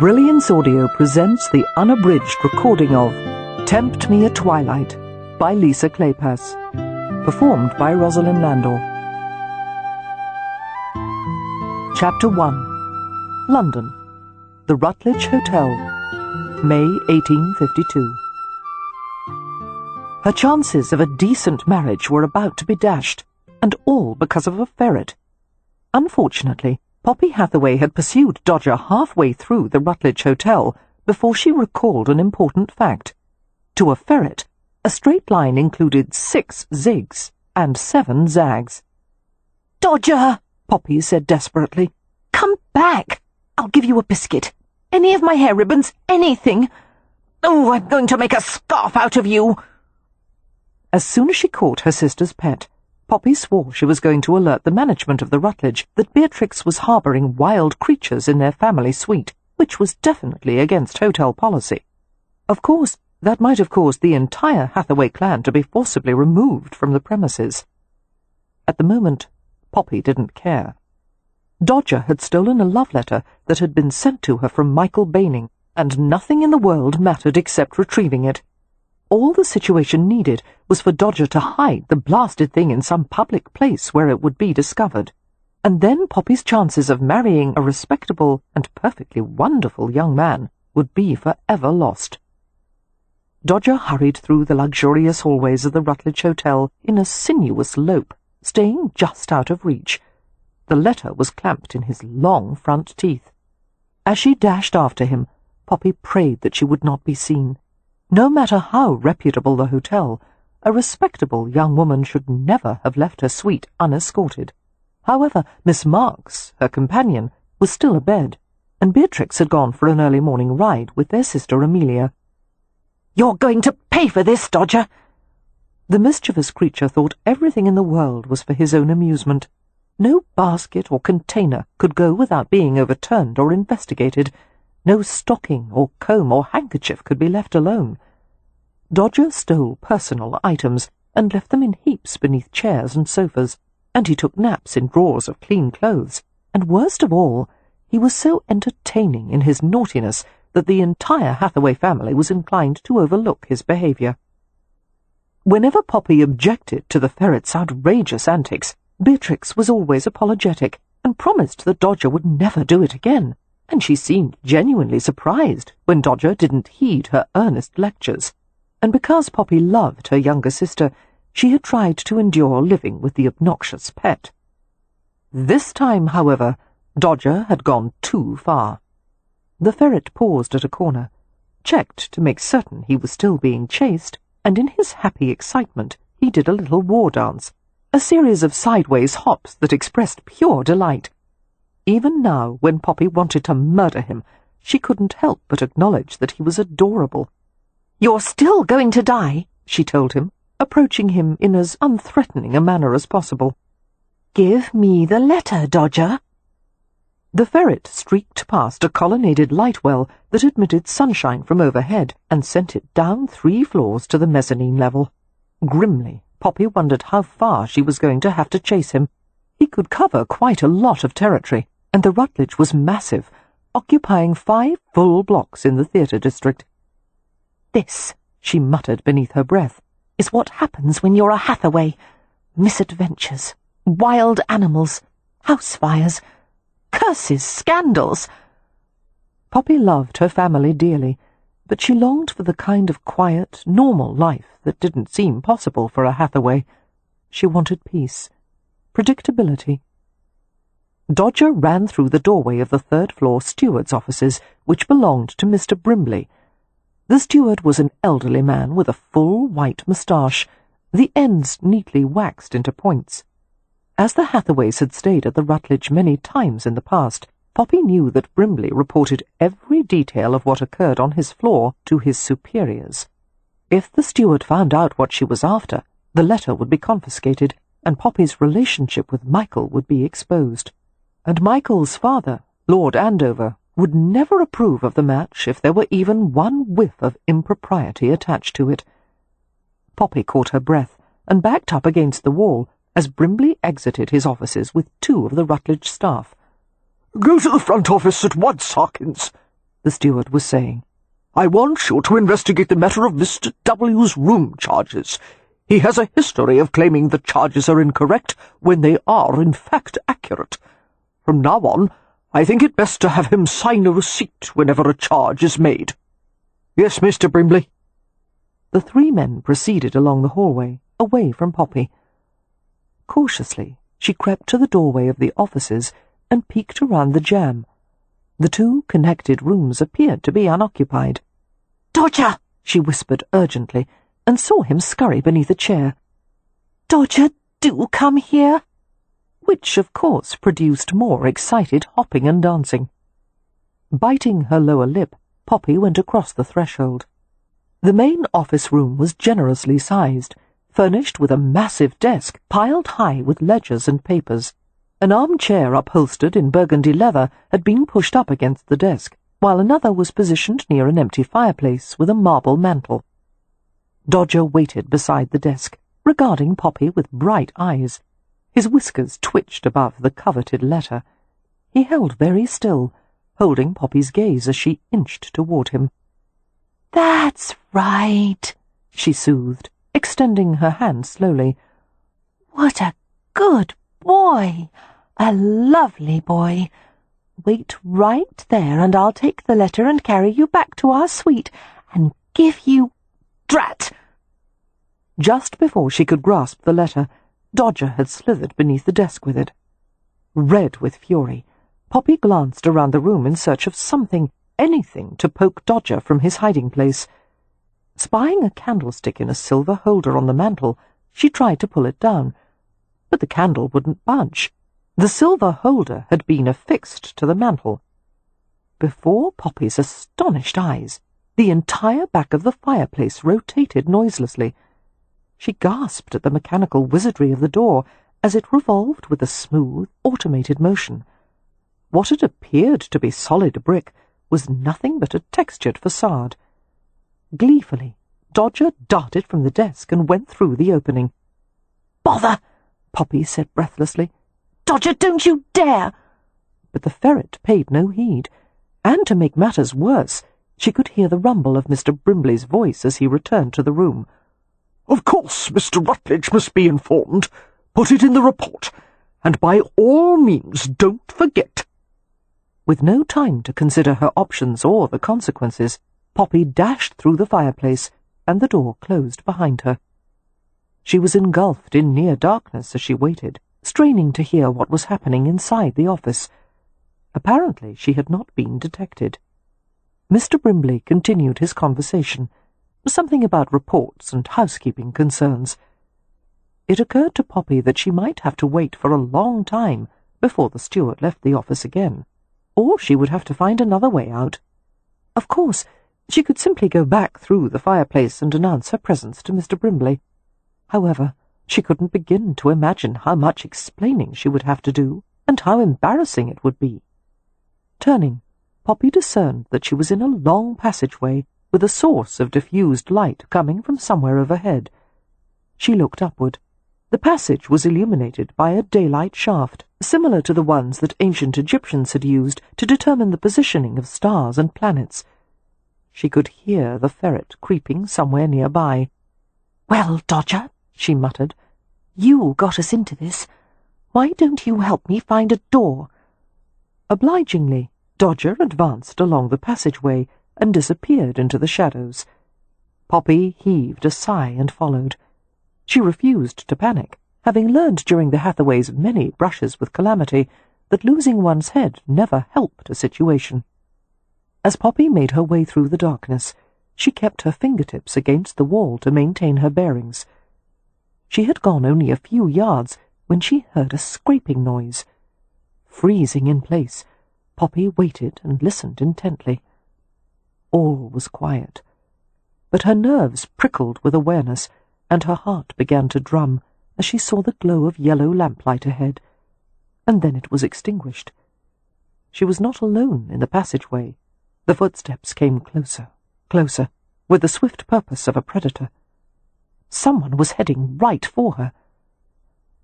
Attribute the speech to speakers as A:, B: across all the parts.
A: Brilliance Audio presents the unabridged recording of Tempt Me at Twilight by Lisa Kleypas, performed by Rosalind Landor. Chapter 1. London, the Rutledge Hotel, May 1852. Her chances of a decent marriage were about to be dashed, and all because of a ferret. Unfortunately, Poppy Hathaway had pursued Dodger halfway through the Rutledge Hotel before she recalled an important fact. To a ferret, a straight line included 6 zigs and 7 zags. "Dodger," Poppy said desperately, "come back! I'll give you a biscuit. Any of my hair ribbons, anything. Oh, I'm going to make a scarf out of you." As soon as she caught her sister's pet, Poppy swore she was going to alert the management of the Rutledge that Beatrix was harbouring wild creatures in their family suite, which was definitely against hotel policy. Of course, that might have caused the entire Hathaway clan to be forcibly removed from the premises. At the moment, Poppy didn't care. Dodger had stolen a love letter that had been sent to her from Michael Baining, and nothing in the world mattered except retrieving it. All the situation needed was for Dodger to hide the blasted thing in some public place where it would be discovered, and then Poppy's chances of marrying a respectable and perfectly wonderful young man would be forever lost. Dodger hurried through the luxurious hallways of the Rutledge Hotel in a sinuous lope, staying just out of reach. The letter was clamped in his long front teeth. As she dashed after him, Poppy prayed that she would not be seen. No matter how reputable the hotel, a respectable young woman should never have left her suite unescorted. However, Miss Marks, her companion, was still abed, and Beatrix had gone for an early morning ride with their sister Amelia. "You're going to pay for this, Dodger!" The mischievous creature thought everything in the world was for his own amusement. No basket or container could go without being overturned or investigated. No stocking or comb or handkerchief could be left alone. Dodger stole personal items and left them in heaps beneath chairs and sofas, and he took naps in drawers of clean clothes, and worst of all, he was so entertaining in his naughtiness that the entire Hathaway family was inclined to overlook his behaviour. Whenever Poppy objected to the ferret's outrageous antics, Beatrix was always apologetic, and promised that Dodger would never do it again, and she seemed genuinely surprised when Dodger didn't heed her earnest lectures. And because Poppy loved her younger sister, she had tried to endure living with the obnoxious pet. This time, however, Dodger had gone too far. The ferret paused at a corner, checked to make certain he was still being chased, and in his happy excitement he did a little war dance, a series of sideways hops that expressed pure delight. Even now, when Poppy wanted to murder him, she couldn't help but acknowledge that he was adorable. "You're still going to die," she told him, approaching him in as unthreatening a manner as possible. "Give me the letter, Dodger." The ferret streaked past a colonnaded light well that admitted sunshine from overhead and sent it down 3 floors to the mezzanine level. Grimly, Poppy wondered how far she was going to have to chase him. He could cover quite a lot of territory, and the Rutledge was massive, occupying 5 full blocks in the theatre district. "This," she muttered beneath her breath, "is what happens when you're a Hathaway. Misadventures, wild animals, house fires, curses, scandals." Poppy loved her family dearly, but she longed for the kind of quiet, normal life that didn't seem possible for a Hathaway. She wanted peace, predictability. Dodger ran through the doorway of the 3rd-floor steward's offices, which belonged to Mr. Brimley. The steward was an elderly man with a full white moustache, the ends neatly waxed into points. As the Hathaways had stayed at the Rutledge many times in the past, Poppy knew that Brimley reported every detail of what occurred on his floor to his superiors. If the steward found out what she was after, the letter would be confiscated, and Poppy's relationship with Michael would be exposed. And Michael's father, Lord Andover, would never approve of the match if there were even one whiff of impropriety attached to it. Poppy caught her breath and backed up against the wall as Brimley exited his offices with 2 of the Rutledge staff. "Go to the front office at once, Harkins," the steward was saying. "I want you to investigate the matter of Mr. W.'s room charges. He has a history of claiming the charges are incorrect when they are, in fact, accurate. From now on, I think it best to have him sign a receipt whenever a charge is made." "Yes, Mr. Brimley." The three men proceeded along the hallway, away from Poppy. Cautiously, she crept to the doorway of the offices and peeked around the jamb. The two connected rooms appeared to be unoccupied. "Dodger!" she whispered urgently, and saw him scurry beneath a chair. "Dodger, do come here!" Which, of course, produced more excited hopping and dancing. Biting her lower lip, Poppy went across the threshold. The main office room was generously sized, furnished with a massive desk piled high with ledgers and papers. An armchair upholstered in burgundy leather had been pushed up against the desk, while another was positioned near an empty fireplace with a marble mantel. Dodger waited beside the desk, regarding Poppy with bright eyes. His whiskers twitched above the coveted letter. He held very still, holding Poppy's gaze as she inched toward him. "That's right," she soothed, extending her hand slowly. "What a good boy! A lovely boy. Wait right there, and I'll take the letter and carry you back to our suite and give you— Drat!" Just before she could grasp the letter, Dodger had slithered beneath the desk with it. Red with fury, Poppy glanced around the room in search of something, anything, to poke Dodger from his hiding place. Spying a candlestick in a silver holder on the mantel, she tried to pull it down, but the candle wouldn't budge. The silver holder had been affixed to the mantel. Before Poppy's astonished eyes, the entire back of the fireplace rotated noiselessly. She gasped at the mechanical wizardry of the door as it revolved with a smooth, automated motion. What had appeared to be solid brick was nothing but a textured facade. Gleefully, Dodger darted from the desk and went through the opening. "Bother!" Poppy said breathlessly. "Dodger, don't you dare!" But the ferret paid no heed, and to make matters worse, she could hear the rumble of Mr. Brimley's voice as he returned to the room. "Of course, Mr. Rutledge must be informed. Put it in the report, and by all means don't forget." With no time to consider her options or the consequences, Poppy dashed through the fireplace, and the door closed behind her. She was engulfed in near darkness as she waited, straining to hear what was happening inside the office. Apparently she had not been detected. Mr. Brimley continued his conversation, something about reports and housekeeping concerns. It occurred to Poppy that she might have to wait for a long time before the steward left the office again, or she would have to find another way out. Of course, she could simply go back through the fireplace and announce her presence to Mr. Brimley. However, she couldn't begin to imagine how much explaining she would have to do, and how embarrassing it would be. Turning, Poppy discerned that she was in a long passageway with a source of diffused light coming from somewhere overhead. She looked upward. The passage was illuminated by a daylight shaft, similar to the ones that ancient Egyptians had used to determine the positioning of stars and planets. She could hear the ferret creeping somewhere nearby. "Well, Dodger," she muttered, "you got us into this. Why don't you help me find a door?" Obligingly, Dodger advanced along the passageway and disappeared into the shadows. Poppy heaved a sigh and followed. She refused to panic, having learned during the Hathaways' many brushes with calamity that losing one's head never helped a situation. As Poppy made her way through the darkness, she kept her fingertips against the wall to maintain her bearings. She had gone only a few yards when she heard a scraping noise. Freezing in place, Poppy waited and listened intently. All was quiet, but her nerves prickled with awareness, and her heart began to drum as she saw the glow of yellow lamplight ahead, and then it was extinguished. She was not alone in the passageway. The footsteps came closer, closer, with the swift purpose of a predator. Someone was heading right for her.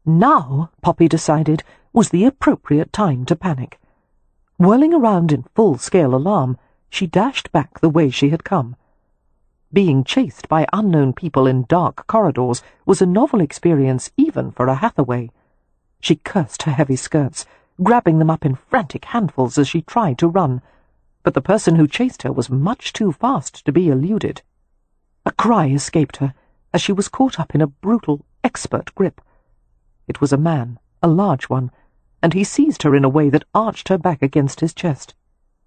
A: Now, Poppy decided, was the appropriate time to panic. Whirling around in full-scale alarm, She dashed back the way she had come. Being chased by unknown people in dark corridors was a novel experience even for a Hathaway. She cursed her heavy skirts, grabbing them up in frantic handfuls as she tried to run, but the person who chased her was much too fast to be eluded. A cry escaped her as she was caught up in a brutal, expert grip. It was a man, a large one, and he seized her in a way that arched her back against his chest.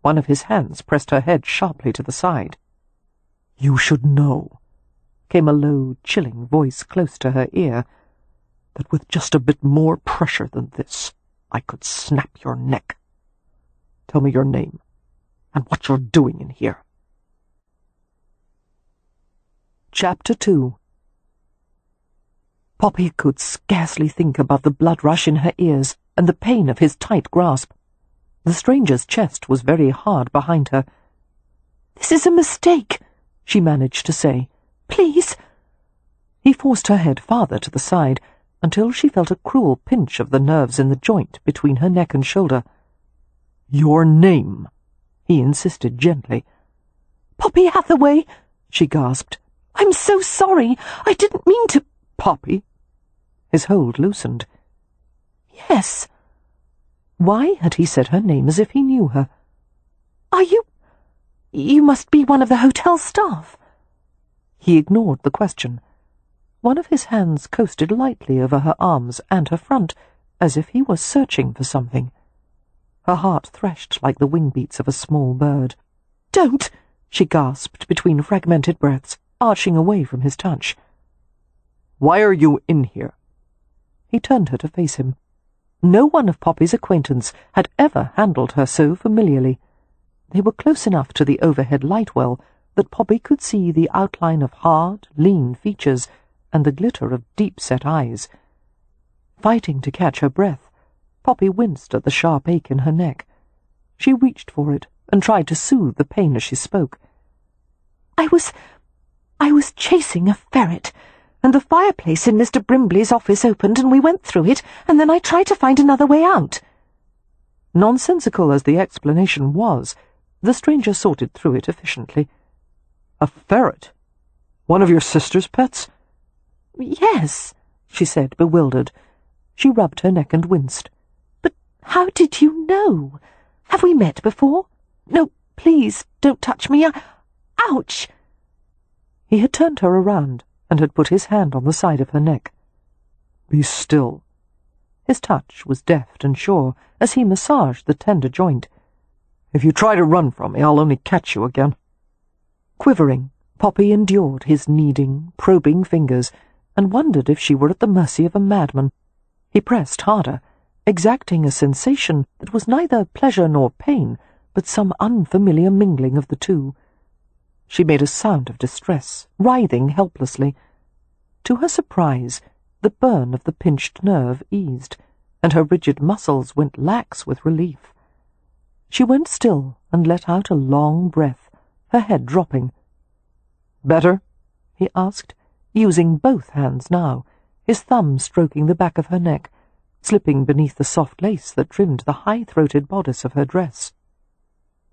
A: One of his hands pressed her head sharply to the side. "You should know," came a low, chilling voice close to her ear, "that with just a bit more pressure than this, I could snap your neck. Tell me your name, and what you're doing in here." Chapter 2. Poppy could scarcely think above the blood rush in her ears and the pain of his tight grasp. The stranger's chest was very hard behind her. "This is a mistake," she managed to say. "Please." He forced her head farther to the side until she felt a cruel pinch of the nerves in the joint between her neck and shoulder. "Your name," he insisted gently. "Poppy Hathaway," she gasped. "I'm so sorry. I didn't mean to—" "Poppy?" His hold loosened. "Yes." Why had he said her name as if he knew her? "Are you— You must be one of the hotel staff." He ignored the question. One of his hands coasted lightly over her arms and her front, as if he was searching for something. Her heart threshed like the wing beats of a small bird. "Don't!" she gasped between fragmented breaths, arching away from his touch. "Why are you in here?" He turned her to face him. No one of Poppy's acquaintance had ever handled her so familiarly. They were close enough to the overhead light well that Poppy could see the outline of hard, lean features and the glitter of deep-set eyes. Fighting to catch her breath, Poppy winced at the sharp ache in her neck. She reached for it and tried to soothe the pain as she spoke. I was chasing a ferret, and the fireplace in Mr. Brimbley's office opened and we went through it, and then I tried to find another way out." Nonsensical as the explanation was, the stranger sorted through it efficiently. "A ferret? One of your sister's pets?" "Yes," she said, bewildered. She rubbed her neck and winced. "But how did you know? Have we met before? No, please, don't touch me. Ouch!" He had turned her around and had put his hand on the side of her neck. "Be still." His touch was deft and sure as he massaged the tender joint. "If you try to run from me, I'll only catch you again." Quivering, Poppy endured his kneading, probing fingers and wondered if she were at the mercy of a madman. He pressed harder, exacting a sensation that was neither pleasure nor pain, but some unfamiliar mingling of the two. She made a sound of distress, writhing helplessly. To her surprise, the burn of the pinched nerve eased, and her rigid muscles went lax with relief. She went still and let out a long breath, her head dropping. "Better?" he asked, using both hands now, his thumb stroking the back of her neck, slipping beneath the soft lace that trimmed the high-throated bodice of her dress.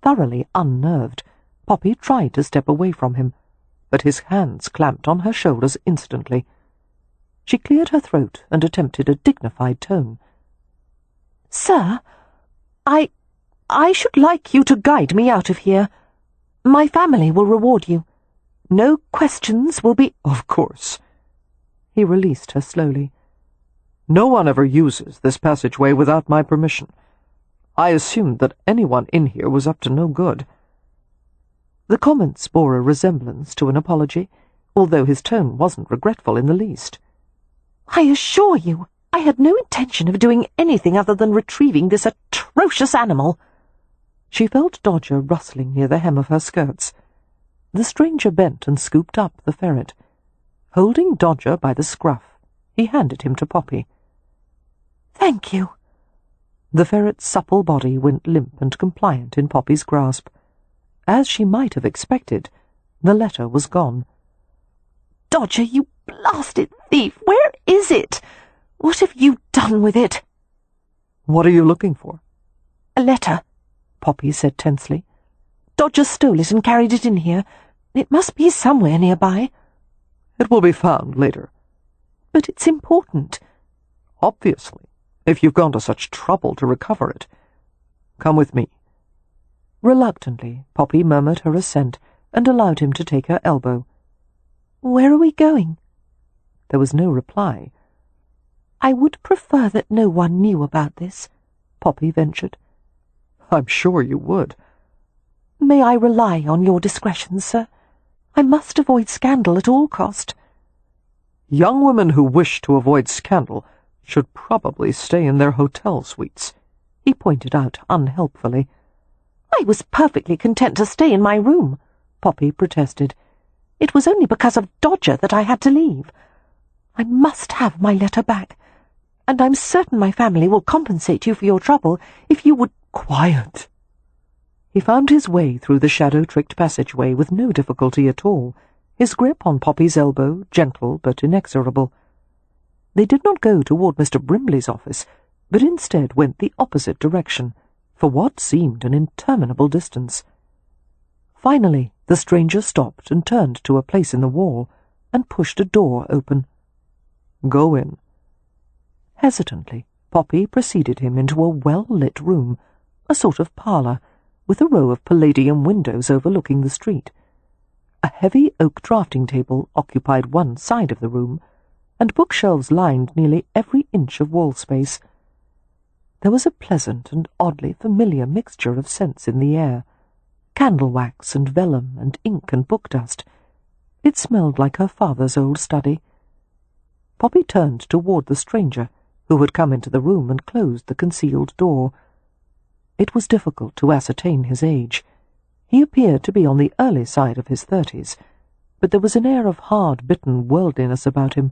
A: Thoroughly unnerved, Poppy tried to step away from him, but his hands clamped on her shoulders instantly. She cleared her throat and attempted a dignified tone. "Sir, I should like you to guide me out of here. My family will reward you. No questions will be—" "Of course." He released her slowly. "No one ever uses this passageway without my permission. I assumed that anyone in here was up to no good." The comments bore a resemblance to an apology, although his tone wasn't regretful in the least. "I assure you, I had no intention of doing anything other than retrieving this atrocious animal." She felt Dodger rustling near the hem of her skirts. The stranger bent and scooped up the ferret. Holding Dodger by the scruff, he handed him to Poppy. "Thank you." The ferret's supple body went limp and compliant in Poppy's grasp. As she might have expected, the letter was gone. "Dodger, you blasted thief! Where is it? What have you done with it?" "What are you looking for?"
B: "A letter," Poppy said tensely.
A: Dodger stole it and carried it in here. It must be somewhere nearby.
B: It will be found later.
A: But it's important.
B: Obviously, if you've gone to such trouble to recover it. Come with me.
A: Reluctantly, Poppy murmured her assent and allowed him to take her elbow. Where are we going? There was no reply. I would prefer that no one knew about this, Poppy ventured.
B: I'm sure you would.
A: May I rely on your discretion, sir? I must avoid scandal at all cost.
B: Young women who wish to avoid scandal should probably stay in their hotel suites,
A: he pointed out unhelpfully. I was perfectly content to stay in my room, Poppy protested. It was only because of Dodger that I had to leave. I must have my letter back, and I'm certain my family will compensate you for your trouble if you would—
B: Quiet!
A: He found his way through the shadow-tricked passageway with no difficulty at all, his grip on Poppy's elbow gentle but inexorable. They did not go toward Mr. Brimley's office, but instead went the opposite direction, for what seemed an interminable distance. Finally, the stranger stopped and turned to a place in the wall, and pushed a door open.
B: Go in.
A: Hesitantly, Poppy preceded him into a well-lit room, a sort of parlour, with a row of palladium windows overlooking the street. A heavy oak drafting table occupied one side of the room, and bookshelves lined nearly every inch of wall space. There was a pleasant and oddly familiar mixture of scents in the air, candle-wax and vellum and ink and book dust. It smelled like her father's old study. Poppy turned toward the stranger, who had come into the room and closed the concealed door. It was difficult to ascertain his age. He appeared to be on the early side of his 30s, but there was an air of hard-bitten worldliness about him,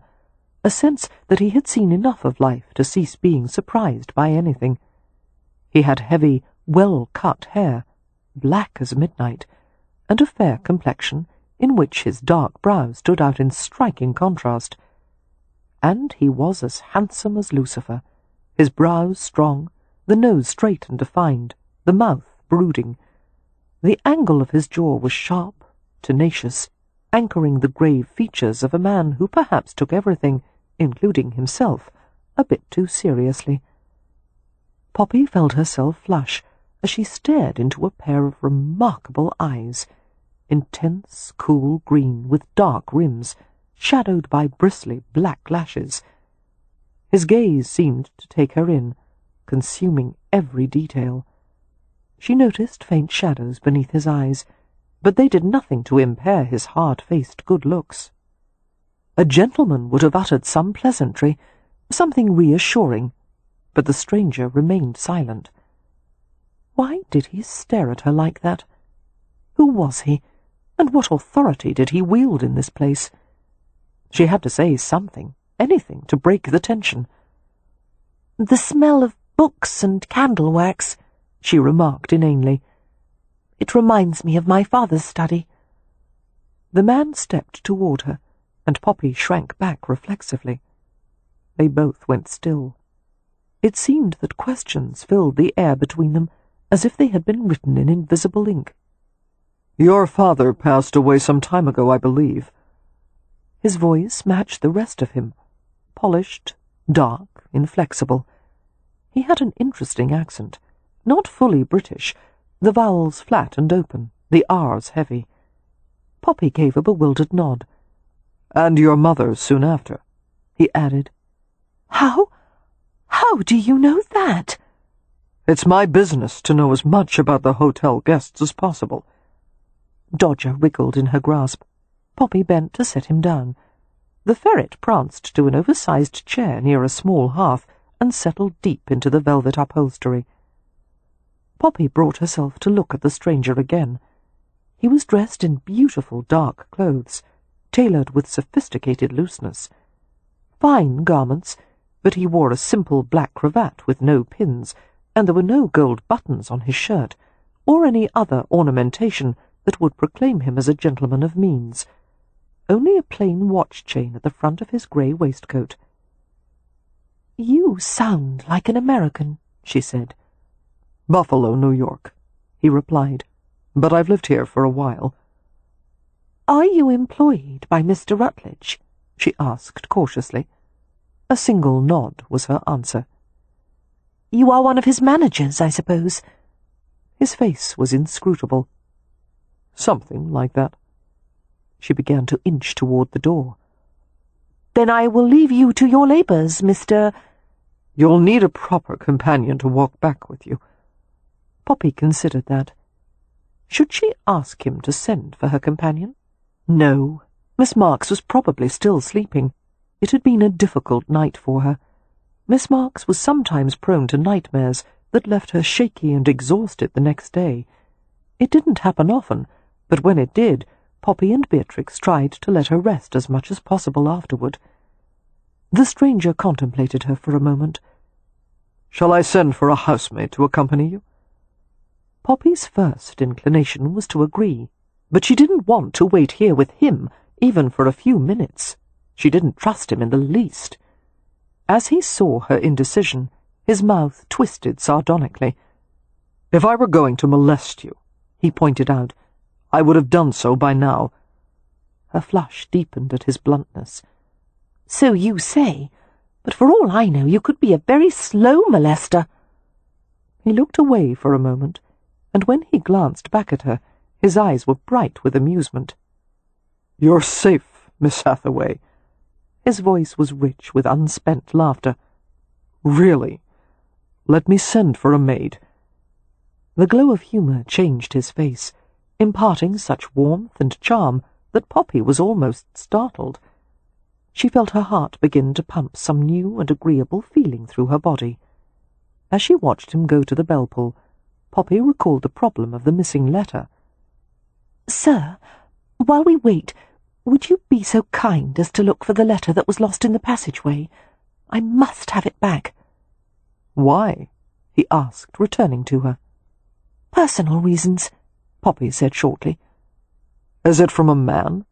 A: a sense that he had seen enough of life to cease being surprised by anything. He had heavy, well-cut hair, black as midnight, and a fair complexion in which his dark brows stood out in striking contrast. And he was as handsome as Lucifer, his brows strong, the nose straight and defined, the mouth brooding. The angle of his jaw was sharp, tenacious, anchoring the grave features of a man who perhaps took everything, including himself, a bit too seriously. Poppy felt herself flush as she stared into a pair of remarkable eyes, intense, cool green with dark rims, shadowed by bristly black lashes. His gaze seemed to take her in, consuming every detail. She noticed faint shadows beneath his eyes, but they did nothing to impair his hard-faced good looks. A gentleman would have uttered some pleasantry, something reassuring, but the stranger remained silent. Why did he stare at her like that? Who was he, and what authority did he wield in this place? She had to say something, anything, to break the tension. "The smell of books and candle-wax," she remarked inanely. "It reminds me of my father's study." The man stepped toward her, and Poppy shrank back reflexively. They both went still. It seemed that questions filled the air between them, as if they had been written in invisible ink.
B: "Your father passed away some time ago, I believe."
A: His voice matched the rest of him, polished, dark, inflexible. He had an interesting accent, not fully British, the vowels flat and open, the R's heavy. Poppy gave a bewildered nod.
B: "And your mother soon after,"
A: he added. How do you know that?"
B: "It's my business to know as much about the hotel guests as possible."
A: Dodger wriggled in her grasp. Poppy bent to set him down. The ferret pranced to an oversized chair near a small hearth and settled deep into the velvet upholstery. Poppy brought herself to look at the stranger again. He was dressed in beautiful dark clothes, tailored with sophisticated looseness. Fine garments, but he wore a simple black cravat with no pins, and there were no gold buttons on his shirt, or any other ornamentation that would proclaim him as a gentleman of means. Only a plain watch chain at the front of his grey waistcoat. "You sound like an American," she said.
B: "Buffalo, New York," he replied. but I've lived here for a while."
A: "Are you employed by Mr. Rutledge?" she asked cautiously. A single nod was her answer. "You are one of his managers, I suppose?"
B: His face was inscrutable. "Something like that." She began to inch toward the door.
A: "Then I will leave you to your labours, Mr.
B: "You'll need a proper companion to walk back with you." Poppy considered that. Should she ask him to send for her companion? No. Miss Marks was probably still sleeping. It had been a difficult night for her. Miss Marks was sometimes prone to nightmares that left her shaky and exhausted the next day. It didn't happen often, but when it did, Poppy and Beatrix tried to let her rest as much as possible afterward. The stranger contemplated her for a moment. "Shall I send for a housemaid to accompany you?" Poppy's first inclination was to agree, but she didn't want to wait here with him, even for a few minutes. She didn't trust him in the least. As he saw her indecision, his mouth twisted sardonically. "If I were going to molest you," he pointed out, "I would have done so by now." Her flush deepened at his bluntness. "So you say, but for all I know you could be a very slow molester." He looked away for a moment, and when he glanced back at her, his eyes were bright with amusement. "You're safe, Miss Hathaway." His voice was rich with unspent laughter. "Really? Let me send for a maid." The glow of humour changed his face, imparting such warmth and charm that Poppy was almost startled. She felt her heart begin to pump some new and agreeable feeling through her body. As she watched him go to the bell-pull, Poppy recalled the problem of the missing letter. "Sir, while we wait, would you be so kind as to look for the letter that was lost in the passageway? I must have it back." "Why?" he asked, returning to her. "Personal reasons," Poppy said shortly. "Is it from a man?"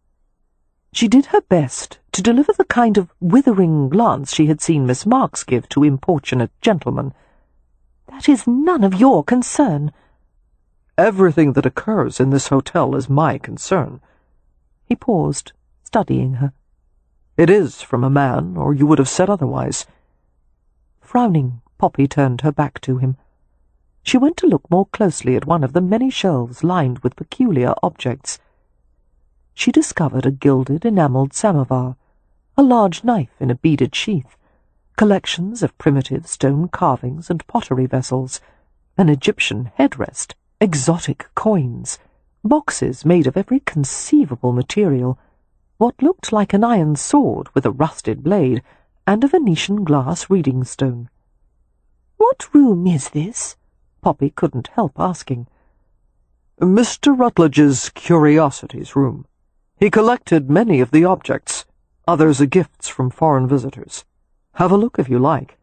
B: She did her best to deliver the kind of withering glance she had seen Miss Marks give to importunate gentlemen. "That is none of your concern." "Everything that occurs in this hotel is my concern." He paused, studying her. "It is from a man, or you would have said otherwise." Frowning, Poppy turned her back to him. She went to look more closely at one of the many shelves lined with peculiar objects. She discovered a gilded, enamelled samovar, a large knife in a beaded sheath, collections of primitive stone carvings and pottery vessels, an Egyptian headrest, exotic coins, boxes made of every conceivable material, what looked like an iron sword with a rusted blade, and a Venetian glass reading stone. "What room is this?" Poppy couldn't help asking. "Mr. Rutledge's curiosities room. He collected many of the objects, others are gifts from foreign visitors. Have a look if you like."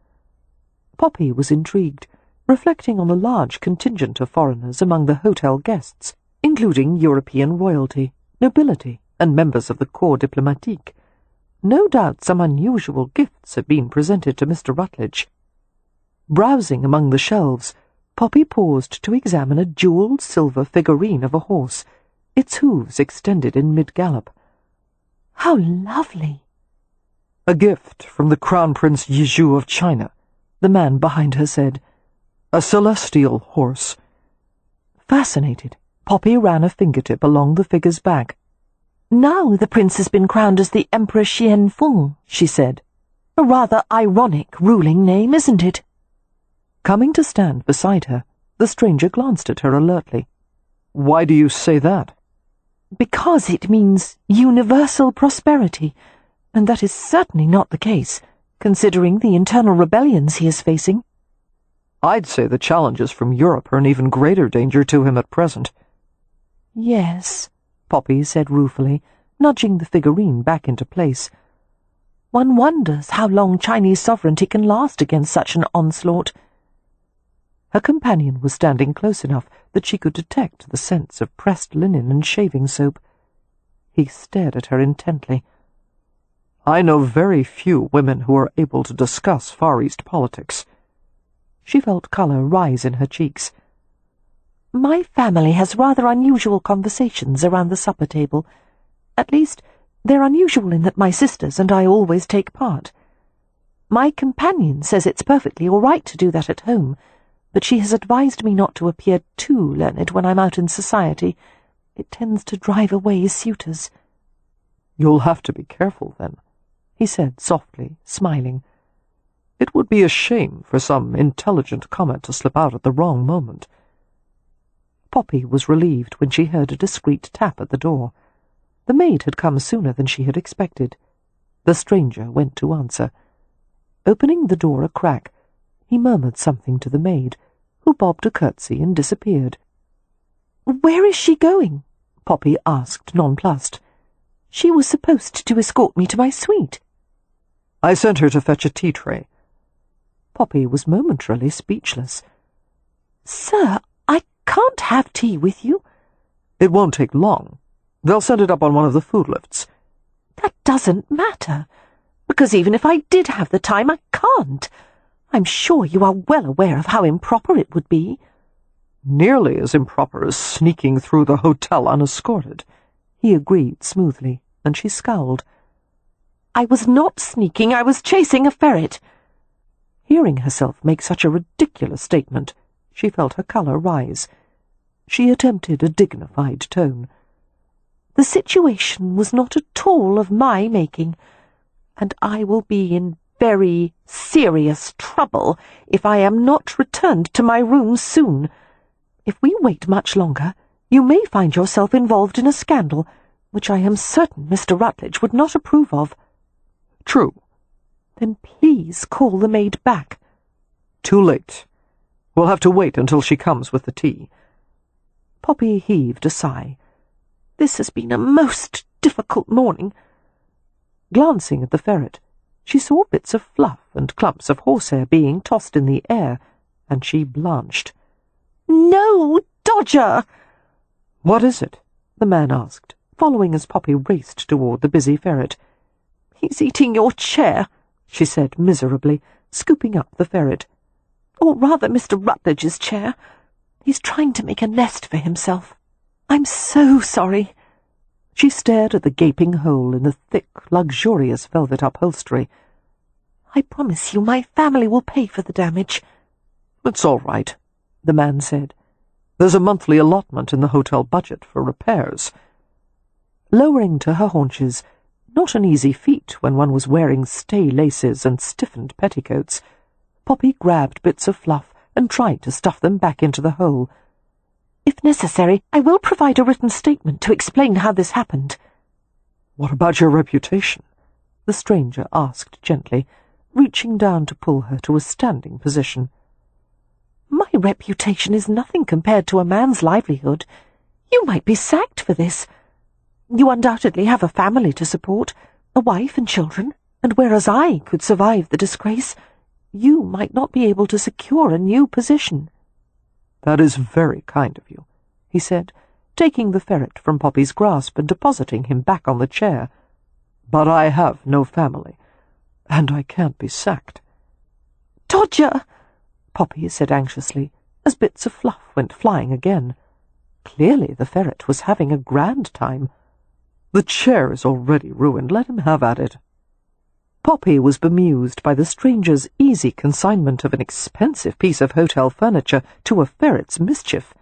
B: Poppy was intrigued, reflecting on the large contingent of foreigners among the hotel guests, including European royalty, nobility, and members of the corps diplomatique. No doubt some unusual gifts had been presented to Mr. Rutledge. Browsing among the shelves, Poppy paused to examine a jewelled silver figurine of a horse, its hooves extended in mid-gallop. "How lovely!" "A gift from the Crown Prince Yizhu of China," the man behind her said. "A celestial horse." Fascinated, Poppy ran a fingertip along the figure's back. "Now the prince has been crowned as the Emperor Xianfeng," she said. "A rather ironic ruling name, isn't it?" Coming to stand beside her, the stranger glanced at her alertly. "Why do you say that?" "Because it means universal prosperity, and that is certainly not the case, considering the internal rebellions he is facing." "I'd say the challenges from Europe are an even greater danger to him at present." "Yes," Poppy said ruefully, nudging the figurine back into place. "One wonders how long Chinese sovereignty can last against such an onslaught." Her companion was standing close enough that she could detect the scents of pressed linen and shaving soap. He stared at her intently. "I know very few women who are able to discuss Far East politics." She felt colour rise in her cheeks. My family has rather unusual conversations around the supper table. At least, they're unusual in that my sisters and I always take part. My companion says it's perfectly all right to do that at home, but she has advised me not to appear too learned when I'm out in society. It tends to drive away suitors.
A: "You'll have to be careful, then," he said softly, smiling. "It would be a shame for some intelligent comment to slip out at the wrong moment." Poppy was relieved when she heard a discreet tap at the door. The maid had come sooner than she had expected. The stranger went to answer. Opening the door a crack, he murmured something to the maid, who bobbed a curtsy and disappeared.
B: "Where is she going?" Poppy asked, nonplussed. "She was supposed to escort me to my suite."
A: "I sent her to fetch a tea tray."
B: Poppy was momentarily speechless. "Sir, I can't have tea with you."
A: "It won't take long. They'll send it up on one of the food lifts."
B: "That doesn't matter, because even if I did have the time, I can't. I'm sure you are well aware of how improper it would be."
A: "Nearly as improper as sneaking through the hotel unescorted," he agreed smoothly, and she scowled.
B: "I was not sneaking, I was chasing a ferret."
A: Hearing herself make such a ridiculous statement, she felt her colour rise. She attempted a dignified tone.
B: "The situation was not at all of my making, and I will be in very serious trouble if I am not returned to my room soon. If we wait much longer, you may find yourself involved in a scandal, which I am certain Mr. Rutledge would not approve of."
A: "True."
B: "Then please call the maid back."
A: "Too late. We'll have to wait until she comes with the tea."
B: Poppy heaved a sigh. "This has been a most difficult morning."
A: Glancing at the ferret, she saw bits of fluff and clumps of horsehair being tossed in the air, and she blanched.
B: "No, Dodger!"
A: "What is it?" the man asked, following as Poppy raced toward the busy ferret.
B: "He's eating your chair," she said miserably, scooping up the ferret. "Or rather Mr. Rutledge's chair. He's trying to make a nest for himself. I'm so sorry."
A: She stared at the gaping hole in the thick, luxurious velvet upholstery.
B: "I promise you my family will pay for the damage."
A: "It's all right," the man said. "There's a monthly allotment in the hotel budget for repairs." Lowering to her haunches, not an easy feat when one was wearing stay laces and stiffened petticoats, Poppy grabbed bits of fluff and tried to stuff them back into the hole.
B: "If necessary, I will provide a written statement to explain how this happened."
A: "What about your reputation?" the stranger asked gently, reaching down to pull her to a standing position.
B: "My reputation is nothing compared to a man's livelihood. You might be sacked for this. You undoubtedly have a family to support, a wife and children, and whereas I could survive the disgrace, you might not be able to secure a new position."
A: "That is very kind of you," he said, taking the ferret from Poppy's grasp and depositing him back on the chair. "But I have no family, and I can't be sacked."
B: "Dodger!"
A: Poppy said anxiously, as bits of fluff went flying again. Clearly the ferret was having a grand time. "The chair is already ruined. Let him have at it." Poppy was bemused by the stranger's easy consignment of an expensive piece of hotel furniture to a ferret's mischief.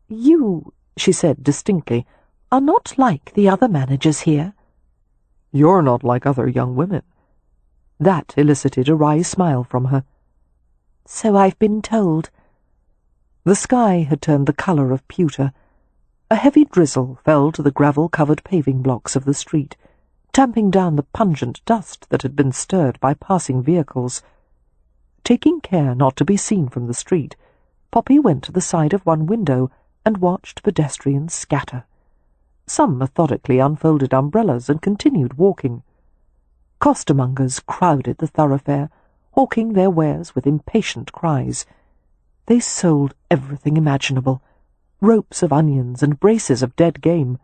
B: "You," she said distinctly, "are not like the other managers here."
A: "You're not like other young women." That elicited a wry smile from her.
B: "So I've been told."
A: The sky had turned the colour of pewter. A heavy drizzle fell to the gravel-covered paving blocks of the street, tamping down the pungent dust that had been stirred by passing vehicles. Taking care not to be seen from the street, Poppy went to the side of one window and watched pedestrians scatter. Some methodically unfolded umbrellas and continued walking. Costermongers crowded the thoroughfare, hawking their wares with impatient cries. They sold everything imaginable, ropes of onions and braces of dead game,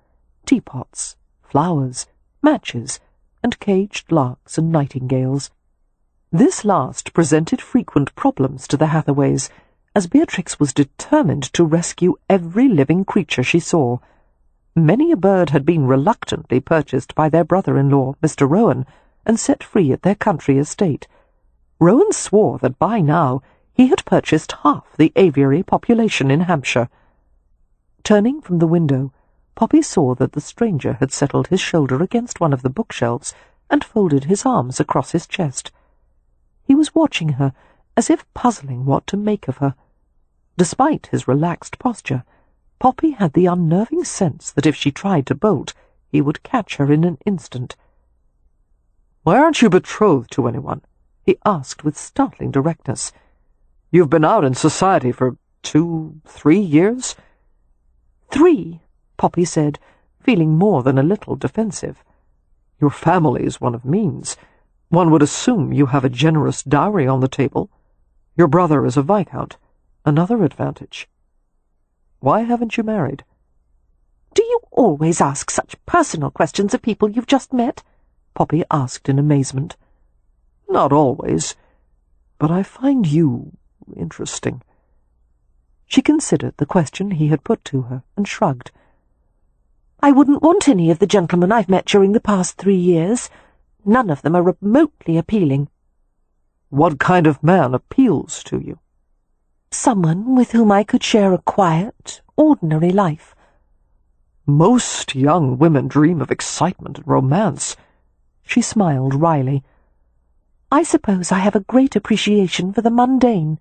A: teapots, flowers, matches, and caged larks and nightingales. This last presented frequent problems to the Hathaways, as Beatrix was determined to rescue every living creature she saw. Many a bird had been reluctantly purchased by their brother-in-law, Mr. Rowan, and set free at their country estate. Rowan swore that by now he had purchased half the aviary population in Hampshire. Turning from the window, Poppy saw that the stranger had settled his shoulder against one of the bookshelves and folded his arms across his chest. He was watching her, as if puzzling what to make of her. Despite his relaxed posture, Poppy had the unnerving sense that if she tried to bolt, he would catch her in an instant. "Why aren't you betrothed to anyone?" he asked with startling directness. "You've been out in society for 2-3 years?" "3," Poppy said, feeling more than a little defensive. "Your family is one of means. One would assume you have a generous dowry on the table. Your brother is a viscount, another advantage. Why haven't you married?" "Do you always ask such personal questions of people you've just met?" Poppy asked in amazement. "Not always, but I find you interesting." She considered the question he had put to her and shrugged. "I wouldn't want any of the gentlemen I've met during the past 3 years. None of them are remotely appealing." "What kind of man appeals to you?"
B: "Someone with whom I could share a quiet, ordinary life."
A: "Most young women dream of excitement and romance."
B: She smiled wryly. "I suppose I have a great appreciation for the mundane."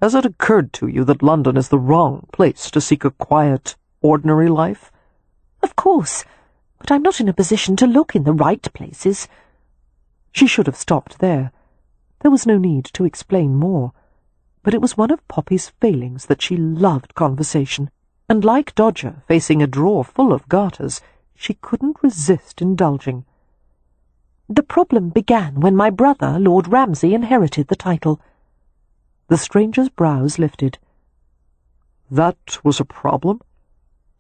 A: "Has it occurred to you that London is the wrong place to seek a quiet, ordinary life?"
B: "Of course, but I'm not in a position to look in the right places."
A: She should have stopped there. There was no need to explain more, but it was one of Poppy's failings that she loved conversation, and like Dodger facing a drawer full of garters, she couldn't resist indulging.
B: "The problem began when my brother, Lord Ramsay, inherited the title."
A: The stranger's brows lifted. "That was a problem?"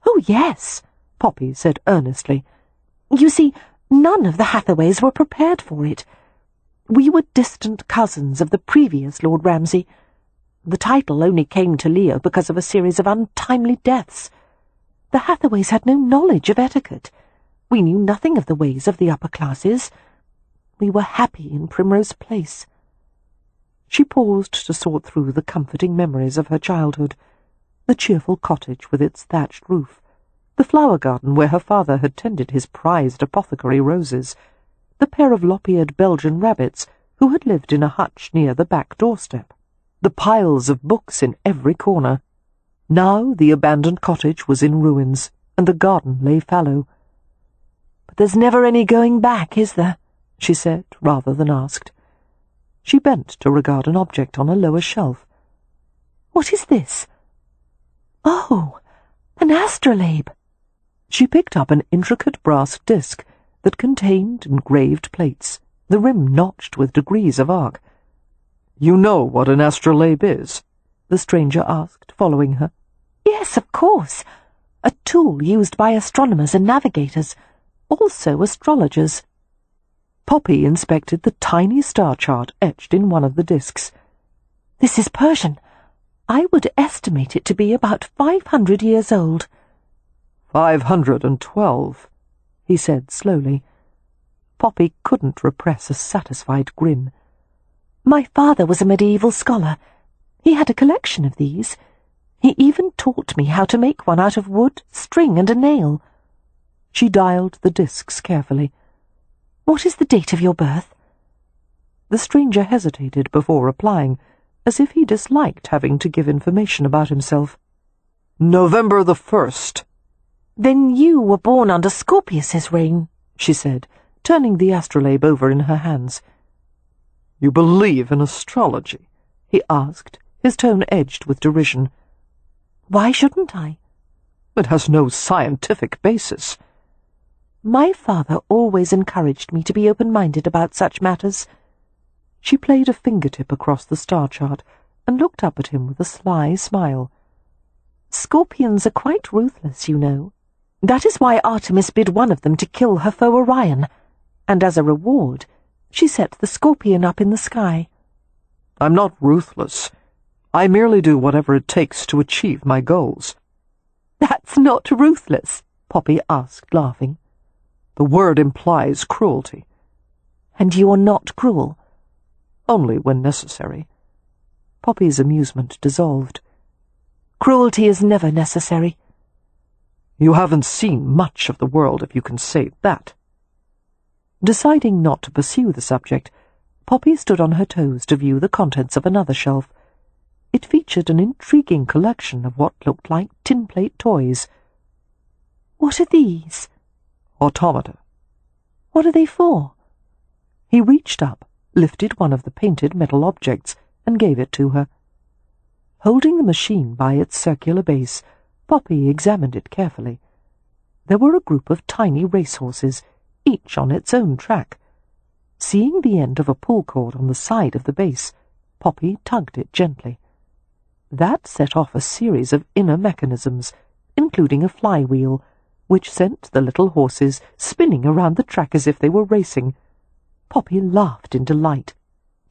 B: "Oh, yes," Poppy said earnestly. "You see, none of the Hathaways were prepared for it. We were distant cousins of the previous Lord Ramsay. The title only came to Leo because of a series of untimely deaths. The Hathaways had no knowledge of etiquette. We knew nothing of the ways of the upper classes. We were happy in Primrose Place."
A: She paused to sort through the comforting memories of her childhood, the cheerful cottage with its thatched roof, the flower garden where her father had tended his prized apothecary roses, the pair of lop-eared Belgian rabbits who had lived in a hutch near the back doorstep, the piles of books in every corner. Now the abandoned cottage was in ruins, and the garden lay fallow.
B: "But there's never any going back, is there?"
A: she said, rather than asked. She bent to regard an object on a lower shelf.
B: "What is this?" "Oh, an astrolabe."
A: She picked up an intricate brass disc that contained engraved plates, the rim notched with degrees of arc. "You know what an astrolabe is?" the stranger asked, following her.
B: "Yes, of course. A tool used by astronomers and navigators, also astrologers."
A: Poppy inspected the tiny star chart etched in one of the discs.
B: "This is Persian. I would estimate it to be about 500 years old."
A: 512, he said slowly. Poppy couldn't repress a satisfied grin.
B: "My father was a medieval scholar. He had a collection of these. He even taught me how to make one out of wood, string, and a nail."
A: She dialed the discs carefully.
B: "What is the date of your birth?"
A: The stranger hesitated before replying, as if he disliked having to give information about himself. "November the 1st.
B: "Then you were born under Scorpius's reign," she said, turning the astrolabe over in her hands.
A: "You believe in astrology?" he asked, his tone edged with derision.
B: "Why shouldn't I?"
A: "It has no scientific basis."
B: "My father always encouraged me to be open-minded about such matters."
A: She played a fingertip across the star chart and looked up at him with a sly smile.
B: "Scorpions are quite ruthless, you know. That is why Artemis bid one of them to kill her foe Orion, and as a reward, she set the scorpion up in the sky."
A: "I'm not ruthless.
B: I merely do whatever it takes to achieve my goals."
A: "That's not ruthless?" Poppy asked, laughing.
B: "The word implies cruelty."
A: "And you are not cruel?"
B: "Only when necessary."
A: Poppy's amusement dissolved. "Cruelty is never necessary."
B: "You haven't seen much of the world, if you can say that."
A: Deciding not to pursue the subject, Poppy stood on her toes to view the contents of another shelf. It featured an intriguing collection of what looked like tin-plate toys. "What are these?"
B: "Automata."
A: "What are they for?" He reached up, lifted one of the painted metal objects, and gave it to her. Holding the machine by its circular base, Poppy examined it carefully. There were a group of tiny racehorses, each on its own track. Seeing the end of a pull cord on the side of the base, Poppy tugged it gently. That set off a series of inner mechanisms, including a flywheel, which sent the little horses spinning around the track as if they were racing. Poppy laughed in delight.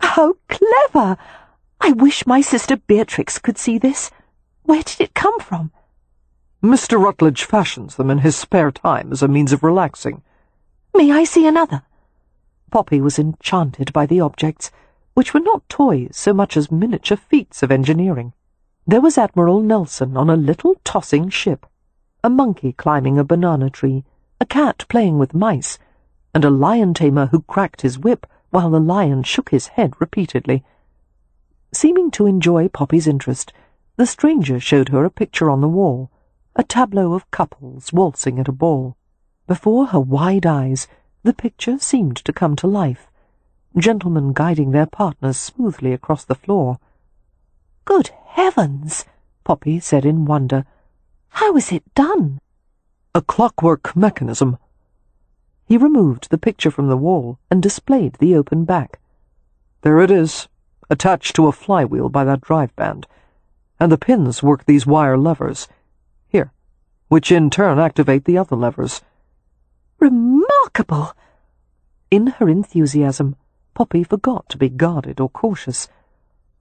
A: "How clever! I wish my sister Beatrix could see this. Where did it come from?"
B: "Mr. Rutledge fashions them in his spare time as a means of relaxing."
A: "May I see another?" Poppy was enchanted by the objects, which were not toys so much as miniature feats of engineering. There was Admiral Nelson on a little tossing ship, a monkey climbing a banana tree, a cat playing with mice, and a lion tamer who cracked his whip while the lion shook his head repeatedly. Seeming to enjoy Poppy's interest, the stranger showed her a picture on the wall, a tableau of couples waltzing at a ball. Before her wide eyes, the picture seemed to come to life, gentlemen guiding their partners smoothly across the floor. "Good heavens!" Poppy said in wonder. "How is it done?"
B: "A clockwork mechanism."
A: He removed the picture from the wall and displayed the open back.
B: "There it is, attached to a flywheel by that drive band, and the pins work these wire levers, here, which in turn activate the other levers."
A: "Remarkable!" In her enthusiasm, Poppy forgot to be guarded or cautious.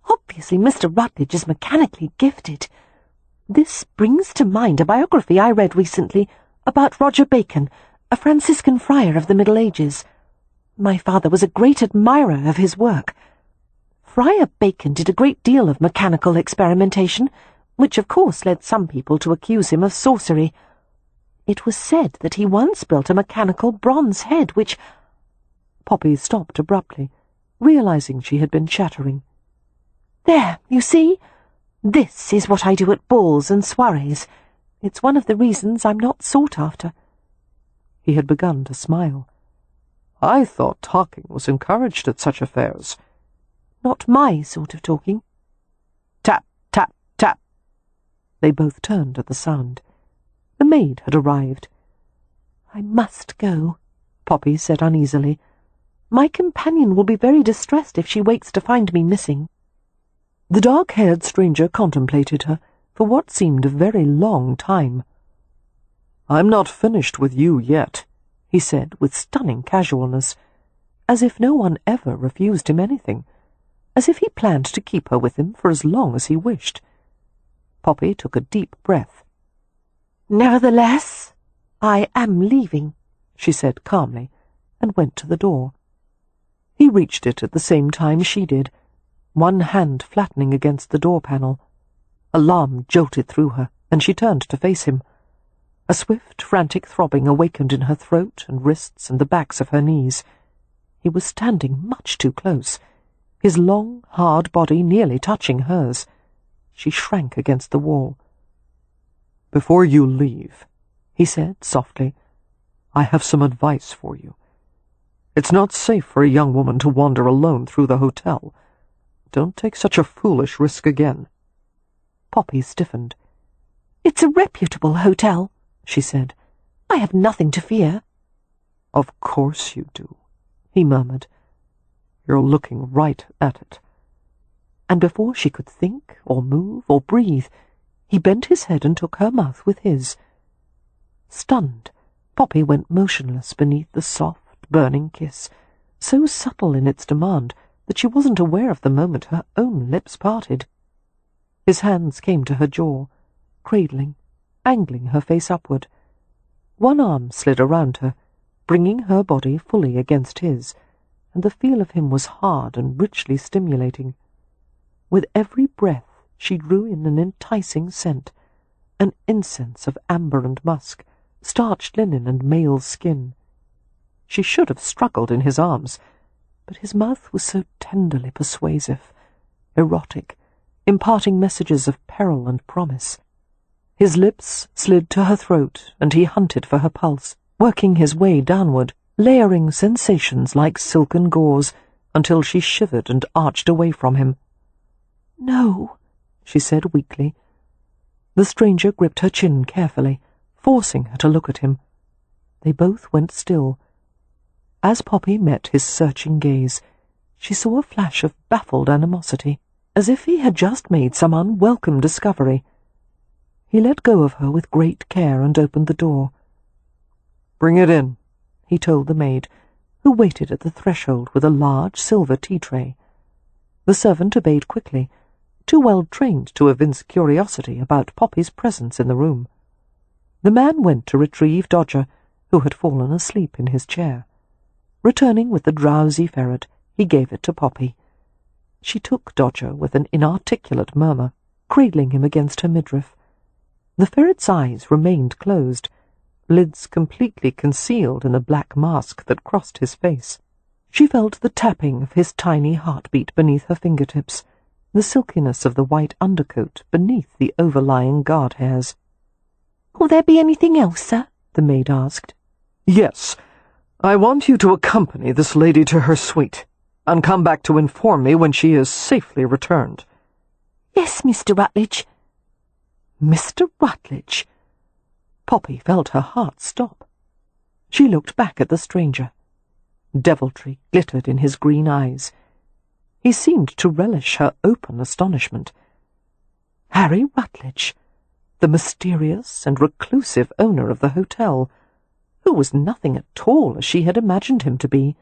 A: "Obviously Mr. Rutledge is mechanically gifted. This brings to mind a biography I read recently about Roger Bacon, a Franciscan friar of the Middle Ages. My father was a great admirer of his work. Friar Bacon did a great deal of mechanical experimentation, which of course led some people to accuse him of sorcery. It was said that he once built a mechanical bronze head which—" Poppy stopped abruptly, realizing she had been chattering. "There, you see? This is what I do at balls and soirees. It's one of the reasons I'm not sought after."
B: He had begun to smile. "I thought talking was encouraged at such affairs."
A: "Not my sort of talking."
B: Tap, tap, tap.
A: They both turned at the sound. The maid had arrived. "I must go," Poppy said uneasily. "My companion will be very distressed if she wakes to find me missing." The dark-haired stranger contemplated her for what seemed a very long time.
B: "I'm not finished with you yet,"
A: he said with stunning casualness, as if no one ever refused him anything, as if he planned to keep her with him for as long as he wished. Poppy took a deep breath. "Nevertheless, I am leaving," she said calmly, and went to the door. He reached it at the same time she did, one hand flattening against the door panel. Alarm jolted through her, and she turned to face him. A swift, frantic throbbing awakened in her throat and wrists and the backs of her knees. He was standing much too close, his long, hard body nearly touching hers. She shrank against the wall.
B: "Before you leave," he said softly, "I have some advice for you. It's not safe for a young woman to wander alone through the hotel. Don't take such a foolish risk again."
A: Poppy stiffened. "It's a reputable hotel," she said. "I have nothing to fear."
B: "Of course you do," he murmured. "You're looking right at it."
A: And before she could think or move or breathe, he bent his head and took her mouth with his. Stunned, Poppy went motionless beneath the soft, burning kiss, so subtle in its demand that she wasn't aware of the moment her own lips parted.
B: His hands came to her jaw, cradling, angling her face upward. One arm slid around her, bringing her body fully against his, and the feel of him was hard and richly stimulating. With every breath she drew in an enticing scent, an incense of amber and musk, starched linen and male skin. She should have struggled in his arms, but his mouth was so tenderly persuasive, erotic, imparting messages of peril and promise. His lips slid to her throat, and he hunted for her pulse, working his way downward, layering sensations like silken gauze, until she shivered and arched away from him. "No," she said weakly. The stranger gripped her chin carefully, forcing her to look at him. They both went still. As Poppy met his searching gaze, she saw a flash of baffled animosity, as if he had just made some unwelcome discovery. He let go of her with great care and opened the door. "Bring it in," he told the maid, who waited at the threshold with a large silver tea-tray. The servant obeyed quickly, too well trained to evince curiosity about Poppy's presence in the room. The man went to retrieve Dodger, who had fallen asleep in his chair. Returning with the drowsy ferret, he gave it to Poppy. She took Dodger with an inarticulate murmur, cradling him against her midriff. The ferret's eyes remained closed, lids completely concealed in the black mask that crossed his face. She felt the tapping of his tiny heartbeat beneath her fingertips, the silkiness of the white undercoat beneath the overlying guard hairs.
C: "Will there be anything else, sir?" the maid asked.
B: "Yes. I want you to accompany this lady to her suite, and come back to inform me when she is safely returned."
C: "Yes, Mr. Rutledge."
B: Mr. Rutledge! Poppy felt her heart stop. She looked back at the stranger. Deviltry glittered in his green eyes. He seemed to relish her open astonishment. Harry Rutledge, the mysterious and reclusive owner of the hotel, who was nothing at all as she had imagined him to be.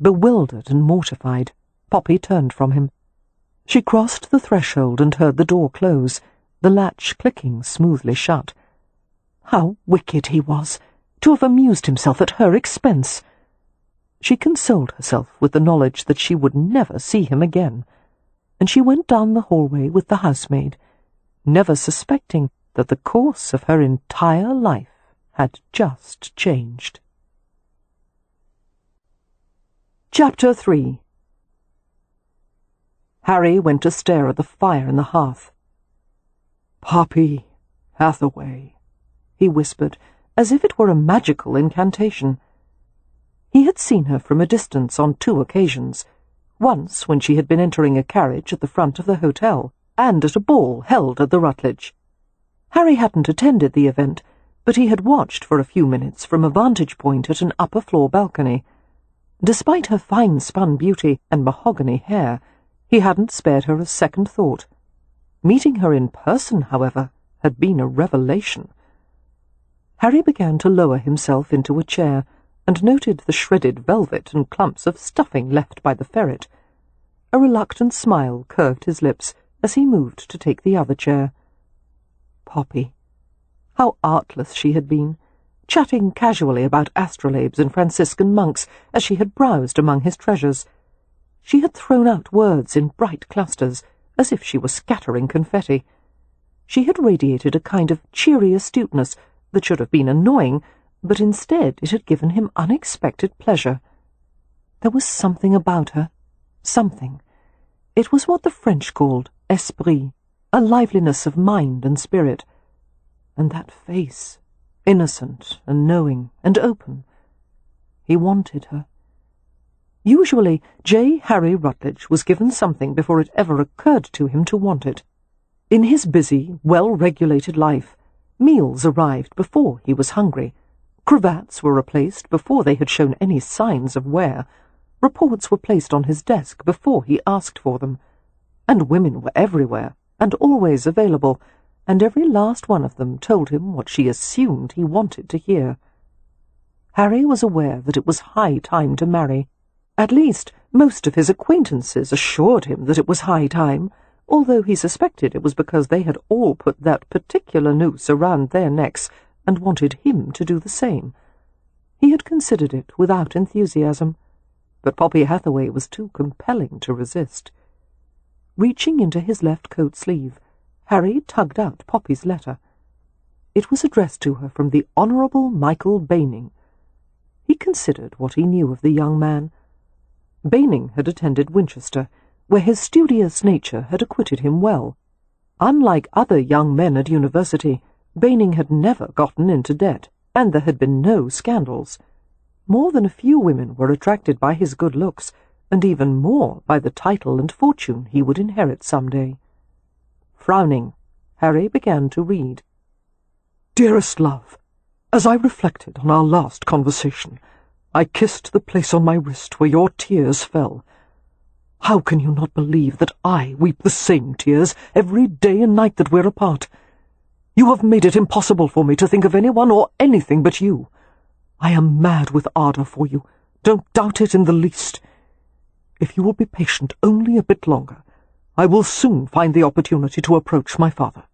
B: Bewildered and mortified, Poppy turned from him. She crossed the threshold and heard the door close, the latch clicking smoothly shut. How wicked he was, to have amused himself at her expense! She consoled herself with the knowledge that she would never see him again, and she went down the hallway with the housemaid, never suspecting that the course of her entire life had just changed. Chapter 3. Harry went to stare at the fire in the hearth. "Poppy Hathaway," he whispered, as if it were a magical incantation. He had seen her from a distance on 2 occasions, once when she had been entering a carriage at the front of the hotel, and at a ball held at the Rutledge. Harry hadn't attended the event, but he had watched for a few minutes from a vantage point at an upper-floor balcony. Despite her fine-spun beauty and mahogany hair, he hadn't spared her a second thought. Meeting her in person, however, had been a revelation. Harry began to lower himself into a chair, and noted the shredded velvet and clumps of stuffing left by the ferret. A reluctant smile curved his lips as he moved to take the other chair. Poppy. How artless she had been, chatting casually about astrolabes and Franciscan monks as she had browsed among his treasures. She had thrown out words in bright clusters, as if she were scattering confetti. She had radiated a kind of cheery astuteness that should have been annoying, but instead it had given him unexpected pleasure. There was something about her, something. It was what the French called esprit, a liveliness of mind and spirit. And that face, innocent and knowing and open. He wanted her. Usually, J. Harry Rutledge was given something before it ever occurred to him to want it. In his busy, well-regulated life, meals arrived before he was hungry. Cravats were replaced before they had shown any signs of wear. Reports were placed on his desk before he asked for them. And women were everywhere, and always available, and every last one of them told him what she assumed he wanted to hear. Harry was aware that it was high time to marry. At least, most of his acquaintances assured him that it was high time, although he suspected it was because they had all put that particular noose around their necks and wanted him to do the same. He had considered it without enthusiasm, but Poppy Hathaway was too compelling to resist. Reaching into his left coat sleeve, Harry tugged out Poppy's letter. It was addressed to her from the Honourable Michael Baining. He considered what he knew of the young man. Baining had attended Winchester, where his studious nature had acquitted him well. Unlike other young men at university, Baining had never gotten into debt, and there had been no scandals. More than a few women were attracted by his good looks, and even more by the title and fortune he would inherit some day. Frowning, Harry began to read. Dearest love, as I reflected on our last conversation, I kissed the place on my wrist where your tears fell. How can you not believe that I weep the same tears every day and night that we're apart? You have made it impossible for me to think of anyone or anything but you. I am mad with ardour for you. Don't doubt it in the least. If you will be patient only a bit longer, I will soon find the opportunity to approach my father.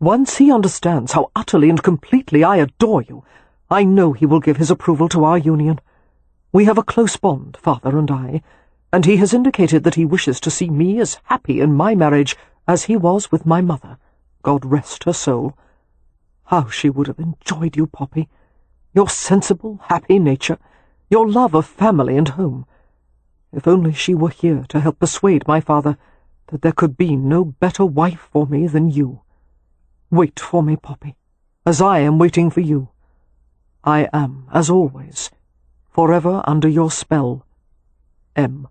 B: Once he understands how utterly and completely I adore you, I know he will give his approval to our union. We have a close bond, father and I, and he has indicated that he wishes to see me as happy in my marriage as he was with my mother, God rest her soul. How she would have enjoyed you, Poppy, your sensible, happy nature, your love of family and home. If only she were here to help persuade my father that there could be no better wife for me than you. Wait for me, Poppy, as I am waiting for you. I am, as always, forever under your spell, M.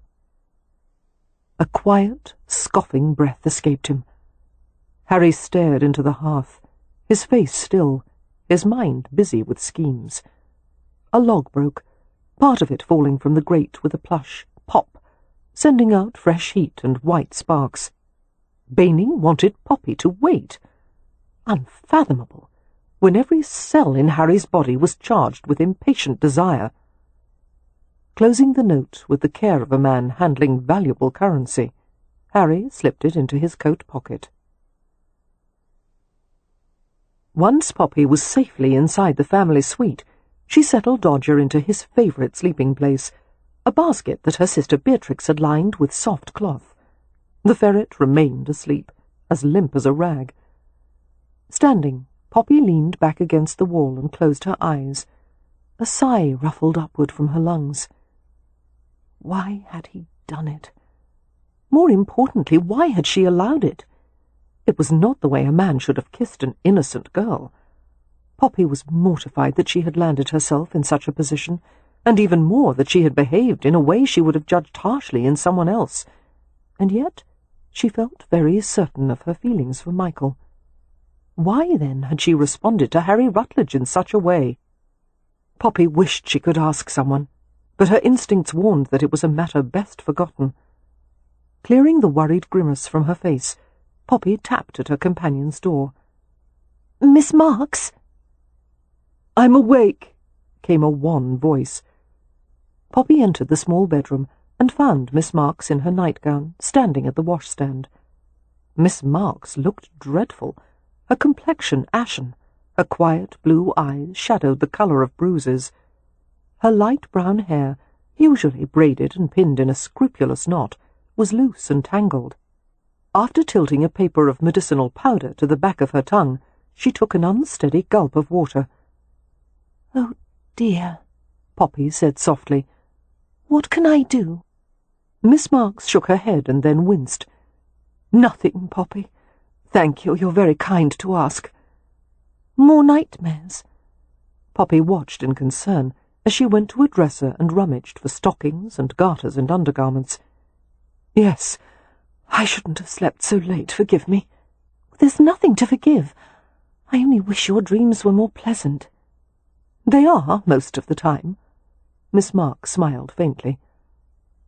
B: A quiet, scoffing breath escaped him. Harry stared into the hearth, his face still, his mind busy with schemes. A log broke, part of it falling from the grate with a plush pop, sending out fresh heat and white sparks. Baining wanted Poppy to wait. Unfathomable, when every cell in Harry's body was charged with impatient desire. Closing the note with the care of a man handling valuable currency, Harry slipped it into his coat pocket. Once Poppy was safely inside the family suite, she settled Dodger into his favourite sleeping place, a basket that her sister Beatrix had lined with soft cloth. The ferret remained asleep, as limp as a rag. Standing, Poppy leaned back against the wall and closed her eyes. A sigh ruffled upward from her lungs. Why had he done it? More importantly, why had she allowed it? It was not the way a man should have kissed an innocent girl. Poppy was mortified that she had landed herself in such a position, and even more that she had behaved in a way she would have judged harshly in someone else. And yet she felt very certain of her feelings for Michael. Why, then, had she responded to Harry Rutledge in such a way? Poppy wished she could ask someone, but her instincts warned that it was a matter best forgotten. Clearing the worried grimace from her face, Poppy tapped at her companion's door.
C: "Miss Marks?"
B: "I'm awake," came a wan voice. Poppy entered the small bedroom and found Miss Marks in her nightgown, standing at the washstand. Miss Marks looked dreadful, her complexion ashen, her quiet blue eyes shadowed the colour of bruises. Her light brown hair, usually braided and pinned in a scrupulous knot, was loose and tangled. After tilting a paper of medicinal powder to the back of her tongue, she took an unsteady gulp of water.
C: "Oh, dear,"
B: Poppy said softly.
C: "What can I do?"
B: Miss Marks shook her head and then winced. "Nothing, Poppy. Thank you, you're very kind to ask."
C: "More nightmares?"
B: Poppy watched in concern as she went to a dresser and rummaged for stockings and garters and undergarments. "Yes, I shouldn't have slept so late, forgive me."
C: "There's nothing to forgive. I only wish your dreams were more pleasant."
B: "They are, most of the time." Miss Marks smiled faintly.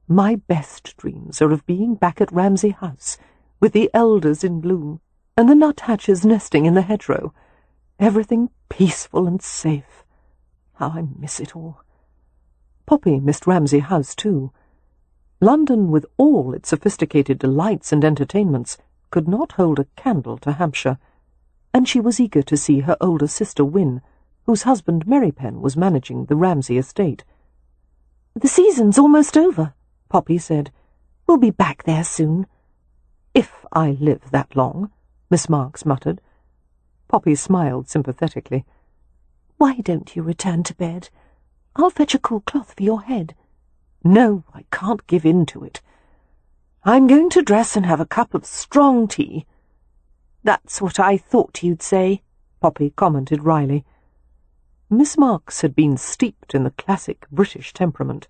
B: "My best dreams are of being back at Ramsay House, with the elders in bloom, and the nuthatches nesting in the hedgerow. Everything peaceful and safe. How I miss it all." Poppy missed Ramsay House, too. London, with all its sophisticated delights and entertainments, could not hold a candle to Hampshire, and she was eager to see her older sister win, whose husband Merrypen was managing the Ramsay estate.
C: "The season's almost over," Poppy said. "We'll be back there soon."
B: "If I live that long," Miss Marks muttered. Poppy smiled sympathetically.
C: "Why don't you return to bed? I'll fetch a cool cloth for your head."
B: "No, I can't give in to it. I'm going to dress and have a cup of strong tea."
C: "That's what I thought you'd say,"
B: Poppy commented wryly. Miss Marks had been steeped in the classic British temperament,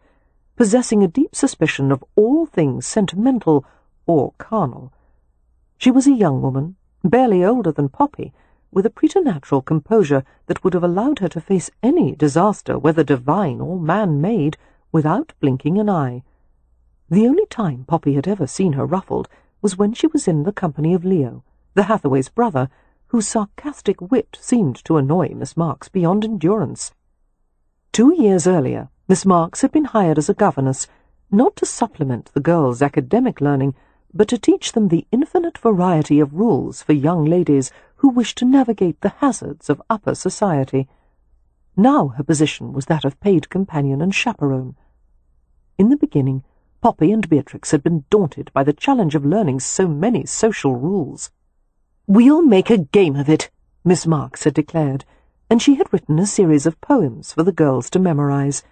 B: possessing a deep suspicion of all things sentimental or carnal. She was a young woman, barely older than Poppy, with a preternatural composure that would have allowed her to face any disaster, whether divine or man-made, without blinking an eye. The only time Poppy had ever seen her ruffled was when she was in the company of Leo, the Hathaway's brother, whose sarcastic wit seemed to annoy Miss Marks beyond endurance. 2 years earlier, Miss Marks had been hired as a governess, not to supplement the girls' academic learning, but to teach them the infinite variety of rules for young ladies who wished to navigate the hazards of upper society. Now her position was that of paid companion and chaperone. In the beginning, Poppy and Beatrix had been daunted by the challenge of learning so many social rules. "We'll make a game of it," Miss Marks had declared, and she had written a series of poems for the girls to memorize.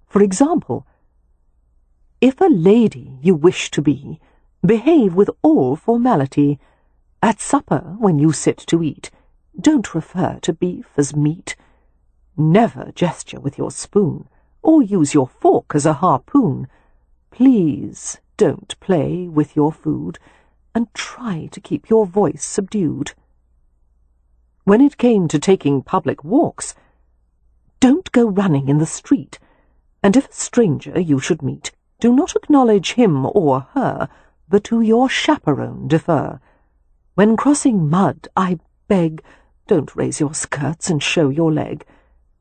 B: For example, "If a lady you wish to be, behave with all formality. At supper, when you sit to eat, don't refer to beef as meat. Never gesture with your spoon, or use your fork as a harpoon. Please don't play with your food, and try to keep your voice subdued." When it came to taking public walks, "Don't go running in the street, and if a stranger you should meet, do not acknowledge him or her, but to your chaperone defer. When crossing mud, I beg, don't raise your skirts and show your leg.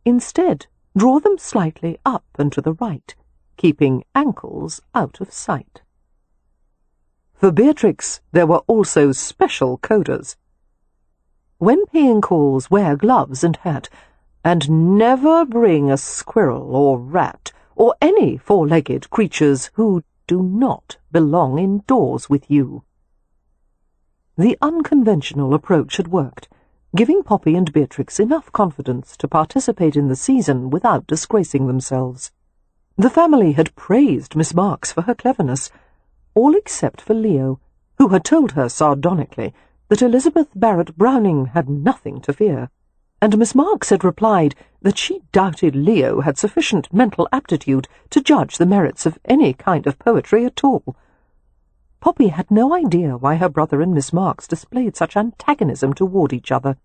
B: Instead, draw them slightly up and to the right, keeping ankles out of sight." For Beatrix, there were also special codas. "When paying calls, wear gloves and hat, and never bring a squirrel or rat, or any four-legged creatures who do not belong indoors with you." The unconventional approach had worked, giving Poppy and Beatrix enough confidence to participate in the season without disgracing themselves. The family had praised Miss Marks for her cleverness, all except for Leo, who had told her sardonically that Elizabeth Barrett Browning had nothing to fear, and Miss Marks had replied that she doubted Leo had sufficient mental aptitude to judge the merits of any kind of poetry at all. Poppy had no idea why her brother and Miss Marks displayed such antagonism toward each other.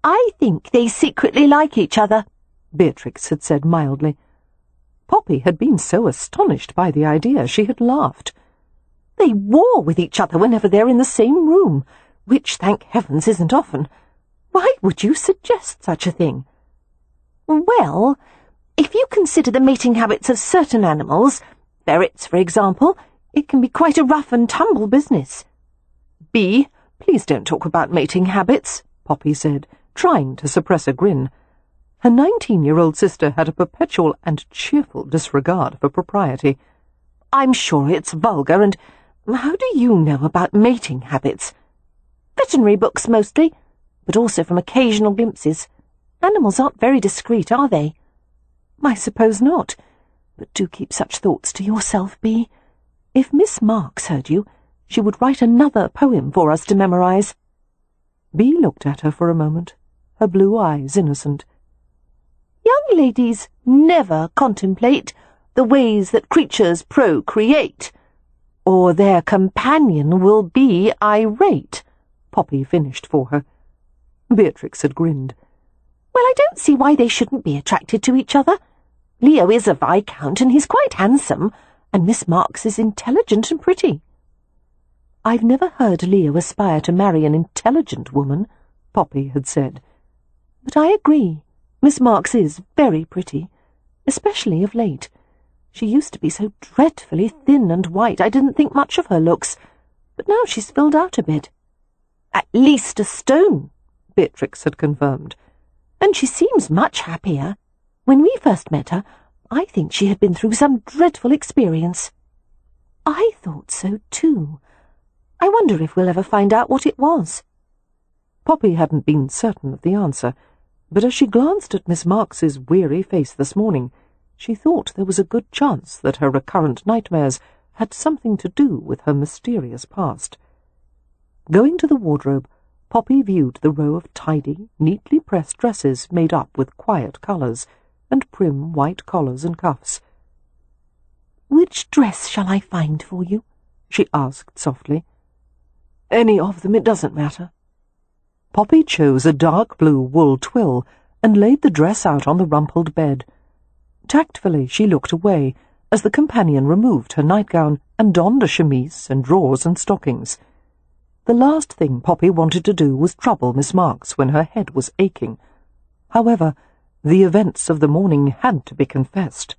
C: "I think they secretly like each other,"
B: Beatrix had said mildly. Poppy had been so astonished by the idea she had laughed. "They war with each other whenever they're in the same room, which, thank heavens, isn't often. Why would you suggest such a thing?"
C: "Well, if you consider the mating habits of certain animals, ferrets, for example, it can be quite a rough and tumble business."
B: "Bee, please don't talk about mating habits," Poppy said, trying to suppress a grin. Her 19-year-old sister had a perpetual and cheerful disregard for propriety. "I'm sure it's vulgar, and how do you know about mating habits?"
C: "Veterinary books, mostly, but also from occasional glimpses. Animals aren't very discreet, are they?"
B: "I suppose not. But do keep such thoughts to yourself, Bee. If Miss Marks heard you, she would write another poem for us to memorize." Bee looked at her for a moment, her blue eyes innocent.
C: "Young ladies never contemplate the ways that creatures procreate, or their companion will be irate,"
B: Poppy finished for her. Beatrix had grinned.
C: "Well, I don't see why they shouldn't be attracted to each other. Leo is a viscount, and he's quite handsome, and Miss Marks is intelligent and pretty."
B: "I've never heard Leo aspire to marry an intelligent woman," Poppy had said. "But I agree, Miss Marks is very pretty, especially of late. She used to be so dreadfully thin and white I didn't think much of her looks.
C: but now she's filled out a bit. At least a stone, Beatrix had confirmed. And she seems much happier. When we first met her, I think she had been through some dreadful experience. I thought so too. I wonder if we'll ever find out what it was.
B: Poppy hadn't been certain of the answer, but as she glanced at Miss Marks's weary face this morning, she thought there was a good chance that her recurrent nightmares had something to do with her mysterious past. Going to the wardrobe, Poppy viewed the row of tidy, neatly pressed dresses made up with quiet colours and prim white collars and cuffs.
C: "Which dress shall I find for you?"
B: she asked softly.
A: "Any of them, it doesn't matter."
B: Poppy chose a dark blue wool twill and laid the dress out on the rumpled bed. Tactfully she looked away as the companion removed her nightgown and donned a chemise and drawers and stockings. The last thing Poppy wanted to do was trouble Miss Marks when her head was aching. However, the events of the morning had to be confessed.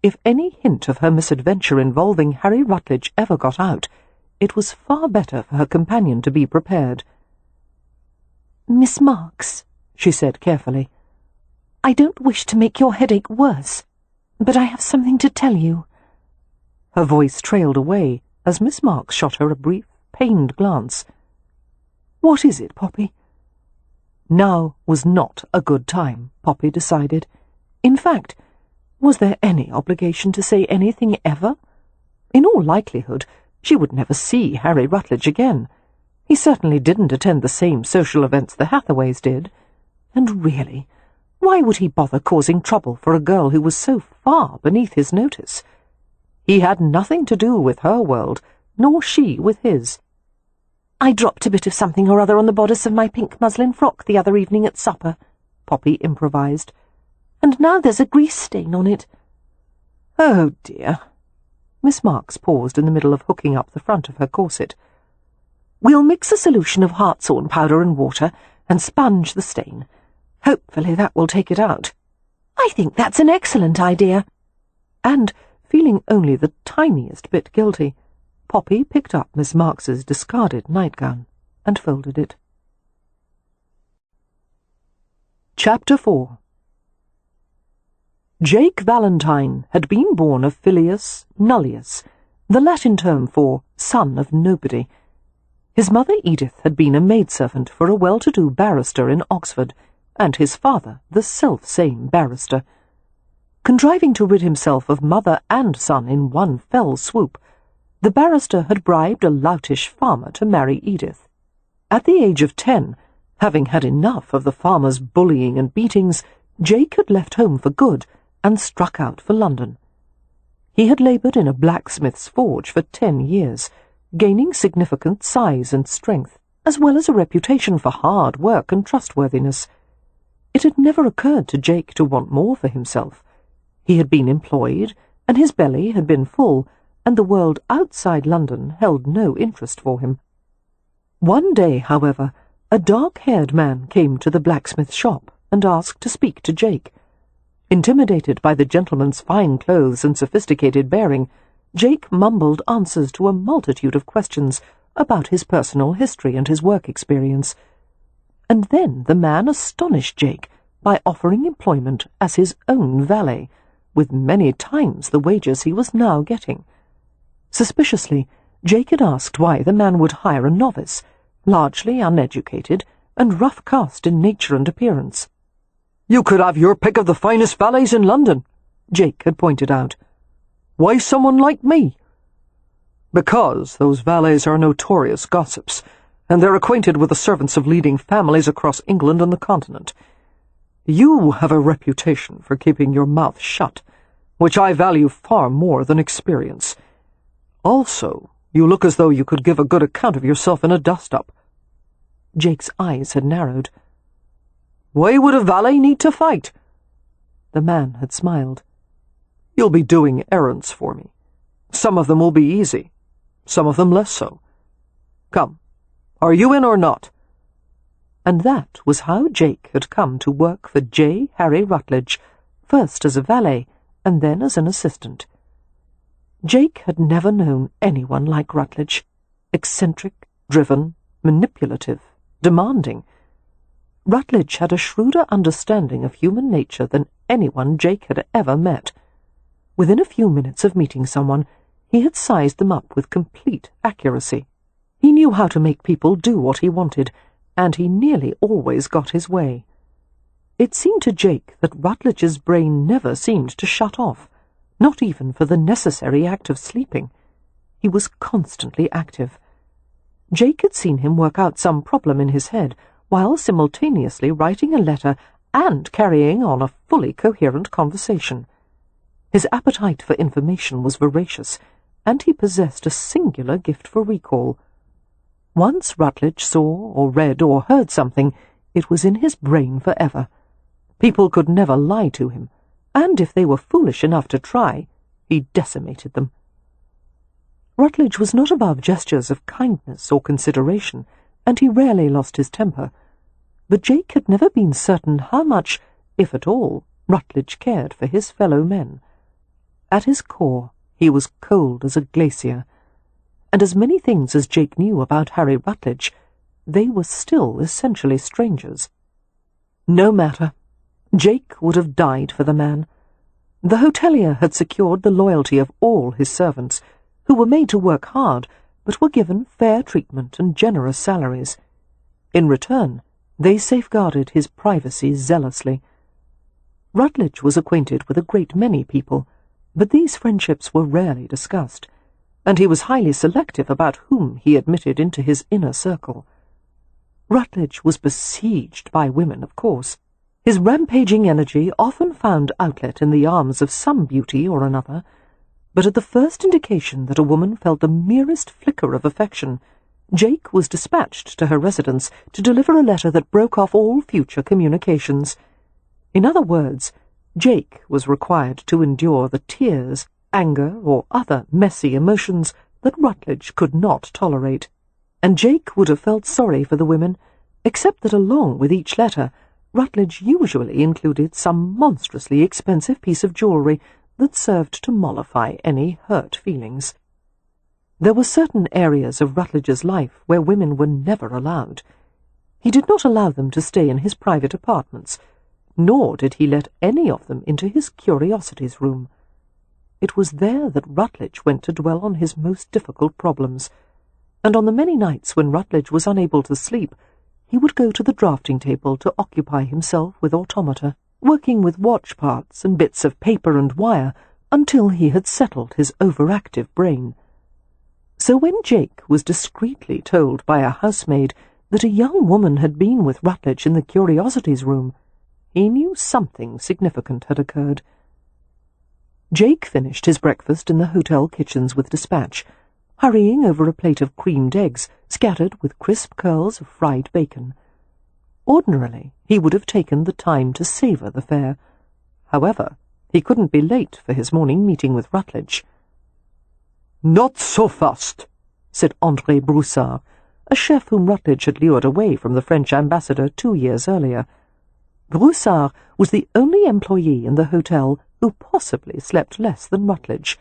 B: If any hint of her misadventure involving Harry Rutledge ever got out, it was far better for her companion to be prepared.
C: "Miss Marks," she said carefully, "I don't wish to make your headache worse, but I have something to tell you."
B: Her voice trailed away as Miss Marks shot her a brief, pained glance.
A: "What is it, Poppy?"
B: Now was not a good time, Poppy decided.
A: In fact, was there any obligation to say anything ever? In all likelihood, she would never see Harry Rutledge again. He certainly didn't attend the same social events the Hathaways did. And really, why would he bother causing trouble for a girl who was so far beneath his notice? He had nothing to do with her world, nor she with his.
C: "I dropped a bit of something or other on the bodice of my pink muslin frock the other evening at supper," Poppy improvised, "and now there's a grease stain on it."
A: "Oh, dear."
B: Miss Marks paused in the middle of hooking up the front of her corset.
A: "We'll mix a solution of hartshorn powder and water and sponge the stain. Hopefully that will take it out."
C: "I think that's an excellent idea."
B: And, feeling only the tiniest bit guilty, Poppy picked up Miss Marks's discarded nightgown and folded it. Chapter 4. Jake Valentine had been born of Filius Nullius, the Latin term for son of nobody. His mother Edith had been a maidservant for a well-to-do barrister in Oxford, and his father the self-same barrister. Contriving to rid himself of mother and son in one fell swoop, the barrister had bribed a loutish farmer to marry Edith. At the age of 10, having had enough of the farmer's bullying and beatings, Jake had left home for good and struck out for London. He had laboured in a blacksmith's forge for 10 years, gaining significant size and strength, as well as a reputation for hard work and trustworthiness. It had never occurred to Jake to want more for himself. He had been employed, and his belly had been full, and the world outside London held no interest for him. One day, however, a dark-haired man came to the blacksmith's shop and asked to speak to Jake. Intimidated by the gentleman's fine clothes and sophisticated bearing, Jake mumbled answers to a multitude of questions about his personal history and his work experience. And then the man astonished Jake by offering employment as his own valet, with many times the wages he was now getting. Suspiciously, Jake had asked why the man would hire a novice, largely uneducated and rough-cast in nature and appearance.
A: "You could have your pick of the finest valets in London," Jake had pointed out. "Why someone like me?" "Because those valets are notorious gossips, and they're acquainted with the servants of leading families across England and the continent. You have a reputation for keeping your mouth shut, which I value far more than experience. Also, you look as though you could give a good account of yourself in a dust-up."
B: Jake's eyes had narrowed.
A: "Why would a valet need to fight?"
B: The man had smiled.
A: "You'll be doing errands for me. Some of them will be easy, some of them less so. Come, are you in or not?"
B: And that was how Jake had come to work for J. Harry Rutledge, first as a valet and then as an assistant. Jake had never known anyone like Rutledge, eccentric, driven, manipulative, demanding. Rutledge had a shrewder understanding of human nature than anyone Jake had ever met. Within a few minutes of meeting someone, he had sized them up with complete accuracy. He knew how to make people do what he wanted, and he nearly always got his way. It seemed to Jake that Rutledge's brain never seemed to shut off, not even for the necessary act of sleeping. He was constantly active. Jake had seen him work out some problem in his head, while simultaneously writing a letter and carrying on a fully coherent conversation. His appetite for information was voracious, and he possessed a singular gift for recall. Once Rutledge saw or read or heard something, it was in his brain forever. People could never lie to him, and if they were foolish enough to try, he decimated them. Rutledge was not above gestures of kindness or consideration, and he rarely lost his temper, but Jake had never been certain how much, if at all, Rutledge cared for his fellow men. At his core, he was cold as a glacier, and as many things as Jake knew about Harry Rutledge, they were still essentially strangers. No matter. Jake would have died for the man. The hotelier had secured the loyalty of all his servants, who were made to work hard, but were given fair treatment and generous salaries. In return, they safeguarded his privacy zealously. Rutledge was acquainted with a great many people, but these friendships were rarely discussed, and he was highly selective about whom he admitted into his inner circle. Rutledge was besieged by women, of course. His rampaging energy often found outlet in the arms of some beauty or another, but at the first indication that a woman felt the merest flicker of affection, Jake was dispatched to her residence to deliver a letter that broke off all future communications. In other words, Jake was required to endure the tears, anger, or other messy emotions that Rutledge could not tolerate, and Jake would have felt sorry for the women, except that along with each letter, Rutledge usually included some monstrously expensive piece of jewellery that served to mollify any hurt feelings. There were certain areas of Rutledge's life where women were never allowed. He did not allow them to stay in his private apartments, nor did he let any of them into his curiosities room. It was there that Rutledge went to dwell on his most difficult problems, and on the many nights when Rutledge was unable to sleep, he would go to the drafting table to occupy himself with automata, working with watch parts and bits of paper and wire until he had settled his overactive brain. So when Jake was discreetly told by a housemaid that a young woman had been with Rutledge in the curiosities room, he knew something significant had occurred. Jake finished his breakfast in the hotel kitchens with dispatch, hurrying over a plate of creamed eggs scattered with crisp curls of fried bacon. Ordinarily, he would have taken the time to savour the fare. However, he couldn't be late for his morning meeting with Rutledge.
A: "Not so fast," said André Broussard, a chef whom Rutledge had lured away from the French ambassador 2 years earlier. Broussard was the only employee in the hotel who possibly slept less than Rutledge.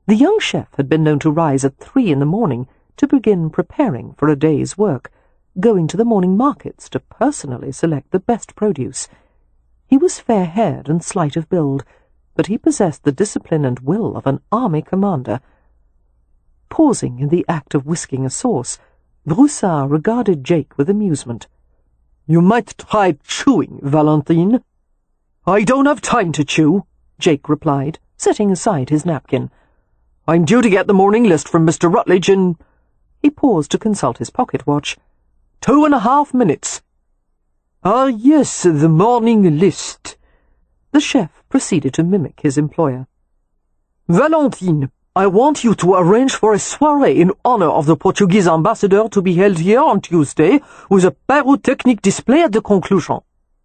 A: The young chef had been known to rise at 3 in the morning to begin preparing for a day's work, going to the morning markets to personally select the best produce. He was fair-haired and slight of build, but he possessed the discipline and will of an army commander. Pausing in the act of whisking a sauce, Broussard regarded Jake with amusement.
B: "You might try chewing, Valentine."
A: "I don't have time to chew," Jake replied, setting aside his napkin.
B: "I'm due to get the morning list from Mr. Rutledge in—" He paused to consult his pocket watch.
A: 2.5 minutes.
B: "Ah, yes, the morning list."
A: The chef proceeded to mimic his employer.
B: "Valentine, I want you to arrange for a soirée in honor of the Portuguese ambassador to be held here on Tuesday, with a pyrotechnic display at the conclusion.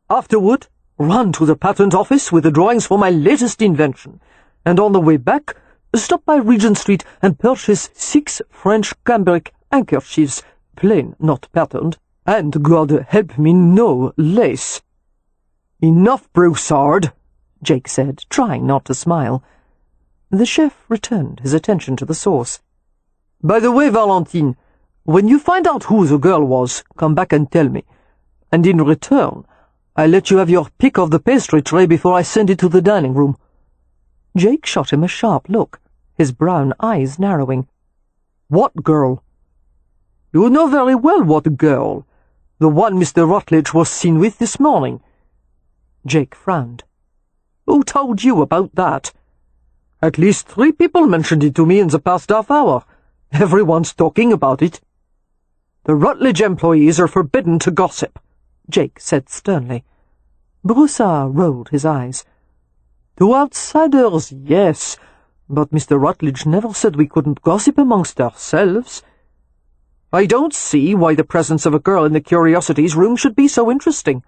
B: Afterward, run to the patent office with the drawings for my latest invention, and on the way back, stop by Regent Street and purchase 6 French cambric handkerchiefs, plain, not patterned, and God help me, no lace."
A: "Enough, Broussard," Jake said, trying not to smile. The chef returned his attention to the sauce.
B: "By the way, Valentine, When you find out who the girl was, come back and tell me. And in return, I'll let you have your pick of the pastry tray before I send it to the dining room."
A: Jake shot him a sharp look, his brown eyes narrowing.
B: "What girl?" "You know very well what girl. The one Mr. Rutledge was seen with this morning."
A: Jake frowned.
B: "Who told you about that?" "At least 3 people mentioned it to me in the past half hour. Everyone's talking about it." "The Rutledge employees are forbidden to gossip,"
A: Jake said sternly. Broussard rolled his eyes.
B: "To outsiders, yes, but Mr. Rutledge never said we couldn't gossip amongst ourselves. I don't see why the presence of a girl in the curiosities room should be so interesting.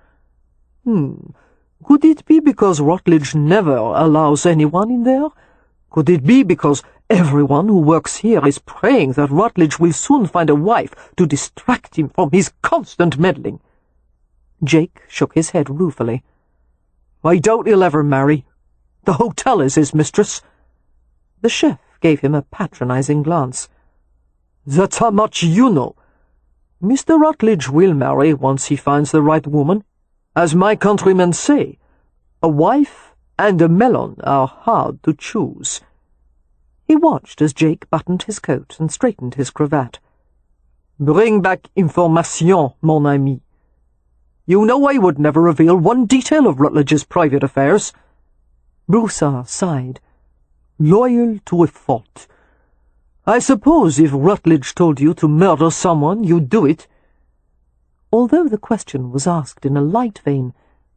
B: Could it be because Rutledge never allows anyone in there? Could it be because everyone who works here is praying that Rutledge will soon find a wife to distract him from his constant meddling?"
A: Jake shook his head ruefully.
B: "I doubt he'll ever marry. The hotel is his mistress."
A: The chef gave him a patronizing glance.
B: "That's how much you know. Mr. Rutledge will marry once he finds the right woman. As my countrymen say, a wife and a melon are hard to choose."
A: He watched as Jake buttoned his coat and straightened his cravat.
B: "Bring back information, mon ami. You know I would never reveal one detail of Rutledge's private affairs."
A: Broussard sighed.
B: "Loyal to a fault. I suppose if Rutledge told you to murder someone, you'd do it."
A: Although the question was asked in a light vein,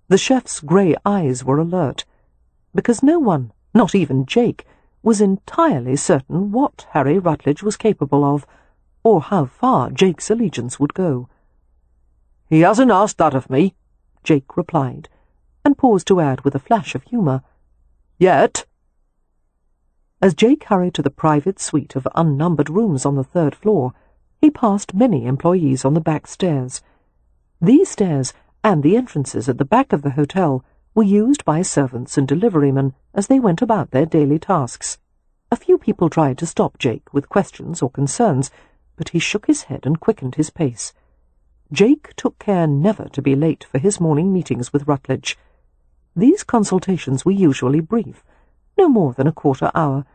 A: the chef's grey eyes were alert, because no one, not even Jake, was entirely certain what Harry Rutledge was capable of, or how far Jake's allegiance would go.
B: "He hasn't asked that of me,"
A: Jake replied, and paused to add with a flash of humour,
B: "Yet."
A: As Jake hurried to the private suite of unnumbered rooms on the 3rd floor, he passed many employees on the back stairs. These stairs, and the entrances at the back of the hotel, were used by servants and deliverymen as they went about their daily tasks. A few people tried to stop Jake with questions or concerns, but he shook his head and quickened his pace. Jake took care never to be late for his morning meetings with Rutledge. These consultations were usually brief, no more than a quarter-hour,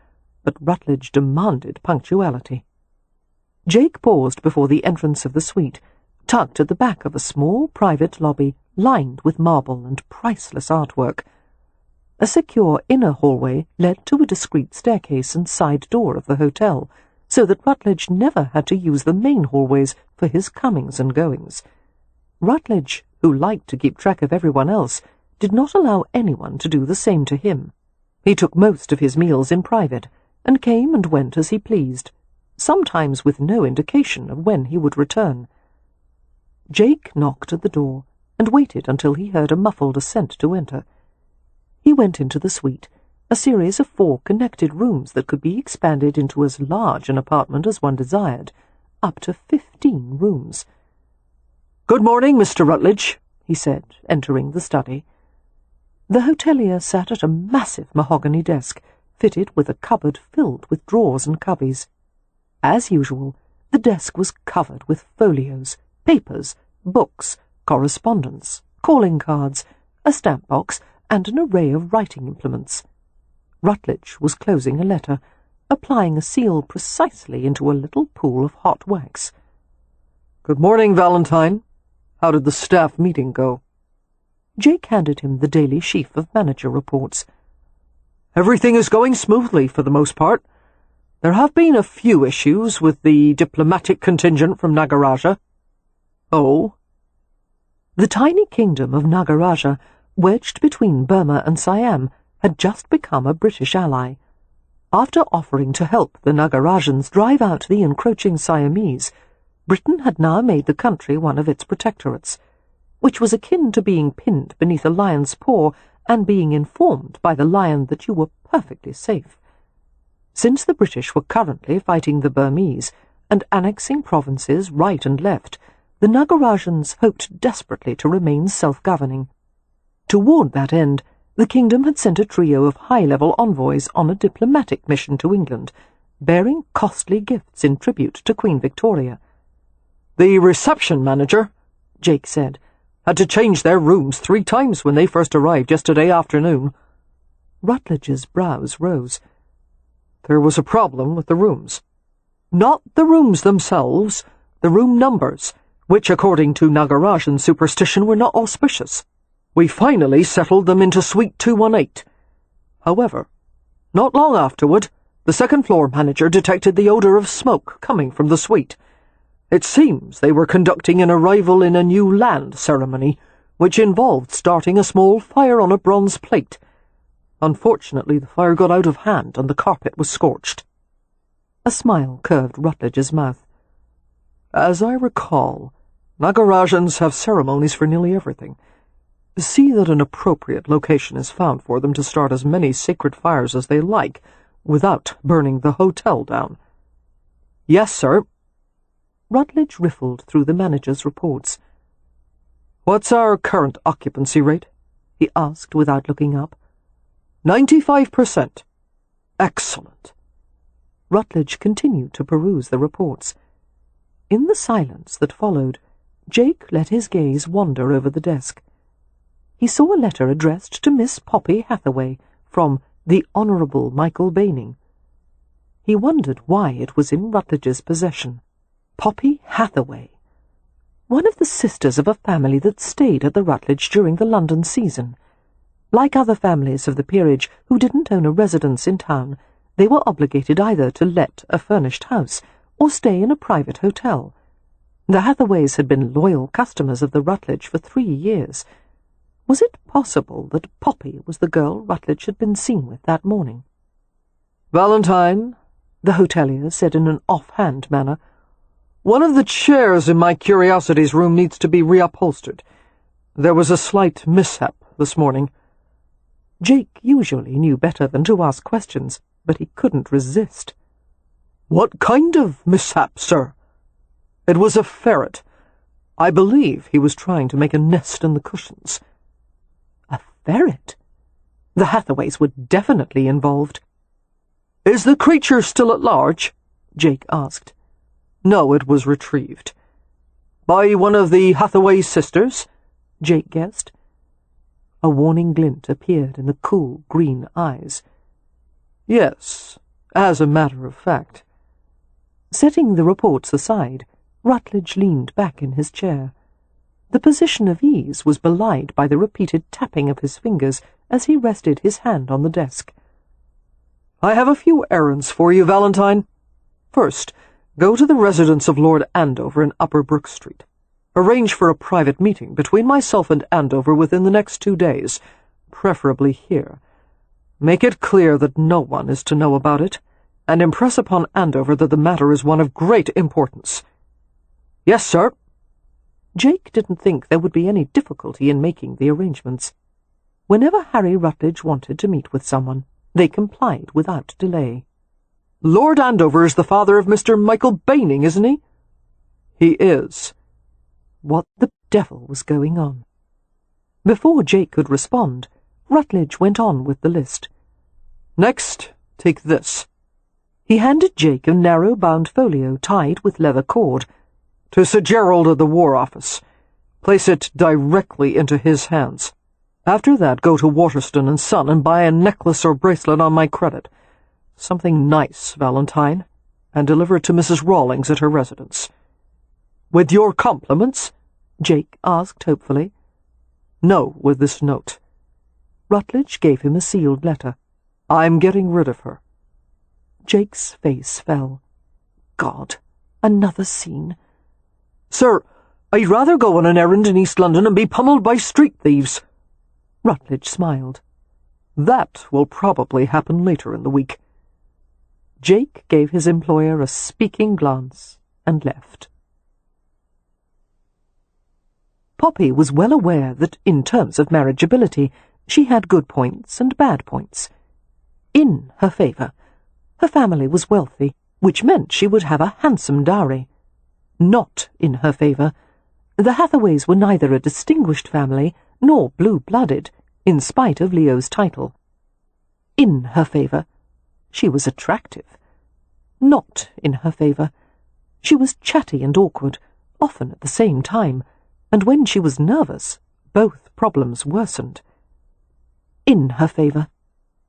A: but Rutledge demanded punctuality. Jake paused before the entrance of the suite, tucked at the back of a small private lobby lined with marble and priceless artwork. A secure inner hallway led to a discreet staircase and side door of the hotel, so that Rutledge never had to use the main hallways for his comings and goings. Rutledge, who liked to keep track of everyone else, did not allow anyone to do the same to him. He took most of his meals in private, and came and went as he pleased, sometimes with no indication of when he would return. Jake knocked at the door, and waited until he heard a muffled assent to enter. He went into the suite, a series of 4 connected rooms that could be expanded into as large an apartment as one desired, up to 15 rooms.
B: "Good morning, Mr. Rutledge," he said, entering the study.
A: The hotelier sat at a massive mahogany desk, fitted with a cupboard filled with drawers and cubbies. As usual, the desk was covered with folios, papers, books, correspondence, calling cards, a stamp box, and an array of writing implements. Rutledge was closing a letter, applying a seal precisely into a little pool of hot wax.
B: "Good morning, Valentine. How did the staff meeting go?"
A: Jake handed him the daily sheaf of manager reports.
B: "Everything is going smoothly for the most part. There have been a few issues with the diplomatic contingent from Nagaraja." "Oh?"
A: The tiny kingdom of Nagaraja, wedged between Burma and Siam, had just become a British ally. After offering to help the Nagarajans drive out the encroaching Siamese, Britain had now made the country one of its protectorates, which was akin to being pinned beneath a lion's paw and being informed by the lion that you were perfectly safe. Since the British were currently fighting the Burmese and annexing provinces right and left, the Nagarajans hoped desperately to remain self-governing. Toward that end, the kingdom had sent a trio of high-level envoys on a diplomatic mission to England, bearing costly gifts in tribute to Queen Victoria.
B: "The reception manager," Jake said, "had to change their rooms 3 times when they first arrived yesterday afternoon."
A: Rutledge's brows rose.
B: "There was a problem with the rooms. Not the rooms themselves, the room numbers, which according to Nagarajan superstition were not auspicious. We finally settled them into Suite 218. However, not long afterward, the second-floor manager detected the odour of smoke coming from the suite. It seems they were conducting an arrival in a new land ceremony, which involved starting a small fire on a bronze plate. Unfortunately, the fire got out of hand and the carpet was scorched."
A: A smile curved Rutledge's mouth.
B: "As I recall, Nagarajans have ceremonies for nearly everything. See that an appropriate location is found for them to start as many sacred fires as they like, without burning the hotel down." "Yes, sir."
A: Rutledge riffled through the manager's reports.
B: "What's our current occupancy rate?"
A: he asked without looking up.
B: 95%. Excellent."
A: Rutledge continued to peruse the reports. In the silence that followed, Jake let his gaze wander over the desk. He saw a letter addressed to Miss Poppy Hathaway from the Honourable Michael Baining. He wondered why it was in Rutledge's possession. Poppy Hathaway, one of the sisters of a family that stayed at the Rutledge during the London season. Like other families of the peerage who didn't own a residence in town, they were obligated either to let a furnished house or stay in a private hotel. The Hathaways had been loyal customers of the Rutledge for 3 years. Was it possible that Poppy was the girl Rutledge had been seen with that morning?
B: "Valentine," the hotelier said in an off-hand manner, "one of the chairs in my curiosities room needs to be reupholstered. There was a slight mishap this morning."
A: Jake usually knew better than to ask questions, but he couldn't resist.
B: "What kind of mishap, sir?" "It was a ferret. I believe he was trying to make a nest in the cushions."
A: A ferret? The Hathaways were definitely involved.
B: "Is the creature still at large?" Jake asked. "No, it was retrieved." "By one of the Hathaway sisters?" Jake guessed.
A: A warning glint appeared in the cool green eyes.
B: "Yes, as a matter of fact."
A: Setting the reports aside, Rutledge leaned back in his chair. The position of ease was belied by the repeated tapping of his fingers as he rested his hand on the desk.
B: "I have a few errands for you, Valentine. First, go to the residence of Lord Andover in Upper Brook Street. Arrange for a private meeting between myself and Andover within the next 2 days, preferably here. Make it clear that no one is to know about it, and impress upon Andover that the matter is one of great importance." "Yes, sir."
A: Jake didn't think there would be any difficulty in making the arrangements. Whenever Harry Rutledge wanted to meet with someone, they complied without delay.
B: "Lord Andover is the father of Mr. Michael Baining, isn't he?" "He is."
A: What the devil was going on? Before Jake could respond, Rutledge went on with the list.
B: "Next, take this."
A: He handed Jake a narrow-bound folio tied with leather cord.
B: "To Sir Gerald at the War Office. Place it directly into his hands. After that, go to Waterston & Son and buy a necklace or bracelet on my credit. Something nice, Valentine, and deliver it to Mrs. Rawlings at her residence." "With your compliments?" Jake asked hopefully. "No, with this note." Rutledge gave him a sealed letter. "I'm getting rid of her." Jake's face fell. God, another scene. "Sir, I'd rather go on an errand in East London and be pummeled by street thieves."
A: Rutledge smiled.
B: "That will probably happen later in the week."
A: Jake gave his employer a speaking glance and left. Poppy was well aware that, in terms of marriageability, she had good points and bad points. In her favour, her family was wealthy, which meant she would have a handsome dowry. Not in her favour, the Hathaways were neither a distinguished family nor blue-blooded, in spite of Leo's title. In her favour, she was attractive. Not in her favour, she was chatty and awkward,
B: often at the same time, and when she was nervous, both problems worsened. In her favour.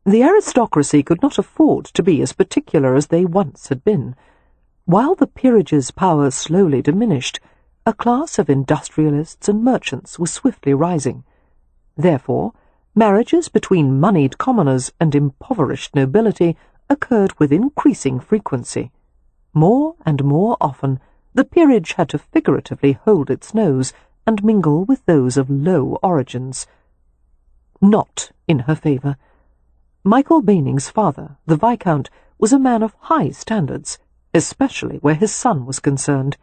B: The aristocracy could not afford to be as particular as they once had been. While the peerage's power slowly diminished, a class of industrialists and merchants was swiftly rising. Therefore, marriages between moneyed commoners and impoverished nobility occurred with increasing frequency. More and more often, the peerage had to figuratively hold its nose and mingle with those of low origins. Not in her favour. Michael Baining's father, the Viscount, was a man of high standards, especially where his son was concerned.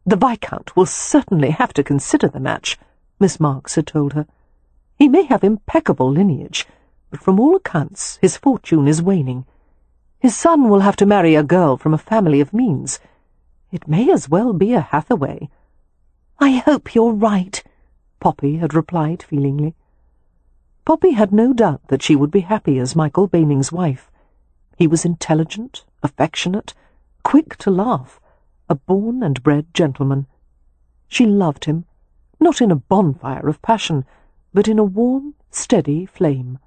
B: "The Viscount will certainly have to consider the match," Miss Marks had told her. "He may have impeccable lineage, but from all accounts his fortune is waning. His son will have to marry a girl from a family of means. It may as well be a Hathaway." "I hope you're right," Poppy had replied feelingly. Poppy had no doubt that she would be happy as Michael Baining's wife. He was intelligent, affectionate, quick to laugh, a born and bred gentleman. She loved him, not in a bonfire of passion, but in a warm, steady flame.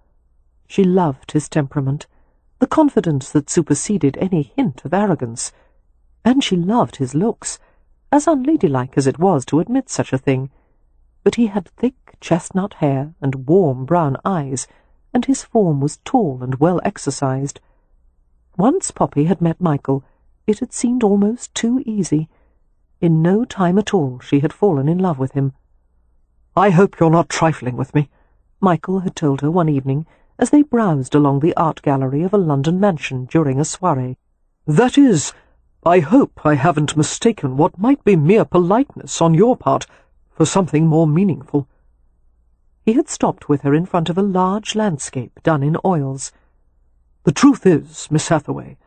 B: She loved his temperament, the confidence that superseded any hint of arrogance, and she loved his looks, as unladylike as it was to admit such a thing. But he had thick chestnut hair and warm brown eyes, and his form was tall and well exercised. Once Poppy had met Michael, it had seemed almost too easy. In no time at all she had fallen in love with him. "I hope you're not trifling with me," Michael had told her one evening as they browsed along the art gallery of a London mansion during a soirée. "That is, I hope I haven't mistaken what might be mere politeness on your part for something more meaningful." He had stopped with her in front of a large landscape done in oils. "The truth is, Miss Hathaway,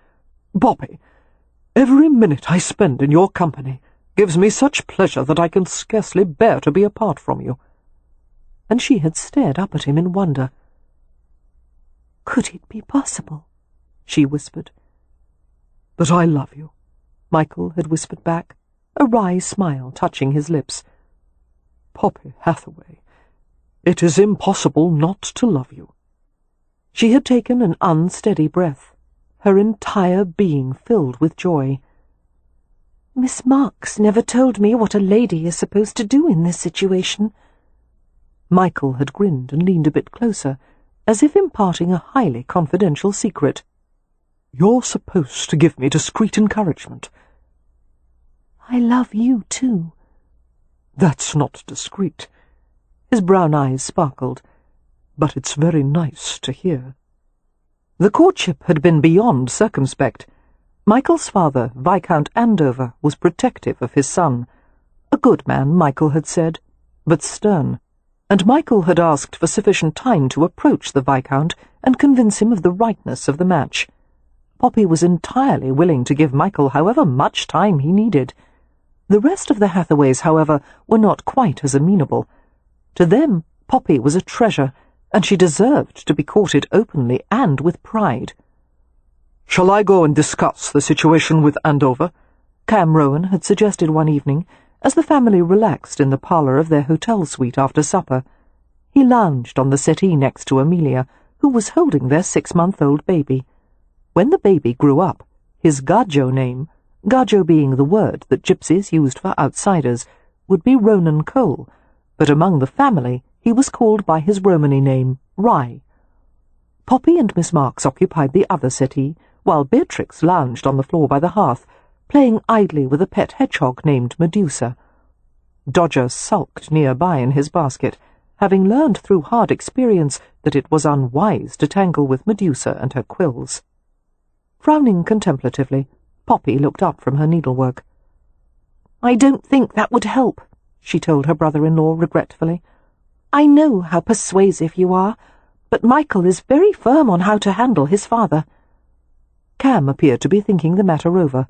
B: Poppy, every minute I spend in your company gives me such pleasure that I can scarcely bear to be apart from you." And she had stared up at him in wonder. "Could it be possible?" she whispered. "That I love you," Michael had whispered back, a wry smile touching his lips. "Poppy Hathaway, it is impossible not to love you." She had taken an unsteady breath, her entire being filled with joy. "Miss Marks never told me what a lady is supposed to do in this situation." Michael had grinned and leaned a bit closer, as if imparting a highly confidential secret. "You're supposed to give me discreet encouragement." "I love you, too." "That's not discreet." His brown eyes sparkled. "But it's very nice to hear." The courtship had been beyond circumspect. Michael's father, Viscount Andover, was protective of his son. A good man, Michael had said, but stern, and Michael had asked for sufficient time to approach the Viscount and convince him of the rightness of the match. Poppy was entirely willing to give Michael however much time he needed. The rest of the Hathaways, however, were not quite as amenable. To them, Poppy was a treasure, and she deserved to be courted openly and with pride. "Shall I go and discuss the situation with Andover?" Cam Rowan had suggested one evening, as the family relaxed in the parlour of their hotel suite after supper. He lounged on the settee next to Amelia, who was holding their 6-month-old baby. When the baby grew up, his Gajo name, Gajo being the word that gypsies used for outsiders, would be Ronan Cole, but among the family he was called by his Romany name, Rye. Poppy and Miss Marks occupied the other settee, while Beatrix lounged on the floor by the hearth, playing idly with a pet hedgehog named Medusa. Dodger sulked nearby in his basket, having learned through hard experience that it was unwise to tangle with Medusa and her quills. Frowning contemplatively, Poppy looked up from her needlework. "I don't think that would help," she told her brother-in-law regretfully. "I know how persuasive you are, but Michael is very firm on how to handle his father." Cam appeared to be thinking the matter over.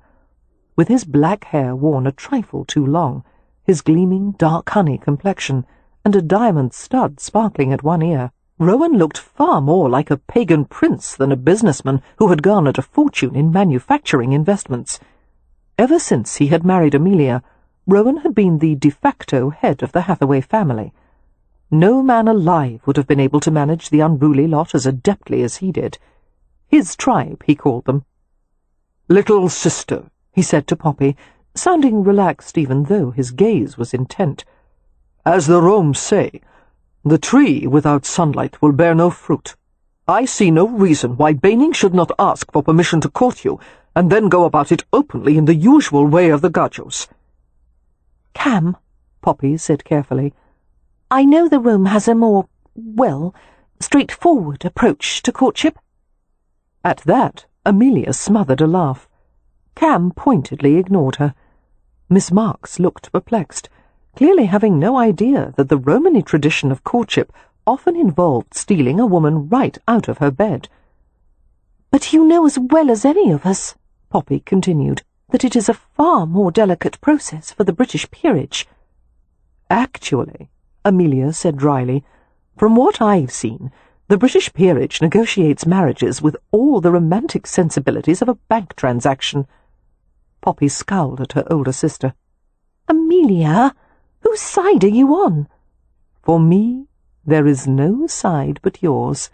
B: With his black hair worn a trifle too long, his gleaming dark honey complexion, and a diamond stud sparkling at one ear, Rowan looked far more like a pagan prince than a businessman who had garnered a fortune in manufacturing investments. Ever since he had married Amelia, Rowan had been the de facto head of the Hathaway family. No man alive would have been able to manage the unruly lot as adeptly as he did. His tribe, he called them. "Little sister," he said to Poppy, sounding relaxed even though his gaze was intent. "As the Romes say, the tree without sunlight will bear no fruit. I see no reason why Baining should not ask for permission to court you, and then go about it openly in the usual way of the Gajos."
C: "Cam," Poppy said carefully, "I know the Rome has a more, well, straightforward approach to courtship."
B: At that, Amelia smothered a laugh. Cam pointedly ignored her. Miss Marks looked perplexed, clearly having no idea that the Romany tradition of courtship often involved stealing a woman right out of her bed.
C: "But you know as well as any of us," Poppy continued, "that it is a far more delicate process for the British peerage."
B: "Actually," Amelia said dryly, "from what I've seen, the British peerage negotiates marriages with all the romantic sensibilities of a bank transaction." Poppy scowled at her older sister.
C: "Amelia, whose side are you on?"
B: "For me, there is no side but yours."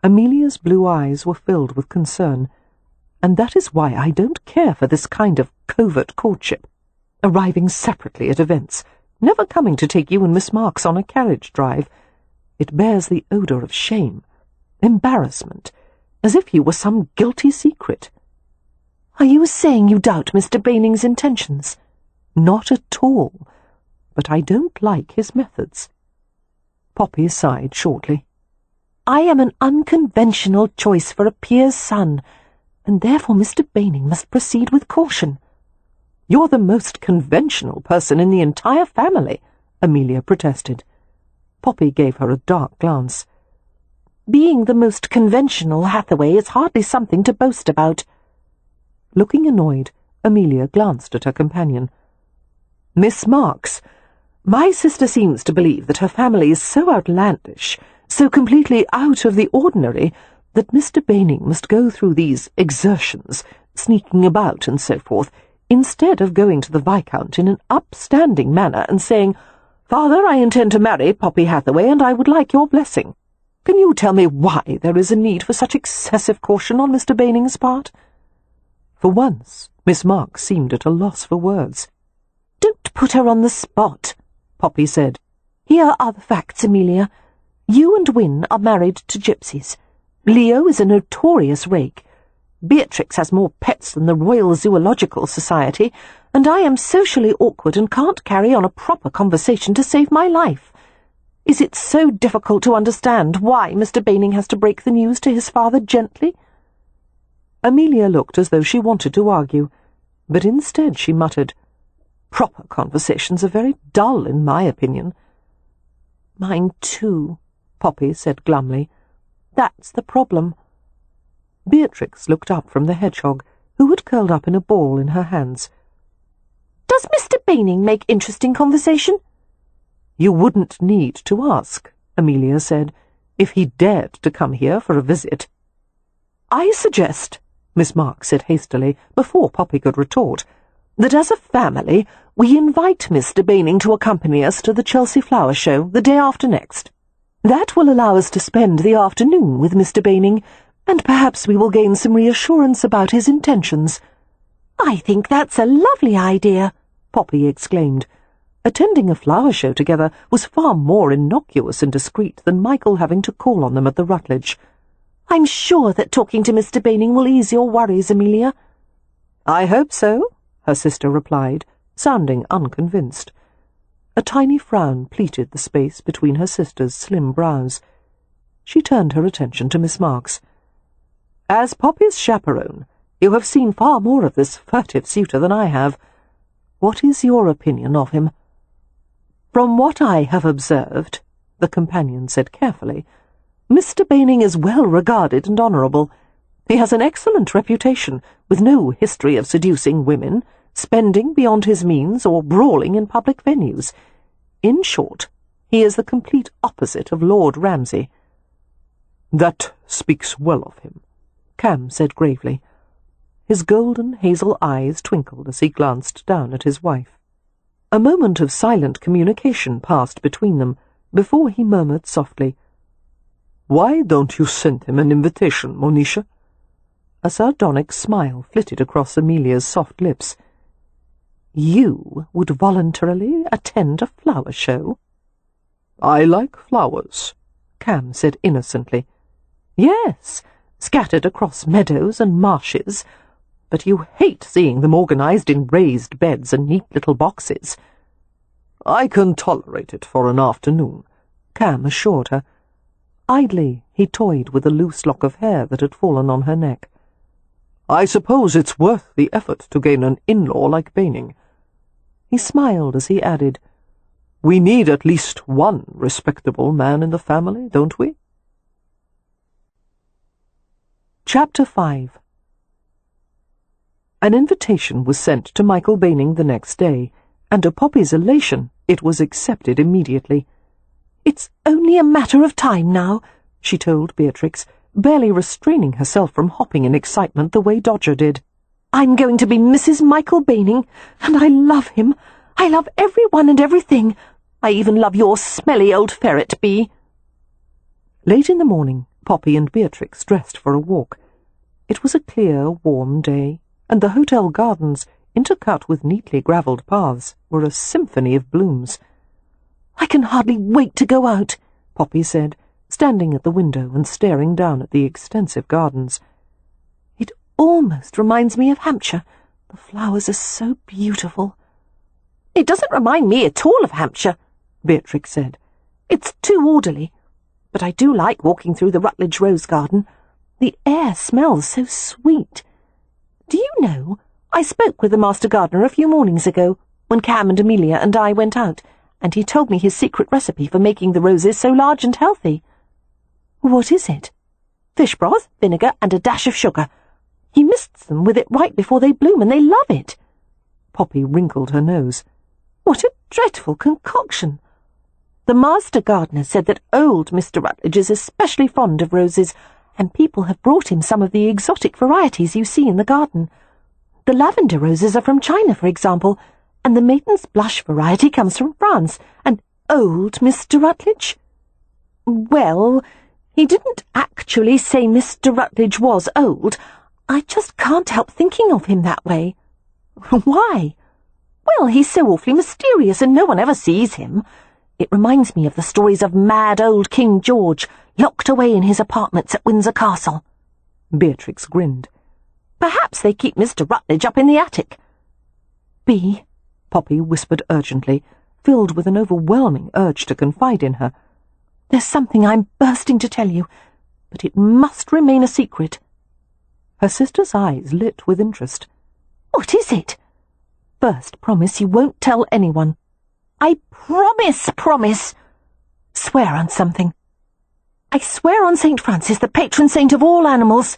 B: Amelia's blue eyes were filled with concern, "and that is why I don't care for this kind of covert courtship, arriving separately at events, never coming to take you and Miss Marks on a carriage drive. It bears the odour of shame, embarrassment, as if you were some guilty secret."
C: "Are you saying you doubt Mr. Baining's intentions?"
B: "Not at all, but I don't like his methods." Poppy sighed shortly.
C: "I am an unconventional choice for a peer's son, and therefore Mr. Baining must proceed with caution."
B: "You're the most conventional person in the entire family," Amelia protested. Poppy gave her a dark glance.
C: "Being the most conventional Hathaway is hardly something to boast about."
B: Looking annoyed, Amelia glanced at her companion. "Miss Marks, my sister seems to believe that her family is so outlandish, so completely out of the ordinary, that Mr. Baining must go through these exertions, sneaking about and so forth, instead of going to the Viscount in an upstanding manner and saying, 'Father, I intend to marry Poppy Hathaway, and I would like your blessing.' Can you tell me why there is a need for such excessive caution on Mr. Baining's part?" For once, Miss Marks seemed at a loss for words.
C: "Don't put her on the spot," Poppy said. "Here are the facts, Amelia. You and Wynne are married to gypsies. Leo is a notorious rake. Beatrix has more pets than the Royal Zoological Society, and I am socially awkward and can't carry on a proper conversation to save my life. Is it so difficult to understand why Mr. Baining has to break the news to his father gently?"
B: Amelia looked as though she wanted to argue, but instead she muttered, "Proper conversations are very dull, in my opinion."
C: "Mine too,"
B: Poppy said glumly.
C: "That's the problem."
B: Beatrix looked up from the hedgehog, who had curled up in a ball in her hands.
C: "Does Mr. Baining make interesting conversation?"
B: "You wouldn't need to ask," Amelia said, "if he dared to come here for a visit." "I suggest," Miss Marks said hastily, before Poppy could retort, "that as a family we invite Mr. Baining to accompany us to the Chelsea Flower Show the day after next. That will allow us to spend the afternoon with Mr. Baining, and perhaps we will gain some reassurance about his intentions."
C: "I think that's a lovely idea,"
B: Poppy exclaimed. Attending a flower show together was far more innocuous and discreet than Michael having to call on them at the Rutledge.
C: "I'm sure that talking to Mr. Baining will ease your worries, Amelia."
B: "I hope so," her sister replied, sounding unconvinced. A tiny frown pleated the space between her sister's slim brows. She turned her attention to Miss Marks. "As Poppy's chaperone, you have seen far more of this furtive suitor than I have. What is your opinion of him?" "From what I have observed," the companion said carefully, "Mr. Baining is well regarded and honourable. He has an excellent reputation, with no history of seducing women, spending beyond his means, or brawling in public venues. In short, he is the complete opposite of Lord Ramsay." "That speaks well of him," Cam said gravely. His golden hazel eyes twinkled as he glanced down at his wife. A moment of silent communication passed between them, before he murmured softly, "Why don't you send him an invitation, Monisha?" A sardonic smile flitted across Amelia's soft lips. "You would voluntarily attend a flower show?" "I like flowers," Cam said innocently. "Yes, scattered across meadows and marshes, but you hate seeing them organized in raised beds and neat little boxes." "I can tolerate it for an afternoon," Cam assured her. Idly, he toyed with a loose lock of hair that had fallen on her neck. "I suppose it's worth the effort to gain an in-law like Baining." He smiled as he added, "We need at least one respectable man in the family, don't we?" Chapter 5. An invitation was sent to Michael Baining the next day, and to Poppy's elation it was accepted immediately. "It's only a matter of time now," she told Beatrix, barely restraining herself from hopping in excitement the way Dodger did. "I'm going to be Mrs. Michael Baining, and I love him. I love everyone and everything. I even love your smelly old ferret, Bee." Late in the morning, Poppy and Beatrix dressed for a walk. It was a clear, warm day, and the hotel gardens, intercut with neatly gravelled paths, were a symphony of blooms. "I can hardly wait to go out," Poppy said, standing at the window and staring down at the extensive gardens. "It almost reminds me of Hampshire. The flowers are so beautiful." "It doesn't remind me at all of Hampshire," Beatrix said. "It's too orderly. But I do like walking through the Rutledge rose garden. The air smells so sweet. Do you know, I spoke with the master gardener a few mornings ago, when Cam and Amelia and I went out, and he told me his secret recipe for making the roses so large and healthy." "What is it?" "Fish broth, vinegar, and a dash of sugar. He mists them with it right before they bloom, and they love it." Poppy wrinkled her nose. "What a dreadful concoction!" "The master gardener said that old Mr. Rutledge is especially fond of roses, and people have brought him some of the exotic varieties you see in the garden. The lavender roses are from China, for example, and the maiden's blush variety comes from France. And old Mr. Rutledge?" "Well, he didn't actually say Mr. Rutledge was old. I just can't help thinking of him that way." "Why?" "Well, he's so awfully mysterious, and no one ever sees him. It reminds me of the stories of mad old King George, locked away in his apartments at Windsor Castle." Beatrix grinned. "Perhaps they keep Mr. Rutledge up in the attic." "Bee," Poppy whispered urgently, filled with an overwhelming urge to confide in her, "there's something I'm bursting to tell you, but it must remain a secret." Her sister's eyes lit with interest. "What is it?" "First, promise you won't tell anyone." "I promise." "Swear on something." "I swear on St. Francis, the patron saint of all animals."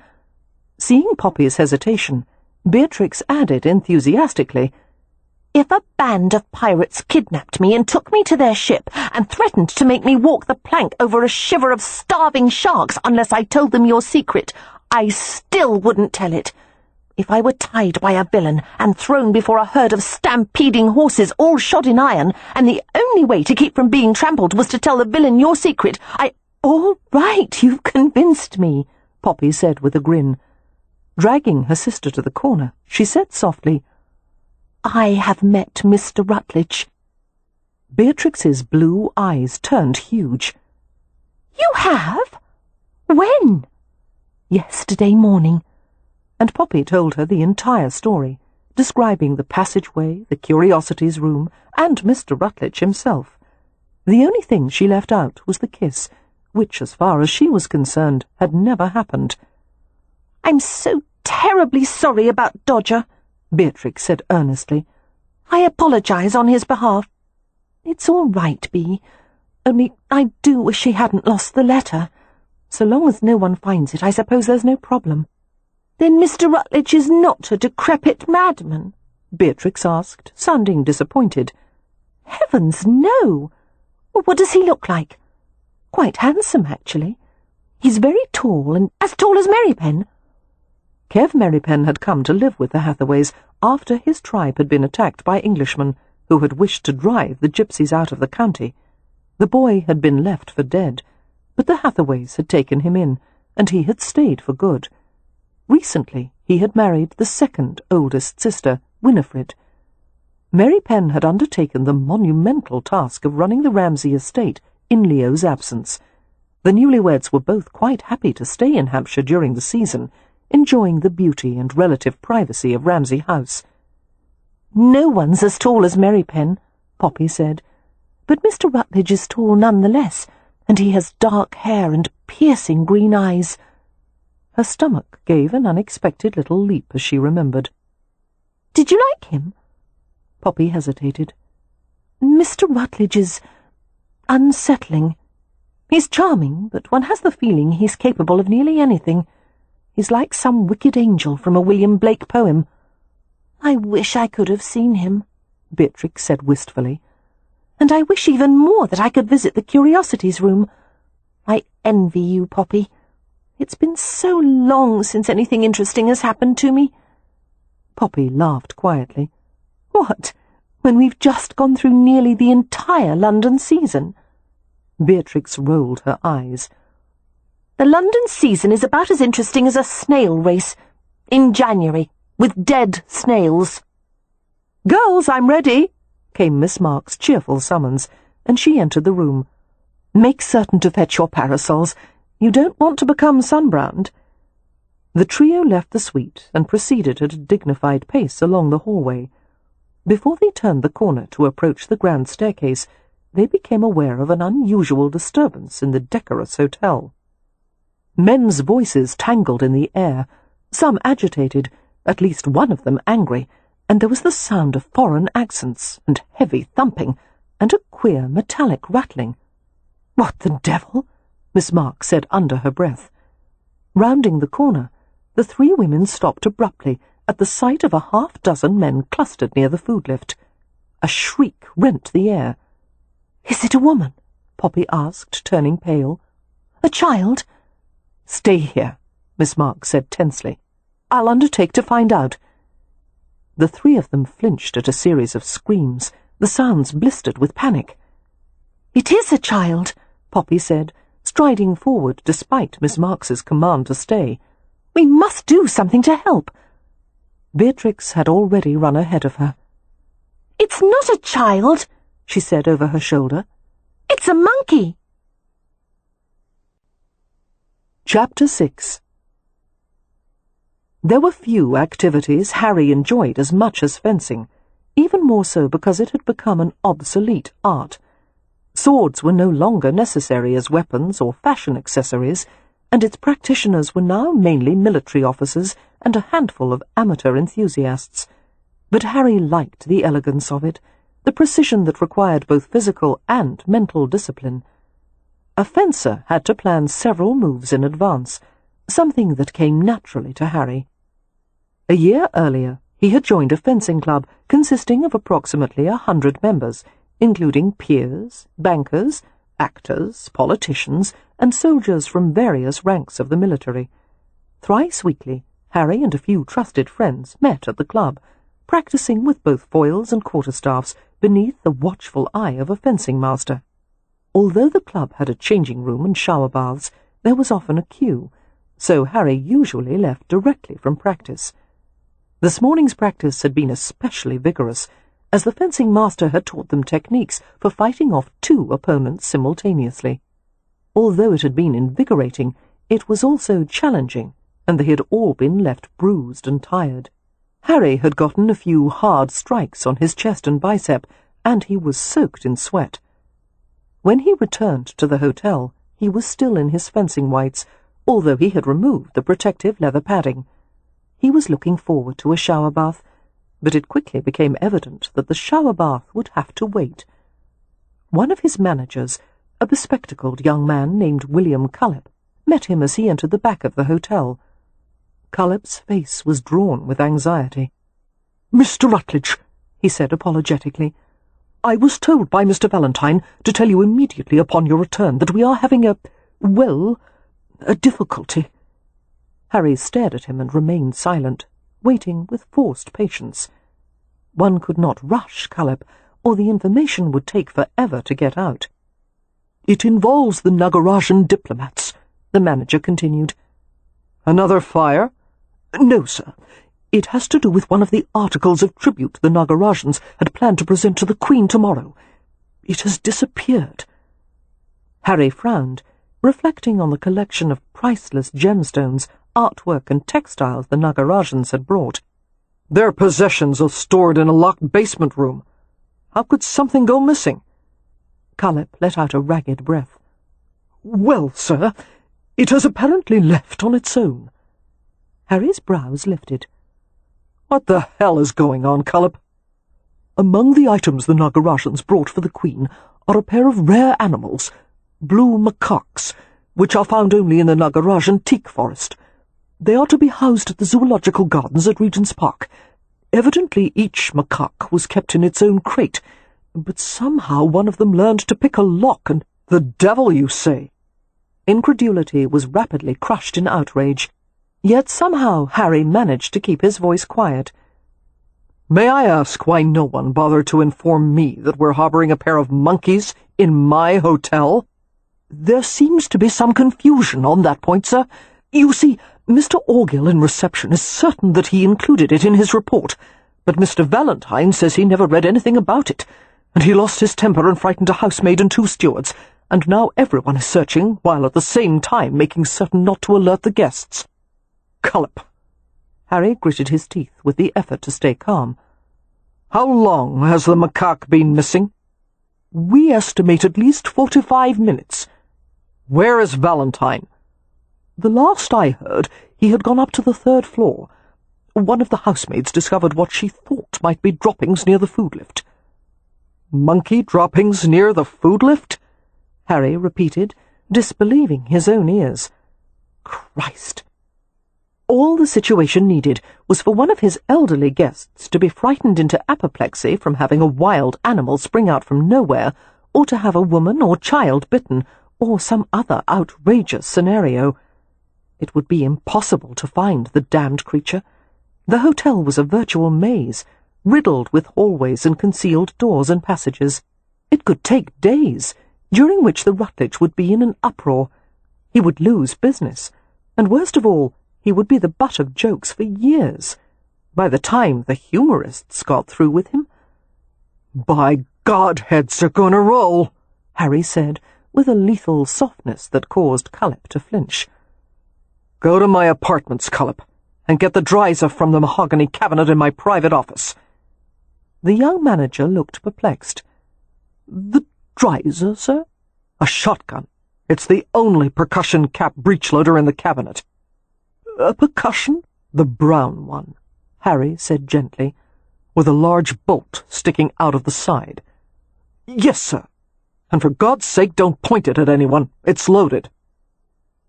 B: Seeing Poppy's hesitation, Beatrix added enthusiastically, "If a band of pirates kidnapped me and took me to their ship and threatened to make me walk the plank over a shiver of starving sharks unless I told them your secret, I still wouldn't tell it. If I were tied by a villain and thrown before a herd of stampeding horses all shod in iron, and the only way to keep from being trampled was to tell the villain your secret, "All right, you've convinced me," Poppy said with a grin. Dragging her sister to the corner, she said softly, "I have met Mr. Rutledge." Beatrix's blue eyes turned huge. "You have? When?" "Yesterday morning." And Poppy told her the entire story, describing the passageway, the curiosities room, and Mr. Rutledge himself. The only thing she left out was the kiss, which, as far as she was concerned, had never happened. "I'm so terribly sorry about Dodger," Beatrix said earnestly. "I apologize on his behalf." "It's all right, Bee. Only I do wish he hadn't lost the letter. So long as no one finds it, I suppose there's no problem." "Then Mr. Rutledge is not a decrepit madman?" Beatrix asked, sounding disappointed. "Heavens, no! What does he look like?" "Quite handsome, actually. He's very tall, and as tall as Merrypen." Kev Merrypen had come to live with the Hathaways after his tribe had been attacked by Englishmen, who had wished to drive the gypsies out of the county. The boy had been left for dead, but the Hathaways had taken him in, and he had stayed for good. Recently he had married the second oldest sister, Winifred. Mary Penn had undertaken the monumental task of running the Ramsay estate in Leo's absence. The newlyweds were both quite happy to stay in Hampshire during the season, enjoying the beauty and relative privacy of Ramsay House.
C: "No one's as tall as Mary Penn," Poppy said, "but Mr. Rutledge is tall nonetheless, and he has dark hair and piercing green eyes."
B: Her stomach gave an unexpected little leap as she remembered.
C: "Did you like him?"
B: Poppy hesitated.
C: "Mr. Rutledge is unsettling. He's charming, but one has the feeling he's capable of nearly anything. He's like some wicked angel from a William Blake poem." "I wish I could have seen him," Beatrix said wistfully. "And I wish even more that I could visit the Curiosities Room. I envy you, Poppy. It's been so long since anything interesting has happened to me."
B: Poppy laughed quietly.
C: "What, when we've just gone through nearly the entire London season?"
B: Beatrix rolled her eyes.
C: "The London season is about as interesting as a snail race, in January, with dead snails."
B: "Girls, I'm ready," came Miss Marks's cheerful summons, and she entered the room. "Make certain to fetch your parasols. You don't want to become sunbrowned." The trio left the suite and proceeded at a dignified pace along the hallway. Before they turned the corner to approach the grand staircase, they became aware of an unusual disturbance in the decorous hotel. Men's voices tangled in the air, some agitated, at least one of them angry, and there was the sound of foreign accents and heavy thumping, and a queer metallic rattling. "What the devil?" Miss Marks said under her breath. Rounding the corner, the three women stopped abruptly at the sight of a half-dozen men clustered near the food lift. A shriek rent the air.
C: "Is it a woman?"
B: Poppy asked, turning pale.
C: "A child?"
B: "Stay here," Miss Marks said tensely. "I'll undertake to find out." The three of them flinched at a series of screams, the sounds blistered with panic.
C: "It is a child,"
B: Poppy said, striding forward despite Miss Marks's command to stay.
C: "We must do something to help."
B: Beatrix had already run ahead of her.
C: "It's not a child,"
B: she said over her shoulder.
C: "It's a monkey."
B: Chapter 6. There were few activities Harry enjoyed as much as fencing, even more so because it had become an obsolete art. Swords were no longer necessary as weapons or fashion accessories, and its practitioners were now mainly military officers and a handful of amateur enthusiasts. But Harry liked the elegance of it, the precision that required both physical and mental discipline. A fencer had to plan several moves in advance, something that came naturally to Harry. A year earlier, he had joined a fencing club consisting of approximately 100 members, including peers, bankers, actors, politicians, and soldiers from various ranks of the military. Thrice weekly, Harry and a few trusted friends met at the club, practicing with both foils and quarterstaffs beneath the watchful eye of a fencing master. Although the club had a changing room and shower baths, there was often a queue, so Harry usually left directly from practice. This morning's practice had been especially vigorous, as the fencing master had taught them techniques for fighting off two opponents simultaneously. Although it had been invigorating, it was also challenging, and they had all been left bruised and tired. Harry had gotten a few hard strikes on his chest and bicep, and he was soaked in sweat. When he returned to the hotel, he was still in his fencing whites, although he had removed the protective leather padding. He was looking forward to a shower bath, but it quickly became evident that the shower bath would have to wait. One of his managers, a bespectacled young man named William Cullip, met him as he entered the back of the hotel. Cullip's face was drawn with anxiety. "Mr. Rutledge," he said apologetically, "I was told by Mr. Valentine to tell you immediately upon your return that we are having a difficulty." Harry stared at him and remained silent, waiting with forced patience. One could not rush Cullip,
A: or the information would take forever to get out. "It involves the Nagarajan diplomats," the manager continued. "Another fire?" "No, sir. It has to do with one of the articles of tribute the Nagarajans had planned to present to the Queen tomorrow. It has disappeared." Harry frowned, reflecting on the collection of priceless gemstones, artwork and textiles the Nagarajans had brought. Their possessions are stored in a locked basement room. How could something go missing? Kleypas let out a ragged breath. "Well, sir, it has apparently left on its own." Harry's brows lifted. "What the hell is going on, Kleypas?" "Among the items the Nagarajans brought for the Queen are a pair of rare animals, blue macaques, which are found only in the Nagarajan teak forest. They are to be housed at the Zoological Gardens at Regent's Park. Evidently each macaque was kept in its own crate, but somehow one of them learned to pick a lock and— "The devil, you say?" Incredulity was rapidly crushed in outrage, yet somehow Harry managed to keep his voice quiet. "May I ask why no one bothered to inform me that we're harboring a pair of monkeys in my hotel?" "There seems to be some confusion on that point, sir. You see, Mr. Orgill in reception is certain that he included it in his report, but Mr. Valentine says he never read anything about it, and he lost his temper and frightened a housemaid and 2 stewards, and now everyone is searching, while at the same time making certain not to alert the guests." "Kleypas." Harry gritted his teeth with the effort to stay calm. "How long has the macaque been missing?" "We estimate at least 45 minutes. "Where is Valentine?" "The last I heard, he had gone up to the 3rd floor. One of the housemaids discovered what she thought might be droppings near the food lift." "Monkey droppings near the food lift?" Harry repeated, disbelieving his own ears. Christ! All the situation needed was for one of his elderly guests to be frightened into apoplexy from having a wild animal spring out from nowhere, or to have a woman or child bitten, or some other outrageous scenario. It would be impossible to find the damned creature. The hotel was a virtual maze, riddled with hallways and concealed doors and passages. It could take days, during which the Rutledge would be in an uproar. He would lose business, and worst of all, he would be the butt of jokes for years, by the time the humorists got through with him. "By God, heads are going to roll," Harry said, with a lethal softness that caused Kleypas to flinch. "Go to my apartments, Kleypas, and get the dryzer from the mahogany cabinet in my private office." The young manager looked perplexed. "The dryzer, sir?" "A shotgun. It's the only percussion cap breechloader in the cabinet." "A percussion?" "The brown one," Harry said gently, "with a large bolt sticking out of the side." "Yes, sir. And for God's sake don't point it at anyone. It's loaded."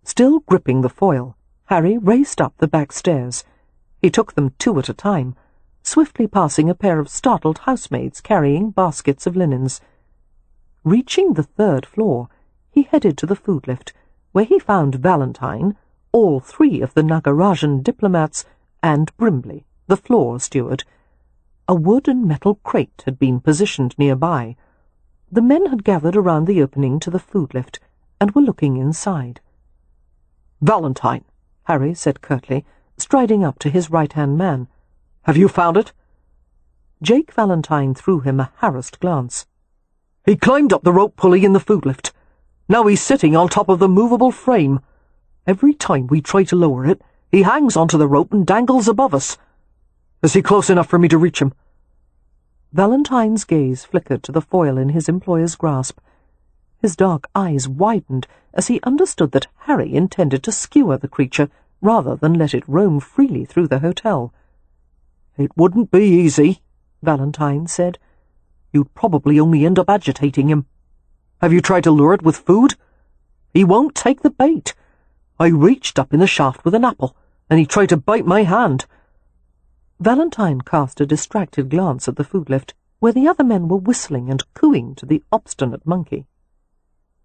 A: Still gripping the foil, Harry raced up the back stairs. He took them 2 at a time, swiftly passing a pair of startled housemaids carrying baskets of linens. Reaching the 3rd floor, he headed to the food lift, where he found Valentine, all 3 of the Nagarajan diplomats, and Brimley, the floor steward. A wood and metal crate had been positioned nearby. The men had gathered around the opening to the food lift, and were looking inside. "Valentine," Harry said curtly, striding up to his right-hand man. "Have you found it?" Jake Valentine threw him a harassed glance. "He climbed up the rope pulley in the food lift. Now he's sitting on top of the movable frame. Every time we try to lower it, he hangs onto the rope and dangles above us. Is he close enough for me to reach him?" Valentine's gaze flickered to the foil in his employer's grasp. His dark eyes widened as he understood that Harry intended to skewer the creature rather than let it roam freely through the hotel. "It wouldn't be easy," Valentine said. "You'd probably only end up agitating him. Have you tried to lure it with food? He won't take the bait. I reached up in the shaft with an apple, and he tried to bite my hand." Valentine cast a distracted glance at the food lift, where the other men were whistling and cooing to the obstinate monkey.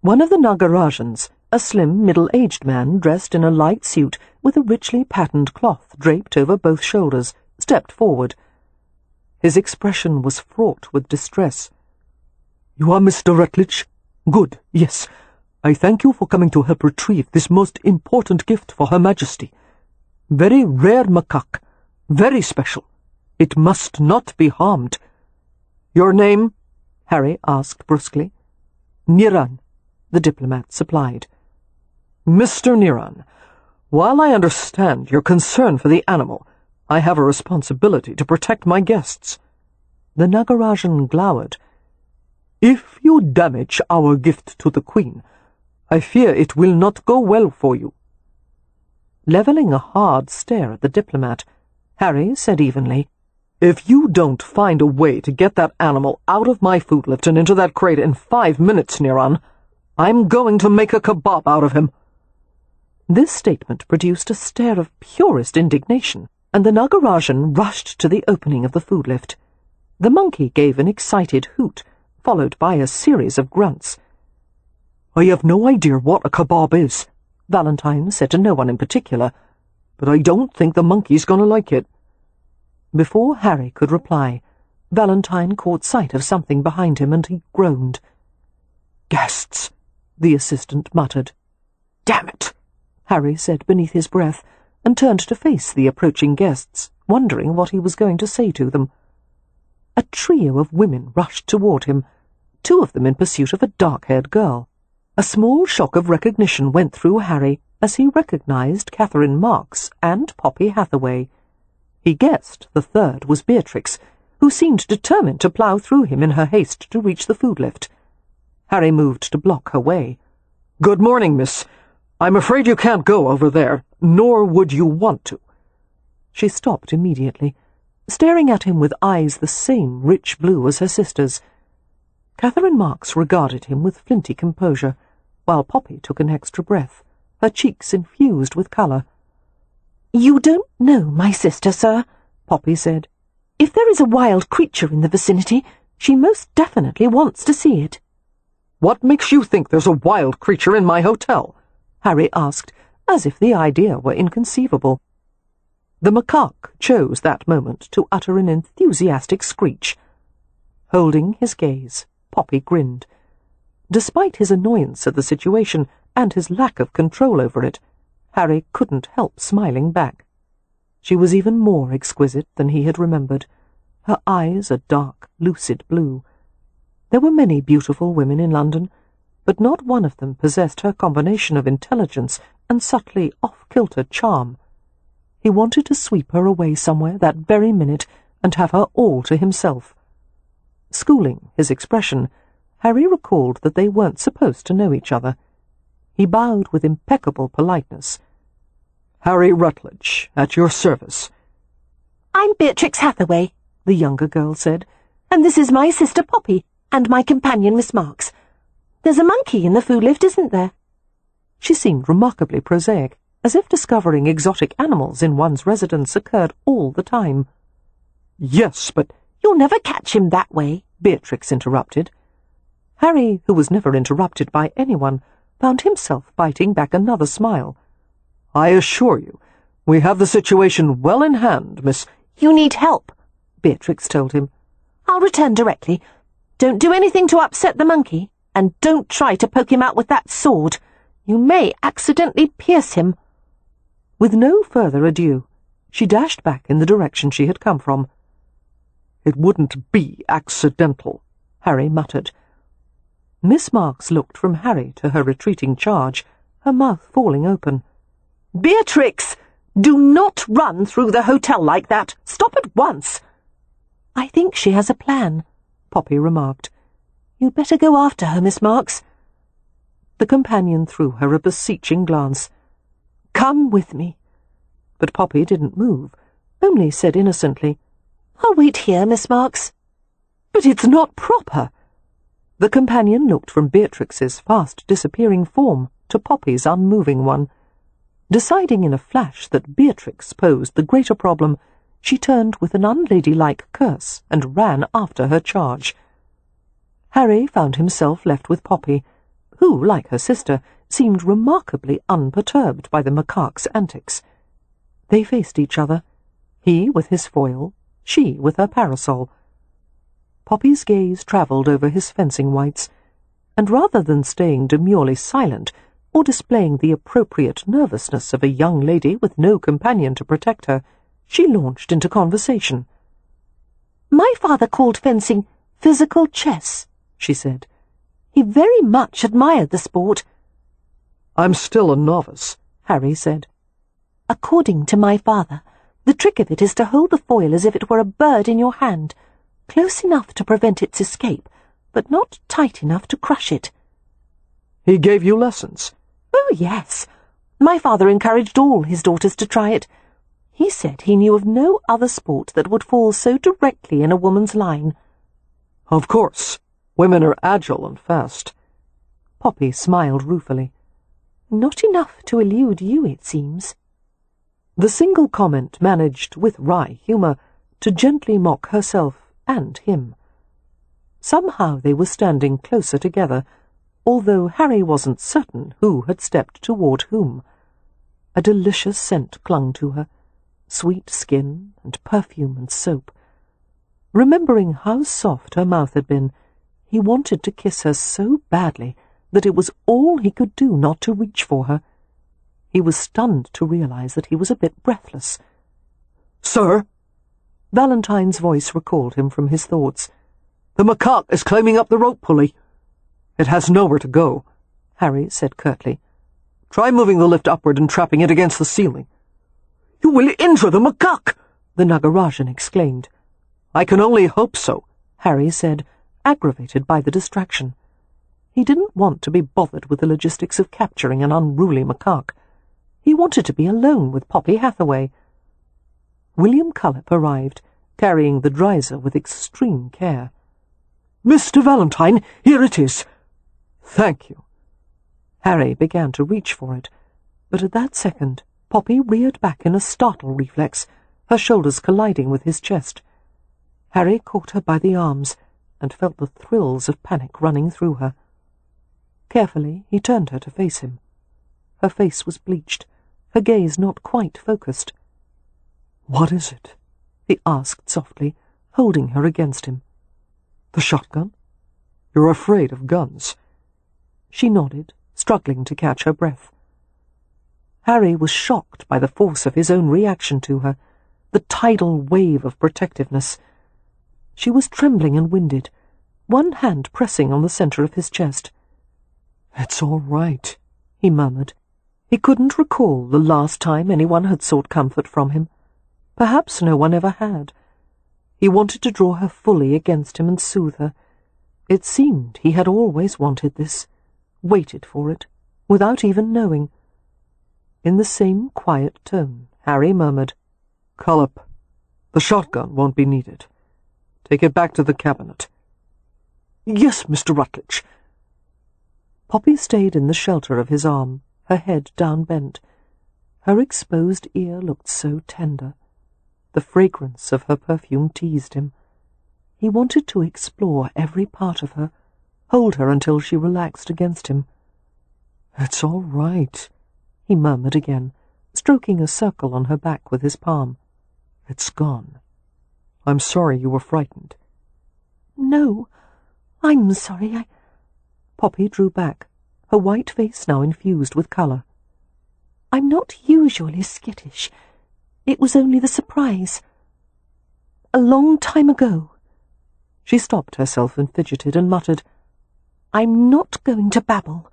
A: One of the Nagarajans, a slim, middle-aged man dressed in a light suit with a richly patterned cloth draped over both shoulders, stepped forward. His expression was fraught with distress,
B: You are Mr. Rutledge? Good, yes. I thank you for coming to help retrieve this most important gift for Her Majesty. Very rare macaque, very special. It must not be harmed. Your name? Harry asked brusquely. Niran, the diplomat supplied. Mr. Niran, while I understand your concern for the animal, I have a responsibility to protect my guests. The Nagarajan glowered. If you damage our gift to the Queen, I fear it will not go well for you. Levelling a hard stare at the diplomat, Harry said evenly, If you don't find a way to get that animal out of my food lift and into that crate in 5 minutes, Niran, I'm going to make a kebab out of him. This statement produced a stare of purest indignation, and the Nagarajan rushed to the opening of the food lift. The monkey gave an excited hoot, followed by a series of grunts. I have no idea what a kebab is, Valentine said to no one in particular, but I don't think the monkey's going to like it. Before Harry could reply, Valentine caught sight of something behind him and he groaned. Guests, the assistant muttered. Damn it, Harry said beneath his breath, and turned to face the approaching guests, wondering what he was going to say to them. A trio of women rushed toward him, 2 of them in pursuit of a dark-haired girl. A small shock of recognition went through Harry as he recognized Catherine Marks and Poppy Hathaway. He guessed the third was Beatrix, who seemed determined to plough through him in her haste to reach the food lift. Harry moved to block her way. Good morning, miss. I'm afraid you can't go over there, nor would you want to. She stopped immediately, staring at him with eyes the same rich blue as her sister's. Catherine Marks regarded him with flinty composure, while Poppy took an extra breath, her cheeks infused with colour. You don't know my sister, sir, Poppy said. If there is a wild creature in the vicinity, she most definitely wants to see it. What makes you think there's a wild creature in my hotel? Harry asked, as if the idea were inconceivable. The macaque chose that moment to utter an enthusiastic screech. Holding his gaze, Poppy grinned. Despite his annoyance at the situation and his lack of control over it, Harry couldn't help smiling back. She was even more exquisite than he had remembered, her eyes a dark, lucid blue. There were many beautiful women in London, but not one of them possessed her combination of intelligence and subtly off-kilter charm. He wanted to sweep her away somewhere that very minute and have her all to himself. Schooling his expression, Harry recalled that they weren't supposed to know each other. He bowed with impeccable politeness. Harry Rutledge, at your service. I'm Beatrix Hathaway, the younger girl said, and this is my sister Poppy, and my companion Miss Marks. There's a monkey in the food lift, isn't there? She seemed remarkably prosaic, as if discovering exotic animals in one's residence occurred all the time. Yes, but you'll never catch him that way, Beatrix interrupted. Harry, who was never interrupted by anyone, found himself biting back another smile. I assure you, we have the situation well in hand, Miss— You need help, Beatrix told him. I'll return directly. Don't do anything to upset the monkey, and don't try to poke him out with that sword. You may accidentally pierce him. With no further ado, she dashed back in the direction she had come from. It wouldn't be accidental, Harry muttered. Miss Marks looked from Harry to her retreating charge, her mouth falling open. Beatrix! Do not run through the hotel like that! Stop at once! I think she has a plan, Poppy remarked. You'd better go after her, Miss Marks. The companion threw her a beseeching glance. Come with me. But Poppy didn't move, only said innocently, I'll wait here, Miss Marks. But it's not proper. The companion looked from Beatrix's fast-disappearing form to Poppy's unmoving one. Deciding in a flash that Beatrix posed the greater problem, she turned with an unladylike curse and ran after her charge. Harry found himself left with Poppy, who, like her sister, seemed remarkably unperturbed by the macaque's antics. They faced each other, he with his foil, she with her parasol. Poppy's gaze travelled over his fencing whites, and rather than staying demurely silent or displaying the appropriate nervousness of a young lady with no companion to protect her, she launched into conversation.
C: "My father called fencing physical chess," she said. "He very much admired the sport."
B: "I'm still a novice," Harry said.
C: "According to my father, the trick of it is to hold the foil as if it were a bird in your hand, close enough to prevent its escape, but not tight enough to crush it."
B: "He gave you lessons?"
C: "Oh, yes. My father encouraged all his daughters to try it. He said he knew of no other sport that would fall so directly in a woman's line."
B: "Of course. Women are agile and fast." Poppy smiled ruefully.
C: "Not enough to elude you, it seems."
B: The single comment managed, with wry humour, to gently mock herself and him. Somehow they were standing closer together, although Harry wasn't certain who had stepped toward whom. A delicious scent clung to her, sweet skin and perfume and soap. Remembering how soft her mouth had been, he wanted to kiss her so badly that it was all he could do not to reach for her. He was stunned to realize that he was a bit breathless. "Sir!" Valentine's voice recalled him from his thoughts. "The macaque is climbing up the rope pulley." "It has nowhere to go," Harry said curtly. "Try moving the lift upward and trapping it against the ceiling." "You will injure the macaque!" the Nagarajan exclaimed. "I can only hope so," Harry said, aggravated by the distraction. He didn't want to be bothered with the logistics of capturing an unruly macaque. He wanted to be alone with Poppy Hathaway. William Cullip arrived, carrying the dreiser with extreme care. "Mr. Valentine, here it is." "Thank you." Harry began to reach for it, but at that second Poppy reared back in a startled reflex, her shoulders colliding with his chest. Harry caught her by the arms and felt the thrills of panic running through her. Carefully he turned her to face him. Her face was bleached, her gaze not quite focused. "What is it?" he asked softly, holding her against him. "The shotgun? You're afraid of guns." She nodded, struggling to catch her breath. Harry was shocked by the force of his own reaction to her, the tidal wave of protectiveness. She was trembling and winded, one hand pressing on the centre of his chest. "It's all right," he murmured. He couldn't recall the last time anyone had sought comfort from him. Perhaps no one ever had. He wanted to draw her fully against him and soothe her. It seemed he had always wanted this, waited for it, without even knowing. In the same quiet tone, Harry murmured, "Cullip, the shotgun won't be needed. Take it back to the cabinet." "Yes, Mr. Rutledge." Poppy stayed in the shelter of his arm, her head down-bent. Her exposed ear looked so tender. The fragrance of her perfume teased him. He wanted to explore every part of her, hold her until she relaxed against him. "It's all right," he murmured again, stroking a circle on her back with his palm. "It's gone. I'm sorry you were frightened."
C: "No, I'm sorry, Poppy drew back, her white face now infused with colour. "I'm not usually skittish. It was only the surprise. A long time ago." She stopped herself and fidgeted and muttered, "I'm not going to babble."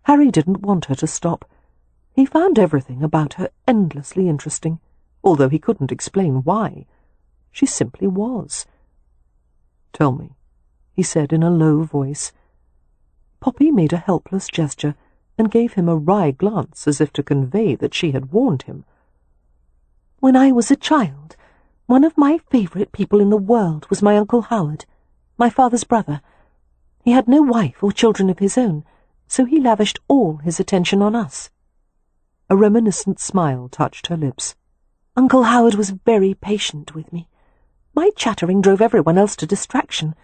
C: Harry didn't want her to stop. He found everything about her endlessly interesting, although he couldn't explain why. She simply was. "Tell me," he said in a low voice. Poppy made a helpless gesture and gave him a wry glance as if to convey that she had warned him. "When I was a child, one of my favourite people in the world was my Uncle Howard, my father's brother. He had no wife or children of his own, so he lavished all his attention on us." A reminiscent smile touched her lips. "Uncle Howard was very patient with me. My chattering drove everyone else to distraction,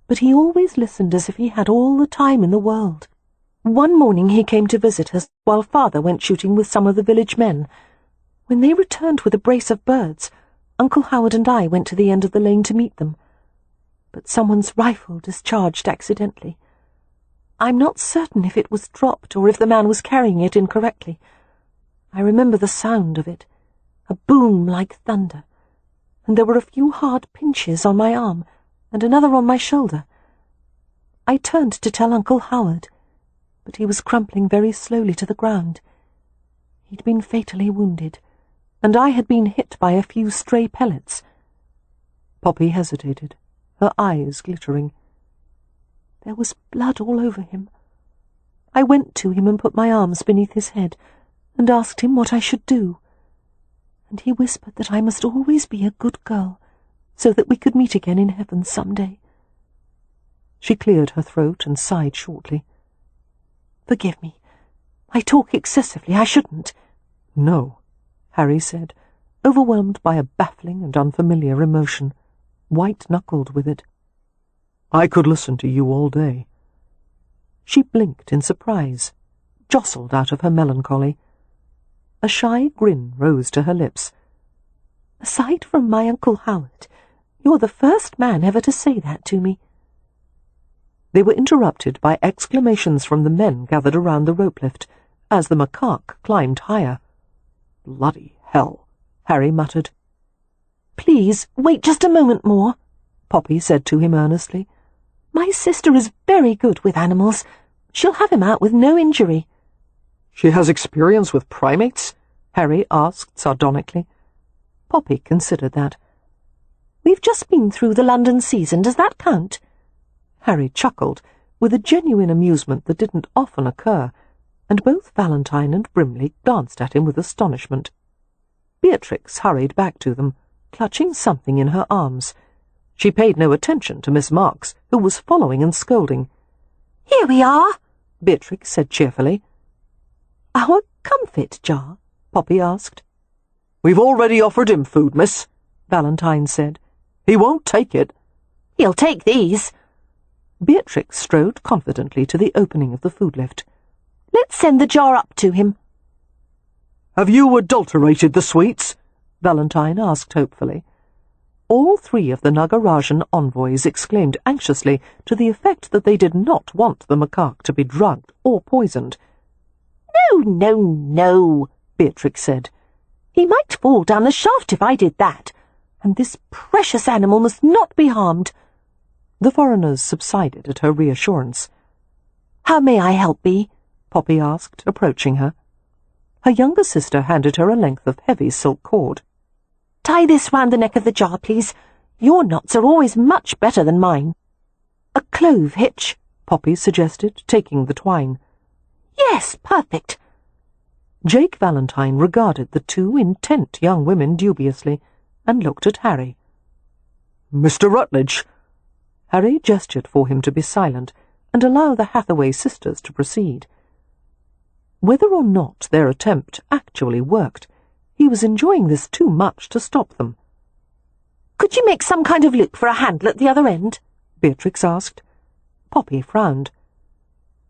C: but he always listened as if he had all the time in the world. One morning he came to visit us while Father went shooting with some of the village men. When they returned with a brace of birds, Uncle Howard and I went to the end of the lane to meet them. but someone's rifle discharged accidentally. I'm not certain if it was dropped or if the man was carrying it incorrectly. I remember the sound of it, a boom like thunder, and there were a few hard pinches on my arm and another on my shoulder. I turned to tell Uncle Howard, but he was crumpling very slowly to the ground. He'd been fatally wounded, and I had been hit by a few stray pellets.
B: Poppy hesitated, her eyes glittering.
C: There was blood all over him. I went to him and put my arms beneath his head and asked him what I should do, and he whispered that I must always be a good girl so that we could meet again in heaven some day.
B: She cleared her throat and sighed shortly.
C: Forgive me. I talk excessively. I shouldn't.
B: No, Harry said, overwhelmed by a baffling and unfamiliar emotion, white-knuckled with it. I could listen to you all day. She blinked in surprise, jostled out of her melancholy. A shy grin rose to her lips.
C: Aside from my Uncle Howard, you're the first man ever to say that to me.
B: They were interrupted by exclamations from the men gathered around the rope lift as the macaque climbed higher. Bloody hell, Harry muttered.
C: Please, wait just a moment more,
B: Poppy said to him earnestly.
C: My sister is very good with animals. She'll have him out with no injury.
B: She has experience with primates? Harry asked sardonically.
C: Poppy considered that. We've just been through the London season. Does that count?
B: Harry chuckled, with a genuine amusement that didn't often occur, and both Valentine and Brimley glanced at him with astonishment. Beatrix hurried back to them, clutching something in her arms. She paid no attention to Miss Marks, who was following and scolding.
C: Here we are,
B: Beatrix said cheerfully.
C: Our comfit jar?
B: Poppy asked. We've already offered him food, miss, Valentine said. He won't take it.
C: He'll take these.
B: Beatrix strode confidently to the opening of the food lift.
C: Let's send the jar up to him.
B: Have you adulterated the sweets? Valentine asked hopefully. All three of the Nagarajan envoys exclaimed anxiously to the effect that they did not want the macaque to be drugged or poisoned.
C: No, no, no, Beatrix said. He might fall down the shaft if I did that, and this precious animal must not be harmed.
B: The foreigners subsided at her reassurance.
C: How may I help Bee?
B: Poppy asked, approaching her. Her younger sister handed her a length of heavy silk cord.
C: Tie this round the neck of the jar, please. Your knots are always much better than mine. A clove hitch,
B: Poppy suggested, taking the twine.
C: Yes, perfect.
B: Jake Valentine regarded the two intent young women dubiously and looked at Harry. Mr. Rutledge! Harry gestured for him to be silent and allow the Hathaway sisters to proceed. Whether or not their attempt actually worked, he was enjoying this too much to stop them.
C: Could you make some kind of loop for a handle at the other end?
B: Beatrix asked. Poppy frowned.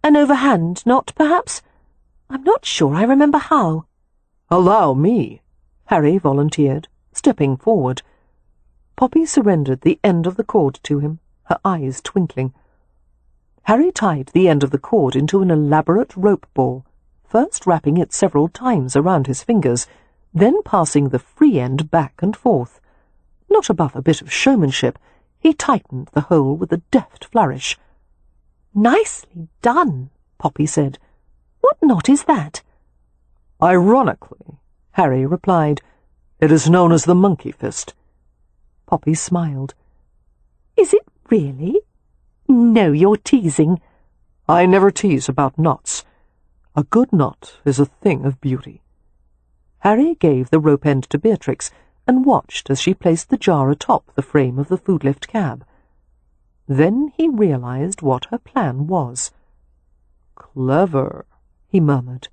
C: An overhand knot, perhaps? I'm not sure I remember how.
B: Allow me, Harry volunteered, stepping forward. Poppy surrendered the end of the cord to him, her eyes twinkling. Harry tied the end of the cord into an elaborate rope ball, first wrapping it several times around his fingers, then passing the free end back and forth. Not above a bit of showmanship, he tightened the whole with a deft flourish.
C: Nicely done, Poppy said. What knot is that?
B: Ironically, Harry replied, it is known as the monkey fist. Poppy smiled.
C: Is it really? No, you're teasing.
B: I never tease about knots. A good knot is a thing of beauty. Harry gave the rope end to Beatrix and watched as she placed the jar atop the frame of the food lift cab. Then he realized what her plan was. Clever, he murmured.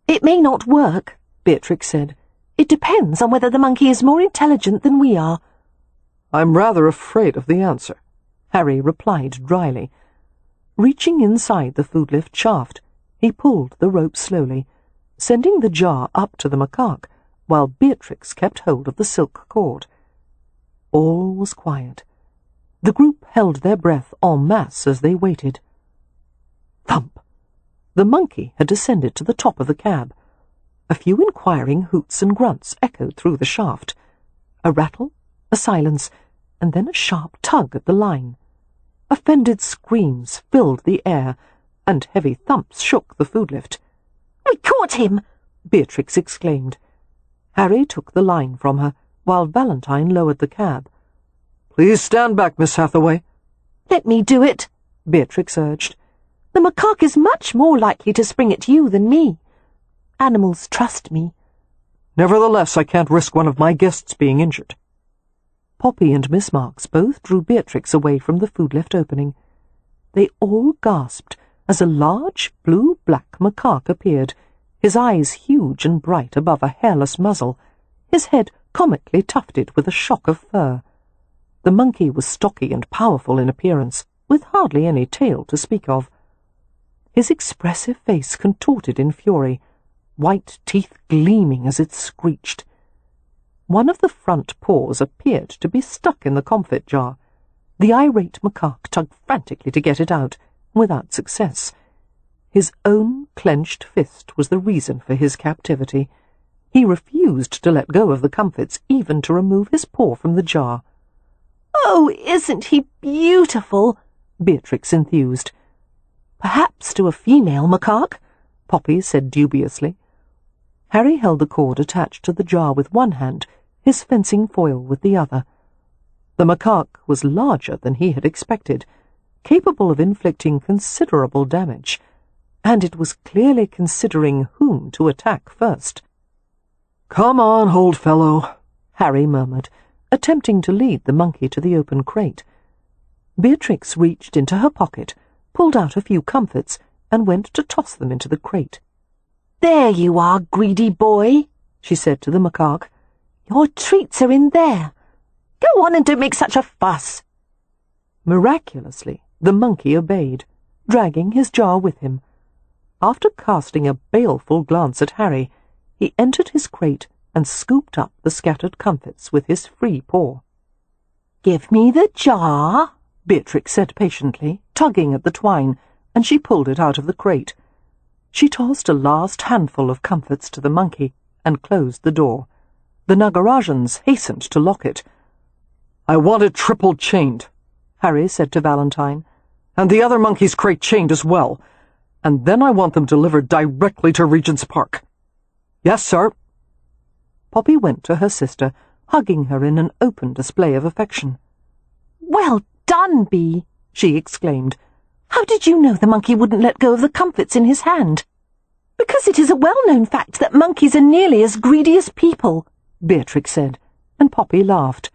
C: It may not work, Beatrix said. It depends on whether the monkey is more intelligent than we are.
B: I'm rather afraid of the answer, Harry replied dryly. Reaching inside the food lift shaft, he pulled the rope slowly, sending the jar up to the macaque, while Beatrix kept hold of the silk cord. All was quiet. The group held their breath en masse as they waited. Thump! The monkey had descended to the top of the cab. A few inquiring hoots and grunts echoed through the shaft. A rattle, a silence, and then a sharp tug at the line. Offended screams filled the air, and heavy thumps shook the food lift.
C: "We caught him!"
B: Beatrix exclaimed. Harry took the line from her, while Valentine lowered the cab. "Please stand back, Miss Hathaway."
C: "Let me do it,"
B: Beatrix urged.
C: "The macaque is much more likely to spring at you than me. Animals trust me."
B: "Nevertheless, I can't risk one of my guests being injured." Poppy and Miss Marks both drew Beatrix away from the food lift opening. They all gasped as a large blue-black macaque appeared, his eyes huge and bright above a hairless muzzle, his head comically tufted with a shock of fur. The monkey was stocky and powerful in appearance, with hardly any tail to speak of. His expressive face contorted in fury, white teeth gleaming as it screeched. One of the front paws appeared to be stuck in the comfit jar. The irate macaque tugged frantically to get it out, without success. His own clenched fist was the reason for his captivity. He refused to let go of the comfits, even to remove his paw from the jar.
C: "Oh, isn't he beautiful?"
B: Beatrix enthused.
C: "Perhaps to a female macaque,"
B: Poppy said dubiously. Harry held the cord attached to the jar with one hand, his fencing foil with the other. The macaque was larger than he had expected, capable of inflicting considerable damage, and it was clearly considering whom to attack first. "Come on, old fellow," Harry murmured, attempting to lead the monkey to the open crate. Beatrix reached into her pocket, pulled out a few comfits, and went to toss them into the crate.
C: "There you are, greedy boy," she said to the macaque. "Your treats are in there. Go on and don't make such a fuss."
B: Miraculously, the monkey obeyed, dragging his jar with him. After casting a baleful glance at Harry, he entered his crate and scooped up the scattered comfits with his free paw.
C: "Give me the jar,"
B: Beatrix said patiently, tugging at the twine, and she pulled it out of the crate. She tossed a last handful of comfits to the monkey and closed the door. The Nagarajans hastened to lock it. "I want it triple-chained," Harry said to Valentine, "and the other monkey's crate chained as well, and then I want them delivered directly to Regent's Park." "Yes, sir." Poppy went to her sister, hugging her in an open display of affection.
C: "Well done, Bee," she exclaimed. "How did you know the monkey wouldn't let go of the comfits in his hand?" "Because it is a well-known fact that monkeys are nearly as greedy as people,"
B: Beatrix said, and Poppy laughed.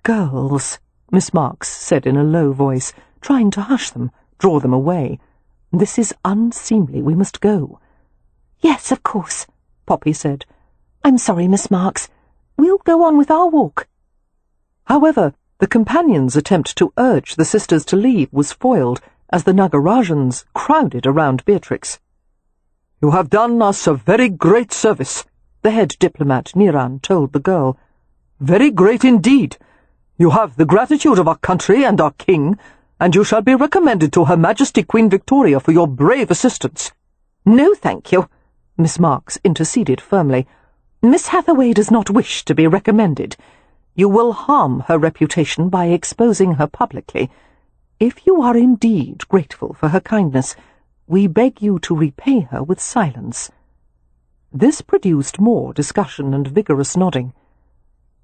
B: "Girls," Miss Marks said in a low voice, trying to hush them, draw them away. "This is unseemly. We must go."
C: "Yes, of course," Poppy said. "I'm sorry, Miss Marks. We'll go on with our walk."
B: However, the companion's attempt to urge the sisters to leave was foiled as the Nagarajans crowded around Beatrix. "You have done us a very great service," the head diplomat Niran told the girl. "Very great indeed. You have the gratitude of our country and our king, and you shall be recommended to Her Majesty Queen Victoria for your brave assistance."
C: "No, thank you,"
B: Miss Marks interceded firmly.
C: "Miss Hathaway does not wish to be recommended.
B: You will harm her reputation by exposing her publicly. If you are indeed grateful for her kindness, we beg you to repay her with silence." This produced more discussion and vigorous nodding.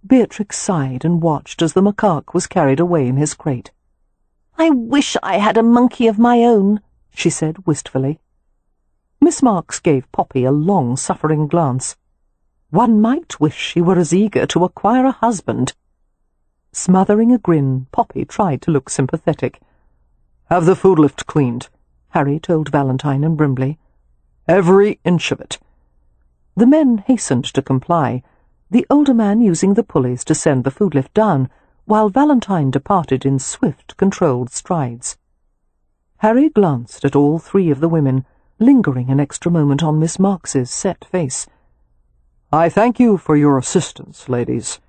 B: Beatrix sighed and watched as the macaque was carried away in his crate.
C: "I wish I had a monkey of my own,"
B: she said wistfully. Miss Marks gave Poppy a long-suffering glance. One might wish she were as eager to acquire a husband. Smothering a grin, Poppy tried to look sympathetic. "Have the food lift cleaned," Harry told Valentine and Brimley. "Every inch of it." The men hastened to comply, the older man using the pulleys to send the food lift down, while Valentine departed in swift, controlled strides. Harry glanced at all three of the women, lingering an extra moment on Miss Marks's set face. "I thank you for your assistance, ladies."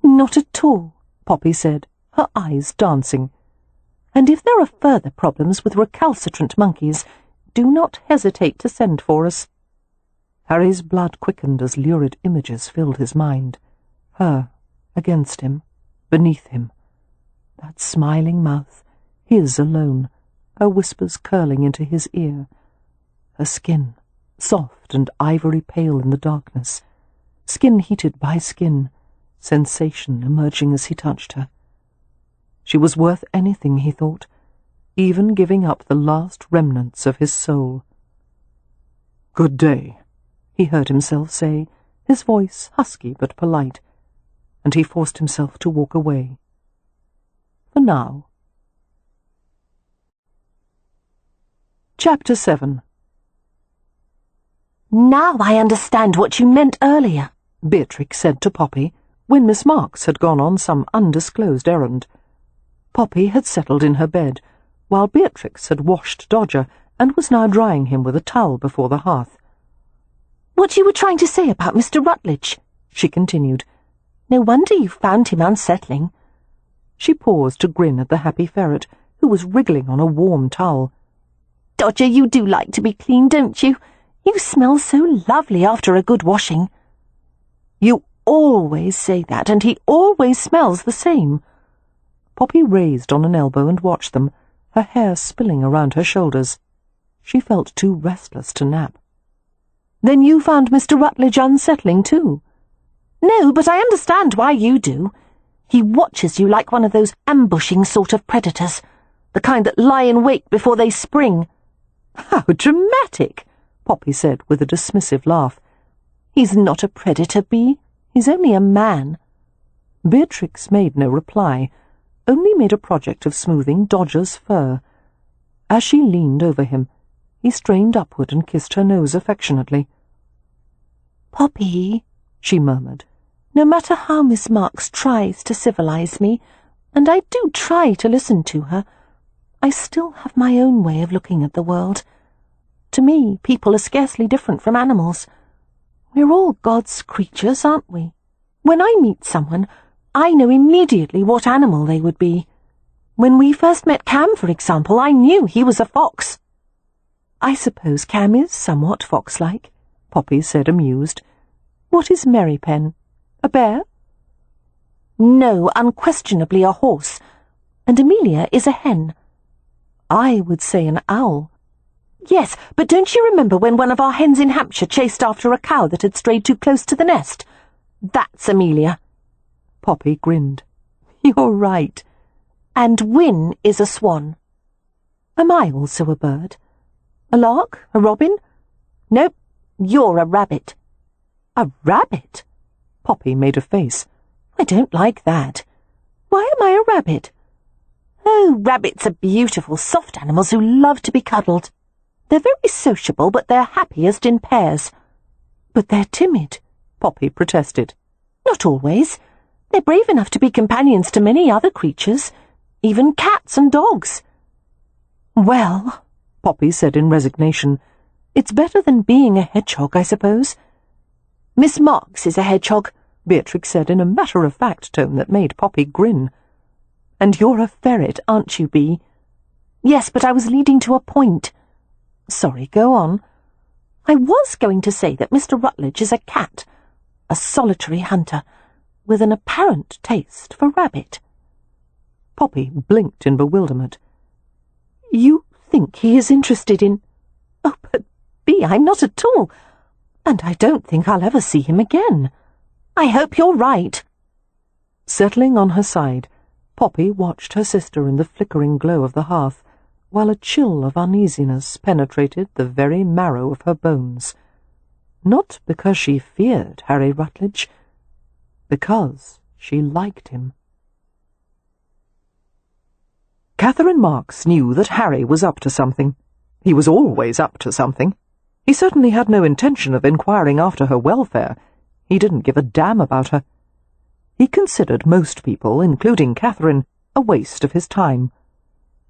C: "Not at all," Poppy said,
B: her eyes dancing. "And if there are further problems with recalcitrant monkeys, do not hesitate to send for us." Harry's blood quickened as lurid images filled his mind. Her, against him, beneath him. That smiling mouth, his alone, her whispers curling into his ear. Her skin, soft and ivory pale in the darkness, skin heated by skin, sensation emerging as he touched her. She was worth anything, he thought, even giving up the last remnants of his soul. "Good day," he heard himself say, his voice husky but polite, and he forced himself to walk away. For now. Chapter 7.
C: "Now I understand what you meant earlier,"
B: Beatrix said to Poppy, when Miss Marks had gone on some undisclosed errand. Poppy had settled in her bed, while Beatrix had washed Dodger and was now drying him with a towel before the hearth.
C: "What you were trying to say about Mr. Rutledge," she continued. "No wonder you found him unsettling."
B: She paused to grin at the happy ferret, who was wriggling on a warm towel.
C: "Dodger, you do like to be clean, don't you? You smell so lovely after a good washing."
B: "You always say that, and he always smells the same." Poppy raised on an elbow and watched them, her hair spilling around her shoulders. She felt too restless to nap. "Then you found Mr. Rutledge unsettling too?"
C: "No, but I understand why you do. He watches you like one of those ambushing sort of predators, the kind that lie in wait before they spring."
B: "How dramatic!" Poppy said with a dismissive laugh.
C: "He's not a predator, Bee. He's only a man."
B: Beatrix made no reply, only made a project of smoothing Dodger's fur. As she leaned over him, he strained upward and kissed her nose affectionately.
C: "Poppy,"
B: she murmured,
C: "no matter how Miss Marks tries to civilize me, and I do try to listen to her, I still have my own way of looking at the world. To me, people are scarcely different from animals. We're all God's creatures, aren't we? When I meet someone, I know immediately what animal they would be. When we first met Cam, for example, I knew he was a fox."
B: "I suppose Cam is somewhat fox-like," Poppy said, amused. "What is Merry Pen? A bear?"
C: "No, unquestionably a horse. And Amelia is a hen."
B: "I would say an owl."
C: "Yes, but don't you remember when one of our hens in Hampshire chased after a cow that had strayed too close to the nest? That's Amelia."
B: Poppy grinned. "You're right."
C: "And Wyn is a swan."
B: "Am I also a bird? A lark? A robin?"
C: "Nope, you're a rabbit."
B: "A rabbit?" Poppy made a face.
C: "I don't like that."
B: "Why am I a rabbit?"
C: "Oh, rabbits are beautiful, soft animals who love to be cuddled. They're very sociable, but they're happiest in pairs."
B: "But they're timid," Poppy protested.
C: "Not always. They're brave enough to be companions to many other creatures, even cats and dogs."
B: "Well," Poppy said in resignation, "it's better than being a hedgehog, I suppose."
C: "Miss Marks is a hedgehog,"
B: Beatrix said in a matter-of-fact tone that made Poppy grin. "And you're a ferret, aren't you, Bee?"
C: "Yes, but I was leading to a point."
B: "Sorry, go on."
C: "I was going to say that Mr. Rutledge is a cat, a solitary hunter, with an apparent taste for rabbit."
B: Poppy blinked in bewilderment.
C: "You think he is interested in—" "Oh, but Bee, I'm not at all. And I don't think I'll ever see him again. I hope you're right."
B: Settling on her side, Poppy watched her sister in the flickering glow of the hearth, while a chill of uneasiness penetrated the very marrow of her bones. Not because she feared Harry Rutledge, because she liked him. Catherine Marks knew that Harry was up to something. He was always up to something. He certainly had no intention of inquiring after her welfare. He didn't give a damn about her. He considered most people, including Catherine, a waste of his time.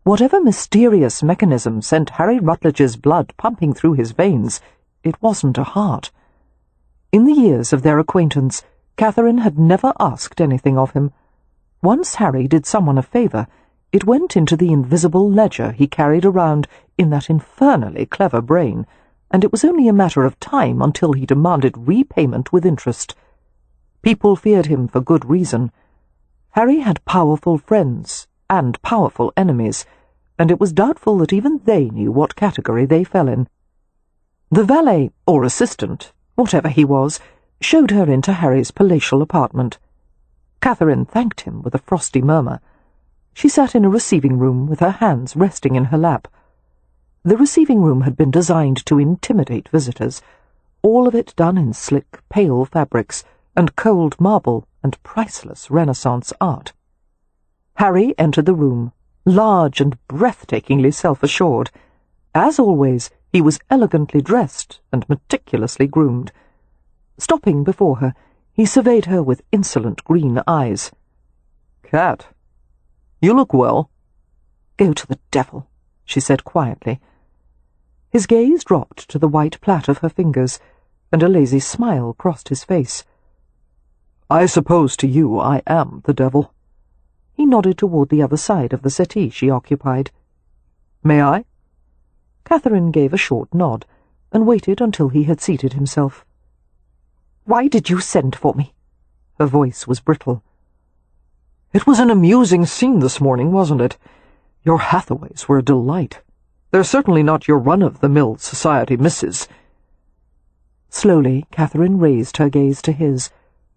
B: Whatever mysterious mechanism sent Harry Rutledge's blood pumping through his veins, it wasn't a heart. In the years of their acquaintance, Catherine had never asked anything of him. Once Harry did someone a favour, it went into the invisible ledger he carried around in that infernally clever brain, and it was only a matter of time until he demanded repayment with interest. People feared him for good reason. Harry had powerful friends and powerful enemies, and it was doubtful that even they knew what category they fell in. The valet, or assistant, whatever he was, showed her into Harry's palatial apartment. Catherine thanked him with a frosty murmur. She sat in a receiving room with her hands resting in her lap. The receiving room had been designed to intimidate visitors, all of it done in slick, pale fabrics and cold marble and priceless Renaissance art. Harry entered the room, large and breathtakingly self-assured. As always, he was elegantly dressed and meticulously groomed. Stopping before her, he surveyed her with insolent green eyes.
A: "Cat, you look well."
B: "Go to the devil," she said quietly. His gaze dropped to the white plait of her fingers, and a lazy smile crossed his face.
A: "I suppose to you I am the devil."
B: He nodded toward the other side of the settee she occupied.
A: "May I?"
B: Catherine gave a short nod, and waited until he had seated himself. "Why did you send for me?" Her voice was brittle.
A: "It was an amusing scene this morning, wasn't it? Your Hathaways were a delight. They're certainly not your run-of-the-mill society misses."
B: Slowly, Catherine raised her gaze to his,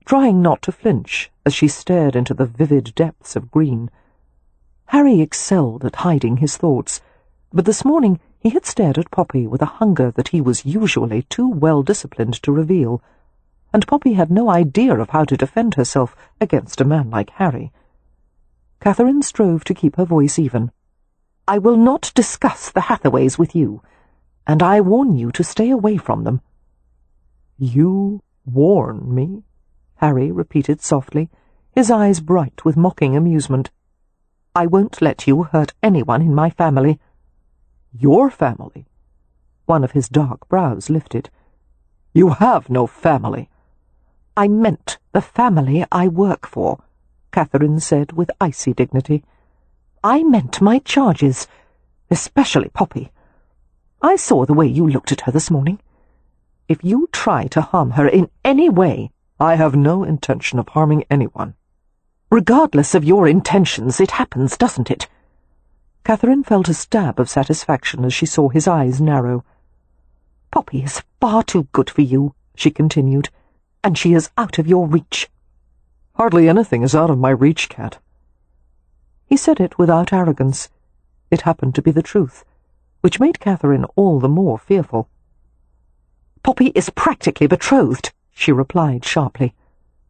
B: trying not to flinch as she stared into the vivid depths of green. Harry excelled at hiding his thoughts, but this morning he had stared at Poppy with a hunger that he was usually too well-disciplined to reveal, and Poppy had no idea of how to defend herself against a man like Harry. Catherine strove to keep her voice even. "I will not discuss the Hathaways with you, and I warn you to stay away from them."
A: "You warn me?"
B: Harry repeated softly, his eyes bright with mocking amusement. "I won't let you hurt anyone in my family."
A: "Your family?"
B: One of his dark brows lifted.
A: "You have no family."
B: "I meant the family I work for," Catherine said with icy dignity. "I meant my charges, especially Poppy. I saw the way you looked at her this morning. If you try to harm her in any way—"
A: "I have no intention of harming anyone."
B: "Regardless of your intentions, it happens, doesn't it?" Catherine felt a stab of satisfaction as she saw his eyes narrow. "Poppy is far too good for you," she continued, "and she is out of your reach."
A: "Hardly anything is out of my reach, Cat."
B: He said it without arrogance. It happened to be the truth, which made Catherine all the more fearful. "Poppy is practically betrothed," she replied sharply.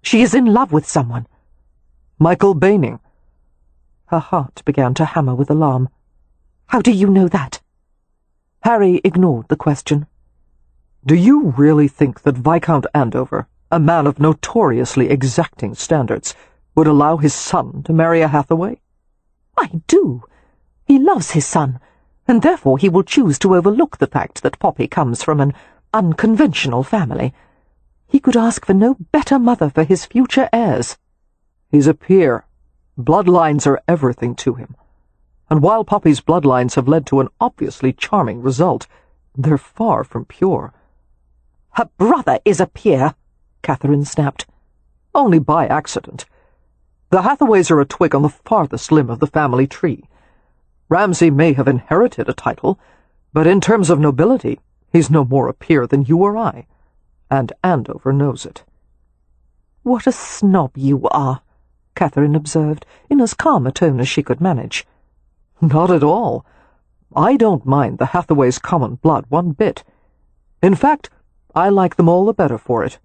B: "She is in love with someone."
A: "Michael Baining."
B: Her heart began to hammer with alarm. "How do you know that?" Harry ignored the question.
A: "Do you really think that Viscount Andover, a man of notoriously exacting standards, would allow his son to marry a Hathaway?"
B: "I do. He loves his son, and therefore he will choose to overlook the fact that Poppy comes from an unconventional family. He could ask for no better mother for his future heirs."
A: "He's a peer. Bloodlines are everything to him. And while Poppy's bloodlines have led to an obviously charming result, they're far from pure."
B: "Her brother is a peer," Catherine snapped.
A: "Only by accident. The Hathaways are a twig on the farthest limb of the family tree. Ramsay may have inherited a title, but in terms of nobility, he's no more a peer than you or I, and Andover knows it."
B: "What a snob you are," Catherine observed, in as calm a tone as she could manage.
A: "Not at all. I don't mind the Hathaways' common blood one bit. In fact, I like them all the better for it.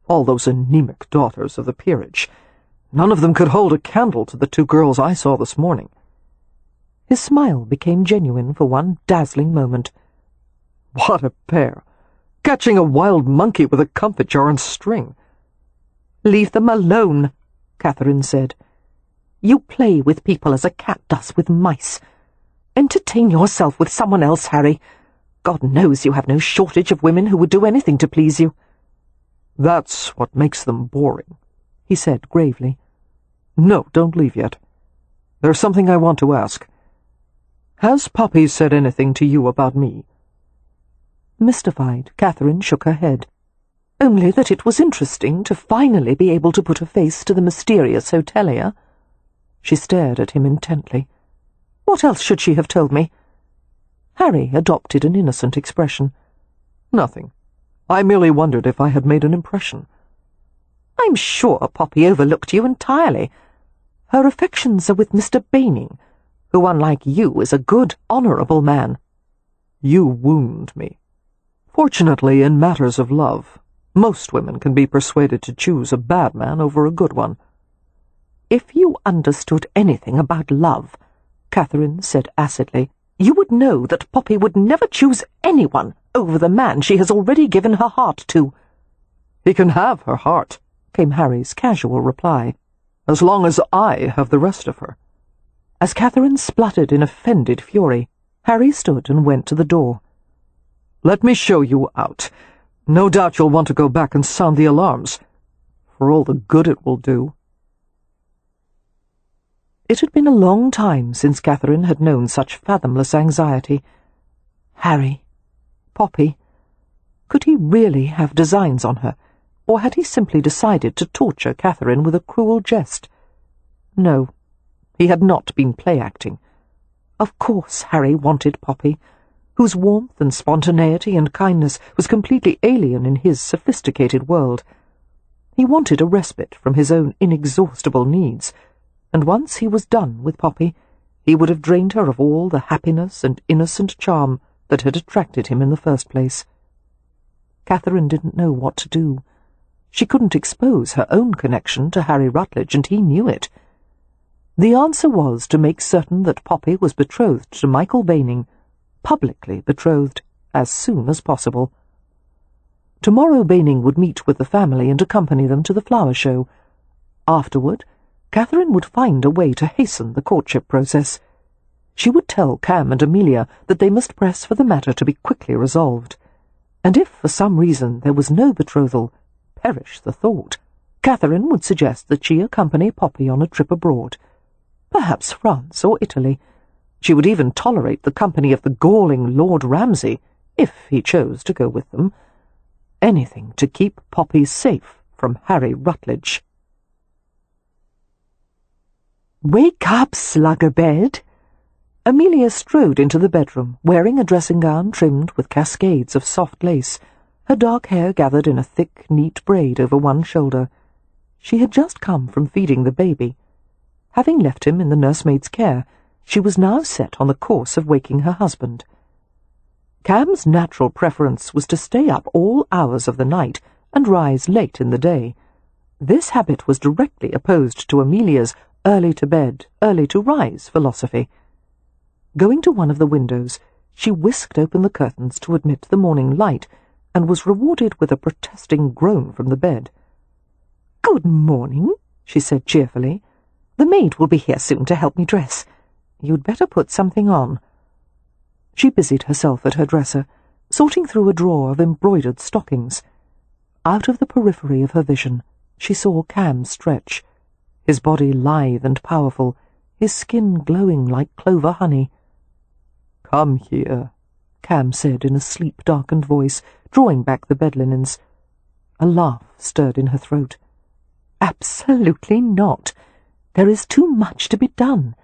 A: All those anemic daughters of the peerage. None of them could hold a candle to the two girls I saw this morning."
B: His smile became genuine for one dazzling moment.
A: "What a pair! Catching a wild monkey with a comfit jar and string."
B: "Leave them alone," Catherine said. "You play with people as a cat does with mice. Entertain yourself with someone else, Harry. God knows you have no shortage of women who would do anything to please you."
A: "That's what makes them boring,"
B: he said gravely. No, don't leave yet. There's something I want to ask. Has Poppy said anything to you about me?"
A: Mystified, Catherine shook her head. Only that it was interesting to finally be able to put a face to the mysterious hotelier. She stared at him intently. What else should she have told me? Harry adopted an innocent expression.
B: "Nothing. I merely wondered if I had made an impression."
A: "I'm sure Poppy overlooked you entirely. Her affections are with Mr. Baining, who, unlike you, is a good, honourable man."
B: "You wound me. Fortunately, in matters of love, most women can be persuaded to choose a bad man over a good one."
A: "If you understood anything about love," Catherine said acidly, "you would know that Poppy would never choose anyone over the man she has already given her heart to."
B: "He can have her heart," came Harry's casual reply, "as long as I have the rest of her."
A: As Catherine spluttered in offended fury, Harry stood and went to the door.
B: "Let me show you out. No doubt you'll want to go back and sound the alarms, for all the good it will do."
A: It had been a long time since Catherine had known such fathomless anxiety. Harry, Poppy, could he really have designs on her, or had he simply decided to torture Catherine with a cruel jest? No, he had not been play-acting. Of course Harry wanted Poppy, whose warmth and spontaneity and kindness was completely alien in his sophisticated world. He wanted a respite from his own inexhaustible needs, and once he was done with Poppy, he would have drained her of all the happiness and innocent charm that had attracted him in the first place. Catherine didn't know what to do. She couldn't expose her own connection to Harry Rutledge, and he knew it. The answer was to make certain that Poppy was betrothed to Michael Baining, publicly betrothed, as soon as possible. Tomorrow Baining would meet with the family and accompany them to the flower show. Afterward, Catherine would find a way to hasten the courtship process. She would tell Cam and Amelia that they must press for the matter to be quickly resolved. And if for some reason there was no betrothal, perish the thought, Catherine would suggest that she accompany Poppy on a trip abroad, perhaps France or Italy. She would even tolerate the company of the galling Lord Ramsay, if he chose to go with them. Anything to keep Poppy safe from Harry Rutledge. "Wake up, slugger-bed!" Amelia strode into the bedroom, wearing a dressing gown trimmed with cascades of soft lace, her dark hair gathered in a thick, neat braid over one shoulder. She had just come from feeding the baby. Having left him in the nursemaid's care, she was now set on the course of waking her husband. Cam's natural preference was to stay up all hours of the night and rise late in the day. This habit was directly opposed to Amelia's early-to-bed, early-to-rise philosophy. Going to one of the windows, she whisked open the curtains to admit the morning light, and was rewarded with a protesting groan from the bed. "Good morning," she said cheerfully. "The maid will be here soon to help me dress. You'd better put something on." She busied herself at her dresser, sorting through a drawer of embroidered stockings. Out of the periphery of her vision, she saw Cam stretch, his body lithe and powerful, his skin glowing like clover honey. "Come here," Cam said in a sleep-darkened voice, drawing back the bed linens. A laugh stirred in her throat. "Absolutely not. There is too much to be done.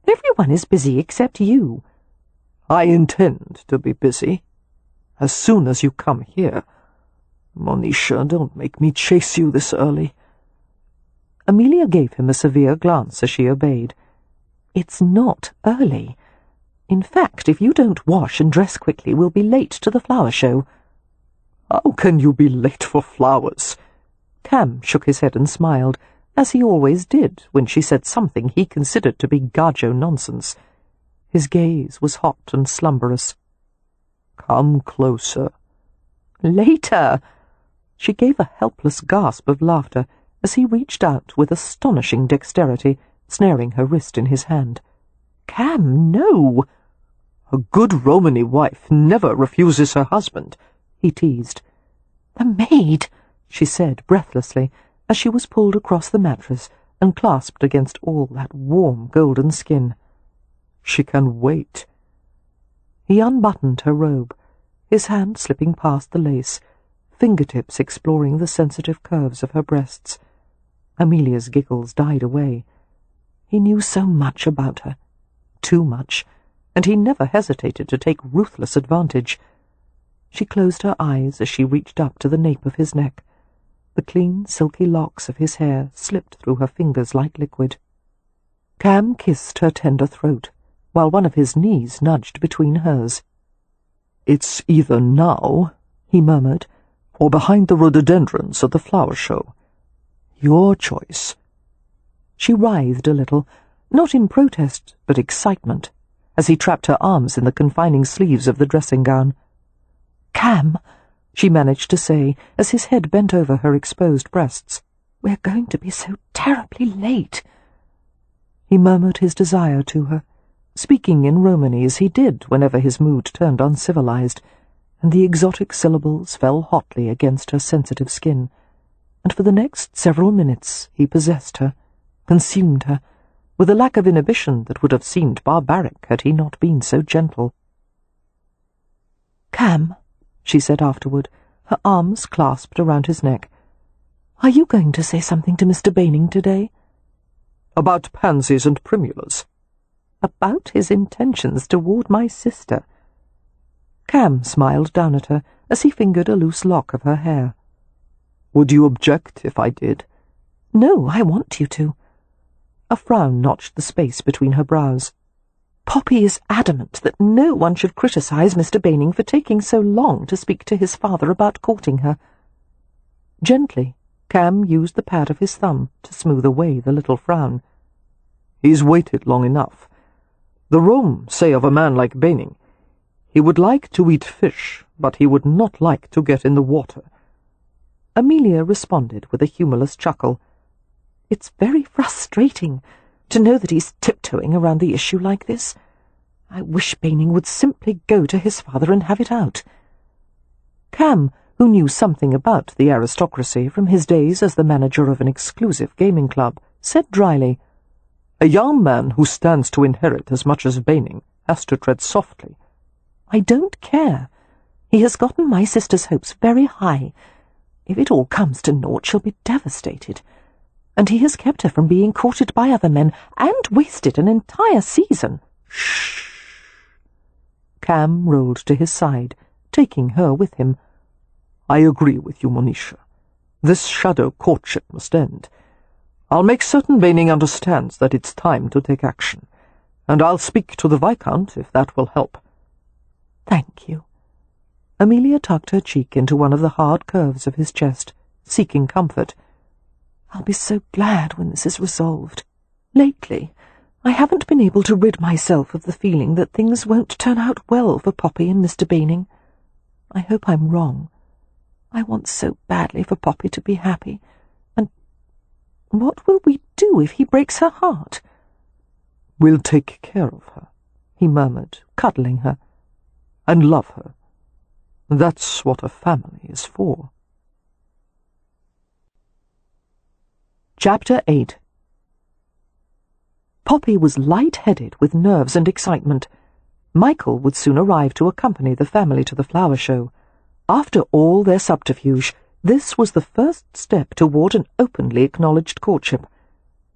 A: Everyone is busy except you."
B: "I intend to be busy. As soon as you come here. Monisha, don't make me chase you this early."
A: Amelia gave him a severe glance as she obeyed. "It's not early. In fact, if you don't wash and dress quickly, we'll be late to the flower show."
B: "How can you be late for flowers?"
A: Cam shook his head and smiled, as he always did when she said something he considered to be gajo nonsense. His gaze was hot and slumberous.
B: "Come closer."
A: "Later!" She gave a helpless gasp of laughter as he reached out with astonishing dexterity, snaring her wrist in his hand. "Cam, no!"
B: "A good Romany wife never refuses her husband," he teased.
A: "The maid," she said breathlessly, as she was pulled across the mattress
B: and clasped against all that warm golden skin. She can wait. He unbuttoned her robe, his hand slipping past the lace, fingertips exploring the sensitive curves of her breasts. Amelia's giggles died away. He knew so much about her, too much, and he never hesitated to take ruthless advantage. She closed her eyes as she reached up to the nape of his neck. The clean, silky locks of his hair slipped through her fingers like liquid. Cam kissed her tender throat, while one of his knees nudged between hers.
A: "It's either now," he murmured, "or behind the rhododendrons at the flower show. Your choice."
B: She writhed a little, not in protest, but excitement, as he trapped her arms in the confining sleeves of the dressing gown. "Cam," she managed to say, as his head bent over her exposed breasts, "we're going to be so terribly late." He murmured his desire to her, speaking in Romany as he did whenever his mood turned uncivilized, and the exotic syllables fell hotly against her sensitive skin, and for the next several minutes he possessed her, consumed her, with a lack of inhibition that would have seemed barbaric had he not been so gentle. "Cam," she said afterward, her arms clasped around his neck, "are you going to say something to Mr. Baining today?"
A: "About pansies and primulas."
B: "About his intentions toward my sister." Cam smiled down at her as he fingered a loose lock of her hair.
A: "Would you object if I did?"
B: "No, I want you to." A frown notched the space between her brows. "Poppy is adamant that no one should criticize Mr. Baining for taking so long to speak to his father about courting her." Gently, Cam used the pad of his thumb to smooth away the little frown.
A: "He's waited long enough. The Rome say of a man like Baining, he would like to eat fish, but he would not like to get in the water."
B: Amelia responded with a humorless chuckle. "It's very frustrating to know that he's tiptoeing around the issue like this. I wish Baining would simply go to his father and have it out." Cam, who knew something about the aristocracy from his days as the manager of an exclusive gaming club, said dryly,
A: "A young man who stands to inherit as much as Baining has to tread softly."
B: "I don't care. He has gotten my sister's hopes very high. If it all comes to naught, she'll be devastated. And he has kept her from being courted by other men, and wasted an entire season."
A: "Shh."
B: Cam rolled to his side, taking her with him.
A: "I agree with you, Monisha. This shadow courtship must end. I'll make certain Baining understands that it's time to take action, and I'll speak to the Viscount if that will help."
B: "Thank you." Amelia tucked her cheek into one of the hard curves of his chest, seeking comfort. "I'll be so glad when this is resolved. Lately, I haven't been able to rid myself of the feeling that things won't turn out well for Poppy and Mr. Baining. I hope I'm wrong. I want so badly for Poppy to be happy. And what will we do if he breaks her heart?"
A: "We'll take care of her," he murmured, cuddling her, "and love her. That's what a family is for."
B: Chapter 8. Poppy was light-headed with nerves and excitement. Michael would soon arrive to accompany the family to the flower show. After all their subterfuge, this was the first step toward an openly acknowledged courtship.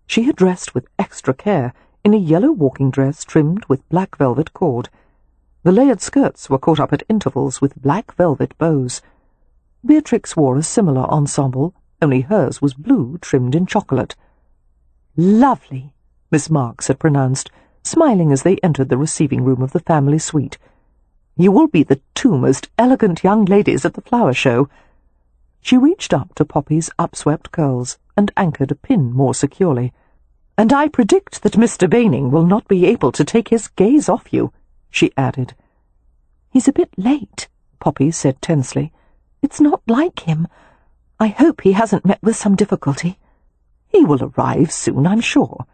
B: She had dressed with extra care in a yellow walking dress trimmed with black velvet cord. The layered skirts were caught up at intervals with black velvet bows. Beatrix wore a similar ensemble, only hers was blue trimmed in chocolate. "Lovely," Miss Marks had pronounced, smiling as they entered the receiving room of the family suite. "You will be the two most elegant young ladies at the flower show." She reached up to Poppy's upswept curls and anchored a pin more securely. "And I predict that Mr. Baining will not be able to take his gaze off you," she added. "He's a bit late," Poppy said tensely. "It's not like him. I hope he hasn't met with some difficulty. He will arrive soon, I'm sure."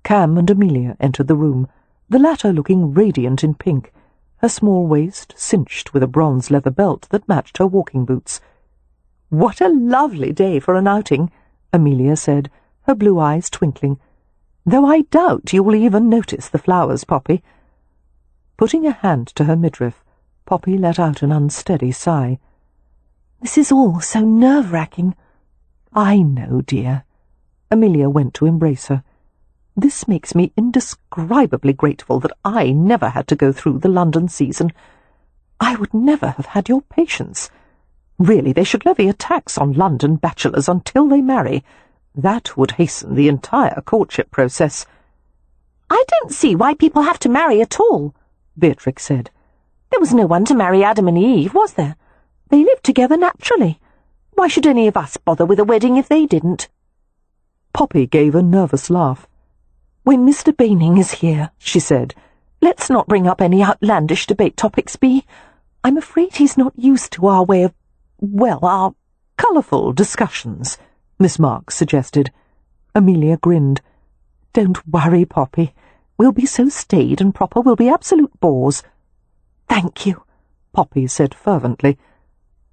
B: Cam and Amelia entered the room, the latter looking radiant in pink, her small waist cinched with a bronze leather belt that matched her walking boots. "What a lovely day for an outing," Amelia said, her blue eyes twinkling, "though I doubt you will even notice the flowers, Poppy." Putting a hand to her midriff, Poppy let out an unsteady sigh.
C: "This is all so nerve-wracking."
B: "I know, dear." Amelia went to embrace her. "This makes me indescribably grateful that I never had to go through the London season. I would never have had your patience. Really, they should levy a tax on London bachelors until they marry. That would hasten the entire courtship process."
C: "I don't see why people have to marry at all," Beatrix said. "There was no one to marry Adam and Eve, was there? They lived together naturally. Why should any of us bother with a wedding if they didn't?"
B: Poppy gave a nervous laugh.
C: "When Mr. Baining is here," she said, "let's not bring up any outlandish debate topics, Bee. I'm afraid he's not used to our way of, our
B: colourful discussions," Miss Marks suggested. Amelia grinned. "Don't worry, Poppy. We'll be so staid and proper we'll be absolute bores."
C: "Thank you,"
B: Poppy said fervently.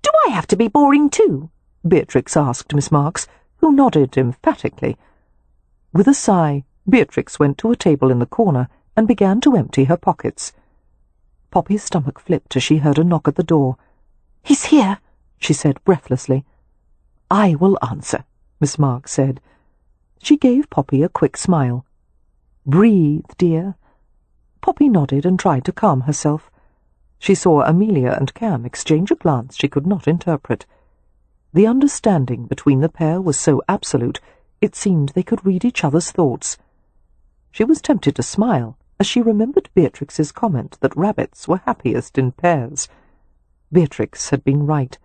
C: "Do I have to be boring too?"
B: Beatrix asked Miss Marks, who nodded emphatically. With a sigh, Beatrix went to a table in the corner and began to empty her pockets. Poppy's stomach flipped as she heard a knock at the door.
C: "He's here,"
B: she said breathlessly. "I will answer," Miss Marks said. She gave Poppy a quick smile. "Breathe, dear." Poppy nodded and tried to calm herself. She saw Amelia and Cam exchange a glance she could not interpret. The understanding between the pair was so absolute, it seemed they could read each other's thoughts. She was tempted to smile as she remembered Beatrix's comment that rabbits were happiest in pairs. Beatrix had been right.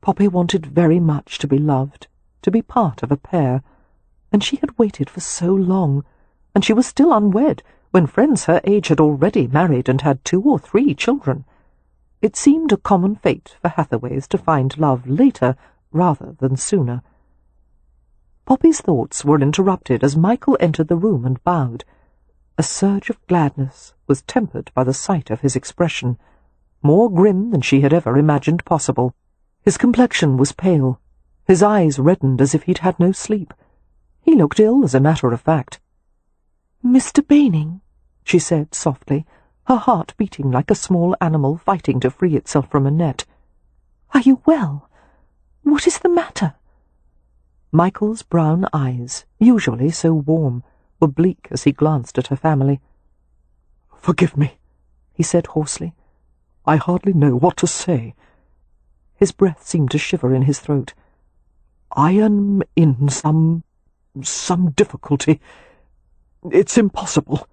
B: Poppy wanted very much to be loved, to be part of a pair, and she had waited for so long, and she was still unwed when friends her age had already married and had 2 or 3 children. It seemed a common fate for Hathaways to find love later rather than sooner. Poppy's thoughts were interrupted as Michael entered the room and bowed. A surge of gladness was tempered by the sight of his expression, more grim than she had ever imagined possible. His complexion was pale, his eyes reddened as if he'd had no sleep. He looked ill, as a matter of fact.
C: "Mr. Baining,"
B: she said softly, her heart beating like a small animal fighting to free itself from a net.
C: "Are you well? What is the matter?"
B: Michael's brown eyes, usually so warm, were bleak as he glanced at her family. "Forgive me," he said hoarsely. "I hardly know what to say." His breath seemed to shiver in his throat. "I am in some difficulty. It's impossible."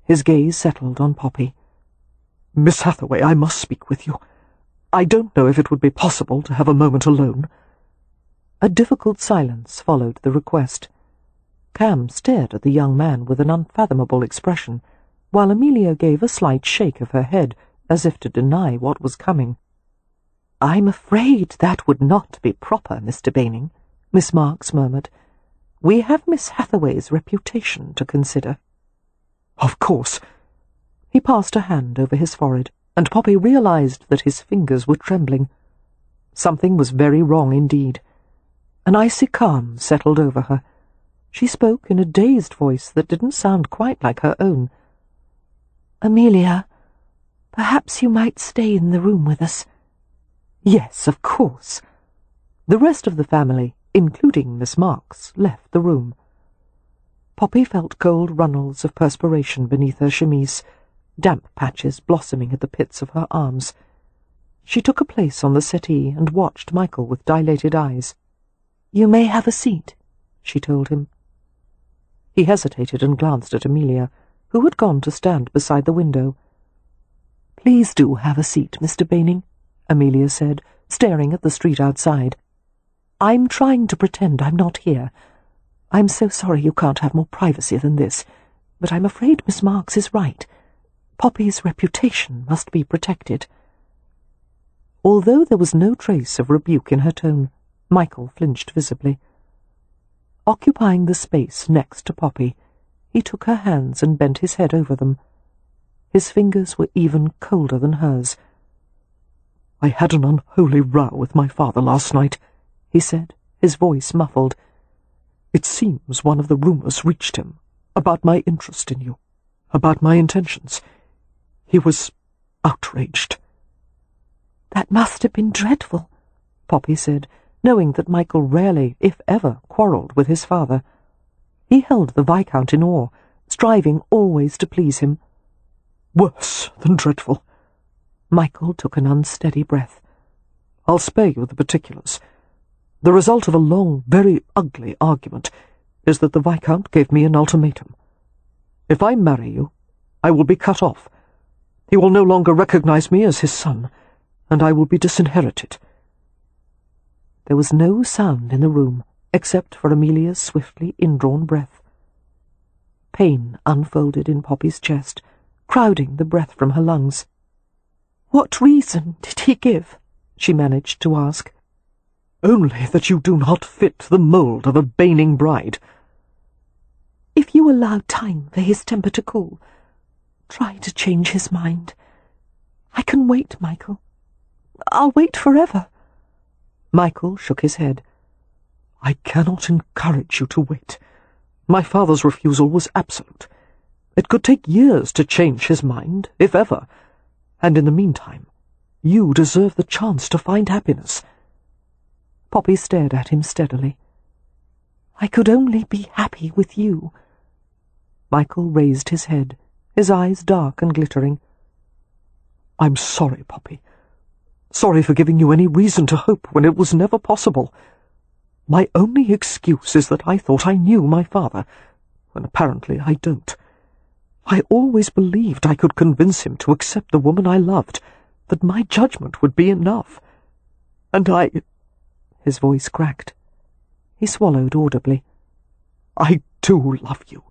B: His gaze settled on Poppy. "Miss Hathaway, I must speak with you. I don't know if it would be possible to have a moment alone." A difficult silence followed the request. Cam stared at the young man with an unfathomable expression, while Amelia gave a slight shake of her head, as if to deny what was coming. "I'm afraid that would not be proper, Mr. Baining," Miss Marks murmured. "We have Miss Hathaway's reputation to consider." "Of course." He passed a hand over his forehead, and Poppy realized that his fingers were trembling. Something was very wrong indeed. An icy calm settled over her. She spoke in a dazed voice that didn't sound quite like her own.
C: "Amelia, perhaps you might stay in the room with us."
B: "Yes, of course." The rest of the family, including Miss Marks, left the room. Poppy felt cold runnels of perspiration beneath her chemise, damp patches blossoming at the pits of her arms. She took a place on the settee and watched Michael with dilated eyes. "You may have a seat," she told him. He hesitated and glanced at Amelia, who had gone to stand beside the window. "Please do have a seat, Mr. Baining," Amelia said, staring at the street outside. "I'm trying to pretend I'm not here. I'm so sorry you can't have more privacy than this, but I'm afraid Miss Marks is right. Poppy's reputation must be protected." Although there was no trace of rebuke in her tone, Michael flinched visibly. Occupying the space next to Poppy, he took her hands and bent his head over them. His fingers were even colder than hers. "I had an unholy row with my father last night," he said, his voice muffled. It seems one of the rumours reached him about my interest in you, about my intentions. He was outraged."
C: "That must have been dreadful," Poppy said, knowing that Michael rarely, if ever, quarrelled with his father. He held the Viscount in awe, striving always to please him.
B: "Worse than dreadful."
C: Michael took an unsteady breath.
B: "I'll spare you the particulars. The result of a long, very ugly argument is that the Viscount gave me an ultimatum. If I marry you, I will be cut off. He will no longer recognize me as his son, and I will be disinherited."
C: There was no sound in the room, except for Amelia's swiftly indrawn breath. Pain unfolded in Poppy's chest, crowding the breath from her lungs. "What reason did he give?" she managed to ask.
B: "Only that you do not fit the mould of a Baning bride."
C: "If you allow time for his temper to cool, try to change his mind. I can wait, Michael. I'll wait forever."
B: Michael shook his head. "I cannot encourage you to wait. My father's refusal was absolute. It could take years to change his mind, if ever, and in the meantime, you deserve the chance to find happiness."
C: Poppy stared at him steadily. "I could only be happy with you." Michael raised his head, his eyes dark and glittering.
B: "I'm sorry, Poppy. Sorry for giving you any reason to hope when it was never possible. My only excuse is that I thought I knew my father, when apparently I don't. I always believed I could convince him to accept the woman I loved, that my judgment would be enough. And I—"
C: His voice cracked. He swallowed audibly.
B: "I do love you.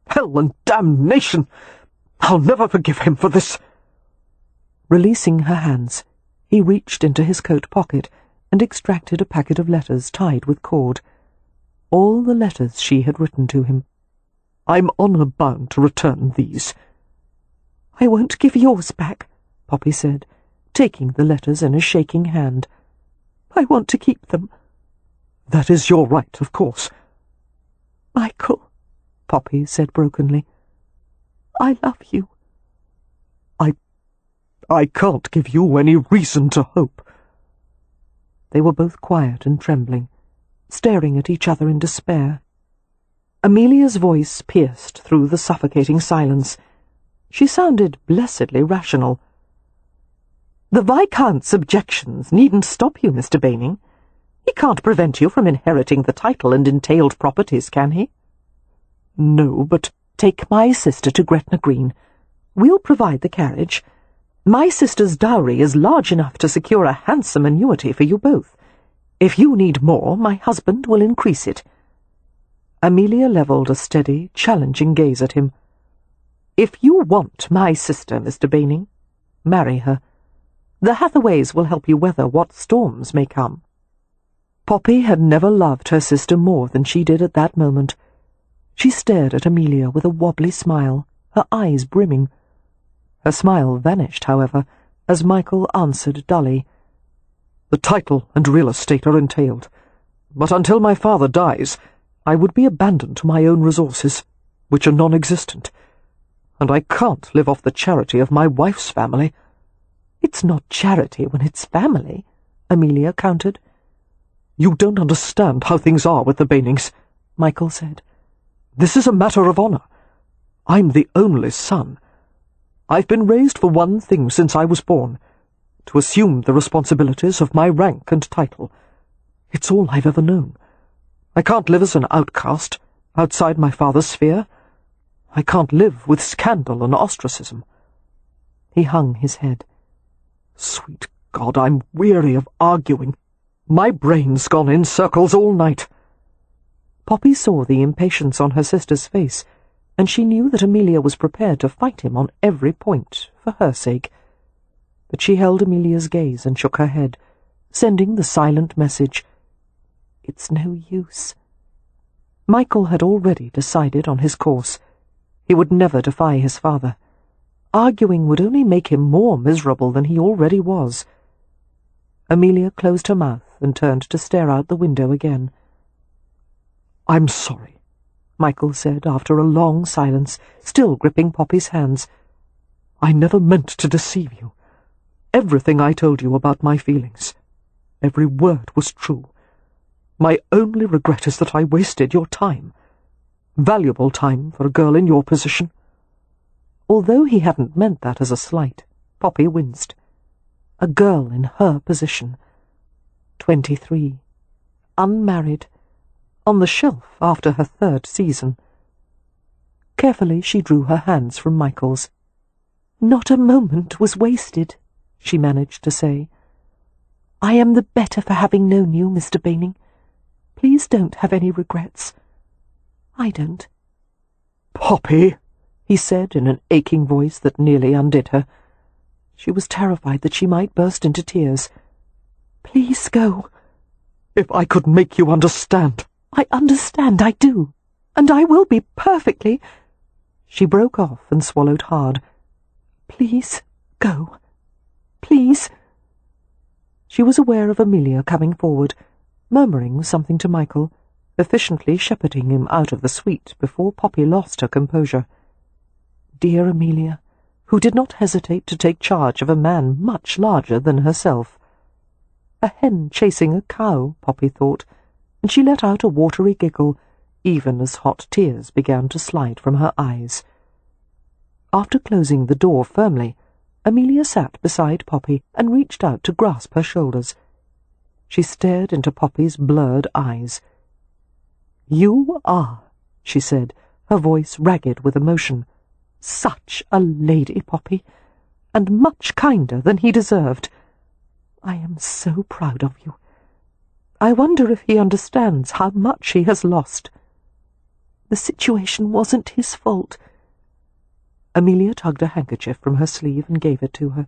B: Hell and damnation! I'll never forgive him for this."
C: Releasing her hands, he reached into his coat pocket and extracted a packet of letters tied with cord. All the letters she had written to him.
B: "I'm honour bound to return these."
C: "I won't give yours back," Poppy said, taking the letters in a shaking hand. "I want to keep them."
B: "That is your right, of course."
C: "Michael," Poppy said brokenly, "I love you."
B: I can't give you any reason to hope."
C: They were both quiet and trembling, staring at each other in despair. Amelia's voice pierced through the suffocating silence. She sounded blessedly rational. "The Viscount's objections needn't stop you, Mr. Baning. He can't prevent you from inheriting the title and entailed properties, can he?"
B: "No, but—"
C: "Take my sister to Gretna Green. We'll provide the carriage. My sister's dowry is large enough to secure a handsome annuity for you both. If you need more, my husband will increase it." Amelia levelled a steady, challenging gaze at him. "If you want my sister, Mr. Baning, marry her. The Hathaways will help you weather what storms may come." Poppy had never loved her sister more than she did at that moment. She stared at Amelia with a wobbly smile, her eyes brimming. Her smile vanished, however, as Michael answered dully.
B: "The title and real estate are entailed, but until my father dies, I would be abandoned to my own resources, which are non-existent, and I can't live off the charity of my wife's family."
C: "It's not charity when it's family," Amelia countered.
B: "You don't understand how things are with the Banings,"
C: Michael said.
B: "This is a matter of honour. I'm the only son. I've been raised for one thing since I was born, to assume the responsibilities of my rank and title. It's all I've ever known. I can't live as an outcast, outside my father's sphere. I can't live with scandal and ostracism."
C: He hung his head.
B: "Sweet God, I'm weary of arguing. My brain's gone in circles all night."
C: Poppy saw the impatience on her sister's face, and she knew that Amelia was prepared to fight him on every point, for her sake. But she held Amelia's gaze and shook her head, sending the silent message, "It's no use." Michael had already decided on his course. He would never defy his father. Arguing would only make him more miserable than he already was. Amelia closed her mouth and turned to stare out the window again.
B: "I'm sorry," Michael said after a long silence, still gripping Poppy's hands. "I never meant to deceive you. Everything I told you about my feelings, every word was true. My only regret is that I wasted your time. Valuable time for a girl in your position." Although he hadn't meant that as a slight, Poppy winced. A girl in her position. 23. Unmarried. On the shelf after her 3rd season. Carefully she drew her hands from Michael's. "Not a moment was wasted," she managed to say. "I am the better for having known you, Mr. Baining. Please don't have any regrets. I don't." "Poppy,"
A: he said in an aching voice that nearly undid her. She was terrified that she might burst into tears. "Please go."
B: "If I could make you understand."
A: "I understand, I do. And I will be perfectly—" She broke off and swallowed hard. "Please go. Please." She was aware of Amelia coming forward, murmuring something to Michael, efficiently shepherding him out of the suite before Poppy lost her composure. Dear Amelia, who did not hesitate to take charge of a man much larger than herself. A hen chasing a cow, Poppy thought, and she let out a watery giggle, even as hot tears began to slide from her eyes. After closing the door firmly, Amelia sat beside Poppy and reached out to grasp her shoulders. She stared into Poppy's blurred eyes. "You are," she said, her voice ragged with emotion, "such a lady, Poppy, and much kinder than he deserved. I am so proud of you. I wonder if he understands how much he has lost. The situation wasn't his fault." Amelia tugged a handkerchief from her sleeve and gave it to her.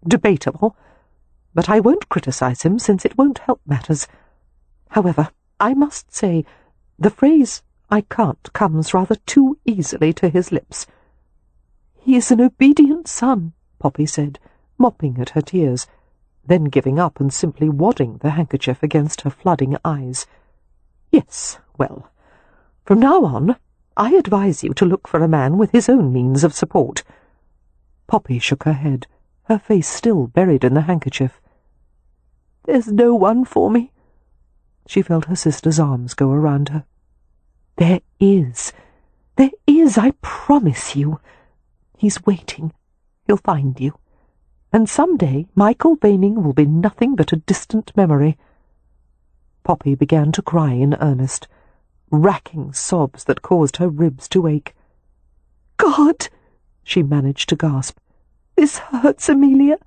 A: "Debatable, but I won't criticize him since it won't help matters. However, I must say, the phrase 'I can't' comes rather too easily to his lips." "He is an obedient son," Poppy said, mopping at her tears, then giving up and simply wadding the handkerchief against her flooding eyes. "Yes, well, from now on, I advise you to look for a man with his own means of support." Poppy shook her head, her face still buried in the handkerchief. "There's no one for me." She felt her sister's arms go around her. There is, I promise you. He's waiting. He'll find you. And some day Michael Baining will be nothing but a distant memory." Poppy began to cry in earnest, racking sobs that caused her ribs to ache. "God!" she managed to gasp. "This hurts, Amelia,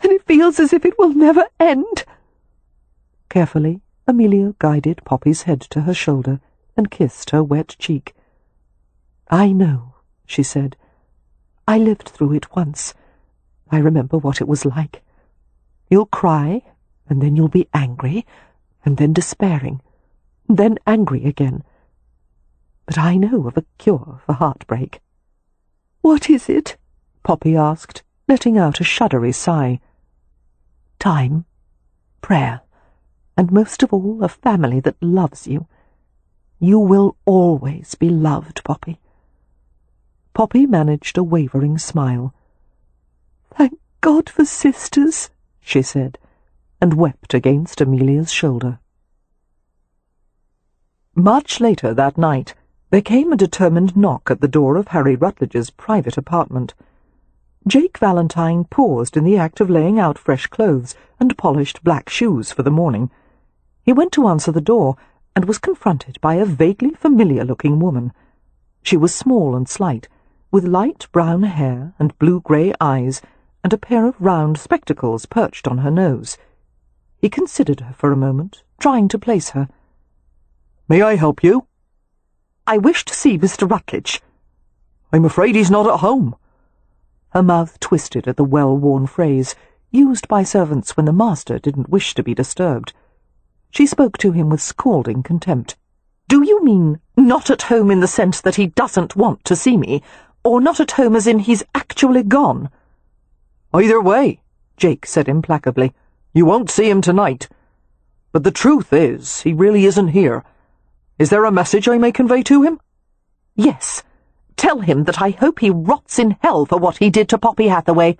A: and it feels as if it will never end." Carefully, Amelia guided Poppy's head to her shoulder and kissed her wet cheek. "I know," she said. "I lived through it once. I remember what it was like. You'll cry, and then you'll be angry, and then despairing, and then angry again. But I know of a cure for heartbreak." "What is it?" Poppy asked, letting out a shuddery sigh. "Time, prayer, and most of all a family that loves you. You will always be loved, Poppy." Poppy managed a wavering smile. "Thank God for sisters," she said, and wept against Amelia's shoulder. Much later that night, there came a determined knock at the door of Harry Rutledge's private apartment. Jake Valentine paused in the act of laying out fresh clothes and polished black shoes for the morning. He went to answer the door, and was confronted by a vaguely familiar-looking woman. She was small and slight, with light brown hair and blue-grey eyes, and a pair of round spectacles perched on her nose. He considered her for a moment, trying to place her.
B: "May I help you?"
A: "I wish to see Mr. Rutledge."
B: "I'm afraid he's not at home."
A: Her mouth twisted at the well-worn phrase, used by servants when the master didn't wish to be disturbed. She spoke to him with scalding contempt. "Do you mean not at home in the sense that he doesn't want to see me, or not at home as in he's actually gone?"
B: "Either way," Jake said implacably. "You won't see him tonight. But the truth is, he really isn't here. Is there a message I may convey to him?"
A: "Yes. Tell him that I hope he rots in hell for what he did to Poppy Hathaway,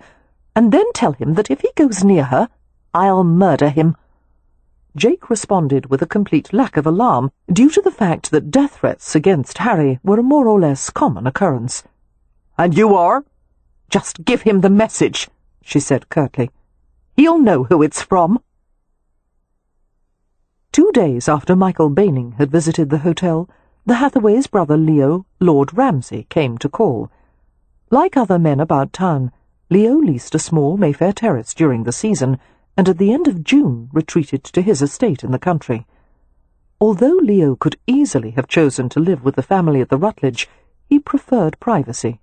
A: and then tell him that if he goes near her, I'll murder him." Jake responded with a complete lack of alarm, due to the fact that death threats against Harry were a more or less common occurrence.
B: "And you are?"
A: "Just give him the message," she said curtly. "He'll know who it's from." 2 days after Michael Baining had visited the hotel, the Hathaways' brother Leo, Lord Ramsay, came to call. Like other men about town, Leo leased a small Mayfair terrace during the season, and at the end of June retreated to his estate in the country. Although Leo could easily have chosen to live with the family at the Rutledge, he preferred privacy.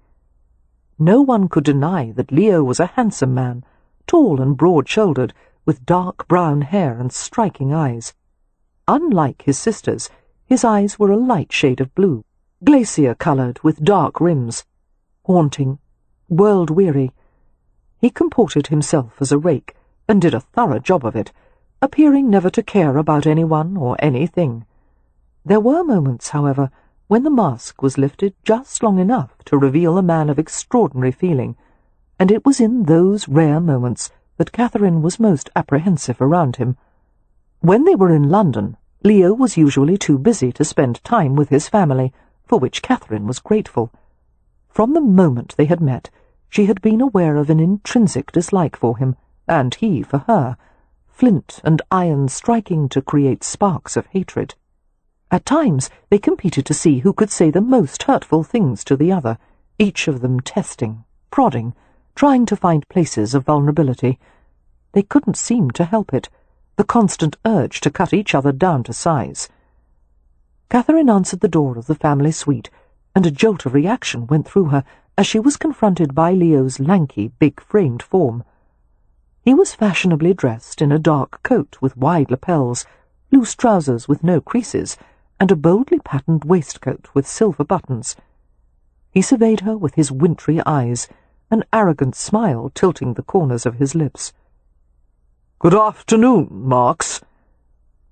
A: No one could deny that Leo was a handsome man, tall and broad-shouldered, with dark brown hair and striking eyes. Unlike his sisters, his eyes were a light shade of blue, glacier-coloured with dark rims. Haunting, world-weary. He comported himself as a rake, and did a thorough job of it, appearing never to care about anyone or anything. There were moments, however, when the mask was lifted just long enough to reveal a man of extraordinary feeling, and it was in those rare moments that Catherine was most apprehensive around him. When they were in London, Leo was usually too busy to spend time with his family, for which Catherine was grateful. From the moment they had met, she had been aware of an intrinsic dislike for him, and he for her, flint and iron striking to create sparks of hatred. At times they competed to see who could say the most hurtful things to the other, each of them testing, prodding, trying to find places of vulnerability. They couldn't seem to help it, the constant urge to cut each other down to size. Catherine answered the door of the family suite, and a jolt of reaction went through her as she was confronted by Leo's lanky, big-framed form. He was fashionably dressed in a dark coat with wide lapels, loose trousers with no creases, and a boldly patterned waistcoat with silver buttons. He surveyed her with his wintry eyes, an arrogant smile tilting the corners of his lips.
B: "Good afternoon, Marks."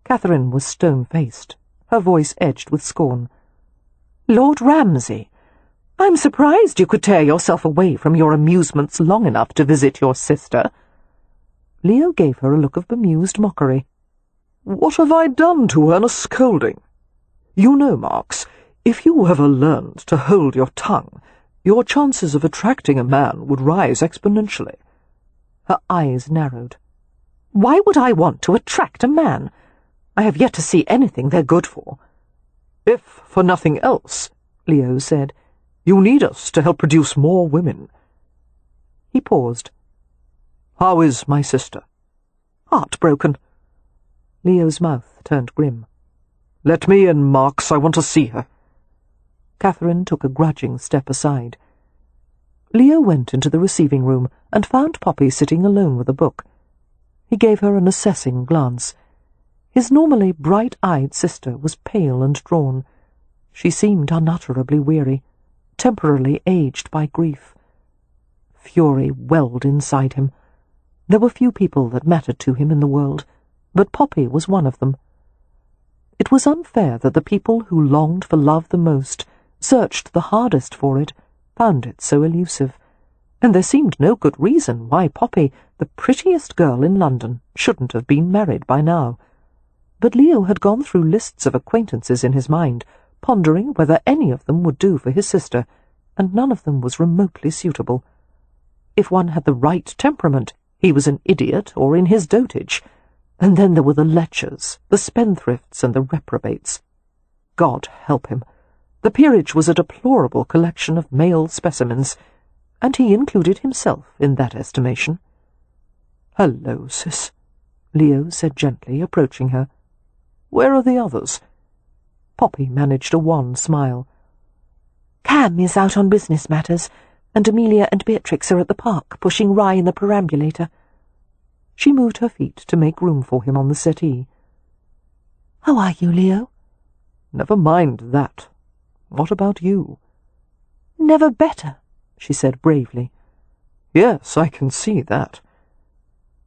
A: Catherine was stone-faced, her voice edged with scorn. "Lord Ramsay, I'm surprised you could tear yourself away from your amusements long enough to visit your sister." Leo gave her a look of bemused mockery.
B: "What have I done to earn a scolding? You know, Marks, if you ever learned to hold your tongue, your chances of attracting a man would rise exponentially."
A: Her eyes narrowed. "Why would I want to attract a man? I have yet to see anything they're good for."
B: "If for nothing else," Leo said, "you need us to help produce more women."
A: He paused.
B: "How is my sister?"
A: "Heartbroken." Leo's mouth turned grim.
B: "Let me in, Marks. I want to see her."
A: Catherine took a grudging step aside. Leo went into the receiving room and found Poppy sitting alone with a book. He gave her an assessing glance. His normally bright-eyed sister was pale and drawn. She seemed unutterably weary, temporarily aged by grief. Fury welled inside him. There were few people that mattered to him in the world, but Poppy was one of them. It was unfair that the people who longed for love the most, searched the hardest for it, found it so elusive, and there seemed no good reason why Poppy, the prettiest girl in London, shouldn't have been married by now. But Leo had gone through lists of acquaintances in his mind, pondering whether any of them would do for his sister, and none of them was remotely suitable. If one had the right temperament, he was an idiot or in his dotage, and then there were the lechers, the spendthrifts, and the reprobates. God help him. The peerage was a deplorable collection of male specimens, and he included himself in that estimation. "Hello, sis," Leo said gently, approaching her. "Where are the others?" Poppy managed a wan smile. "Cam is out on business matters, and Amelia and Beatrix are at the park, pushing Rye in the perambulator." She moved her feet to make room for him on the settee. "How are you, Leo?" "Never mind that. What about you?" "Never better," she said bravely. "Yes, I can see that."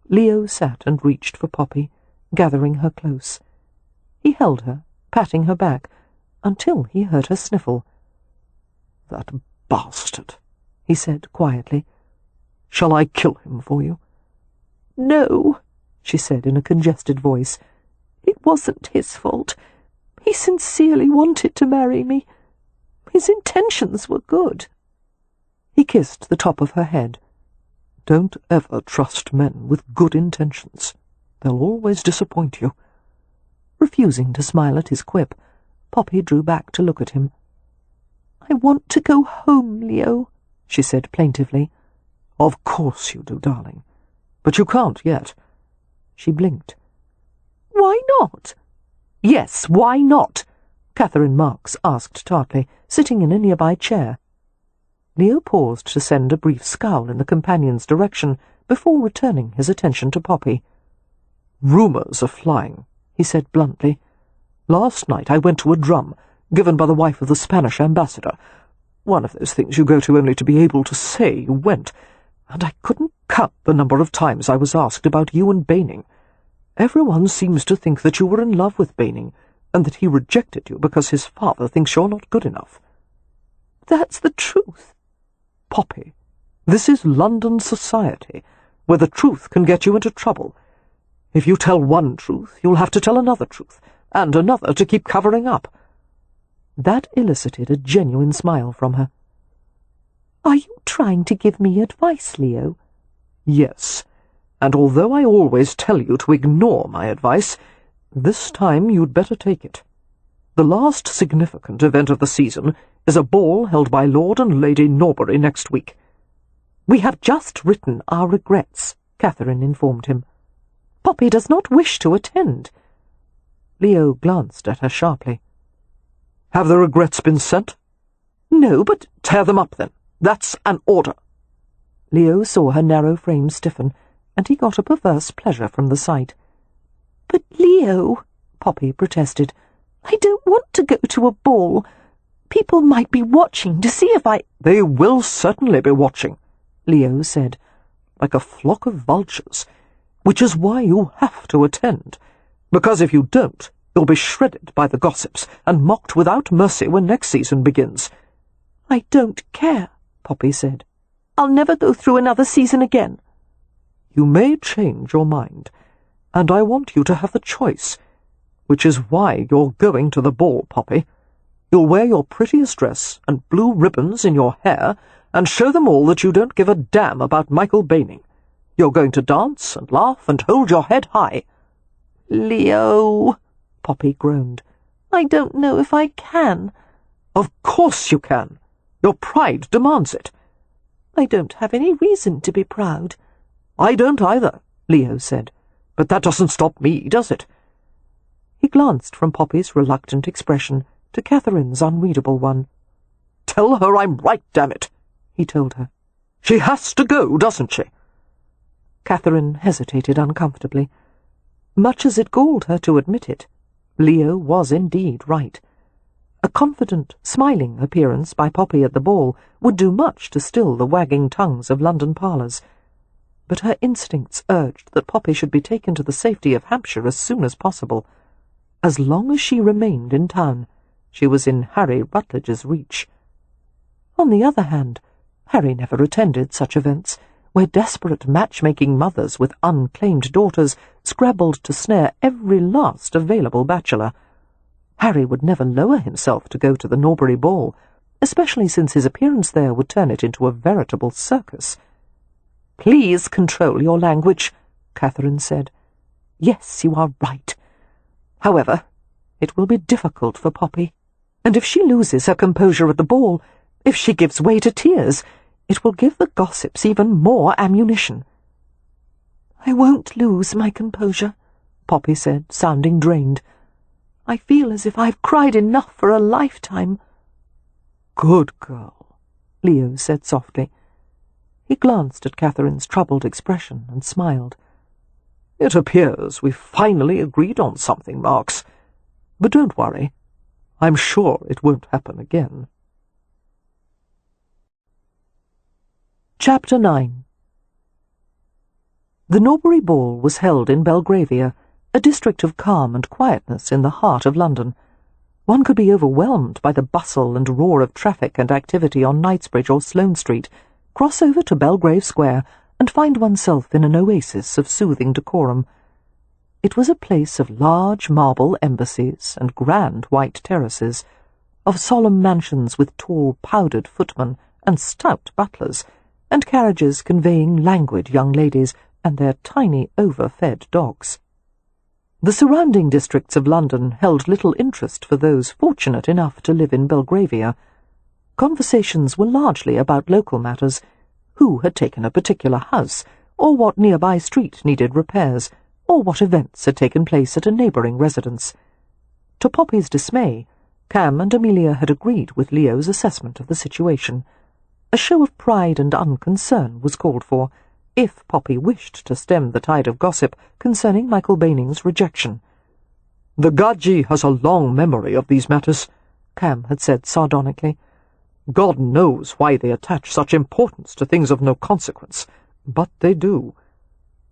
A: Leo sat and reached for Poppy, gathering her close. He held her, patting her back,
B: until he heard her sniffle.
A: "That bastard," he said quietly. "Shall I kill him for you?"
B: "No," she said in a congested voice. "It wasn't his fault. He sincerely wanted to marry me. His intentions were good."
A: He kissed the top of her head. "Don't ever trust men with good intentions. They'll always disappoint you."
B: Refusing to smile at his quip, Poppy drew back to look at him. "I want to go home, Leo," she said plaintively.
A: "Of course you do, darling. But you can't yet." She blinked.
B: "Why not?"
A: "Yes, why not?" Catherine Marks asked tartly, sitting in a nearby chair. Leo paused to send a brief scowl in the companion's direction before returning his attention to Poppy. "Rumours are flying," he said bluntly. "Last night I went to a drum, given by the wife of the Spanish ambassador. One of those things you go to only to be able to say you went, and I couldn't count the number of times I was asked about you and Baining. Everyone seems to think that you were in love with Baining, and that he rejected you because his father thinks you're not good enough."
B: "That's the truth."
A: "Poppy, this is London society, where the truth can get you into trouble. If you tell one truth, you'll have to tell another truth, and another to keep covering up." That elicited a genuine smile from her.
B: "Are you trying to give me advice, Leo?"
A: "Yes, and although I always tell you to ignore my advice, this time you'd better take it. The last significant event of the season is a ball held by Lord and Lady Norbury next week."
B: "We have just written our regrets," Catherine informed him. "Poppy does not wish to attend."
A: Leo glanced at her sharply. "Have the regrets been sent?"
B: "No, but—"
A: "Tear them up, then. That's an order."
B: Leo saw her narrow frame stiffen, and he got a perverse pleasure from the sight. "But, Leo," Poppy protested, "I don't want to go to a ball. People might be watching to see if I—"
A: "They will certainly be watching," Leo said, "like a flock of vultures, which is why you have to attend, because if you don't, you'll be shredded by the gossips and mocked without mercy when next season begins."
B: "I don't care," Poppy said. "I'll never go through another season again."
A: "You may change your mind, and I want you to have the choice, which is why you're going to the ball, Poppy. You'll wear your prettiest dress and blue ribbons in your hair and show them all that you don't give a damn about Michael Baining. You're going to dance and laugh and hold your head high."
B: "Leo," Poppy groaned, "I don't know if I can."
A: "Of course you can. Your pride demands it."
B: "I don't have any reason to be proud."
A: "I don't either," Leo said, "but that doesn't stop me, does it?" He glanced from Poppy's reluctant expression to Catherine's unreadable one. "Tell her I'm right, damn it," he told her. "She has to go, doesn't she?" Catherine hesitated uncomfortably. Much as it galled her to admit it, Leo was indeed right. A confident, smiling appearance by Poppy at the ball would do much to still the wagging tongues of London parlours. But her instincts urged that Poppy should be taken to the safety of Hampshire as soon as possible. As long as she remained in town, she was in Harry Rutledge's reach. On the other hand, Harry never attended such events, where desperate matchmaking mothers with unclaimed daughters scrabbled to snare every last available bachelor. Harry would never lower himself to go to the Norbury ball, especially since his appearance there would turn it into a veritable circus. "Please control your language," Catherine said. "Yes, you are right. However, it will be difficult for Poppy, and if she loses her composure at the ball, if she gives way to tears, it will give the gossips even more ammunition." "I won't lose my composure," Poppy said, sounding drained. "I feel as if I've cried enough for a lifetime." "Good girl," Leo said softly. He glanced at Catherine's troubled expression and smiled. "It appears we've finally agreed on something, Marks. But don't worry. I'm sure it won't happen again." Chapter 9. The Norbury Ball was held in Belgravia, a district of calm and quietness in the heart of London.
B: One could be overwhelmed by the bustle and roar of traffic and activity on Knightsbridge or Sloane Street, cross over to Belgrave Square, and find oneself in an oasis of soothing decorum. It was a place of large marble embassies and grand white terraces, of solemn mansions with tall powdered footmen and stout butlers, and carriages conveying languid young ladies and their tiny over-fed dogs. The surrounding districts of London held little interest for those fortunate enough to live in Belgravia. Conversations were largely about local matters, who had taken a particular house, or what nearby street needed repairs, or what events had taken place at a neighbouring residence. To Poppy's dismay, Cam and Amelia had agreed with Leo's assessment of the situation. A show of pride and unconcern was called for, if Poppy wished to stem the tide of gossip concerning Michael Baining's rejection. "The Gadji has a long memory of these matters," Cam had said sardonically. "God knows why they attach such importance to things of no consequence, but they do."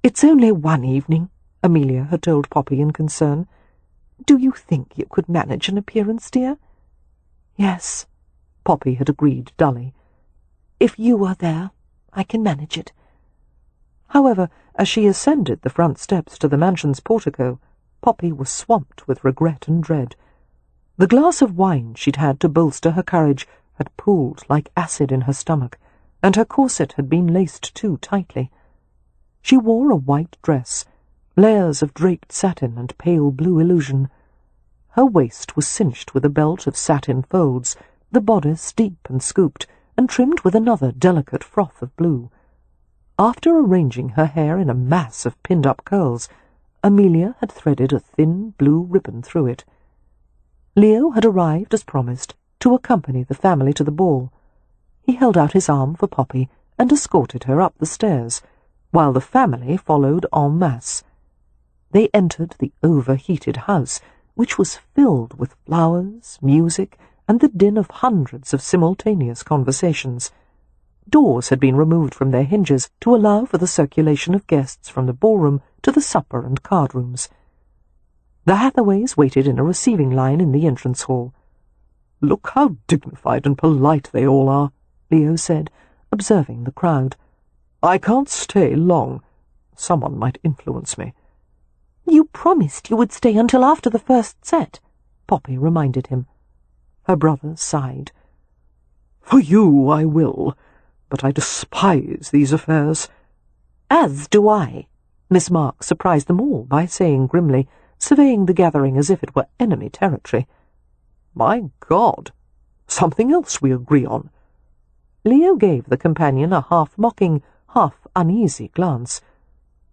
A: "It's only one evening," Amelia had told Poppy in concern. "Do you think you could manage an appearance, dear?"
B: "Yes," Poppy had agreed dully.
A: "If you are there, I can manage it."
B: However, as she ascended the front steps to the mansion's portico, Poppy was swamped with regret and dread. The glass of wine she'd had to bolster her courage had pooled like acid in her stomach, and her corset had been laced too tightly. She wore a white dress, layers of draped satin and pale blue illusion. Her waist was cinched with a belt of satin folds, the bodice deep and scooped, and trimmed with another delicate froth of blue. After arranging her hair in a mass of pinned-up curls, Amelia had threaded a thin blue ribbon through it. Leo had arrived as promised, to accompany the family to the ball. He held out his arm for Poppy and escorted her up the stairs, while the family followed en masse. They entered the overheated house, which was filled with flowers, music, and the din of hundreds of simultaneous conversations. Doors had been removed from their hinges to allow for the circulation of guests from the ballroom to the supper and card rooms. The Hathaways waited in a receiving line in the entrance hall.
D: "Look how dignified and polite they all are," Leo said, observing the crowd. "I can't stay long. Someone might influence me."
A: "You promised you would stay until after the first set," Poppy reminded him.
B: Her brother sighed.
D: "For you I will, but I despise these affairs."
A: "As do I,"
B: Miss Marks surprised them all by saying grimly, surveying the gathering as if it were enemy territory.
D: "My God! Something else we agree on."
B: Leo gave the companion a half-mocking, half-uneasy glance.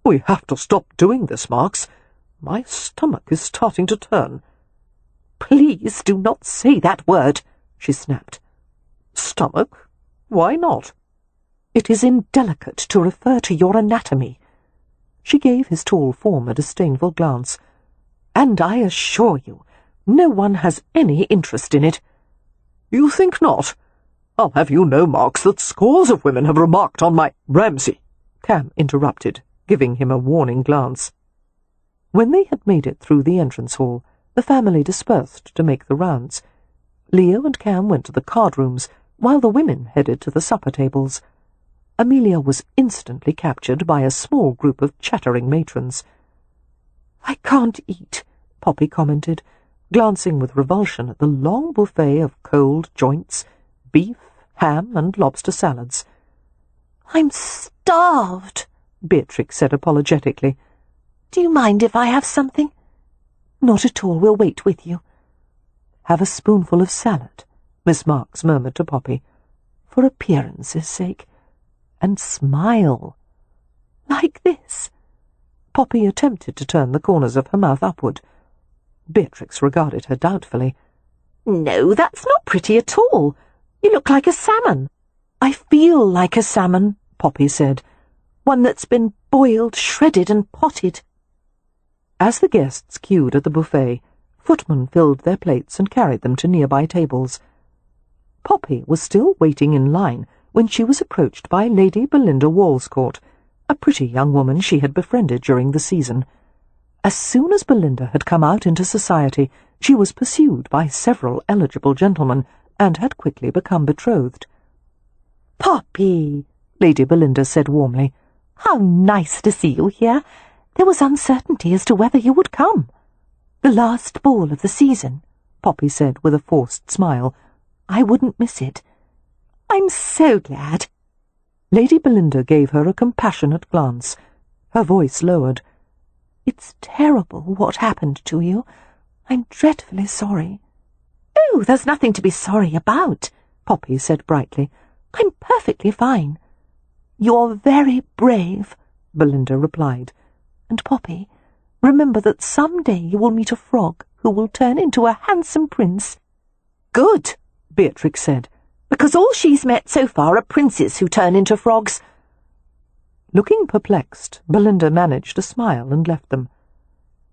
D: "We have to stop doing this, Marks. My stomach is starting to turn."
A: "Please do not say that word," she snapped.
D: "Stomach? Why not?"
A: "It is indelicate to refer to your anatomy."
B: She gave his tall form a disdainful glance.
A: "And I assure you, no one has any interest in it."
D: "You think not? I'll have you know, Marks, that scores of women have remarked on my—"
B: "Ramsay," Cam interrupted, giving him a warning glance. When they had made it through the entrance hall, the family dispersed to make the rounds. Leo and Cam went to the card rooms, while the women headed to the supper tables. Amelia was instantly captured by a small group of chattering matrons.
A: "I can't eat,"
B: Poppy commented, glancing with revulsion at the long buffet of cold joints, beef, ham, and lobster salads.
A: "I'm starved,"
B: Beatrix said apologetically.
A: "Do you mind if I have something?" "Not at all. We'll wait with you."
B: "Have a spoonful of salad," Miss Marks murmured to Poppy, "for appearance's sake. And smile."
A: "Like this?"
B: Poppy attempted to turn the corners of her mouth upward. Beatrix regarded her doubtfully.
A: "No, that's not pretty at all. You look like a salmon." "I feel like a salmon," Poppy said. "One that's been boiled, shredded, and potted."
B: As the guests queued at the buffet, footmen filled their plates and carried them to nearby tables. Poppy was still waiting in line when she was approached by Lady Belinda Walscourt, a pretty young woman she had befriended during the season. As soon as Belinda had come out into society, She was pursued by several eligible gentlemen, and had quickly become betrothed.
C: "Poppy,"
B: Lady Belinda said warmly.
C: "How nice to see you here. There was uncertainty as to whether you would come. The last ball of the season,"
B: Poppy said with a forced smile.
C: "I wouldn't miss it. I'm so glad."
B: Lady Belinda gave her a compassionate glance. Her voice lowered.
C: "It's terrible what happened to you. I'm dreadfully sorry." "Oh, there's nothing to be sorry about,"
B: Poppy said brightly.
C: "I'm perfectly fine."
B: "You're very brave," Belinda replied. "And, Poppy, remember that some day you will meet a frog who will turn into a handsome prince."
C: "Good,"
B: Beatrix said.
C: "Because all she's met so far are princes who turn into frogs."
B: Looking perplexed, Belinda managed a smile and left them.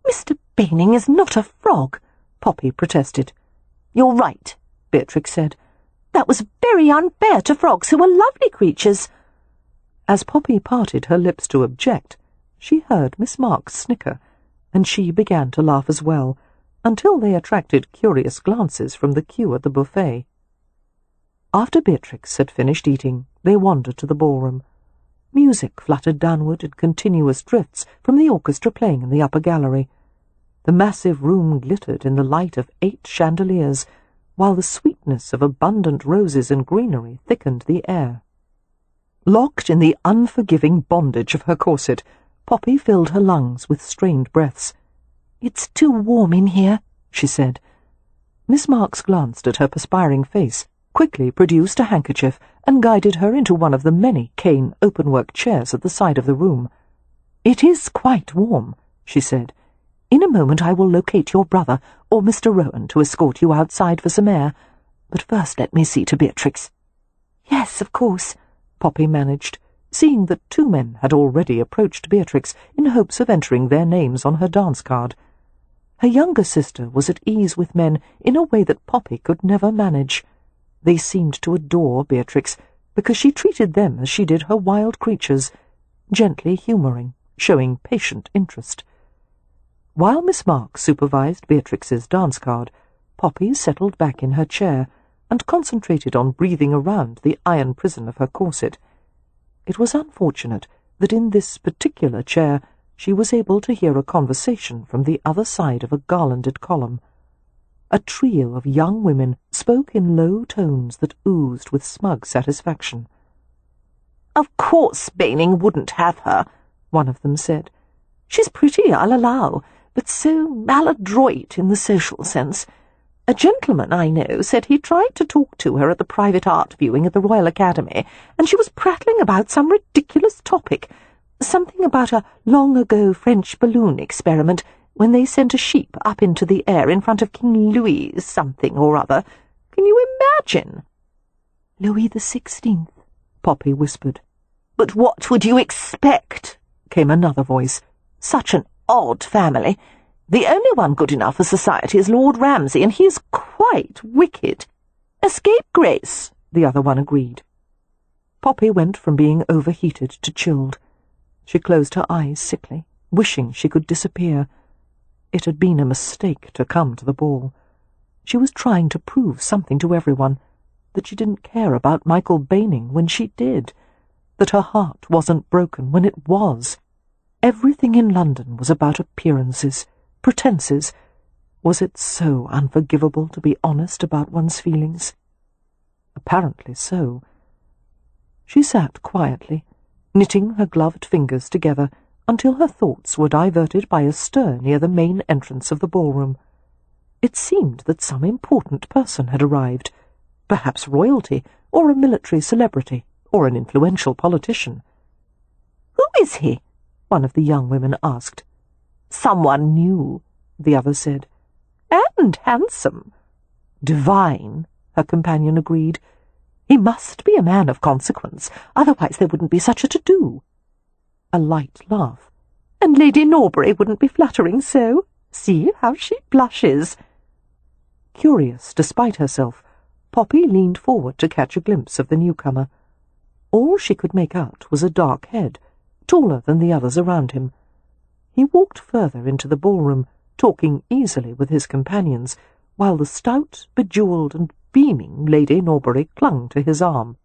C: "Mr. Baining is not a frog,"
B: Poppy protested.
C: "You're right,"
B: Beatrix said.
C: "That was very unfair to frogs who are lovely creatures."
B: As Poppy parted her lips to object, she heard Miss Marks snicker, and she began to laugh as well, until they attracted curious glances from the queue at the buffet. After Beatrix had finished eating, they wandered to the ballroom. Music fluttered downward in continuous drifts from the orchestra playing in the upper gallery. The massive room glittered in the light of 8 chandeliers, while the sweetness of abundant roses and greenery thickened the air. Locked in the unforgiving bondage of her corset, Poppy filled her lungs with strained breaths.
C: "It's too warm in here,"
B: she said. Miss Marks glanced at her perspiring face, quickly produced a handkerchief, and guided her into one of the many cane openwork chairs at the side of the room. "It is quite warm," she said. "In a moment I will locate your brother or Mr. Rowan to escort you outside for some air. But first let me see to Beatrix."
C: "Yes, of course,"
B: Poppy managed, seeing that 2 men had already approached Beatrix in hopes of entering their names on her dance card. Her younger sister was at ease with men in a way that Poppy could never manage. They seemed to adore Beatrix, because she treated them as she did her wild creatures, gently humouring, showing patient interest. While Miss Marks supervised Beatrix's dance card, Poppy settled back in her chair and concentrated on breathing around the iron prison of her corset. It was unfortunate that in this particular chair she was able to hear a conversation from the other side of a garlanded column. A trio of young women spoke in low tones that oozed with smug satisfaction.
C: "Of course Baining wouldn't have her," one of them said. "She's pretty, I'll allow, but so maladroit in the social sense. A gentleman I know said he tried to talk to her at the private art viewing at the Royal Academy, and she was prattling about some ridiculous topic, something about a long-ago French balloon experiment when they sent a sheep up into the air in front of King Louis something or other. Can you imagine?"
B: "Louis the 16th, Poppy whispered.
C: "But what would you expect?" came another voice. "Such an odd family. The only one good enough for society is Lord Ramsay, and he is quite wicked." "A scapegrace," the other one agreed.
B: Poppy went from being overheated to chilled. She closed her eyes sickly, wishing she could disappear. It had been a mistake to come to the ball. She was trying to prove something to everyone, that she didn't care about Michael Baining when she did, that her heart wasn't broken when it was. Everything in London was about appearances, pretenses. Was it so unforgivable to be honest about one's feelings? Apparently so. She sat quietly, knitting her gloved fingers together until her thoughts were diverted by a stir near the main entrance of the ballroom. It seemed that some important person had arrived, perhaps royalty, or a military celebrity, or an influential politician.
C: "Who is he?" one of the young women asked. "Someone new," the other said. "And handsome."
B: "Divine," her companion agreed. "He must be a man of consequence, otherwise there wouldn't be such a to-do." A light laugh.
C: "And Lady Norbury wouldn't be fluttering so. See how she blushes."
B: Curious despite herself, Poppy leaned forward to catch a glimpse of the newcomer. All she could make out was a dark head, taller than the others around him. He walked further into the ballroom, talking easily with his companions, while the stout, bejewelled and beaming Lady Norbury clung to his arm.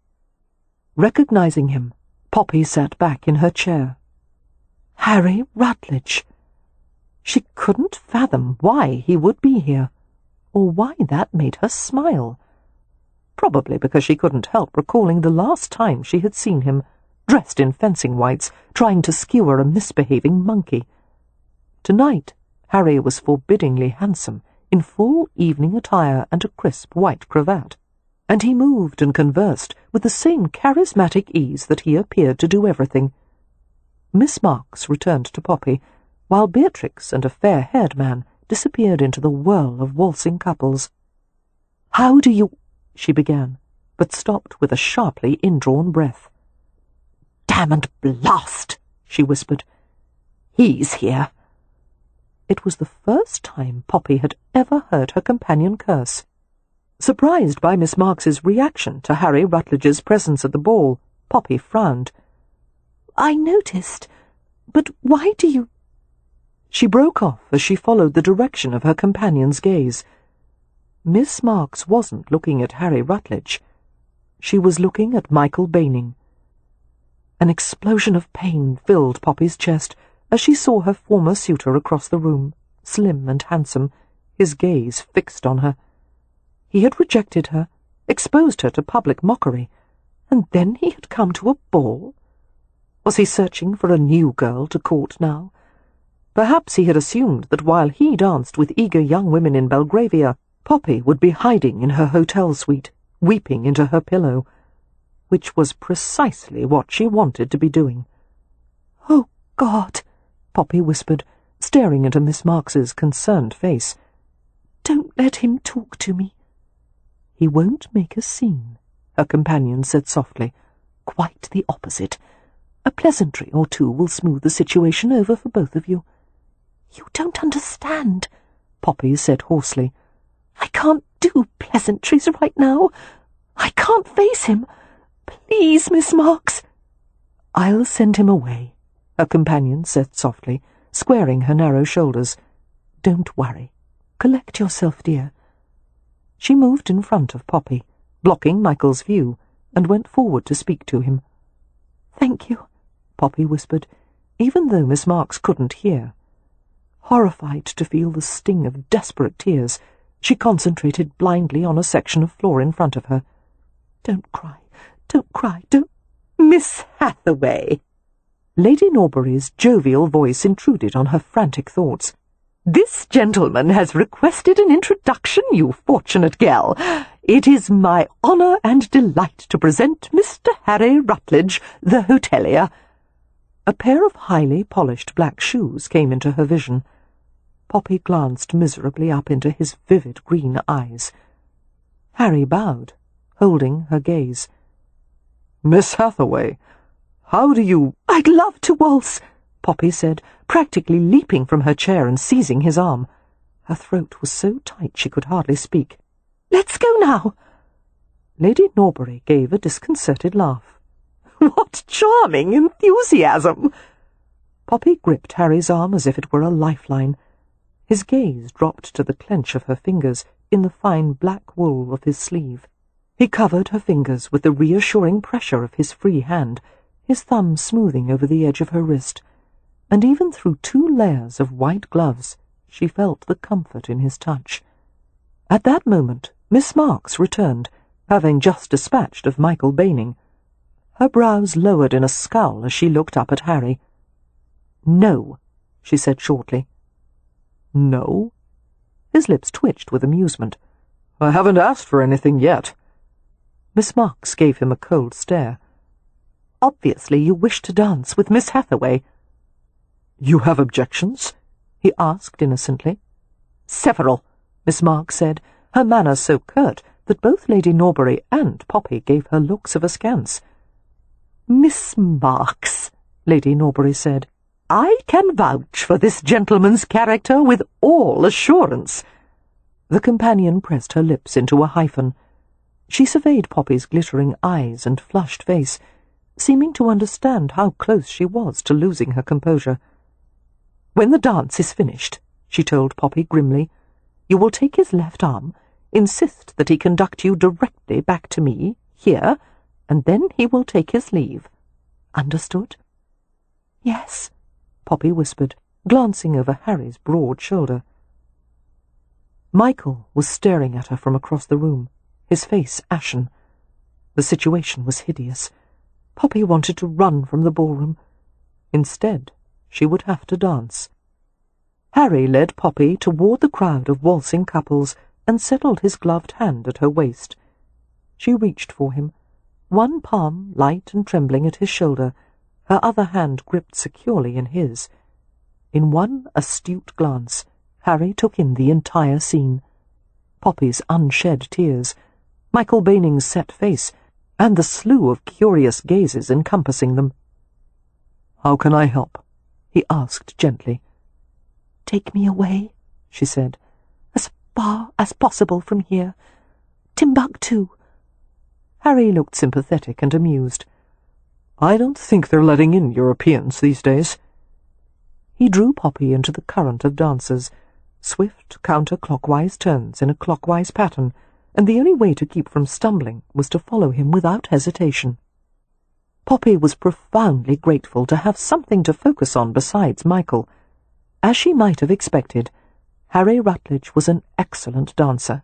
B: Recognizing him, Poppy sat back in her chair. Harry Rutledge! She couldn't fathom why he would be here, or why that made her smile. Probably because she couldn't help recalling the last time she had seen him, dressed in fencing whites, trying to skewer a misbehaving monkey. Tonight, Harry was forbiddingly handsome, in full evening attire and a crisp white cravat, and he moved and conversed with the same charismatic ease that he appeared to do everything. Miss Marks returned to Poppy, while Beatrix and a fair-haired man disappeared into the whirl of waltzing couples. "How do you—" she began, but stopped with a sharply indrawn breath. "Damn and blast!" she whispered. "He's here." It was the first time Poppy had ever heard her companion curse. Surprised by Miss Marks's reaction to Harry Rutledge's presence at the ball, Poppy frowned. "I noticed, but why do you—" She broke off as she followed the direction of her companion's gaze. Miss Marks wasn't looking at Harry Rutledge. She was looking at Michael Baining. An explosion of pain filled Poppy's chest as she saw her former suitor across the room, slim and handsome, his gaze fixed on her. He had rejected her, exposed her to public mockery, and then he had come to a ball. Was he searching for a new girl to court now? Perhaps he had assumed that while he danced with eager young women in Belgravia, Poppy would be hiding in her hotel suite, weeping into her pillow, which was precisely what she wanted to be doing. "Oh, God," Poppy whispered, staring into Miss Marks's concerned face. "Don't let him talk to me." "He won't make a scene," her companion said softly. "Quite the opposite. A pleasantry or two will smooth the situation over for both of you." "You don't understand," Poppy said hoarsely. "I can't do pleasantries right now. I can't face him. Please, Miss Marks." "I'll send him away," her companion said softly, squaring her narrow shoulders. "Don't worry. Collect yourself, dear." She moved in front of Poppy, blocking Michael's view, and went forward to speak to him. "Thank you," Poppy whispered, even though Miss Marks couldn't hear. Horrified to feel the sting of desperate tears, she concentrated blindly on a section of floor in front of her. "Don't cry, don't—" "Miss Hathaway!" Lady Norbury's jovial voice intruded on her frantic thoughts. "This gentleman has requested an introduction, you fortunate girl. It is my honour and delight to present Mr. Harry Rutledge, the hotelier." A pair of highly polished black shoes came into her vision. Poppy glanced miserably up into his vivid green eyes. Harry bowed, holding her gaze. "Miss Hathaway, how do you—" "I'd love to waltz," Poppy said, practically leaping from her chair and seizing his arm. Her throat was so tight she could hardly speak. "Let's go now." Lady Norbury gave a disconcerted laugh. "What charming enthusiasm!" Poppy gripped Harry's arm as if it were a lifeline. His gaze dropped to the clench of her fingers in the fine black wool of his sleeve. He covered her fingers with the reassuring pressure of his free hand, his thumb smoothing over the edge of her wrist, and even through 2 layers of white gloves she felt the comfort in his touch. At that moment Miss Marks returned, having just dispatched of Michael Baining. Her brows lowered in a scowl as she looked up at Harry. "No," she said shortly. "No?" His lips twitched with amusement. "I haven't asked for anything yet." Miss Marks gave him a cold stare. "Obviously you wish to dance with Miss Hathaway." "You have objections?" he asked innocently. "Several," Miss Marks said, her manner so curt that both Lady Norbury and Poppy gave her looks of askance. "Miss Marks," Lady Norbury said, "I can vouch for this gentleman's character with all assurance." The companion pressed her lips into a hyphen. She surveyed Poppy's glittering eyes and flushed face, seeming to understand how close she was to losing her composure. "When the dance is finished," she told Poppy grimly. "You will take his left arm, insist that he conduct you directly back to me, here, and then he will take his leave. Understood?"
C: "Yes,"
B: Poppy whispered, glancing over Harry's broad shoulder. Michael was staring at her from across the room, his face ashen. The situation was hideous. Poppy wanted to run from the ballroom. Instead, she would have to dance. Harry led Poppy toward the crowd of waltzing couples and settled his gloved hand at her waist. She reached for him, one palm light and trembling at his shoulder, her other hand gripped securely in his. In one astute glance, Harry took in the entire scene. Poppy's unshed tears, Michael Baning's set face, and the slew of curious gazes encompassing them. "How can I help?" he asked gently.
C: "Take me away," she said, "as far as possible from here. Timbuktu."
B: Harry looked sympathetic and amused. "I don't think they're letting in Europeans these days." He drew Poppy into the current of dancers, swift counter-clockwise turns in a clockwise pattern, and the only way to keep from stumbling was to follow him without hesitation. Poppy was profoundly grateful to have something to focus on besides Michael. As she might have expected, Harry Rutledge was an excellent dancer.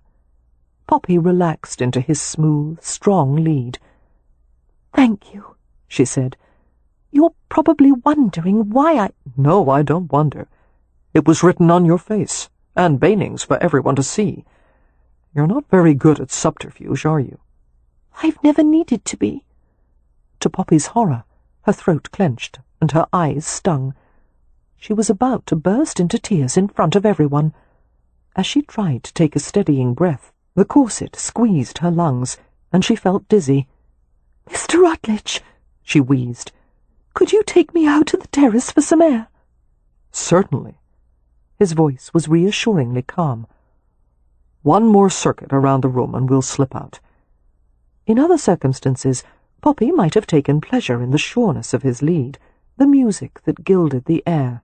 B: Poppy relaxed into his smooth, strong lead.
C: "Thank you," she said. "You're probably wondering why I—"
B: "No, I don't wonder. It was written on your face, and Baning's for everyone to see. You're not very good at subterfuge, are you?"
C: "I've never needed to be."
B: To Poppy's horror, her throat clenched and her eyes stung. She was about to burst into tears in front of everyone. As she tried to take a steadying breath, the corset squeezed her lungs, and she felt dizzy.
C: "Mr. Rutledge," she wheezed,
B: "could you take me out to the terrace for some air?" "Certainly." His voice was reassuringly calm. "One more circuit around the room and we'll slip out." In other circumstances, Poppy might have taken pleasure in the sureness of his lead, the music that gilded the air.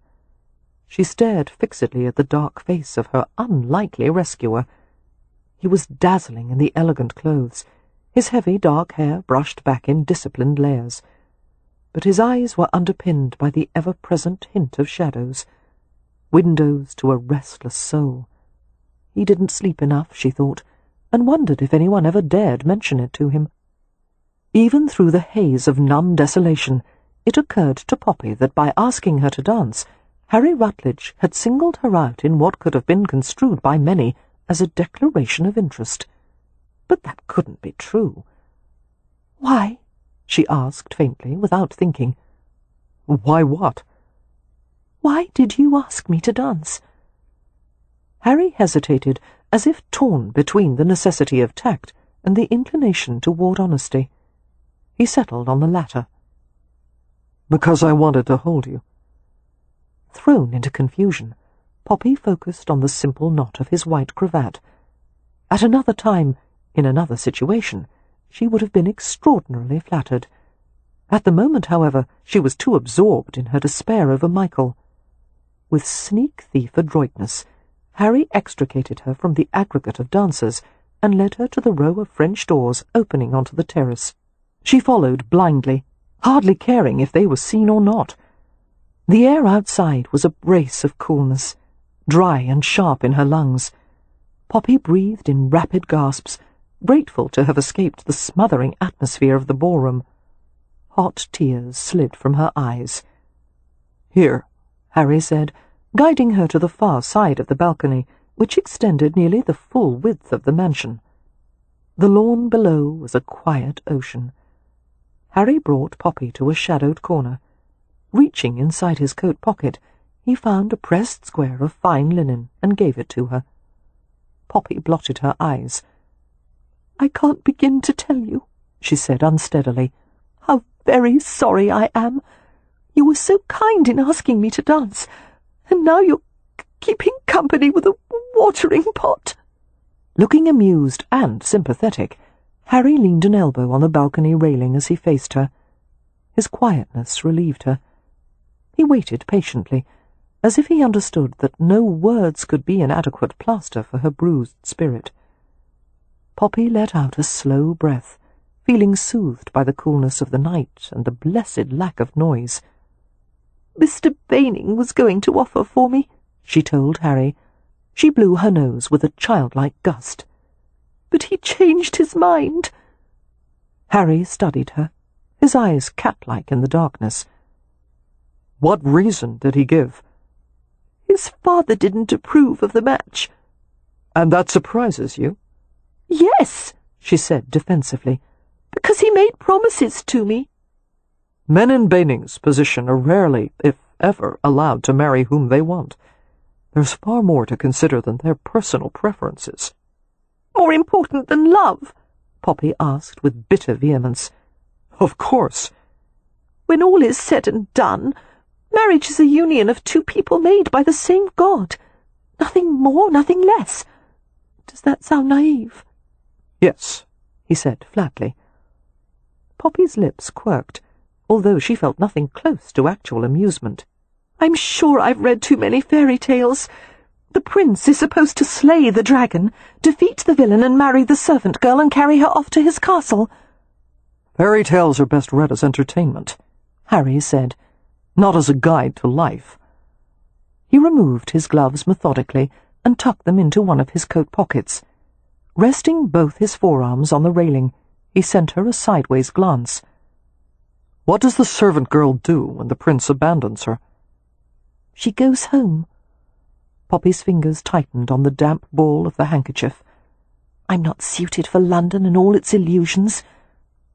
B: She stared fixedly at the dark face of her unlikely rescuer. He was dazzling in the elegant clothes, his heavy dark hair brushed back in disciplined layers. But his eyes were underpinned by the ever-present hint of shadows, windows to a restless soul. He didn't sleep enough, she thought, and wondered if anyone ever dared mention it to him. Even through the haze of numb desolation, it occurred to Poppy that by asking her to dance, Harry Rutledge had singled her out in what could have been construed by many as a declaration of interest. But that couldn't be true.
C: "Why?"
B: she asked faintly, without thinking. "Why what?"
C: "Why did you ask me to dance?"
B: Harry hesitated, as if torn between the necessity of tact and the inclination toward honesty. He settled on the latter. "Because I wanted to hold you." Thrown into confusion, Poppy focused on the simple knot of his white cravat. At another time, in another situation, she would have been extraordinarily flattered. At the moment, however, she was too absorbed in her despair over Michael. With sneak-thief adroitness, Harry extricated her from the aggregate of dancers and led her to the row of French doors opening onto the terrace. She followed blindly, hardly caring if they were seen or not. The air outside was a brace of coolness, dry and sharp in her lungs. Poppy breathed in rapid gasps, grateful to have escaped the smothering atmosphere of the ballroom. Hot tears slid from her eyes. "Here," Harry said, guiding her to the far side of the balcony, which extended nearly the full width of the mansion. The lawn below was a quiet ocean. Harry brought Poppy to a shadowed corner. Reaching inside his coat pocket, he found a pressed square of fine linen and gave it to her. Poppy blotted her eyes. "I can't begin to tell you," she said unsteadily, "how very sorry I am. You were so kind in asking me to dance, and now you're keeping company with a watering pot." Looking amused and sympathetic, Harry leaned an elbow on the balcony railing as he faced her. His quietness relieved her. He waited patiently, as if he understood that no words could be an adequate plaster for her bruised spirit. Poppy let out a slow breath, feeling soothed by the coolness of the night and the blessed lack of noise.
C: "Mr. Baining was going to offer for me," she told Harry.
B: She blew her nose with a childlike gust.
C: "But he changed his mind."
B: Harry studied her, his eyes cat-like in the darkness.
D: "What reason did he give?"
C: "His father didn't approve of the match."
D: "And that surprises you?"
C: "Yes,"
B: she said defensively,
C: "because he made promises to me."
D: Men in Baining's position are rarely, if ever, allowed to marry whom they want. There's far more to consider than their personal preferences."
C: "More important than love?"
B: Poppy asked with bitter vehemence.
D: "Of course."
C: "When all is said and done, marriage is a union of two people made by the same God. Nothing more, nothing less. Does that sound naive?"
D: "Yes,"
B: he said flatly. Poppy's lips quirked, although she felt nothing close to actual amusement.
C: "I'm sure I've read too many fairy tales. The prince is supposed to slay the dragon, defeat the villain and marry the servant girl and carry her off to his castle."
D: "Fairy tales are best read as entertainment,"
B: Harry said,
D: "not as a guide to life."
B: He removed his gloves methodically and tucked them into one of his coat pockets. Resting both his forearms on the railing, he sent her a sideways glance.
D: "What does the servant girl do when the prince abandons her?"
B: "She goes home." Poppy's fingers tightened on the damp ball of the handkerchief. "I'm not suited for London and all its illusions.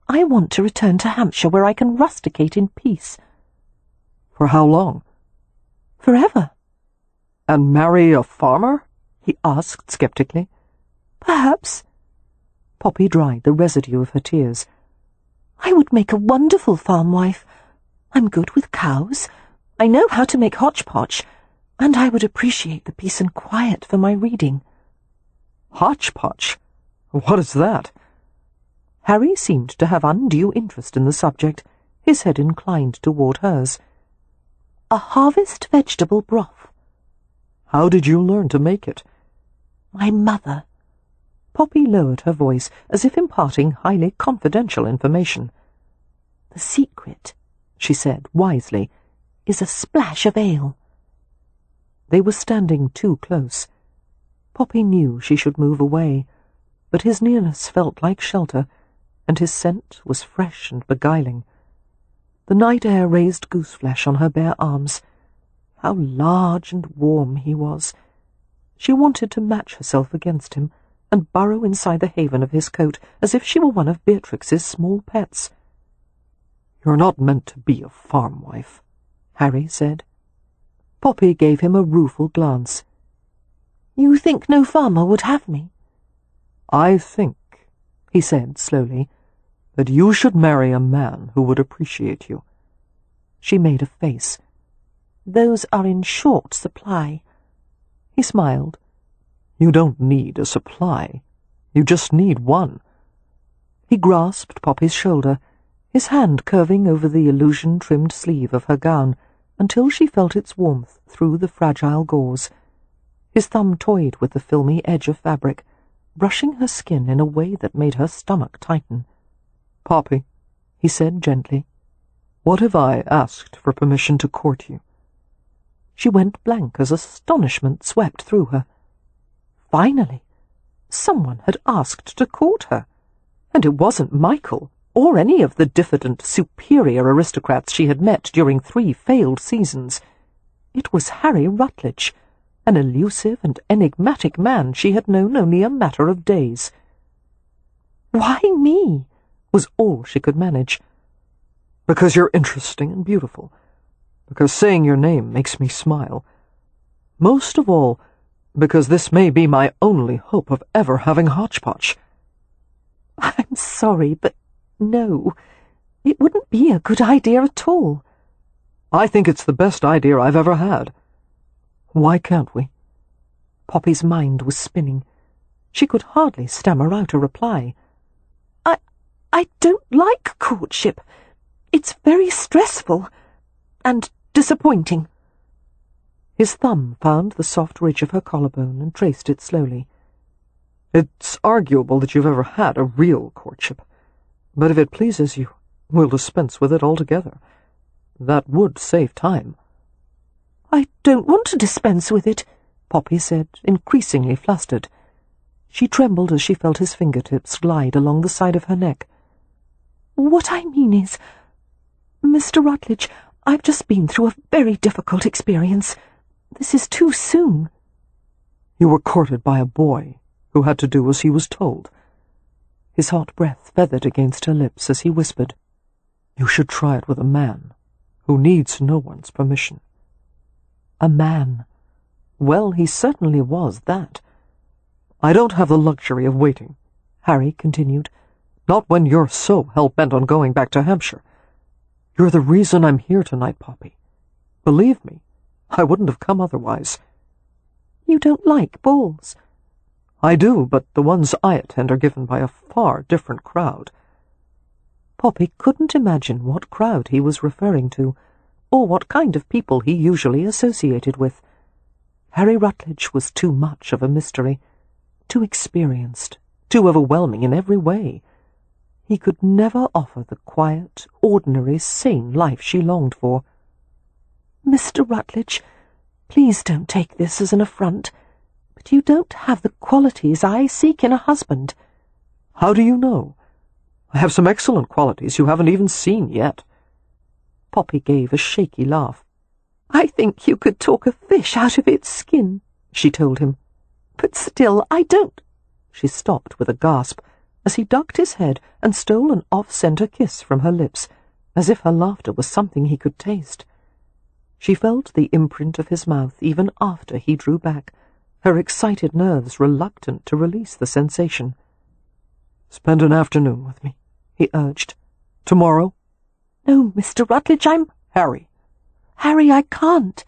B: I want to return to Hampshire where I can rusticate in peace."
D: "For how long?"
B: "Forever."
D: "And marry a farmer?"
B: he asked sceptically.
C: "Perhaps."
B: Poppy dried the residue of her tears.
C: "I would make a wonderful farm wife. I'm good with cows. I know how to make hotchpotch, and I would appreciate the peace and quiet for my reading."
D: "Hotchpotch? What is that?"
B: Harry seemed to have undue interest in the subject, his head inclined toward hers.
C: "A harvest vegetable broth."
D: "How did you learn to make it?"
C: "My mother."
B: Poppy lowered her voice, as if imparting highly confidential information.
C: "The secret," she said wisely, "is a splash of ale."
B: They were standing too close. Poppy knew she should move away, but his nearness felt like shelter, and his scent was fresh and beguiling. The night air raised gooseflesh on her bare arms. How large and warm he was! She wanted to match herself against him, and burrow inside the haven of his coat as if she were one of Beatrix's small pets.
D: "You're not meant to be a farm wife,"
B: Harry said. Poppy gave him a rueful glance.
C: "You think no farmer would have me?"
D: "I think," he said slowly, "that you should marry a man who would appreciate you."
B: She made a face.
C: "Those are in short supply."
B: He smiled.
D: "You don't need a supply. You just need one."
B: He grasped Poppy's shoulder, his hand curving over the illusion-trimmed sleeve of her gown, until she felt its warmth through the fragile gauze. His thumb toyed with the filmy edge of fabric, brushing her skin in a way that made her stomach tighten.
D: "Poppy,"
B: he said gently,
D: "what if I asked for permission to court you?"
B: She went blank as astonishment swept through her. Finally, someone had asked to court her, and it wasn't Michael or any of the diffident, superior aristocrats she had met during 3 failed seasons. It was Harry Rutledge, an elusive and enigmatic man she had known only a matter of days.
C: "Why me?"
B: was all she could manage.
D: "Because you're interesting and beautiful. Because saying your name makes me smile. Most of all, because this may be my only hope of ever having hotchpotch."
C: "I'm sorry, but no, it wouldn't be a good idea at all."
D: "I think it's the best idea I've ever had. Why can't we?"
B: Poppy's mind was spinning. She could hardly stammer out a reply.
C: I don't like courtship. It's very stressful and disappointing."
B: His thumb found the soft ridge of her collarbone and traced it slowly. "It's arguable that you've ever had a real courtship, but if it pleases you, we'll dispense with it altogether. That would save time."
C: "I don't want to dispense with it," Poppy said, increasingly flustered. She trembled as she felt his fingertips glide along the side of her neck. "What I mean is, Mr. Rutledge, I've just been through a very difficult experience. This is too soon."
B: "You were courted by a boy who had to do as he was told." His hot breath feathered against her lips as he whispered, "You should try it with a man who needs no one's permission." A man. Well, he certainly was that. "I don't have the luxury of waiting," Harry continued. "Not when you're so hell-bent on going back to Hampshire. You're the reason I'm here tonight, Poppy. Believe me, I wouldn't have come otherwise."
C: "You don't like balls?"
B: "I do, but the ones I attend are given by a far different crowd."
C: Poppy couldn't imagine what crowd he was referring to, or what kind of people he usually associated with. Harry Rutledge was too much of a mystery, too experienced, too overwhelming in every way. He could never offer the quiet, ordinary, sane life she longed for. "Mr. Rutledge, please don't take this as an affront, but you don't have the qualities I seek in a husband."
B: "How do you know? I have some excellent qualities you haven't even seen yet."
C: Poppy gave a shaky laugh. "I think you could talk a fish out of its skin," she told him. "But still, I don't—" She stopped with a gasp as he ducked his head and stole an off-centre kiss from her lips, as if her laughter was something he could taste. She felt the imprint of his mouth even after he drew back, her excited nerves reluctant to release the sensation.
B: "Spend an afternoon with me," he urged. "Tomorrow?"
C: "No, Mr. Rutledge, I'm—"
B: "Harry."
C: "Harry, I can't."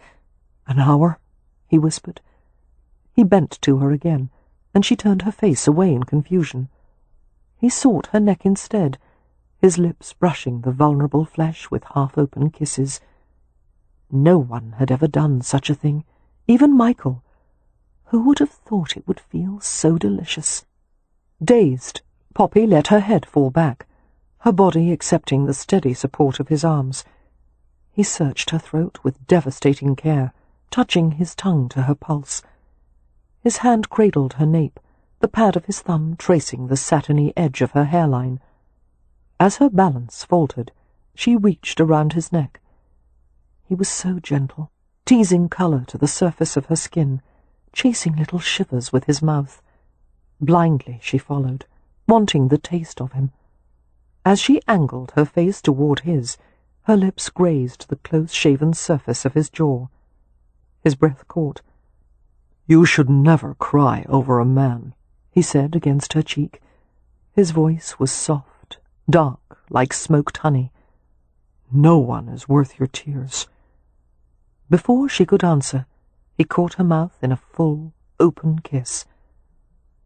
B: "An hour?" he whispered. He bent to her again, and she turned her face away in confusion. He sought her neck instead, his lips brushing the vulnerable flesh with half-open kisses. No one had ever done such a thing, even Michael. Who would have thought it would feel so delicious? Dazed, Poppy let her head fall back, her body accepting the steady support of his arms. He searched her throat with devastating care, touching his tongue to her pulse. His hand cradled her nape, the pad of his thumb tracing the satiny edge of her hairline. As her balance faltered, she reached around his neck. He was so gentle, teasing colour to the surface of her skin, chasing little shivers with his mouth. Blindly she followed, wanting the taste of him. As she angled her face toward his, her lips grazed the close-shaven surface of his jaw. His breath caught. "You should never cry over a man," he said against her cheek. His voice was soft, dark, like smoked honey. "No one is worth your tears." Before she could answer, he caught her mouth in a full, open kiss.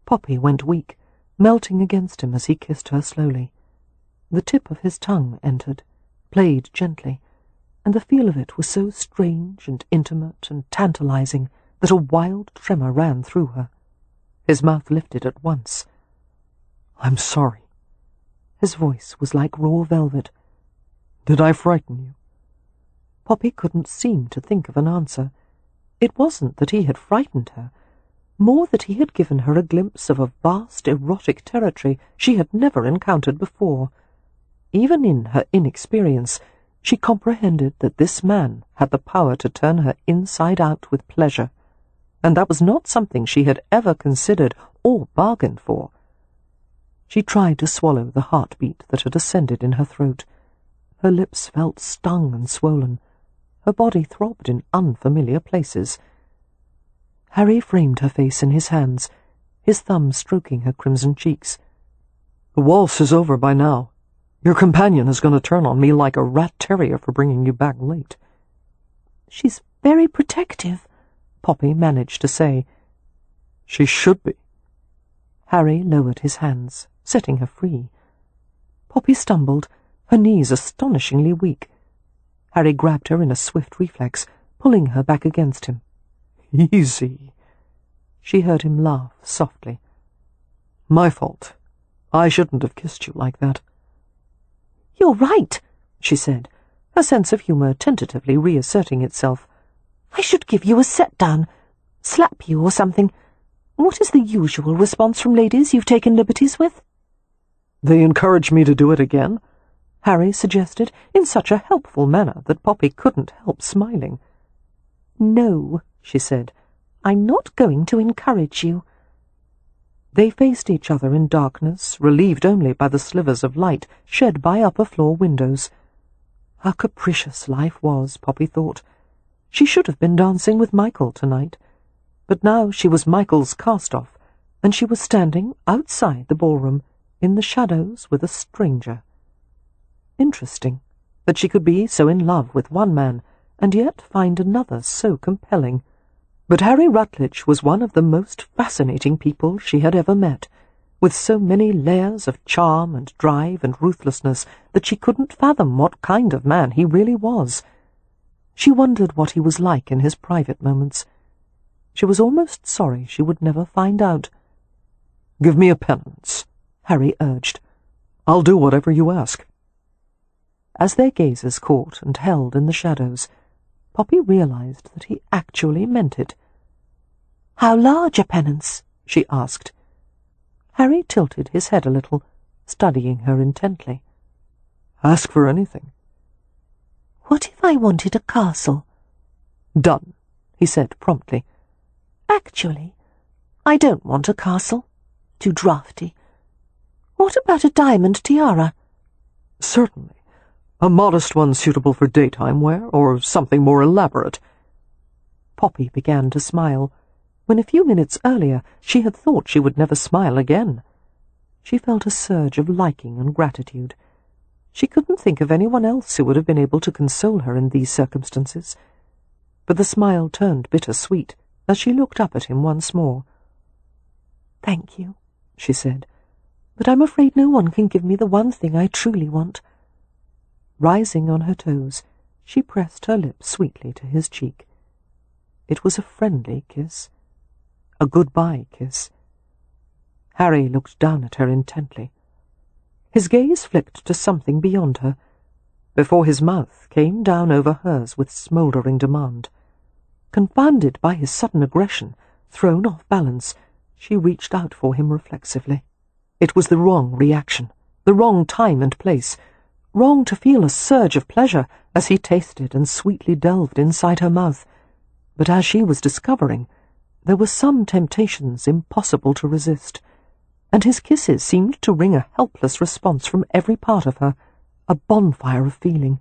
B: Poppy went weak, melting against him as he kissed her slowly. The tip of his tongue entered, played gently, and the feel of it was so strange and intimate and tantalizing that a wild tremor ran through her. His mouth lifted at once. "I'm sorry." His voice was like raw velvet. "Did I frighten you?" Poppy couldn't seem to think of an answer. It wasn't that he had frightened her, more that he had given her a glimpse of a vast erotic territory she had never encountered before. Even in her inexperience, she comprehended that this man had the power to turn her inside out with pleasure, and that was not something she had ever considered or bargained for. She tried to swallow the heartbeat that had ascended in her throat. Her lips felt stung and swollen. Her body throbbed in unfamiliar places. Harry framed her face in his hands, his thumb stroking her crimson cheeks. "The waltz is over by now. Your companion is going to turn on me like a rat terrier for bringing you back late."
C: "She's very protective," Poppy managed to say.
B: "She should be."
C: Harry lowered his hands, setting her free. Poppy stumbled, her knees astonishingly weak. Harry grabbed her in a swift reflex, pulling her back against him,
D: Easy.
B: She heard him laugh softly.
D: My fault. I shouldn't have kissed you like that.
B: You're right, she said, her sense of humour tentatively reasserting itself. I should give you a set-down, slap you or something. What is the usual response from ladies you've taken liberties with?
D: They encourage me to do it again,
B: Harry suggested, in such a helpful manner that Poppy couldn't help smiling. No, she said, I'm not going to encourage you. They faced each other in darkness, relieved only by the slivers of light shed by upper-floor windows. How capricious life was, Poppy thought. She should have been dancing with Michael tonight, but now she was Michael's cast-off, and she was standing outside the ballroom, in the shadows with a stranger. Interesting that she could be so in love with one man, and yet find another so compelling. But Harry Rutledge was one of the most fascinating people she had ever met, with so many layers of charm and drive and ruthlessness that she couldn't fathom what kind of man he really was. She wondered what he was like in his private moments. She was almost sorry she would never find out.
D: "Give me a penance," Harry urged. "I'll do whatever you ask."
B: As their gazes caught and held in the shadows, Poppy realized that he actually meant it. "How large a penance?" she asked. Harry tilted his head a little, studying her intently.
D: "Ask for anything."
C: "What if I wanted a castle?"
B: "Done," he said promptly.
C: "Actually, I don't want a castle. Too draughty. What about a diamond tiara?"
D: "Certainly. A modest one suitable for daytime wear, or something more elaborate."
B: Poppy began to smile, when a few minutes earlier she had thought she would never smile again. She felt a surge of liking and gratitude. She couldn't think of anyone else who would have been able to console her in these circumstances. But the smile turned bitter-sweet as she looked up at him once more.
C: "Thank you,"
B: she said, "but I'm afraid no one can give me the one thing I truly want." Rising on her toes, she pressed her lips sweetly to his cheek. It was a friendly kiss, a goodbye kiss. Harry looked down at her intently. His gaze flicked to something beyond her, before his mouth came down over hers with smouldering demand. Confounded by his sudden aggression, thrown off balance, she reached out for him reflexively. It was the wrong reaction, the wrong time and place, wrong to feel a surge of pleasure as he tasted and sweetly delved inside her mouth. But as she was discovering, there were some temptations impossible to resist, and his kisses seemed to wring a helpless response from every part of her, a bonfire of feeling.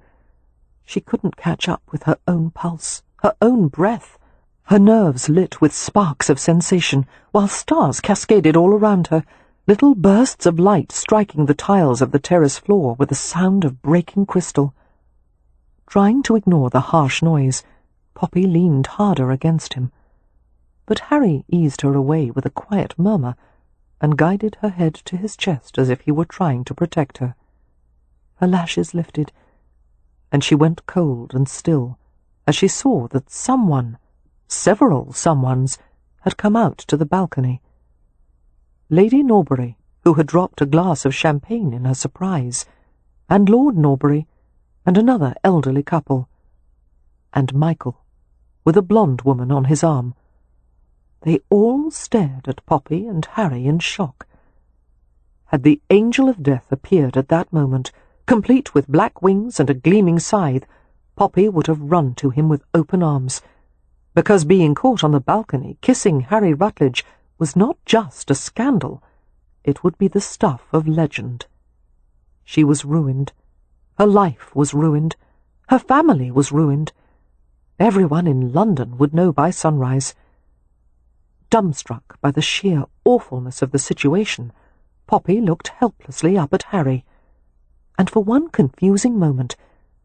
B: She couldn't catch up with her own pulse, her own breath. Her nerves lit with sparks of sensation, while stars cascaded all around her, little bursts of light striking the tiles of the terrace floor with a sound of breaking crystal. Trying to ignore the harsh noise, Poppy leaned harder against him. But Harry eased her away with a quiet murmur, and guided her head to his chest as if he were trying to protect her. Her lashes lifted, and she went cold and still as she saw that someone, several someones, had come out to the balcony. Lady Norbury, who had dropped a glass of champagne in her surprise, and Lord Norbury, and another elderly couple, and Michael, with a blonde woman on his arm. They all stared at Poppy and Harry in shock. Had the angel of death appeared at that moment, complete with black wings and a gleaming scythe, Poppy would have run to him with open arms, because being caught on the balcony kissing Harry Rutledge was not just a scandal, it would be the stuff of legend. She was ruined. Her life was ruined. Her family was ruined. Everyone in London would know by sunrise. Dumbstruck by the sheer awfulness of the situation, Poppy looked helplessly up at Harry, and for one confusing moment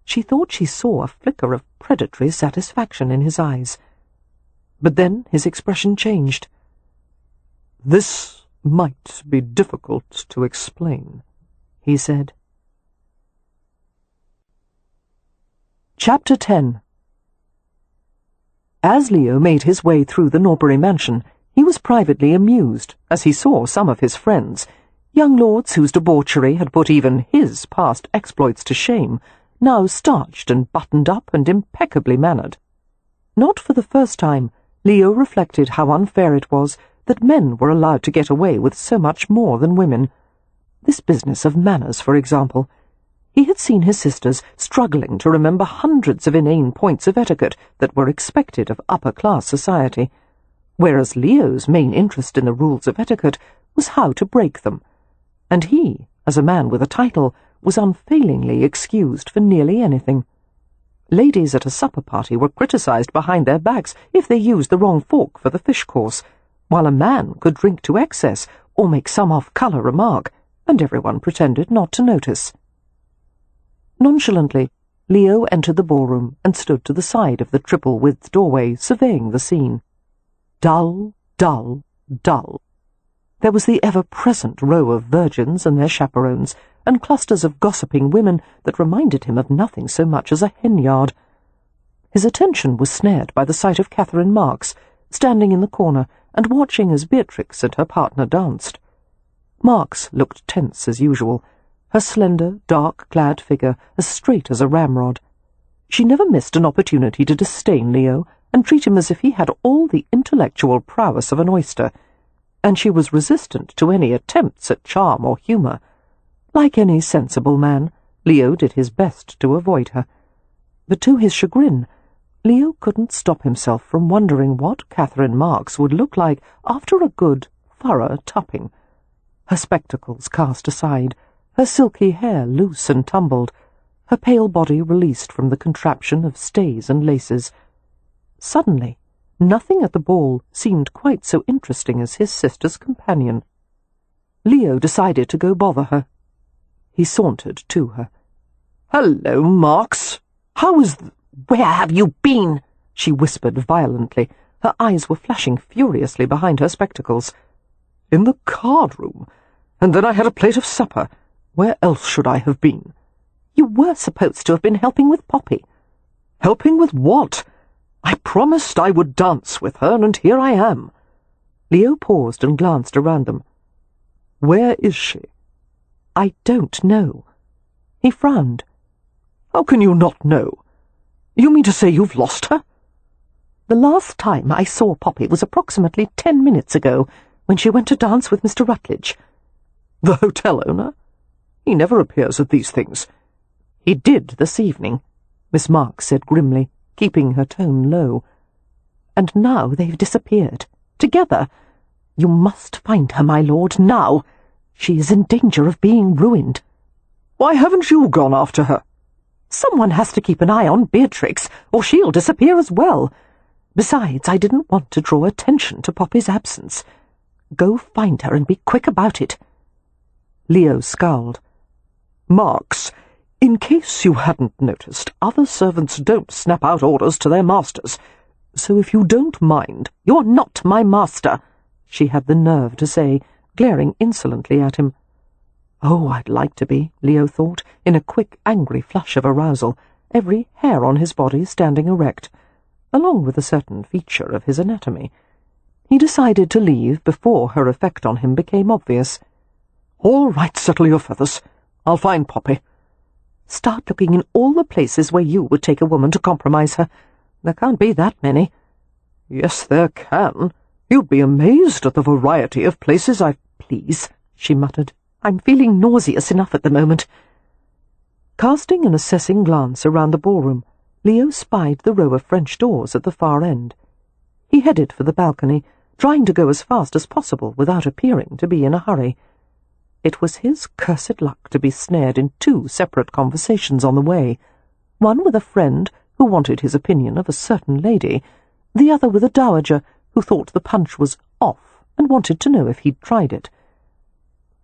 B: she thought she saw a flicker of predatory satisfaction in his eyes. But then his expression changed.
D: "This might be difficult to explain," he said.
B: Chapter 10.
A: As Leo made his way through the Norbury mansion, he was privately amused as he saw some of his friends, young lords whose debauchery had put even his past exploits to shame, now starched and buttoned up and impeccably mannered. Not for the first time, Leo reflected how unfair it was that men were allowed to get away with so much more than women. This business of manners, for example. He had seen his sisters struggling to remember hundreds of inane points of etiquette that were expected of upper-class society, whereas Leo's main interest in the rules of etiquette was how to break them, and he, as a man with a title, was unfailingly excused for nearly anything. Ladies at a supper party were criticised behind their backs if they used the wrong fork for the fish course, while a man could drink to excess or make some off-colour remark, and everyone pretended not to notice. Nonchalantly, Leo entered the ballroom and stood to the side of the triple-width doorway, surveying the scene. Dull, dull, dull. There was the ever-present row of virgins and their chaperones, and clusters of gossiping women that reminded him of nothing so much as a hen-yard. His attention was snared by the sight of Catherine Marks, standing in the corner and watching as Beatrix and her partner danced. Marks looked tense as usual, her slender, dark-clad figure as straight as a ramrod. She never missed an opportunity to disdain Leo and treat him as if he had all the intellectual prowess of an oyster, and she was resistant to any attempts at charm or humour. Like any sensible man, Leo did his best to avoid her. But to his chagrin, Leo couldn't stop himself from wondering what Catherine Marks would look like after a good, thorough tupping. Her spectacles cast aside, her silky hair loose and tumbled, her pale body released from the contraption of stays and laces. Suddenly, nothing at the ball seemed quite so interesting as his sister's companion. Leo decided to go bother her. He sauntered to her. "Hello, Marks. How is
C: Where have you been?"
A: she whispered violently. Her eyes were flashing furiously behind her spectacles.
D: "In the card-room, and then I had a plate of supper. Where else should I have been?"
C: You were supposed to have been helping with Poppy.
D: "Helping with what? I promised I would dance with her, and here I am."
A: Leo paused and glanced around them.
D: "Where is she?"
A: "I don't know." He frowned.
D: "How can you not know? You mean to say you've lost her?"
A: "The last time I saw Poppy was approximately 10 minutes ago, when she went to dance with Mr. Rutledge."
D: "The hotel owner? He never appears at these things."
A: "He did this evening," Miss Marks said grimly, keeping her tone low. "And now they've disappeared. Together. You must find her, my lord, now. She is in danger of being ruined."
D: "Why haven't you gone after her?"
A: "Someone has to keep an eye on Beatrix, or she'll disappear as well. Besides, I didn't want to draw attention to Poppy's absence. Go find her and be quick about it."
D: Leo scowled. "Marks, in case you hadn't noticed, other servants don't snap out orders to their masters, so if you don't mind—"
A: "You're not my master," she had the nerve to say, glaring insolently at him. Oh, I'd like to be, Leo thought, in a quick, angry flush of arousal, every hair on his body standing erect, along with a certain feature of his anatomy. He decided to leave before her effect on him became obvious.
D: "All right, settle your feathers. I'll find Poppy."
A: "Start looking in all the places where you would take a woman to compromise her. There can't be that many."
D: "Yes, there can. You'd be amazed at the variety of places I've—"
A: "Please," she muttered. "I'm feeling nauseous enough at the moment." Casting an assessing glance around the ballroom, Leo spied the row of French doors at the far end. He headed for the balcony, trying to go as fast as possible without appearing to be in a hurry. It was his cursed luck to be snared in 2 separate conversations on the way, one with a friend who wanted his opinion of a certain lady, the other with a dowager who thought the punch was off and wanted to know if he'd tried it.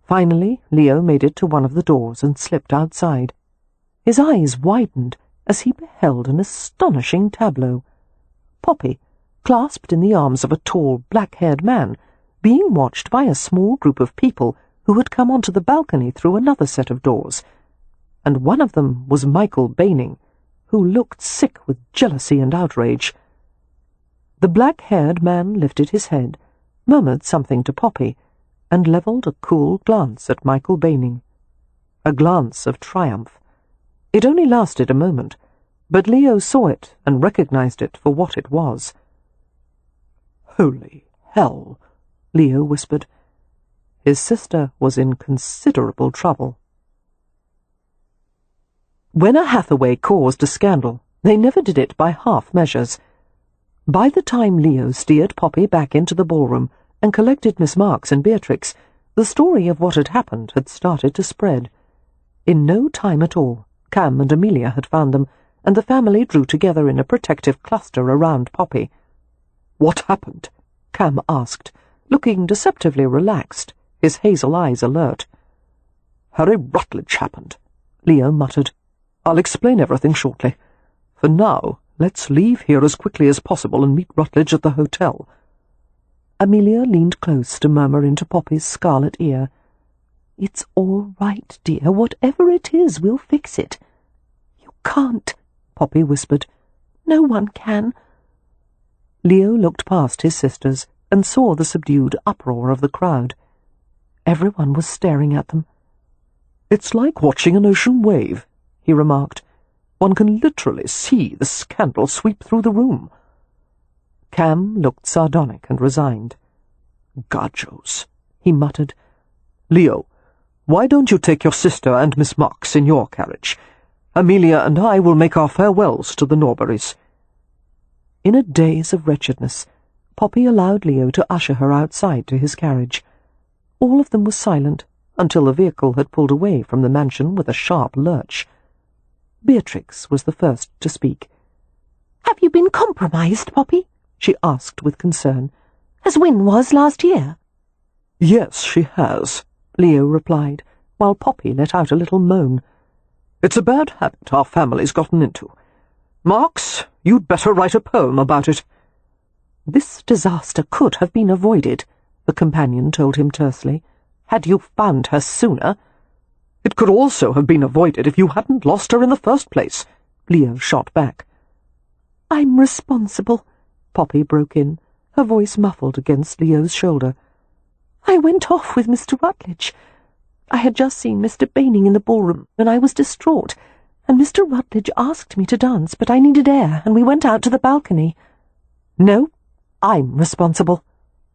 A: Finally, Leo made it to one of the doors and slipped outside. His eyes widened as he beheld an astonishing tableau. Poppy, clasped in the arms of a tall, black-haired man, being watched by a small group of people who had come onto the balcony through another set of doors, and one of them was Michael Baining, who looked sick with jealousy and outrage.
B: The black-haired man lifted his head, murmured something to Poppy, and levelled a cool glance at Michael Baining. A glance of triumph. It only lasted a moment, but Leo saw it and recognized it for what it was. "Holy hell," Leo whispered. His sister was in considerable trouble. When a Hathaway caused a scandal, they never did it by half measures. By the time Leo steered Poppy back into the ballroom and collected Miss Marks and Beatrix, the story of what had happened had started to spread. In no time at all, Cam and Amelia had found them, and the family drew together in a protective cluster around Poppy. "What happened?" Cam asked, looking deceptively relaxed, his hazel eyes alert. "Harry Rutledge happened," Leo muttered. "I'll explain everything shortly. For now, let's leave here as quickly as possible and meet Rutledge at the hotel." Amelia leaned close to murmur into Poppy's scarlet ear, "It's all right, dear. Whatever it is, we'll fix it." "You can't," Poppy whispered. "No one can." Leo looked past his sisters and saw the subdued uproar of the crowd. Everyone was staring at them. "It's like watching an ocean wave," he remarked. "One can literally see the scandal sweep through the room." Cam looked sardonic and resigned. "Gajos," he muttered. "Leo, why don't you take your sister and Miss Marks in your carriage? Amelia and I will make our farewells to the Norburys." In a daze of wretchedness, Poppy allowed Leo to usher her outside to his carriage. All of them was silent until the vehicle had pulled away from the mansion with a sharp lurch. Beatrix was the first to speak.
C: "Have you been compromised, Poppy?" she asked with concern, "as Wynne was last year?"
D: "Yes, she has," Leo replied, while Poppy let out a little moan. "It's a bad habit our family's gotten into. Marks, you'd better write a poem about it."
B: "This disaster could have been avoided," the companion told him tersely, "had you found her sooner."
D: "It could also have been avoided if you hadn't lost her in the first place," Leo shot back.
B: "I'm responsible," Poppy broke in, her voice muffled against Leo's shoulder. "I went off with Mr. Rutledge. I had just seen Mr. Baining in the ballroom, and I was distraught, and Mr. Rutledge asked me to dance, but I needed air, and we went out to the balcony." "No, I'm responsible,"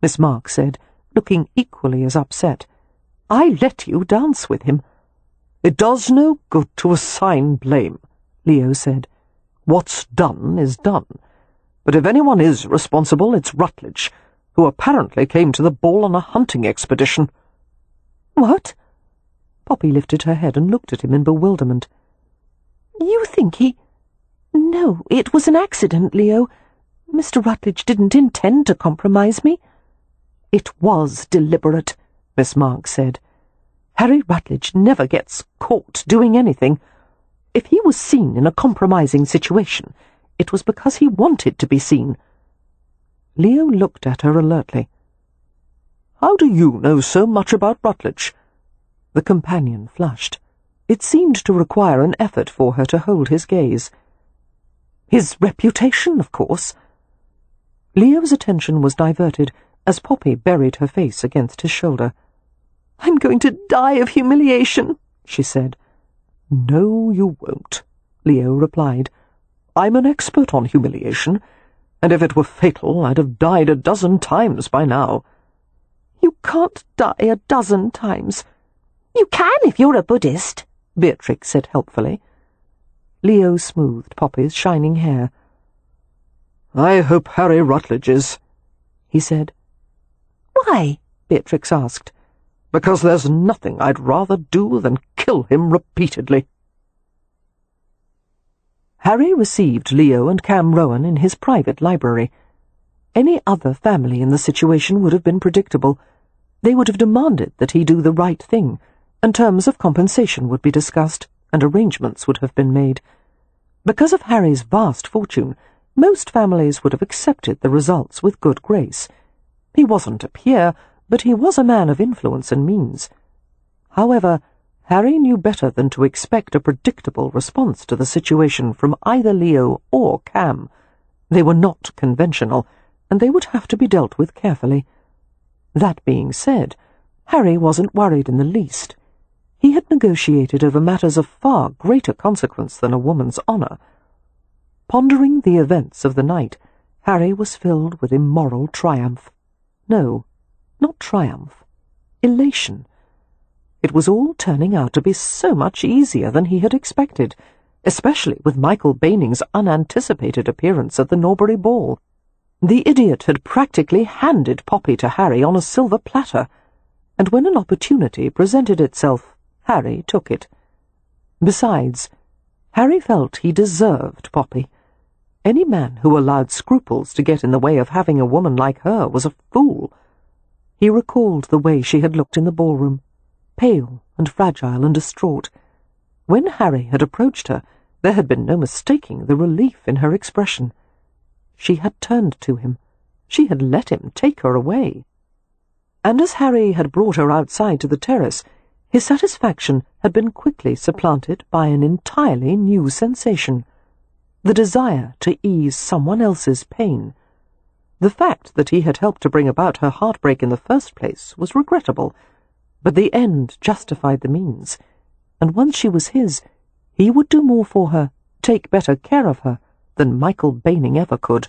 B: Miss Marks said, looking equally as upset. "I let you dance with him."
D: "It does no good to assign blame," Leo said. "What's done is done. But if anyone is responsible, it's Rutledge, who apparently came to the ball on a hunting expedition."
B: "What?" Poppy lifted her head and looked at him in bewilderment. "You think he—" "No, it was an accident, Leo. Mr. Rutledge didn't intend to compromise me." "It was deliberate," Miss Marks said. "Harry Rutledge never gets caught doing anything. If he was seen in a compromising situation, it was because he wanted to be seen." Leo looked at her alertly.
D: "How do you know so much about Rutledge?"
B: The companion flushed. It seemed to require an effort for her to hold his gaze. "His reputation, of course." Leo's attention was diverted as Poppy buried her face against his shoulder. "I'm going to die of humiliation," she said.
D: "No, you won't," Leo replied. "I'm an expert on humiliation, and if it were fatal, I'd have died a dozen times by now."
B: "You can't die a dozen times."
C: "You can if you're a Buddhist,"
B: Beatrix said helpfully. Leo smoothed Poppy's shining hair.
D: "I hope Harry Rutledge is," he said.
C: "Why?"
B: Beatrix asked.
D: "Because there's nothing I'd rather do than kill him repeatedly."
B: Harry received Leo and Cam Rowan in his private library. Any other family in the situation would have been predictable. They would have demanded that he do the right thing, and terms of compensation would be discussed, and arrangements would have been made. Because of Harry's vast fortune, most families would have accepted the results with good grace. He wasn't a peer, but he was a man of influence and means. However, Harry knew better than to expect a predictable response to the situation from either Leo or Cam. They were not conventional, and they would have to be dealt with carefully. That being said, Harry wasn't worried in the least. He had negotiated over matters of far greater consequence than a woman's honour. Pondering the events of the night, Harry was filled with immoral triumph. No, not triumph. Elation. It was all turning out to be so much easier than he had expected, especially with Michael Baining's unanticipated appearance at the Norbury ball. The idiot had practically handed Poppy to Harry on a silver platter, and when an opportunity presented itself, Harry took it. Besides, Harry felt he deserved Poppy. Any man who allowed scruples to get in the way of having a woman like her was a fool. He recalled the way she had looked in the ballroom, pale and fragile and distraught. When Harry had approached her, there had been no mistaking the relief in her expression. She had turned to him. She had let him take her away. And as Harry had brought her outside to the terrace, his satisfaction had been quickly supplanted by an entirely new sensation, the desire to ease someone else's pain. The fact that he had helped to bring about her heartbreak in the first place was regrettable, but the end justified the means, and once she was his, he would do more for her, take better care of her, than Michael Baining ever could.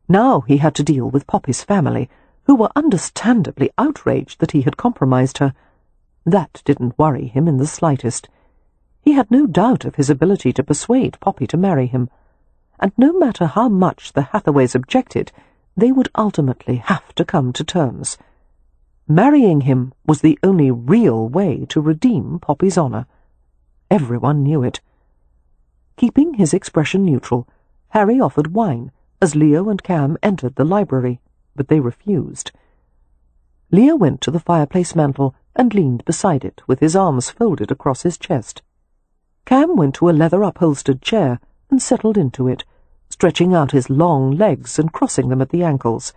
B: Now he had to deal with Poppy's family, who were understandably outraged that he had compromised her. That didn't worry him in the slightest. He had no doubt of his ability to persuade Poppy to marry him, and no matter how much the Hathaways objected, they would ultimately have to come to terms. Marrying him was the only real way to redeem Poppy's honour. Everyone knew it. Keeping his expression neutral, Harry offered wine as Leo and Cam entered the library, but they refused. Leo went to the fireplace mantel and leaned beside it with his arms folded across his chest. Cam went to a leather-upholstered chair and settled into it, stretching out his long legs and crossing them at the ankles.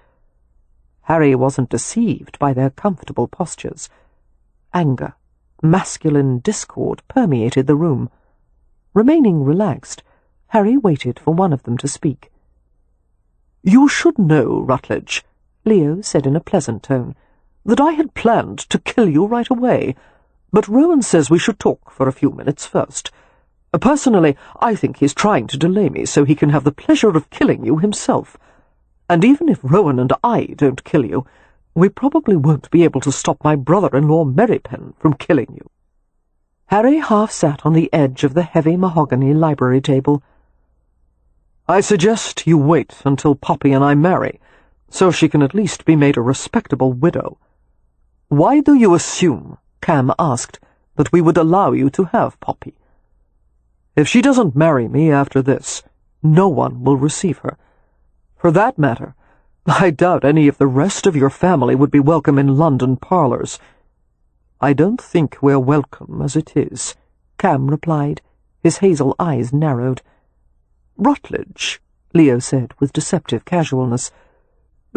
B: Harry wasn't deceived by their comfortable postures. Anger, masculine discord permeated the room. Remaining relaxed, Harry waited for one of them to speak. "You should know, Rutledge," Leo said in a pleasant tone, "that I had planned to kill you right away, but Rowan says we should talk for a few minutes first. Personally, I think he's trying to delay me so he can have the pleasure of killing you himself. And even if Rowan and I don't kill you, we probably won't be able to stop my brother-in-law Merrypen from killing you." Harry half sat on the edge of the heavy mahogany library table. "I suggest you wait until Poppy and I marry, so she can at least be made a respectable widow." "Why do you assume," Cam asked, "that we would allow you to have Poppy? If she doesn't marry me after this, no one will receive her. For that matter, I doubt any of the rest of your family would be welcome in London parlours." "I don't think we're welcome as it is," Cam replied. His hazel eyes narrowed. "Rutledge," Leo said with deceptive casualness,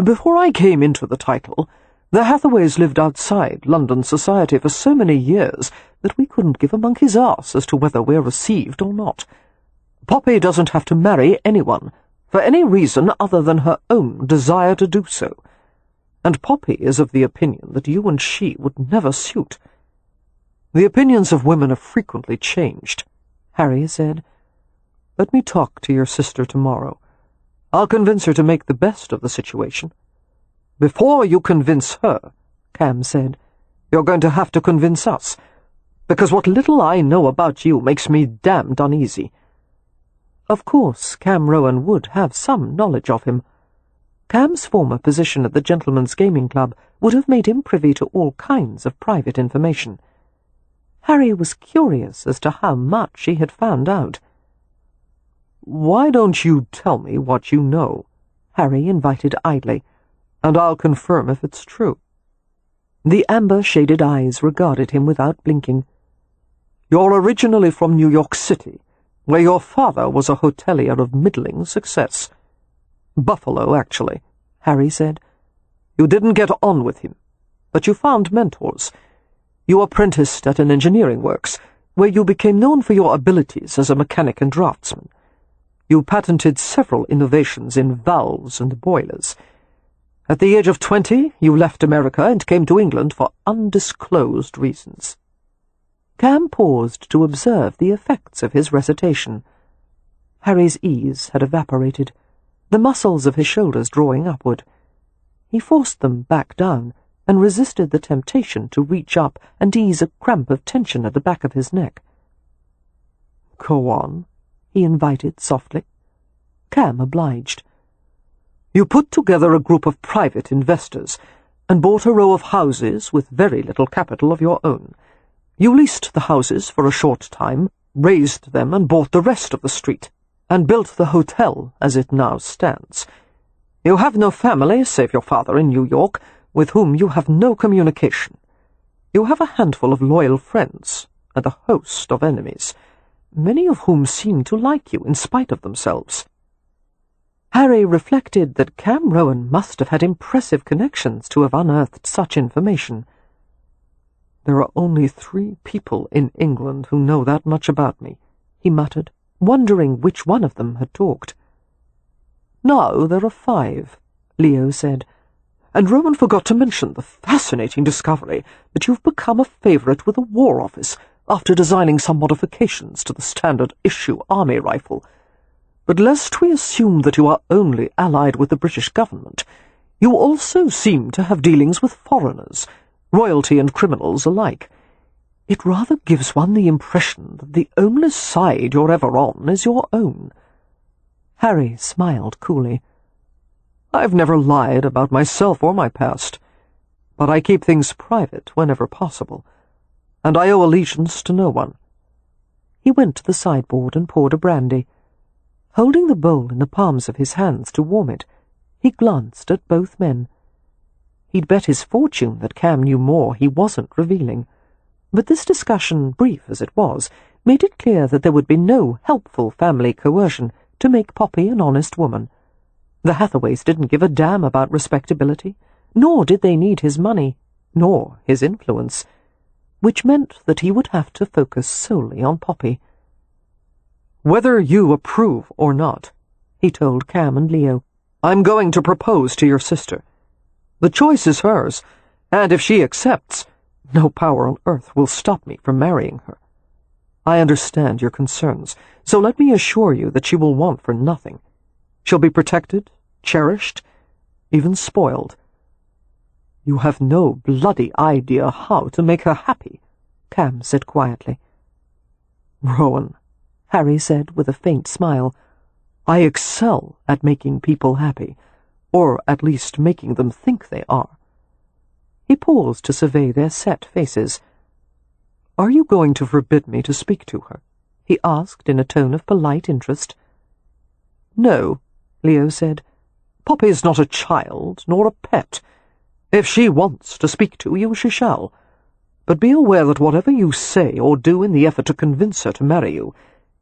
B: "before I came into the title, the Hathaways lived outside London society for so many years that we couldn't give a monkey's arse as to whether we're received or not. Poppy doesn't have to marry anyone, for any reason other than her own desire to do so. And Poppy is of the opinion that you and she would never suit." "The opinions of women are frequently changed," Harry said. "Let me talk to your sister tomorrow. I'll convince her to make the best of the situation." "Before you convince her," Cam said, "you're going to have to convince us, because what little I know about you makes me damned uneasy." Of course, Cam Rowan would have some knowledge of him. Cam's former position at the Gentlemen's Gaming Club would have made him privy to all kinds of private information. Harry was curious as to how much he had found out. "Why don't you tell me what you know?" Harry invited idly, "and I'll confirm if it's true." The amber-shaded eyes regarded him without blinking. "You're originally from New York City, where your father was a hotelier of middling success." "Buffalo, actually," Harry said. "You didn't get on with him, but you found mentors. You apprenticed at an engineering works, where you became known for your abilities as a mechanic and draftsman.
D: You patented several innovations in valves and boilers. At the age of 20, you left America and came to England for undisclosed reasons."
A: Cam paused to observe the effects of his recitation. Harry's ease had evaporated, the muscles of his shoulders drawing upward. He forced them back down and resisted the temptation to reach up and ease a cramp of tension at the back of his neck.
D: "Go on,"
A: he invited softly. Cam obliged.
D: "You put together a group of private investors and bought a row of houses with very little capital of your own. You leased the houses for a short time, raised them and bought the rest of the street, and built the hotel as it now stands. You have no family save your father in New York, with whom you have no communication. You have a handful of loyal friends and a host of enemies, many of whom seem to like you in spite of themselves."
A: Harry reflected that Cam Rowan must have had impressive connections to have unearthed such information.
D: "There are only 3 people in England who know that much about me,"
A: he muttered, wondering which one of them had talked.
D: "No, there are 5, Leo said. "And Rowan forgot to mention the fascinating discovery that you've become a favourite with the War Office after designing some modifications to the standard issue army rifle. But lest we assume that you are only allied with the British government, you also seem to have dealings with foreigners, royalty and criminals alike. It rather gives one the impression that the only side you're ever on is your own."
A: Harry smiled coolly.
D: "I've never lied about myself or my past, but I keep things private whenever possible, and I owe allegiance to no one."
A: He went to the sideboard and poured a brandy. Holding the bowl in the palms of his hands to warm it, he glanced at both men. He'd bet his fortune that Cam knew more he wasn't revealing, but this discussion, brief as it was, made it clear that there would be no helpful family coercion to make Poppy an honest woman. The Hathaways didn't give a damn about respectability, nor did they need his money, nor his influence, which meant that he would have to focus solely on Poppy.
D: "Whether you approve or not," he told Cam and Leo, "I'm going to propose to your sister. The choice is hers, and if she accepts, no power on earth will stop me from marrying her. I understand your concerns, so let me assure you that she will want for nothing. She'll be protected, cherished, even spoiled. You have no bloody idea how to make her happy," Cam said quietly. "Rowan," Harry said with a faint smile, "I excel at making people happy, or at least making them think they are." He paused to survey their set faces. "Are you going to forbid me to speak to her?" he asked in a tone of polite interest. "No," Leo said. "Poppy's not a child, nor a pet. If she wants to speak to you, she shall. But be aware that whatever you say or do in the effort to convince her to marry you,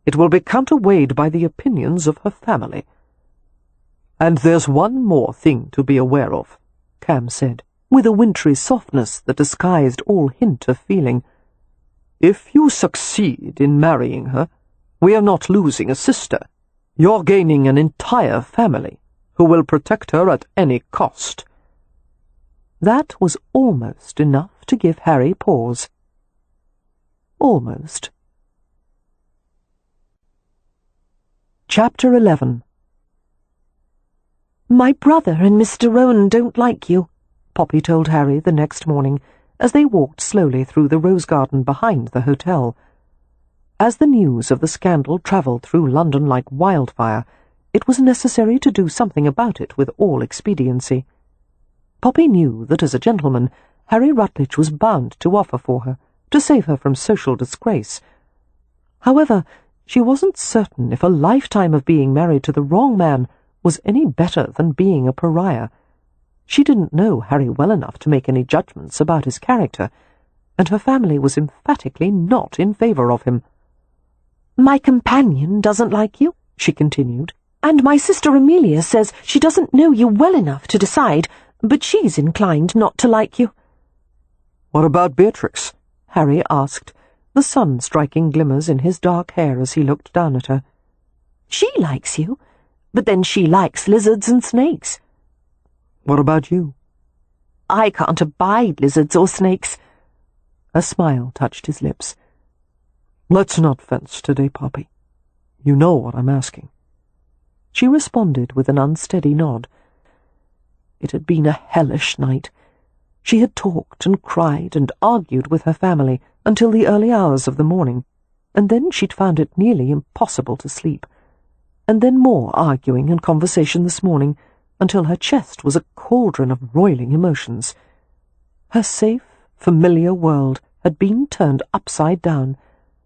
D: it will be counterweighed by the opinions of her family. And there's one more thing to be aware of," Cam said, with a wintry softness that disguised all hint of feeling. "If you succeed in marrying her, we are not losing a sister. You're gaining an entire family, who will protect her at any cost."
A: That was almost enough to give Harry pause. Almost. Chapter 11. "My brother and Mr. Rowan don't like you," Poppy told Harry the next morning, as they walked slowly through the rose garden behind the hotel. As the news of the scandal travelled through London like wildfire, it was necessary to do something about it with all expediency. Poppy knew that as a gentleman, Harry Rutledge was bound to offer for her, to save her from social disgrace. However, she wasn't certain if a lifetime of being married to the wrong man was any better than being a pariah. She didn't know Harry well enough to make any judgments about his character, and her family was emphatically not in favour of him. "My companion doesn't like you," she continued, "and my sister Amelia says she doesn't know you well enough to decide, but she's inclined not to like you."
D: "What about Beatrix?" Harry asked, the sun striking glimmers in his dark hair as he looked down at her.
C: She likes you, but then she likes lizards and snakes.
D: What about you?
C: I can't abide lizards or snakes.
B: A smile touched his lips.
D: Let's not fence today, Poppy. You know what I'm asking.
B: She responded with an unsteady nod. It had been a hellish night. She had talked and cried and argued with her family until the early hours of the morning, and then she'd found it nearly impossible to sleep. And then more arguing and conversation this morning, until her chest was a cauldron of roiling emotions. Her safe, familiar world had been turned upside down,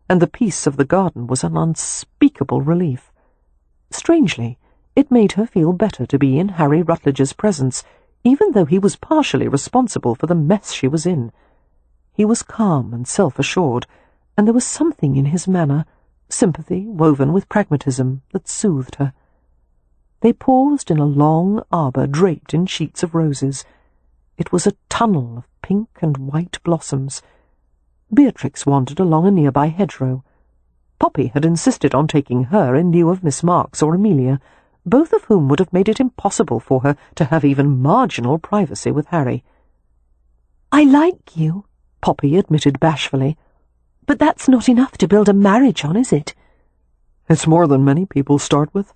B: and the peace of the garden was an unspeakable relief. Strangely, it made her feel better to be in Harry Rutledge's presence, even though he was partially responsible for the mess she was in. He was calm and self-assured, and there was something in his manner, sympathy woven with pragmatism, that soothed her. They paused in a long arbour draped in sheets of roses. It was a tunnel of pink and white blossoms. Beatrix wandered along a nearby hedgerow. Poppy had insisted on taking her in lieu of Miss Marks or Amelia, both of whom would have made it impossible for her to have even marginal privacy with Harry.
C: I like you, Poppy admitted bashfully, but that's not enough to build a marriage on, is it?
D: It's more than many people start with.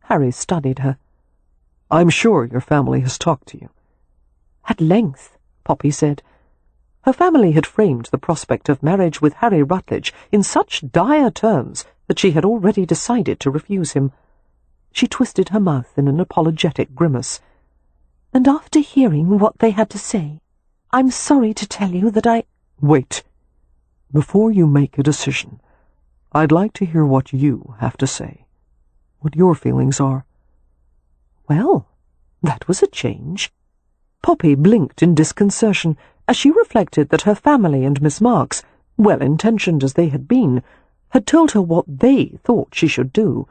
B: Harry studied her.
D: I'm sure your family has talked to you.
B: At length, Poppy said. Her family had framed the prospect of marriage with Harry Rutledge in such dire terms that she had already decided to refuse him. She twisted her mouth in an apologetic grimace.
C: And after hearing what they had to say, I'm sorry to tell you that I—
D: Wait. Before you make a decision, I'd like to hear what you have to say. What your feelings are.
B: Well, that was a change. Poppy blinked in disconcertion as she reflected that her family and Miss Marks, well-intentioned as they had been, had told her what they thought she should do.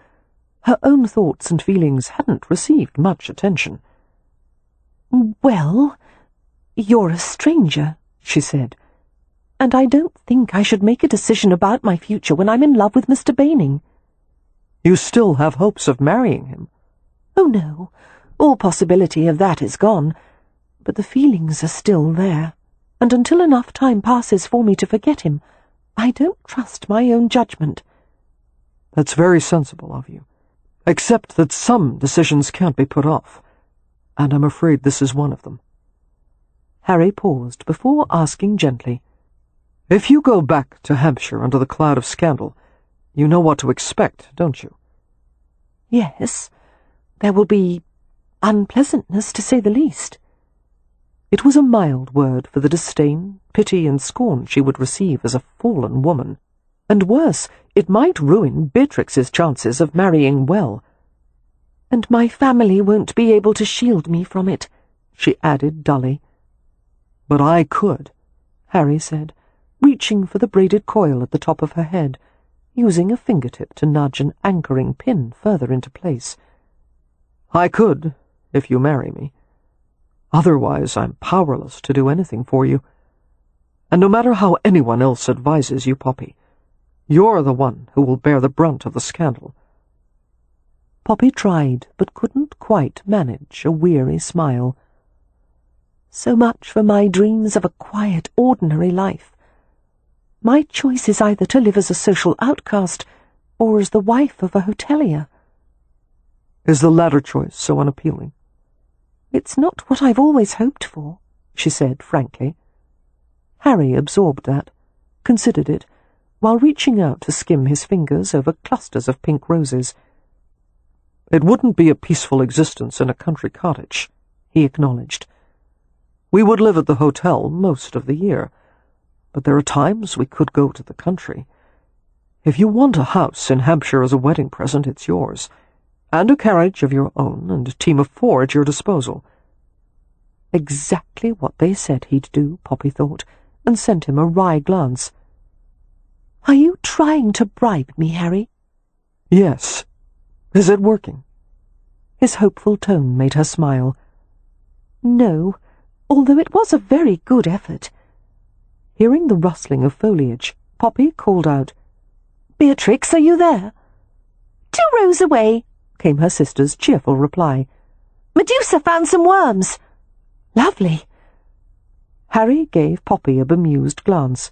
B: Her own thoughts and feelings hadn't received much attention.
C: Well, you're a stranger, she said, and I don't think I should make a decision about my future when I'm in love with Mr. Baining.
D: You still have hopes of marrying him?
C: Oh, no. All possibility of that is gone. But the feelings are still there, and until enough time passes for me to forget him, I don't trust my own judgment.
D: That's very sensible of you. Except that some decisions can't be put off, and I'm afraid this is one of them.
B: Harry paused before asking gently,
D: If you go back to Hampshire under the cloud of scandal, you know what to expect, don't you?
C: Yes, there will be unpleasantness, to say the least.
B: It was a mild word for the disdain, pity, and scorn she would receive as a fallen woman. And worse, it might ruin Beatrix's chances of marrying well.
C: And my family won't be able to shield me from it, she added dully.
D: But I could,
B: Harry said, reaching for the braided coil at the top of her head, using a fingertip to nudge an anchoring pin further into place.
D: I could, if you marry me. Otherwise, I'm powerless to do anything for you. And no matter how anyone else advises you, Poppy, you're the one who will bear the brunt of the scandal.
B: Poppy tried, but couldn't quite manage a weary smile.
C: So much for my dreams of a quiet, ordinary life. My choice is either to live as a social outcast or as the wife of a hotelier.
D: Is the latter choice so unappealing?
C: It's not what I've always hoped for, she said frankly.
B: Harry absorbed that, considered it, while reaching out to skim his fingers over clusters of pink roses.
D: It wouldn't be a peaceful existence in a country cottage, he acknowledged. We would live at the hotel most of the year, but there are times we could go to the country. If you want a house in Hampshire as a wedding present, it's yours, and a carriage of your own and a team of 4 at your disposal.
B: Exactly what they said he'd do, Poppy thought, and sent him a wry glance.
C: Are you trying to bribe me, Harry?
D: Yes. Is it working?
B: His hopeful tone made her smile.
C: No, although it was a very good effort.
B: Hearing the rustling of foliage, Poppy called out,
C: Beatrix, are you there? 2 rows away," came her sister's cheerful reply. "Medusa found some worms." "Lovely." Harry gave Poppy a bemused glance.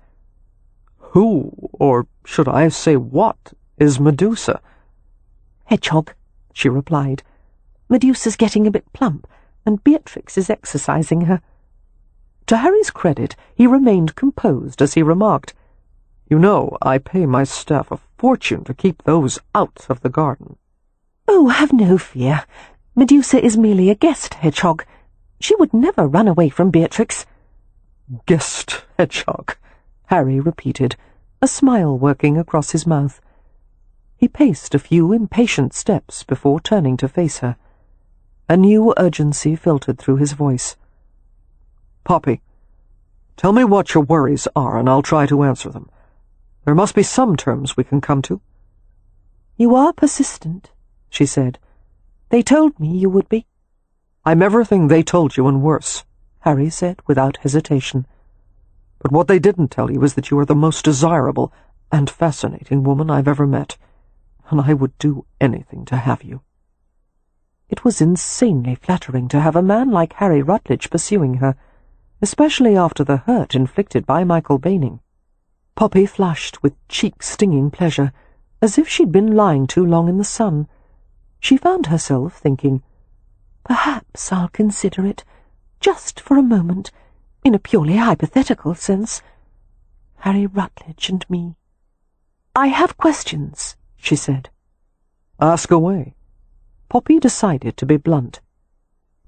D: "Who, or should I say what, is Medusa?"
C: "Hedgehog," she replied. "Medusa's getting a bit plump, and Beatrix is exercising her."
B: To Harry's credit, he remained composed as he remarked, "You know, I pay my staff a fortune to keep those out of the garden."
C: "Oh, have no fear. Medusa is merely a guest hedgehog. She would never run away from Beatrix."
B: "Guest hedgehog," Harry repeated, a smile working across his mouth. He paced a few impatient steps before turning to face her. A new urgency filtered through his voice. "Poppy, tell me what your worries are, and I'll try to answer them. There must be some terms we can come to."
C: "You are persistent," she said. "They told me you would be."
B: "I'm everything they told you and worse," Harry said without hesitation. "But what they didn't tell you is that you are the most desirable and fascinating woman I've ever met, and I would do anything to have you." It was insanely flattering to have a man like Harry Rutledge pursuing her, especially after the hurt inflicted by Michael Baining. Poppy flushed with cheek-stinging pleasure, as if she'd been lying too long in the sun. She found herself thinking, "Perhaps I'll consider it, just for a moment, in a purely hypothetical sense. Harry Rutledge and me." "I have questions," she said. "Ask away." Poppy decided to be blunt.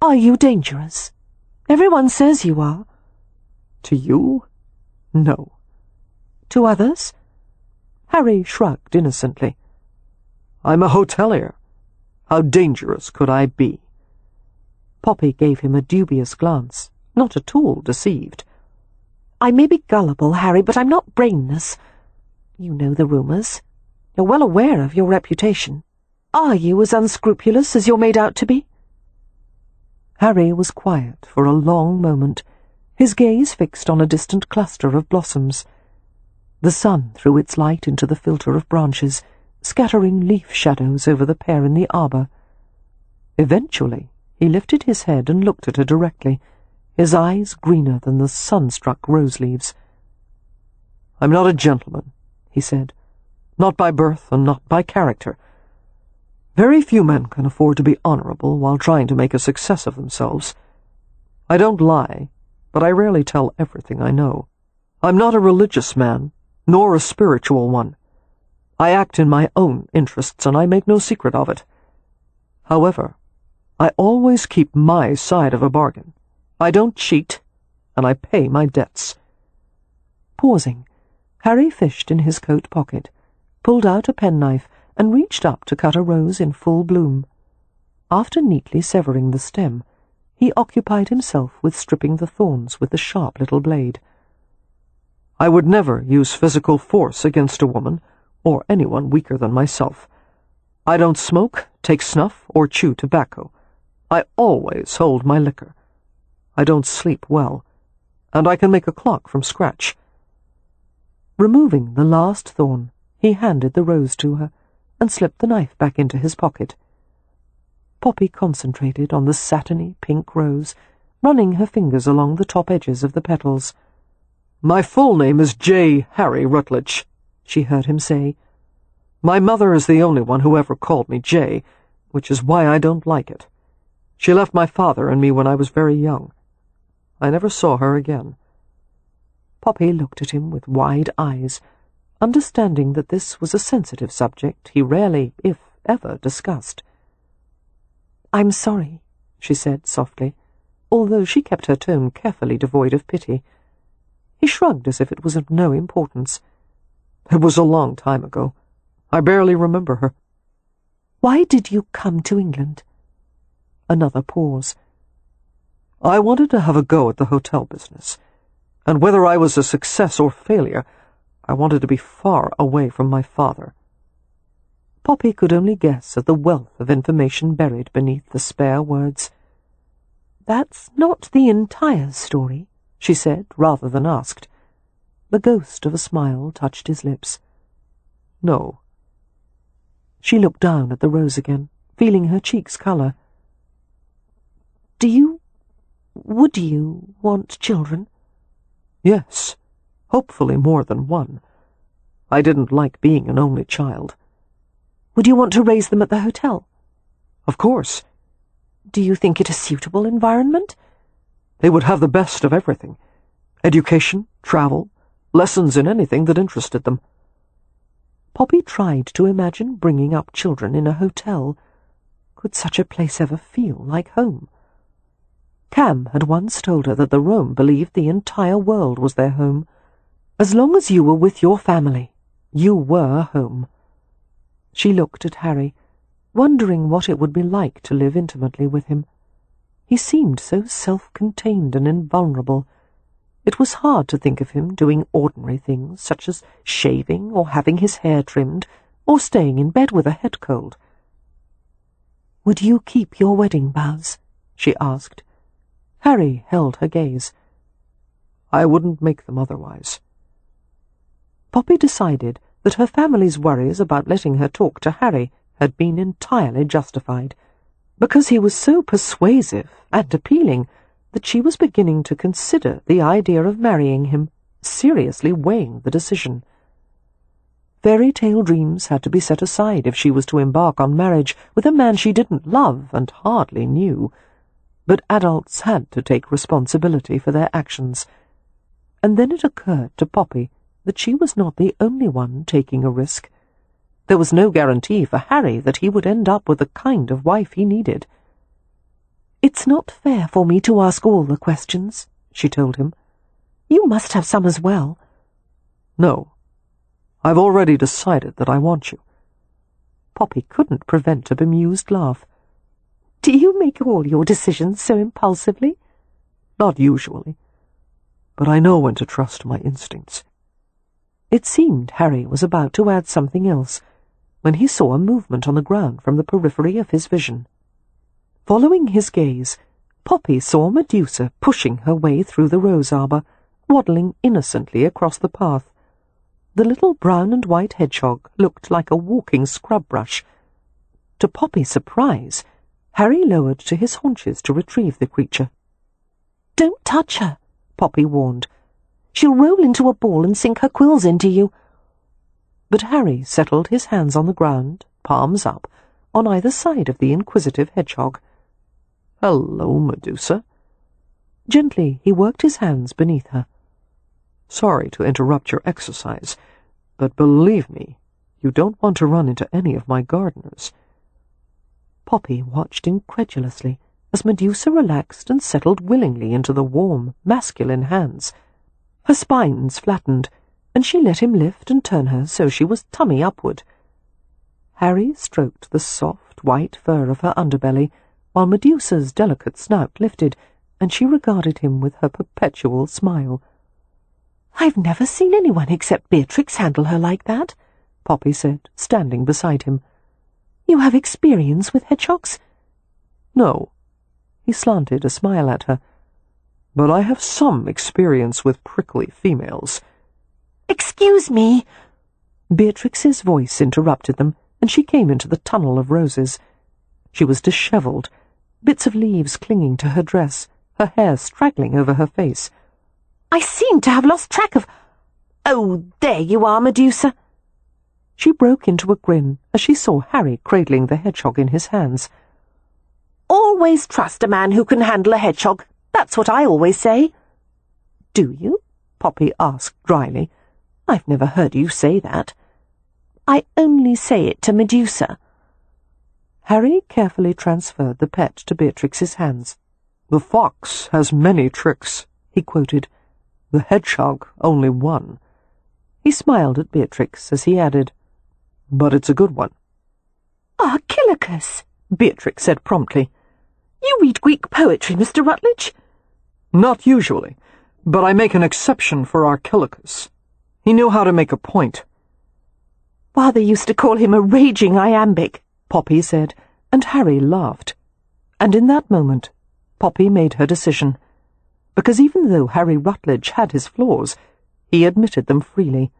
C: "Are you dangerous? Everyone says you are."
B: "To you? No."
C: "To others?"
B: Harry shrugged innocently. "I'm a hotelier. How dangerous could I be?" Poppy gave him a dubious glance, not at all deceived.
C: "I may be gullible, Harry, but I'm not brainless. You know the rumours. You're well aware of your reputation. Are you as unscrupulous as you're made out to be?"
B: Harry was quiet for a long moment, his gaze fixed on a distant cluster of blossoms. The sun threw its light into the filter of branches, scattering leaf shadows over the pair in the arbour. Eventually, he lifted his head and looked at her directly, his eyes greener than the sun-struck rose-leaves. "I'm not a gentleman," he said, "not by birth and not by character. Very few men can afford to be honourable while trying to make a success of themselves. I don't lie, but I rarely tell everything I know. I'm not a religious man, nor a spiritual one. I act in my own interests, and I make no secret of it. However, I always keep my side of a bargain. I don't cheat, and I pay my debts." Pausing, Harry fished in his coat pocket, pulled out a penknife, and reached up to cut a rose in full bloom. After neatly severing the stem, he occupied himself with stripping the thorns with the sharp little blade. "I would never use physical force against a woman, or anyone weaker than myself. I don't smoke, take snuff, or chew tobacco. I always hold my liquor. I don't sleep well, and I can make a clock from scratch." Removing the last thorn, he handed the rose to her, and slipped the knife back into his pocket. Poppy concentrated on the satiny pink rose, running her fingers along the top edges of the petals. "My full name is J. Harry Rutledge," she heard him say. "My mother is the only one who ever called me J, which is why I don't like it. She left my father and me when I was very young. I never saw her again." Poppy looked at him with wide eyes, understanding that this was a sensitive subject he rarely, if ever, discussed. "I'm sorry," she said softly, although she kept her tone carefully devoid of pity. He shrugged as if it was of no importance. "It was a long time ago. I barely remember her."
C: "Why did you come to England?"
B: Another pause. "I wanted to have a go at the hotel business, and whether I was a success or failure, I wanted to be far away from my father." Poppy could only guess at the wealth of information buried beneath the spare words. "That's not the entire story," she said, rather than asked. The ghost of a smile touched his lips. "No." She looked down at the rose again, feeling her cheeks colour.
C: Would you want children?
B: Yes, hopefully more than one. I didn't like being an only child.
C: Would you want to raise them at the hotel?
B: Of course.
C: Do you think it a suitable environment?
B: They would have the best of everything. Education, travel, lessons in anything that interested them.
C: Poppy tried to imagine bringing up children in a hotel. Could such a place ever feel like home? Cam had once told her that the Rome believed the entire world was their home. As long as you were with your family, you were home. She looked at Harry, wondering what it would be like to live intimately with him. He seemed so self-contained and invulnerable. It was hard to think of him doing ordinary things, such as shaving or having his hair trimmed, or staying in bed with a head cold. "Would you keep your wedding vows?" she asked. Harry held her gaze.
B: "I wouldn't make them otherwise."
C: Poppy decided that her family's worries about letting her talk to Harry had been entirely justified, because he was so persuasive and appealing that she was beginning to consider the idea of marrying him, seriously weighing the decision. Fairy tale dreams had to be set aside if she was to embark on marriage with a man she didn't love and hardly knew, but adults had to take responsibility for their actions. And then it occurred to Poppy that she was not the only one taking a risk. There was no guarantee for Harry that he would end up with the kind of wife he needed. "It's not fair for me to ask all the questions," she told him. "You must have some as well."
B: "No. I've already decided that I want you."
C: Poppy couldn't prevent a bemused laugh. "Do you make all your decisions so impulsively?"
B: "Not usually. But I know when to trust my instincts."
C: It seemed Harry was about to add something else, when he saw a movement on the ground from the periphery of his vision. Following his gaze, Poppy saw Medusa pushing her way through the rose arbour, waddling innocently across the path. The little brown and white hedgehog looked like a walking scrub brush. To Poppy's surprise, Harry lowered to his haunches to retrieve the creature. "Don't touch her," Poppy warned. "She'll roll into a ball and sink her quills into you." But Harry settled his hands on the ground, palms up, on either side of the inquisitive hedgehog.
B: "Hello, Medusa."
C: Gently he worked his hands beneath her.
B: "Sorry to interrupt your exercise, but believe me, you don't want to run into any of my gardeners."
C: Poppy watched incredulously as Medusa relaxed and settled willingly into the warm, masculine hands. Her spines flattened, and she let him lift and turn her so she was tummy upward. Harry stroked the soft, white fur of her underbelly, while Medusa's delicate snout lifted, and she regarded him with her perpetual smile. "I've never seen anyone except Beatrix handle her like that," Poppy said, standing beside him. "You have experience with hedgehogs?"
B: "No." He slanted a smile at her. "But I have some experience with prickly females."
C: "Excuse me!" Beatrix's voice interrupted them, and she came into the tunnel of roses. She was dishevelled, bits of leaves clinging to her dress, her hair straggling over her face. "I seem to have lost track of— Oh, there you are, Medusa!" She broke into a grin as she saw Harry cradling the hedgehog in his hands. "Always trust a man who can handle a hedgehog. That's what I always say." "Do you?" Poppy asked dryly. "I've never heard you say that." "I only say it to Medusa." Harry carefully transferred the pet to Beatrix's hands.
B: "The fox has many tricks," he quoted. "The hedgehog only one."
C: He smiled at Beatrix as he added,
B: "But it's a good one."
C: "Archilochus," Beatrix said promptly. "You read Greek poetry, Mr. Rutledge?"
B: "Not usually, but I make an exception for Archilochus. He knew how to make a point."
C: "Father used to call him a raging iambic," Poppy said, and Harry laughed. And in that moment, Poppy made her decision, because even though Harry Rutledge had his flaws, he admitted them freely,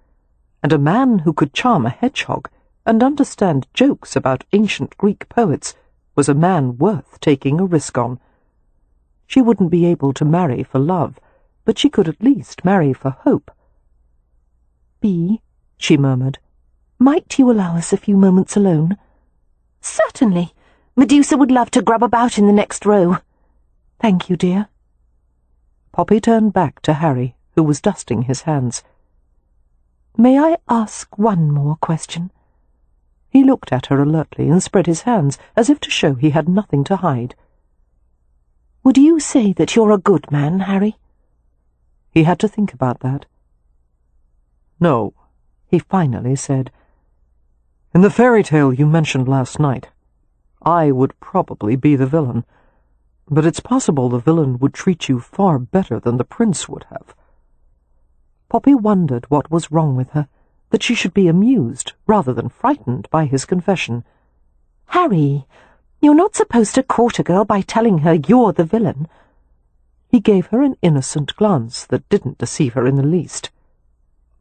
C: and a man who could charm a hedgehog
B: and understand jokes about ancient Greek poets was a man worth taking a risk on. She wouldn't be able to marry for love, but she could at least marry for hope.
C: "Bee," she murmured, "might you allow us a few moments alone?" "Certainly. Medusa would love to grub about in the next row." "Thank you, dear."
B: Poppy turned back to Harry, who was dusting his hands.
C: "May I ask one more question?"
B: He looked at her alertly and spread his hands as if to show he had nothing to hide.
C: "Would you say that you're a good man, Harry?"
B: He had to think about that. "No," he finally said. "In the fairy tale you mentioned last night, I would probably be the villain, but it's possible the villain would treat you far better than the prince would have." Poppy wondered what was wrong with her, that she should be amused rather than frightened by his confession.
C: "Harry, you're not supposed to court a girl by telling her you're the villain."
B: He gave her an innocent glance that didn't deceive her in the least.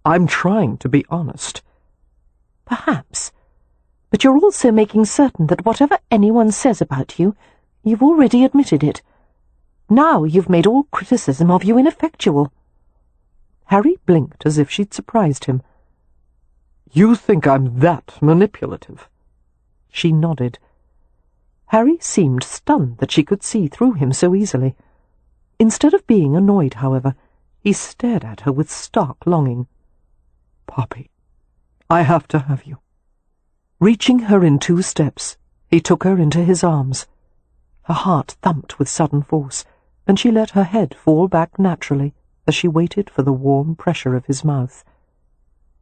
B: "I'm trying to be honest."
C: "Perhaps. But you're also making certain that whatever anyone says about you, you've already admitted it. Now you've made all criticism of you ineffectual."
B: Harry blinked as if she'd surprised him. "You think I'm that manipulative?" She nodded. Harry seemed stunned that she could see through him so easily. Instead of being annoyed, however, he stared at her with stark longing. "Poppy, I have to have you." Reaching her in 2 steps, he took her into his arms. Her heart thumped with sudden force, and she let her head fall back naturally as she waited for the warm pressure of his mouth.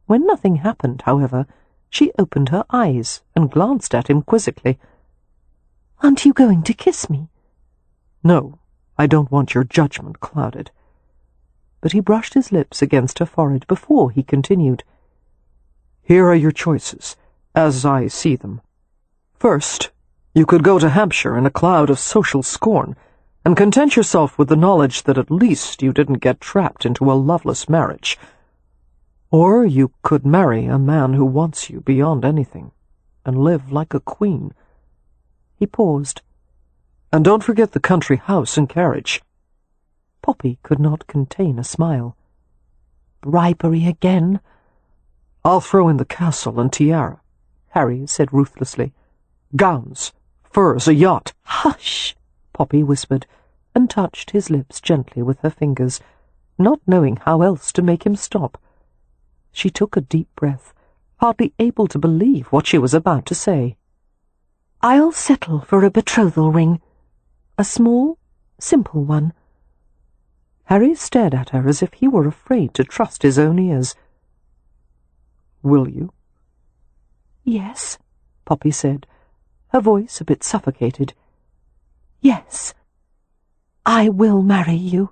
B: When nothing happened, however, she opened her eyes and glanced at him quizzically.
C: "Aren't you going to kiss me?"
B: "No, I don't want your judgment clouded." But he brushed his lips against her forehead before he continued. "Here are your choices, as I see them. First, you could go to Hampshire in a cloud of social scorn, and content yourself with the knowledge that at least you didn't get trapped into a loveless marriage. Or you could marry a man who wants you beyond anything, and live like a queen." He paused. "And don't forget the country house and carriage." Poppy could not contain a smile.
C: "Bribery again?"
B: "I'll throw in the castle and tiara," Harry said ruthlessly. "Gowns, furs, a yacht."
C: "Hush!"
B: Poppy whispered, and touched his lips gently with her fingers, not knowing how else to make him stop. She took a deep breath, hardly able to believe what she was about to say.
C: "I'll settle for a betrothal ring. A small, simple one."
B: Harry stared at her as if he were afraid to trust his own ears. "Will you?"
C: "Yes,"
B: Poppy said, her voice a bit suffocated.
C: "Yes, I will marry you."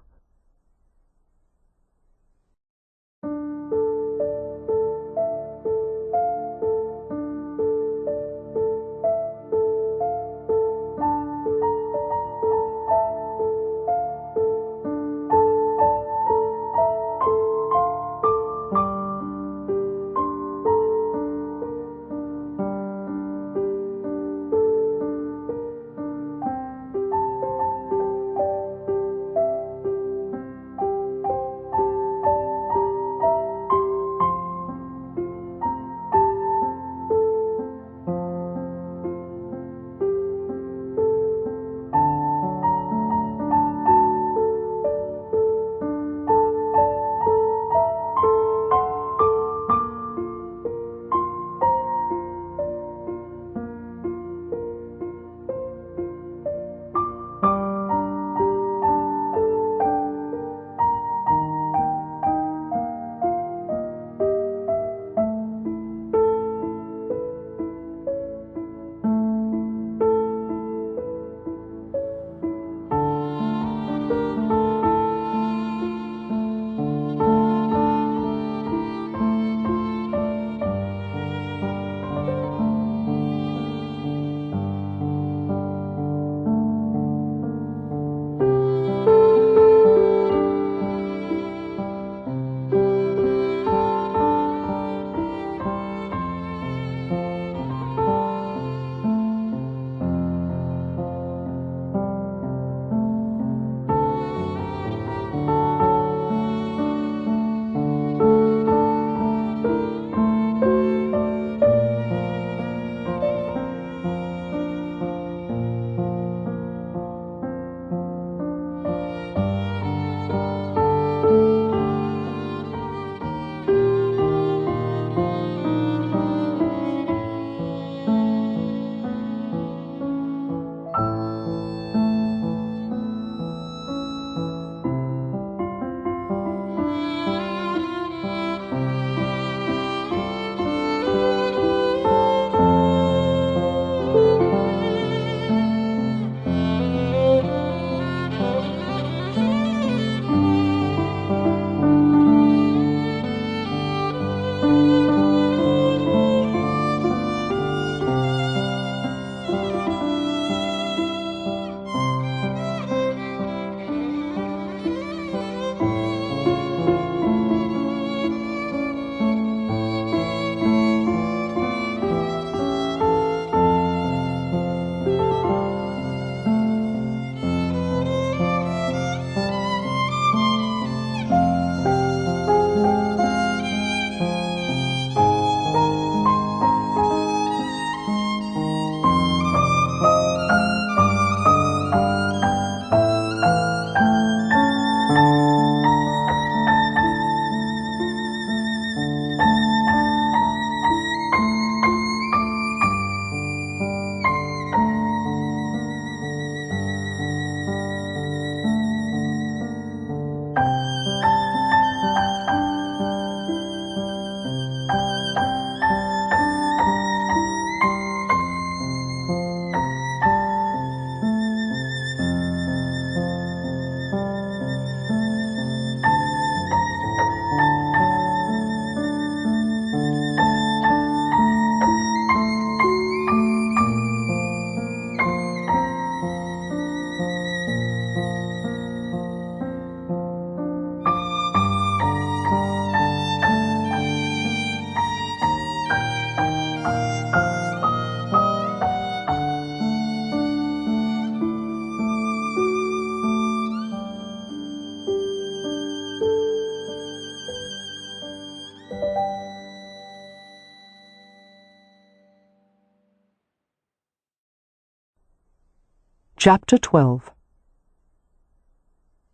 B: Chapter 12.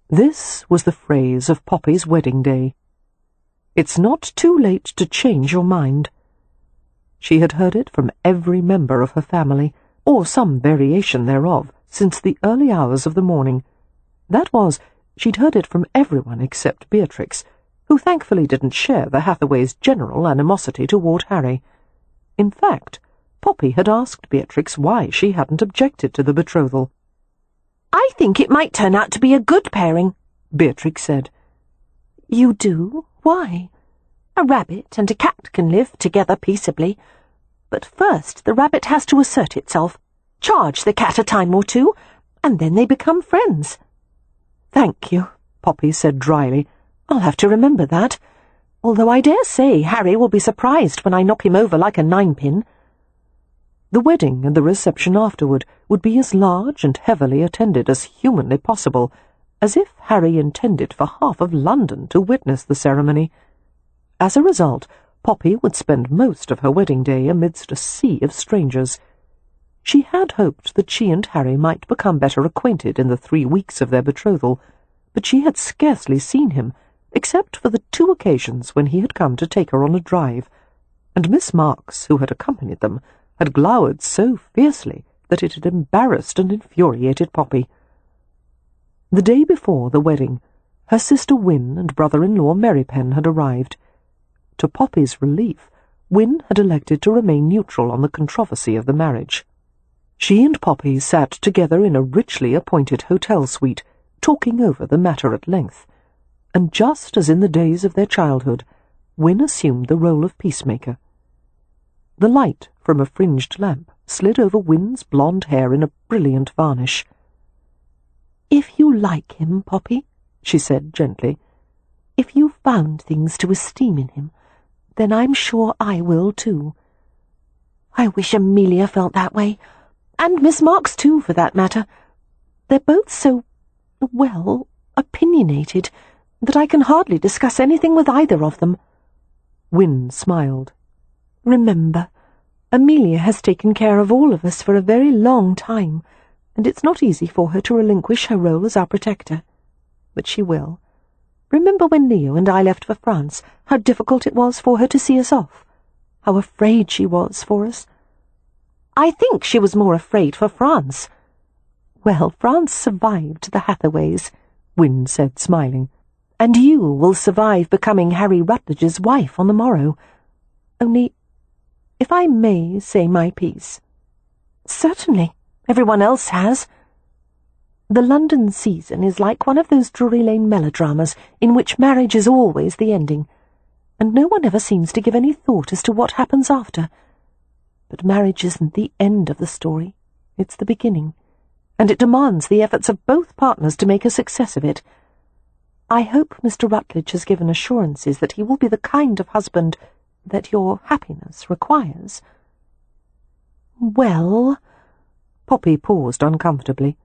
B: This was the phrase of Poppy's wedding day. "It's not too late to change your mind." She had heard it from every member of her family, or some variation thereof, since the early hours of the morning. That was, she'd heard it from everyone except Beatrix, who thankfully didn't share the Hathaways' general animosity toward Harry. In fact, Poppy had asked Beatrix why she hadn't objected to the betrothal.
C: "I think it might turn out to be a good pairing,"
B: Beatrix said.
C: "You do? Why? A rabbit and a cat can live together peaceably. But first the rabbit has to assert itself, charge the cat a time or two, and then they become friends."
B: "Thank you," Poppy said dryly.
C: "I'll have to remember that, although I dare say Harry will be surprised when I knock him over like a ninepin."
B: The wedding and the reception afterward would be as large and heavily attended as humanly possible, as if Harry intended for half of London to witness the ceremony. As a result, Poppy would spend most of her wedding day amidst a sea of strangers. She had hoped that she and Harry might become better acquainted in the 3 weeks of their betrothal, but she had scarcely seen him, except for the 2 occasions when he had come to take her on a drive, and Miss Marks, who had accompanied them, had glowered so fiercely that it had embarrassed and infuriated Poppy. The day before the wedding, her sister Wynne and brother-in-law Merrypen had arrived. To Poppy's relief, Wynne had elected to remain neutral on the controversy of the marriage. She and Poppy sat together in a richly appointed hotel suite, talking over the matter at length, and just as in the days of their childhood, Wynne assumed the role of peacemaker. The light from a fringed lamp slid over Wynne's blonde hair in a brilliant varnish.
C: "If you like him, Poppy," she said gently, "if you found things to esteem in him, then I'm sure I will too. I wish Amelia felt that way, and Miss Marks too, for that matter. They're both so, well, opinionated, that I can hardly discuss anything with either of them."
B: Wynne smiled.
C: "Remember, Amelia has taken care of all of us for a very long time, and it's not easy for her to relinquish her role as our protector. But she will. Remember when Leo and I left for France, how difficult it was for her to see us off, how afraid she was for us. I think she was more afraid for France." "Well, France survived the Hathaways," Wynne said, smiling, "and you will survive becoming Harry Rutledge's wife on the morrow. Only, if I may say my piece." "Certainly. Everyone else has." "The London season is like one of those Drury Lane melodramas in which marriage is always the ending, and no one ever seems to give any thought as to what happens after. But marriage isn't the end of the story, it's the beginning, and it demands the efforts of both partners to make a success of it. I hope Mr. Rutledge has given assurances that he will be the kind of husband that your happiness requires." "Well," Poppy paused uncomfortably.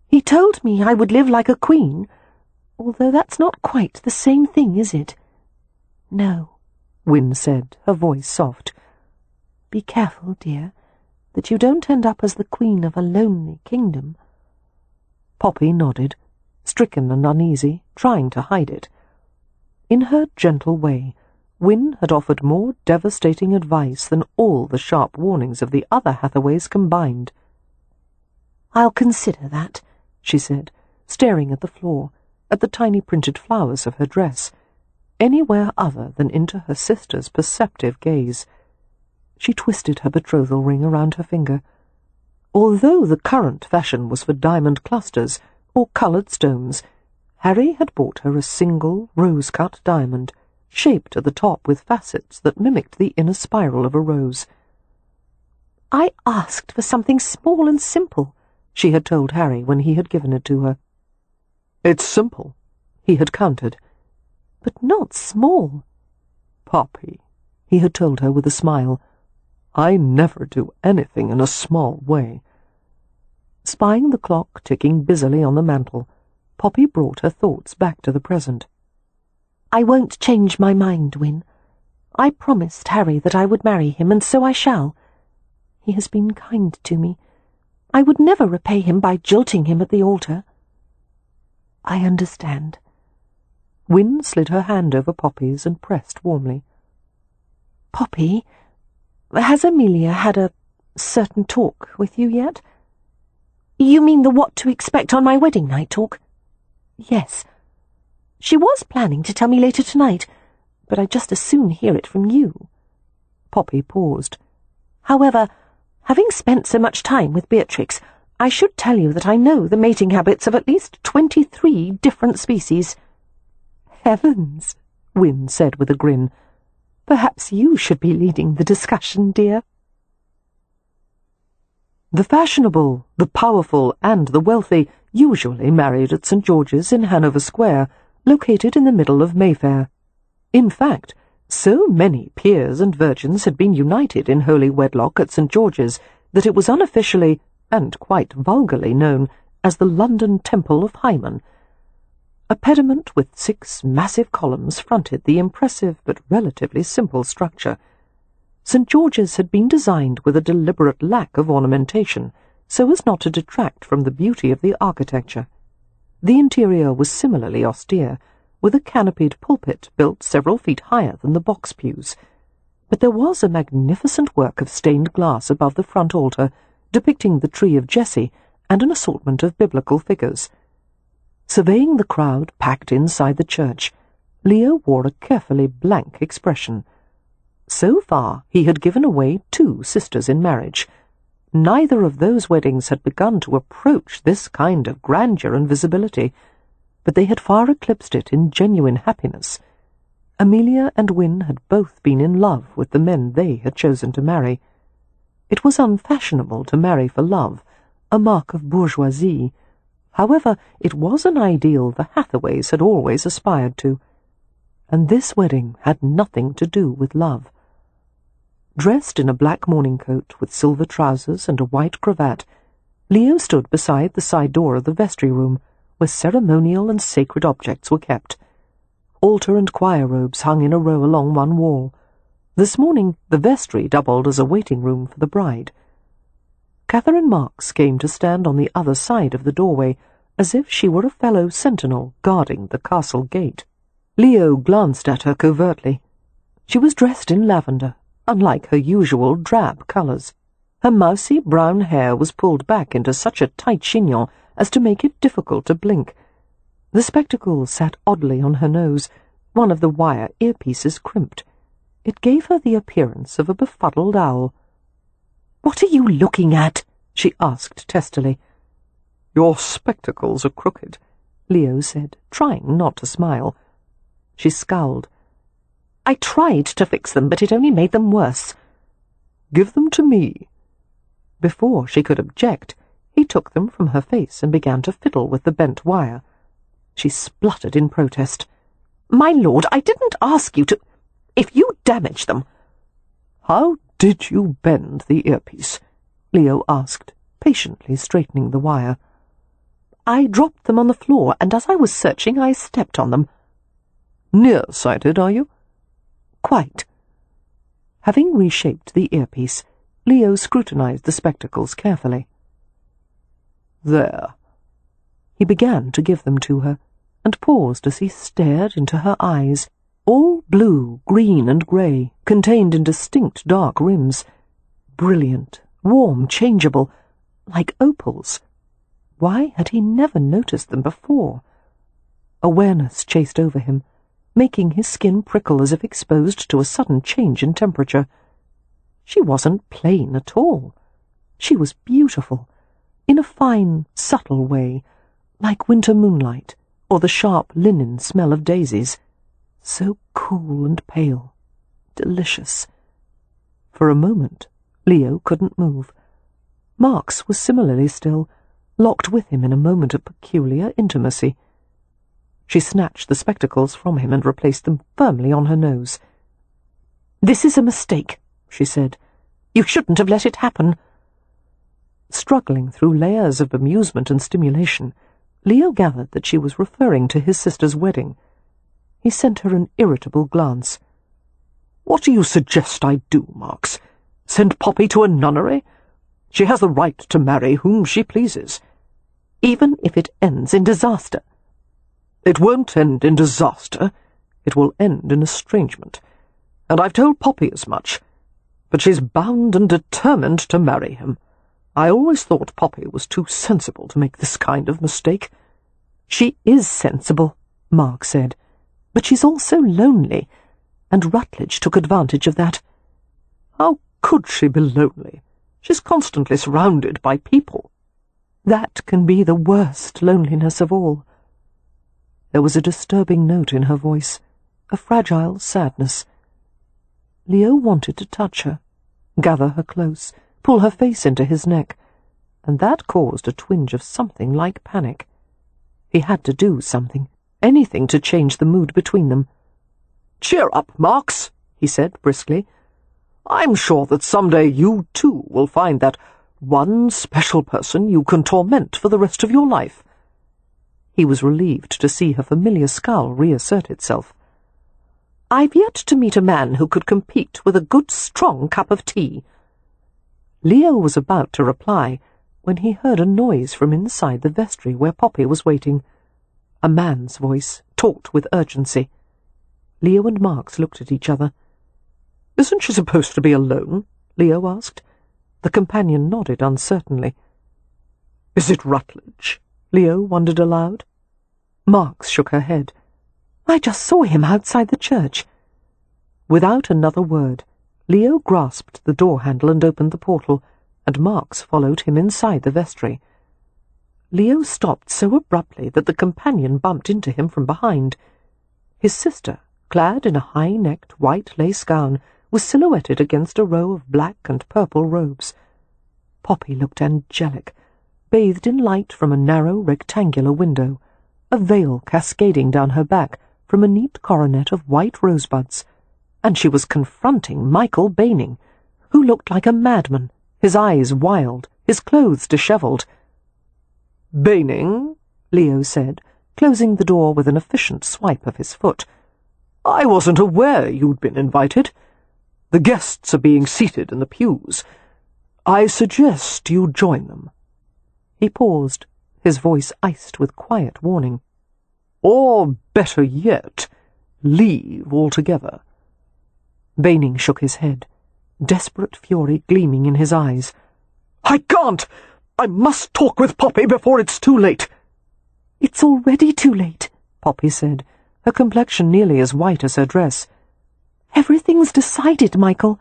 C: "He told me I would live like a queen, although that's not quite the same thing, is it?" "No," Wynne said, her voice soft. "Be careful, dear, that you don't end up as the queen of a lonely kingdom." Poppy nodded, stricken and uneasy, trying to hide it. In her gentle way, Wynne had offered more devastating advice than all the sharp warnings of the other Hathaways combined. "I'll consider that," she said, staring at the floor, at the tiny printed flowers of her dress, anywhere other than into her sister's perceptive gaze. She twisted her betrothal ring around her finger. Although the current fashion was for diamond clusters or coloured stones, Harry had bought her a single rose-cut diamond, shaped at the top with facets that mimicked the inner spiral of a rose. "I asked for something small and simple," she had told Harry when he had given it to her. "It's simple," he had countered. "But not small." "Poppy," he had told her with a smile, "I never do anything in a small way." Spying the clock ticking busily on the mantel, Poppy brought her thoughts back to the present. "I won't change my mind, Wynne. I promised Harry that I would marry him, and so I shall. He has been kind to me, I would never repay him by jilting him at the altar. I understand.
B: Wynne slid her hand over Poppy's and pressed warmly.
C: Poppy, has Amelia had a certain talk with you yet? You mean the what to expect on my wedding night talk? Yes. She was planning to tell me later tonight, but I'd just as soon hear it from you.
B: Poppy paused.
C: However, having spent so much time with Beatrix, I should tell you that I know the mating habits of at least 23 different species.
B: Heavens, Wynne said with a grin. Perhaps you should be leading the discussion, dear. The fashionable, the powerful, and the wealthy usually married at St. George's in Hanover Square, located in the middle of Mayfair. In fact, so many peers and virgins had been united in holy wedlock at St. George's that it was unofficially, and quite vulgarly, known as the London Temple of Hymen. A pediment with 6 massive columns fronted the impressive but relatively simple structure. St. George's had been designed with a deliberate lack of ornamentation, so as not to detract from the beauty of the architecture. The interior was similarly austere, with a canopied pulpit built several feet higher than the box pews. But there was a magnificent work of stained glass above the front altar, depicting the tree of Jesse and an assortment of biblical figures. Surveying the crowd packed inside the church, Leo wore a carefully blank expression. So far, he had given away 2 sisters in marriage. Neither of those weddings had begun to approach this kind of grandeur and visibility, but they had far eclipsed it in genuine happiness. Amelia and Wynne had both been in love with the men they had chosen to marry. It was unfashionable to marry for love, a mark of bourgeoisie. However, it was an ideal the Hathaways had always aspired to, and this wedding had nothing to do with love. Dressed in a black morning coat with silver trousers and a white cravat, Leo stood beside the side door of the vestry room, where ceremonial and sacred objects were kept. Altar and choir robes hung in a row along one wall. This morning the vestry doubled as a waiting room for the bride. Catherine Marks came to stand on the other side of the doorway, as if she were a fellow sentinel guarding the castle gate. Leo glanced at her covertly. She was dressed in lavender, unlike her usual drab colours. Her mousy brown hair was pulled back into such a tight chignon as to make it difficult to blink. The spectacles sat oddly on her nose, one of the wire earpieces crimped. It gave her the appearance of a befuddled owl. "What are you looking at?" she asked testily.
D: "Your spectacles are crooked,"
B: Leo said, trying not to smile. She scowled.
C: "I tried to fix them, but it only made them worse."
D: "Give them to me."
B: Before she could object, he took them from her face and began to fiddle with the bent wire. She spluttered in protest.
C: "My lord, I didn't ask you to— If you damage them—"
D: "How did you bend the earpiece?"
B: Leo asked, patiently straightening the wire.
C: "I dropped them on the floor, and as I was searching, I stepped on them."
D: "Nearsighted, are you?"
C: "Quite."
B: Having reshaped the earpiece, Leo scrutinized the spectacles carefully.
D: "There."
B: He began to give them to her, and paused as he stared into her eyes, all blue, green, and grey, contained in distinct dark rims, brilliant, warm, changeable, like opals. Why had he never noticed them before? Awareness chased over him, making his skin prickle as if exposed to a sudden change in temperature. She wasn't plain at all. She was beautiful, in a fine, subtle way, like winter moonlight, or the sharp linen smell of daisies. So cool and pale, delicious. For a moment, Leo couldn't move. Marks was similarly still, locked with him in a moment of peculiar intimacy. She snatched the spectacles from him and replaced them firmly on her nose.
C: "This is a mistake," she said. "You shouldn't have let it happen."
B: Struggling through layers of amusement and stimulation, Leo gathered that she was referring to his sister's wedding. He sent her an irritable glance.
D: "What do you suggest I do, Marks? Send Poppy to a nunnery? She has the right to marry whom she pleases.
B: Even if it ends in disaster.
D: It won't end in disaster. It will end in estrangement. And I've told Poppy as much. But she's bound and determined to marry him. I always thought Poppy was too sensible to make this kind of mistake.
B: She is sensible, Mark said, but she's also lonely, and Rutledge took advantage of that.
D: How could she be lonely? She's constantly surrounded by people.
B: That can be the worst loneliness of all. There was a disturbing note in her voice, a fragile sadness. Leo wanted to touch her, gather her close, pull her face into his neck, and that caused a twinge of something like panic. He had to do something, anything to change the mood between them.
D: "Cheer up, Marks," he said briskly. "I'm sure that someday you, too, will find that one special person you can torment for the rest of your life."
B: He was relieved to see her familiar scowl reassert itself.
C: "I've yet to meet a man who could compete with a good strong cup of tea."
B: Leo was about to reply when he heard a noise from inside the vestry where Poppy was waiting. A man's voice, taut with urgency. Leo and Marks looked at each other.
D: "Isn't she supposed to be alone?"
B: Leo asked. The companion nodded uncertainly.
D: "Is it Rutledge?"
B: Leo wondered aloud. Marks shook her head.
C: "I just saw him outside the church."
B: Without another word, Leo grasped the door handle and opened the portal, and Marks followed him inside the vestry. Leo stopped so abruptly that the companion bumped into him from behind. His sister, clad in a high-necked white lace gown, was silhouetted against a row of black and purple robes. Poppy looked angelic, bathed in light from a narrow rectangular window, a veil cascading down her back from a neat coronet of white rosebuds, and she was confronting Michael Baining, who looked like a madman, his eyes wild, his clothes dishevelled.
D: "Baining,"
B: Leo said, closing the door with an efficient swipe of his foot.
D: "I wasn't aware you'd been invited. The guests are being seated in the pews. I suggest you join them."
B: He paused, his voice iced with quiet warning.
D: "Or, better yet, leave altogether."
B: Baining shook his head, desperate fury gleaming in his eyes.
D: "I can't! I must talk with Poppy before it's too late."
B: "It's already too late," Poppy said, her complexion nearly as white as her dress. "Everything's decided, Michael."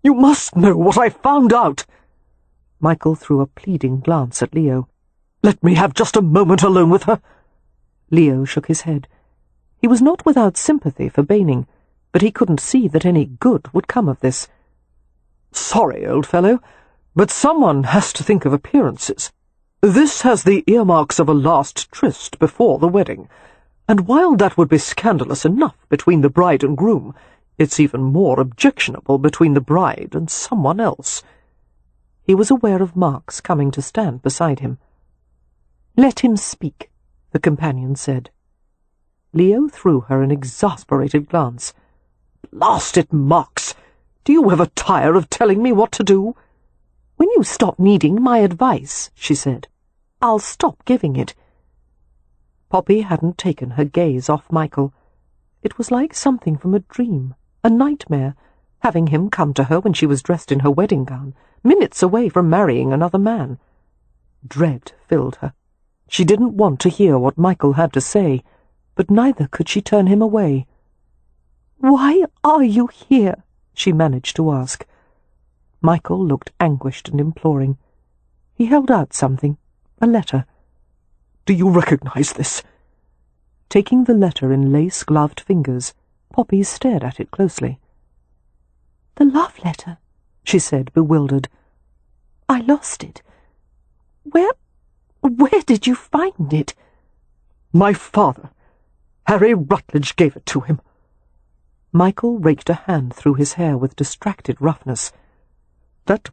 D: "You must know what I found out."
B: Michael threw a pleading glance at Leo.
D: "Let me have just a moment alone with her."
B: Leo shook his head. He was not without sympathy for Baining, but he couldn't see that any good would come of this.
D: "Sorry, old fellow, but someone has to think of appearances. This has the earmarks of a last tryst before the wedding, and while that would be scandalous enough between the bride and groom, it's even more objectionable between the bride and someone else."
B: He was aware of Marks coming to stand beside him. "Let him speak," the companion said. Leo threw her an exasperated glance.
D: "Blast it, Marks! Do you ever tire of telling me what to do?"
C: "When you stop needing my advice," she said, "I'll stop giving it."
B: Poppy hadn't taken her gaze off Michael. It was like something from a dream, a nightmare, having him come to her when she was dressed in her wedding gown, minutes away from marrying another man. Dread filled her. She didn't want to hear what Michael had to say, but neither could she turn him away.
C: "Why are you here?"
B: she managed to ask. Michael looked anguished and imploring. He held out something, a letter.
D: "Do you recognize this?"
B: Taking the letter in lace-gloved fingers, Poppy stared at it closely.
C: "The love letter,"
B: she said, bewildered.
C: "I lost it. Where did you find it?"
D: "My father. Harry Rutledge gave it to him."
B: Michael raked a hand through his hair with distracted roughness.
D: "That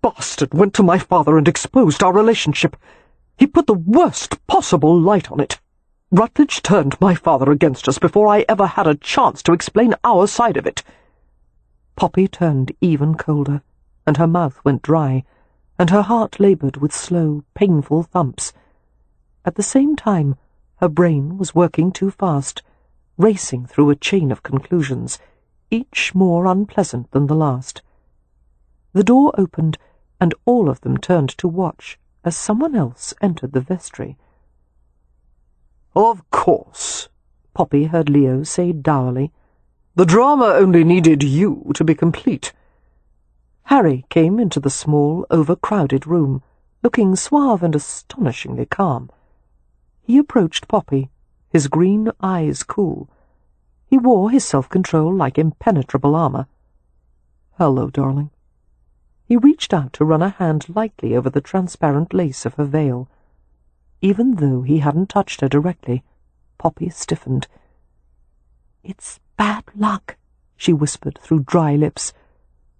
D: bastard went to my father and exposed our relationship. He put the worst possible light on it. Rutledge turned my father against us before I ever had a chance to explain our side of it."
B: Poppy turned even colder, and her mouth went dry. and her heart laboured with slow, painful thumps. At the same time, her brain was working too fast, racing through a chain of conclusions, each more unpleasant than the last. The door opened, and all of them turned to watch as someone else entered the vestry.
D: "Of course,"
B: Poppy heard Leo say dourly.
D: "The drama only needed you to be complete."
B: Harry came into the small, overcrowded room, looking suave and astonishingly calm. He approached Poppy, his green eyes cool. He wore his self-control like impenetrable armour.
D: "Hello, darling."
B: He reached out to run a hand lightly over the transparent lace of her veil. Even though he hadn't touched her directly, Poppy stiffened. "It's bad luck," she whispered through dry lips,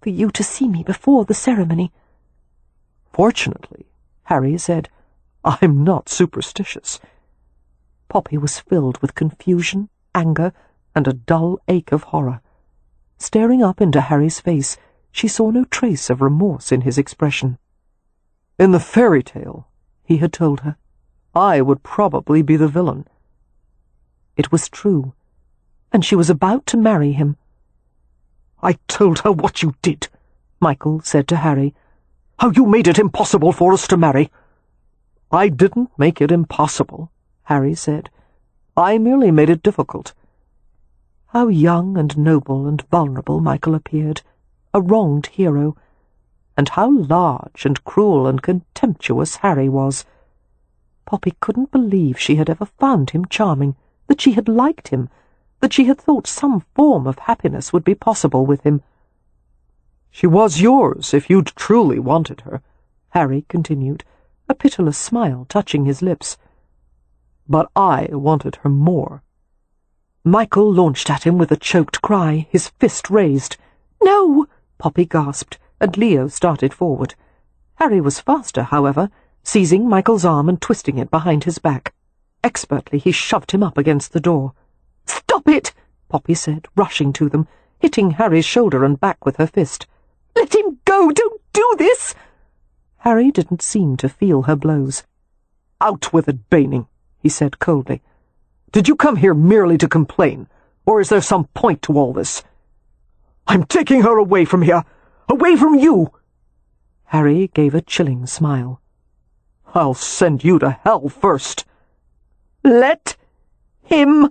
B: "for you to see me before the ceremony."
D: "Fortunately," Harry said, "I'm not superstitious."
B: Poppy was filled with confusion, anger, and a dull ache of horror. Staring up into Harry's face, she saw no trace of remorse in his expression.
D: "In the fairy tale," he had told her, "I would probably be the villain."
B: It was true, and she was about to marry him.
D: "I told her what you did,"
B: Michael said to Harry.
D: "How you made it impossible for us to marry."
B: "I didn't make it impossible," Harry said. "I merely made it difficult." How young and noble and vulnerable Michael appeared, a wronged hero, and how large and cruel and contemptuous Harry was. Poppy couldn't believe she had ever found him charming, that she had liked him, that she had thought some form of happiness would be possible with him.
D: "She was yours if you'd truly wanted her,"
B: Harry continued, a pitiless smile touching his lips.
D: "But I wanted her more."
B: Michael launched at him with a choked cry, his fist raised. "No!" Poppy gasped, and Leo started forward. Harry was faster, however, seizing Michael's arm and twisting it behind his back. Expertly he shoved him up against the door. "Stop it!" Poppy said, rushing to them, hitting Harry's shoulder and back with her fist. "Let him go! Don't do this!" Harry didn't seem to feel her blows.
D: "Out with it, Baining," he said coldly. "Did you come here merely to complain, or is there some point to all this? I'm taking her away from here, away from you!"
B: Harry gave a chilling smile.
D: "I'll send you to hell first."
C: "Let him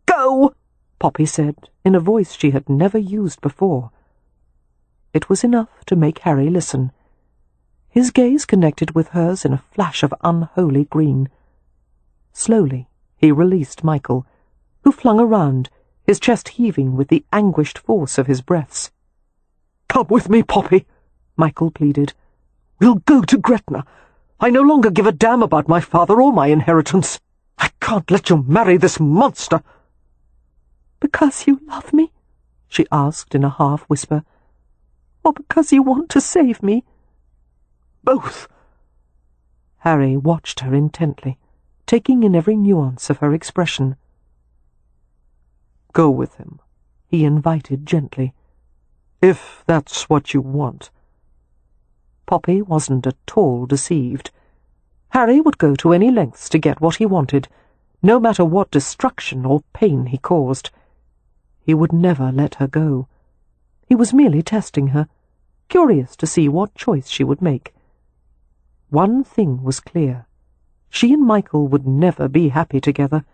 C: go,"
B: Poppy said, in a voice she had never used before. It was enough to make Harry listen. His gaze connected with hers in a flash of unholy green. Slowly he released Michael, who flung around, his chest heaving with the anguished force of his breaths.
D: "Come with me, Poppy,"
B: Michael pleaded.
D: "We'll go to Gretna. I no longer give a damn about my father or my inheritance. I can't let you marry this monster."
C: "Because you love me?"
B: she asked in a half-whisper.
C: "Or because you want to save me?"
D: "Both."
B: Harry watched her intently, taking in every nuance of her expression.
D: "Go with him,"
B: he invited gently.
D: "If that's what you want."
B: Poppy wasn't at all deceived. Harry would go to any lengths to get what he wanted, no matter what destruction or pain he caused. He would never let her go. He was merely testing her, curious to see what choice she would make. One thing was clear. She and Michael would never be happy together,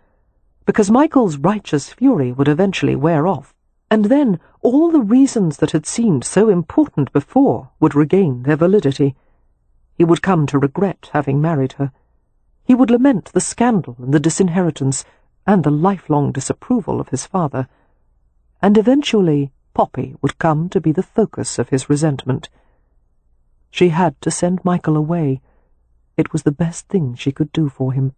B: because Michael's righteous fury would eventually wear off, and then all the reasons that had seemed so important before would regain their validity. He would come to regret having married her. He would lament the scandal and the disinheritance, and the lifelong disapproval of his father. And eventually Poppy would come to be the focus of his resentment. She had to send Michael away. It was the best thing she could do for him.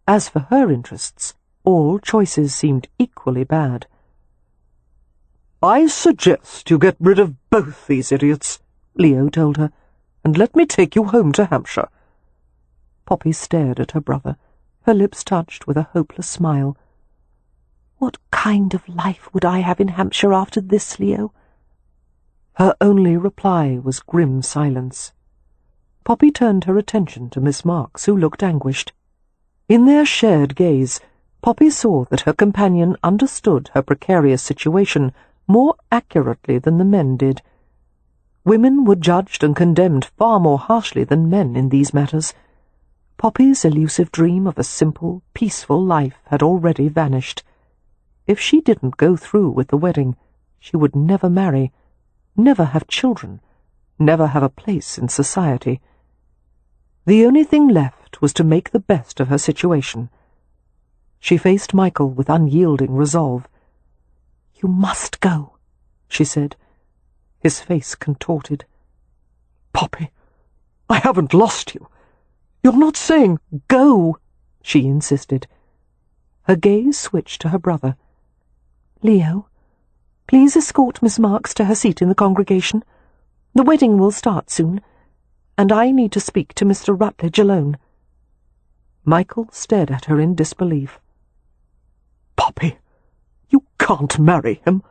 B: As for her interests, all choices seemed equally bad.
D: "I suggest you get rid of both these idiots," Leo told her, "and let me take you home to Hampshire."
B: Poppy stared at her brother, her lips touched with a hopeless smile. "What kind of life would I have in Hampshire after this, Leo?" Her only reply was grim silence. Poppy turned her attention to Miss Marks, who looked anguished. In their shared gaze, Poppy saw that her companion understood her precarious situation more accurately than the men did. Women were judged and condemned far more harshly than men in these matters. Poppy's elusive dream of a simple, peaceful life had already vanished. If she didn't go through with the wedding, she would never marry, never have children, never have a place in society. The only thing left was to make the best of her situation. She faced Michael with unyielding resolve. "You must go," she said. His face contorted. "Poppy, I haven't lost you. You're not saying—"
C: "Go,"
B: she insisted. Her gaze switched to her brother.
C: "Leo, please escort Miss Marks to her seat in the congregation. The wedding will start soon, and I need to speak to Mr. Rutledge alone."
B: Michael stared at her in disbelief.
D: "Poppy, you can't marry him.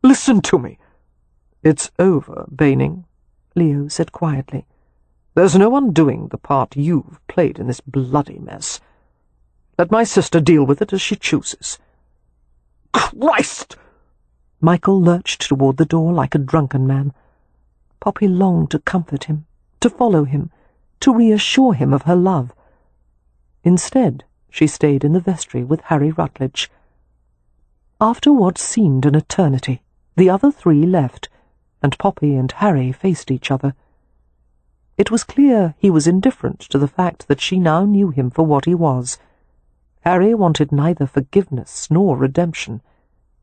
D: Listen to me."
B: "It's over, Baning," Leo said quietly. "There's no undoing the part you've played in this bloody mess. Let my sister deal with it as she chooses."
D: "Christ!"
B: Michael lurched toward the door like a drunken man. Poppy longed to comfort him, to follow him, to reassure him of her love. Instead, she stayed in the vestry with Harry Rutledge. After what seemed an eternity, the other three left, and Poppy and Harry faced each other. It was clear he was indifferent to the fact that she now knew him for what he was. Harry wanted neither forgiveness nor redemption.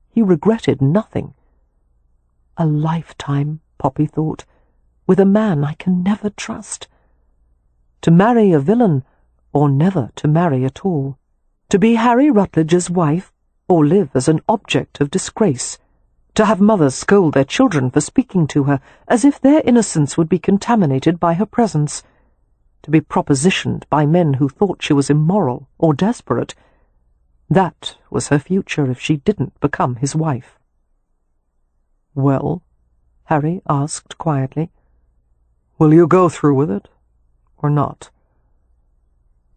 B: He regretted nothing. A lifetime, Poppy thought, with a man I can never trust. To marry a villain, or never to marry at all. To be Harry Rutledge's wife, or live as an object of disgrace. To have mothers scold their children for speaking to her, as if their innocence would be contaminated by her presence. To be propositioned by men who thought she was immoral or desperate. That was her future if she didn't become his wife.
D: "Well?"
B: Harry asked quietly.
D: "Will you go through with it, or not?"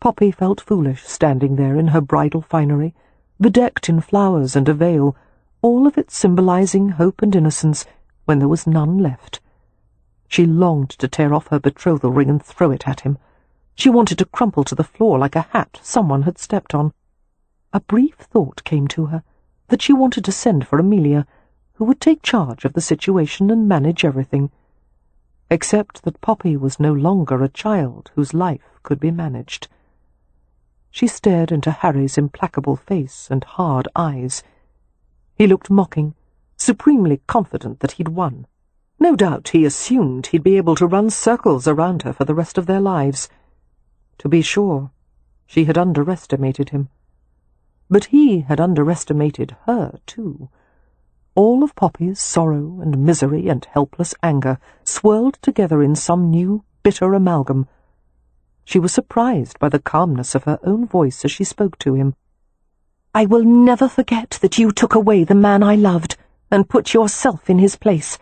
B: Poppy felt foolish standing there in her bridal finery, bedecked in flowers and a veil, all of it symbolizing hope and innocence, when there was none left. She longed to tear off her betrothal ring and throw it at him. She wanted to crumple to the floor like a hat someone had stepped on. A brief thought came to her that she wanted to send for Amelia, who would take charge of the situation and manage everything. Except that Poppy was no longer a child whose life could be managed. She stared into Harry's implacable face and hard eyes. He looked mocking, supremely confident that he'd won. No doubt he assumed he'd be able to run circles around her for the rest of their lives. To be sure, she had underestimated him. But he had underestimated her, too. All of Poppy's sorrow and misery and helpless anger swirled together in some new, bitter amalgam. She was surprised by the calmness of her own voice as she spoke to him.
C: "I will never forget that you took away the man I loved and put yourself in his place.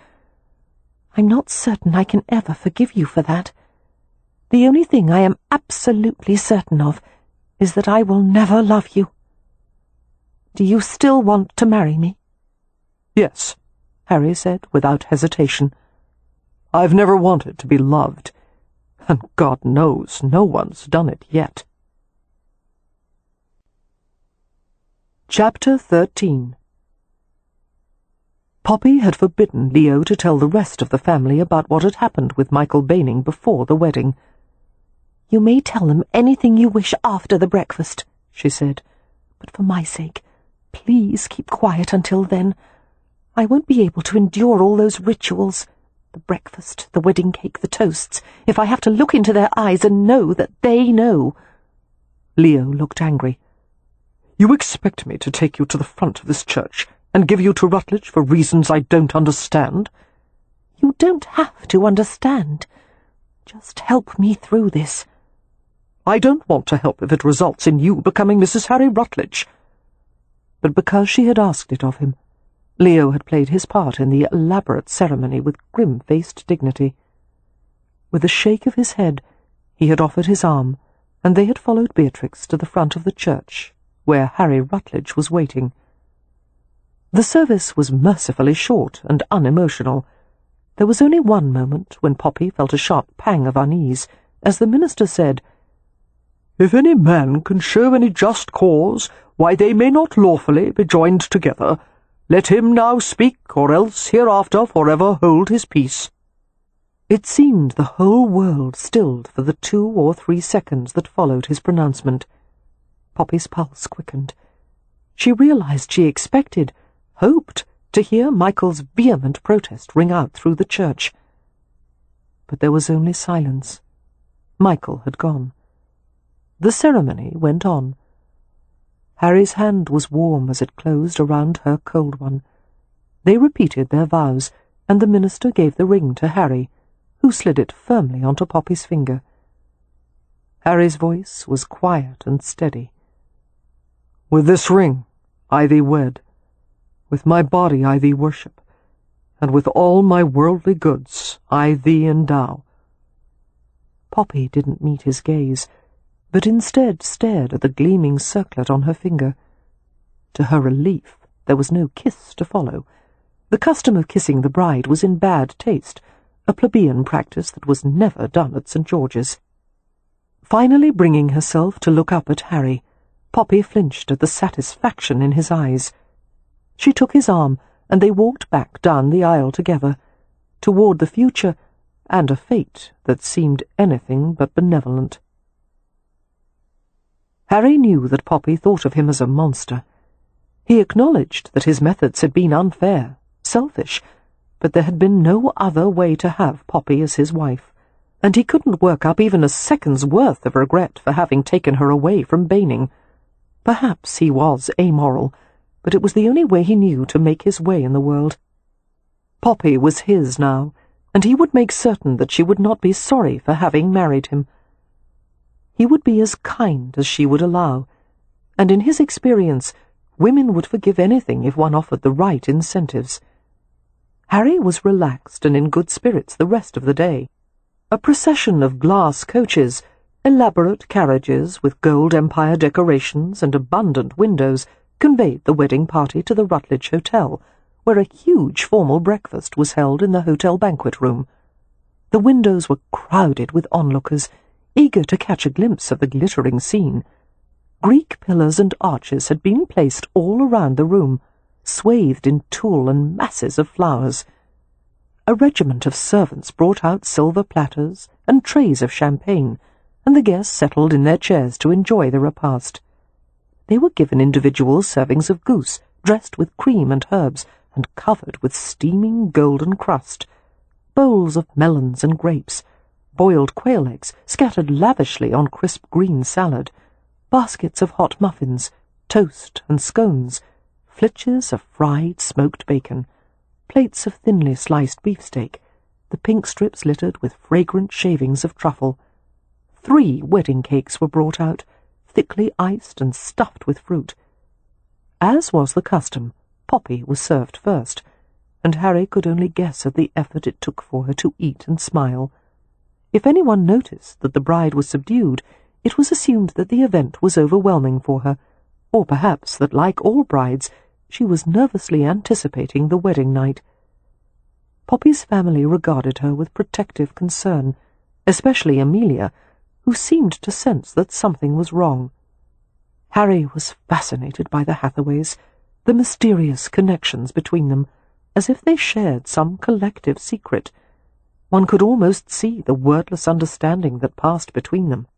C: I'm not certain I can ever forgive you for that. The only thing I am absolutely certain of is that I will never love you. Do you still want to marry me?"
B: "Yes," Harry said without hesitation. "I've never wanted to be loved, and God knows no one's done it yet." Chapter 13. Poppy had forbidden Leo to tell the rest of the family about what had happened with Michael Baning before the wedding.
C: "You may tell them anything you wish after the breakfast," she said, "but for my sake, please keep quiet until then. I won't be able to endure all those rituals, the breakfast, the wedding cake, the toasts, if I have to look into their eyes and know that they know."
B: Leo looked angry. "You expect me to take you to the front of this church and give you to Rutledge for reasons I don't understand?"
C: "You don't have to understand. Just help me through this."
B: "I don't want to help if it results in you becoming Mrs. Harry Rutledge." But because she had asked it of him, Leo had played his part in the elaborate ceremony with grim-faced dignity. With a shake of his head, he had offered his arm, and they had followed Beatrix to the front of the church, where Harry Rutledge was waiting. The service was mercifully short and unemotional. There was only one moment when Poppy felt a sharp pang of unease, as the minister said,
D: "If any man can show any just cause why they may not lawfully be joined together, let him now speak, or else hereafter forever hold his peace."
B: It seemed the whole world stilled for the 2 or 3 seconds that followed his pronouncement. Poppy's pulse quickened. She realized she expected, hoped, to hear Michael's vehement protest ring out through the church. But there was only silence. Michael had gone. The ceremony went on. Harry's hand was warm as it closed around her cold one. They repeated their vows, and the minister gave the ring to Harry, who slid it firmly onto Poppy's finger. Harry's voice was quiet and steady.
D: "With this ring I thee wed. With my body I thee worship, and with all my worldly goods I thee endow."
B: Poppy didn't meet his gaze, but instead stared at the gleaming circlet on her finger. To her relief, there was no kiss to follow. The custom of kissing the bride was in bad taste, a plebeian practice that was never done at St. George's. Finally bringing herself to look up at Harry, Poppy flinched at the satisfaction in his eyes. She took his arm, and they walked back down the aisle together, toward the future and a fate that seemed anything but benevolent. Harry knew that Poppy thought of him as a monster. He acknowledged that his methods had been unfair, selfish, but there had been no other way to have Poppy as his wife, and he couldn't work up even a second's worth of regret for having taken her away from Baining. Perhaps he was amoral, but it was the only way he knew to make his way in the world. Poppy was his now, and he would make certain that she would not be sorry for having married him. He would be as kind as she would allow, and in his experience, women would forgive anything if one offered the right incentives. Harry was relaxed and in good spirits the rest of the day. A procession of glass coaches, elaborate carriages with gold Empire decorations and abundant windows conveyed the wedding party to the Rutledge Hotel, where a huge formal breakfast was held in the hotel banquet room. The windows were crowded with onlookers, eager to catch a glimpse of the glittering scene. Greek pillars and arches had been placed all around the room, swathed in tulle and masses of flowers. A regiment of servants brought out silver platters and trays of champagne, and the guests settled in their chairs to enjoy the repast. They were given individual servings of goose, dressed with cream and herbs, and covered with steaming golden crust, bowls of melons and grapes, boiled quail eggs scattered lavishly on crisp green salad, baskets of hot muffins, toast and scones, flitches of fried smoked bacon, plates of thinly sliced beefsteak, the pink strips littered with fragrant shavings of truffle. 3 wedding cakes were brought out, thickly iced and stuffed with fruit. As was the custom, Poppy was served first, and Harry could only guess at the effort it took for her to eat and smile. If anyone noticed that the bride was subdued, it was assumed that the event was overwhelming for her, or perhaps that, like all brides, she was nervously anticipating the wedding night. Poppy's family regarded her with protective concern, especially Amelia, who seemed to sense that something was wrong. Harry was fascinated by the Hathaways, the mysterious connections between them, as if they shared some collective secret. One could almost see the wordless understanding that passed between them.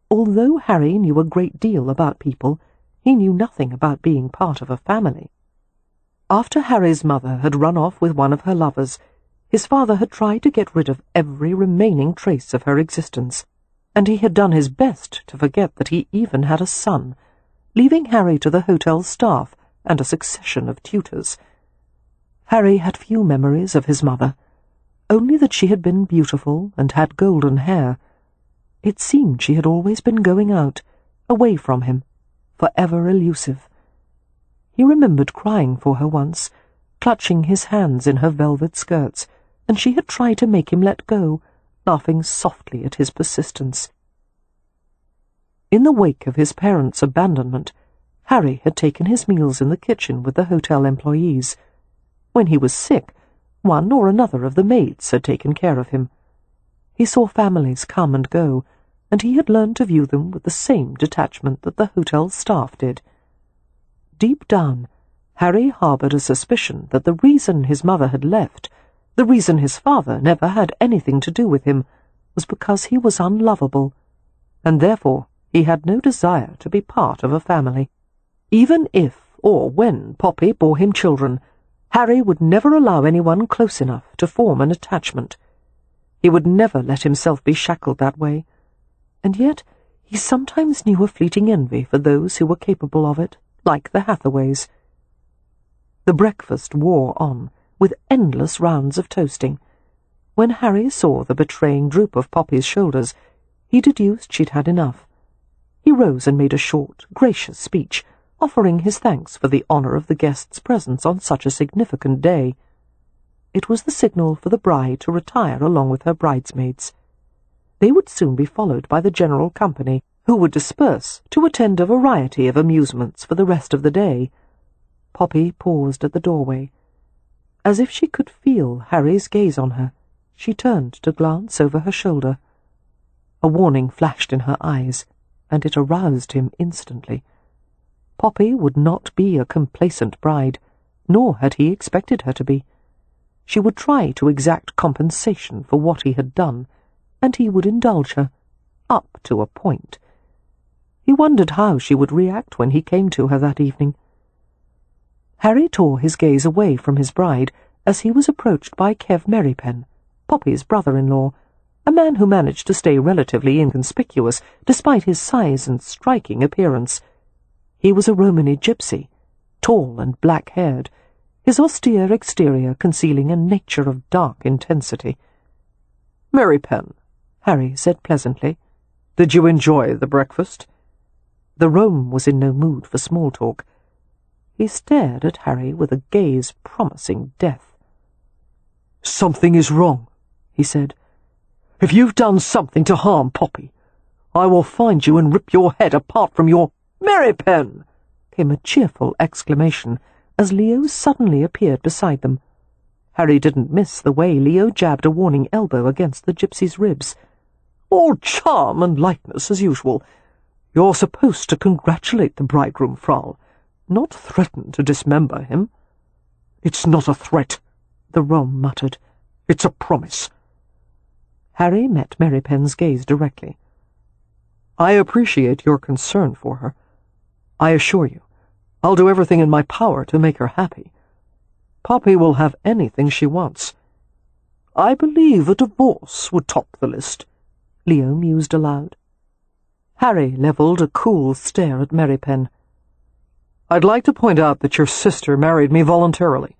B: Although Harry knew a great deal about people, he knew nothing about being part of a family. After Harry's mother had run off with one of her lovers, his father had tried to get rid of every remaining trace of her existence, and he had done his best to forget that he even had a son, leaving Harry to the hotel staff and a succession of tutors. Harry had few memories of his mother, only that she had been beautiful and had golden hair. It seemed she had always been going out, away from him, forever elusive. He remembered crying for her once, clutching his hands in her velvet skirts, and she had tried to make him let go, laughing softly at his persistence. In the wake of his parents' abandonment, Harry had taken his meals in the kitchen with the hotel employees. When he was sick, one or another of the maids had taken care of him. He saw families come and go, and he had learned to view them with the same detachment that the hotel staff did. Deep down, Harry harboured a suspicion that the reason his mother had left, the reason his father never had anything to do with him, was because he was unlovable, and therefore he had no desire to be part of a family. Even if or when Poppy bore him children, Harry would never allow anyone close enough to form an attachment. He would never let himself be shackled that way, and yet he sometimes knew a fleeting envy for those who were capable of it, like the Hathaways. The breakfast wore on, with endless rounds of toasting. When Harry saw the betraying droop of Poppy's shoulders, he deduced she'd had enough. He rose and made a short, gracious speech, offering his thanks for the honour of the guest's presence on such a significant day. It was the signal for the bride to retire along with her bridesmaids. They would soon be followed by the general company, who would disperse to attend a variety of amusements for the rest of the day. Poppy paused at the doorway. As if she could feel Harry's gaze on her, she turned to glance over her shoulder. A warning flashed in her eyes, and it aroused him instantly. Poppy would not be a complacent bride, nor had he expected her to be. She would try to exact compensation for what he had done, and he would indulge her, up to a point. He wondered how she would react when he came to her that evening. Harry tore his gaze away from his bride as he was approached by Kev Merrypen, Poppy's brother-in-law, a man who managed to stay relatively inconspicuous despite his size and striking appearance. He was a Romany gypsy, tall and black-haired, his austere exterior concealing a nature of dark intensity.
D: "Merrypen,"
B: Harry said pleasantly.
D: "Did you enjoy the breakfast?"
B: The roam was in no mood for small talk. He stared at Harry with a gaze promising death.
D: "Something is wrong," he said. "If you've done something to harm Poppy, I will find you and rip your head apart from your—" "Merrypen!"
B: came a cheerful exclamation as Leo suddenly appeared beside them. Harry didn't miss the way Leo jabbed a warning elbow against the gypsy's ribs.
D: "All charm and lightness as usual. You're supposed to congratulate the bridegroom, Frau, not threaten to dismember him." "It's not a threat," the Rom muttered. "It's a promise."
B: Harry met Merrypen's gaze directly.
D: "I appreciate your concern for her. I assure you, I'll do everything in my power to make her happy. Poppy will have anything she wants. I believe a divorce would top the list," Leo mused aloud.
B: Harry levelled a cool stare at Merrypen.
D: "I'd like to point out that your sister married me voluntarily.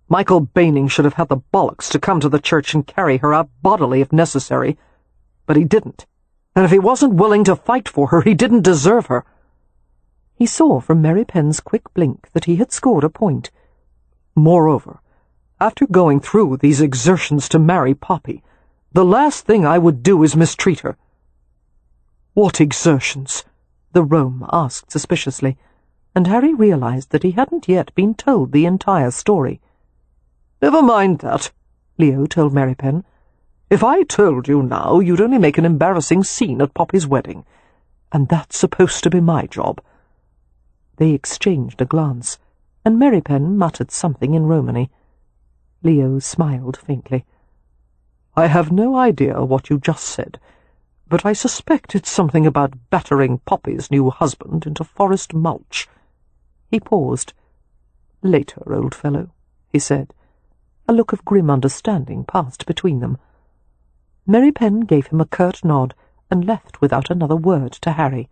D: Michael Baining should have had the bollocks to come to the church and carry her out bodily if necessary, but he didn't, and if he wasn't willing to fight for her, he didn't deserve her."
B: He saw from Merrypen's quick blink that he had scored a point.
D: "Moreover, after going through these exertions to marry Poppy, the last thing I would do is mistreat her." "What exertions?"
B: the Rom asked suspiciously, and Harry realized that he hadn't yet been told the entire story.
D: "Never mind that," Leo told Merrypen. "If I told you now, you'd only make an embarrassing scene at Poppy's wedding, and that's supposed to be my job."
B: They exchanged a glance, and Merrypen muttered something in Romany. Leo smiled faintly.
D: "I have no idea what you just said, but I suspect it's something about battering Poppy's new husband into forest mulch."
B: He paused.
D: "Later, old fellow," he said.
B: A look of grim understanding passed between them. Merrypen gave him a curt nod and left without another word to Harry.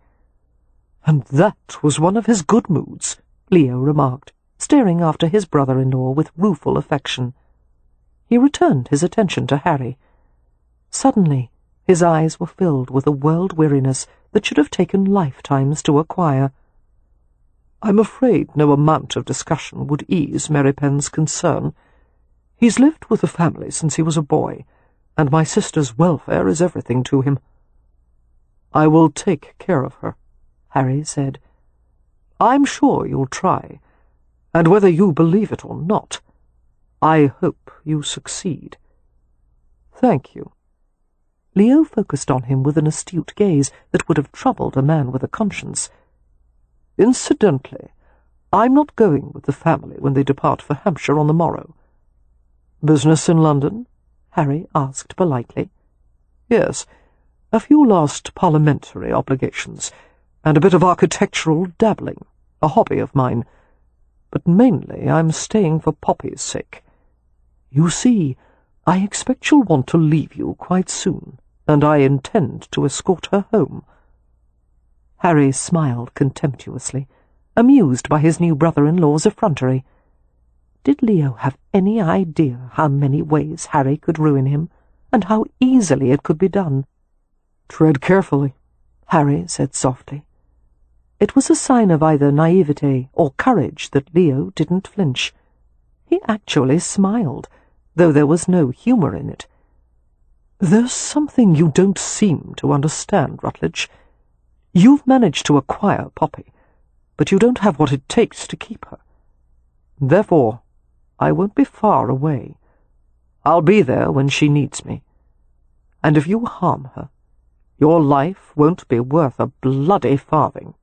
D: "And that was one of his good moods,"
B: Leo remarked, staring after his brother-in-law with rueful affection. He returned his attention to Harry. Suddenly, his eyes were filled with a world-weariness that should have taken lifetimes to acquire.
D: "I'm afraid no amount of discussion would ease Merrypen's concern. He's lived with the family since he was a boy, and my sister's welfare is everything to him. I will take care of her, Harry said. I'm sure you'll try, and whether you believe it or not, I hope you succeed. Thank you.
B: Leo focused on him with an astute gaze that would have troubled a man with a conscience.
D: Incidentally, I'm not going with the family when they depart for Hampshire on the morrow. Business in London? Harry asked politely. Yes, a few last parliamentary obligations, and a bit of architectural dabbling, a hobby of mine. But mainly I'm staying for Poppy's sake. You see, I expect she'll want to leave you quite soon, and I intend to escort her home.
B: Harry smiled contemptuously, amused by his new brother-in-law's effrontery. Did Leo have any idea how many ways Harry could ruin him, and how easily it could be done?
D: Tread carefully,
B: Harry said softly. It was a sign of either naivete or courage that Leo didn't flinch. He actually smiled, though there was no humour in it.
D: There's something you don't seem to understand, Rutledge. You've managed to acquire Poppy, but you don't have what it takes to keep her. Therefore, I won't be far away. I'll be there when she needs me. And if you harm her, your life won't be worth a bloody farthing.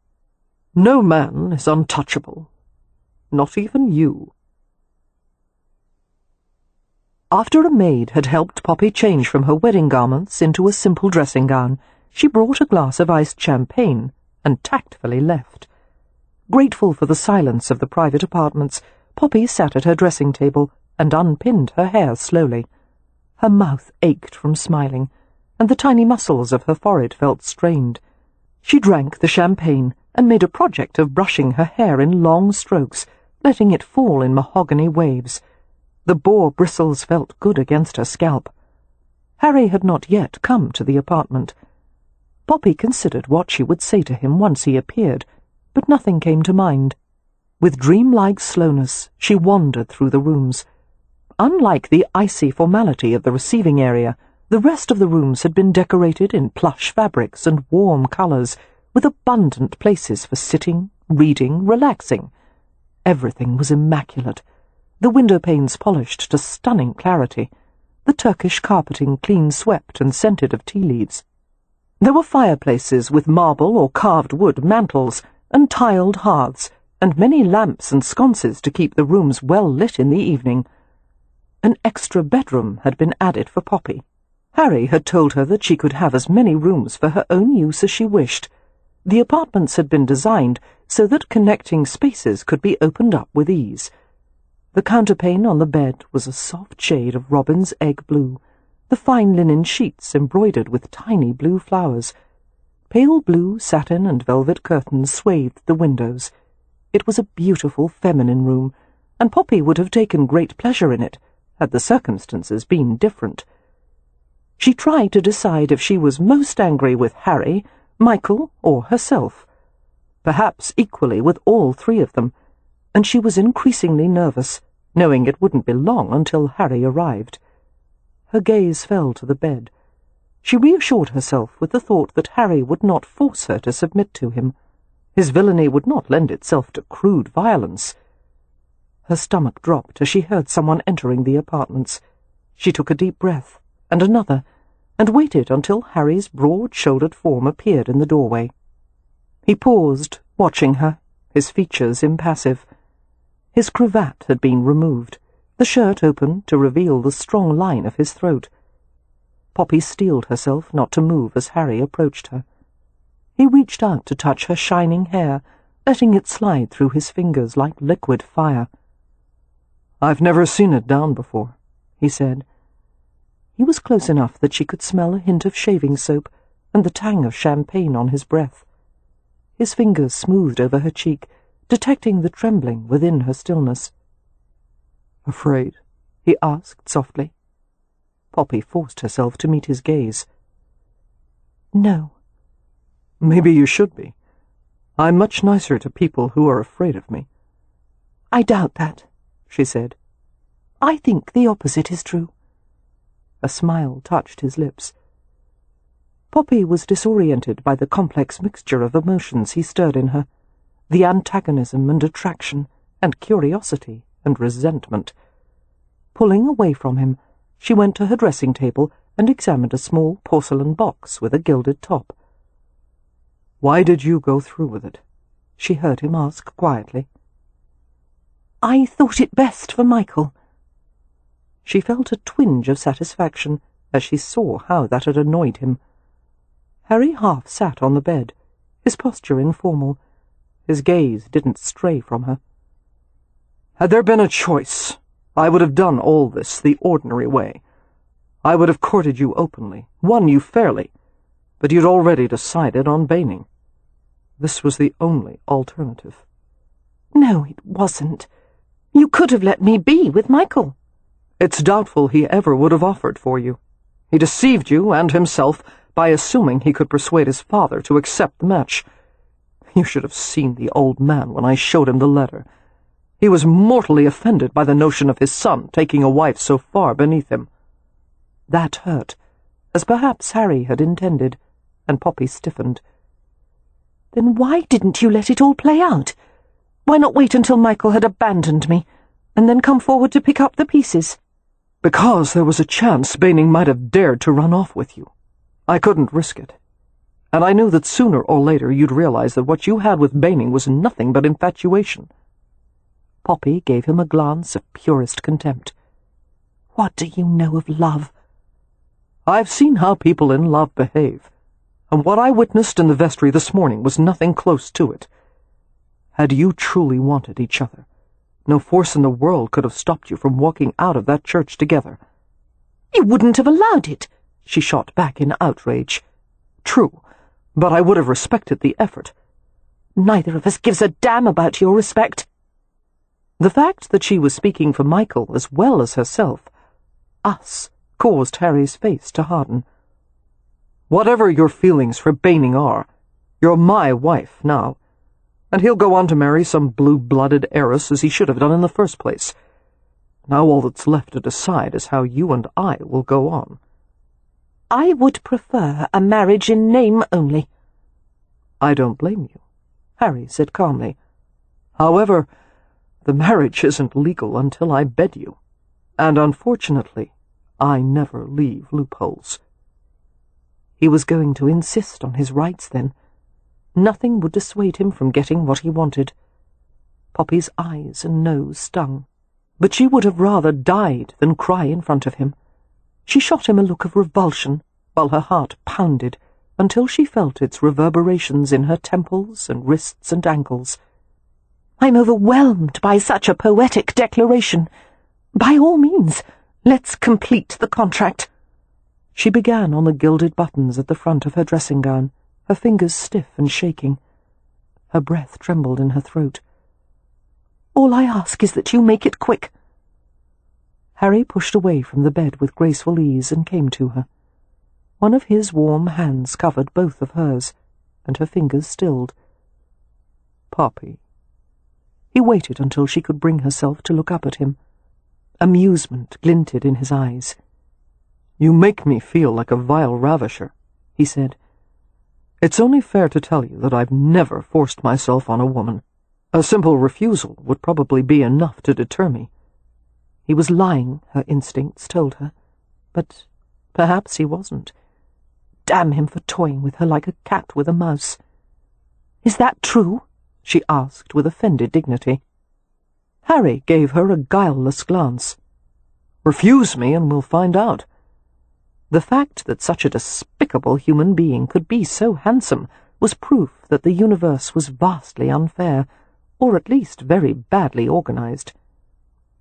D: No man is untouchable. Not even you.
B: After a maid had helped Poppy change from her wedding garments into a simple dressing gown, she brought a glass of iced champagne and tactfully left. Grateful for the silence of the private apartments, Poppy sat at her dressing table and unpinned her hair slowly. Her mouth ached from smiling, and the tiny muscles of her forehead felt strained. She drank the champagne and made a project of brushing her hair in long strokes, letting it fall in mahogany waves. The boar bristles felt good against her scalp. Harry had not yet come to the apartment. Poppy considered what she would say to him once he appeared, but nothing came to mind. With dreamlike slowness, she wandered through the rooms. Unlike the icy formality of the receiving area, the rest of the rooms had been decorated in plush fabrics and warm colours, with abundant places for sitting, reading, relaxing. Everything was immaculate. The window-panes polished to stunning clarity, the Turkish carpeting clean swept and scented of tea leaves. There were fireplaces with marble or carved wood mantels, and tiled hearths, and many lamps and sconces to keep the rooms well lit in the evening. An extra bedroom had been added for Poppy. Harry had told her that she could have as many rooms for her own use as she wished. The apartments had been designed so that connecting spaces could be opened up with ease. The counterpane on the bed was a soft shade of robin's egg blue, the fine linen sheets embroidered with tiny blue flowers. Pale blue satin and velvet curtains swathed the windows. It was a beautiful feminine room, and Poppy would have taken great pleasure in it, had the circumstances been different. She tried to decide if she was most angry with Harry, Michael, or herself. Perhaps equally with all three of them, and she was increasingly nervous, knowing it wouldn't be long until Harry arrived. Her gaze fell to the bed. She reassured herself with the thought that Harry would not force her to submit to him. His villainy would not lend itself to crude violence. Her stomach dropped as she heard someone entering the apartments. She took a deep breath, and another, and waited until Harry's broad-shouldered form appeared in the doorway. He paused, watching her, his features impassive. His cravat had been removed, the shirt open to reveal the strong line of his throat. Poppy steeled herself not to move as Harry approached her. He reached out to touch her shining hair, letting it slide through his fingers like liquid fire.
D: "I've never seen it down before," he said.
B: He was close enough that she could smell a hint of shaving soap and the tang of champagne on his breath. His fingers smoothed over her cheek, detecting the trembling within her stillness.
D: "Afraid?"
B: he asked softly. Poppy forced herself to meet his gaze. "No."
D: "Maybe you should be. I'm much nicer to people who are afraid of me."
B: "I doubt that," she said. "I think the opposite is true." A smile touched his lips. Poppy was disoriented by the complex mixture of emotions he stirred in her, the antagonism and attraction, and curiosity and resentment. Pulling away from him, she went to her dressing table and examined a small porcelain box with a gilded top. "Why did you go through with it?" she heard him ask quietly.
C: "I thought it best for Michael."
B: She felt a twinge of satisfaction as she saw how that had annoyed him. Harry half sat on the bed, his posture informal. His gaze didn't stray from her. "Had there been a choice, I would have done all this the ordinary way. I would have courted you openly, won you fairly, but you'd already decided on Baining. This was the only alternative."
C: "No, it wasn't. You could have let me be with Michael."
B: "It's doubtful he ever would have offered for you. He deceived you and himself by assuming he could persuade his father to accept the match. You should have seen the old man when I showed him the letter. He was mortally offended by the notion of his son taking a wife so far beneath him." That hurt, as perhaps Harry had intended, and Poppy stiffened.
C: "Then why didn't you let it all play out? Why not wait until Michael had abandoned me, and then come forward to pick up the pieces?"
B: "Because there was a chance Baining might have dared to run off with you. I couldn't risk it. And I knew that sooner or later you'd realize that what you had with Baining was nothing but infatuation." Poppy gave him a glance of purest contempt.
C: "What do you know of love?"
B: "I've seen how people in love behave, and what I witnessed in the vestry this morning was nothing close to it. Had you truly wanted each other, no force in the world could have stopped you from walking out of that church together."
C: "You wouldn't have allowed it,"
B: she shot back in outrage. "True, but I would have respected the effort."
C: "Neither of us gives a damn about your respect."
B: The fact that she was speaking for Michael as well as herself, us, caused Harry's face to harden. "Whatever your feelings for Baining are, you're my wife now, and he'll go on to marry some blue-blooded heiress as he should have done in the first place. Now all that's left to decide is how you and I will go on."
C: "I would prefer a marriage in name only."
B: "I don't blame you," Harry said calmly. "However, the marriage isn't legal until I bed you, and unfortunately, I never leave loopholes." He was going to insist on his rights then. Nothing would dissuade him from getting what he wanted. Poppy's eyes and nose stung, but she would have rather died than cry in front of him. She shot him a look of revulsion, while her heart pounded until she felt its reverberations in her temples and wrists and ankles.
C: "I'm overwhelmed by such a poetic declaration. By all means, let's complete the contract."
B: She began on the gilded buttons at the front of her dressing gown, her fingers stiff and shaking. Her breath trembled in her throat.
C: "All I ask is that you make it quick."
B: Harry pushed away from the bed with graceful ease and came to her. One of his warm hands covered both of hers, and her fingers stilled. "Poppy." He waited until she could bring herself to look up at him. Amusement glinted in his eyes. "You make me feel like a vile ravisher," he said. "It's only fair to tell you that I've never forced myself on a woman. A simple refusal would probably be enough to deter me." He was lying, her instincts told her, but perhaps he wasn't. Damn him for toying with her like a cat with a mouse.
C: "Is that true?"
B: she asked with offended dignity. Harry gave her a guileless glance. "Refuse me and we'll find out." The fact that such a despicable human being could be so handsome was proof that the universe was vastly unfair, or at least very badly organized.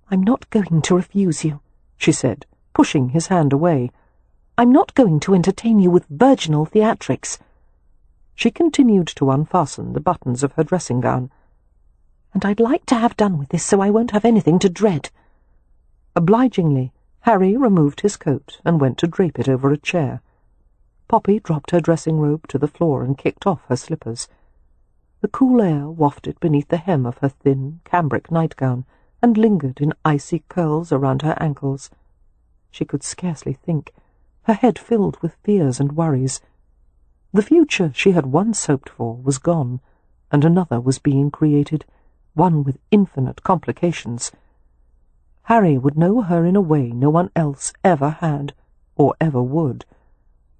C: "I'm not going to refuse you,"
B: she said, pushing his hand away.
C: "I'm not going to entertain you with virginal theatrics."
B: She continued to unfasten the buttons of her dressing gown.
C: "And I'd like to have done with this so I won't have anything to dread."
B: Obligingly, Harry removed his coat and went to drape it over a chair. Poppy dropped her dressing robe to the floor and kicked off her slippers. The cool air wafted beneath the hem of her thin cambric nightgown and lingered in icy curls around her ankles. She could scarcely think, her head filled with fears and worries. The future she had once hoped for was gone, and another was being created, one with infinite complications. Harry would know her in a way no one else ever had, or ever would.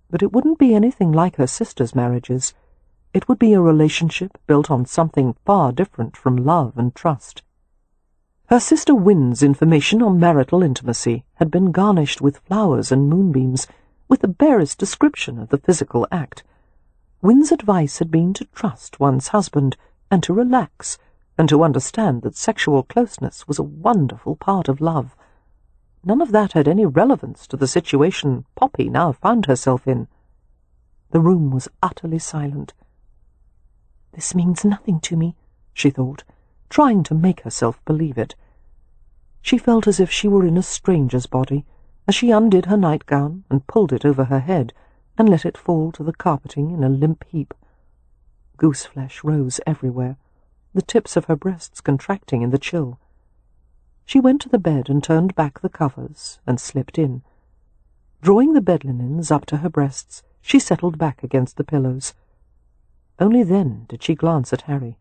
B: But it wouldn't be anything like her sister's marriages. It would be a relationship built on something far different from love and trust. Her sister Wynne's information on marital intimacy had been garnished with flowers and moonbeams, with the barest description of the physical act. Wynne's advice had been to trust one's husband, and to relax, and to understand that sexual closeness was a wonderful part of love. None of that had any relevance to the situation Poppy now found herself in. The room was utterly silent. "This means nothing to me," she thought, trying to make herself believe it. She felt as if she were in a stranger's body, as she undid her nightgown and pulled it over her head and let it fall to the carpeting in a limp heap. Gooseflesh rose everywhere, the tips of her breasts contracting in the chill. She went to the bed and turned back the covers and slipped in. Drawing the bed linens up to her breasts, she settled back against the pillows. Only then did she glance at Harry.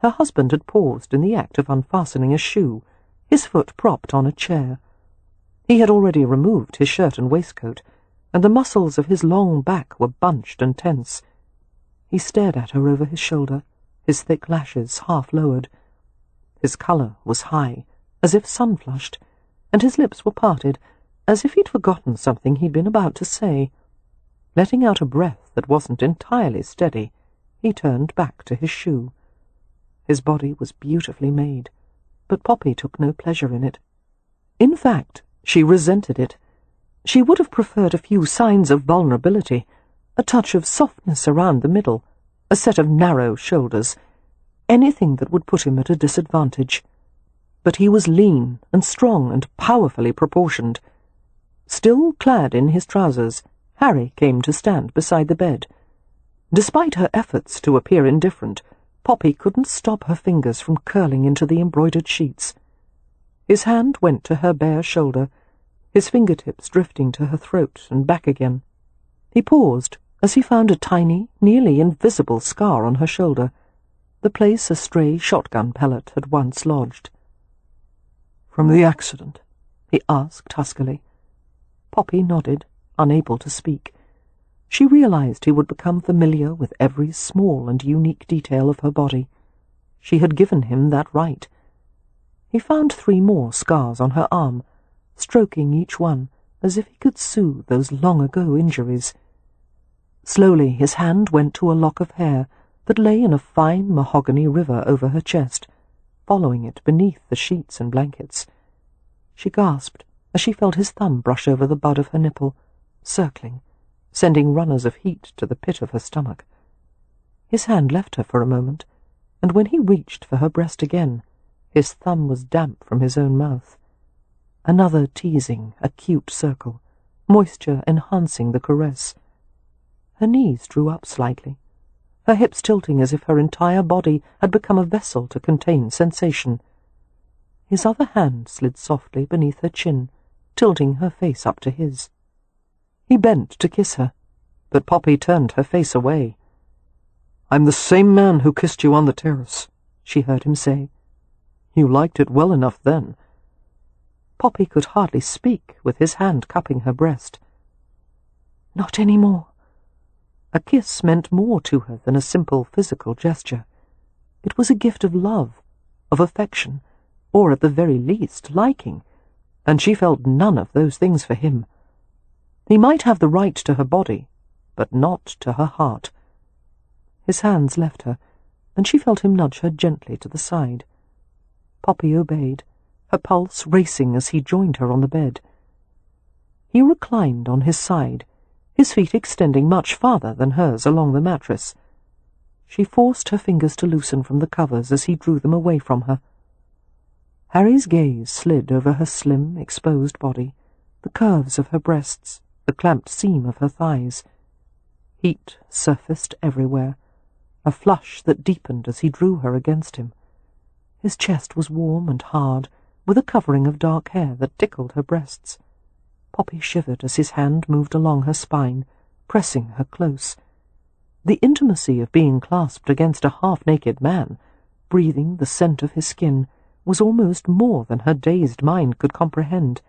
B: Her husband had paused in the act of unfastening a shoe, his foot propped on a chair. He had already removed his shirt and waistcoat, and the muscles of his long back were bunched and tense. He stared at her over his shoulder, his thick lashes half lowered. His colour was high, as if sun-flushed, and his lips were parted, as if he'd forgotten something he'd been about to say. Letting out a breath that wasn't entirely steady, he turned back to his shoe. His body was beautifully made, but Poppy took no pleasure in it. In fact, she resented it. She would have preferred a few signs of vulnerability, a touch of softness around the middle, a set of narrow shoulders, anything that would put him at a disadvantage. But he was lean and strong and powerfully proportioned. Still clad in his trousers, Harry came to stand beside the bed. Despite her efforts to appear indifferent, Poppy couldn't stop her fingers from curling into the embroidered sheets. His hand went to her bare shoulder, his fingertips drifting to her throat and back again. He paused as he found a tiny, nearly invisible scar on her shoulder, the place a stray shotgun pellet had once lodged.
D: "From the accident?"
B: he asked huskily. Poppy nodded, unable to speak. She realized he would become familiar with every small and unique detail of her body. She had given him that right. He found 3 more scars on her arm, stroking each one as if he could soothe those long-ago injuries. Slowly his hand went to a lock of hair that lay in a fine mahogany river over her chest, following it beneath the sheets and blankets. She gasped as she felt his thumb brush over the bud of her nipple, circling, sending runners of heat to the pit of her stomach. His hand left her for a moment, and when he reached for her breast again, his thumb was damp from his own mouth. Another teasing, acute circle, moisture enhancing the caress. Her knees drew up slightly, her hips tilting as if her entire body had become a vessel to contain sensation. His other hand slid softly beneath her chin, tilting her face up to his. He bent to kiss her, but Poppy turned her face away.
D: "I'm the same man who kissed you on the terrace,"
B: she heard him say.
D: "You liked it well enough then."
B: Poppy could hardly speak with his hand cupping her breast. "Not any more." A kiss meant more to her than a simple physical gesture. It was a gift of love, of affection, or at the very least liking, and she felt none of those things for him. He might have the right to her body, but not to her heart. His hands left her, and she felt him nudge her gently to the side. Poppy obeyed, her pulse racing as he joined her on the bed. He reclined on his side, his feet extending much farther than hers along the mattress. She forced her fingers to loosen from the covers as he drew them away from her. Harry's gaze slid over her slim, exposed body, the curves of her breasts, the clamped seam of her thighs. Heat surfaced everywhere, a flush that deepened as he drew her against him. His chest was warm and hard, with a covering of dark hair that tickled her breasts. Poppy shivered as his hand moved along her spine, pressing her close. The intimacy of being clasped against a half-naked man, breathing the scent of his skin, was almost more than her dazed mind could comprehend.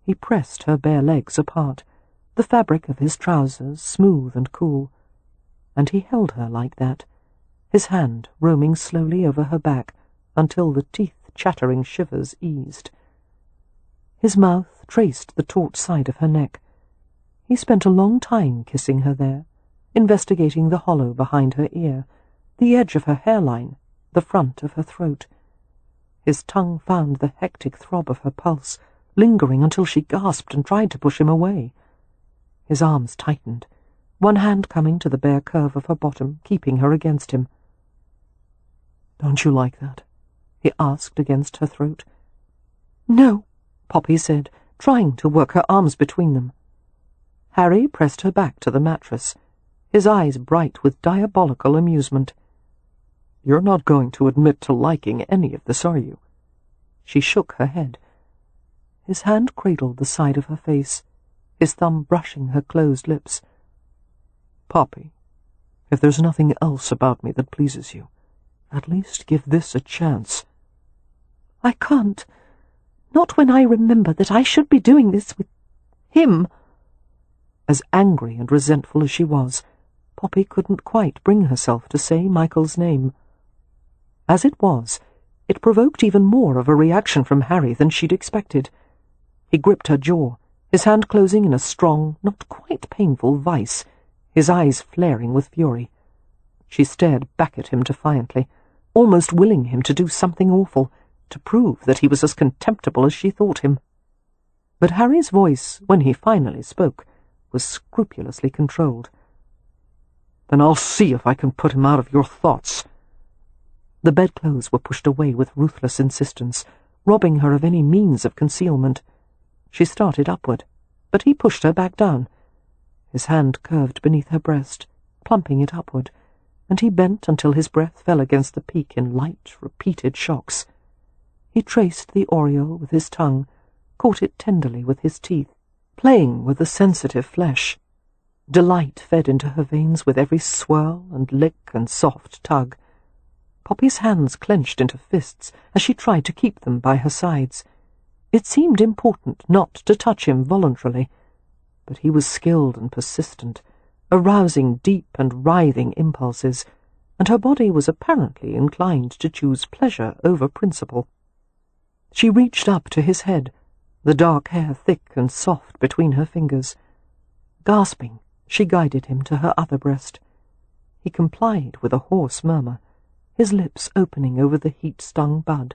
B: He pressed her bare legs apart, the fabric of his trousers smooth and cool, and he held her like that, his hand roaming slowly over her back until the teeth-chattering shivers eased. His mouth traced the taut side of her neck. He spent a long time kissing her there, investigating the hollow behind her ear, the edge of her hairline, the front of her throat. His tongue found the hectic throb of her pulse, lingering until she gasped and tried to push him away. His arms tightened, one hand coming to the bare curve of her bottom, keeping her against him. "Don't you like that?" he asked against her throat. "No," Poppy said, trying to work her arms between them. Harry pressed her back to the mattress, his eyes bright with diabolical amusement. "You're not going to admit to liking any of this, are you?" She shook her head. His hand cradled the side of her face, his thumb brushing her closed lips. "Poppy, if there's nothing else about me that pleases you, at least give this a chance." "I can't. Not when I remember that I should be doing this with him." As angry and resentful as she was, Poppy couldn't quite bring herself to say Michael's name. As it was, it provoked even more of a reaction from Harry than she'd expected. He gripped her jaw, his hand closing in a strong, not quite painful vice, his eyes flaring with fury. She stared back at him defiantly, almost willing him to do something awful, to prove that he was as contemptible as she thought him. But Harry's voice, when he finally spoke, was scrupulously controlled. "Then I'll see if I can put him out of your thoughts." The bedclothes were pushed away with ruthless insistence, robbing her of any means of concealment. She started upward, but he pushed her back down. His hand curved beneath her breast, plumping it upward, and he bent until his breath fell against the peak in light, repeated shocks. He traced the aureole with his tongue, caught it tenderly with his teeth, playing with the sensitive flesh. Delight fed into her veins with every swirl and lick and soft tug. Poppy's hands clenched into fists as she tried to keep them by her sides. It seemed important not to touch him voluntarily, but he was skilled and persistent, arousing deep and writhing impulses, and her body was apparently inclined to choose pleasure over principle. She reached up to his head, the dark hair thick and soft between her fingers. Gasping, she guided him to her other breast. He complied with a hoarse murmur, his lips opening over the heat-stung bud.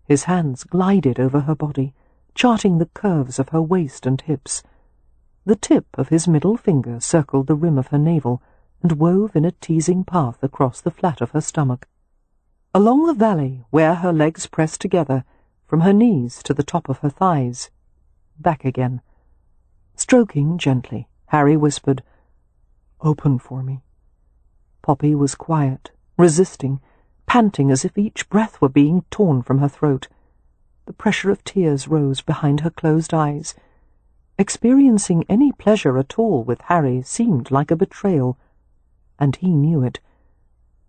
B: His hands glided over her body, charting the curves of her waist and hips. The tip of his middle finger circled the rim of her navel and wove in a teasing path across the flat of her stomach. Along the valley, where her legs pressed together, from her knees to the top of her thighs. Back again. Stroking gently, Harry whispered, "Open for me." Poppy was quiet, resisting, panting as if each breath were being torn from her throat. The pressure of tears rose behind her closed eyes. Experiencing any pleasure at all with Harry seemed like a betrayal, and he knew it.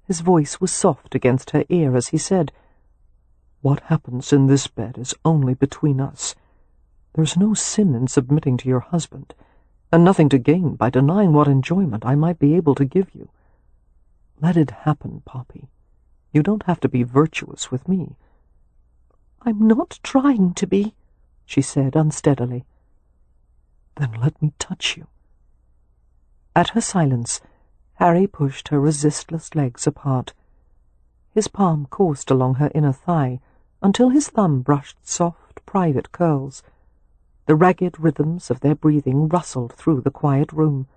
B: His voice was soft against her ear as he said, "What happens in this bed is only between us. There's no sin in submitting to your husband, and nothing to gain by denying what enjoyment I might be able to give you. Let it happen, Poppy. You don't have to be virtuous with me." "I'm not trying to be," she said unsteadily. "Then let me touch you." At her silence, Harry pushed her resistless legs apart. His palm coursed along her inner thigh until his thumb brushed soft, private curls. The ragged rhythms of their breathing rustled through the quiet room.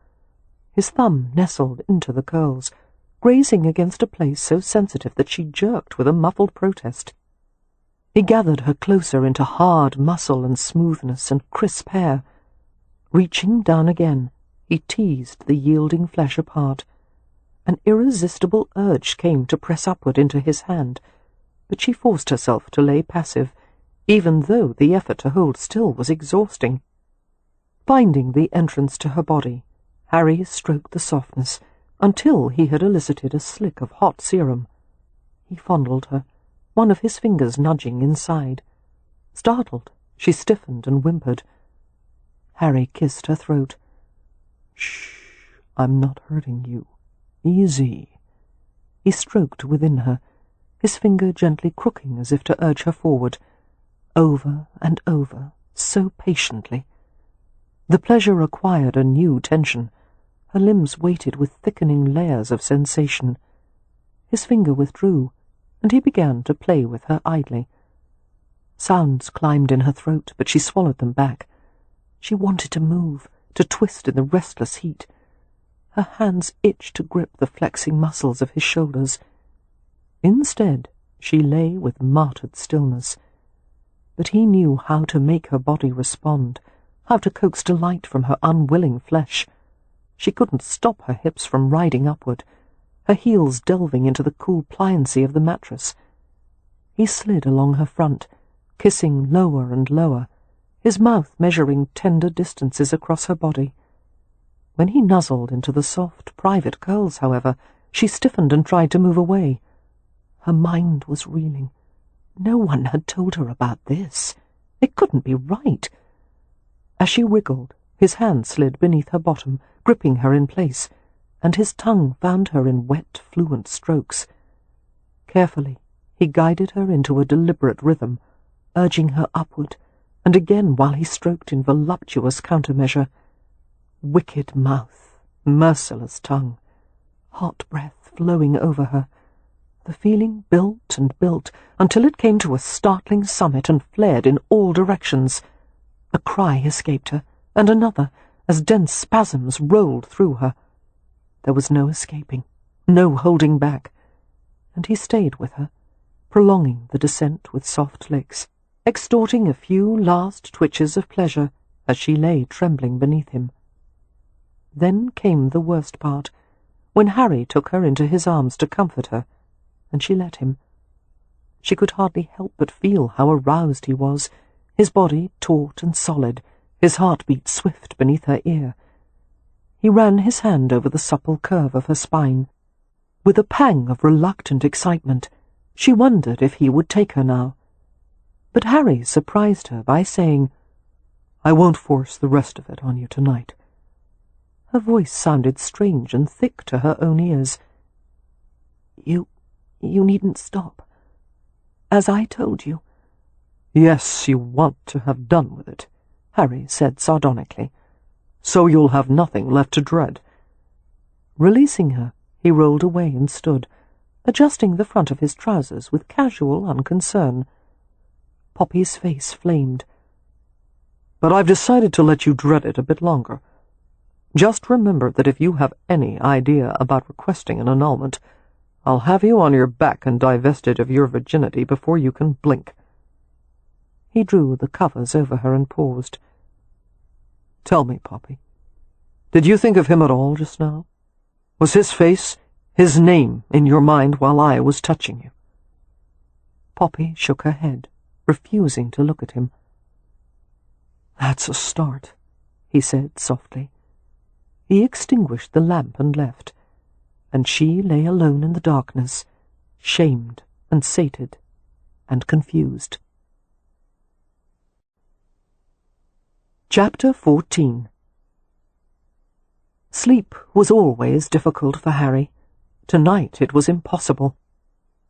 B: His thumb nestled into the curls, grazing against a place so sensitive that she jerked with a muffled protest. He gathered her closer into hard muscle and smoothness and crisp hair. Reaching down again, he teased the yielding flesh apart. An irresistible urge came to press upward into his hand, but she forced herself to lay passive, even though the effort to hold still was exhausting. Finding the entrance to her body, Harry stroked the softness until he had elicited a slick of hot serum. He fondled her, one of his fingers nudging inside. Startled, she stiffened and whimpered. Harry kissed her throat. "Shh, I'm not hurting you. Easy." He stroked within her, his finger gently crooking as if to urge her forward, over and over, so patiently. The pleasure acquired a new tension. Her limbs weighted with thickening layers of sensation. His finger withdrew, and he began to play with her idly. Sounds climbed in her throat, but she swallowed them back. She wanted to move, to twist in the restless heat. Her hands itched to grip the flexing muscles of his shoulders. Instead, she lay with martyred stillness. But he knew how to make her body respond, how to coax delight from her unwilling flesh. She couldn't stop her hips from riding upward, her heels delving into the cool pliancy of the mattress. He slid along her front, kissing lower and lower, his mouth measuring tender distances across her body. When he nuzzled into the soft, private curls, however, she stiffened and tried to move away. Her mind was reeling. No one had told her about this. It couldn't be right. As she wriggled, his hand slid beneath her bottom, gripping her in place, and his tongue found her in wet, fluent strokes. Carefully, he guided her into a deliberate rhythm, urging her upward, and again while he stroked in voluptuous countermeasure. Wicked mouth, merciless tongue, hot breath flowing over her. The feeling built and built until it came to a startling summit and flared in all directions. A cry escaped her, and another, as dense spasms rolled through her. There was no escaping, no holding back, and he stayed with her, prolonging the descent with soft licks, extorting a few last twitches of pleasure as she lay trembling beneath him. Then came the worst part, when Harry took her into his arms to comfort her, and she let him. She could hardly help but feel how aroused he was, his body taut and solid, his heartbeat swift beneath her ear. He ran his hand over the supple curve of her spine. With a pang of reluctant excitement, she wondered if he would take her now. But Harry surprised her by saying, "I won't force the rest of it on you tonight." Her voice sounded strange and thick to her own ears. You needn't stop. As I told you."
D: "Yes, you want to have done with it," Harry said sardonically. "So you'll have nothing left to dread."
B: Releasing her, he rolled away and stood, adjusting the front of his trousers with casual unconcern. Poppy's face flamed.
D: "But I've decided to let you dread it a bit longer. Just remember that if you have any idea about requesting an annulment, I'll have you on your back and divested of your virginity before you can blink."
B: He drew the covers over her and paused.
D: "Tell me, Poppy, did you think of him at all just now? Was his face, his name, in your mind while I was touching you?"
B: Poppy shook her head, refusing to look at him.
D: "That's a start,"
B: he said softly. He extinguished the lamp and left, and she lay alone in the darkness, shamed and sated and confused. Chapter 14. Sleep was always difficult for Harry. Tonight it was impossible.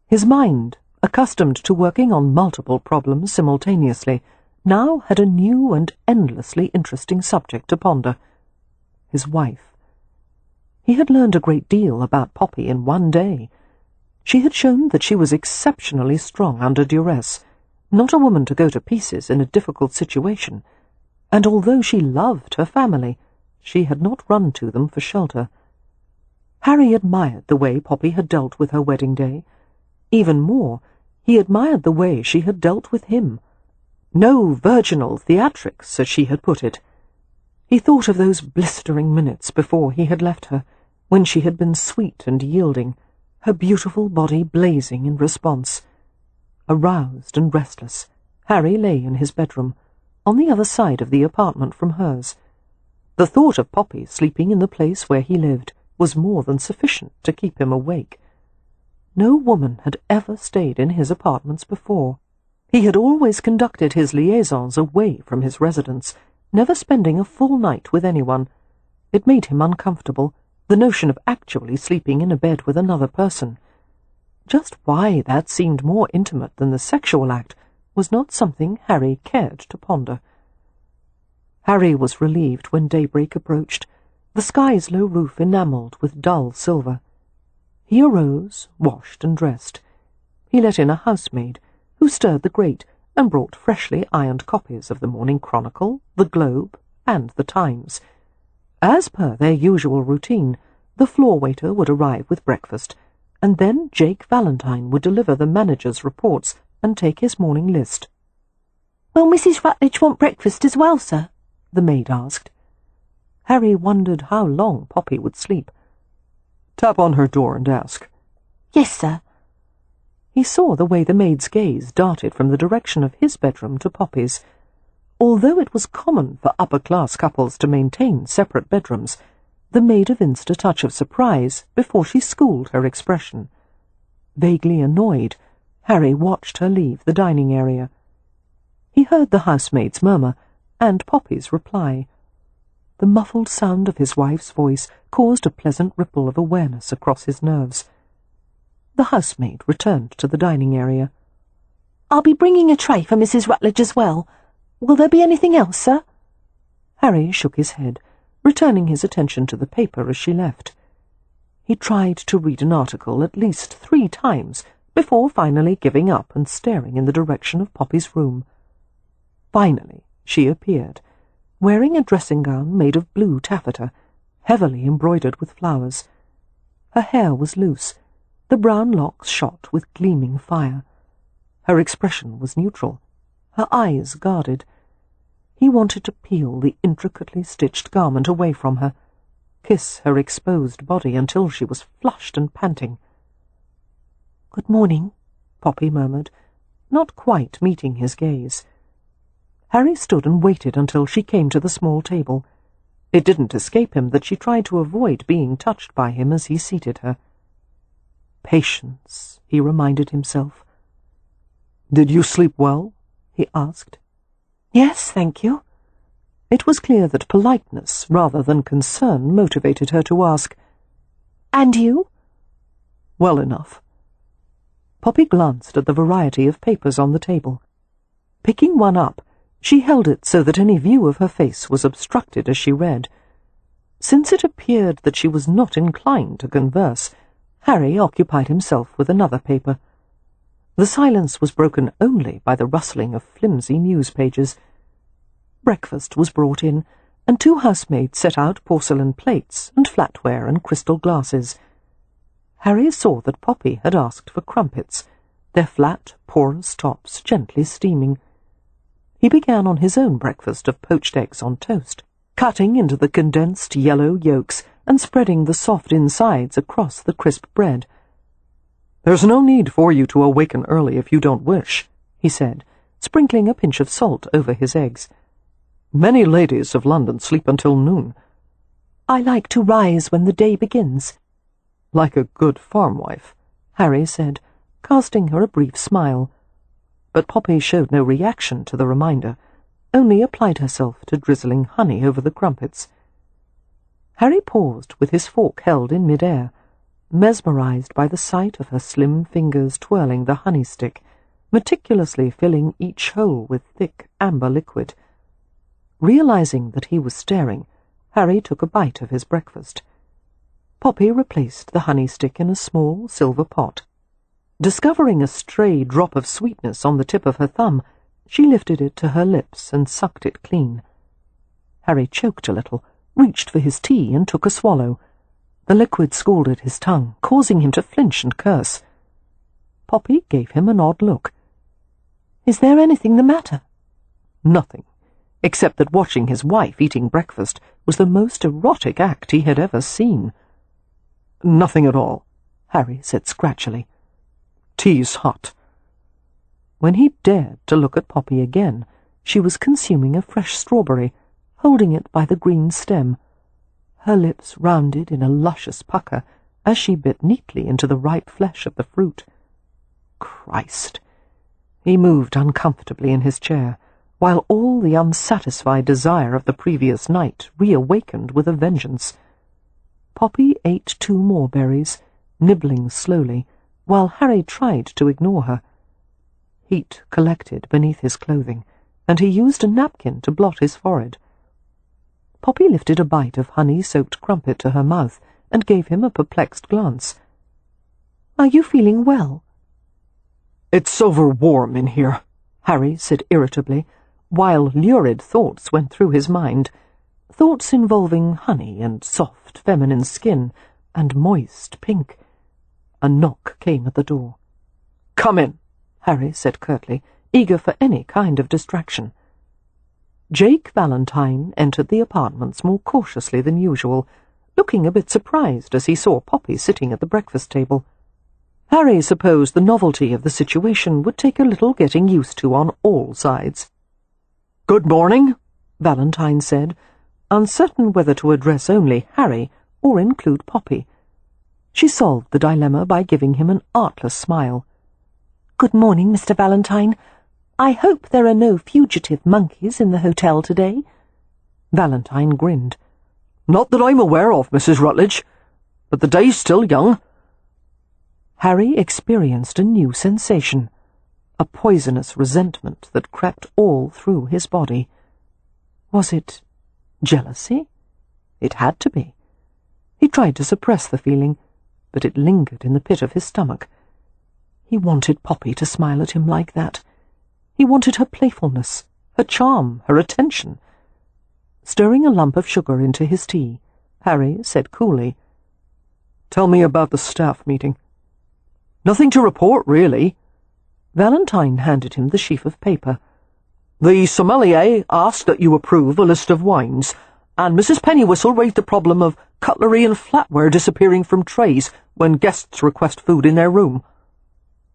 B: His mind, accustomed to working on multiple problems simultaneously, now had a new and endlessly interesting subject to ponder. His wife. He had learned a great deal about Poppy in one day. She had shown that she was exceptionally strong under duress, not a woman to go to pieces in a difficult situation, and although she loved her family, she had not run to them for shelter. Harry admired the way Poppy had dealt with her wedding day. Even more, he admired the way she had dealt with him. No virginal theatrics, as she had put it. He thought of those blistering minutes before he had left her, when she had been sweet and yielding, her beautiful body blazing in response. Aroused and restless, Harry lay in his bedroom, on the other side of the apartment from hers, The thought of Poppy sleeping in the place where he lived was more than sufficient to keep him awake. No woman had ever stayed in his apartments before. He had always conducted his liaisons away from his residence, never spending a full night with anyone. It made him uncomfortable, the notion of actually sleeping in a bed with another person. Just why that seemed more intimate than the sexual act was not something Harry cared to ponder. Harry was relieved when daybreak approached, the sky's low roof enamelled with dull silver. He arose, washed and dressed. He let in a housemaid, who stirred the grate and brought freshly ironed copies of the Morning Chronicle, the Globe, and the Times. As per their usual routine, the floor waiter would arrive with breakfast, and then Jake Valentine would deliver the manager's reports and take his morning list.
C: "Will Mrs. Rutledge want breakfast as well, sir?"
B: the maid asked. Harry wondered how long Poppy would sleep.
D: "Tap on her door and ask."
C: "Yes, sir."
B: He saw the way the maid's gaze darted from the direction of his bedroom to Poppy's. Although it was common for upper-class couples to maintain separate bedrooms, the maid evinced a touch of surprise before she schooled her expression. Vaguely annoyed, Harry watched her leave the dining area. He heard the housemaid's murmur, and Poppy's reply. The muffled sound of his wife's voice caused a pleasant ripple of awareness across his nerves. The housemaid returned to the dining area.
C: "I'll be bringing a tray for Mrs. Rutledge as well. Will there be anything else, sir?"
B: Harry shook his head, returning his attention to the paper as she left. He tried to read an article at least 3 times before finally giving up and staring in the direction of Poppy's room. Finally, she appeared, wearing a dressing gown made of blue taffeta, heavily embroidered with flowers. Her hair was loose, the brown locks shot with gleaming fire. Her expression was neutral, her eyes guarded. He wanted to peel the intricately stitched garment away from her, kiss her exposed body until she was flushed and panting. "Good morning," Poppy murmured, not quite meeting his gaze. Harry stood and waited until she came to the small table. It didn't escape him that she tried to avoid being touched by him as he seated her. Patience, he reminded himself.
D: "Did you sleep well?"
B: he asked.
C: "Yes, thank you."
B: It was clear that politeness rather than concern motivated her to ask,
C: "And you?"
B: "Well enough." Poppy glanced at the variety of papers on the table. Picking one up, she held it so that any view of her face was obstructed as she read. Since it appeared that she was not inclined to converse, Harry occupied himself with another paper. The silence was broken only by the rustling of flimsy news pages. Breakfast was brought in, and 2 housemaids set out porcelain plates and flatware and crystal glasses. Harry saw that Poppy had asked for crumpets, their flat, porous tops gently steaming. He began on his own breakfast of poached eggs on toast, cutting into the condensed yellow yolks and spreading the soft insides across the crisp bread.
D: "There's no need for you to awaken early if you don't wish," he said,
B: sprinkling a pinch of salt over his eggs.
D: "Many ladies of London sleep until noon."
B: "I like to rise when the day begins."
D: "Like a good farm wife,"
B: Harry said, casting her a brief smile. But Poppy showed no reaction to the reminder, only applied herself to drizzling honey over the crumpets. Harry paused with his fork held in mid-air, mesmerized by the sight of her slim fingers twirling the honey stick, meticulously filling each hole with thick amber liquid. Realizing that he was staring, Harry took a bite of his breakfast. Poppy replaced the honey stick in a small silver pot. Discovering a stray drop of sweetness on the tip of her thumb, she lifted it to her lips and sucked it clean. Harry choked a little, reached for his tea and took a swallow. The liquid scalded his tongue, causing him to flinch and curse. Poppy gave him an odd look.
C: "Is there anything the matter?"
B: Nothing, except that watching his wife eating breakfast was the most erotic act he had ever seen.
D: "Nothing at all,"
B: Harry said scratchily.
D: "Tea's hot."
B: When he dared to look at Poppy again, she was consuming a fresh strawberry, holding it by the green stem, her lips rounded in a luscious pucker as she bit neatly into the ripe flesh of the fruit. Christ! He moved uncomfortably in his chair, while all the unsatisfied desire of the previous night reawakened with a vengeance. Poppy ate 2 more berries, nibbling slowly, while Harry tried to ignore her. Heat collected beneath his clothing, and he used a napkin to blot his forehead. Poppy lifted a bite of honey-soaked crumpet to her mouth and gave him a perplexed glance. "Are you feeling well?"
D: "It's over-warm in here,"
B: Harry said irritably, while lurid thoughts went through his mind, thoughts involving honey and soft feminine skin and moist pink. A knock came at the door.
D: "Come in,"
B: Harry said curtly, eager for any kind of distraction. Jake Valentine entered the apartments more cautiously than usual, looking a bit surprised as he saw Poppy sitting at the breakfast table. Harry supposed the novelty of the situation would take a little getting used to on all sides.
D: "Good morning,"
B: Valentine said, uncertain whether to address only Harry or include Poppy. She solved the dilemma by giving him an artless smile. "Good morning, Mr. Valentine. I hope there are no fugitive monkeys in the hotel today." Valentine grinned.
D: "Not that I'm aware of, Mrs. Rutledge, but the day's still young."
B: Harry experienced a new sensation, a poisonous resentment that crept all through his body. Was it jealousy? It had to be. He tried to suppress the feeling, but it lingered in the pit of his stomach. He wanted Poppy to smile at him like that. He wanted her playfulness, her charm, her attention. Stirring a lump of sugar into his tea, Harry said coolly,
D: "Tell me about the staff meeting." "Nothing to report, really."
B: Valentine handed him the sheaf of paper.
D: "The sommelier asked that you approve a list of wines, and Mrs. Pennywhistle raised the problem of cutlery and flatware disappearing from trays when guests request food in their room."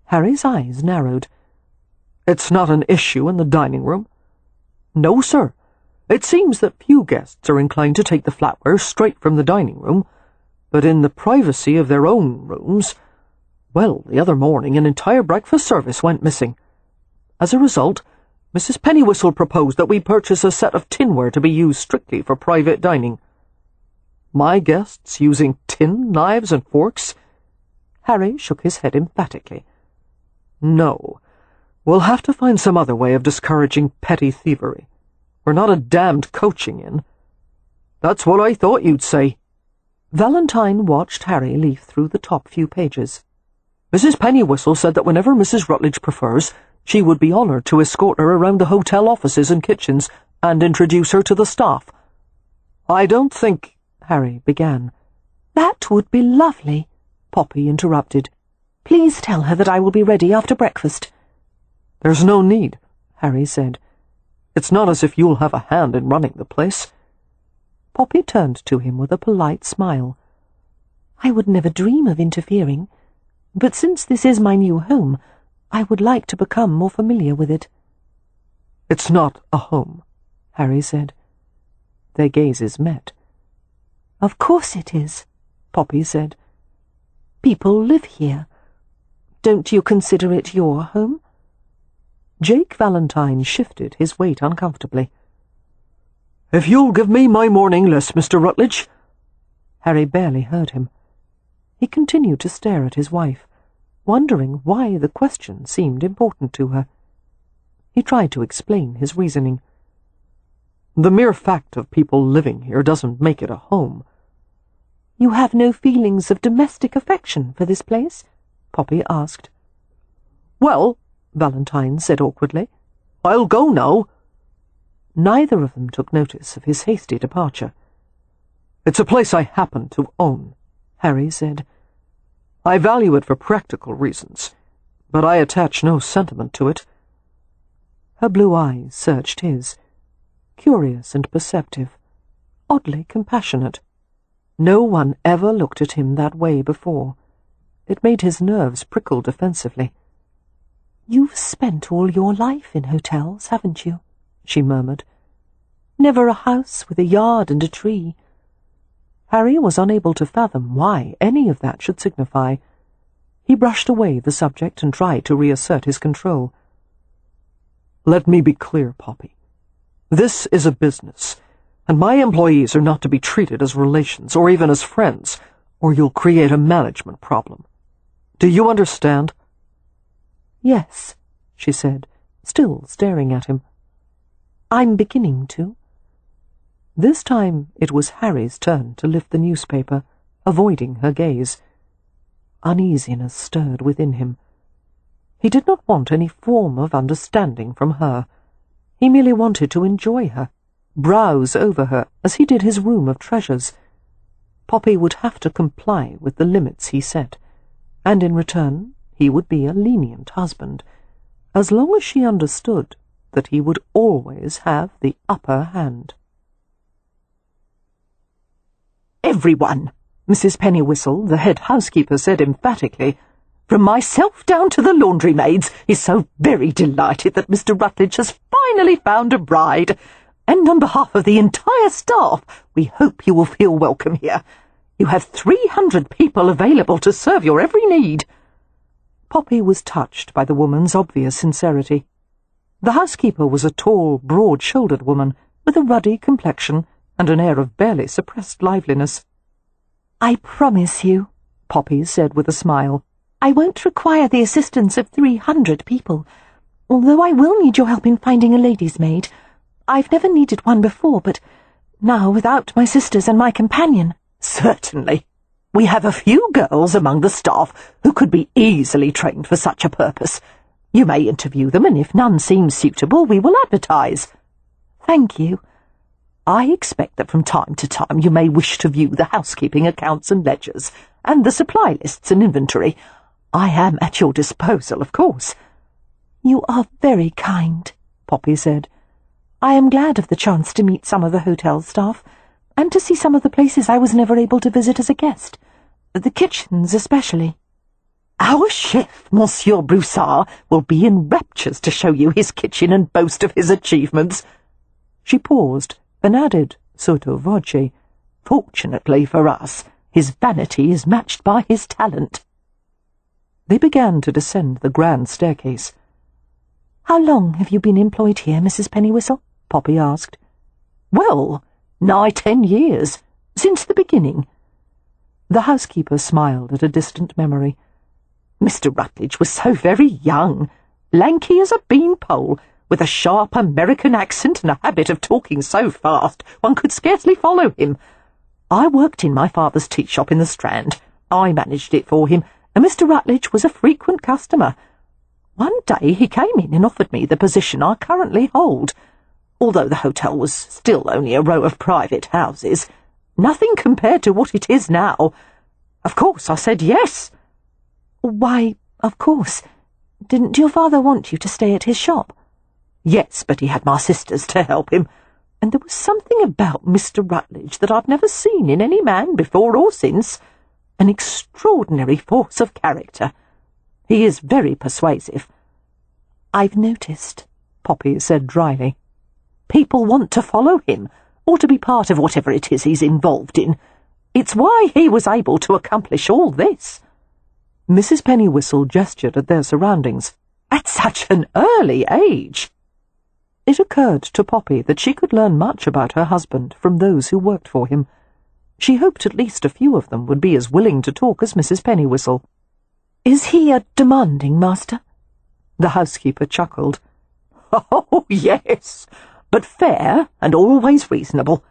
B: Harry's eyes narrowed.
D: "It's not an issue in the dining room?" "No, sir. It seems that few guests are inclined to take the flatware straight from the dining room, but in the privacy of their own rooms. Well, the other morning an entire breakfast service went missing. As a result, Mrs. Pennywhistle proposed that we purchase a set of tinware to be used strictly for private dining." "My guests using tin knives and forks?" Harry shook his head emphatically. "No. We'll have to find some other way of discouraging petty thievery. We're not a damned coaching inn." "That's what I thought you'd say." Valentine watched Harry leaf through the top few pages. "Mrs. Pennywhistle said that whenever Mrs. Rutledge prefers, she would be honoured to escort her around the hotel offices and kitchens and introduce her to the staff." "I don't think—" Harry began. "That would be lovely," Poppy interrupted. "Please tell her that I will be ready after breakfast." "There's no need," Harry said. "It's not as if you'll have a hand in running the place." Poppy turned to him with a polite smile. "I would never dream of interfering, but since this is my new home, I would like to become more familiar with it." "It's not a home," Harry said. Their gazes met. "Of course it is," Poppy said. "People live here. Don't you consider it your home?" Jake Valentine shifted his weight uncomfortably. "If you'll give me my morning list, Mr. Rutledge—" Harry barely heard him. He continued to stare at his wife, wondering why the question seemed important to her. He tried to explain his reasoning. "The mere fact of people living here doesn't make it a home." "You have no feelings of domestic affection for this place?" Poppy asked. "Well," Valentine said awkwardly, "I'll go now." Neither of them took notice of his hasty departure. "It's a place I happen to own," Harry said. "I value it for practical reasons, but I attach no sentiment to it." Her blue eyes searched his, curious and perceptive, oddly compassionate. No one ever looked at him that way before. It made his nerves prickle defensively. "You've spent all your life in hotels, haven't you?" she murmured.
B: Never a house with a yard and a tree. Harry was unable to fathom why any of that should signify. He brushed away the subject and tried to reassert his control.
D: Let me be clear, Poppy. This is a business, and my employees are not to be treated as relations or even as friends, or you'll create a management problem. Do you understand?
B: Yes, she said, still staring at him. I'm beginning to. This time it was Harry's turn to lift the newspaper, avoiding her gaze. Uneasiness stirred within him. He did not want any form of understanding from her. He merely wanted to enjoy her, browse over her as he did his room of treasures. Poppy would have to comply with the limits he set, and in return he would be a lenient husband, as long as she understood that he would always have the upper hand.
A: "Everyone," Mrs. Pennywhistle, the head housekeeper, said emphatically, "from myself down to the laundry maids, is so very delighted that Mr. Rutledge has finally found a bride, and on behalf of the entire staff, we hope you will feel welcome here. You have 300 people available to serve your every need." Poppy was touched by the woman's obvious sincerity. The housekeeper was a tall, broad-shouldered woman with a ruddy complexion and an air of barely suppressed liveliness.
C: "I promise you," Poppy said with a smile, "I won't require the assistance of 300 people, although I will need your help in finding a lady's maid. I've never needed one before, but now without my sisters and my companion—"
A: "Certainly. We have a few girls among the staff who could be easily trained for such a purpose. You may interview them, and if none seems suitable, we will advertise."
C: "Thank you."
A: "I expect that from time to time you may wish to view the housekeeping accounts and ledgers, and the supply lists and inventory. I am at your disposal, of course."
C: "You are very kind," Poppy said. "I am glad of the chance to meet some of the hotel staff, and to see some of the places I was never able to visit as a guest, the kitchens especially."
A: "Our chef, Monsieur Broussard, will be in raptures to show you his kitchen and boast of his achievements."
B: She paused, and added, sotto voce, "Fortunately for us, his vanity is matched by his talent." They began to descend the grand staircase.
C: "How long have you been employed here, Mrs. Pennywhistle?"
B: Poppy asked.
A: "Well, nigh 10 years, since the beginning."
B: The housekeeper smiled at a distant memory.
A: "Mr. Rutledge was so very young, lanky as a beanpole, with a sharp American accent and a habit of talking so fast one could scarcely follow him. I worked in my father's tea shop in the Strand. I managed it for him, and Mr. Rutledge was a frequent customer. One day he came in and offered me the position I currently hold. Although the hotel was still only a row of private houses, nothing compared to what it is now. Of course I said yes."
C: "Why, of course. Didn't your father want you to stay at his shop?"
A: "Yes, but he had my sisters to help him, and there was something about Mr. Rutledge that I've never seen in any man before or since. An extraordinary force of character. He is very persuasive."
C: "I've noticed,"
A: Poppy said dryly. "People want to follow him, or to be part of whatever it is he's involved in. It's why he was able to accomplish all this."
B: Mrs. Pennywhistle gestured at their surroundings.
A: "At such an early age."
B: It occurred to Poppy that she could learn much about her husband from those who worked for him. She hoped at least a few of them would be as willing to talk as Mrs. Pennywhistle.
C: "Is he a demanding master?"
B: The housekeeper chuckled.
A: "Oh, yes, but fair and always reasonable."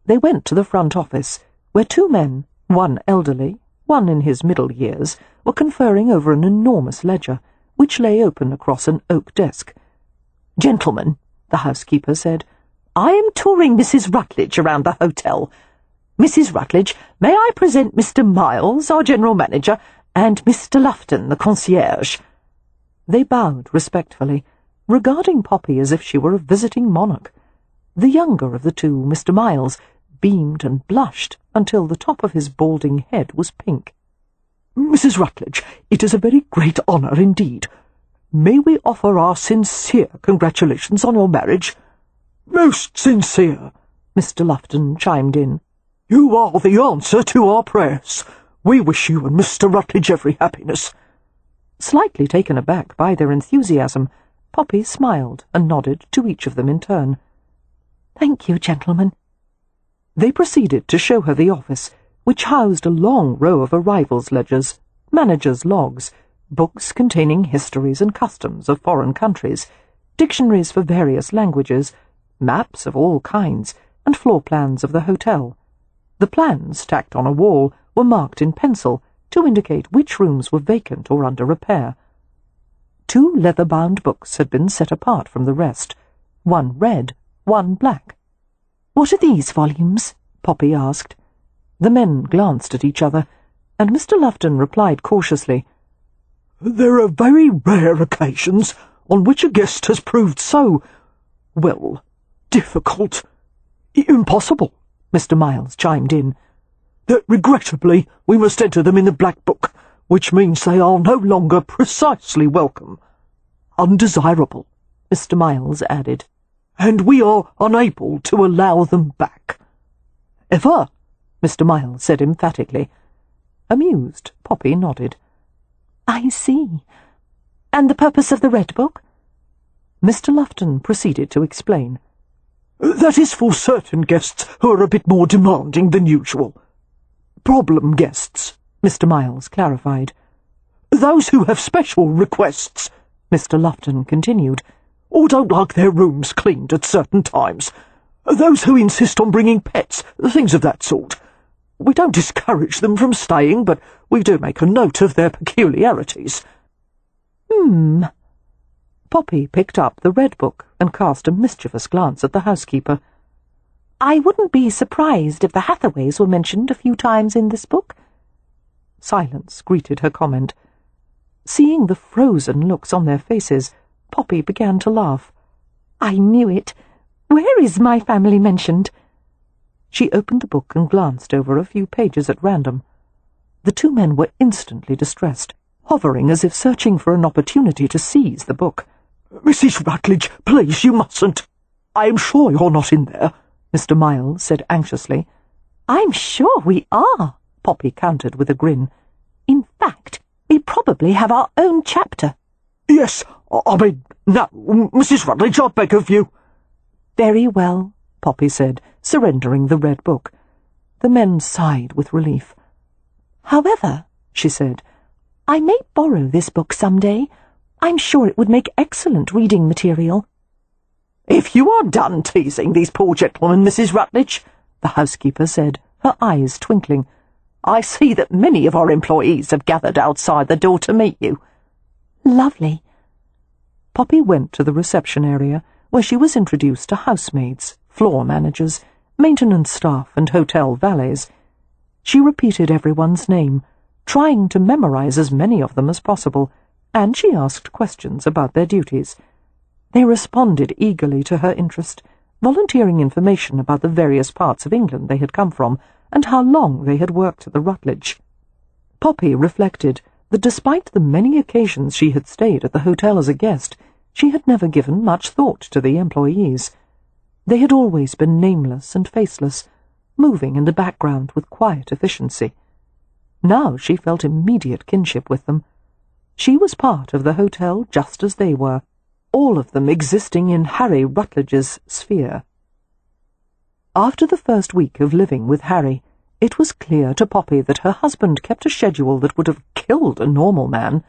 B: They went to the front office, where two men, one elderly, one in his middle years, were conferring over an enormous ledger, which lay open across an oak desk.
A: "Gentlemen," the housekeeper said, "I am touring Mrs. Rutledge around the hotel. Mrs. Rutledge, may I present Mr. Miles, our general manager, and Mr. Lufton, the concierge?"
B: They bowed respectfully, regarding Poppy as if she were a visiting monarch. The younger of the two, Mr. Miles, beamed and blushed until the top of his balding head was pink. "Mrs. Rutledge, it is a very great honour indeed. May we offer our sincere congratulations on your marriage?"
D: Most sincere, Mr. Lufton chimed in. You are the answer to our prayers. We wish you and Mr. Rutledge every happiness.
A: Slightly taken aback by their enthusiasm, Poppy smiled and nodded to each of them in turn.
C: Thank you, gentlemen.
A: They proceeded to show her the office, which housed a long row of arrivals ledgers, managers' logs, books containing histories and customs of foreign countries, dictionaries for various languages, maps of all kinds, and floor plans of the hotel. The plans, tacked on a wall, were marked in pencil to indicate which rooms were vacant or under repair. 2 leather-bound books had been set apart from the rest, one red, one black.
C: What are these volumes?
A: Poppy asked. The men glanced at each other, and Mr. Lufton replied cautiously,
D: There are very rare occasions on which a guest has proved so, well, difficult, impossible,
A: Mr. Miles chimed in,
D: that regrettably we must enter them in the Black Book, which means they are no longer precisely welcome. Undesirable,
A: Mr. Miles added.
D: And we are unable to allow them back.
A: Ever, Mr. Miles said emphatically. Amused, Poppy nodded.
C: I see. And the purpose of the Red Book?
A: Mr. Lufton proceeded to explain.
D: That is for certain guests who are a bit more demanding than usual. Problem guests,
A: Mr. Miles clarified.
D: Those who have special requests,
A: Mr. Lufton continued,
D: or don't like their rooms cleaned at certain times. Those who insist on bringing pets, things of that sort. We don't discourage them from staying, but we do make a note of their peculiarities.
A: Poppy picked up the Red Book and cast a mischievous glance at the housekeeper.
C: I wouldn't be surprised if the Hathaways were mentioned a few times in this book.
A: Silence greeted her comment. Seeing the frozen looks on their faces, Poppy began to laugh.
C: I knew it. Where is my family mentioned?
A: She opened the book and glanced over a few pages at random. The 2 men were instantly distressed, hovering as if searching for an opportunity to seize the book.
D: Mrs. Rutledge, please, you mustn't. I am sure you're not in there,
A: Mr. Miles said anxiously.
C: I'm sure we are,
A: Poppy countered with a grin.
C: In fact, we probably have our own chapter.
D: Yes, I mean, no, Mrs. Rutledge, I beg of you.
A: Very well, Poppy said, surrendering the Red Book. The men sighed with relief.
C: However, she said, I may borrow this book some day. I'm sure it would make excellent reading material.
D: If you are done teasing these poor gentlemen, Mrs. Rutledge,
A: the housekeeper said, her eyes twinkling,
D: I see that many of our employees have gathered outside the door to meet you.
C: Lovely.
A: Poppy went to the reception area, where she was introduced to housemaids, floor managers, maintenance staff, and hotel valets. She repeated everyone's name, trying to memorize as many of them as possible, and she asked questions about their duties. They responded eagerly to her interest, volunteering information about the various parts of England they had come from, and how long they had worked at the Rutledge. Poppy reflected that despite the many occasions she had stayed at the hotel as a guest, she had never given much thought to the employees. They had always been nameless and faceless, moving in the background with quiet efficiency. Now she felt immediate kinship with them. She was part of the hotel just as they were, all of them existing in Harry Rutledge's sphere. After the first week of living with Harry, it was clear to Poppy that her husband kept a schedule that would have killed a normal man.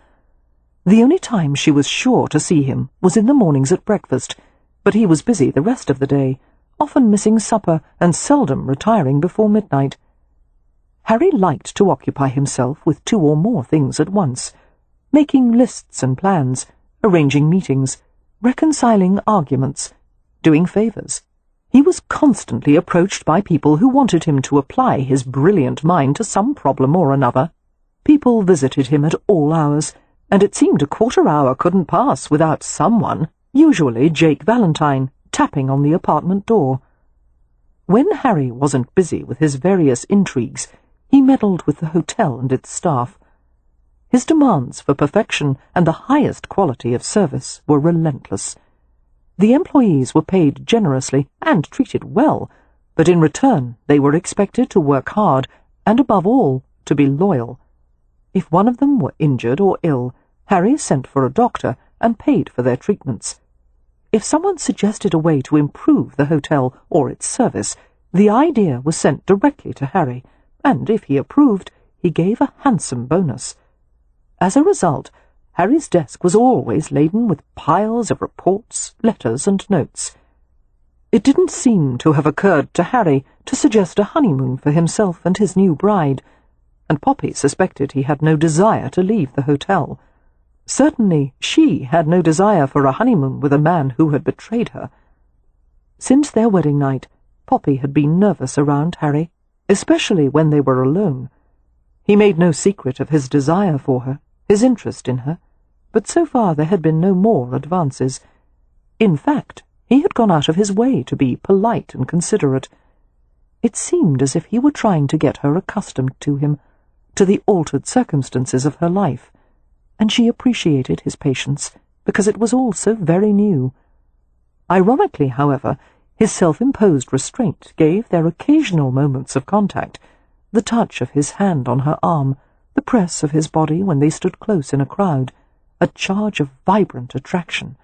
A: The only time she was sure to see him was in the mornings at breakfast, but he was busy the rest of the day, often missing supper and seldom retiring before midnight. Harry liked to occupy himself with 2 or more things at once, making lists and plans, arranging meetings, reconciling arguments, doing favours. He was constantly approached by people who wanted him to apply his brilliant mind to some problem or another. People visited him at all hours, and it seemed a quarter hour couldn't pass without someone, usually Jake Valentine, tapping on the apartment door. When Harry wasn't busy with his various intrigues, he meddled with the hotel and its staff. His demands for perfection and the highest quality of service were relentless. The employees were paid generously and treated well, but in return they were expected to work hard and, above all, to be loyal. If one of them were injured or ill, Harry sent for a doctor and paid for their treatments. If someone suggested a way to improve the hotel or its service, the idea was sent directly to Harry, and if he approved, he gave a handsome bonus. As a result, Harry's desk was always laden with piles of reports, letters, and notes. It didn't seem to have occurred to Harry to suggest a honeymoon for himself and his new bride, and Poppy suspected he had no desire to leave the hotel. Certainly she had no desire for a honeymoon with a man who had betrayed her. Since their wedding night, Poppy had been nervous around Harry, especially when they were alone. He made no secret of his desire for her, his interest in her, but so far there had been no more advances. In fact, he had gone out of his way to be polite and considerate. It seemed as if he were trying to get her accustomed to him, to the altered circumstances of her life, and she appreciated his patience because it was all so very new. Ironically, however, his self-imposed restraint gave their occasional moments of contact, the touch of his hand on her arm, the press of his body when they stood close in a crowd, a charge of vibrant attraction.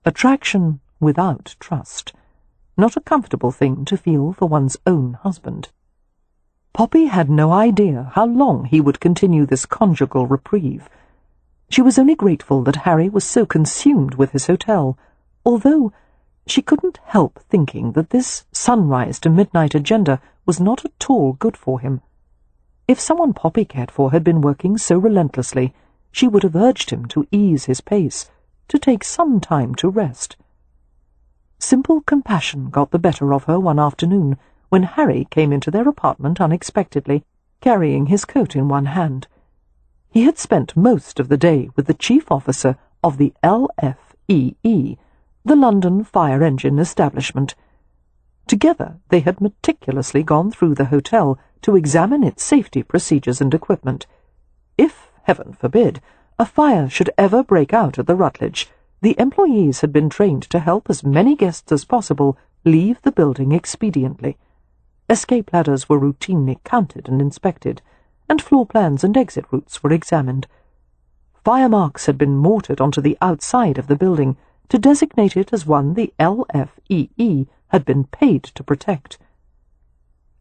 A: Attraction without trust, not a comfortable thing to feel for one's own husband. Poppy had no idea how long he would continue this conjugal reprieve. She was only grateful that Harry was so consumed with his hotel, although she couldn't help thinking that this sunrise to midnight agenda was not at all good for him. If someone Poppy cared for had been working so relentlessly, she would have urged him to ease his pace, to take some time to rest. Simple compassion got the better of her one afternoon when Harry came into their apartment unexpectedly, carrying his coat in one hand. He had spent most of the day with the chief officer of the LFEE, the London Fire Engine Establishment. Together they had meticulously gone through the hotel to examine its safety procedures and equipment. If, heaven forbid, a fire should ever break out at the Rutledge, the employees had been trained to help as many guests as possible leave the building expediently. Escape ladders were routinely counted and inspected, and floor plans and exit routes were examined. Fire marks had been mortared onto the outside of the building to designate it as one the LFEE had been paid to protect.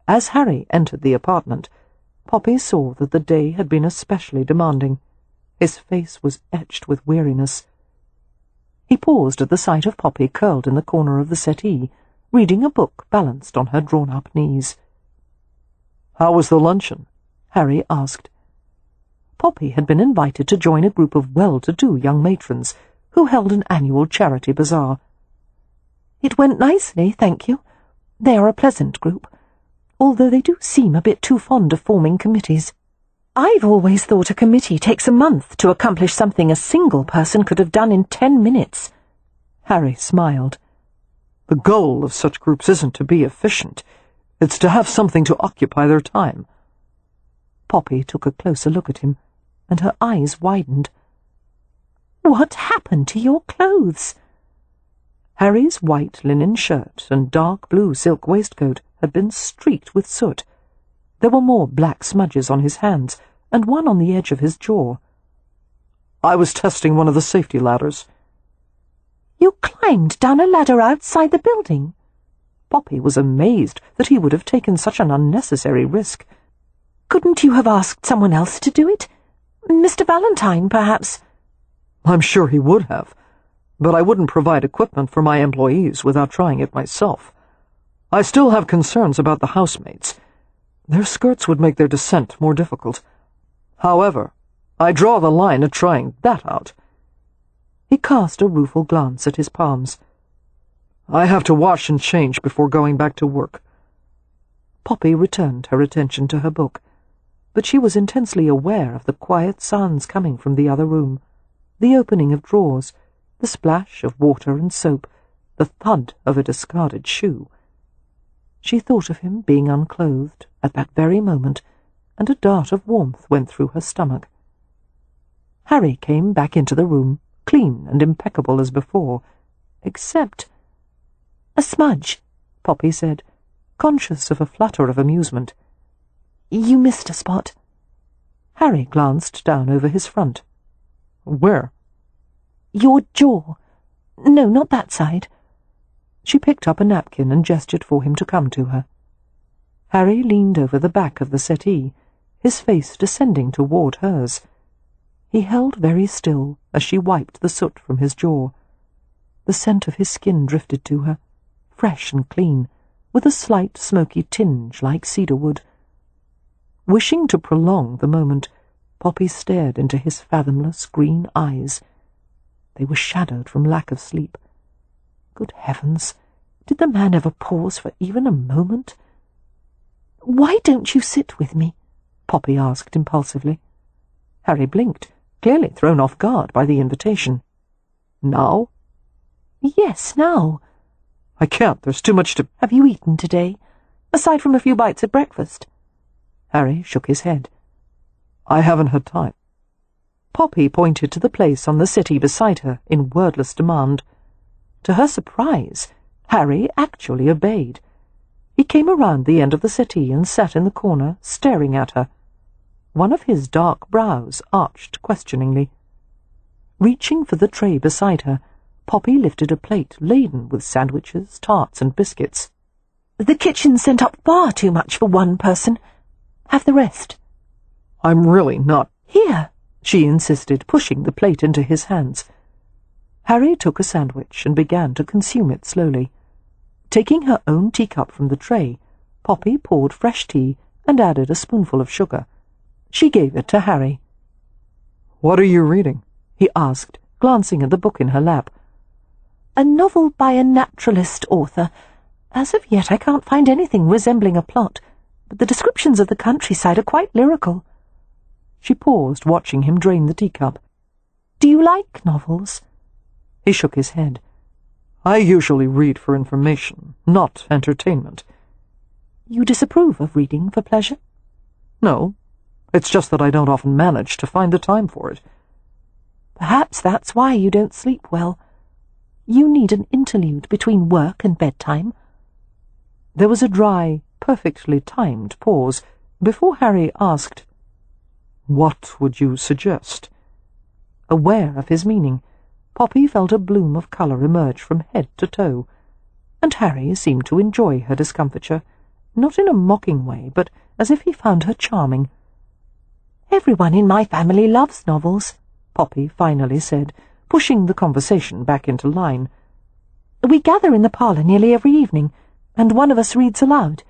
A: As Harry entered the apartment, Poppy saw that the day had been especially demanding. His face was etched with weariness. He paused at the sight of Poppy curled in the corner of the settee, reading a book balanced on her drawn-up knees.
D: "How was the luncheon?"
A: Harry asked. Poppy had been invited to join a group of well-to-do young matrons who held an annual charity bazaar. "It went nicely, thank you. They are a pleasant group, although they do seem a bit too fond of forming committees. I've always thought a committee takes a month to accomplish something a single person could have done in 10 minutes. Harry smiled.
D: "The goal of such groups isn't to be efficient. It's to have something to occupy their time."
A: Poppy took a closer look at him, and her eyes widened. "What happened to your clothes?" Harry's white linen shirt and dark blue silk waistcoat had been streaked with soot. There were more black smudges on his hands, and one on the edge of his jaw.
D: "I was testing one of the safety ladders."
C: "You climbed down a ladder outside the building?"
A: Poppy was amazed that he would have taken such an unnecessary risk.
C: "Couldn't you have asked someone else to do it? Mr. Valentine, perhaps?"
D: "I'm sure he would have, but I wouldn't provide equipment for my employees without trying it myself. I still have concerns about the housemaids. Their skirts would make their descent more difficult. However, I draw the line at trying that out."
A: He cast a rueful glance at his palms.
D: "I have to wash and change before going back to work."
A: Poppy returned her attention to her book, but she was intensely aware of the quiet sounds coming from the other room, the opening of drawers, the splash of water and soap, the thud of a discarded shoe. She thought of him being unclothed at that very moment, and a dart of warmth went through her stomach. Harry came back into the room, clean and impeccable as before.
B: Except— "A smudge," Poppy said, conscious of a flutter of amusement. "You missed a spot." Harry glanced down over his front. "Where?" "Your jaw. No, not that side." She picked up a napkin and gestured for him to come to her. Harry leaned over the back of the settee, his face descending toward hers. He held very still as she wiped the soot from his jaw. The scent of his skin drifted to her, fresh and clean, with a slight smoky tinge like cedarwood. Wishing to prolong the moment, Poppy stared into his fathomless green eyes. They were shadowed from lack of sleep. Good heavens, did the man ever pause for even a moment? "Why don't you sit with me?" Poppy asked impulsively. Harry blinked, clearly thrown off guard by the invitation. "Now?" "Yes, now."
D: "I can't, there's too much to—"
B: "Have you eaten today, aside from a few bites at breakfast?" Harry shook his head.
D: "I haven't had time."
B: Poppy pointed to the place on the settee beside her in wordless demand. To her surprise, Harry actually obeyed. He came around the end of the settee and sat in the corner, staring at her. One of his dark brows arched questioningly. Reaching for the tray beside her, Poppy lifted a plate laden with sandwiches, tarts, and biscuits. "The kitchen sent up far too much for one person. Have the rest."
D: "I'm really not—"
B: "Here," she insisted, pushing the plate into his hands. Harry took a sandwich and began to consume it slowly. Taking her own teacup from the tray, Poppy poured fresh tea and added a spoonful of sugar. She gave it to Harry.
D: "What are you reading?"
B: he asked, glancing at the book in her lap. "A novel by a naturalist author. As of yet I can't find anything resembling a plot, but the descriptions of the countryside are quite lyrical." She paused, watching him drain the teacup. "Do you like novels?" He shook his head.
D: "I usually read for information, not entertainment."
B: "You disapprove of reading for pleasure?"
D: "No, it's just that I don't often manage to find the time for it."
B: "Perhaps that's why you don't sleep well. You need an interlude between work and bedtime." There was a dry, perfectly timed pause before Harry asked, "What would you suggest?" Aware of his meaning, Poppy felt a bloom of colour emerge from head to toe, and Harry seemed to enjoy her discomfiture, not in a mocking way, but as if he found her charming. "Everyone in my family loves novels," Poppy finally said, pushing the conversation back into line. "We gather in the parlour nearly every evening, and one of us reads aloud.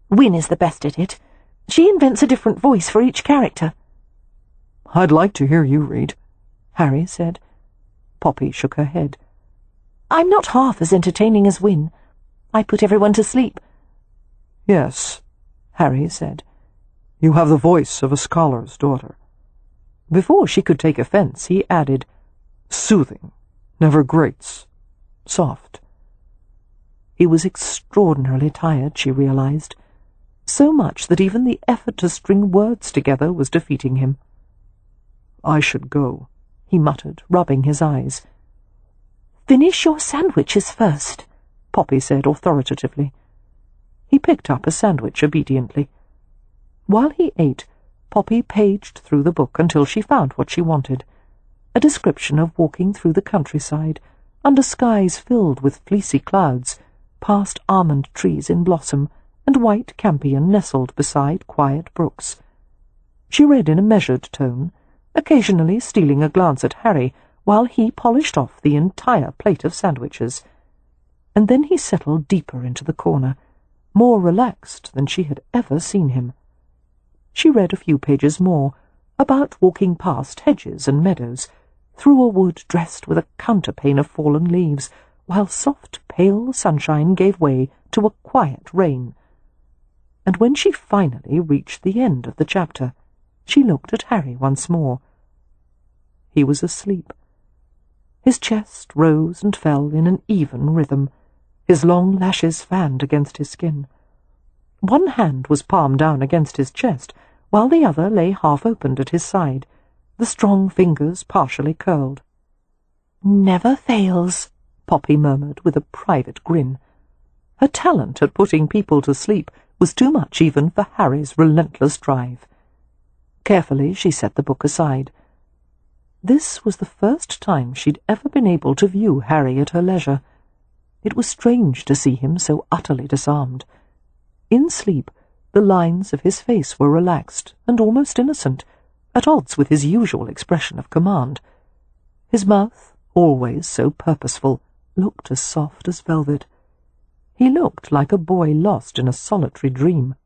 B: Win is the best at it. She invents a different voice for each character."
D: "I'd like to hear you read,"
B: Harry said. Poppy shook her head. "I'm not half as entertaining as Win. I put everyone to sleep."
D: "Yes,"
B: Harry said.
D: "You have the voice of a scholar's daughter."
B: Before she could take offence, he added,
D: "Soothing, never grates, soft."
B: He was extraordinarily tired, she realized, so much that even the effort to string words together was defeating him.
D: "I should go,"
B: he muttered, rubbing his eyes. "Finish your sandwiches first," Poppy said authoritatively. He picked up a sandwich obediently. While he ate, Poppy paged through the book until she found what she wanted, a description of walking through the countryside, under skies filled with fleecy clouds, past almond trees in blossom, and white campion nestled beside quiet brooks. She read in a measured tone, occasionally stealing a glance at Harry while he polished off the entire plate of sandwiches. And then he settled deeper into the corner, more relaxed than she had ever seen him. She read a few pages more, about walking past hedges and meadows, through a wood dressed with a counterpane of fallen leaves, while soft, pale sunshine gave way to a quiet rain. And when she finally reached the end of the chapter, she looked at Harry once more. He was asleep. His chest rose and fell in an even rhythm, his long lashes fanned against his skin. One hand was palm down against his chest, while the other lay half-opened at his side, the strong fingers partially curled. "Never fails,"
A: Poppy murmured with a private grin. Her talent at putting people to sleep was too much even for Harry's relentless drive. Carefully she set the book aside. This was the first time she'd ever been able to view Harry at her leisure. It was strange to see him so utterly disarmed. In sleep, the lines of his face were relaxed and almost innocent, at odds with his usual expression of command. His mouth, always so purposeful, looked as soft as velvet. He looked like a boy lost in a solitary dream,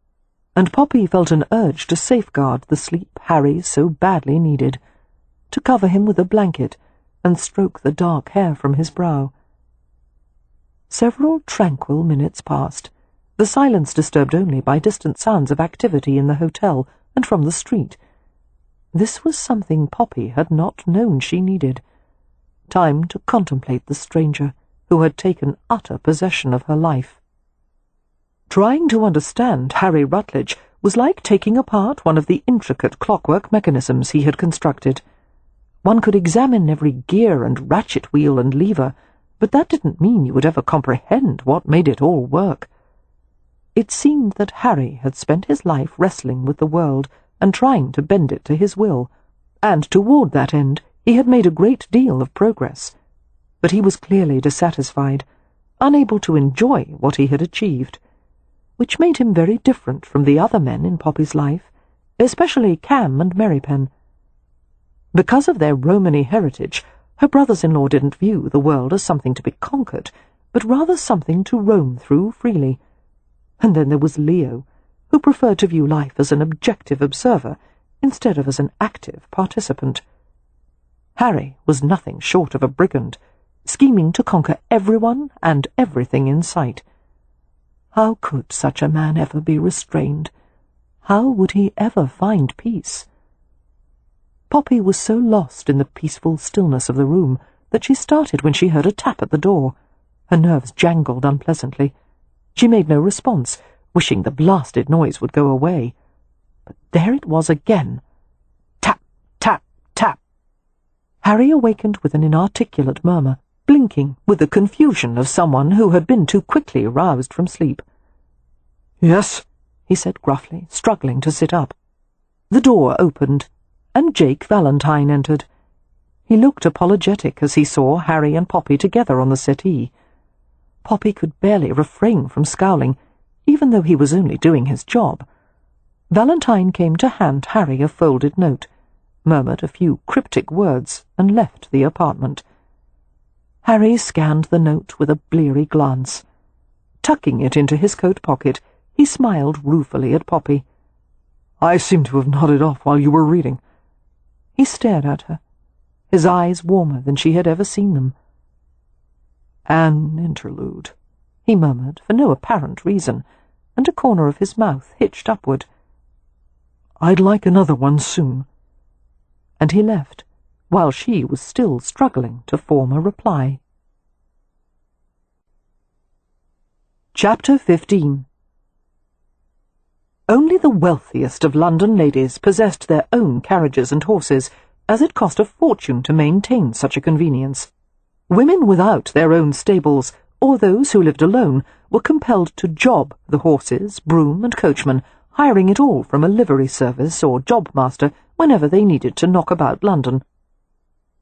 A: and Poppy felt an urge to safeguard the sleep Harry so badly needed, to cover him with a blanket and stroke the dark hair from his brow. Several tranquil minutes passed, the silence disturbed only by distant sounds of activity in the hotel and from the street. This was something Poppy had not known she needed. Time to contemplate the stranger who had taken utter possession of her life. Trying to understand Harry Rutledge was like taking apart one of the intricate clockwork mechanisms he had constructed. One could examine every gear and ratchet wheel and lever, but that didn't mean you would ever comprehend what made it all work. It seemed that Harry had spent his life wrestling with the world and trying to bend it to his will, and toward that end he had made a great deal of progress. But he was clearly dissatisfied, unable to enjoy what he had achieved, which made him very different from the other men in Poppy's life, especially Cam and Merrypen. Because of their Romany heritage, her brothers-in-law didn't view the world as something to be conquered, but rather something to roam through freely. And then there was Leo, who preferred to view life as an objective observer instead of as an active participant. Harry was nothing short of a brigand, scheming to conquer everyone and everything in sight. How could such a man ever be restrained? How would he ever find peace? Poppy was so lost in the peaceful stillness of the room that she started when she heard a tap at the door. Her nerves jangled unpleasantly. She made no response, wishing the blasted noise would go away. But there it was again. Tap, tap, tap. Harry awakened with an inarticulate murmur, blinking with the confusion of someone who had been too quickly roused from sleep.
D: "Yes?"
A: he said gruffly, struggling to sit up. The door opened, and Jake Valentine entered. He looked apologetic as he saw Harry and Poppy together on the settee. Poppy could barely refrain from scowling, even though he was only doing his job. Valentine came to hand Harry a folded note, murmured a few cryptic words, and left the apartment. Harry scanned the note with a bleary glance. Tucking it into his coat pocket, he smiled ruefully at Poppy.
D: "I seem to have nodded off while you were reading."
A: He stared at her, his eyes warmer than she had ever seen them. "An interlude," he murmured for no apparent reason, and a corner of his mouth hitched upward.
D: "I'd like another one soon."
A: And he left, while she was still struggling to form a reply. Chapter 15. Only the wealthiest of London ladies possessed their own carriages and horses, as it cost a fortune to maintain such a convenience. Women without their own stables, or those who lived alone, were compelled to job the horses, broom, and coachman, hiring it all from a livery service or job-master whenever they needed to knock about London.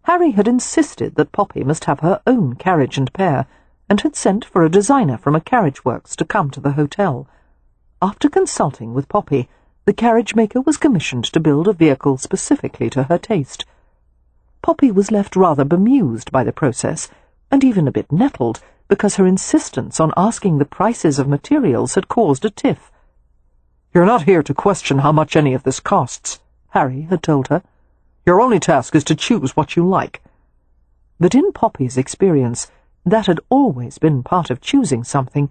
A: Harry had insisted that Poppy must have her own carriage and pair, and had sent for a designer from a carriage works to come to the hotel. After consulting with Poppy, the carriage-maker was commissioned to build a vehicle specifically to her taste. Poppy was left rather bemused by the process, and even a bit nettled, because her insistence on asking the prices of materials had caused a tiff.
D: "You're not here to question how much any of this costs,"
A: Harry had told her.
D: "Your only task is to choose what you like."
A: But in Poppy's experience, that had always been part of choosing something,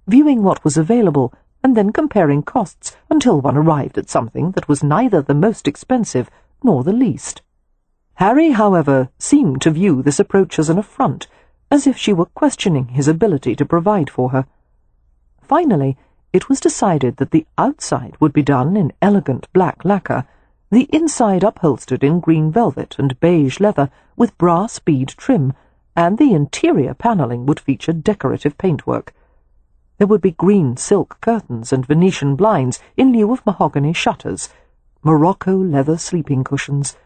A: viewing what was available and then comparing costs until one arrived at something that was neither the most expensive nor the least. Harry, however, seemed to view this approach as an affront, as if she were questioning his ability to provide for her. Finally, it was decided that the outside would be done in elegant black lacquer, the inside upholstered in green velvet and beige leather with brass bead trim, and the interior panelling would feature decorative paintwork. There would be green silk curtains and Venetian blinds in lieu of mahogany shutters, Morocco leather sleeping cushions,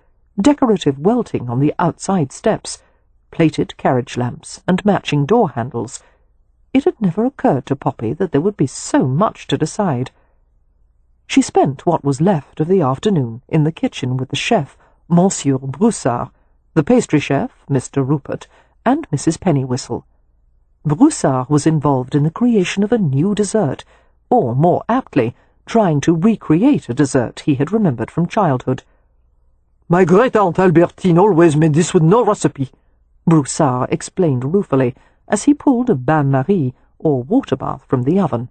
A: decorative welting on the outside steps, plated carriage lamps, and matching door handles. It had never occurred to Poppy that there would be so much to decide. She spent what was left of the afternoon in the kitchen with the chef, Monsieur Broussard, the pastry chef, Mr. Rupert, and Mrs. Pennywhistle. Broussard was involved in the creation of a new dessert, or, more aptly, trying to recreate a dessert he had remembered from childhood.
D: "My great-aunt Albertine always made this with no recipe,"
A: Broussard explained ruefully, as he pulled a bain-marie, or water-bath, from the oven.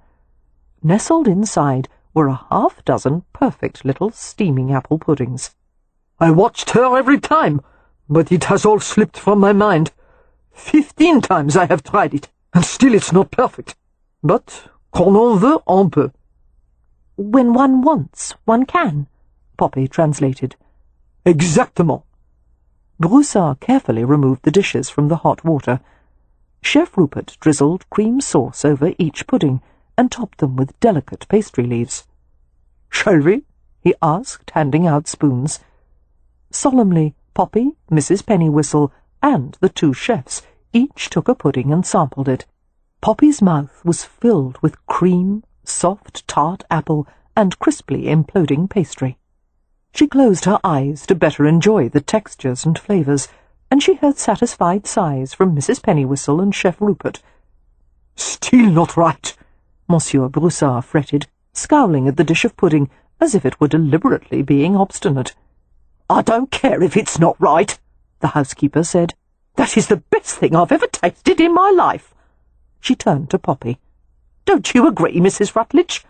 A: Nestled inside were a half-dozen perfect little steaming apple puddings.
D: "I watched her every time, but it has all slipped from my mind. 15 times I have tried it, and still it's not perfect. But quand on veut, on peut."
C: When one wants, one can, Poppy translated.
D: Exactement.
A: Broussard carefully removed the dishes from the hot water. Chef Rupert drizzled cream sauce over each pudding and topped them with delicate pastry leaves.
D: "Shall we?"
A: he asked, handing out spoons. Solemnly, Poppy, Mrs. Pennywhistle, and the two chefs each took a pudding and sampled it. Poppy's mouth was filled with cream, soft tart apple, and crisply imploding pastry. She closed her eyes to better enjoy the textures and flavours, and she heard satisfied sighs from Mrs. Pennywhistle and Chef Rupert.
D: "Still not right,"
A: Monsieur Broussard fretted, scowling at the dish of pudding as if it were deliberately being obstinate.
B: "I don't care if it's not right," the housekeeper said. "That is the best thing I've ever tasted in my life."
A: She turned to Poppy.
B: "Don't you agree, Mrs. Rutledge?"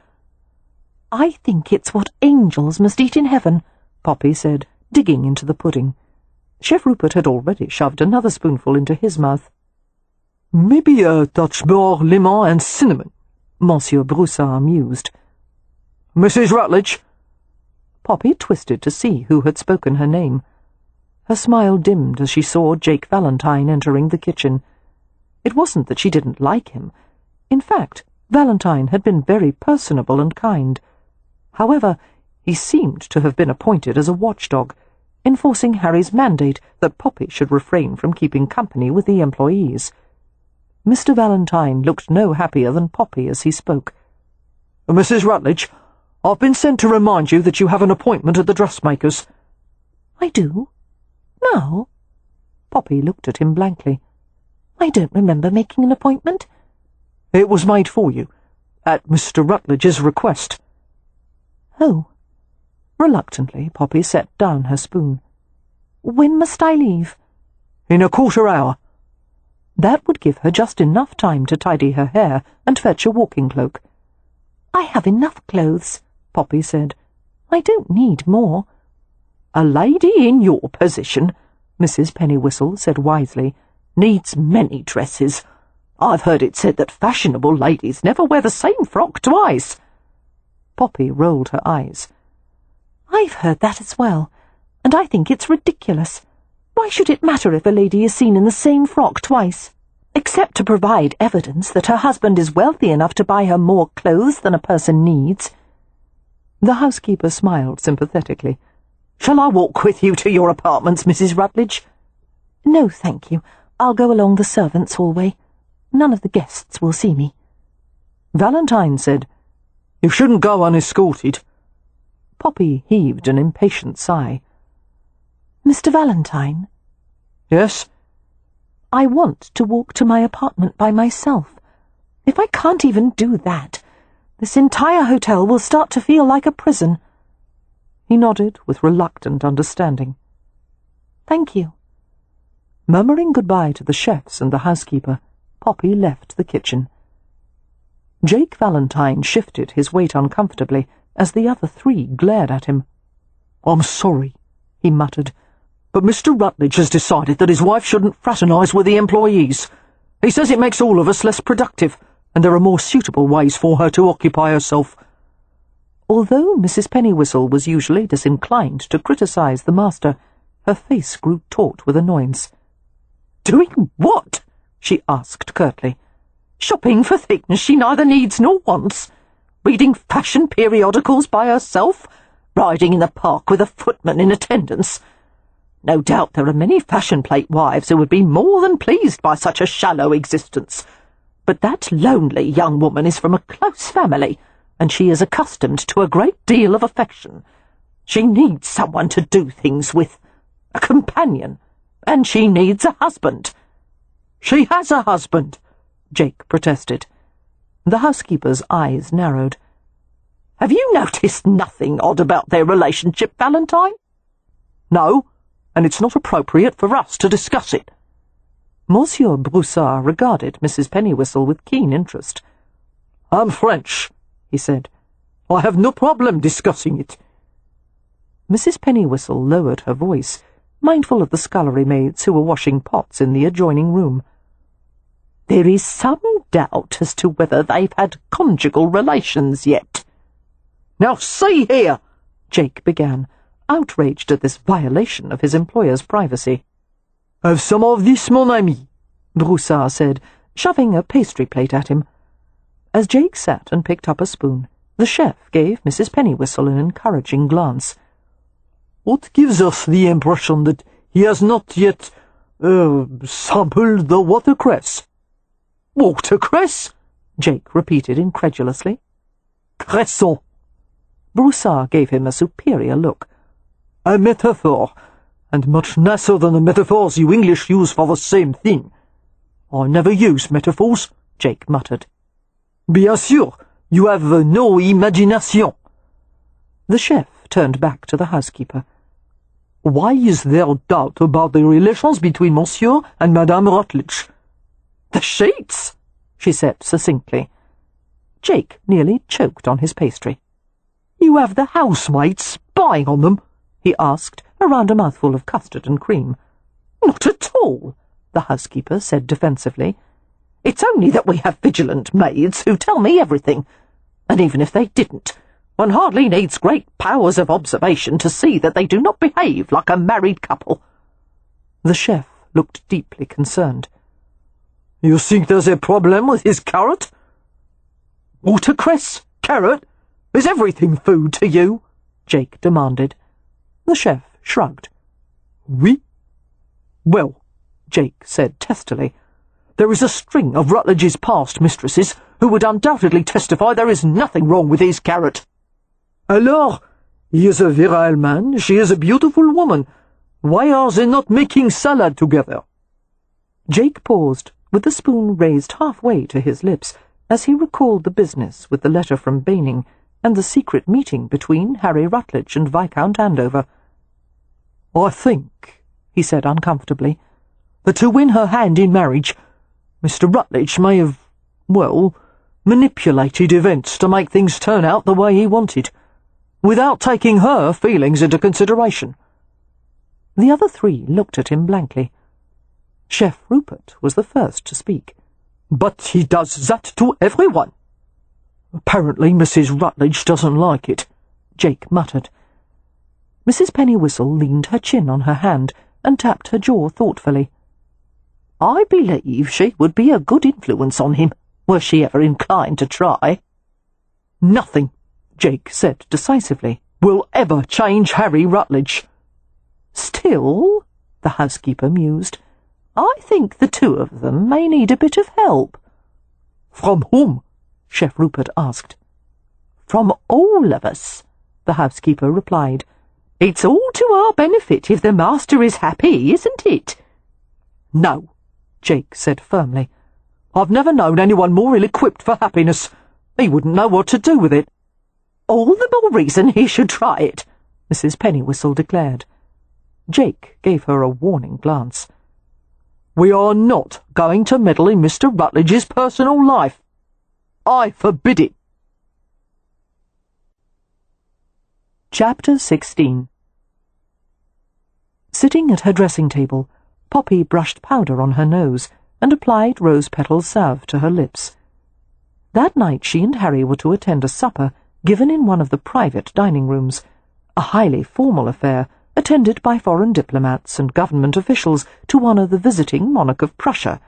C: "I think it's what angels must eat in heaven,"
A: Poppy said, digging into the pudding. Chef Rupert had already shoved another spoonful into his mouth.
D: "Maybe a touch more lemon and cinnamon,"
A: Monsieur Broussard mused.
D: "Mrs. Rutledge?"
A: Poppy twisted to see who had spoken her name. Her smile dimmed as she saw Jake Valentine entering the kitchen. It wasn't that she didn't like him. In fact, Valentine had been very personable and kind. However, he seemed to have been appointed as a watchdog, enforcing Harry's mandate that Poppy should refrain from keeping company with the employees. Mr. Valentine looked no happier than Poppy as he spoke.
D: "Mrs. Rutledge, I've been sent to remind you that you have an appointment at the dressmaker's."
C: "I do? Now?"
A: Poppy looked at him blankly.
C: "I don't remember making an appointment."
D: "It was made for you, at Mr. Rutledge's request."
C: "Oh."
A: Reluctantly, Poppy set down her spoon.
C: "When must I leave?"
D: "In a quarter-hour."
A: That would give her just enough time to tidy her hair and fetch a walking cloak.
C: "I have enough clothes,"
A: Poppy said.
C: "I don't need more."
B: "A lady in your position,"
A: Mrs. Pennywhistle said wisely,
B: "needs many dresses. I've heard it said that fashionable ladies never wear the same frock twice."
A: Poppy rolled her eyes.
C: "I've heard that as well, and I think it's ridiculous. Why should it matter if a lady is seen in the same frock twice? Except to provide evidence that her husband is wealthy enough to buy her more clothes than a person needs."
A: The housekeeper smiled sympathetically.
B: "Shall I walk with you to your apartments, Mrs. Rutledge?"
C: "No, thank you. I'll go along the servants' hallway. None of the guests will see me."
A: Valentine said,
D: "You shouldn't go unescorted."
A: Poppy heaved an impatient sigh.
C: "Mr. Valentine?"
D: "Yes?"
C: "I want to walk to my apartment by myself. If I can't even do that, this entire hotel will start to feel like a prison."
A: He nodded with reluctant understanding.
C: "Thank you."
A: Murmuring goodbye to the chefs and the housekeeper, Poppy left the kitchen. Jake Valentine shifted his weight uncomfortably as the other three glared at him.
D: "I'm sorry,"
A: he muttered,
D: "but Mr. Rutledge has decided that his wife shouldn't fraternise with the employees. He says it makes all of us less productive, and there are more suitable ways for her to occupy herself."
A: Although Mrs. Pennywhistle was usually disinclined to criticise the master, her face grew taut with annoyance. Doing what? She asked curtly. Shopping for things she neither needs nor wants? Reading fashion periodicals by herself? Riding in the park with a footman in attendance? No doubt there are many fashion-plate wives who would be more than pleased by such a shallow existence. But that lonely young woman is from a close family, and she is accustomed to a great deal of affection. She needs someone to do things with, a companion, and she needs a husband. She has a husband, Jake protested. The housekeeper's eyes narrowed. Have you noticed nothing odd about their relationship, Valentine? No, and it's not appropriate for us to discuss it. Monsieur Broussard regarded Mrs. Pennywhistle with keen interest. I'm French, he said. I have no problem discussing it. Mrs. Pennywhistle lowered her voice, mindful of the scullery maids who were washing pots in the adjoining room. There is some doubt as to whether they've had conjugal relations yet. Now see here, Jake began, outraged at this violation of his employer's privacy. Have some of this, mon ami, Broussard said, shoving a pastry plate at him. As Jake sat and picked up a spoon, the chef gave Mrs. Pennywhistle an encouraging glance. What gives us the impression that he has not yet, sampled the watercress? Watercress? Jake repeated incredulously. Cresson. Broussard gave him a superior look. A metaphor, and much nicer than the metaphors you English use for the same thing. I never use metaphors, Jake muttered. Bien sûr, you have no imagination. The chef turned back to the housekeeper. Why is there doubt about the relations between Monsieur and Madame Rutledge? The sheets, she said succinctly. Jake nearly choked on his pastry. You have the housemaids spying on them? He asked, around a mouthful of custard and cream. Not at all, the housekeeper said defensively. It's only that we have vigilant maids who tell me everything, and even if they didn't, one hardly needs great powers of observation to see that they do not behave like a married couple. The chef looked deeply concerned. You think there's a problem with his carrot? Watercress? Carrot? Is everything food to you? Jake demanded. The chef shrugged. Oui? Well, Jake said testily, there is a string of Rutledge's past mistresses who would undoubtedly testify there is nothing wrong with his carrot. Alors, he is a virile man, she is a beautiful woman. Why are they not making salad together? Jake paused, with the spoon raised halfway to his lips, as he recalled the business with the letter from Baining and the secret meeting between Harry Rutledge and Viscount Andover. I think, he said uncomfortably, that to win her hand in marriage, Mr. Rutledge may have, manipulated events to make things turn out the way he wanted, without taking her feelings into consideration. The other three looked at him blankly. Chef Rupert was the first to speak. But he does that to everyone. Apparently Mrs. Rutledge doesn't like it, Jake muttered. Mrs. Pennywhistle leaned her chin on her hand and tapped her jaw thoughtfully. I believe she would be a good influence on him, were she ever inclined to try. Nothing, Jake said decisively, will ever change Harry Rutledge. Still, the housekeeper mused, I think the two of them may need a bit of help. From whom? Chef Rupert asked. From all of us, the housekeeper replied. It's all to our benefit if the master is happy, isn't it? No, Jake said firmly. I've never known anyone more ill-equipped for happiness. He wouldn't know what to do with it. All the more reason he should try it, Mrs. Pennywhistle declared. Jake gave her a warning glance. We are not going to meddle in Mr. Rutledge's personal life. I forbid it. Chapter 16. Sitting at her dressing table, Poppy brushed powder on her nose and applied rose-petal salve to her lips. That night she and Harry were to attend a supper given in one of the private dining rooms, a highly formal affair attended by foreign diplomats and government officials to honour the visiting monarch of Prussia,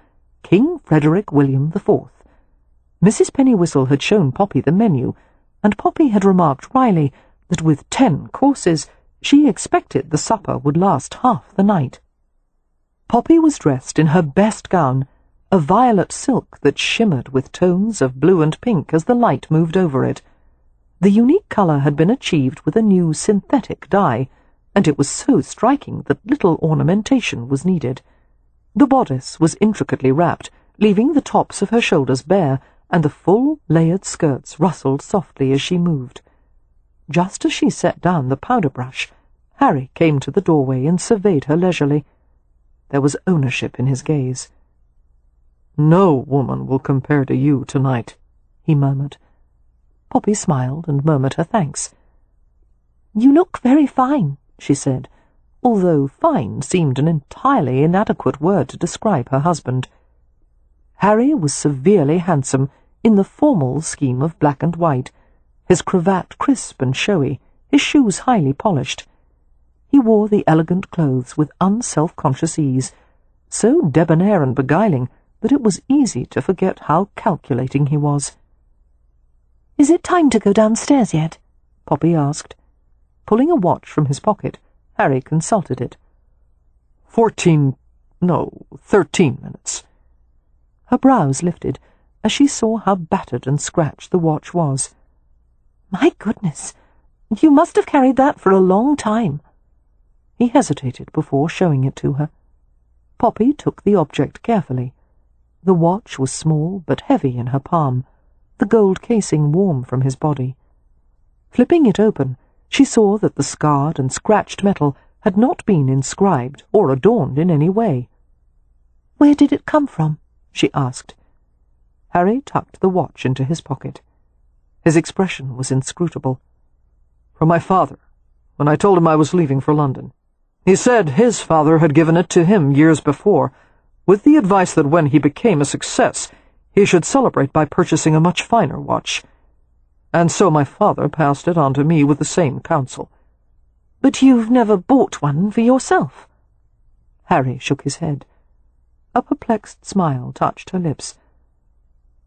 A: King Frederick William IV. Mrs. Pennywhistle had shown Poppy the menu, and Poppy had remarked wryly that with 10 courses she expected the supper would last half the night. Poppy was dressed in her best gown, a violet silk that shimmered with tones of blue and pink as the light moved over it. The unique colour had been achieved with a new synthetic dye, and it was so striking that little ornamentation was needed. The bodice was intricately wrapped, leaving the tops of her shoulders bare, and the full, layered skirts rustled softly as she moved. Just as she set down the powder brush, Harry came to the doorway and surveyed her leisurely. There was ownership in his gaze.
D: "No woman will compare to you tonight," he murmured.
A: Poppy smiled and murmured her thanks. "You look very fine," she said, although fine seemed an entirely inadequate word to describe her husband. Harry was severely handsome in the formal scheme of black and white, his cravat crisp and showy, his shoes highly polished. He wore the elegant clothes with unself-conscious ease, so debonair and beguiling that it was easy to forget how calculating he was. "Is it time to go downstairs yet?" Poppy asked. Pulling a watch from his pocket, Harry consulted it. 13 minutes. Her brows lifted as she saw how battered and scratched the watch was. "My goodness, you must have carried that for a long time." He hesitated before showing it to her. Poppy took the object carefully. The watch was small but heavy in her palm, the gold casing warm from his body. Flipping it open, she saw that the scarred and scratched metal had not been inscribed or adorned in any way. "Where did it come from?" she asked. Harry tucked the watch into his pocket. His expression was inscrutable. "From my father, when I told him I was leaving for London. He said his father had given it to him years before, with the advice that when he became a success, he should celebrate by purchasing a much finer watch. And so my father passed it on to me with the same counsel." "But you've never bought one for yourself?" Harry shook his head. A perplexed smile touched her lips.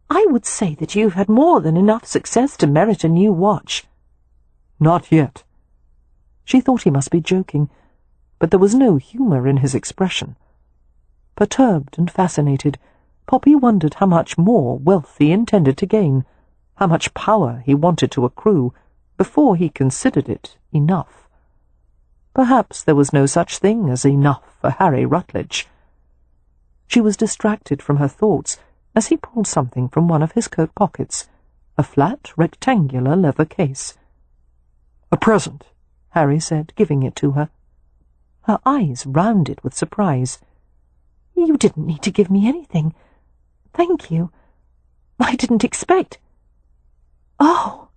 A: "I would say that you've had more than enough success to merit a new watch." "Not yet." She thought he must be joking, but there was no humour in his expression. Perturbed and fascinated, Poppy wondered how much more wealth he intended to gain, how much power he wanted to accrue, before he considered it enough. Perhaps there was no such thing as enough for Harry Rutledge. She was distracted from her thoughts as he pulled something from one of his coat pockets, a flat, rectangular leather case. "A present," Harry said, giving it to her. Her eyes rounded with surprise. "You didn't need to give me anything. Thank you. I didn't expect—" "Oh!"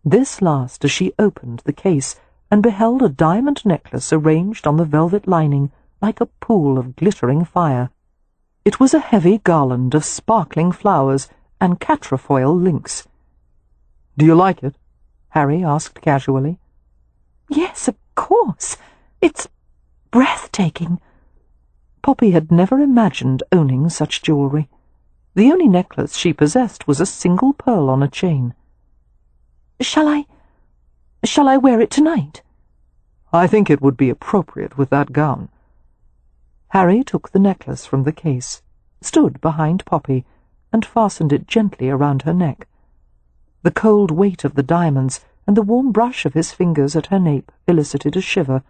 A: This last as she opened the case and beheld a diamond necklace arranged on the velvet lining like a pool of glittering fire. It was a heavy garland of sparkling flowers and quatrefoil links. "Do you like it?" Harry asked casually. "Yes, of course. It's breathtaking." Poppy had never imagined owning such jewellery. The only necklace she possessed was a single pearl on a chain. Shall I wear it tonight?" "I think it would be appropriate with that gown." Harry took the necklace from the case, stood behind Poppy, and fastened it gently around her neck. The cold weight of the diamonds and the warm brush of his fingers at her nape elicited a shiver.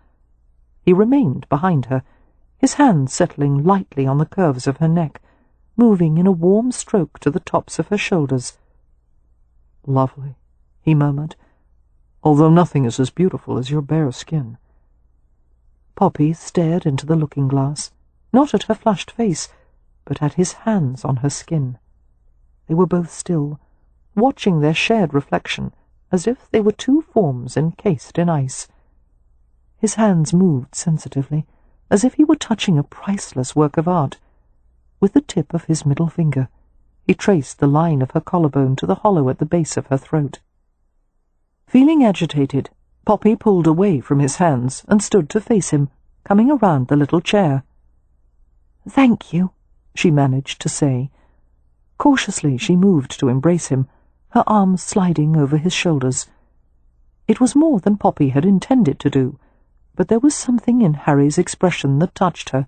A: He remained behind her, his hand settling lightly on the curves of her neck, moving in a warm stroke to the tops of her shoulders. "Lovely," he murmured, "although nothing is as beautiful as your bare skin." Poppy stared into the looking-glass, not at her flushed face, but at his hands on her skin. They were both still, watching their shared reflection as if they were two forms encased in ice. His hands moved sensitively, as if he were touching a priceless work of art. With the tip of his middle finger, he traced the line of her collarbone to the hollow at the base of her throat. Feeling agitated,
B: Poppy pulled away from his hands and stood to face him, coming around the little chair.
C: "Thank you,"
B: she managed to say. Cautiously she moved to embrace him, her arms sliding over his shoulders. It was more than Poppy had intended to do, but there was something in Harry's expression that touched her.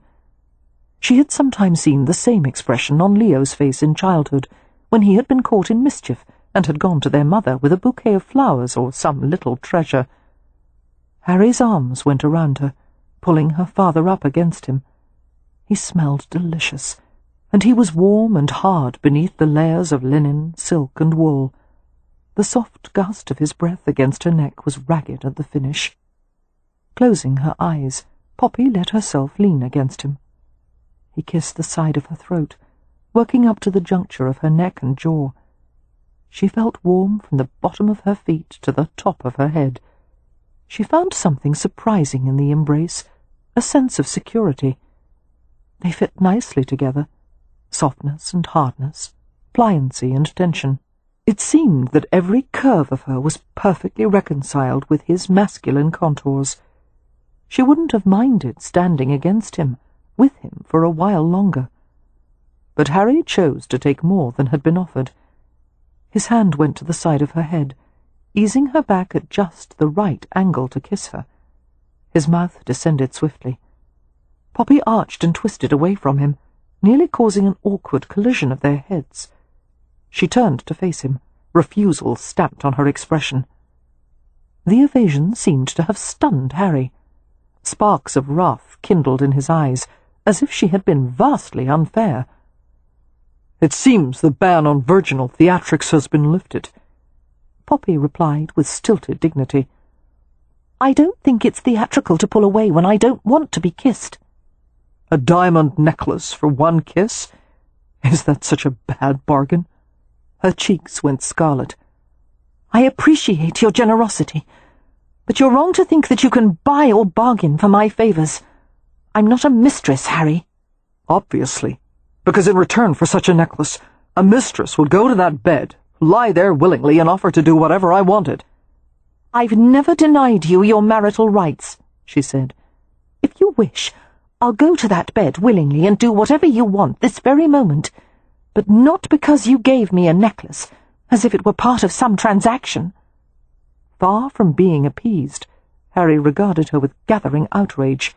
B: She had sometimes seen the same expression on Leo's face in childhood, when he had been caught in mischief and had gone to their mother with a bouquet of flowers or some little treasure. Harry's arms went around her, pulling her farther up against him. He smelled delicious, and he was warm and hard beneath the layers of linen, silk, and wool. The soft gust of his breath against her neck was ragged at the finish. Closing her eyes, Poppy let herself lean against him. He kissed the side of her throat, working up to the juncture of her neck and jaw. She felt warm from the bottom of her feet to the top of her head. She found something surprising in the embrace, a sense of security. They fit nicely together, softness and hardness, pliancy and tension. It seemed that every curve of her was perfectly reconciled with his masculine contours. She wouldn't have minded standing against him, with him for a while longer. But Harry chose to take more than had been offered. His hand went to the side of her head, easing her back at just the right angle to kiss her. His mouth descended swiftly. Poppy arched and twisted away from him, nearly causing an awkward collision of their heads. She turned to face him, refusal stamped on her expression. The evasion seemed to have stunned Harry. Sparks of wrath kindled in his eyes, as if she had been vastly unfair.
D: "It seems the ban on virginal theatrics has been lifted,"
B: Poppy replied with stilted dignity.
C: "I don't think it's theatrical to pull away when I don't want to be kissed."
D: "A diamond necklace for one kiss? Is that such a bad bargain?"
B: Her cheeks went scarlet.
C: "I appreciate your generosity, but you're wrong to think that you can buy or bargain for my favours. I'm not a mistress, Harry."
D: "Obviously, because in return for such a necklace, a mistress would go to that bed, lie there willingly, and offer to do whatever I wanted."
C: "I've never denied you your marital rights," she said. "If you wish, I'll go to that bed willingly and do whatever you want this very moment, but not because you gave me a necklace, as if it were part of some transaction."
B: Far from being appeased, Harry regarded her with gathering outrage.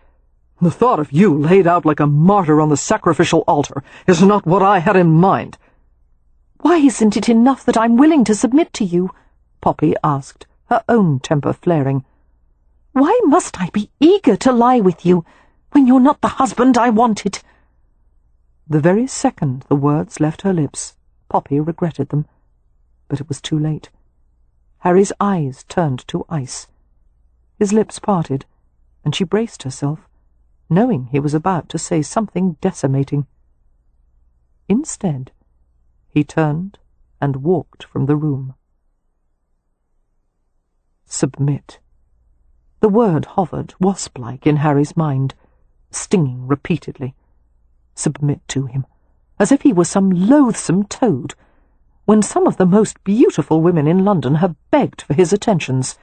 D: "The thought of you laid out like a martyr on the sacrificial altar is not what I had in mind."
C: "Why isn't it enough that I'm willing to submit to you?"
B: Poppy asked, her own temper flaring.
C: "Why must I be eager to lie with you when you're not the husband I wanted?"
B: The very second the words left her lips, Poppy regretted them. But it was too late. Harry's eyes turned to ice. His lips parted, and she braced herself, knowing he was about to say something decimating. Instead, he turned and walked from the room. Submit. The word hovered, wasp-like, in Harry's mind, stinging repeatedly. Submit to him, as if he were some loathsome toad, when some of the most beautiful women in London have begged for his attentions.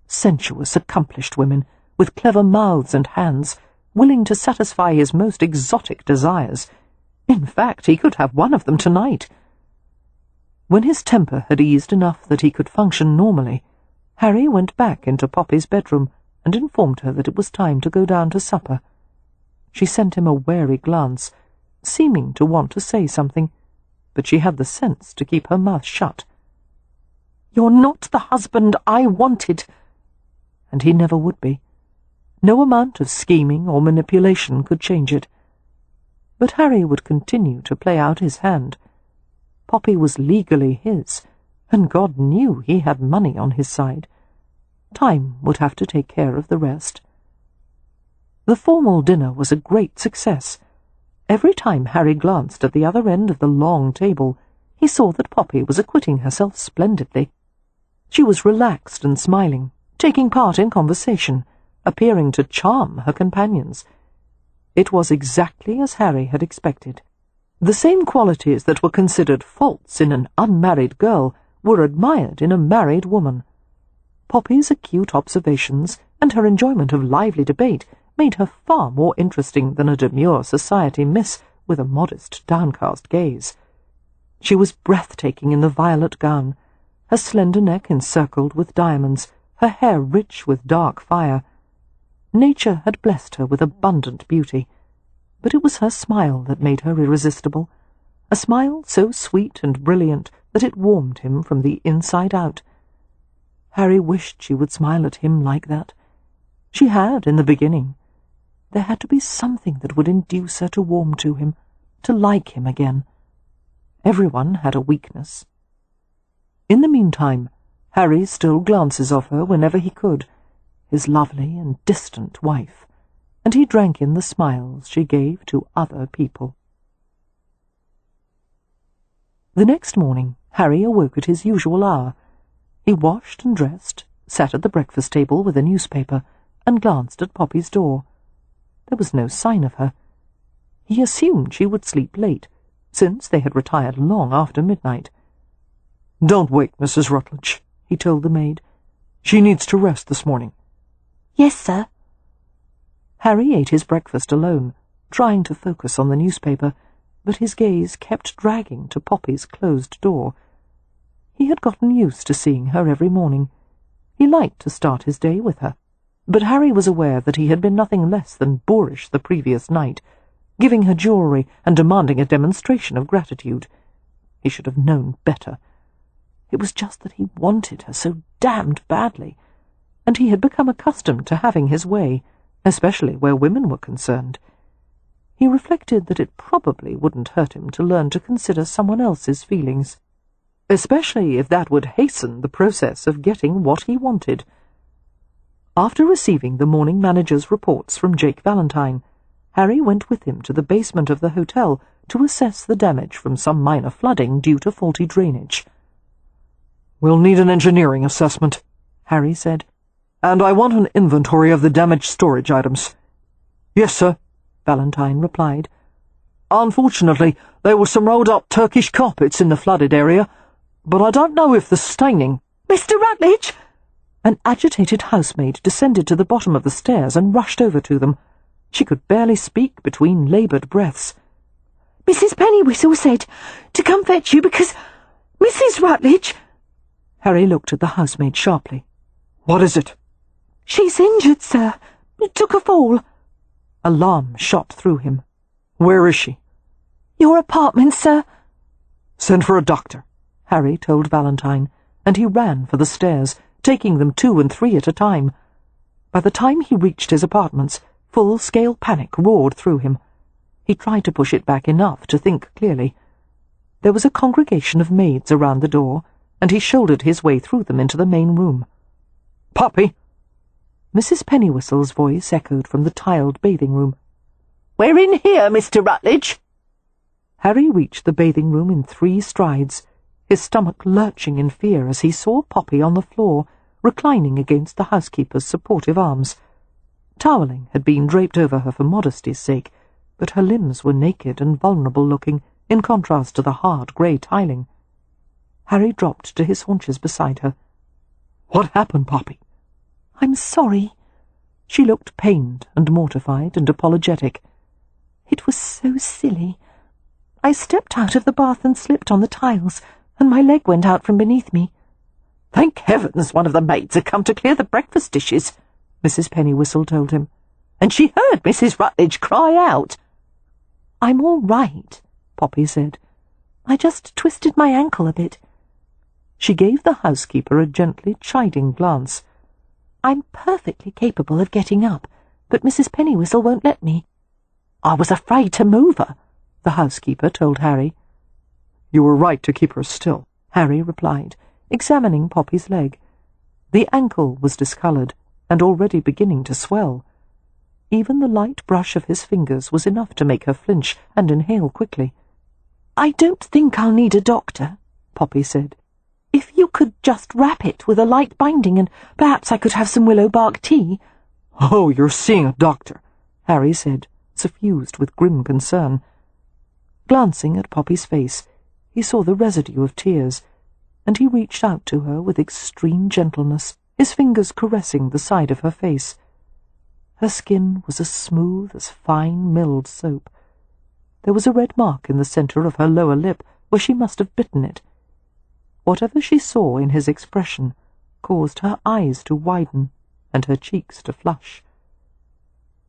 B: Sensuous, accomplished women, with clever mouths and hands, willing to satisfy his most exotic desires. In fact, he could have one of them tonight. When his temper had eased enough that he could function normally, Harry went back into Poppy's bedroom and informed her that it was time to go down to supper. She sent him a wary glance, seeming to want to say something, but she had the sense to keep her mouth shut.
C: "You're not the husband I wanted."
B: And he never would be. No amount of scheming or manipulation could change it. But Harry would continue to play out his hand. Poppy was legally his, and God knew he had money on his side. Time would have to take care of the rest. The formal dinner was a great success. Every time Harry glanced at the other end of the long table, he saw that Poppy was acquitting herself splendidly. She was relaxed and smiling, taking part in conversation, appearing to charm her companions. It was exactly as Harry had expected. The same qualities that were considered faults in an unmarried girl were admired in a married woman. Poppy's acute observations and her enjoyment of lively debate made her far more interesting than a demure society miss with a modest, downcast gaze. She was breathtaking in the violet gown, her slender neck encircled with diamonds, her hair rich with dark fire. Nature had blessed her with abundant beauty, but it was her smile that made her irresistible, a smile so sweet and brilliant that it warmed him from the inside out. Harry wished she would smile at him like that. She had in the beginning. There had to be something that would induce her to warm to him, to like him again. Everyone had a weakness. In the meantime, Harry stole glances of her whenever he could, his lovely and distant wife, and he drank in the smiles she gave to other people. The next morning, Harry awoke at his usual hour. He washed and dressed, sat at the breakfast table with a newspaper, and glanced at Poppy's door. There was no sign of her. He assumed she would sleep late, since they had retired long after midnight.
D: "Don't wake Mrs. Rutledge," he told the maid. "She needs to rest this morning."
C: "Yes, sir."
B: Harry ate his breakfast alone, trying to focus on the newspaper, but his gaze kept dragging to Poppy's closed door. He had gotten used to seeing her every morning. He liked to start his day with her, but Harry was aware that he had been nothing less than boorish the previous night, giving her jewellery and demanding a demonstration of gratitude. He should have known better. It was just that he wanted her so damned badly, and he had become accustomed to having his way, especially where women were concerned. He reflected that it probably wouldn't hurt him to learn to consider someone else's feelings, especially if that would hasten the process of getting what he wanted. After receiving the morning manager's reports from Jake Valentine, Harry went with him to the basement of the hotel to assess the damage from some minor flooding due to faulty drainage.
D: "We'll need an engineering assessment," Harry said, "and I want an inventory of the damaged storage items." "Yes, sir," Valentine replied. "Unfortunately, there were some rolled-up Turkish carpets in the flooded area, but I don't know if the staining—"
C: "Mr. Rutledge!"
B: An agitated housemaid descended to the bottom of the stairs and rushed over to them. She could barely speak between laboured breaths.
C: "Mrs. Pennywhistle said to come fetch you because Mrs. Rutledge—"
B: Harry looked at the housemaid sharply.
D: "What is it?"
C: "She's injured, sir. Took a fall."
B: Alarm shot through him.
D: "Where is she?"
C: "Your apartment, sir."
D: "Send for a doctor,"
B: Harry told Valentine, and he ran for the stairs, taking them 2 and 3 at a time. By the time he reached his apartments, full-scale panic roared through him. He tried to push it back enough to think clearly. There was a congregation of maids around the door, and he shouldered his way through them into the main room.
D: "Poppy!"
B: Mrs. Pennywhistle's voice echoed from the tiled bathing room.
C: "We're in here, Mr. Rutledge."
B: Harry reached the bathing room in 3 strides, his stomach lurching in fear as he saw Poppy on the floor, reclining against the housekeeper's supportive arms. Toweling had been draped over her for modesty's sake, but her limbs were naked and vulnerable-looking, in contrast to the hard grey tiling. Harry dropped to his haunches beside her.
D: "What happened, Poppy?"
B: "I'm sorry." She looked pained and mortified and apologetic. "It was so silly. I stepped out of the bath and slipped on the tiles, and my leg went out from beneath me."
C: "Thank heavens one of the maids had come to clear the breakfast dishes," Mrs. Pennywhistle told him, "and she heard Mrs. Rutledge cry out."
B: "I'm all right," Poppy said. "I just twisted my ankle a bit." She gave the housekeeper a gently chiding glance. "I'm perfectly capable of getting up, but Mrs. Pennywhistle won't let me."
C: "I was afraid to move her,"
B: the housekeeper told Harry.
D: "You were right to keep her still,"
B: Harry replied, examining Poppy's leg. The ankle was discoloured and already beginning to swell. Even the light brush of his fingers was enough to make her flinch and inhale quickly.
C: "I don't think I'll need a doctor," Poppy said. "If you could just wrap it with a light binding, and perhaps I could have some willow bark tea."
D: "Oh, you're seeing a doctor,"
B: Harry said, suffused with grim concern. Glancing at Poppy's face, he saw the residue of tears, and he reached out to her with extreme gentleness. his fingers caressing the side of her face. Her skin was as smooth as fine milled soap. There was a red mark in the centre of her lower lip where she must have bitten it. Whatever she saw in his expression caused her eyes to widen and her cheeks to flush.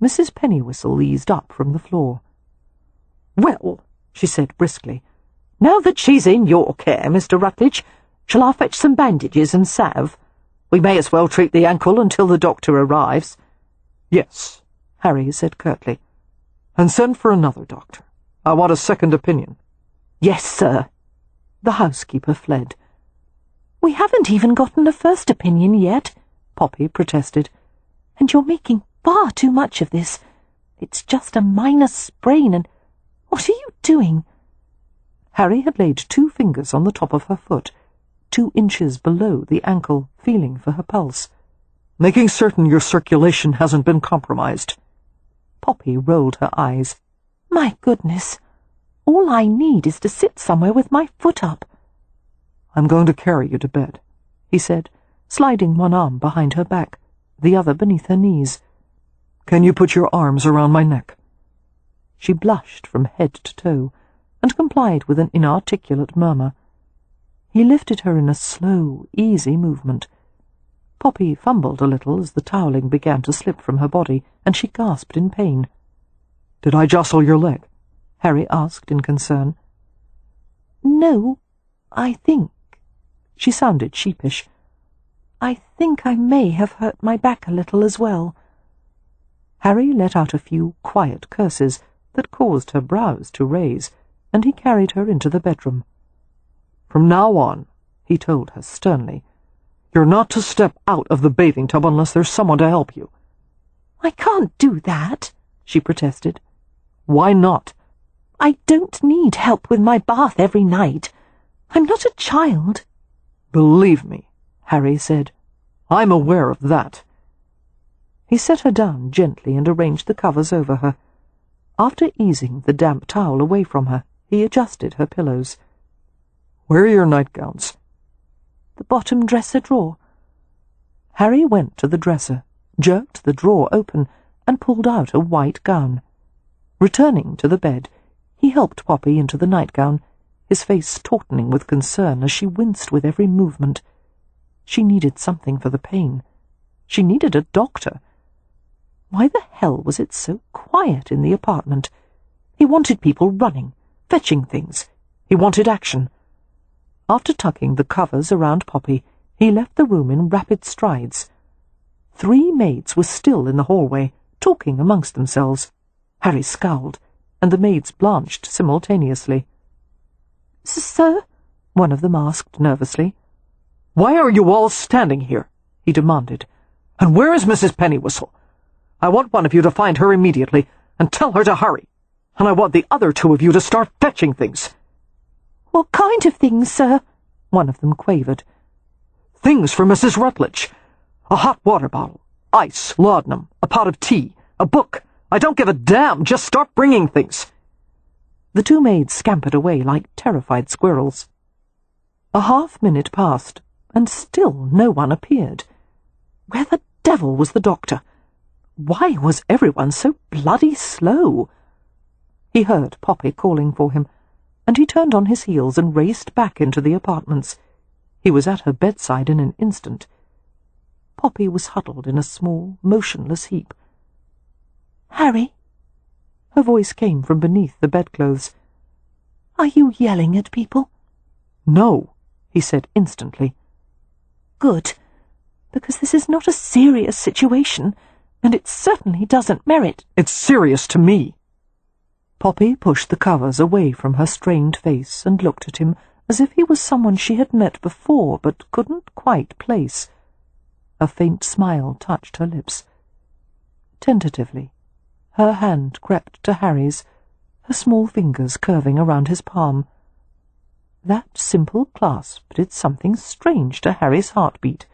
B: Mrs. Pennywhistle eased up from the floor. "Well," she said briskly, "now that she's in your care, Mr. Rutledge, shall I fetch some bandages and salve? We may as well treat the ankle until the doctor arrives."
D: "Yes,"
B: Harry said curtly.
D: "And send for another doctor. I want a second opinion."
B: "Yes, sir." The housekeeper fled. "We haven't even gotten a first opinion yet," Poppy protested. "And you're making far too much of this. It's just a minor sprain, and what are you doing?" Harry had laid 2 fingers on the top of her foot, 2 inches below the ankle, feeling for her pulse.
D: "Making certain your circulation hasn't been compromised."
B: Poppy rolled her eyes. "My goodness, all I need is to sit somewhere with my foot up."
D: "I'm going to carry you to bed,"
B: he said, sliding one arm behind her back, the other beneath her knees.
D: "Can you put your arms around my neck?"
B: She blushed from head to toe, and complied with an inarticulate murmur. He lifted her in a slow, easy movement. Poppy fumbled a little as the toweling began to slip from her body, and she gasped in pain.
D: "Did I jostle your leg?"
B: Harry asked in concern. "No, I think—" She sounded sheepish. "I think I may have hurt my back a little as well." Harry let out a few quiet curses that caused her brows to raise, and he carried her into the bedroom.
D: "From now on," he told her sternly, "you're not to step out of the bathing tub unless there's someone to help you."
B: "I can't do that," she protested.
D: "Why not?"
B: "I don't need help with my bath every night. I'm not a child."
D: "Believe me," Harry said, "I'm aware of that."
B: He set her down gently and arranged the covers over her. After easing the damp towel away from her, he adjusted her pillows.
D: "Where are your nightgowns?"
B: "The bottom dresser drawer." Harry went to the dresser, jerked the drawer open, and pulled out a white gown. Returning to the bed, he helped Poppy into the nightgown, his face tautening with concern as she winced with every movement. She needed something for the pain. She needed a doctor. Why the hell was it so quiet in the apartment? He wanted people running, fetching things. He wanted action. After tucking the covers around Poppy, he left the room in rapid strides. 3 maids were still in the hallway, talking amongst themselves. Harry scowled, and the maids blanched simultaneously. "Sir?" one of them asked nervously.
D: "Why are you all standing here?" he demanded. "And where is Mrs. Pennywhistle? I want one of you to find her immediately and tell her to hurry. And I want the other 2 of you to start fetching things."
B: "What kind of things, sir?" one of them quavered.
D: "Things for Mrs. Rutledge. A hot water bottle, ice, laudanum, a pot of tea, a book. I don't give a damn. Just start bringing things."
B: The 2 maids scampered away like terrified squirrels. A half-minute passed, and still no one appeared. Where the devil was the doctor? Why was everyone so bloody slow? He heard Poppy calling for him, and he turned on his heels and raced back into the apartments. He was at her bedside in an instant. Poppy was huddled in a small, motionless heap. "Harry?" Her voice came from beneath the bedclothes. "Are you yelling at people?"
D: "No,"
B: he said instantly. "Good, because this is not a serious situation, and it certainly doesn't merit—"
D: "It's serious to me."
B: Poppy pushed the covers away from her strained face and looked at him as if he was someone she had met before but couldn't quite place. A faint smile touched her lips. Tentatively, her hand crept to Harry's, her small fingers curving around his palm. That simple clasp did something strange to Harry's heartbeat.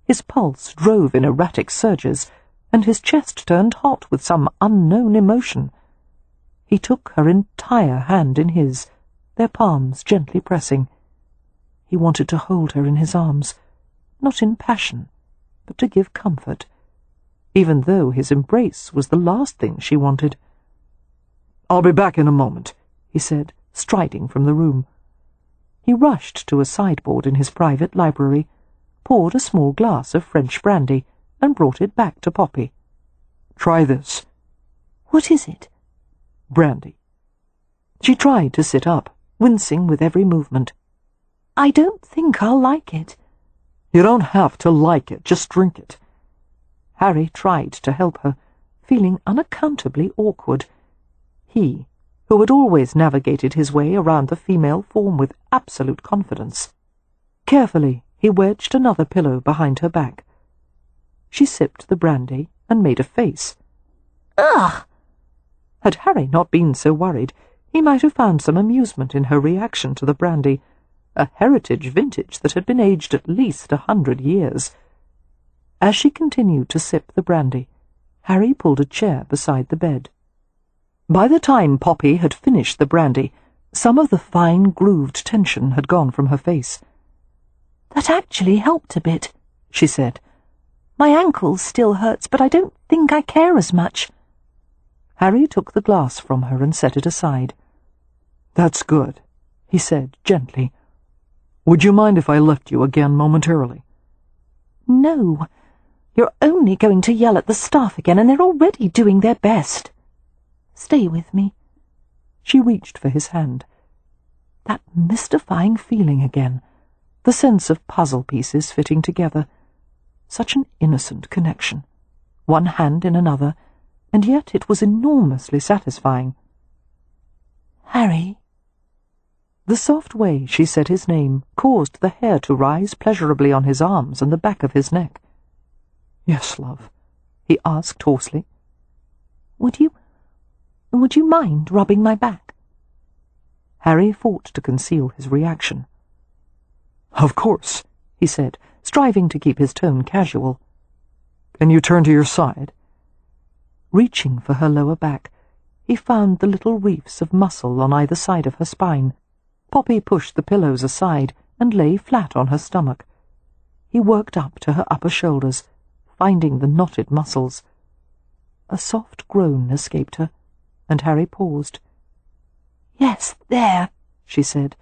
B: His pulse drove in erratic surges, and his chest turned hot with some unknown emotion. He took her entire hand in his, their palms gently pressing. He wanted to hold her in his arms, not in passion, but to give comfort, even though his embrace was the last thing she wanted.
D: "I'll be back in a moment,"
B: he said, striding from the room. He rushed to a sideboard in his private library, poured a small glass of French brandy, and brought it back to Poppy.
D: "Try this."
C: "What is it?"
B: "Brandy." She tried to sit up, wincing with every movement.
C: "I don't think I'll like it."
D: "You don't have to like it, just drink it."
B: Harry tried to help her, feeling unaccountably awkward. He, who had always navigated his way around the female form with absolute confidence. Carefully, he wedged another pillow behind her back. She sipped the brandy and made a face.
C: "Ugh!"
B: Had Harry not been so worried, he might have found some amusement in her reaction to the brandy, a heritage vintage that had been aged at least 100 years. As she continued to sip the brandy, Harry pulled a chair beside the bed. By the time Poppy had finished the brandy, some of the fine grooved tension had gone from her face.
C: "That actually helped a bit," she said. "My ankle still hurts, but I don't think I care as much."
B: Harry took the glass from her and set it aside.
D: "That's good,"
B: he said gently.
D: "Would you mind if I left you again momentarily?"
C: "No. You're only going to yell at the staff again, and they're already doing their best. Stay with me."
B: She reached for his hand. That mystifying feeling again, the sense of puzzle pieces fitting together. Such an innocent connection. One hand in another, and yet it was enormously satisfying.
C: "Harry."
B: The soft way she said his name caused the hair to rise pleasurably on his arms and the back of his neck.
D: "Yes, love?"
B: he asked hoarsely.
C: Would you mind rubbing my back?"
B: Harry fought to conceal his reaction.
D: "Of course,"
B: he said, striving to keep his tone casual.
D: "Can you turn to your side?"
B: Reaching for her lower back, he found the little reefs of muscle on either side of her spine. Poppy pushed the pillows aside and lay flat on her stomach. He worked up to her upper shoulders, finding the knotted muscles. A soft groan escaped her, and Harry paused.
C: "Yes, there,"
B: she said,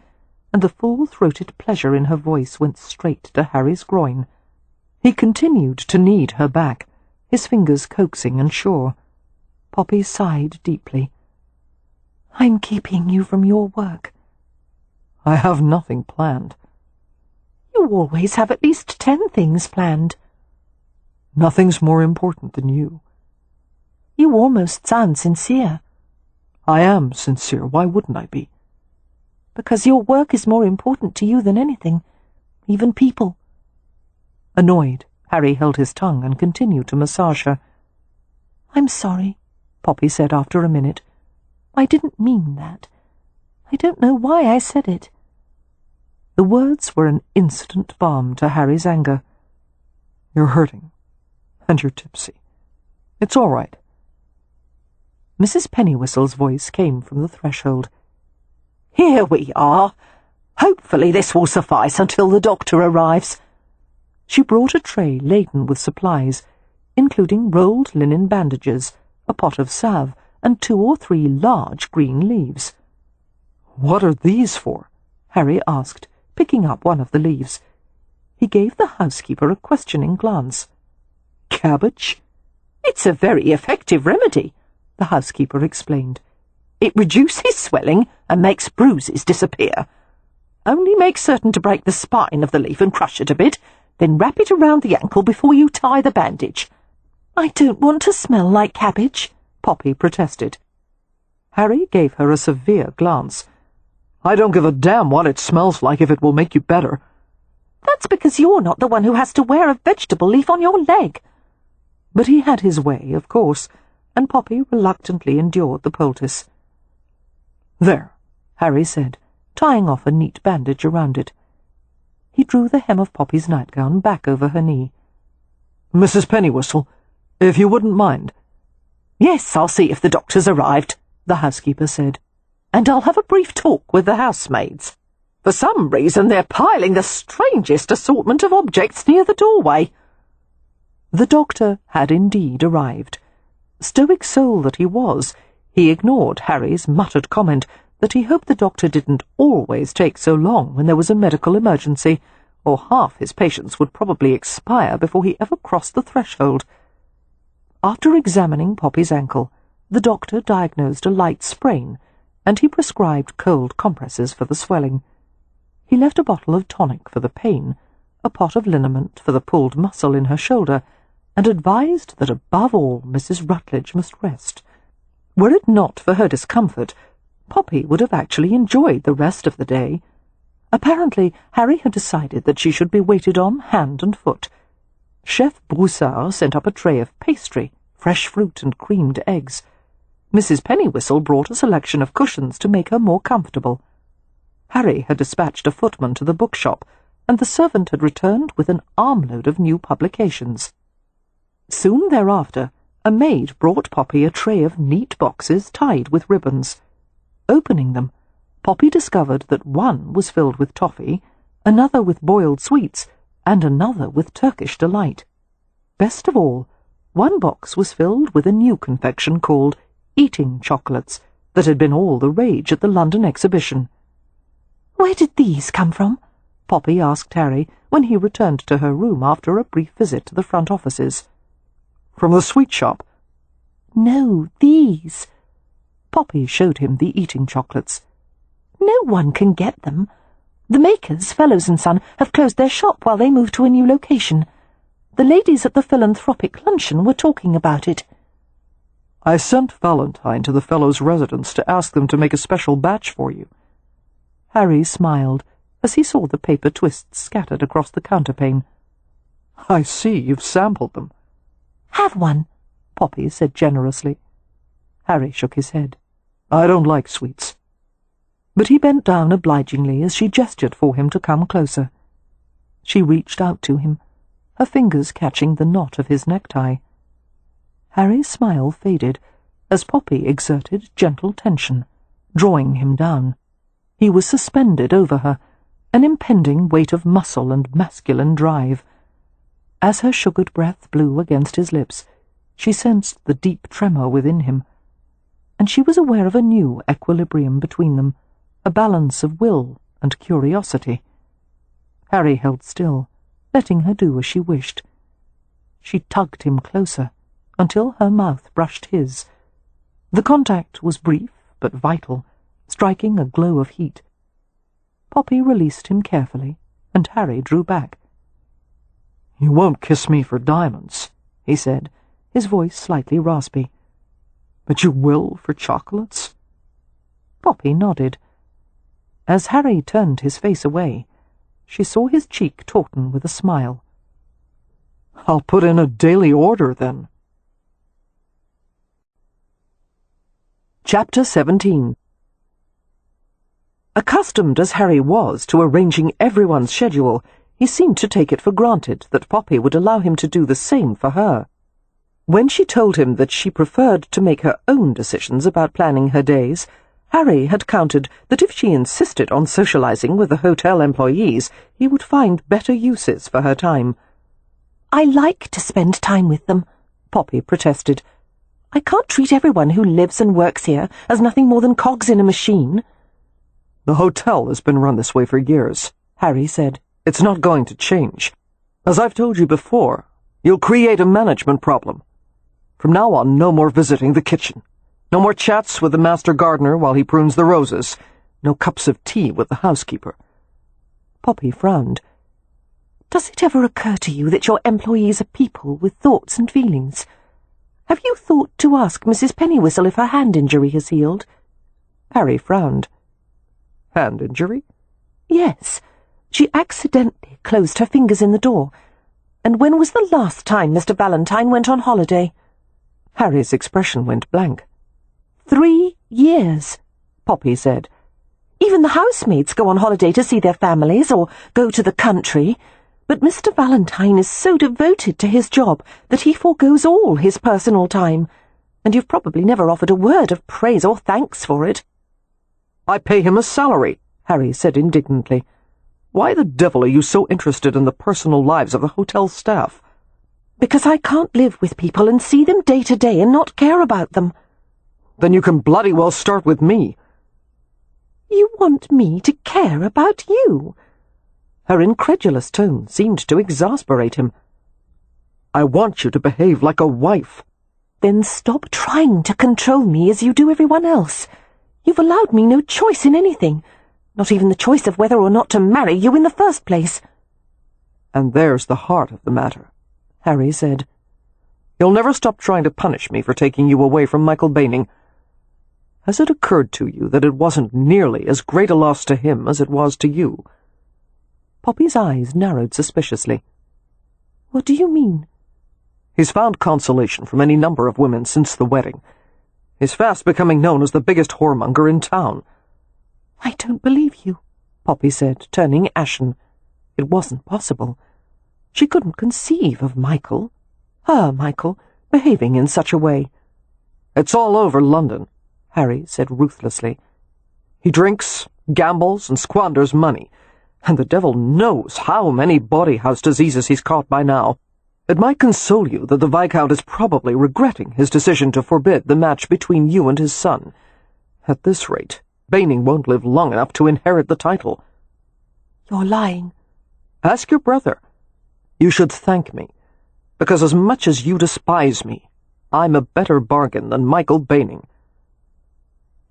B: and the full-throated pleasure in her voice went straight to Harry's groin. He continued to knead her back, his fingers coaxing and sure. Poppy sighed deeply.
C: "I'm keeping you from your work."
D: "I have nothing planned."
C: "You always have at least 10 things planned."
D: "Nothing's more important than you."
C: "You almost sound sincere."
D: "I am sincere. Why wouldn't I be?"
C: "Because your work is more important to you than anything, even people."
B: Annoyed, Harry held his tongue and continued to massage her.
C: "I'm sorry,"
B: Poppy said after a minute.
C: "I didn't mean that. I don't know why I said it."
B: The words were an instant balm to Harry's anger.
D: "You're hurting, and you're tipsy. It's all right."
B: Mrs. Pennywhistle's voice came from the threshold.
A: "Here we are. Hopefully this will suffice until the doctor arrives."
B: She brought a tray laden with supplies, including rolled linen bandages, a pot of salve, and 2 or 3 large green leaves.
D: "What are these for?"
B: Harry asked, picking up one of the leaves. He gave the housekeeper a questioning glance.
A: "Cabbage? It's a very effective remedy," the housekeeper explained. "It reduces swelling and makes bruises disappear. Only make certain to break the spine of the leaf and crush it a bit, then wrap it around the ankle before you tie the bandage."
C: "I don't want to smell like cabbage,"
B: Poppy protested. Harry gave her a severe glance.
D: "I don't give a damn what it smells like if it will make you better."
C: "That's because you're not the one who has to wear a vegetable leaf on your leg."
B: But he had his way, of course, and Poppy reluctantly endured the poultice.
D: "There,"
B: Harry said, tying off a neat bandage around it. He drew the hem of Poppy's nightgown back over her knee.
D: "Mrs. Pennywhistle, if you wouldn't mind."
A: "Yes, I'll see if the doctor's arrived," the housekeeper said. "And I'll have a brief talk with the housemaids. For some reason they're piling the strangest assortment of objects near the doorway."
B: The doctor had indeed arrived. Stoic soul that he was, he ignored Harry's muttered comment that he hoped the doctor didn't always take so long when there was a medical emergency, or half his patients would probably expire before he ever crossed the threshold. After examining Poppy's ankle, the doctor diagnosed a light sprain, and he prescribed cold compresses for the swelling. He left a bottle of tonic for the pain, a pot of liniment for the pulled muscle in her shoulder, and advised that above all Mrs. Rutledge must rest. Were it not for her discomfort, Poppy would have actually enjoyed the rest of the day. Apparently, Harry had decided that she should be waited on hand and foot. Chef Broussard sent up a tray of pastry, fresh fruit and creamed eggs. Mrs. Pennywhistle brought a selection of cushions to make her more comfortable. Harry had dispatched a footman to the bookshop, and the servant had returned with an armload of new publications. Soon thereafter, a maid brought Poppy a tray of neat boxes tied with ribbons. Opening them, Poppy discovered that one was filled with toffee, another with boiled sweets, and another with Turkish delight. Best of all, one box was filled with a new confection called eating chocolates that had been all the rage at the London exhibition.
C: "Where did these come from?"
B: Poppy asked Harry when he returned to her room after a brief visit to the front offices. "From the sweet shop?"
C: "No, these."
B: Poppy showed him the eating chocolates.
C: "No one can get them. The makers, Fellows and Son, have closed their shop while they move to a new location. The ladies at the philanthropic luncheon were talking about it."
D: "I sent Valentine to the Fellows' residence to ask them to make a special batch for you."
B: Harry smiled as he saw the paper twists scattered across the counterpane.
D: "I see you've sampled them."
C: "Have one,"
B: Poppy said generously. Harry shook his head.
D: "I don't like sweets."
B: But he bent down obligingly as she gestured for him to come closer. She reached out to him, her fingers catching the knot of his necktie. Harry's smile faded as Poppy exerted gentle tension, drawing him down. He was suspended over her, an impending weight of muscle and masculine drive. As her sugared breath blew against his lips, she sensed the deep tremor within him, and she was aware of a new equilibrium between them, a balance of will and curiosity. Harry held still, letting her do as she wished. She tugged him closer, until her mouth brushed his. The contact was brief but vital, striking a glow of heat. Poppy released him carefully, and Harry drew back.
D: "You won't kiss me for diamonds,"
B: he said, his voice slightly raspy.
D: "But you will for chocolates?"
B: Poppy nodded. As Harry turned his face away, she saw his cheek tauten with a smile.
D: "I'll put in a daily order, then."
B: Chapter 17. Accustomed as Harry was to arranging everyone's schedule, he seemed to take it for granted that Poppy would allow him to do the same for her. When she told him that she preferred to make her own decisions about planning her days, Harry had counted that if she insisted on socializing with the hotel employees, he would find better uses for her time.
C: "I like to spend time with them,"
B: Poppy protested.
C: "I can't treat everyone who lives and works here as nothing more than cogs in a machine."
D: "The hotel has been run this way for years,"
B: Harry said.
D: "It's not going to change. As I've told you before, you'll create a management problem. From now on, no more visiting the kitchen. No more chats with the master gardener while he prunes the roses. No cups of tea with the housekeeper."
B: Poppy frowned.
C: "Does it ever occur to you that your employees are people with thoughts and feelings? Have you thought to ask Mrs. Pennywhistle if her hand injury has healed?"
B: Harry frowned.
D: "Hand injury?"
C: "Yes. She accidentally closed her fingers in the door. And when was the last time Mr. Valentine went on holiday?"
B: Harry's expression went blank.
C: 3 years, Poppy said. "Even the housemaids go on holiday to see their families or go to the country, but Mr. Valentine is so devoted to his job that he forgoes all his personal time, and you've probably never offered a word of praise or thanks for it."
D: "I pay him a salary," Harry said indignantly. "Why the devil are you so interested in the personal lives of the hotel staff?"
C: Because I can't live with people and see them day to day and not care about them.
D: Then you can bloody well start with me.
C: You want me to care about you?
B: Her incredulous tone seemed to exasperate him.
D: I want you to behave like a wife.
C: Then stop trying to control me as you do everyone else. You've allowed me no choice in anything, not even the choice of whether or not to marry you in the first place.
D: And there's the heart of the matter, Harry said. You'll never stop trying to punish me for taking you away from Michael Baining. Has it occurred to you that it wasn't nearly as great a loss to him as it was to you?
B: Poppy's eyes narrowed suspiciously.
C: What do you mean?
D: He's found consolation from any number of women since the wedding. He's fast becoming known as the biggest whoremonger in town.
C: I don't believe you,
B: Poppy said, turning ashen. It wasn't possible. She couldn't conceive of Michael, her Michael, behaving in such a way.
D: It's all over London,
B: Harry said ruthlessly.
D: He drinks, gambles, and squanders money, and the devil knows how many bawdy-house diseases he's caught by now. It might console you that the Viscount is probably regretting his decision to forbid the match between you and his son. At this rate, Baining won't live long enough to inherit the title.
C: You're lying.
D: Ask your brother. You should thank me, because as much as you despise me, I'm a better bargain than Michael Baining.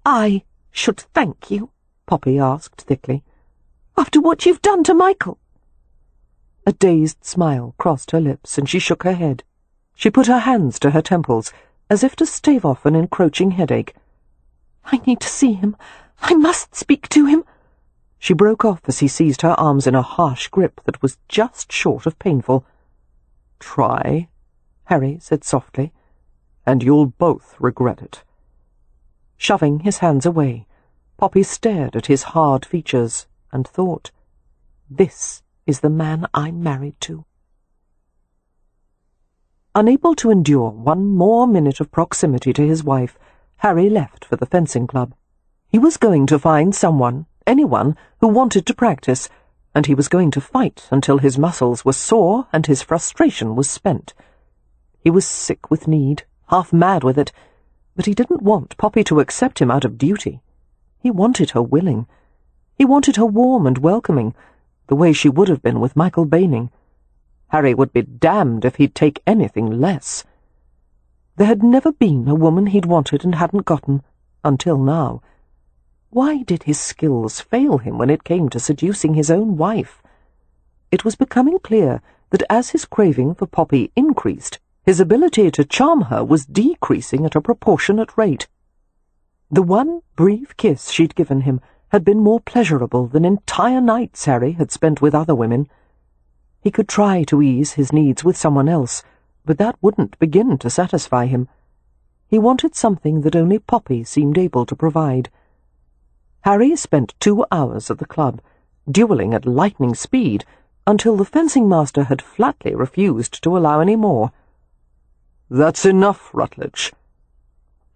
C: I should thank you, Poppy asked thickly, after what you've done to Michael.
B: A dazed smile crossed her lips, and she shook her head. She put her hands to her temples, as if to stave off an encroaching headache.
C: I need to see him. I must speak to him.
B: She broke off as he seized her arms in a harsh grip that was just short of painful.
D: Try,
B: Harry said softly,
D: and you'll both regret it.
B: Shoving his hands away, Poppy stared at his hard features and thought, this is the man I'm married to. Unable to endure one more minute of proximity to his wife, Harry left for the fencing club. He was going to find someone, anyone, who wanted to practice, and he was going to fight until his muscles were sore and his frustration was spent. He was sick with need, half mad with it, but he didn't want Poppy to accept him out of duty. He wanted her willing. He wanted her warm and welcoming, the way she would have been with Michael Baining. Harry would be damned if he'd take anything less. There had never been a woman he'd wanted and hadn't gotten, until now. Why did his skills fail him when it came to seducing his own wife? It was becoming clear that as his craving for Poppy increased, his ability to charm her was decreasing at a proportionate rate. The one brief kiss she'd given him had been more pleasurable than entire nights Harry had spent with other women. He could try to ease his needs with someone else, but that wouldn't begin to satisfy him. He wanted something that only Poppy seemed able to provide. Harry spent 2 hours at the club, duelling at lightning speed, until the fencing master had flatly refused to allow any more.
D: "That's enough, Rutledge."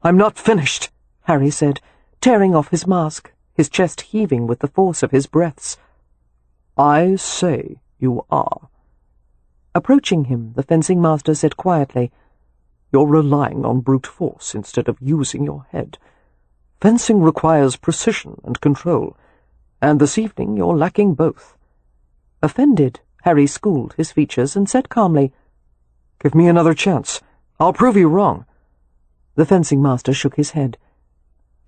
D: "I'm not finished,"
B: Harry said, tearing off his mask, his chest heaving with the force of his breaths.
D: "I say you are."
B: Approaching him, the fencing master said quietly,
D: "You're relying on brute force instead of using your head. Fencing requires precision and control, and this evening you're lacking both."
B: Offended, Harry schooled his features and said calmly,
D: "Give me another chance. I'll prove you wrong."
B: The fencing master shook his head.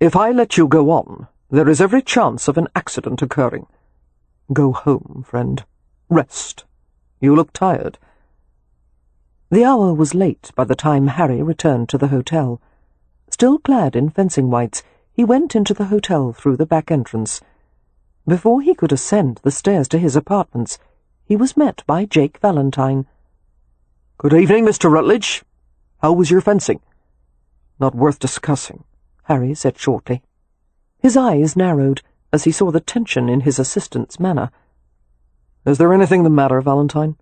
D: "If I let you go on, there is every chance of an accident occurring. Go home, friend. Rest. You look tired."
B: The hour was late by the time Harry returned to the hotel. Still clad in fencing whites, he went into the hotel through the back entrance. Before he could ascend the stairs to his apartments, he was met by Jake Valentine.
D: "Good evening, Mr. Rutledge. How was your fencing?" "Not worth discussing,"
B: Harry said shortly. His eyes narrowed as he saw the tension in his assistant's manner.
D: "Is there anything the matter, Valentine?"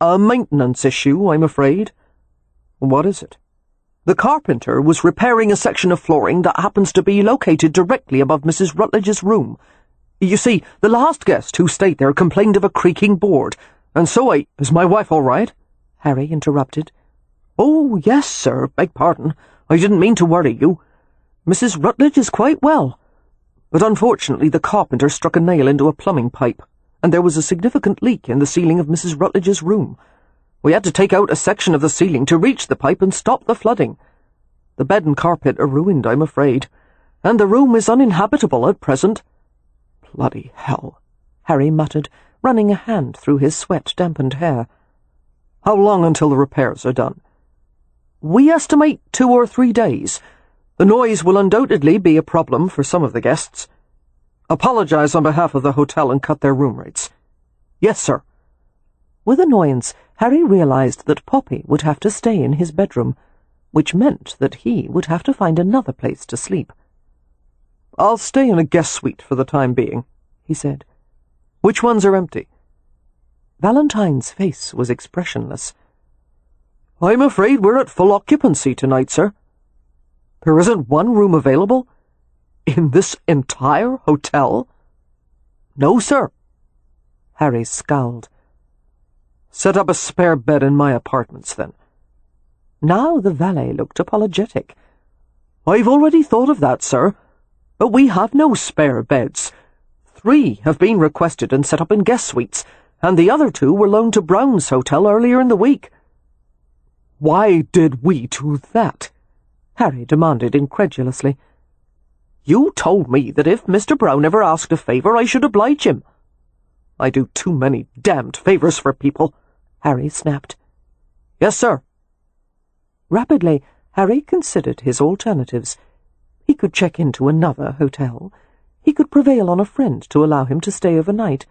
D: "A maintenance issue, I'm afraid." "What is it?" "The carpenter was repairing a section of flooring that happens to be located directly above Mrs. Rutledge's room. You see, the last guest who stayed there complained of a creaking board, and so I—" "Is my wife all right?"
B: Harry interrupted.
D: "Oh, yes, sir, beg pardon. I didn't mean to worry you. Mrs. Rutledge is quite well. But unfortunately the carpenter struck a nail into a plumbing pipe, and there was a significant leak in the ceiling of Mrs. Rutledge's room. We had to take out a section of the ceiling to reach the pipe and stop the flooding. The bed and carpet are ruined, I'm afraid, and the room is uninhabitable at present." "Bloody hell," Harry muttered, running a hand through his sweat-dampened hair. "How long until the repairs are done?" "We estimate 2 or 3 days. The noise will undoubtedly be a problem for some of the guests. Apologize on behalf of the hotel and cut their room rates." "Yes, sir."
B: With annoyance, Harry realized that Poppy would have to stay in his bedroom, which meant that he would have to find another place to sleep.
D: "I'll stay in a guest suite for the time being," he said. "Which ones are empty?"
B: Valentine's face was expressionless.
D: "I'm afraid we're at full occupancy tonight, sir." "There isn't one room available? In this entire hotel?"
B: "No, sir." Harry scowled.
D: "Set up a spare bed in my apartments, then."
B: Now the valet looked apologetic.
D: "I've already thought of that, sir. But we have no spare beds. 3 have been requested and set up in guest suites, and the other 2 were loaned to Brown's Hotel earlier in the week."
B: "Why did we do that?" Harry demanded incredulously.
D: "You told me that if Mr. Brown ever asked a favour, I should oblige him." "I do too many damned favours for people," Harry snapped.
B: "Yes, sir." Rapidly, Harry considered his alternatives. He could check into another hotel. He could prevail on a friend to allow him to stay overnight.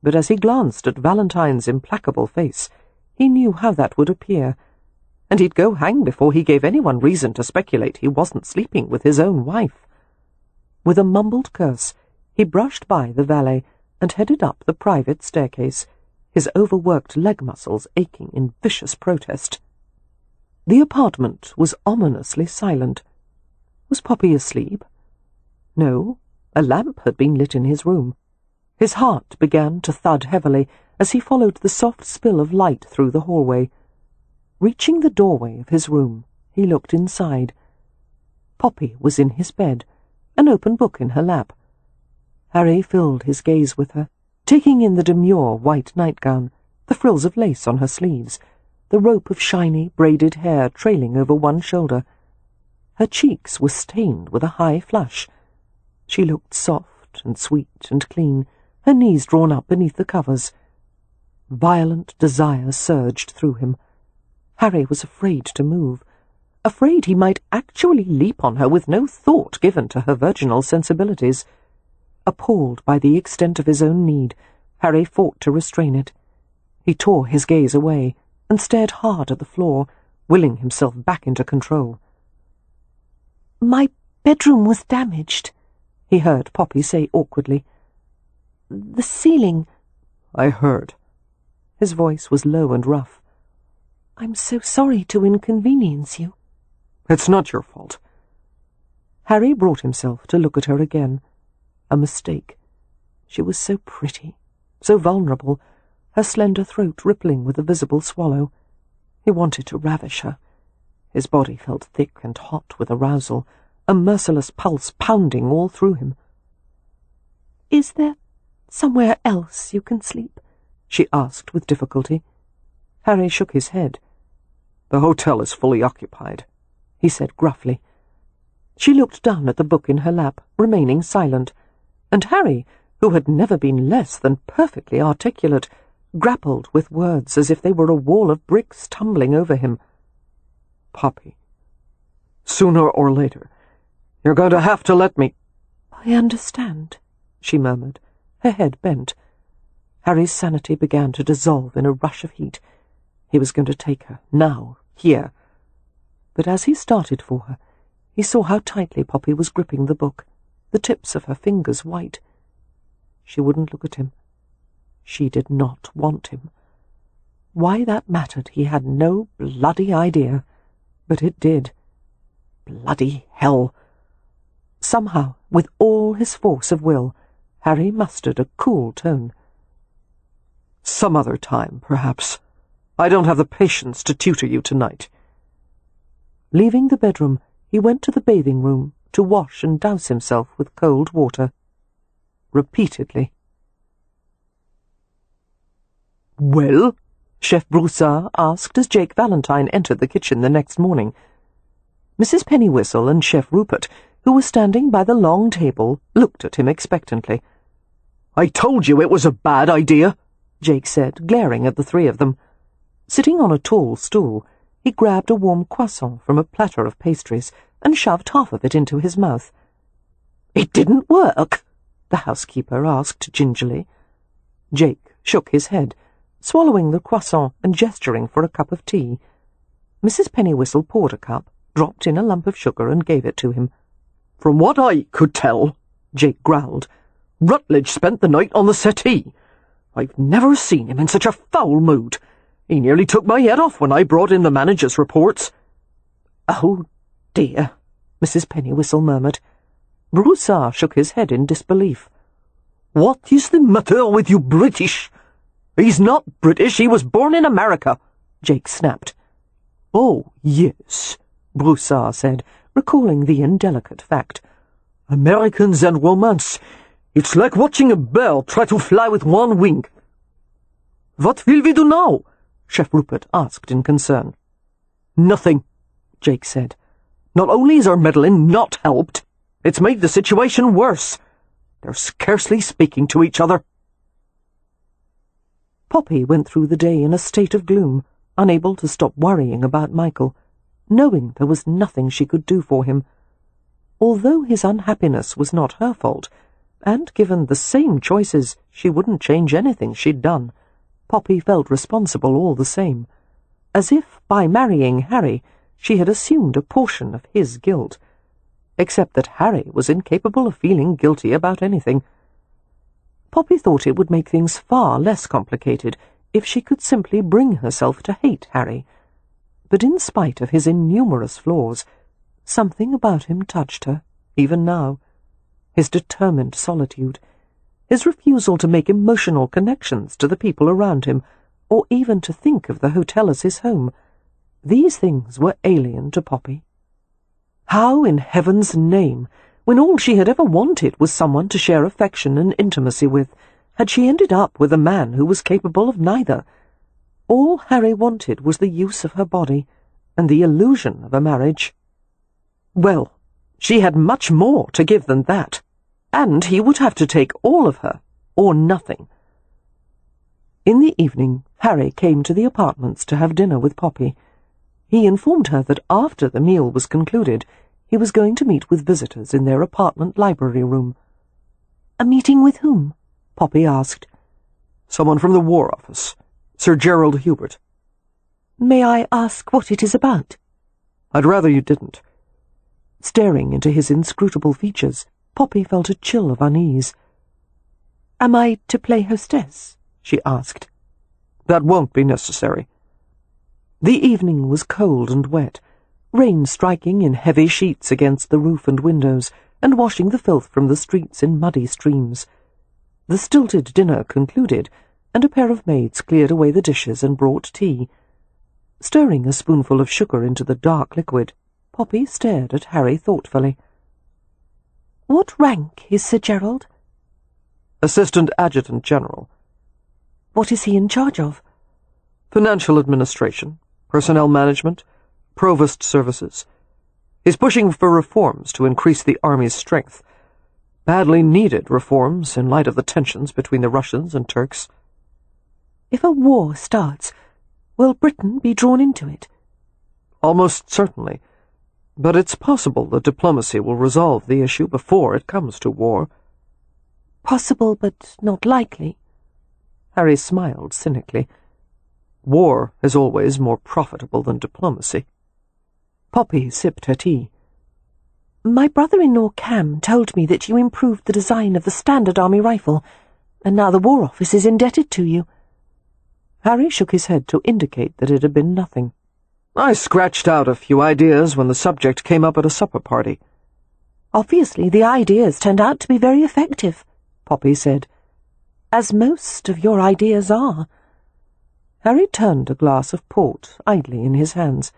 B: But as he glanced at Valentine's implacable face, he knew how that would appear, and he'd go hang before he gave anyone reason to speculate he wasn't sleeping with his own wife. With a mumbled curse, he brushed by the valet and headed up the private staircase, his overworked leg muscles aching in vicious protest. The apartment was ominously silent. Was Poppy asleep? No, a lamp had been lit in his room. His heart began to thud heavily as he followed the soft spill of light through the hallway. Reaching the doorway of his room, he looked inside. Poppy was in his bed, an open book in her lap. Harry filled his gaze with her, taking in the demure white nightgown, the frills of lace on her sleeves, the rope of shiny, braided hair trailing over one shoulder. Her cheeks were stained with a high flush. She looked soft and sweet and clean, her knees drawn up beneath the covers. Violent desire surged through him. Harry was afraid to move, afraid he might actually leap on her with no thought given to her virginal sensibilities. Appalled by the extent of his own need, Harry fought to restrain it. He tore his gaze away and stared hard at the floor, willing himself back into control. "My bedroom was damaged," he heard Poppy say awkwardly. "The ceiling—"
D: "I heard."
B: His voice was low and rough. "I'm so sorry to inconvenience you."
D: "It's not your fault."
B: Harry brought himself to look at her again. A mistake. She was so pretty, so vulnerable, her slender throat rippling with a visible swallow. He wanted to ravish her. His body felt thick and hot with arousal, a merciless pulse pounding all through him. "Is there somewhere else you can sleep?" she asked with difficulty. Harry shook his head.
D: "The hotel is fully occupied,"
B: he said gruffly. She looked down at the book in her lap, remaining silent, and Harry, who had never been less than perfectly articulate, grappled with words as if they were a wall of bricks tumbling over him.
D: "Poppy, sooner or later, you're going to have to let me—"
B: "I understand," she murmured, her head bent. Harry's sanity began to dissolve in a rush of heat. He was going to take her, now, here. But as he started for her, he saw how tightly Poppy was gripping the book, the tips of her fingers white. She wouldn't look at him. She did not want him. Why that mattered he had no bloody idea, but it did. Bloody hell! Somehow, with all his force of will, Harry mustered a cool tone.
D: "Some other time, perhaps." I don't have the patience to tutor you tonight."
B: Leaving the bedroom, he went to the bathing room to wash and douse himself with cold water. Repeatedly.
D: "Well?"
B: Chef Broussard asked as Jake Valentine entered the kitchen the next morning. Mrs. Pennywhistle and Chef Rupert, who were standing by the long table, looked at him expectantly.
D: "I told you it was a bad idea,"
B: Jake said, glaring at the three of them. Sitting on a tall stool, he grabbed a warm croissant from a platter of pastries and shoved half of it into his mouth.
D: "It didn't work?"
B: the housekeeper asked gingerly. Jake shook his head, swallowing the croissant and gesturing for a cup of tea. Mrs. Pennywhistle poured a cup, dropped in a lump of sugar and gave it to him.
D: "From what I could tell," Jake growled, "Rutledge spent the night on the settee. I've never seen him in such a foul mood. He nearly took my head off when I brought in the manager's reports."
B: "Oh, dear," Mrs. Pennywhistle murmured. Broussard shook his head in disbelief.
D: "What is the matter with you British?" "He's not British, he was born in America," Jake snapped.
B: "Oh, yes," Broussard said, recalling the indelicate fact.
D: "Americans and romance. It's like watching a bird try to fly with one wing." "What will we do now?" Chef Rupert asked in concern. "Nothing," Jake said. "Not only is our meddling not helped, it's made the situation worse. They're scarcely speaking to each other." Poppy went through the day in a state of gloom, unable to stop worrying about Michael, knowing there was nothing she could do for him. Although his unhappiness was not her fault, and given the same choices, she wouldn't change anything she'd done, Poppy felt responsible all the same, as if by marrying Harry she had assumed a portion of his guilt, except that Harry was incapable of feeling guilty about anything. Poppy thought it would make things far less complicated if she could simply bring herself to hate Harry, but in spite of his innumerous flaws, something about him touched her, even now. His determined solitude, his refusal to make emotional connections to the people around him, or even to think of the hotel as his home, these things were alien to Poppy. How in heaven's name, when all she had ever wanted was someone to share affection and intimacy with, had she ended up with a man who was capable of neither? All Harry wanted was the use of her body, and the illusion of a marriage. Well, she had much more to give than that, and he would have to take all of her, or nothing. In the evening, Harry came to the apartments to have dinner with Poppy. He informed her that after the meal was concluded, he was going to meet with visitors in their apartment library room.
C: "A meeting with whom?"
B: Poppy asked.
D: "Someone from the War Office, Sir Gerald Hubert."
C: "May I ask what it is about?"
D: "I'd rather you didn't."
B: Staring into his inscrutable features, Poppy felt a chill of unease.
C: "Am I to play hostess?"
B: she asked.
D: "That won't be necessary."
B: The evening was cold and wet, rain striking in heavy sheets against the roof and windows, and washing the filth from the streets in muddy streams. The stilted dinner concluded, and a pair of maids cleared away the dishes and brought tea. Stirring a spoonful of sugar into the dark liquid, Poppy stared at Harry thoughtfully.
C: "What rank is Sir Gerald?"
D: "Assistant Adjutant General."
C: "What is he in charge of?"
D: "Financial administration, personnel management, provost services. He's pushing for reforms to increase the army's strength. Badly needed reforms in light of the tensions between the Russians and Turks."
C: "If a war starts, will Britain be drawn into it?"
D: "Almost certainly. But it's possible that diplomacy will resolve the issue before it comes to war."
C: "Possible, but not likely."
B: Harry smiled cynically.
D: "War is always more profitable than diplomacy."
B: Poppy sipped her tea.
C: "My brother-in-law Cam told me that you improved the design of the standard army rifle, and now the War Office is indebted to you."
B: Harry shook his head to indicate that it had been nothing.
D: "I scratched out a few ideas when the subject came up at a supper party."
C: "Obviously the ideas turned out to be very effective," Poppy said, "as most of your ideas are."
B: Harry turned a glass of port idly in his hands.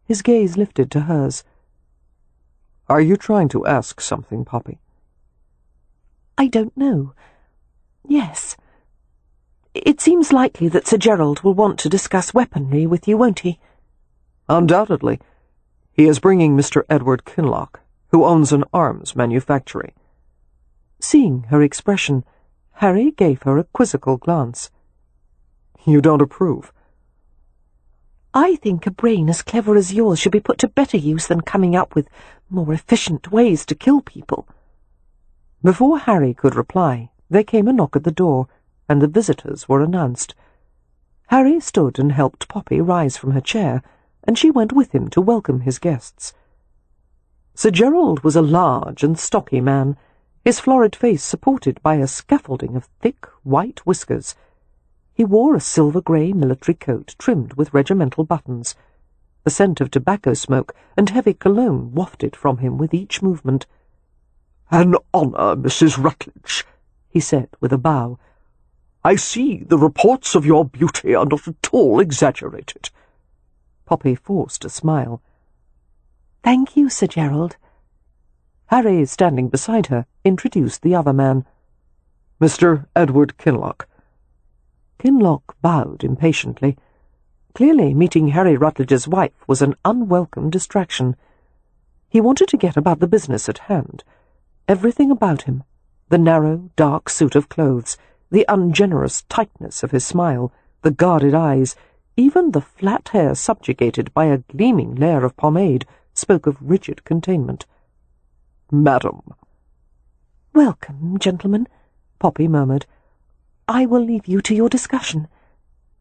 B: His gaze lifted to hers.
D: "Are you trying to ask something, Poppy?"
C: "I don't know. Yes. It seems likely that Sir Gerald will want to discuss weaponry with you, won't he?"
D: "Undoubtedly. He is bringing Mr. Edward Kinloch, who owns an arms manufactory."
B: Seeing her expression, Harry gave her a quizzical glance.
D: "You don't approve?"
C: "I think a brain as clever as yours should be put to better use than coming up with more efficient ways to kill people."
B: Before Harry could reply, there came a knock at the door, and the visitors were announced. Harry stood and helped Poppy rise from her chair, and she went with him to welcome his guests. Sir Gerald was a large and stocky man, his florid face supported by a scaffolding of thick white whiskers. He wore a silver-grey military coat trimmed with regimental buttons. The scent of tobacco smoke and heavy cologne wafted from him with each movement.
E: "An honour, Mrs. Rutledge," he said with a bow. "I see the reports of your beauty are not at all exaggerated."
B: Poppy forced a smile.
C: "Thank you, Sir Gerald."
B: Harry, standing beside her, introduced the other man.
D: "Mr. Edward Kinloch."
B: Kinloch bowed impatiently. Clearly, meeting Harry Rutledge's wife was an unwelcome distraction. He wanted to get about the business at hand. Everything about him, the narrow, dark suit of clothes, the ungenerous tightness of his smile, the guarded eyes, even the flat hair subjugated by a gleaming layer of pomade, spoke of rigid containment.
E: "Madam."
C: "Welcome, gentlemen," Poppy murmured. "I will leave you to your discussion.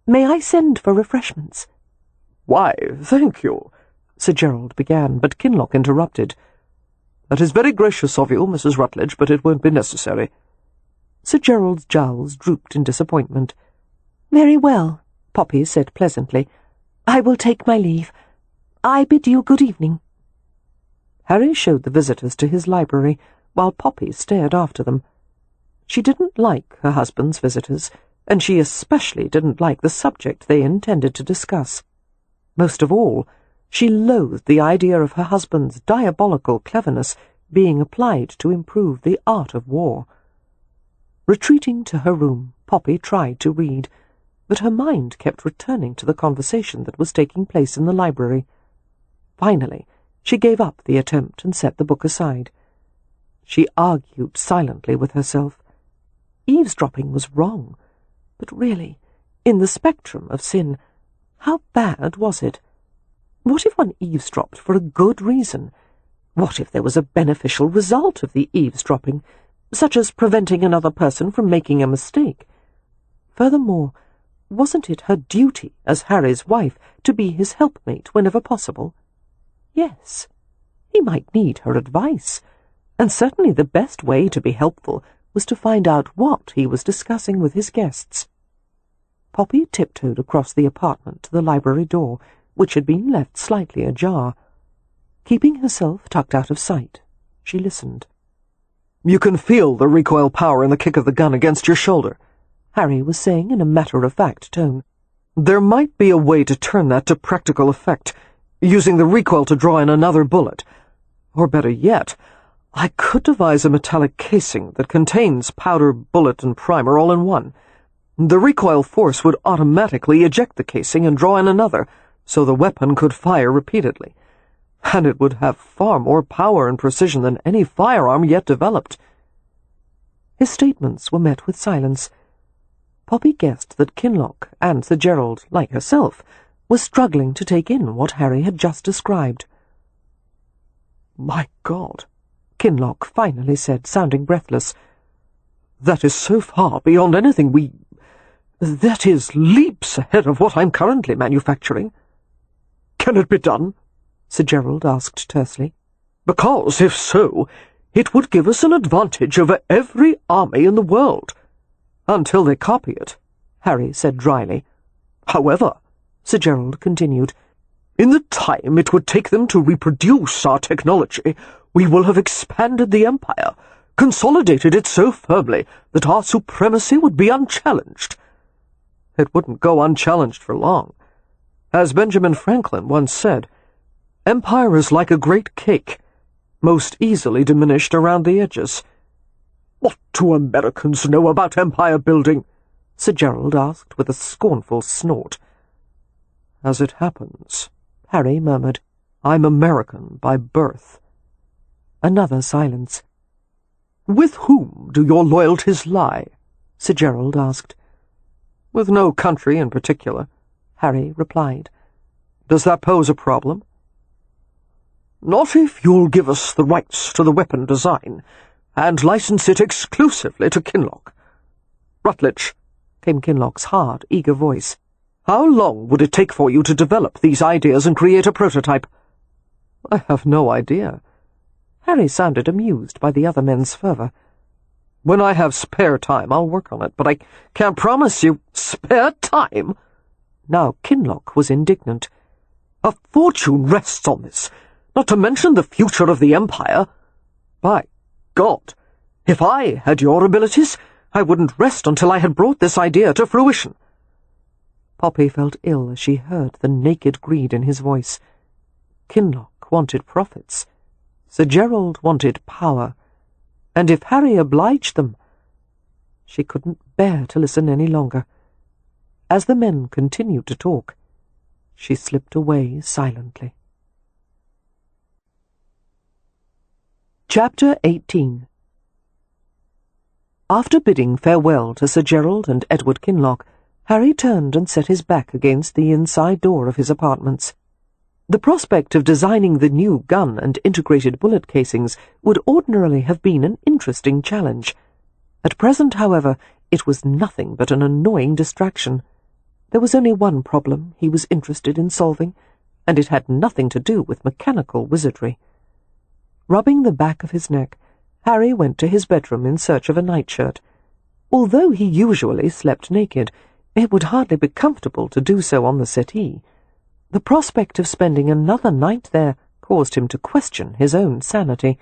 C: May I send for refreshments?"
E: "Why, thank you,"
B: Sir Gerald began, but Kinloch interrupted.
E: "That is very gracious of you, Mrs. Rutledge, but it won't be necessary."
B: Sir Gerald's jowls drooped in disappointment.
C: "Very well," Poppy said pleasantly. "I will take my leave. I bid you good evening."
B: Harry showed the visitors to his library, while Poppy stared after them. She didn't like her husband's visitors, and she especially didn't like the subject they intended to discuss. Most of all, she loathed the idea of her husband's diabolical cleverness being applied to improve the art of war. Retreating to her room, Poppy tried to read, but her mind kept returning to the conversation that was taking place in the library. Finally, she gave up the attempt and set the book aside. She argued silently with herself. Eavesdropping was wrong, but really, in the spectrum of sin, how bad was it? What if one eavesdropped for a good reason? What if there was a beneficial result of the eavesdropping, such as preventing another person from making a mistake? Furthermore, wasn't it her duty as Harry's wife to be his helpmate whenever possible? Yes, he might need her advice, and certainly the best way to be helpful was to find out what he was discussing with his guests. Poppy tiptoed across the apartment to the library door, which had been left slightly ajar. Keeping herself tucked out of sight, she listened.
D: "You can feel the recoil power in the kick of the gun against your shoulder,"
B: Harry was saying in a matter-of-fact tone.
D: "There might be a way to turn that to practical effect, using the recoil to draw in another bullet. Or better yet, I could devise a metallic casing that contains powder, bullet, and primer all in one. The recoil force would automatically eject the casing and draw in another, so the weapon could fire repeatedly. And it would have far more power and precision than any firearm yet developed."
B: His statements were met with silence. Poppy guessed that Kinloch and Sir Gerald, like herself, was struggling to take in what Harry had just described.
D: "My God,"
B: Kinloch finally said, sounding breathless.
D: "That is so far beyond anything that is leaps ahead of what I'm currently manufacturing." "Can it be done?"
B: Sir Gerald asked tersely.
E: "Because, if so, it would give us an advantage over every army in the world."
D: "Until they copy it,"
B: Harry said dryly.
E: "However," Sir Gerald continued, "in the time it would take them to reproduce our technology, we will have expanded the empire, consolidated it so firmly that our supremacy would be unchallenged."
D: It wouldn't go unchallenged for long. As Benjamin Franklin once said, empire is like a great cake, most easily diminished around the edges.
E: What do Americans know about empire building?
B: Sir Gerald asked with a scornful snort.
D: As it happens, Harry murmured, I'm American by birth.
B: Another silence.
E: With whom do your loyalties lie?
B: Sir Gerald asked.
D: With no country in particular,
B: Harry replied.
D: Does that pose a problem?
E: Not if you'll give us the rights to the weapon design, and license it exclusively to Kinloch. Rutledge,
B: came Kinloch's hard, eager voice.
E: How long would it take for you to develop these ideas and create a prototype?
D: I have no idea.
B: Harry sounded amused by the other men's fervour.
D: When I have spare time, I'll work on it, but I can't promise you—
E: Spare time?
B: Now Kinloch was indignant.
E: A fortune rests on this, not to mention the future of the Empire. By God, if I had your abilities, I wouldn't rest until I had brought this idea to fruition.
B: Poppy felt ill as she heard the naked greed in his voice. Kinloch wanted profits. Sir Gerald wanted power. And if Harry obliged them— She couldn't bear to listen any longer. As the men continued to talk, she slipped away silently. Chapter 18. After bidding farewell to Sir Gerald and Edward Kinloch, Harry turned and set his back against the inside door of his apartments. The prospect of designing the new gun and integrated bullet casings would ordinarily have been an interesting challenge. At present, however, it was nothing but an annoying distraction. There was only one problem he was interested in solving, and it had nothing to do with mechanical wizardry. Rubbing the back of his neck, Harry went to his bedroom in search of a nightshirt. Although he usually slept naked, it would hardly be comfortable to do so on the settee. The prospect of spending another night there caused him to question his own sanity.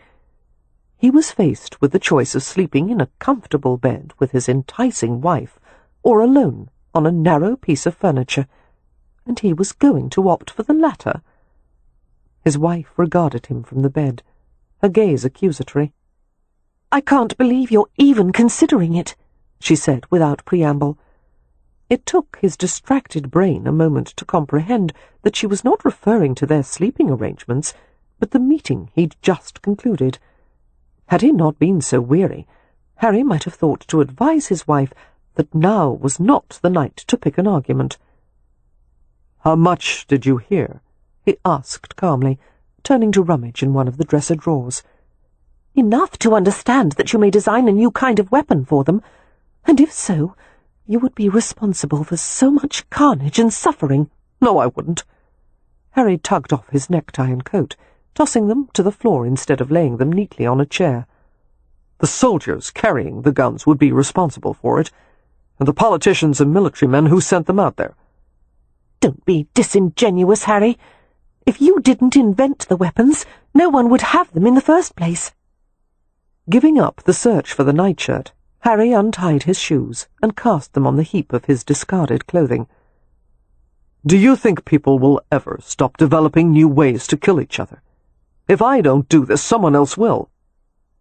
B: He was faced with the choice of sleeping in a comfortable bed with his enticing wife, or alone on a narrow piece of furniture, and he was going to opt for the latter. His wife regarded him from the bed, her gaze accusatory. "I can't believe you're even considering it," she said without preamble. It took his distracted brain a moment to comprehend that she was not referring to their sleeping arrangements, but the meeting he'd just concluded. Had he not been so weary, Harry might have thought to advise his wife that now was not the night to pick an argument.
D: "How much did you hear?"
B: he asked calmly, turning to rummage in one of the dresser drawers.
C: "Enough to understand that you may design a new kind of weapon for them, and if so, you would be responsible for so much carnage and suffering."
E: "No, I wouldn't."
B: Harry tugged off his necktie and coat, tossing them to the floor instead of laying them neatly on a chair.
D: "The soldiers carrying the guns would be responsible for it, and the politicians and military men who sent them out there."
C: "Don't be disingenuous, Harry. If you didn't invent the weapons, no one would have them in the first place."
B: Giving up the search for the nightshirt, Harry untied his shoes and cast them on the heap of his discarded clothing.
D: "Do you think people will ever stop developing new ways to kill each other? If I don't do this, someone else will."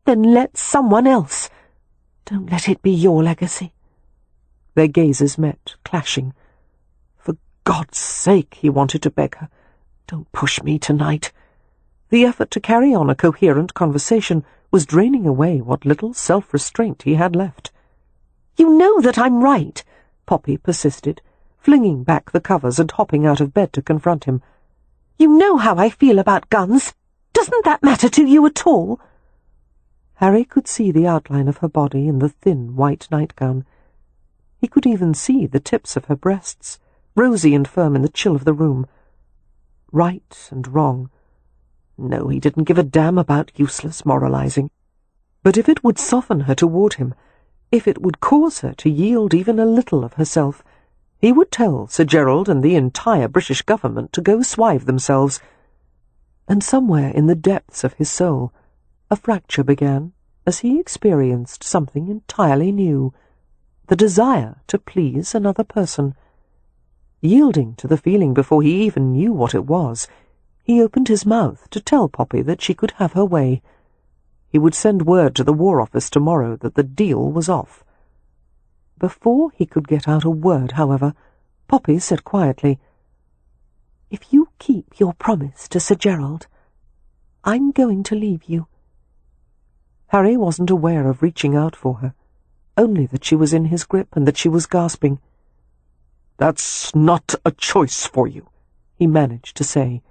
C: "Then let someone else. Don't let it be your legacy."
B: Their gazes met, clashing. For God's sake, he wanted to beg her, "Don't push me tonight." The effort to carry on a coherent conversation was draining away what little self-restraint he had left.
C: "You know that I'm right,"
B: Poppy persisted, flinging back the covers and hopping out of bed to confront him.
C: "You know how I feel about guns. Doesn't that matter to you at all?"
B: Harry could see the outline of her body in the thin white nightgown. He could even see the tips of her breasts, rosy and firm in the chill of the room. Right and wrong. No, he didn't give a damn about useless moralizing. But if it would soften her toward him, if it would cause her to yield even a little of herself, he would tell Sir Gerald and the entire British government to go swive themselves. And somewhere in the depths of his soul, a fracture began as he experienced something entirely new, the desire to please another person. Yielding to the feeling before he even knew what it was, he opened his mouth to tell Poppy that she could have her way. He would send word to the War Office tomorrow that the deal was off. Before he could get out a word, however, Poppy said quietly, "If you keep your promise to Sir Gerald, I'm going to leave you." Harry wasn't aware of reaching out for her, only that she was in his grip and that she was gasping.
E: "That's not a choice for you,"
B: he managed to say.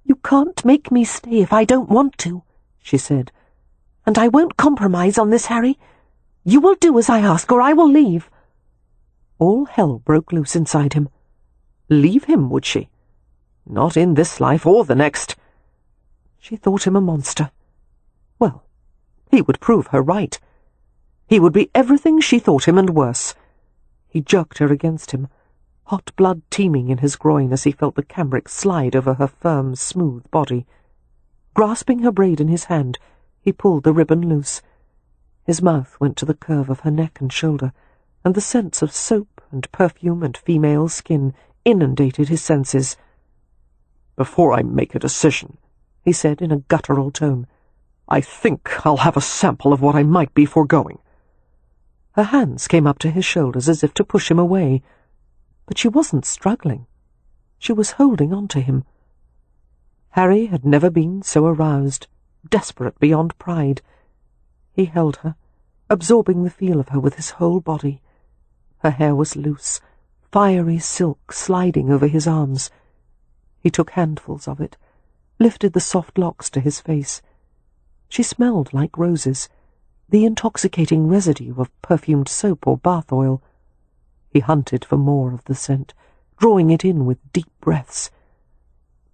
B: "You can't make me stay if I don't want to," she said. "And I won't compromise on this, Harry. You will do as I ask, or I will leave." All hell broke loose inside him. Leave him, would she? Not in this life or the next. She thought him a monster. Well, he would prove her right. He would be everything she thought him and worse. He jerked her against him, hot blood teeming in his groin as he felt the cambric slide over her firm, smooth body. Grasping her braid in his hand, he pulled the ribbon loose. His mouth went to the curve of her neck and shoulder, and the scents of soap and perfume and female skin inundated his senses.
E: "Before I make a decision,"
B: he said in a guttural tone,
E: "I think I'll have a sample of what I might be foregoing."
B: Her hands came up to his shoulders as if to push him away, but she wasn't struggling. She was holding on to him. Harry had never been so aroused, desperate beyond pride. He held her, absorbing the feel of her with his whole body. Her hair was loose, fiery silk sliding over his arms. He took handfuls of it, lifted the soft locks to his face. She smelled like roses, the intoxicating residue of perfumed soap or bath oil. He hunted for more of the scent, drawing it in with deep breaths.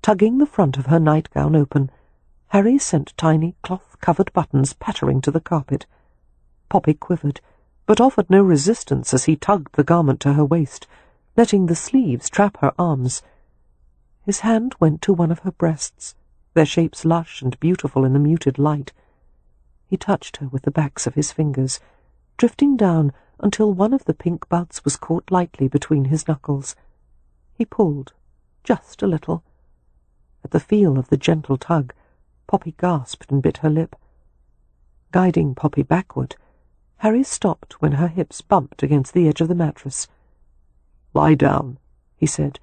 B: Tugging the front of her nightgown open, Harry sent tiny cloth-covered buttons pattering to the carpet. Poppy quivered, but offered no resistance as he tugged the garment to her waist, letting the sleeves trap her arms. His hand went to one of her breasts, their shapes lush and beautiful in the muted light. He touched her with the backs of his fingers, drifting down until one of the pink buds was caught lightly between his knuckles. He pulled, just a little. At the feel of the gentle tug, Poppy gasped and bit her lip. Guiding Poppy backward, Harry stopped when her hips bumped against the edge of the mattress.
E: "Lie down,"
B: he said,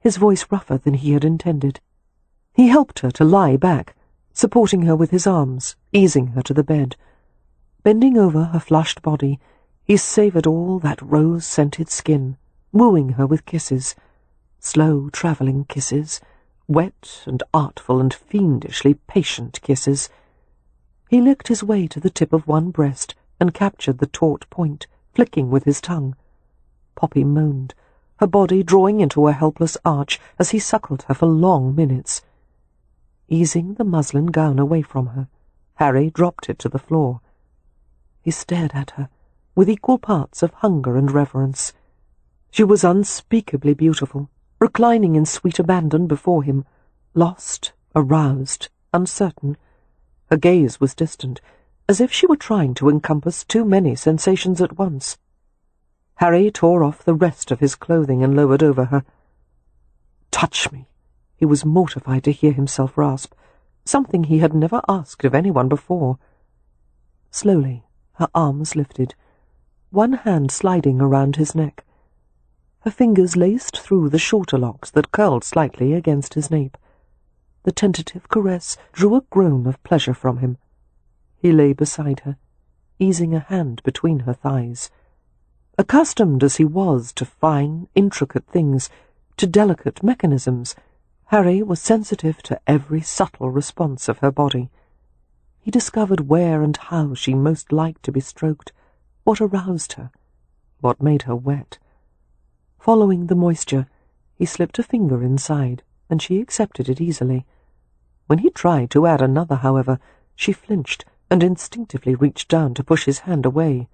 B: his voice rougher than he had intended. He helped her to lie back, supporting her with his arms, easing her to the bed. Bending over her flushed body, he savoured all that rose-scented skin, wooing her with kisses, slow travelling kisses, wet and artful and fiendishly patient kisses. He licked his way to the tip of one breast and captured the taut point, flicking with his tongue. Poppy moaned, her body drawing into a helpless arch as he suckled her for long minutes. Easing the muslin gown away from her, Harry dropped it to the floor. He stared at her, with equal parts of hunger and reverence. She was unspeakably beautiful, reclining in sweet abandon before him, lost, aroused, uncertain. Her gaze was distant, as if she were trying to encompass too many sensations at once. Harry tore off the rest of his clothing and lowered over her. "Touch me," he was mortified to hear himself rasp, something he had never asked of anyone before. Slowly, her arms lifted, one hand sliding around his neck. Her fingers laced through the shorter locks that curled slightly against his nape. The tentative caress drew a groan of pleasure from him. He lay beside her, easing a hand between her thighs. Accustomed as he was to fine, intricate things, to delicate mechanisms, Harry was sensitive to every subtle response of her body. He discovered where and how she most liked to be stroked, what aroused her, what made her wet. Following the moisture, he slipped a finger inside, and she accepted it easily. When he tried to add another, however, she flinched and instinctively reached down to push his hand away.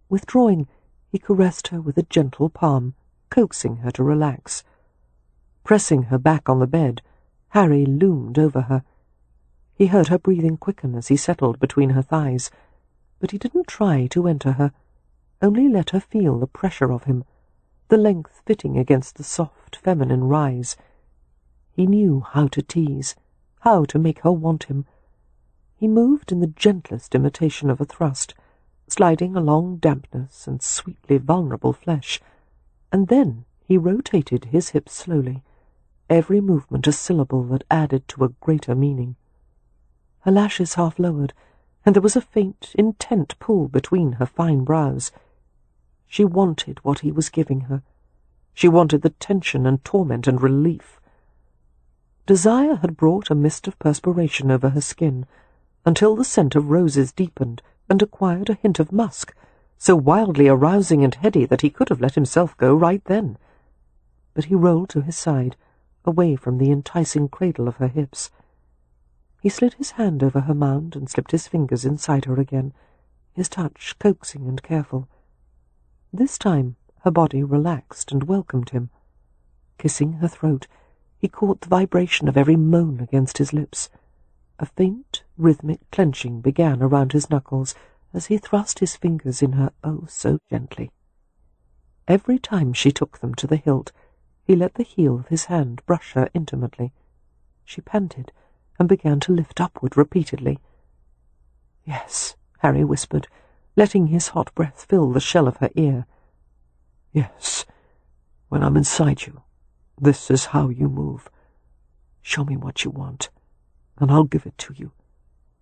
B: Withdrawing, he caressed her with a gentle palm, coaxing her to relax. Pressing her back on the bed, Harry loomed over her. He heard her breathing quicken as he settled between her thighs, but he didn't try to enter her. only let her feel the pressure of him, the length fitting against the soft, feminine rise. He knew how to tease, how to make her want him. He moved in the gentlest imitation of a thrust, sliding along dampness and sweetly vulnerable flesh, and then he rotated his hips slowly, every movement a syllable that added to a greater meaning. Her lashes half lowered, and there was a faint, intent pull between her fine brows. She wanted what he was giving her. She wanted the tension and torment and relief. Desire had brought a mist of perspiration over her skin, until the scent of roses deepened and acquired a hint of musk, so wildly arousing and heady that he could have let himself go right then. But he rolled to his side, away from the enticing cradle of her hips. He slid his hand over her mound and slipped his fingers inside her again, his touch coaxing and careful. This time her body relaxed and welcomed him. Kissing her throat, he caught the vibration of every moan against his lips. A faint, rhythmic clenching began around his knuckles as he thrust his fingers in her oh so gently. Every time she took them to the hilt, he let the heel of his hand brush her intimately. She panted and began to lift upward repeatedly. "Yes," Harry whispered, letting his hot breath fill the shell of her ear. "Yes, when I'm inside you, this is how you move. Show me what you want, and I'll give it to you,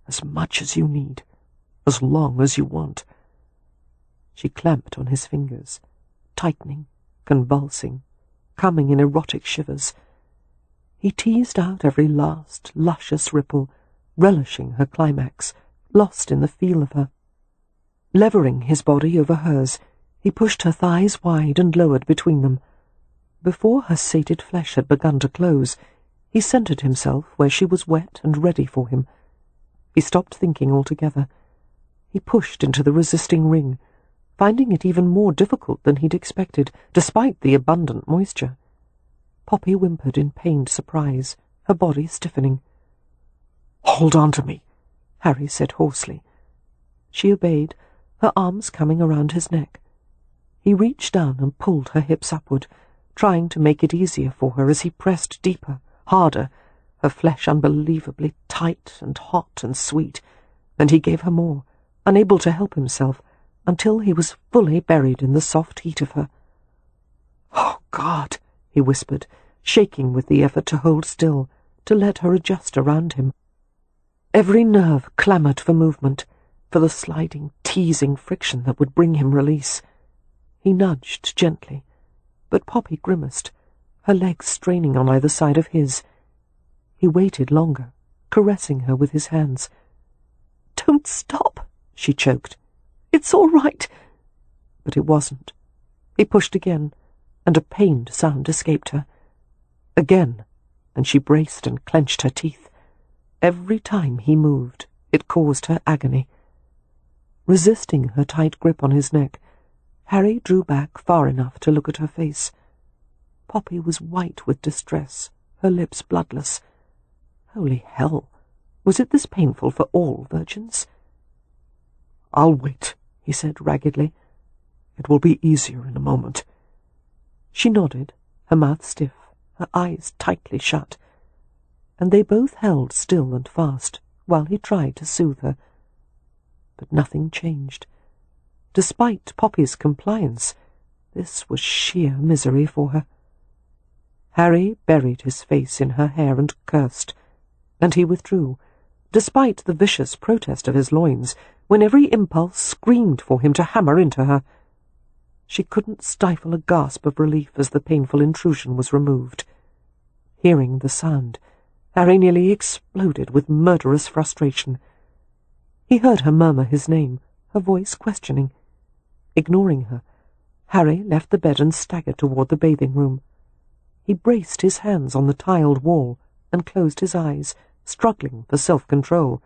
B: as much as you need, as long as you want." She clamped on his fingers, tightening, convulsing, coming in erotic shivers. He teased out every last, luscious ripple, relishing her climax, lost in the feel of her. Levering his body over hers, he pushed her thighs wide and lowered between them. Before her sated flesh had begun to close, he centered himself where she was wet and ready for him. He stopped thinking altogether. He pushed into the resisting ring, finding it even more difficult than he'd expected, despite the abundant moisture. Poppy whimpered in pained surprise, her body stiffening. "Hold on to me," Harry said hoarsely. She obeyed, her arms coming around his neck. He reached down and pulled her hips upward, trying to make it easier for her as he pressed deeper, harder, her flesh unbelievably tight and hot and sweet, and he gave her more, unable to help himself, until he was fully buried in the soft heat of her. "Oh, God!" he whispered, shaking with the effort to hold still, to let her adjust around him. Every nerve clamoured for movement, for the sliding, teasing friction that would bring him release. He nudged gently, but Poppy grimaced, her legs straining on either side of his. He waited longer, caressing her with his hands. "Don't stop," she choked. "It's all right." But it wasn't. He pushed again, and a pained sound escaped her. Again, and she braced and clenched her teeth. Every time he moved, it caused her agony. Resisting her tight grip on his neck, Harry drew back far enough to look at her face. Poppy was white with distress, her lips bloodless. Holy hell! Was it this painful for all virgins? "I'll wait," he said raggedly. "It will be easier in a moment." She nodded, her mouth stiff, her eyes tightly shut, and they both held still and fast while he tried to soothe her. But nothing changed. Despite Poppy's compliance, this was sheer misery for her. Harry buried his face in her hair and cursed, and he withdrew, despite the vicious protest of his loins, when every impulse screamed for him to hammer into her. She couldn't stifle a gasp of relief as the painful intrusion was removed. Hearing the sound, Harry nearly exploded with murderous frustration. He heard her murmur his name, her voice questioning. Ignoring her, Harry left the bed and staggered toward the bathing room. He braced his hands on the tiled wall and closed his eyes, struggling for self-control.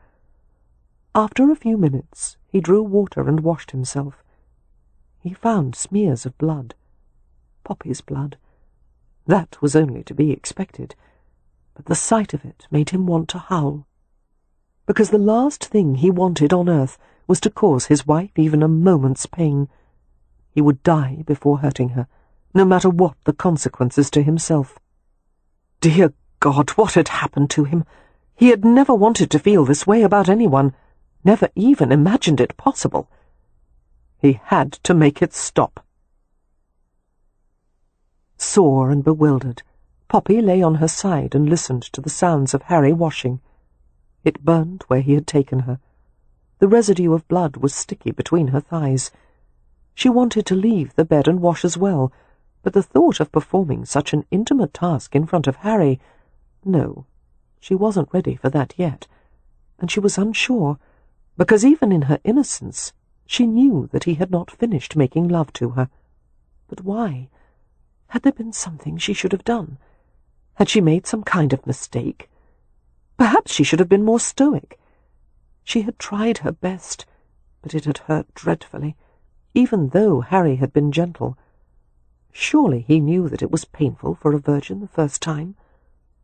B: After a few minutes, he drew water and washed himself. He found smears of blood. Poppy's blood. That was only to be expected, but the sight of it made him want to howl. Because the last thing he wanted on earth was to cause his wife even a moment's pain. He would die before hurting her, no matter what the consequences to himself. Dear God, what had happened to him? He had never wanted to feel this way about anyone, never even imagined it possible. He had to make it stop. Sore and bewildered, Poppy lay on her side and listened to the sounds of Harry washing. It burned where he had taken her. The residue of blood was sticky between her thighs. She wanted to leave the bed and wash as well, but the thought of performing such an intimate task in front of Harry— no, she wasn't ready for that yet, and she was unsure, because even in her innocence she knew that he had not finished making love to her. But why? Had there been something she should have done? Had she made some kind of mistake? Perhaps she should have been more stoic. She had tried her best, but it had hurt dreadfully, even though Harry had been gentle. Surely he knew that it was painful for a virgin the first time.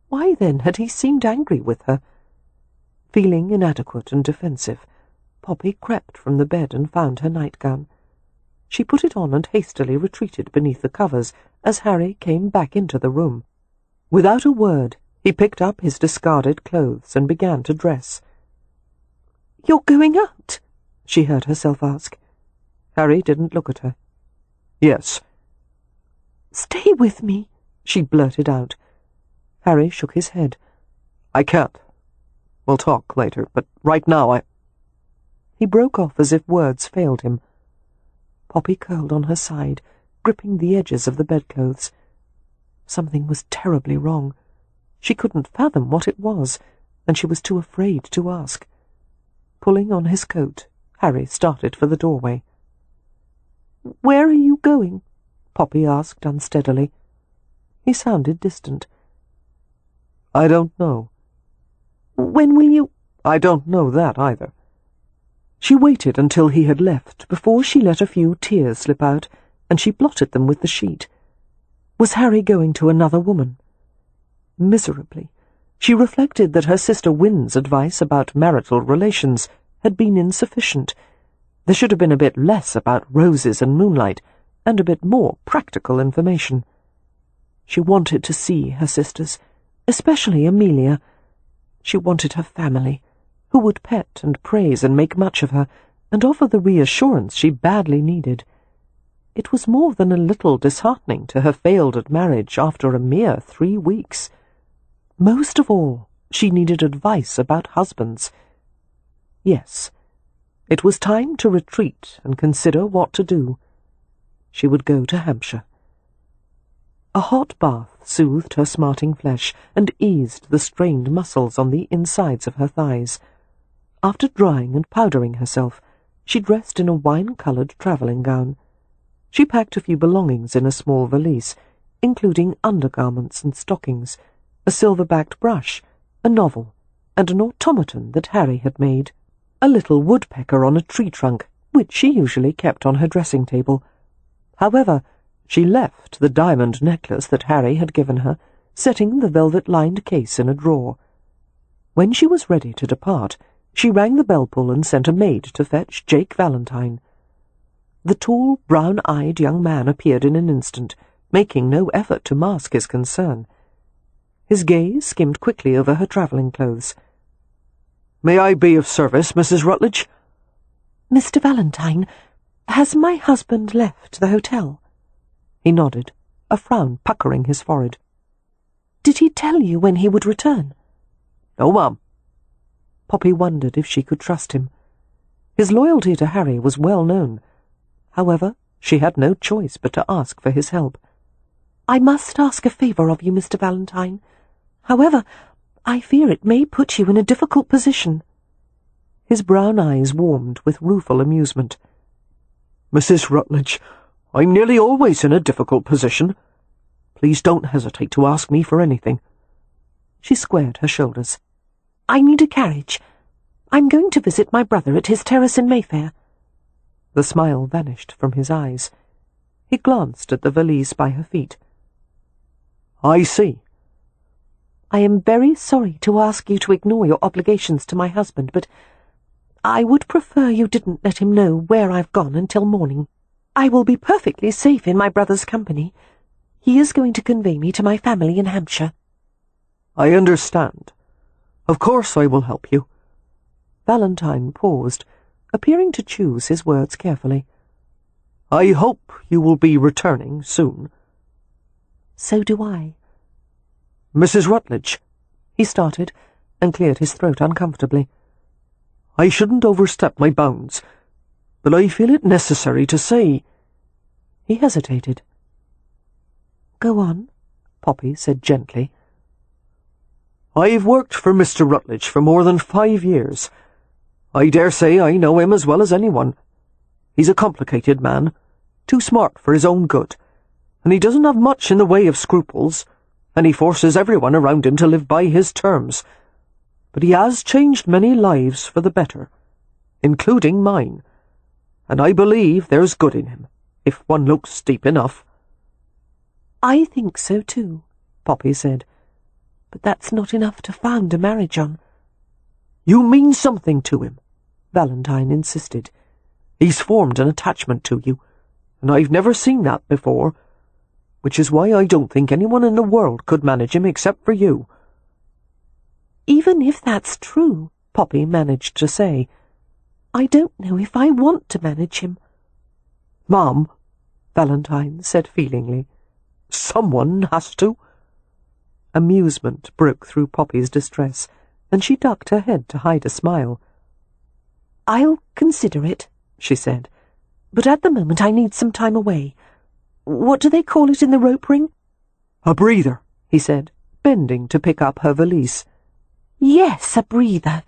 B: Why then had he seemed angry with her? Feeling inadequate and defensive, Poppy crept from the bed and found her nightgown. She put it on and hastily retreated beneath the covers as Harry came back into the room. Without a word, he picked up his discarded clothes and began to dress. "You're going out?" she heard herself ask. Harry didn't look at her. "Yes." "Stay with me," she blurted out. Harry shook his head. "I can't. We'll talk later, but right now I—" He broke off as if words failed him. Poppy curled on her side, gripping the edges of the bedclothes. Something was terribly wrong. She couldn't fathom what it was, and she was too afraid to ask. Pulling on his coat, Harry started for the doorway. "Where are you going?" Poppy asked unsteadily. He sounded distant. "I don't know." "When will you—" "I don't know that either." She waited until he had left before she let a few tears slip out, and she blotted them with the sheet. Was Harry going to another woman? Miserably, she reflected that her sister Wynn's advice about marital relations had been insufficient. There should have been a bit less about roses and moonlight, and a bit more practical information. She wanted to see her sisters, especially Amelia. She wanted her family, who would pet and praise and make much of her, and offer the reassurance she badly needed. It was more than a little disheartening to have failed at marriage after a mere 3 weeks. Most of all, she needed advice about husbands. Yes, it was time to retreat and consider what to do. She would go to Hampshire. A hot bath soothed her smarting flesh and eased the strained muscles on the insides of her thighs. After drying and powdering herself, she dressed in a wine-coloured travelling gown. She packed a few belongings in a small valise, including undergarments and stockings, a silver-backed brush, a novel, and an automaton that Harry had made, a little woodpecker on a tree trunk, which she usually kept on her dressing table. However, she left the diamond necklace that Harry had given her, setting the velvet-lined case in a drawer. When she was ready to depart, she rang the bell-pull and sent a maid to fetch Jake Valentine. The tall, brown-eyed young man appeared in an instant, making no effort to mask his concern. His gaze skimmed quickly over her travelling clothes. "May I be of service, Mrs. Rutledge?"
C: "Mr. Valentine, has my husband left the hotel?"
B: He nodded, a frown puckering his forehead.
C: "Did he tell you when he would return?"
B: "No, ma'am." Poppy wondered if she could trust him. His loyalty to Harry was well known. However, she had no choice but to ask for his help.
C: "I must ask a favour of you, Mr. Valentine. However, I fear it may put you in a difficult position."
B: His brown eyes warmed with rueful amusement.
E: "Mrs. Rutledge, I'm nearly always in a difficult position. Please don't hesitate to ask me for anything."
B: She squared her shoulders.
C: "I need a carriage. I'm going to visit my brother at his terrace in Mayfair."
B: The smile vanished from his eyes. He glanced at the valise by her feet.
E: "I see."
C: "I am very sorry to ask you to ignore your obligations to my husband, but I would prefer you didn't let him know where I've gone until morning." I will be perfectly safe in my brother's company. He is going to convey me to my family in Hampshire.
D: I understand. Of course I will help you.
B: Valentine paused, appearing to choose his words carefully.
D: I hope you will be returning soon.
C: So do I.
D: Mrs. Rutledge,
B: he started, and cleared his throat uncomfortably.
D: I shouldn't overstep my bounds, but I feel it necessary to say—
B: He hesitated.
C: Go on,
B: Poppy said gently.
D: I've worked for Mr. Rutledge for more than 5 years. I dare say I know him as well as anyone. He's a complicated man, too smart for his own good, and he doesn't have much in the way of scruples, and he forces everyone around him to live by his terms. But he has changed many lives for the better, including mine, and I believe there's good in him, if one looks deep enough.
C: I think so too, Poppy said, but that's not enough to found a marriage on.
D: You mean something to him,
B: Valentine insisted.
D: He's formed an attachment to you, and I've never seen that before, which is why I don't think anyone in the world could manage him except for you.
C: Even if that's true,
B: Poppy managed to say,
C: I don't know if I want to manage him.
D: Ma'am,
B: Valentine said feelingly,
D: someone has to.
B: Amusement broke through Poppy's distress, and she ducked her head to hide a smile.
C: I'll consider it, she said, but at the moment I need some time away. What do they call it in the rope ring?
D: A breather,
B: he said, bending to pick up her valise.
C: Yes, a breather.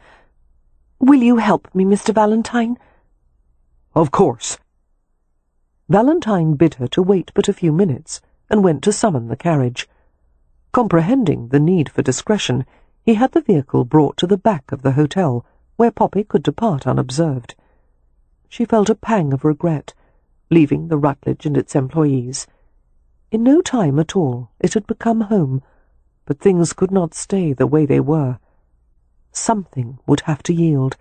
C: Will you help me, Mr. Valentine?
D: Of course.
B: Valentine bid her to wait but a few minutes, and went to summon the carriage. Comprehending the need for discretion, he had the vehicle brought to the back of the hotel, where Poppy could depart unobserved. She felt a pang of regret, leaving the Rutledge and its employees. In no time at all it had become home, but things could not stay the way they were. Something would have to yield,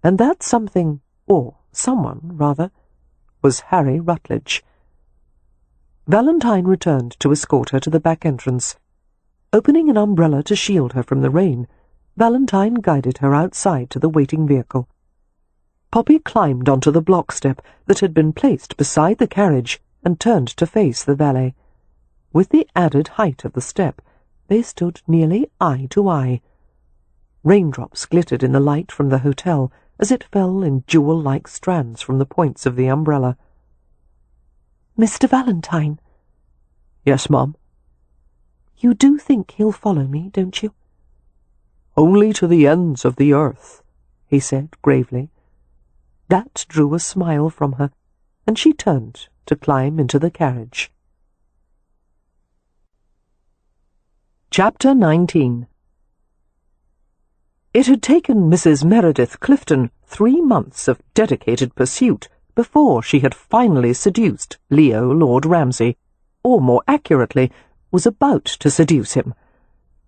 B: and that something, or someone, rather, was Harry Rutledge. Valentine returned to escort her to the back entrance. Opening an umbrella to shield her from the rain, Valentine guided her outside to the waiting vehicle. Poppy climbed onto the block step that had been placed beside the carriage and turned to face the valet. With the added height of the step, they stood nearly eye to eye. Raindrops glittered in the light from the hotel as it fell in jewel-like strands from the points of the umbrella.
C: Mr. Valentine.
D: Yes, Mum?
C: You do think he'll follow me, don't you?
D: Only to the ends of the earth,
B: he said gravely. That drew a smile from her, and she turned to climb into the carriage. Chapter 19. It had taken Mrs. Meredith Clifton 3 months of dedicated pursuit before she had finally seduced Leo Lord Ramsay, or more accurately, was about to seduce him.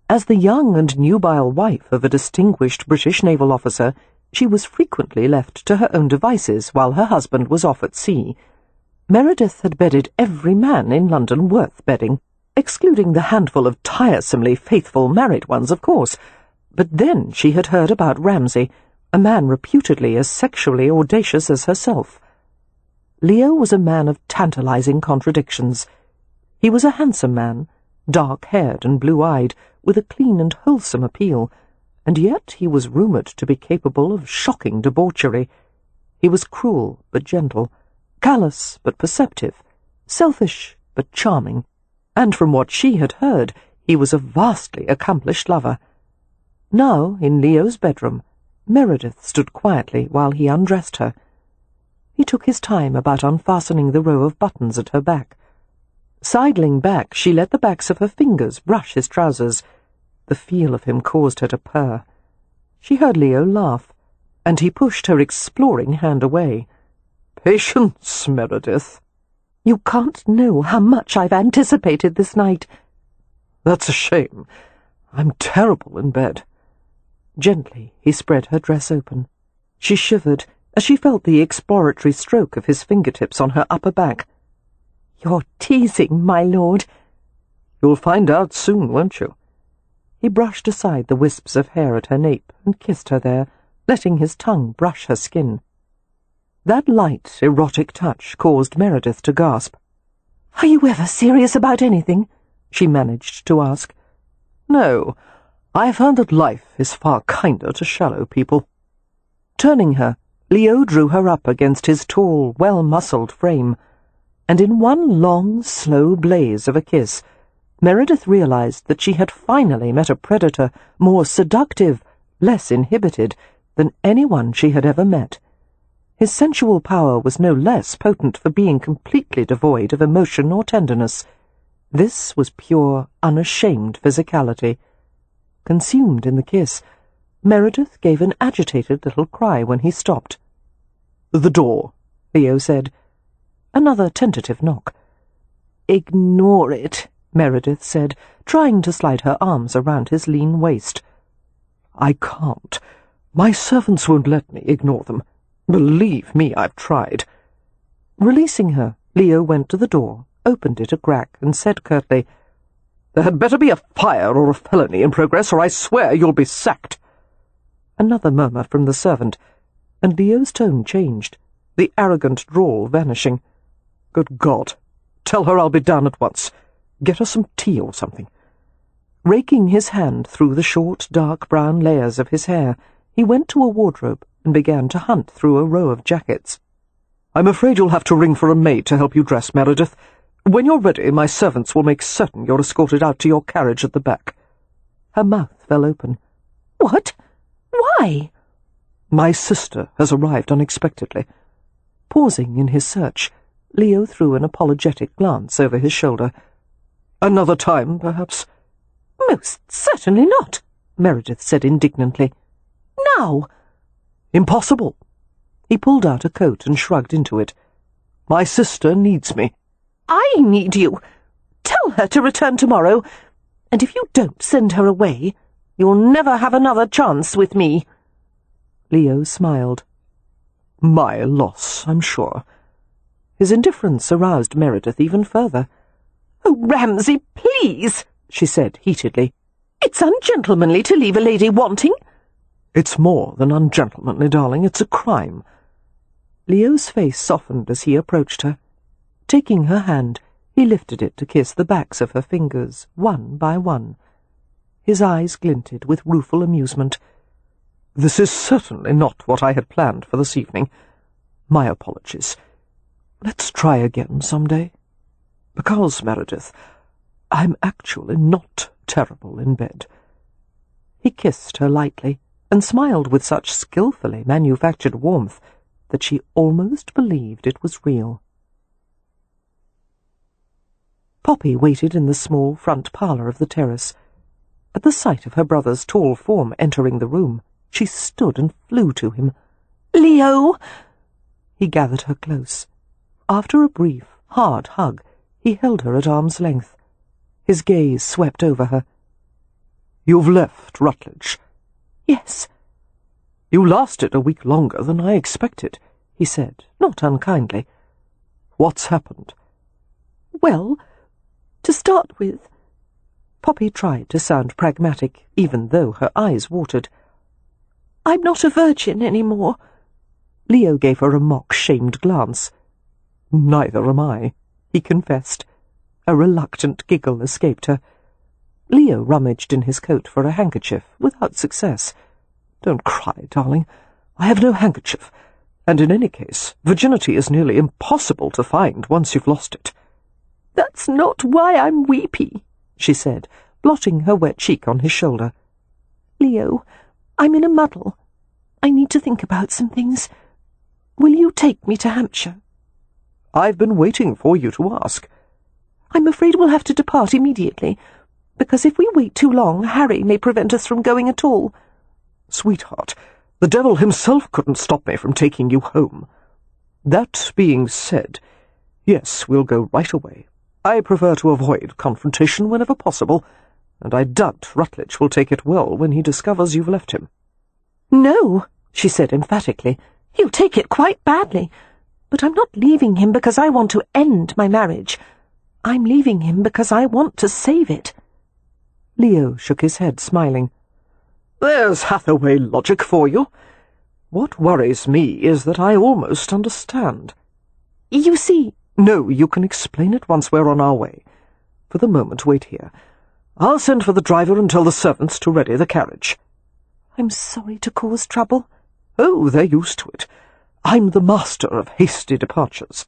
B: As the young and nubile wife of a distinguished British naval officer, she was frequently left to her own devices while her husband was off at sea. Meredith had bedded every man in London worth bedding, excluding the handful of tiresomely faithful married ones, of course. But then she had heard about Ramsay, a man reputedly as sexually audacious as herself. Leo was a man of tantalizing contradictions. He was a handsome man, dark-haired and blue-eyed, with a clean and wholesome appeal, and yet he was rumoured to be capable of shocking debauchery. He was cruel but gentle, callous but perceptive, selfish but charming, and from what she had heard, he was a vastly accomplished lover. Now, in Leo's bedroom, Meredith stood quietly while he undressed her. He took his time about unfastening the row of buttons at her back. Sidling back, she let the backs of her fingers brush his trousers. The feel of him caused her to purr. She heard Leo laugh, and he pushed her exploring hand away.
D: "Patience, Meredith.
C: You can't know how much I've anticipated this night."
D: "That's a shame. I'm terrible in bed."
B: Gently he spread her dress open. She shivered
A: as she felt the exploratory stroke of his fingertips on her upper back.
C: "You're teasing, my lord."
A: "You'll find out soon, won't you?" He brushed aside the wisps of hair at her nape and kissed her there, letting his tongue brush her skin. That light, erotic touch caused Meredith to gasp.
C: "Are you ever serious about anything?"
A: she managed to ask. "No, I found that life is far kinder to shallow people." Turning her, Leo drew her up against his tall, well-muscled frame, and in one long, slow blaze of a kiss, Meredith realized that she had finally met a predator more seductive, less inhibited, than anyone she had ever met. His sensual power was no less potent for being completely devoid of emotion or tenderness. This was pure, unashamed physicality. Consumed in the kiss, Meredith gave an agitated little cry when he stopped. "The door," Leo said. Another tentative knock.
C: "Ignore it,"
A: Meredith said, trying to slide her arms around his lean waist. "I can't. My servants won't let me ignore them. Believe me, I've tried." Releasing her, Leo went to the door, opened it a crack, and said curtly, "There had better be a fire or a felony in progress, or I swear you'll be sacked." Another murmur from the servant, and Leo's tone changed, the arrogant drawl vanishing. "Good God! Tell her I'll be down at once. Get her some tea or something." Raking his hand through the short, dark brown layers of his hair, he went to a wardrobe and began to hunt through a row of jackets. "I'm afraid you'll have to ring for a maid to help you dress, Meredith. When you're ready, my servants will make certain you're escorted out to your carriage at the back." Her mouth fell open.
C: "What? Why?"
A: "My sister has arrived unexpectedly." Pausing in his search, Leo threw an apologetic glance over his shoulder. "Another time, perhaps?"
C: "Most certainly not,"
A: Meredith said indignantly.
C: "Now."
A: "Impossible." He pulled out a coat and shrugged into it. "My sister needs me."
C: "I need you. Tell her to return tomorrow, and if you don't send her away, you'll never have another chance with me."
A: Leo smiled. "My loss, I'm sure." His indifference aroused Meredith even further.
C: "Oh, Ramsay, please," she said heatedly. "It's ungentlemanly to leave a lady wanting."
A: "It's more than ungentlemanly, darling. It's a crime." Leo's face softened as he approached her. Taking her hand, he lifted it to kiss the backs of her fingers, one by one. His eyes glinted with rueful amusement. "This is certainly not what I had planned for this evening. My apologies. Let's try again some day. Because, Meredith, I'm actually not terrible in bed." He kissed her lightly, and smiled with such skillfully manufactured warmth that she almost believed it was real. Poppy waited in the small front parlour of the terrace. At the sight of her brother's tall form entering the room, she stood and flew to him.
C: "Leo!"
A: He gathered her close. After a brief, hard hug, he held her at arm's length. His gaze swept over her. "You've left Rutledge?"
C: "Yes."
A: "You lasted a week longer than I expected," he said, not unkindly. "What's happened?"
C: "Well, to start with—"
A: Poppy tried to sound pragmatic, even though her eyes watered.
C: "I'm not a virgin any more."
A: Leo gave her a mock-shamed glance. "Neither am I," he confessed. A reluctant giggle escaped her. Leo rummaged in his coat for a handkerchief, without success. "Don't cry, darling. I have no handkerchief, and in any case, virginity is nearly impossible to find once you've lost it."
C: "That's not why I'm weepy,"
A: she said, blotting her wet cheek on his shoulder.
C: "Leo, I'm in a muddle. I need to think about some things. Will you take me to Hampshire?"
A: "I've been waiting for you to ask."
C: "I'm afraid we'll have to depart immediately, because if we wait too long, Harry may prevent us from going at all."
A: "Sweetheart, the devil himself couldn't stop me from taking you home. That being said, yes, we'll go right away. I prefer to avoid confrontation whenever possible, and I doubt Rutledge will take it well when he discovers you've left him."
C: "No," she said emphatically. He'll take it quite badly. But I'm not leaving him because I want to end my marriage. I'm leaving him because I want to save it."
B: Leo shook his head, smiling.
E: "There's Hathaway logic for you. What worries me is that I almost understand."
C: "You see—"
E: "No, you can explain it once we're on our way. For the moment, wait here. I'll send for the driver and tell the servants to ready the carriage."
C: "I'm sorry to cause trouble."
E: "Oh, they're used to it. I'm the master of hasty departures."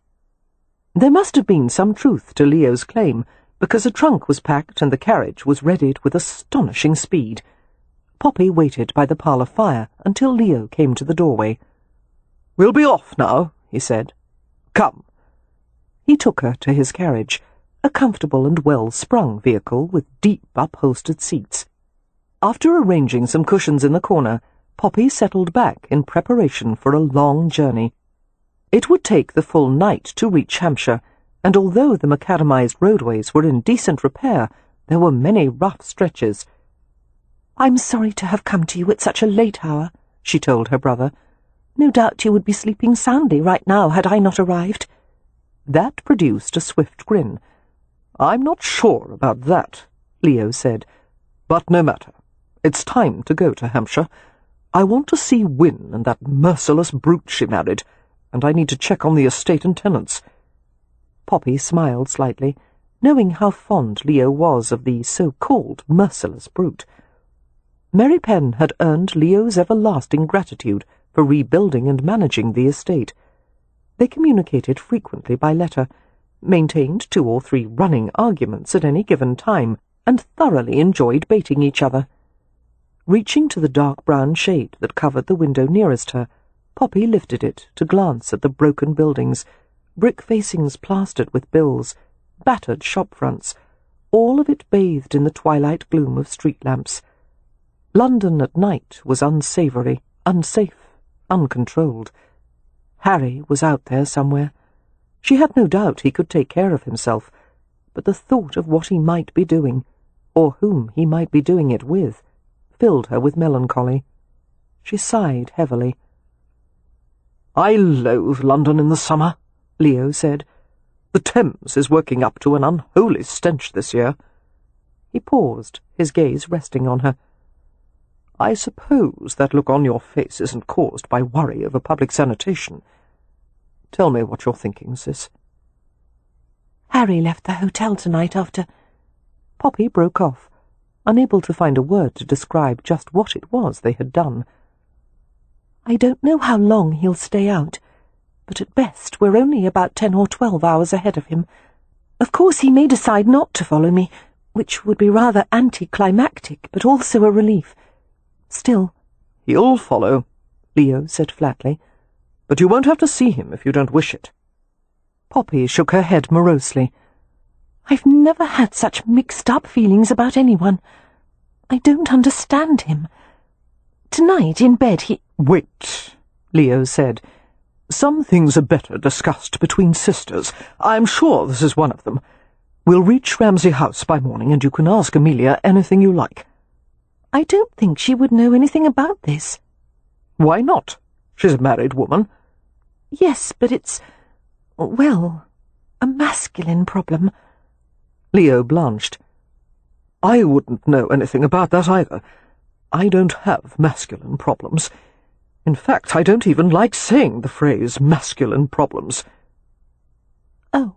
B: There must have been some truth to Leo's claim, because a trunk was packed and the carriage was readied with astonishing speed. Poppy waited by the parlour fire until Leo came to the doorway.
E: "We'll be off now," he said. "Come."
B: He took her to his carriage, a comfortable and well-sprung vehicle with deep upholstered seats. After arranging some cushions in the corner, Poppy settled back in preparation for a long journey. It would take the full night to reach Hampshire, and although the macadamized roadways were in decent repair, there were many rough stretches.
C: "I'm sorry to have come to you at such a late hour," she told her brother. "No doubt you would be sleeping soundly right now had I not arrived."
B: That produced a swift grin.
E: "I'm not sure about that," Leo said. "But no matter. It's time to go to Hampshire. I want to see Wynne and that merciless brute she married, and I need to check on the estate and tenants."
B: Poppy smiled slightly, knowing how fond Leo was of the so-called merciless brute. Mary Penn had earned Leo's everlasting gratitude for rebuilding and managing the estate. They communicated frequently by letter, maintained 2 or 3 running arguments at any given time, and thoroughly enjoyed baiting each other. Reaching to the dark brown shade that covered the window nearest her, Poppy lifted it to glance at the broken buildings, brick facings plastered with bills, battered shop fronts, all of it bathed in the twilight gloom of street lamps. London at night was unsavoury, unsafe, uncontrolled. Harry was out there somewhere. She had no doubt he could take care of himself, but the thought of what he might be doing, or whom he might be doing it with, filled her with melancholy. She sighed heavily.
E: "I loathe London in the summer," Leo said. "The Thames is working up to an unholy stench this year."
B: He paused, his gaze resting on her.
E: "I suppose that look on your face isn't caused by worry over public sanitation. Tell me what you're thinking, sis."
C: "Harry left the hotel tonight after—"
B: Poppy broke off, unable to find a word to describe just what it was they had done.
C: "I don't know how long he'll stay out, but at best we're only about 10 or 12 hours ahead of him. Of course he may decide not to follow me, which would be rather anticlimactic, but also a relief. Still—"
E: "He'll follow," Leo said flatly. "But you won't have to see him if you don't wish it."
B: Poppy shook her head morosely.
C: "I've never had such mixed-up feelings about anyone. I don't understand him. Tonight in bed he—"
E: "Wait," Leo said. "Some things are better discussed between sisters. I'm sure this is one of them. We'll reach Ramsay House by morning, and you can ask Amelia anything you like."
C: "I don't think she would know anything about this."
E: "Why not? She's a married woman."
C: "Yes, but it's, well, a masculine problem."
B: Leo blanched.
E: "I wouldn't know anything about that either. I don't have masculine problems. In fact, I don't even like saying the phrase masculine problems."
C: "Oh."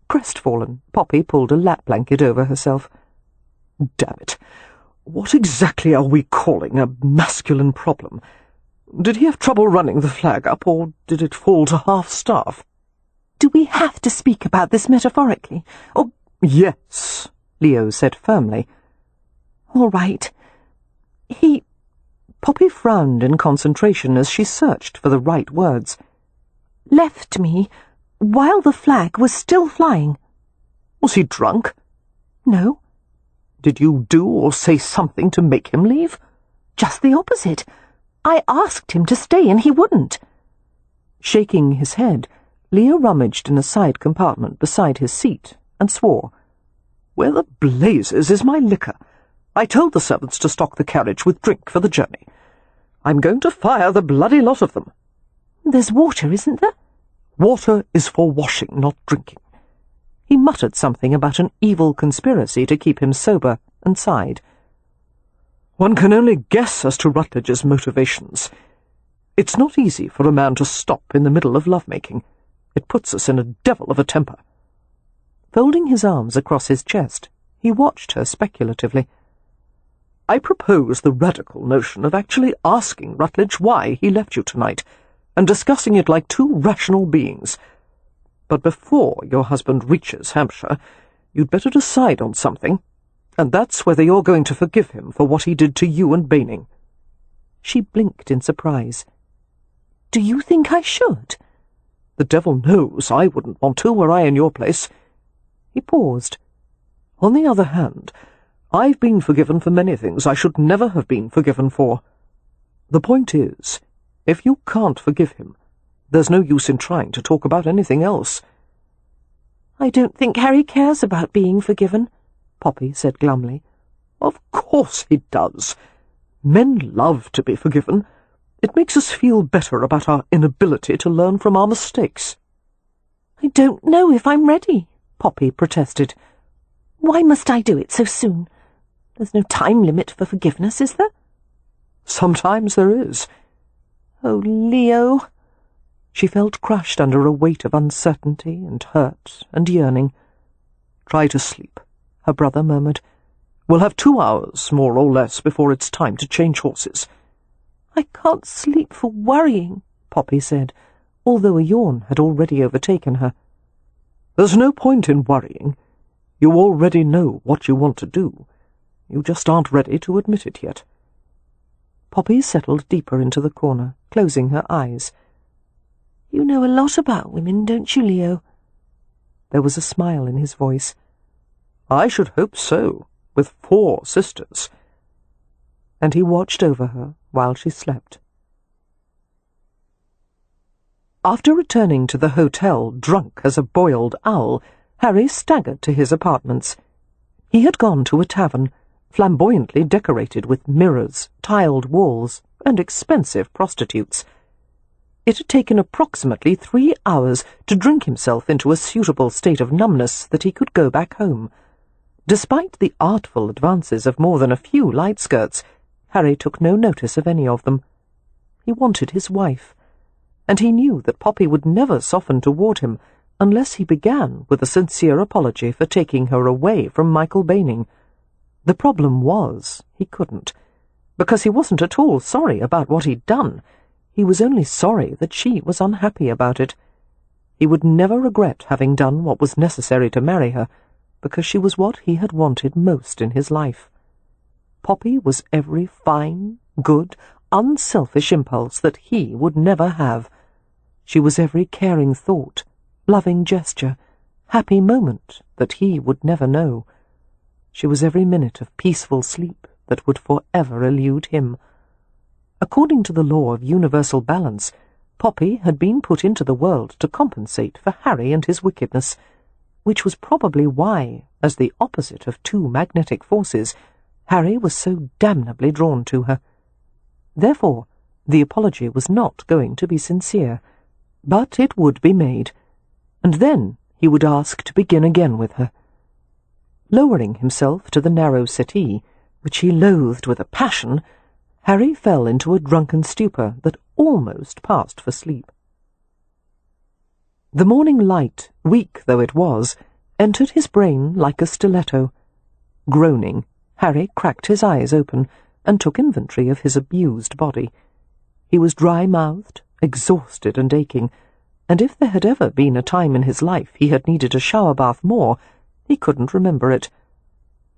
B: Crestfallen, Poppy pulled a lap blanket over herself.
E: "Damn it. What exactly are we calling a masculine problem? Did he have trouble running the flag up, or did it fall to half-staff?"
C: "Do we have to speak about this metaphorically, or—"
E: "Yes," Leo said firmly.
C: "All right.
B: Poppy frowned in concentration as she searched for the right words.
C: "Left me while the flag was still flying."
E: "Was he drunk?"
C: "No."
E: "Did you do or say something to make him leave?"
C: "Just the opposite. I asked him to stay and he wouldn't."
B: Shaking his head, Leo rummaged in a side compartment beside his seat and swore.
E: "Where the blazes is my liquor? I told the servants to stock the carriage with drink for the journey. I'm going to fire the bloody lot of them."
C: There's water, isn't there?
E: Water is for washing, not drinking.
A: He muttered something about an evil conspiracy to keep him sober, and sighed.
E: One can only guess as to Rutledge's motivations. It's not easy for a man to stop in the middle of love-making. It puts us in a devil of a temper.
A: Folding his arms across his chest, he watched her speculatively.
E: I propose the radical notion of actually asking Rutledge why he left you tonight, and discussing it like two rational beings. But before your husband reaches Hampshire, you'd better decide on something, and that's whether you're going to forgive him for what he did to you and Baining.
A: She blinked in surprise.
C: Do you think I should?
E: The devil knows I wouldn't want to were I in your place.
A: He paused.
E: On the other hand, I've been forgiven for many things I should never have been forgiven for. The point is, if you can't forgive him, there's no use in trying to talk about anything else.
C: I don't think Harry cares about being forgiven,
A: Poppy said glumly.
E: Of course he does. Men love to be forgiven. It makes us feel better about our inability to learn from our mistakes.
C: I don't know if I'm ready, Poppy protested. Why must I do it so soon? There's no time limit for forgiveness, is there?
E: Sometimes there is.
C: Oh, Leo.
A: She felt crushed under a weight of uncertainty and hurt and yearning.
E: Try to sleep, her brother murmured. We'll have 2 hours, more or less, before it's time to change horses.
C: I can't sleep for worrying,
A: Poppy said, although a yawn had already overtaken her.
E: There's no point in worrying. You already know what you want to do. You just aren't ready to admit it yet.
A: Poppy settled deeper into the corner, closing her eyes.
C: You know a lot about women, don't you, Leo?
A: There was a smile in his voice.
E: I should hope so, with 4 sisters.
A: And he watched over her while she slept. After returning to the hotel, drunk as a boiled owl, Harry staggered to his apartments. He had gone to a tavern, flamboyantly decorated with mirrors, tiled walls, and expensive prostitutes. It had taken approximately 3 hours to drink himself into a suitable state of numbness that he could go back home. Despite the artful advances of more than a few light skirts, Harry took no notice of any of them. He wanted his wife, and he knew that Poppy would never soften toward him unless he began with a sincere apology for taking her away from Michael Baining. The problem was he couldn't, because he wasn't at all sorry about what he'd done. He was only sorry that she was unhappy about it. He would never regret having done what was necessary to marry her, because she was what he had wanted most in his life. Poppy was every fine, good, unselfish impulse that he would never have. She was every caring thought, loving gesture, happy moment that he would never know. She was every minute of peaceful sleep that would forever elude him. According to the law of universal balance, Poppy had been put into the world to compensate for Harry and his wickedness, which was probably why, as the opposite of 2 magnetic forces, Harry was so damnably drawn to her. Therefore, the apology was not going to be sincere, but it would be made, and then he would ask to begin again with her. Lowering himself to the narrow settee, which he loathed with a passion, Harry fell into a drunken stupor that almost passed for sleep. The morning light, weak though it was, entered his brain like a stiletto. Groaning, Harry cracked his eyes open and took inventory of his abused body. He was dry-mouthed, exhausted and aching, and if there had ever been a time in his life he had needed a shower bath more, he couldn't remember it.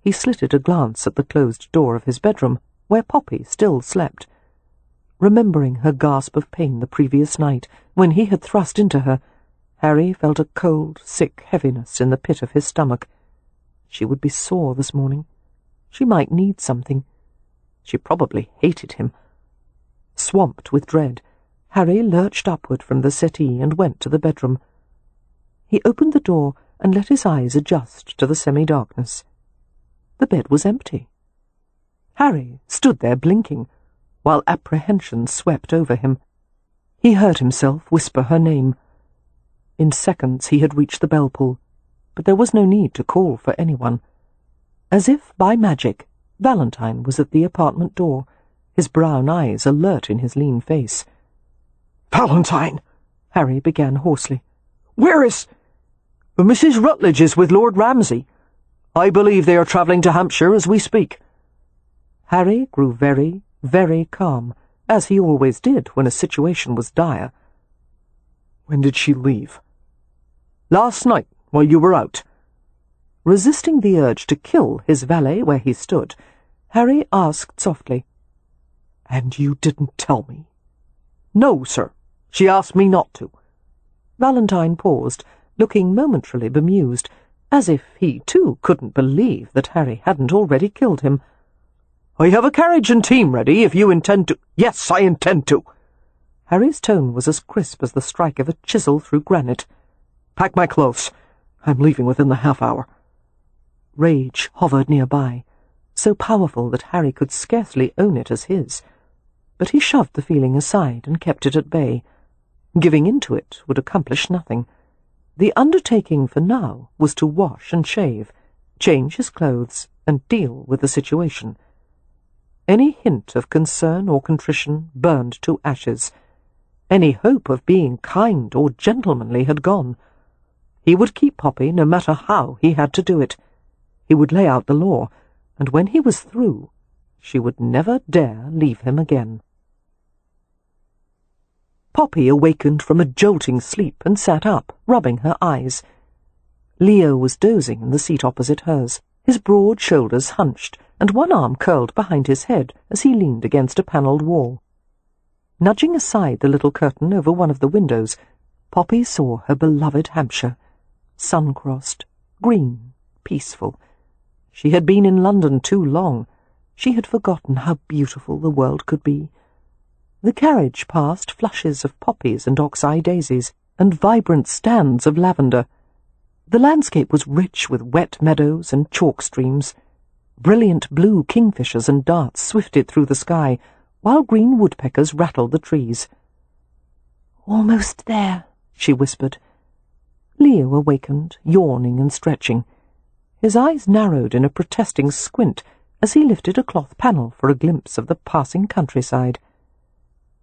A: He slitted a glance at the closed door of his bedroom, where Poppy still slept. Remembering her gasp of pain the previous night, when he had thrust into her, Harry felt a cold, sick heaviness in the pit of his stomach. She would be sore this morning. She might need something. She probably hated him. Swamped with dread, Harry lurched upward from the settee and went to the bedroom. He opened the door and let his eyes adjust to the semi-darkness. The bed was empty. Harry stood there blinking, while apprehension swept over him.
B: He heard himself whisper her name. In seconds he had reached the bell pull, but there was no need to call for anyone. As if by magic, Valentine was at the apartment door, his brown eyes alert in his lean face.
E: "Valentine,"
B: Harry began hoarsely.
E: "Where is—" "Mrs. Rutledge is with Lord Ramsay. I believe they are travelling to Hampshire as we speak."
B: Harry grew very, very calm, as he always did when a situation was dire.
E: "When did she leave?" "Last night, while you were out."
B: Resisting the urge to kill his valet where he stood, Harry asked softly,
E: "And you didn't tell me?" "No, sir. She asked me not to."
B: Valentine paused, looking momentarily bemused, as if he too couldn't believe that Harry hadn't already killed him.
E: "I have a carriage and team ready if you intend to—" "Yes, I intend to."
B: Harry's tone was as crisp as the strike of a chisel through granite.
E: "Pack my clothes. I'm leaving within the half-hour."
B: Rage hovered nearby, so powerful that Harry could scarcely own it as his. But he shoved the feeling aside and kept it at bay. Giving in to it would accomplish nothing. The undertaking for now was to wash and shave, change his clothes, and deal with the situation. Any hint of concern or contrition burned to ashes. Any hope of being kind or gentlemanly had gone. He would keep Poppy no matter how he had to do it. He would lay out the law, and when he was through, she would never dare leave him again. Poppy awakened from a jolting sleep and sat up, rubbing her eyes. Leo was dozing in the seat opposite hers, his broad shoulders hunched, and one arm curled behind his head as he leaned against a panelled wall. Nudging aside the little curtain over one of the windows, Poppy saw her beloved Hampshire, sun-crossed, green, peaceful. She had been in London too long. She had forgotten how beautiful the world could be. The carriage passed flushes of poppies and ox-eye daisies, and vibrant stands of lavender. The landscape was rich with wet meadows and chalk streams. Brilliant blue kingfishers and darts swifted through the sky, while green woodpeckers rattled the trees.
C: "Almost there,"
B: she whispered. Leo awakened, yawning and stretching. His eyes narrowed in a protesting squint as he lifted a cloth panel for a glimpse of the passing countryside.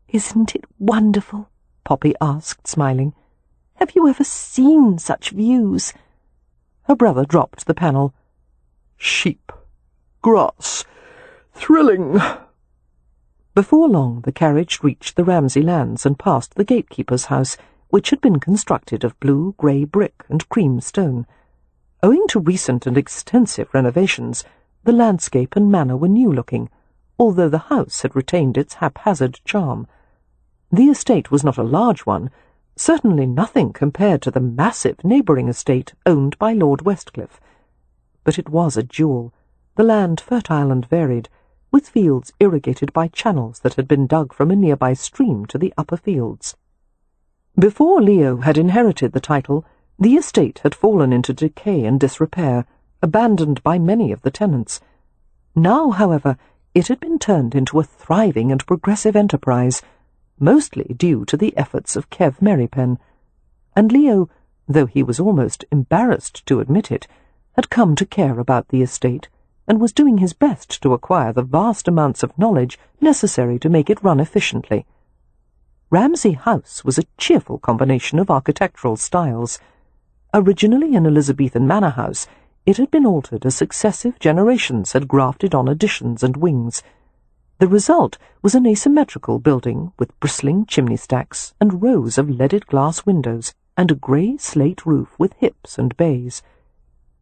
C: "Isn't it wonderful?"
B: Poppy asked, smiling.
C: "Have you ever seen such views?"
B: Her brother dropped the panel.
E: "Sheep, grass, thrilling."
B: Before long the carriage reached the Ramsay lands and passed the gatekeeper's house, which had been constructed of blue-grey brick and cream stone. Owing to recent and extensive renovations, the landscape and manor were new-looking, although the house had retained its haphazard charm. The estate was not a large one, certainly nothing compared to the massive neighbouring estate owned by Lord Westcliff. But it was a jewel, the land fertile and varied, with fields irrigated by channels that had been dug from a nearby stream to the upper fields. Before Leo had inherited the title, the estate had fallen into decay and disrepair, abandoned by many of the tenants. Now, however, it had been turned into a thriving and progressive enterprise, mostly due to the efforts of Kev Merrypen, and Leo, though he was almost embarrassed to admit it, had come to care about the estate, and was doing his best to acquire the vast amounts of knowledge necessary to make it run efficiently. Ramsay House was a cheerful combination of architectural styles. Originally an Elizabethan manor house, it had been altered as successive generations had grafted on additions and wings. The result was an asymmetrical building with bristling chimney stacks and rows of leaded glass windows and a grey slate roof with hips and bays.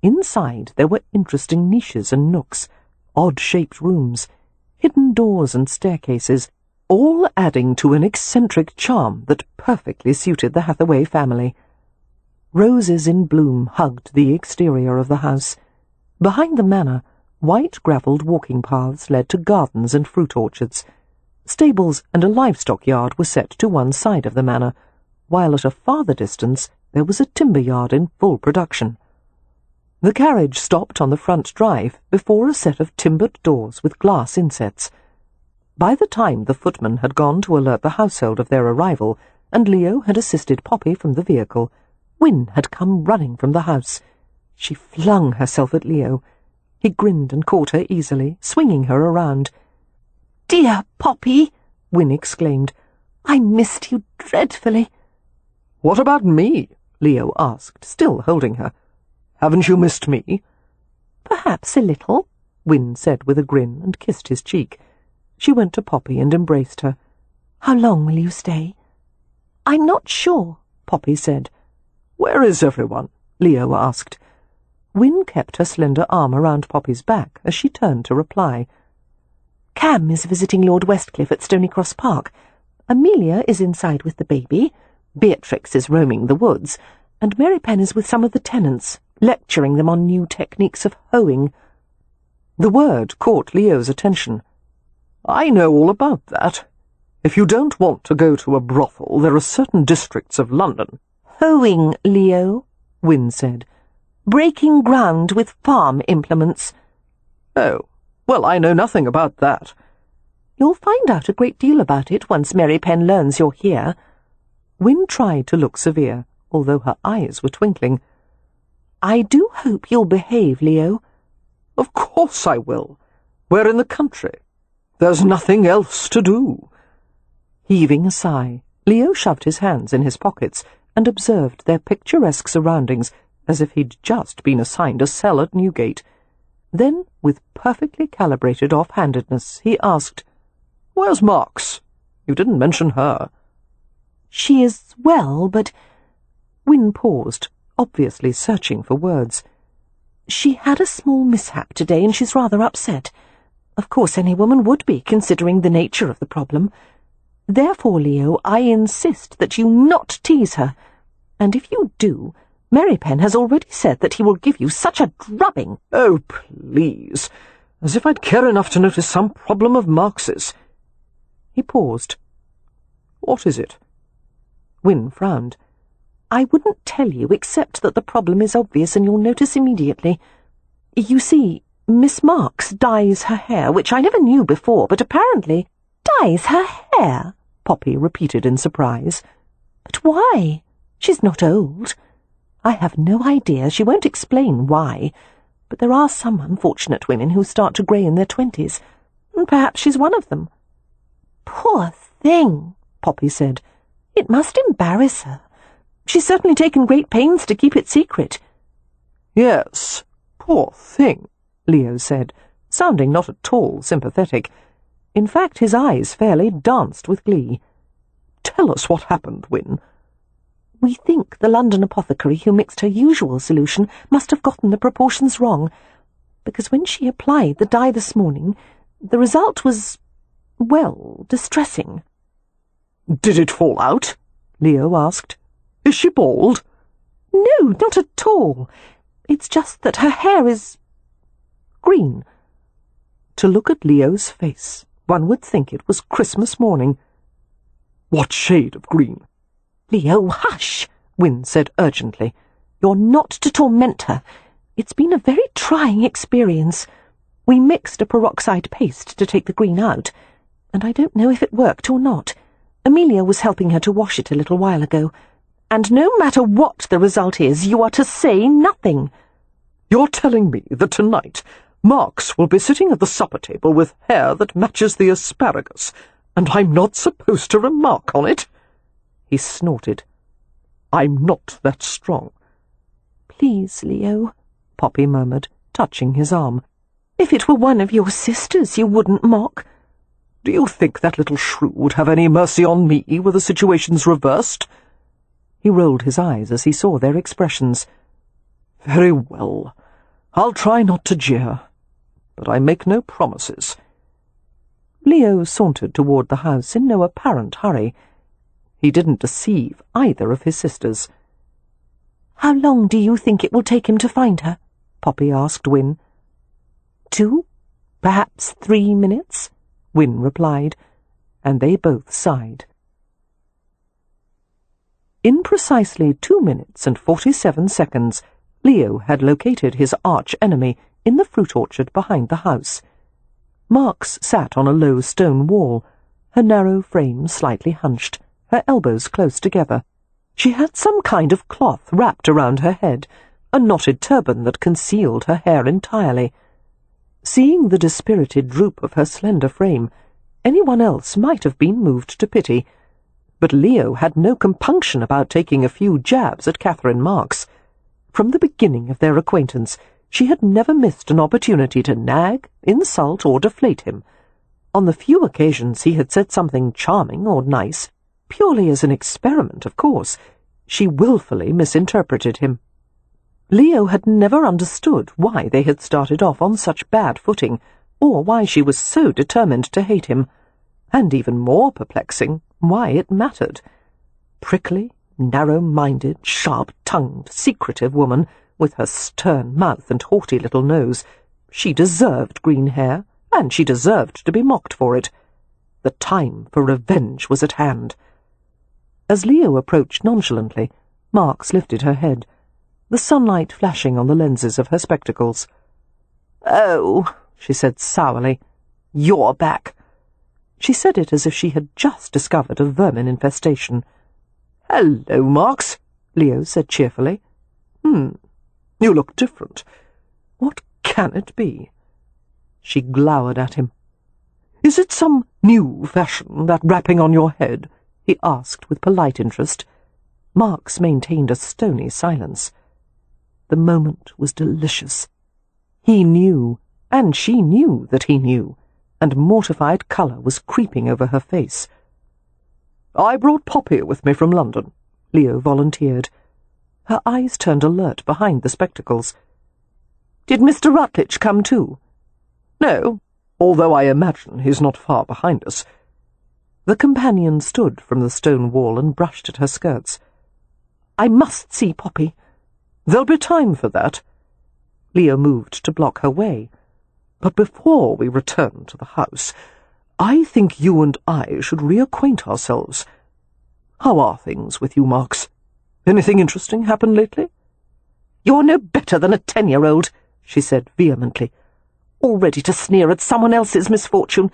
B: Inside there were interesting niches and nooks, odd-shaped rooms, hidden doors and staircases, all adding to an eccentric charm that perfectly suited the Hathaway family. Roses in bloom hugged the exterior of the house. Behind the manor, white gravelled walking paths led to gardens and fruit orchards. Stables and a livestock yard were set to one side of the manor, while at a farther distance there was a timber yard in full production. The carriage stopped on the front drive before a set of timbered doors with glass insets. By the time the footman had gone to alert the household of their arrival, and Leo had assisted Poppy from the vehicle, Wynne had come running from the house. She flung herself at Leo. He grinned and caught her easily, swinging her around.
C: "Dear Poppy," Wynne exclaimed, "I missed you dreadfully."
E: "What about me?" Leo asked, still holding her. "Haven't you missed me?"
B: "Perhaps a little," Wynne said with a grin, and kissed his cheek. She went to Poppy and embraced her.
C: "How long will you stay?" "I'm not sure," Poppy said.
E: "Where is everyone?" Leo asked.
B: Wynne kept her slender arm around Poppy's back as she turned to reply.
C: "Cam is visiting Lord Westcliff at Stonycross Park. Amelia is inside with the baby. Beatrix is roaming the woods, and Mary Penn is with some of the tenants, lecturing them on new techniques of hoeing."
B: The word caught Leo's attention.
E: "I know all about that. If you don't want to go to a brothel, there are certain districts of London—"
C: "Hoeing, Leo," Wynne said. "Breaking ground with farm implements."
E: "Oh, well, I know nothing about that."
C: "You'll find out a great deal about it once Mary Penn learns you're here."
B: Wynne tried to look severe, although her eyes were twinkling.
C: "I do hope you'll behave, Leo."
E: "Of course I will. We're in the country. There's nothing else to do."
B: Heaving a sigh, Leo shoved his hands in his pockets and observed their picturesque surroundings as if he'd just been assigned a cell at Newgate. Then, with perfectly calibrated off-handedness, he asked,
E: "Where's Marks? You didn't mention her."
C: "She is well, but—"
B: Wynne paused, obviously searching for words.
C: "She had a small mishap today, and she's rather upset. Of course any woman would be, considering the nature of the problem. Therefore, Leo, I insist that you not tease her. And if you do, Mary Penn has already said that he will give you such a drubbing."
E: "Oh, please. As if I'd care enough to notice some problem of Marks's."
B: He paused.
E: "What is it?"
B: Wynne frowned.
C: "I wouldn't tell you, except that the problem is obvious and you'll notice immediately. You see, Miss Marks dyes her hair, which I never knew before, but apparently—" "Dyes her hair?" Poppy repeated in surprise. "But why? She's not old."
B: "I have no idea. She won't explain why. But there are some unfortunate women who start to grey in their 20s, and perhaps she's one of them."
C: "Poor thing," Poppy said. "It must embarrass her. She's certainly taken great pains to keep it secret."
E: "Yes, poor thing,"
B: Leo said, sounding not at all sympathetic. In fact, his eyes fairly danced with glee.
E: "Tell us what happened, Wynne."
C: "We think the London apothecary who mixed her usual solution must have gotten the proportions wrong, because when she applied the dye this morning, the result was, well, distressing."
E: "Did it fall out?" Leo asked. "Is she bald?"
C: "No, not at all. It's just that her hair is green."
B: To look at Leo's face, one would think it was Christmas morning.
E: "What shade of green?"
C: "Leo, hush!"
B: Wynne said urgently.
C: "You're not to torment her. It's been a very trying experience. We mixed a peroxide paste to take the green out, and I don't know if it worked or not. Amelia was helping her to wash it a little while ago. And no matter what the result is, you are to say nothing."
E: "You're telling me that tonight Marks will be sitting at the supper table with hair that matches the asparagus, and I'm not supposed to remark on it?" He snorted. "I'm not that strong."
C: "Please, Leo,"
B: Poppy murmured, touching his arm.
C: "If it were one of your sisters, you wouldn't mock."
E: "Do you think that little shrew would have any mercy on me were the situations reversed?"
B: He rolled his eyes as he saw their expressions.
E: "Very well. I'll try not to jeer, but I make no promises."
B: Leo sauntered toward the house in no apparent hurry. He didn't deceive either of his sisters.
C: "How long do you think it will take him to find her?"
B: Poppy asked Wynne.
C: 2, perhaps 3 minutes,
B: Wynne replied, and they both sighed. In precisely 2 minutes and 47 seconds, Leo had located his arch-enemy in the fruit orchard behind the house.
A: Marks sat on a low stone wall, her narrow frame slightly hunched, her elbows close together. She had some kind of cloth wrapped around her head, a knotted turban that concealed her hair entirely. Seeing the dispirited droop of her slender frame, anyone else might have been moved to pity, but Leo had no compunction about taking a few jabs at Catherine Marks. From the beginning of their acquaintance, she had never missed an opportunity to nag, insult, or deflate him. On the few occasions he had said something charming or nice, purely as an experiment, of course, she wilfully misinterpreted him. Leo had never understood why they had started off on such bad footing, or why she was so determined to hate him, and even more perplexing, why it mattered. Prickly, narrow-minded, sharp-tongued, secretive woman, with her stern mouth and haughty little nose, she deserved green hair, and she deserved to be mocked for it. The time for revenge was at hand. As Leo approached nonchalantly, Marks lifted her head, the sunlight flashing on the lenses of her spectacles. "Oh," she said sourly, "you're back." She said it as if she had just discovered a vermin infestation. "Hello, Marks," Leo said cheerfully. You look different. What can it be?" She glowered at him. "Is it some new fashion, that wrapping on your head?" he asked with polite interest. Marks maintained a stony silence. The moment was delicious. He knew, and she knew that he knew, and mortified colour was creeping over her face. "I brought Poppy with me from London," Leo volunteered. Her eyes turned alert behind the spectacles. "Did Mr. Rutledge come too?" "No, although I imagine he's not far behind us." The companion stood from the stone wall and brushed at her skirts. "I must see Poppy." "There'll be time for that." Leo moved to block her way. "But before we return to the house, I think you and I should reacquaint ourselves. How are things with you, Marks? Anything interesting happened lately?" "You're no better than a 10-year-old, she said vehemently. "All ready to sneer at someone else's misfortune.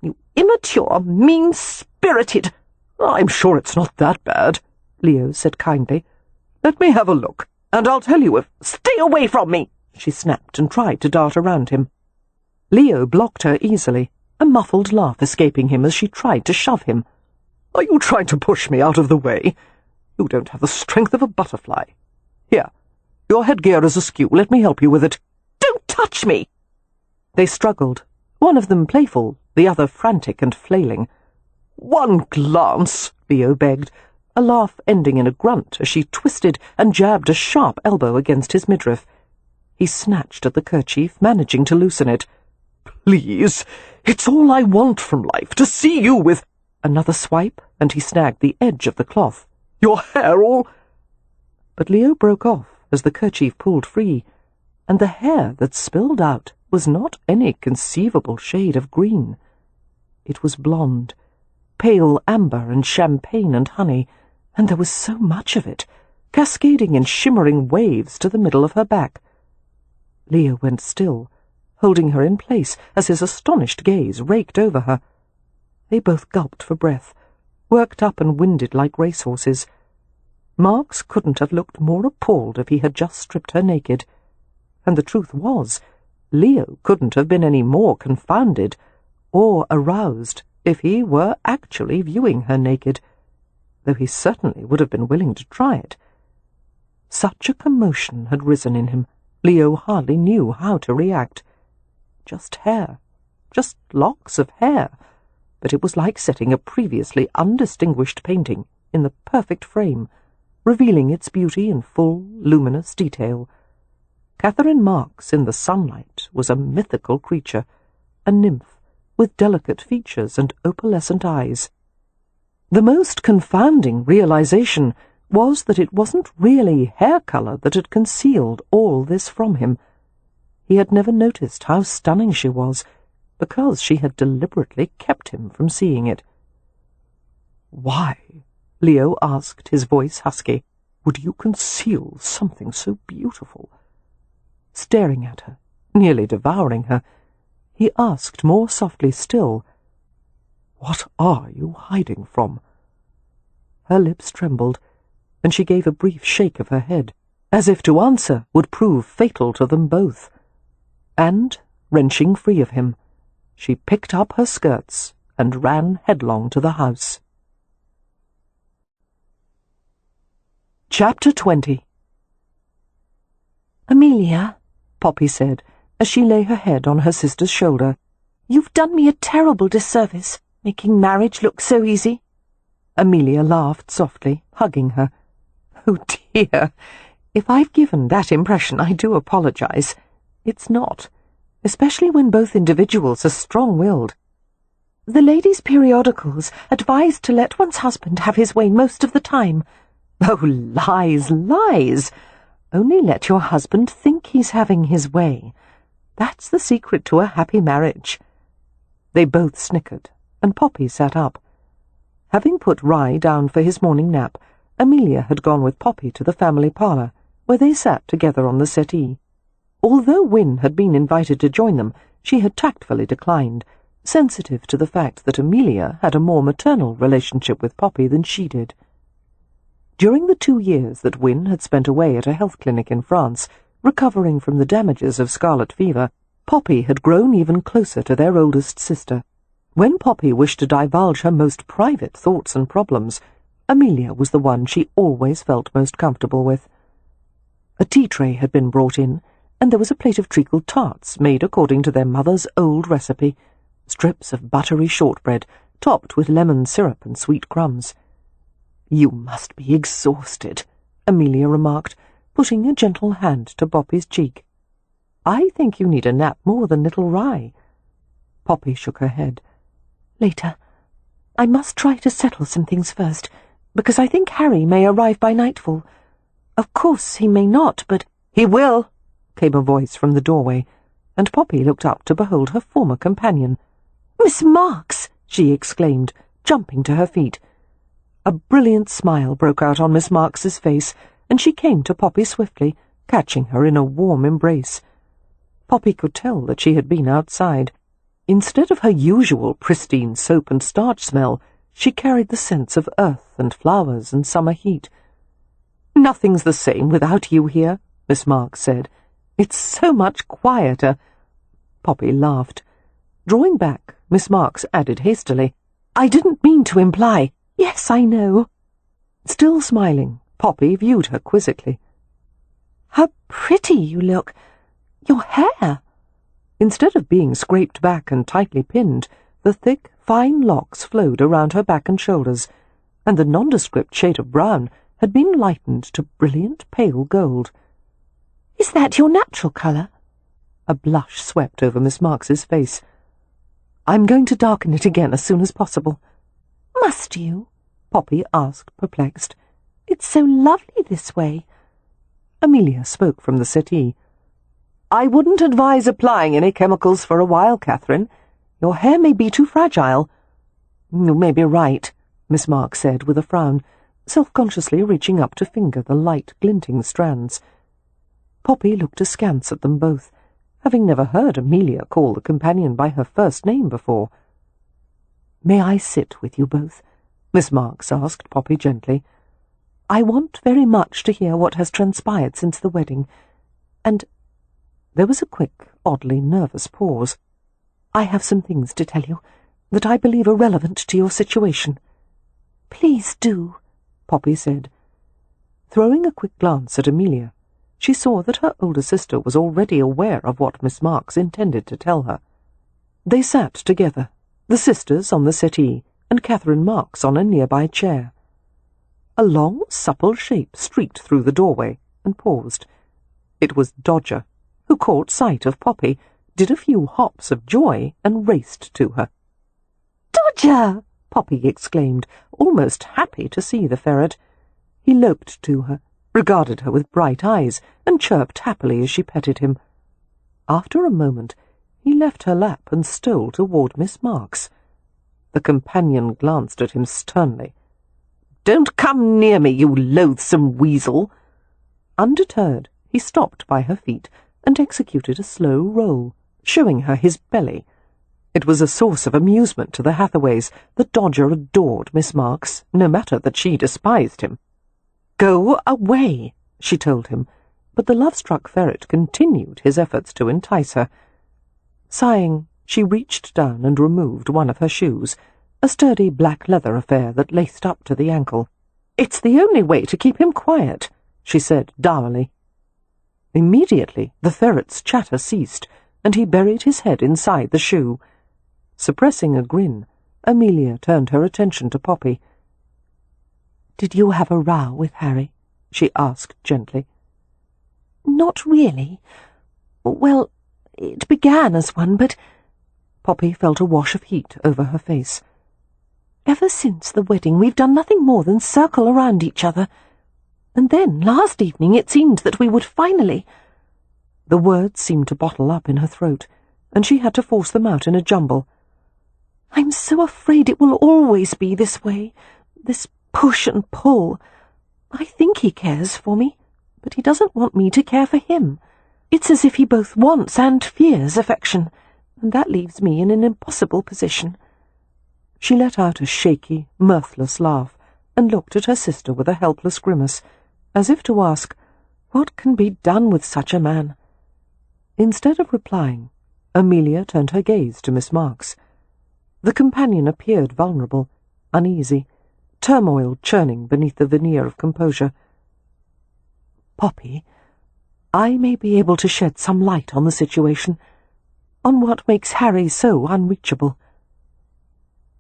A: You immature, mean-spirited—"
E: "I'm sure it's not that bad," Leo said kindly. "Let me have a look, and I'll tell you if—"
A: "Stay away from me!" she snapped and tried to dart around him. Leo blocked her easily, a muffled laugh escaping him as she tried to shove him.
E: "Are you trying to push me out of the way? You don't have the strength of a butterfly. Here, your headgear is askew. Let me help you with it."
A: "Don't touch me!" They struggled, one of them playful, the other frantic and flailing.
E: "One glance," Leo begged, a laugh ending in a grunt as she twisted and jabbed a sharp elbow against his midriff.
A: He snatched at the kerchief, managing to loosen it.
E: "Please, it's all I want from life, to see you with—"
A: Another swipe, and he snagged the edge of the cloth.
E: "Your hair all—"
A: But Leo broke off as the kerchief pulled free, and the hair that spilled out was not any conceivable shade of green. It was blonde, pale amber and champagne and honey, and there was so much of it, cascading in shimmering waves to the middle of her back. Leo went still, holding her in place as his astonished gaze raked over her. They both gulped for breath, worked up and winded like racehorses. Marks couldn't have looked more appalled if he had just stripped her naked. And the truth was, Leo couldn't have been any more confounded or aroused if he were actually viewing her naked, though he certainly would have been willing to try it. Such a commotion had risen in him, Leo hardly knew how to react. Just hair, just locks of hair, but it was like setting a previously undistinguished painting in the perfect frame, revealing its beauty in full, luminous detail. Catherine Marks in the sunlight was a mythical creature, a nymph with delicate features and opalescent eyes. The most confounding realization was that it wasn't really hair colour that had concealed all this from him. He had never noticed how stunning she was, because she had deliberately kept him from seeing it.
E: "Why," Leo asked, his voice husky, "would you conceal something so beautiful?"
A: Staring at her, nearly devouring her,
B: He asked more softly still, "What are you hiding from?" Her lips trembled, and she gave a brief shake of her head, as if to answer would prove fatal to them both. And, wrenching free of him, she picked up her skirts and ran headlong to the house. Chapter 20.
C: "Amelia,"
B: Poppy said, as she lay her head on her sister's shoulder,
C: "you've done me a terrible disservice, making marriage look so easy."
B: Amelia laughed softly, hugging her. "Oh dear, if I've given that impression, I do apologize. It's not, especially when both individuals are strong-willed.
C: The ladies' periodicals advise to let one's husband have his way most of the time."
B: "Oh, lies, lies! Only let your husband think he's having his way. That's the secret to a happy marriage." They both snickered, and Poppy sat up. Having put Rye down for his morning nap, Amelia had gone with Poppy to the family parlour, where they sat together on the settee. Although Wynne had been invited to join them, she had tactfully declined, sensitive to the fact that Amelia had a more maternal relationship with Poppy than she did. During the 2 years that Wynne had spent away at a health clinic in France, recovering from the damages of scarlet fever, Poppy had grown even closer to their oldest sister. When Poppy wished to divulge her most private thoughts and problems, Amelia was the one she always felt most comfortable with. A tea tray had been brought in, and there was a plate of treacle tarts made according to their mother's old recipe, strips of buttery shortbread topped with lemon syrup and sweet crumbs. "You must be exhausted," Amelia remarked, putting a gentle hand to Poppy's cheek. "I think you need a nap more than little Rye." Poppy shook her head.
C: "Later. I must try to settle some things first, because I think Harry may arrive by nightfall. Of course he may not, but—"
B: "He will," came a voice from the doorway, and Poppy looked up to behold her former companion.
C: "Miss Marks!"
B: she exclaimed, jumping to her feet. A brilliant smile broke out on Miss Marks's face, and she came to Poppy swiftly, catching her in a warm embrace. Poppy could tell that she had been outside. Instead of her usual pristine soap and starch smell, she carried the scents of earth and flowers and summer heat. "Nothing's the same without you here," Miss Marks said. "It's so much quieter." Poppy laughed. Drawing back, Miss Marks added hastily, "I didn't mean to imply—"
C: "Yes, I know."
B: Still smiling, Poppy viewed her quizzically.
C: "How pretty you look! Your hair!"
B: Instead of being scraped back and tightly pinned, the thick, fine locks flowed around her back and shoulders, and the nondescript shade of brown had been lightened to brilliant pale gold.
C: "Is that your natural colour?"
B: A blush swept over Miss Marks's face. "I'm going to darken it again as soon as possible."
C: "Must you?"
B: Poppy asked, perplexed.
C: "It's so lovely this way."
B: Amelia spoke from the settee. "I wouldn't advise applying any chemicals for a while, Catherine. Your hair may be too fragile." "You may be right," Miss Marks said with a frown, self-consciously reaching up to finger the light, glinting strands. Poppy looked askance at them both, having never heard Amelia call the companion by her first name before. "May I sit with you both?" Miss Marks asked Poppy gently. "I want very much to hear what has transpired since the wedding, and—" There was a quick, oddly nervous pause. "I have some things to tell you that I believe are relevant to your situation."
C: "Please do,"
B: Poppy said. Throwing a quick glance at Amelia, she saw that her older sister was already aware of what Miss Marks intended to tell her. They sat together, the sisters on the settee, and Catherine Marks on a nearby chair. A long, supple shape streaked through the doorway and paused. It was Dodger, who caught sight of Poppy, did a few hops of joy, and raced to her.
C: "Dodger!"
B: Poppy exclaimed, almost happy to see the ferret. He loped to her, regarded her with bright eyes, and chirped happily as she petted him. After a moment, he left her lap and stole toward Miss Marks. The companion glanced at him sternly. "Don't come near me, you loathsome weasel!" Undeterred, he stopped by her feet and executed a slow roll, showing her his belly. It was a source of amusement to the Hathaways that Dodger adored Miss Marks, no matter that she despised him. "Go away," she told him, but the love-struck ferret continued his efforts to entice her. Sighing, she reached down and removed one of her shoes, a sturdy black leather affair that laced up to the ankle. "It's the only way to keep him quiet," she said dourly. Immediately the ferret's chatter ceased, and he buried his head inside the shoe. Suppressing a grin, Amelia turned her attention to Poppy. "Did you have a row with Harry?" she asked gently. "Not really. Well, it began as one, but—" Poppy felt a wash of heat over her face. "Ever since the wedding we've done nothing more than circle around each other. And then, last evening, it seemed that we would finally—" The words seemed to bottle up in her throat, and she had to force them out in a jumble. "I'm so afraid it will always be this way, this push and pull. I think he cares for me, but he doesn't want me to care for him. It's as if he both wants and fears affection, and that leaves me in an impossible position." She let out a shaky, mirthless laugh, and looked at her sister with a helpless grimace, as if to ask, "What can be done with such a man?" Instead of replying, Amelia turned her gaze to Miss Marks. The companion appeared vulnerable, uneasy, turmoil churning beneath the veneer of composure. "Poppy, I may be able to shed some light on the situation, on what makes Harry so unreachable."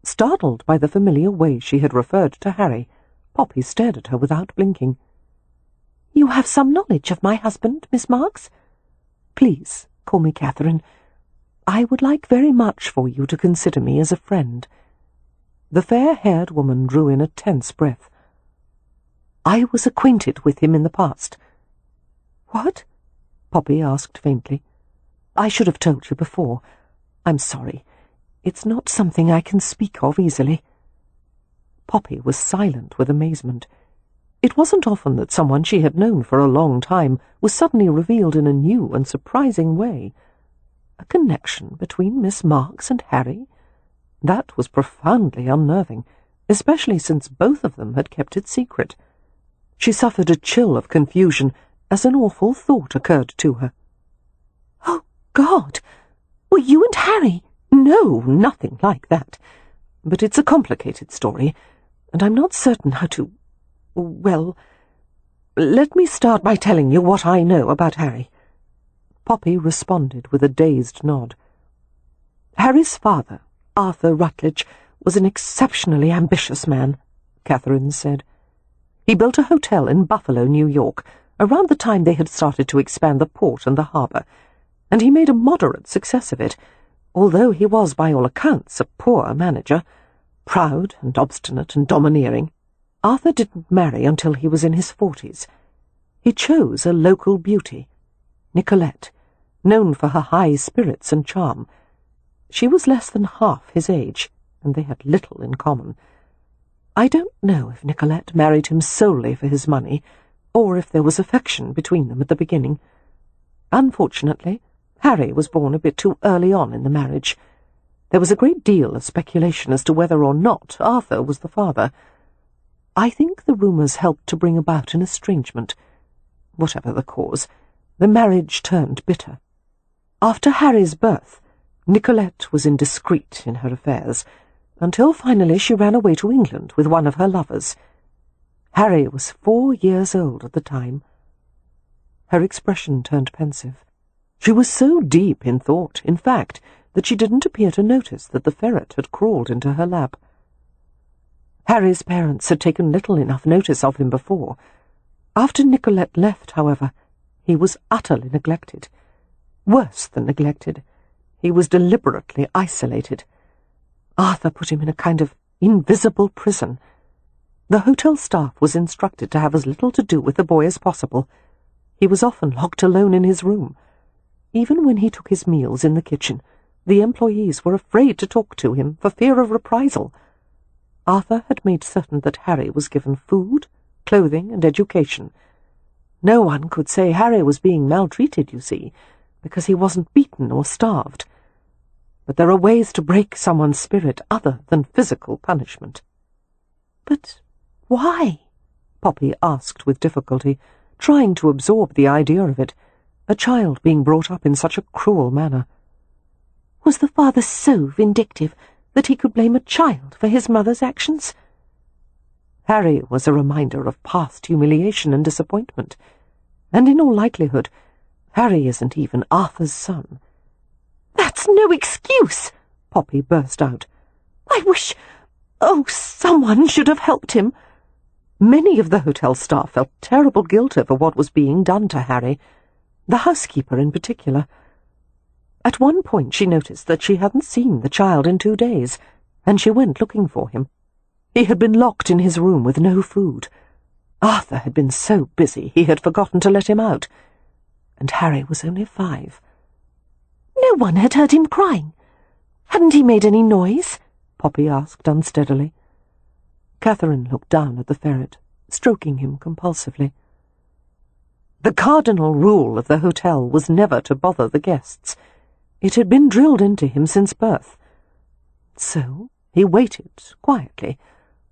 B: Startled by the familiar way she had referred to Harry, Poppy stared at her without blinking. "You have some knowledge of my husband, Miss Marks? Please call me Catherine. I would like very much for you to consider me as a friend." The fair-haired woman drew in a tense breath. "I was acquainted with him in the past." "What?" Poppy asked faintly. "I should have told you before. I'm sorry. It's not something I can speak of easily." Poppy was silent with amazement. It wasn't often that someone she had known for a long time was suddenly revealed in a new and surprising way. A connection between Miss Marks and Harry? That was profoundly unnerving, especially since both of them had kept it secret. She suffered a chill of confusion as an awful thought occurred to her. "Oh, God! Were you and Harry—" "No, nothing like that. But it's a complicated story, and I'm not certain how to— Well, let me start by telling you what I know about Harry." Poppy responded with a dazed nod. "Harry's father, Arthur Rutledge, was an exceptionally ambitious man," Catherine said. "He built a hotel in Buffalo, New York, around the time they had started to expand the port and the harbour, and he made a moderate success of it, although he was by all accounts a poor manager, proud and obstinate and domineering. Arthur didn't marry until he was in his 40s. He chose a local beauty, Nicolette, known for her high spirits and charm. She was less than half his age, and they had little in common. I don't know if Nicolette married him solely for his money, or if there was affection between them at the beginning. Unfortunately, Harry was born a bit too early on in the marriage. There was a great deal of speculation as to whether or not Arthur was the father. I think the rumours helped to bring about an estrangement. Whatever the cause, the marriage turned bitter. After Harry's birth, Nicolette was indiscreet in her affairs, until finally she ran away to England with one of her lovers. Harry was 4 years old at the time. Her expression turned pensive. She was so deep in thought, in fact, that she didn't appear to notice that the ferret had crawled into her lap. Harry's parents had taken little enough notice of him before. After Nicolette left, however, he was utterly neglected. Worse than neglected, he was deliberately isolated. Arthur put him in a kind of invisible prison. The hotel staff was instructed to have as little to do with the boy as possible. He was often locked alone in his room. Even when he took his meals in the kitchen, the employees were afraid to talk to him for fear of reprisal. Arthur had made certain that Harry was given food, clothing, and education. No one could say Harry was being maltreated, you see, because he wasn't beaten or starved. But there are ways to break someone's spirit other than physical punishment.
C: But why?
B: Poppy asked with difficulty, trying to absorb the idea of it, a child being brought up in such a cruel manner.
C: Was the father so vindictive that he could blame a child for his mother's actions?
B: Harry was a reminder of past humiliation and disappointment, and in all likelihood, Harry isn't even Arthur's son.
C: That's no excuse,
B: Poppy burst out.
C: I wish... Oh, someone should have helped him.
B: Many of the hotel staff felt terrible guilt over what was being done to Harry, the housekeeper in particular. At one point she noticed that she hadn't seen the child in 2 days, and she went looking for him. He had been locked in his room with no food. Arthur had been so busy he had forgotten to let him out, and Harry was only 5.
C: No one had heard him crying. Hadn't he made any noise?
B: Poppy asked unsteadily. Catherine looked down at the ferret, stroking him compulsively. The cardinal rule of the hotel was never to bother the guests. It had been drilled into him since birth. So he waited quietly,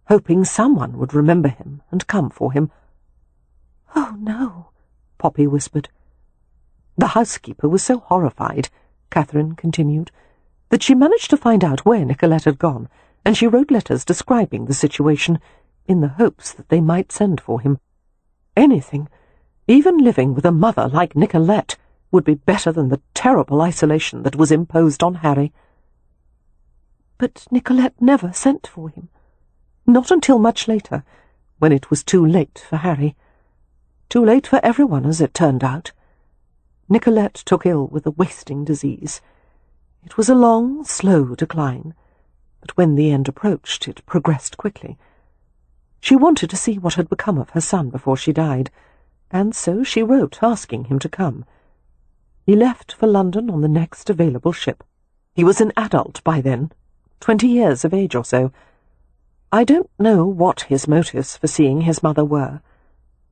B: hoping someone would remember him and come for him.
C: "Oh, no,"
B: Poppy whispered. The housekeeper was so horrified, Catherine continued, that she managed to find out where Nicolette had gone, and she wrote letters describing the situation, in the hopes that they might send for him. Anything, even living with a mother like Nicolette, would be better than the terrible isolation that was imposed on Harry.
C: But Nicolette never sent for him.
B: Not until much later, when it was too late for Harry. Too late for everyone, as it turned out. Nicolette took ill with a wasting disease. It was a long, slow decline, but when the end approached, it progressed quickly. She wanted to see what had become of her son before she died, and so she wrote asking him to come. He left for London on the next available ship. He was an adult by then, 20 years of age or so. I don't know what his motives for seeing his mother were.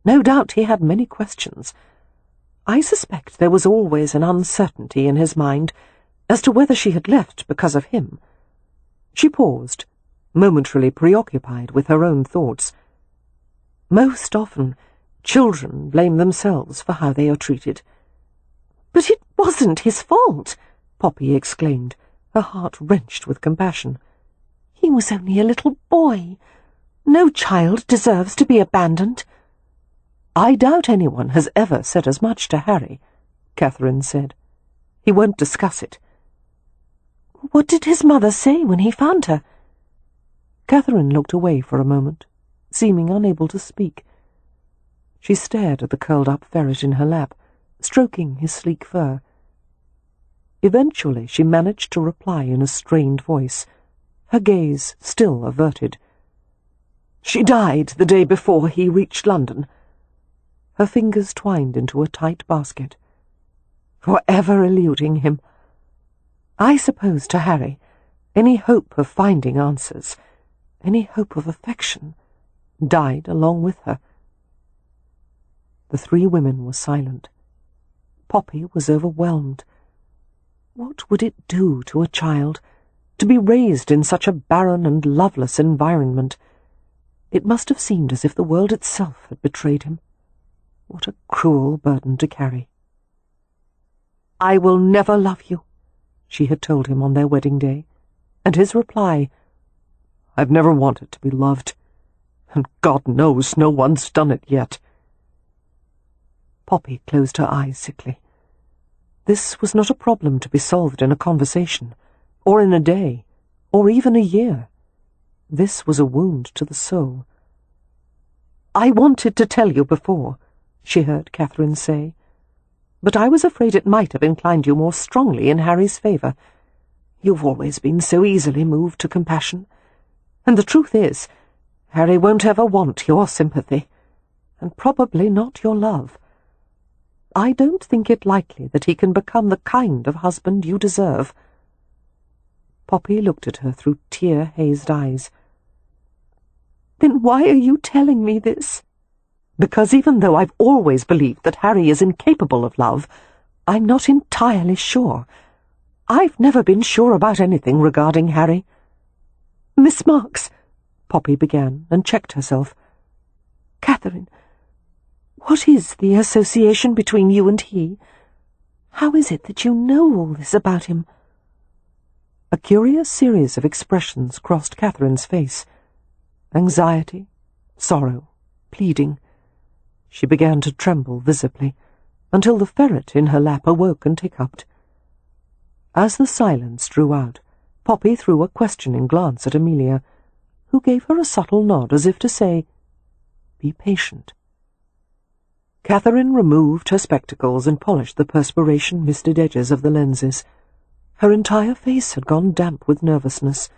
B: No doubt he had many questions. I suspect there was always an uncertainty in his mind as to whether she had left because of him. She paused, momentarily preoccupied with her own thoughts. Most often, children blame themselves for how they are treated.
C: "But it wasn't his fault,"
B: Poppy exclaimed, her heart wrenched with compassion.
C: "He was only a little boy. No child deserves to be abandoned."
B: "I doubt anyone has ever said as much to Harry," Catherine said. "He won't discuss it."
C: "What did his mother say when he found her?"
B: Catherine looked away for a moment, seeming unable to speak. She stared at the curled-up ferret in her lap, stroking his sleek fur. Eventually she managed to reply in a strained voice, her gaze still averted. "She died the day before he reached London." Her fingers twined into a tight basket. "Forever eluding him. I suppose to Harry, any hope of finding answers, any hope of affection, died along with her." The 3 women were silent. Poppy was overwhelmed. What would it do to a child to be raised in such a barren and loveless environment? It must have seemed as if the world itself had betrayed him. What a cruel burden to carry. "I will never love you," she had told him on their wedding day, and his reply, "I've never wanted to be loved, and God knows no one's done it yet." Poppy closed her eyes sickly. This was not a problem to be solved in a conversation, or in a day, or even a year. This was a wound to the soul. "I wanted to tell you before," she heard Catherine say, "but I was afraid it might have inclined you more strongly in Harry's favour. You've always been so easily moved to compassion, and the truth is, Harry won't ever want your sympathy, and probably not your love. I don't think it likely that he can become the kind of husband you deserve." Poppy looked at her through tear-hazed eyes.
C: "Then why are you telling me this?"
B: "Because even though I've always believed that Harry is incapable of love, I'm not entirely sure. I've never been sure about anything regarding Harry." "Miss Marks," Poppy began, and checked herself. "Catherine, what is the association between you and he? How is it that you know all this about him?" A curious series of expressions crossed Catherine's face. Anxiety, sorrow, pleading. She began to tremble visibly, until the ferret in her lap awoke and hiccuped. As the silence drew out, Poppy threw a questioning glance at Amelia, who gave her a subtle nod as if to say, "Be patient." Catherine removed her spectacles and polished the perspiration-misted edges of the lenses. Her entire face had gone damp with nervousness,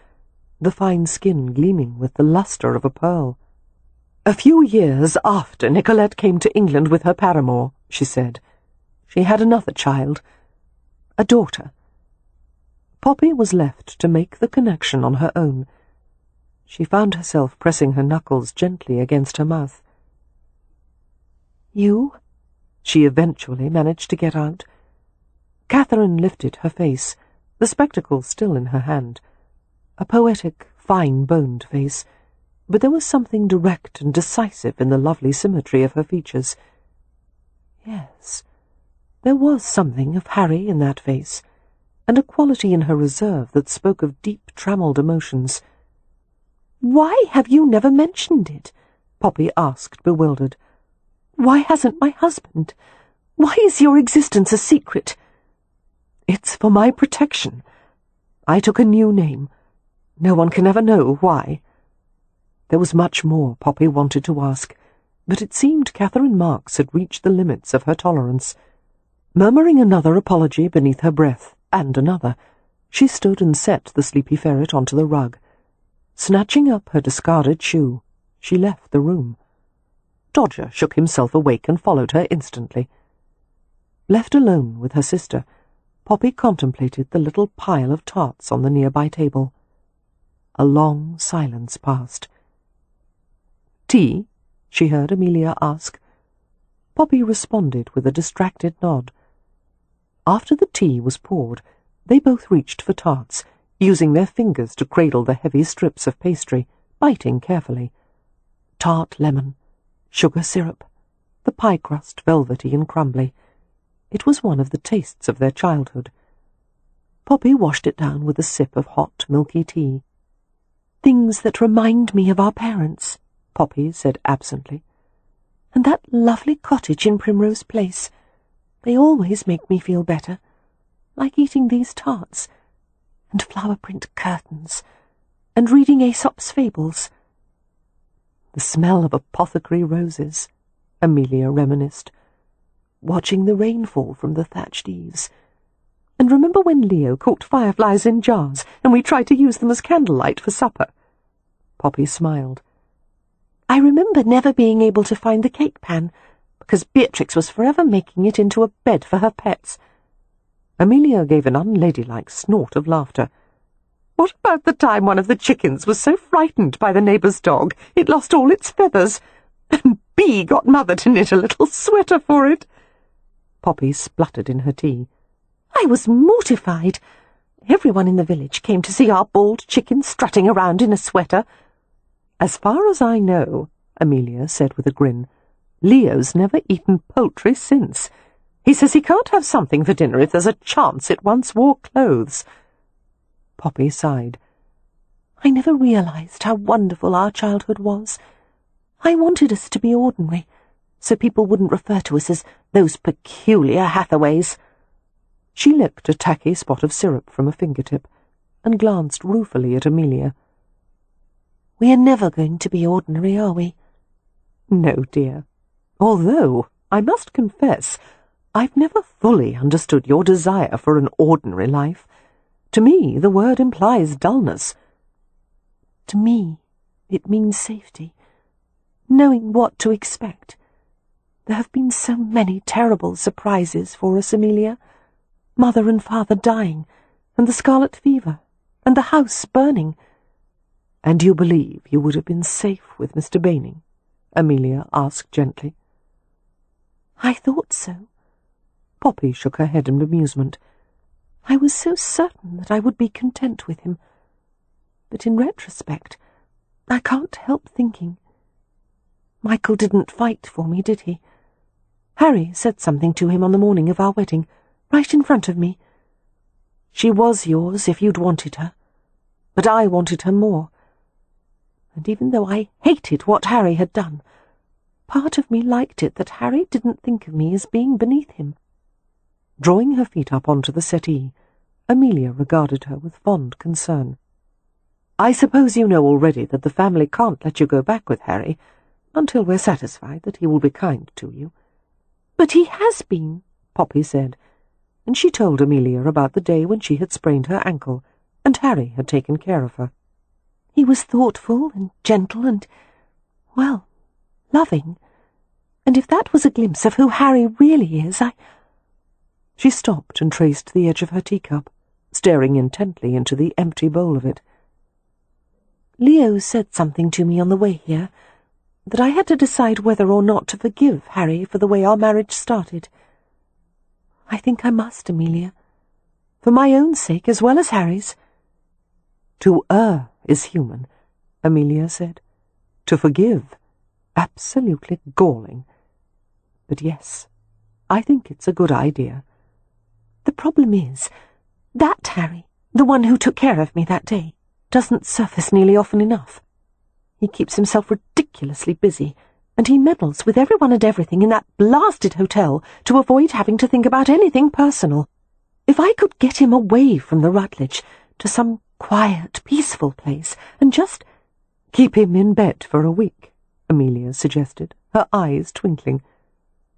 B: the fine skin gleaming with the lustre of a pearl. "A few years after Nicolette came to England with her paramour," she said, "she had another child, a daughter." Poppy was left to make the connection on her own. She found herself pressing her knuckles gently against her mouth. "You?" she eventually managed to get out. Catherine lifted her face, the spectacles still in her hand. A poetic, fine-boned face, but there was something direct and decisive in the lovely symmetry of her features. Yes, there was something of Harry in that face, and a quality in her reserve that spoke of deep, trammelled emotions. "Why have you never mentioned it?" Poppy asked, bewildered. "Why hasn't my husband? Why is your existence a secret?" "It's for my protection. I took a new name. No one can ever know why." There was much more Poppy wanted to ask, but it seemed Catherine Marks had reached the limits of her tolerance. Murmuring another apology beneath her breath, and another, she stood and set the sleepy ferret onto the rug. Snatching up her discarded shoe, she left the room. Dodger shook himself awake and followed her instantly. Left alone with her sister, Poppy contemplated the little pile of tarts on the nearby table. A long silence passed. "Tea?" she heard Amelia ask. Poppy responded with a distracted nod. After the tea was poured, they both reached for tarts, using their fingers to cradle the heavy strips of pastry, biting carefully. Tart lemon, sugar syrup, the pie crust velvety and crumbly. It was one of the tastes of their childhood. Poppy washed it down with a sip of hot, milky tea. "Things that remind me of our parents," Poppy said absently. "And that lovely cottage in Primrose Place. They always make me feel better, like eating these tarts, and flower-print curtains, and reading Aesop's fables." "The smell of apothecary roses," Amelia reminisced, "watching the rain fall from the thatched eaves. And remember when Leo caught fireflies in jars, and we tried to use them as candlelight for supper?" Poppy smiled. "I remember never being able to find the cake pan, because Beatrix was forever making it into a bed for her pets." Amelia gave an unladylike snort of laughter. "What about the time one of the chickens was so frightened by the neighbour's dog it lost all its feathers, and Bee got Mother to knit a little sweater for it?" Poppy spluttered in her tea. "I was mortified. Everyone in the village came to see our bald chicken strutting around in a sweater." "As far as I know," Amelia said with a grin, "Leo's never eaten poultry since. He says he can't have something for dinner if there's a chance it once wore clothes." Poppy sighed. "I never realized how wonderful our childhood was. I wanted us to be ordinary, so people wouldn't refer to us as those peculiar Hathaways." She licked a tacky spot of syrup from a fingertip and glanced ruefully at Amelia. "We are never going to be ordinary, are we?" "No, dear. Although, I must confess, I've never fully understood your desire for an ordinary life. To me, the word implies dullness." "To me, it means safety, knowing what to expect. There have been so many terrible surprises for us, Amelia. Mother and Father dying, and the scarlet fever, and the house burning." "And you believe you would have been safe with Mr. Baining?" Amelia asked gently. "I thought so. Poppy shook her head in bemusement. I was so certain that I would be content with him. But in retrospect, I can't help thinking. Michael didn't fight for me, did he? Harry said something to him on the morning of our wedding, right in front of me. She was yours if you'd wanted her, but I wanted her more. And even though I hated what Harry had done, part of me liked it that Harry didn't think of me as being beneath him. Drawing her feet up onto the settee, Amelia regarded her with fond concern. I suppose you know already that the family can't let you go back with Harry until we're satisfied that he will be kind to you. But he has been, Poppy said, and she told Amelia about the day when she had sprained her ankle, and Harry had taken care of her. He was thoughtful and gentle and, well, loving, and if that was a glimpse of who Harry really is, She stopped and traced the edge of her teacup, staring intently into the empty bowl of it. Leo said something to me on the way here, that I had to decide whether or not to forgive Harry for the way our marriage started. I think I must, Amelia, for my own sake as well as Harry's. To err is human, Amelia said. To forgive, absolutely galling. But yes, I think it's a good idea. The problem is, that Harry, the one who took care of me that day, doesn't surface nearly often enough. He keeps himself ridiculously busy, and he meddles with everyone and everything in that blasted hotel to avoid having to think about anything personal. If I could get him away from the Rutledge to some quiet, peaceful place, and just
D: keep him in bed for a week, Amelia suggested, her eyes twinkling.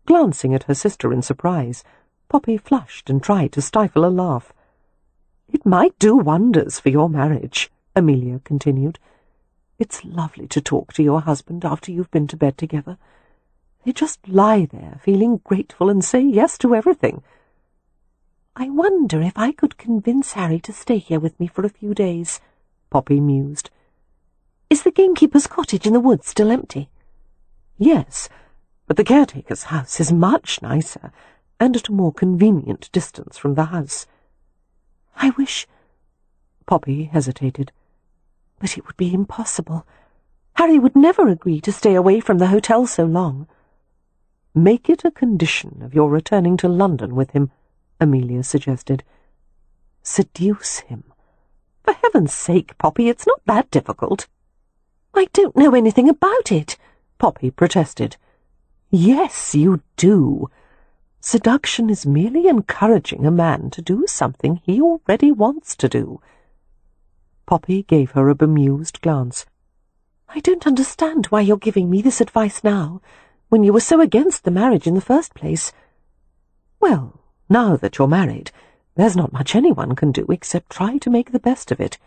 D: Glancing at her sister in surprise, Poppy flushed and tried to stifle a laugh. It might do wonders for your marriage, Amelia continued. It's lovely to talk to your husband after you've been to bed together. They just lie there, feeling grateful and say yes to everything.
B: I wonder if I could convince Harry to stay here with me for a few days, Poppy mused. Is the gamekeeper's cottage in the woods still empty?
D: Yes, but the caretaker's house is much nicer, and at a more convenient distance from the house.
B: I wish... Poppy hesitated. But it would be impossible. Harry would never agree to stay away from the hotel so long.
D: Make it a condition of your returning to London with him, Amelia suggested. Seduce him. For heaven's sake, Poppy, it's not that difficult.
B: I don't know anything about it,
D: Poppy protested. Yes, you do. Seduction is merely encouraging a man to do something he already wants to do. Poppy gave her a bemused glance.
B: I don't understand why you're giving me this advice now, when you were so against the marriage in the first place.
D: Well, now that you're married, there's not much anyone can do except try to make the best of it.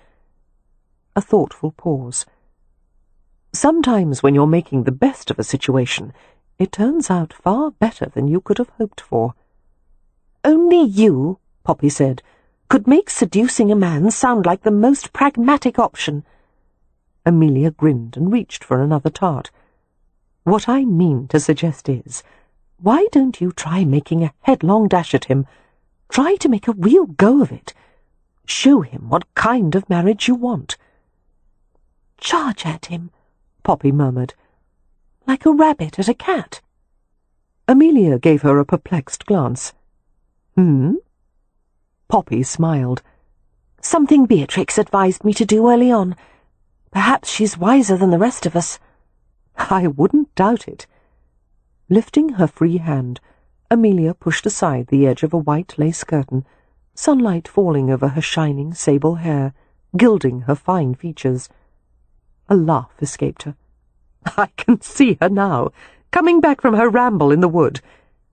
D: A thoughtful pause. Sometimes when you're making the best of a situation, it turns out far better than you could have hoped for.
B: Only you, Poppy said, could make seducing a man sound like the most pragmatic option.
D: Amelia grinned and reached for another tart. What I mean to suggest is, why don't you try making a headlong dash at him? Try to make a real go of it. Show him what kind of marriage you want.
B: Charge at him, Poppy murmured. Like a rabbit at a cat.
D: Amelia gave her a perplexed glance. Poppy smiled.
B: Something Beatrix advised me to do early on. Perhaps she's wiser than the rest of us.
D: I wouldn't doubt it. Lifting her free hand, Amelia pushed aside the edge of a white lace curtain, sunlight falling over her shining sable hair, gilding her fine features. A laugh escaped her. I can see her now, coming back from her ramble in the wood.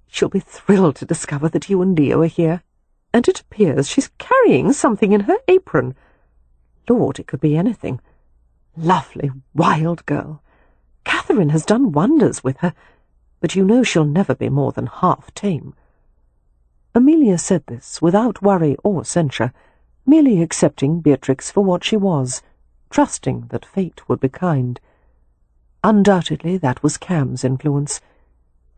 D: She'll be thrilled to discover that you and Leo are here, and it appears she's carrying something in her apron. Lord, it could be anything. Lovely, wild girl. Catherine has done wonders with her, but you know she'll never be more than half tame. Amelia said this without worry or censure, merely accepting Beatrix for what she was, trusting that fate would be kind. Undoubtedly that was Cam's influence.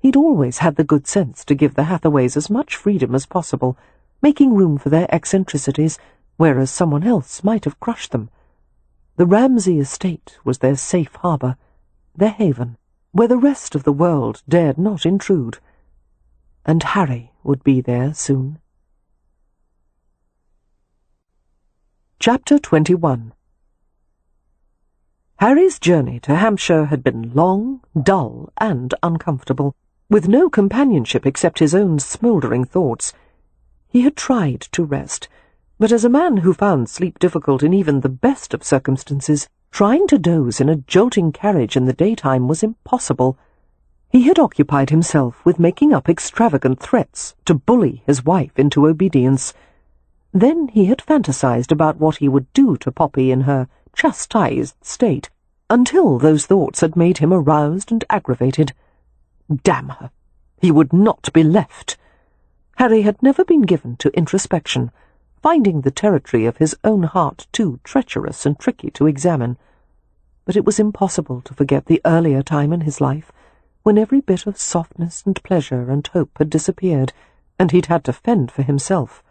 B: He'd always had the good sense to give the Hathaways as much freedom as possible, making room for their eccentricities, whereas someone else might have crushed them. The Ramsay estate was their safe harbour, their haven, where the rest of the world dared not intrude. And Harry would be there soon. Chapter 21. Harry's journey to Hampshire had been long, dull, and uncomfortable, with no companionship except his own smouldering thoughts. He had tried to rest, but as a man who found sleep difficult in even the best of circumstances, trying to doze in a jolting carriage in the daytime was impossible. He had occupied himself with making up extravagant threats to bully his wife into obedience. Then he had fantasized about what he would do to Poppy in her chastised state, until those thoughts had made him aroused and aggravated. Damn her! He would not be left. Harry had never been given to introspection, finding the territory of his own heart too treacherous and tricky to examine. But it was impossible to forget the earlier time in his life, when every bit of softness and pleasure and hope had disappeared, and he'd had to fend for himself.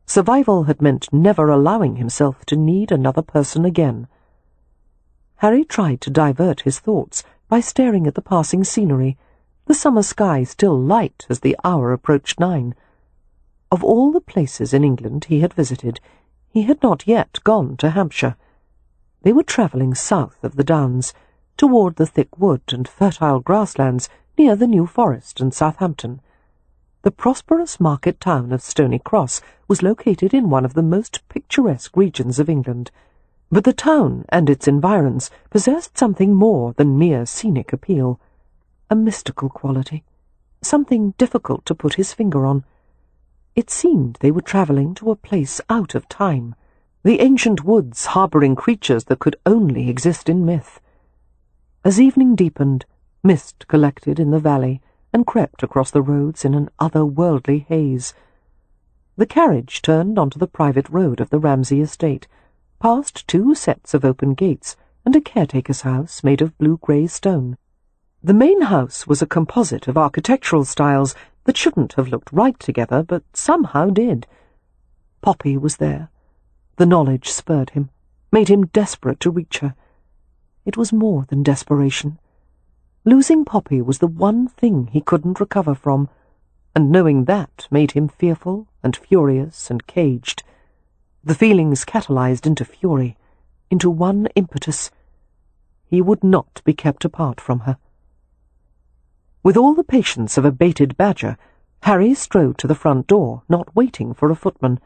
B: Survival had meant never allowing himself to need another person again. Harry tried to divert his thoughts by staring at the passing scenery, the summer sky still light as the hour approached 9. Of all the places in England he had visited, he had not yet gone to Hampshire. They were travelling south of the Downs, toward the thick wood and fertile grasslands near the New Forest and Southampton. The prosperous market town of Stony Cross was located in one of the most picturesque regions of England, but the town and its environs possessed something more than mere scenic appeal, a mystical quality, something difficult to put his finger on. It seemed they were travelling to a place out of time, the ancient woods harbouring creatures that could only exist in myth. As evening deepened, mist collected in the valley and crept across the roads in an otherworldly haze. The carriage turned onto the private road of the Ramsay estate, past 2 sets of open gates and a caretaker's house made of blue-grey stone. The main house was a composite of architectural styles that shouldn't have looked right together, but somehow did. Poppy was there. The knowledge spurred him, made him desperate to reach her. It was more than desperation. Losing Poppy was the one thing he couldn't recover from, and knowing that made him fearful and furious and caged. The feelings catalyzed into fury, into one impetus. He would not be kept apart from her. With all the patience of a baited badger, Harry strode to the front door, not waiting for a footman.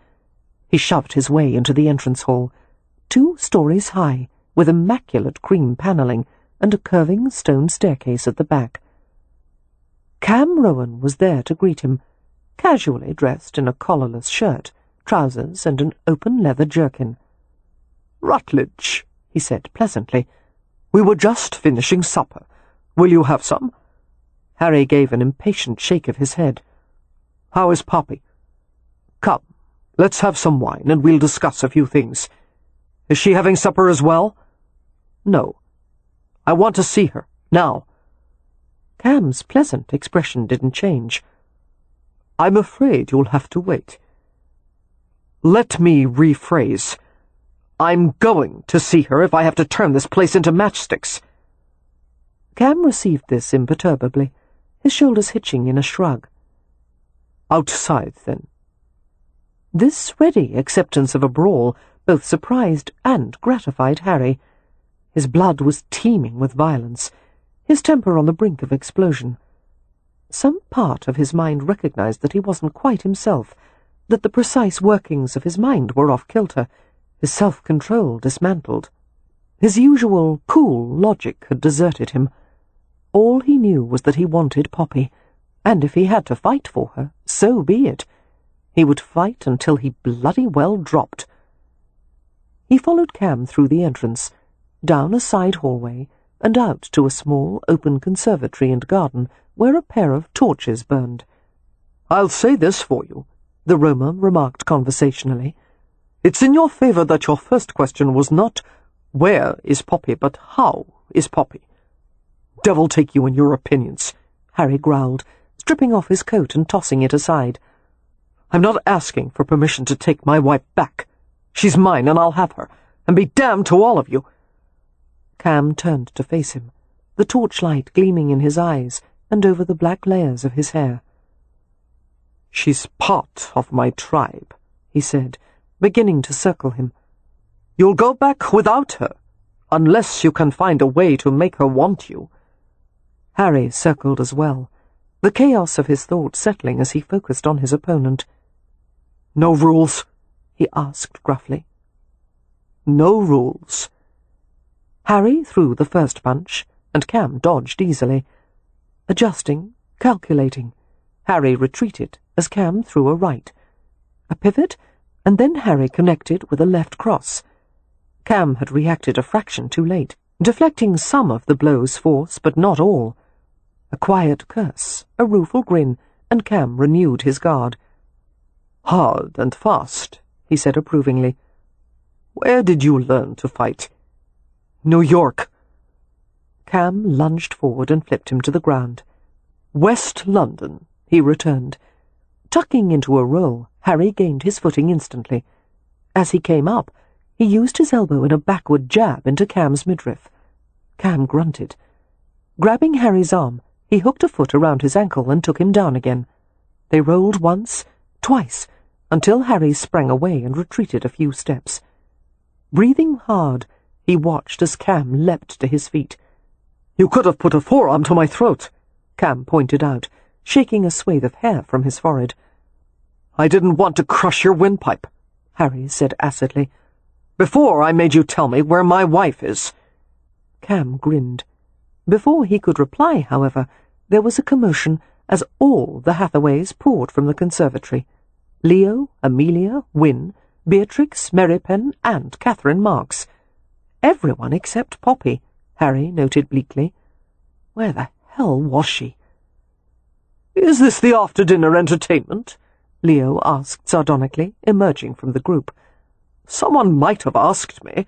B: He shoved his way into the entrance hall, 2 stories high, with immaculate cream panelling and a curving stone staircase at the back. Cam Rowan was there to greet him, casually dressed in a collarless shirt, trousers, and an open leather jerkin.
E: "Rutledge," he said pleasantly, "we were just finishing supper. Will you have some?"
B: Harry gave an impatient shake of his head.
E: "How is Poppy?" "Come, let's have some wine, and we'll discuss a few things. Is she having supper as well?"
B: "No.
E: I want to see her, now."
B: Cam's pleasant expression didn't change.
E: "I'm afraid you'll have to wait. Let me rephrase. I'm going to see her if I have to turn this place into matchsticks."
B: Cam received this imperturbably, his shoulders hitching in a shrug.
E: "Outside, then."
B: This ready acceptance of a brawl both surprised and gratified Harry. His blood was teeming with violence, his temper on the brink of explosion. Some part of his mind recognized that he wasn't quite himself, that the precise workings of his mind were off-kilter, his self-control dismantled. His usual cool logic had deserted him. All he knew was that he wanted Poppy, and if he had to fight for her, so be it. He would fight until he bloody well dropped. He followed Cam through the entrance, down a side hallway, and out to a small open conservatory and garden where a pair of torches burned.
E: "I'll say this for you," the Roma remarked conversationally. "It's in your favor that your first question was not, 'Where is Poppy?' but 'How is Poppy?' Devil take you and your opinions.
B: Harry growled, stripping off his coat and tossing it aside.
E: I'm not asking for permission to take my wife back. She's mine, and I'll have her, and be damned to all of you.
B: Cam turned to face him, the torchlight gleaming in his eyes and over the black layers of his hair.
E: She's part of my tribe, he said,
B: beginning to circle him.
E: You'll go back without her, unless you can find a way to make her want you.
B: Harry circled as well, the chaos of his thoughts settling as he focused on his opponent.
E: No rules?
B: He asked gruffly.
E: No rules.
B: Harry threw the first punch, and Cam dodged easily. Adjusting, calculating, Harry retreated as Cam threw a right. A pivot, and then Harry connected with a left cross. Cam had reacted a fraction too late, deflecting some of the blow's force, but not all. A quiet curse, a rueful grin, and Cam renewed his guard.
E: Hard and fast, he said approvingly. Where did you learn to fight? New York.
B: Cam lunged forward and flipped him to the ground.
E: West London,
B: he returned. Tucking into a roll, Harry gained his footing instantly. As he came up, he used his elbow in a backward jab into Cam's midriff. Cam grunted. Grabbing Harry's arm, he hooked a foot around his ankle and took him down again. They rolled once, twice, until Harry sprang away and retreated a few steps. Breathing hard, he watched as Cam leapt to his feet.
E: You could have put a forearm to my throat,
B: Cam pointed out, shaking a swathe of hair from his forehead.
E: I didn't want to crush your windpipe,
B: Harry said acidly.
E: Before I made you tell me where my wife is.
B: Cam grinned. Before he could reply, however, there was a commotion as all the Hathaways poured from the conservatory. Leo, Amelia, Wynne, Beatrix, Merrypen, and Catherine Marks. Everyone except Poppy, Harry noted bleakly. Where the hell was she?
E: Is this the after-dinner entertainment?
B: Leo asked sardonically, emerging from the group.
E: Someone might have asked me.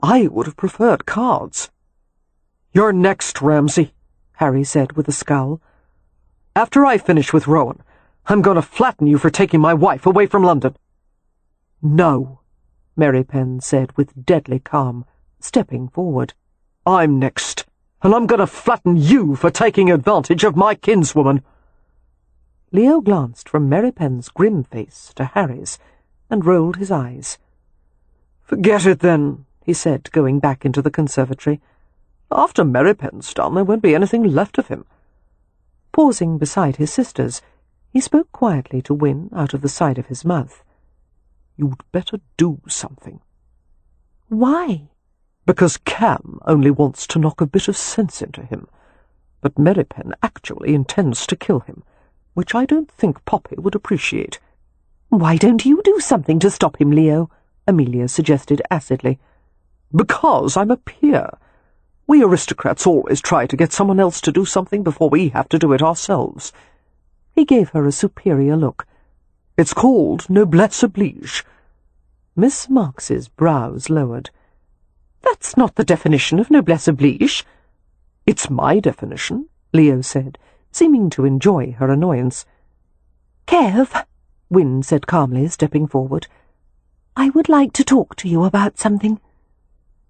E: I would have preferred cards. You're next, Ramsay, Harry said with a scowl. After I finish with Rowan, I'm going to flatten you for taking my wife away from London.
B: No, Merrypen said with deadly calm, stepping forward.
E: I'm next, and I'm going to flatten you for taking advantage of my kinswoman.
B: Leo glanced from Merrypen's grim face to Harry's, and rolled his eyes.
E: Forget it, then,
B: he said, going back into the conservatory.
E: After Merrypen's done, there won't be anything left of him.
B: Pausing beside his sisters, he spoke quietly to Wynne out of the side of his mouth.
E: You'd better do something.
C: Why?
E: Because Cam only wants to knock a bit of sense into him, but Merrypen actually intends to kill him, which I don't think Poppy would appreciate.
C: Why don't you do something to stop him, Leo? Amelia suggested acidly.
E: Because I'm a peer. We aristocrats always try to get someone else to do something before we have to do it ourselves.
B: He gave her a superior look.
E: It's called noblesse oblige.
B: Miss Marks's brows lowered.
C: That's not the definition of noblesse oblige.
E: It's my definition,
B: Leo said, seeming to enjoy her annoyance.
C: Kev,
B: Wynne said calmly, stepping forward.
C: I would like to talk to you about something.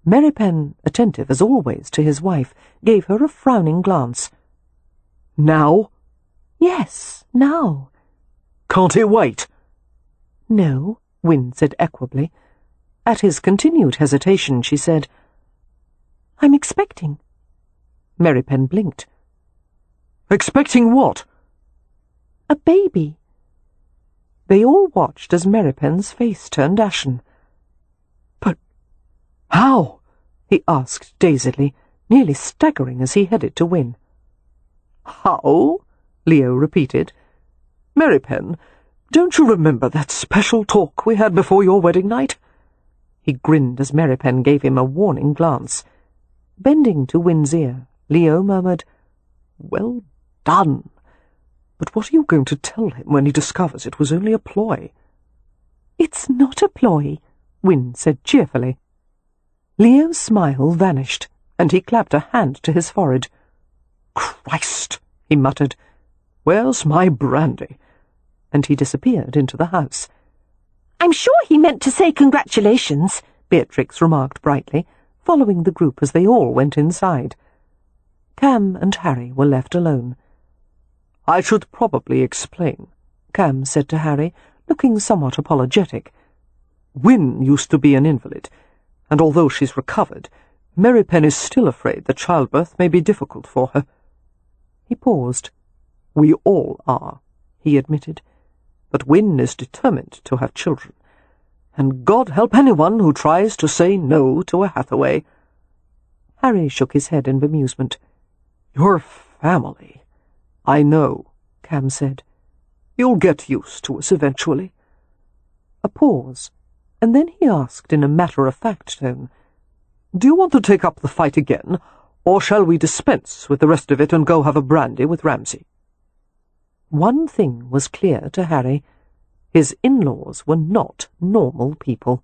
B: Merrypen, attentive as always to his wife, gave her a frowning glance.
E: Now?
C: Yes, now.
E: Can't it wait?
B: No, Wynne said equably. At his continued hesitation, she said,
C: I'm expecting.
B: Merrypen blinked.
E: Expecting what?
C: A baby.
B: They all watched as Merrypen's face turned ashen.
E: But how?
B: He asked dazedly, nearly staggering as he headed to Wynne.
E: How? Leo repeated. Merrypen, don't you remember that special talk we had before your wedding night?
B: He grinned as Merrypen gave him a warning glance. Bending to Wynne's ear, Leo murmured,
E: Well done. But what are you going to tell him when he discovers it was only a ploy?
C: It's not a ploy,
B: Wynne said cheerfully. Leo's smile vanished, and he clapped a hand to his forehead.
E: Christ, he muttered. "Where's my brandy?" And he disappeared into the house.
C: "I'm sure he meant to say congratulations,"
A: Beatrix remarked brightly, following the group as they all went inside. Cam and Harry were left alone.
E: "I should probably explain,"
A: Cam said to Harry, looking somewhat apologetic.
E: "Wynne used to be an invalid, and although she's recovered, Mary Penn is still afraid that childbirth may be difficult for her."
A: He paused.
E: "We all are," he admitted, "but Wynne is determined to have children, and God help anyone who tries to say no to a Hathaway."
A: Harry shook his head in bemusement.
E: "Your family—" "I know," Cam said. "You'll get used to us eventually."
A: A pause, and then he asked in a matter-of-fact tone,
E: "Do you want to take up the fight again, or shall we dispense with the rest of it and go have a brandy with Ramsay?"
A: One thing was clear to Harry. His in-laws were not normal people.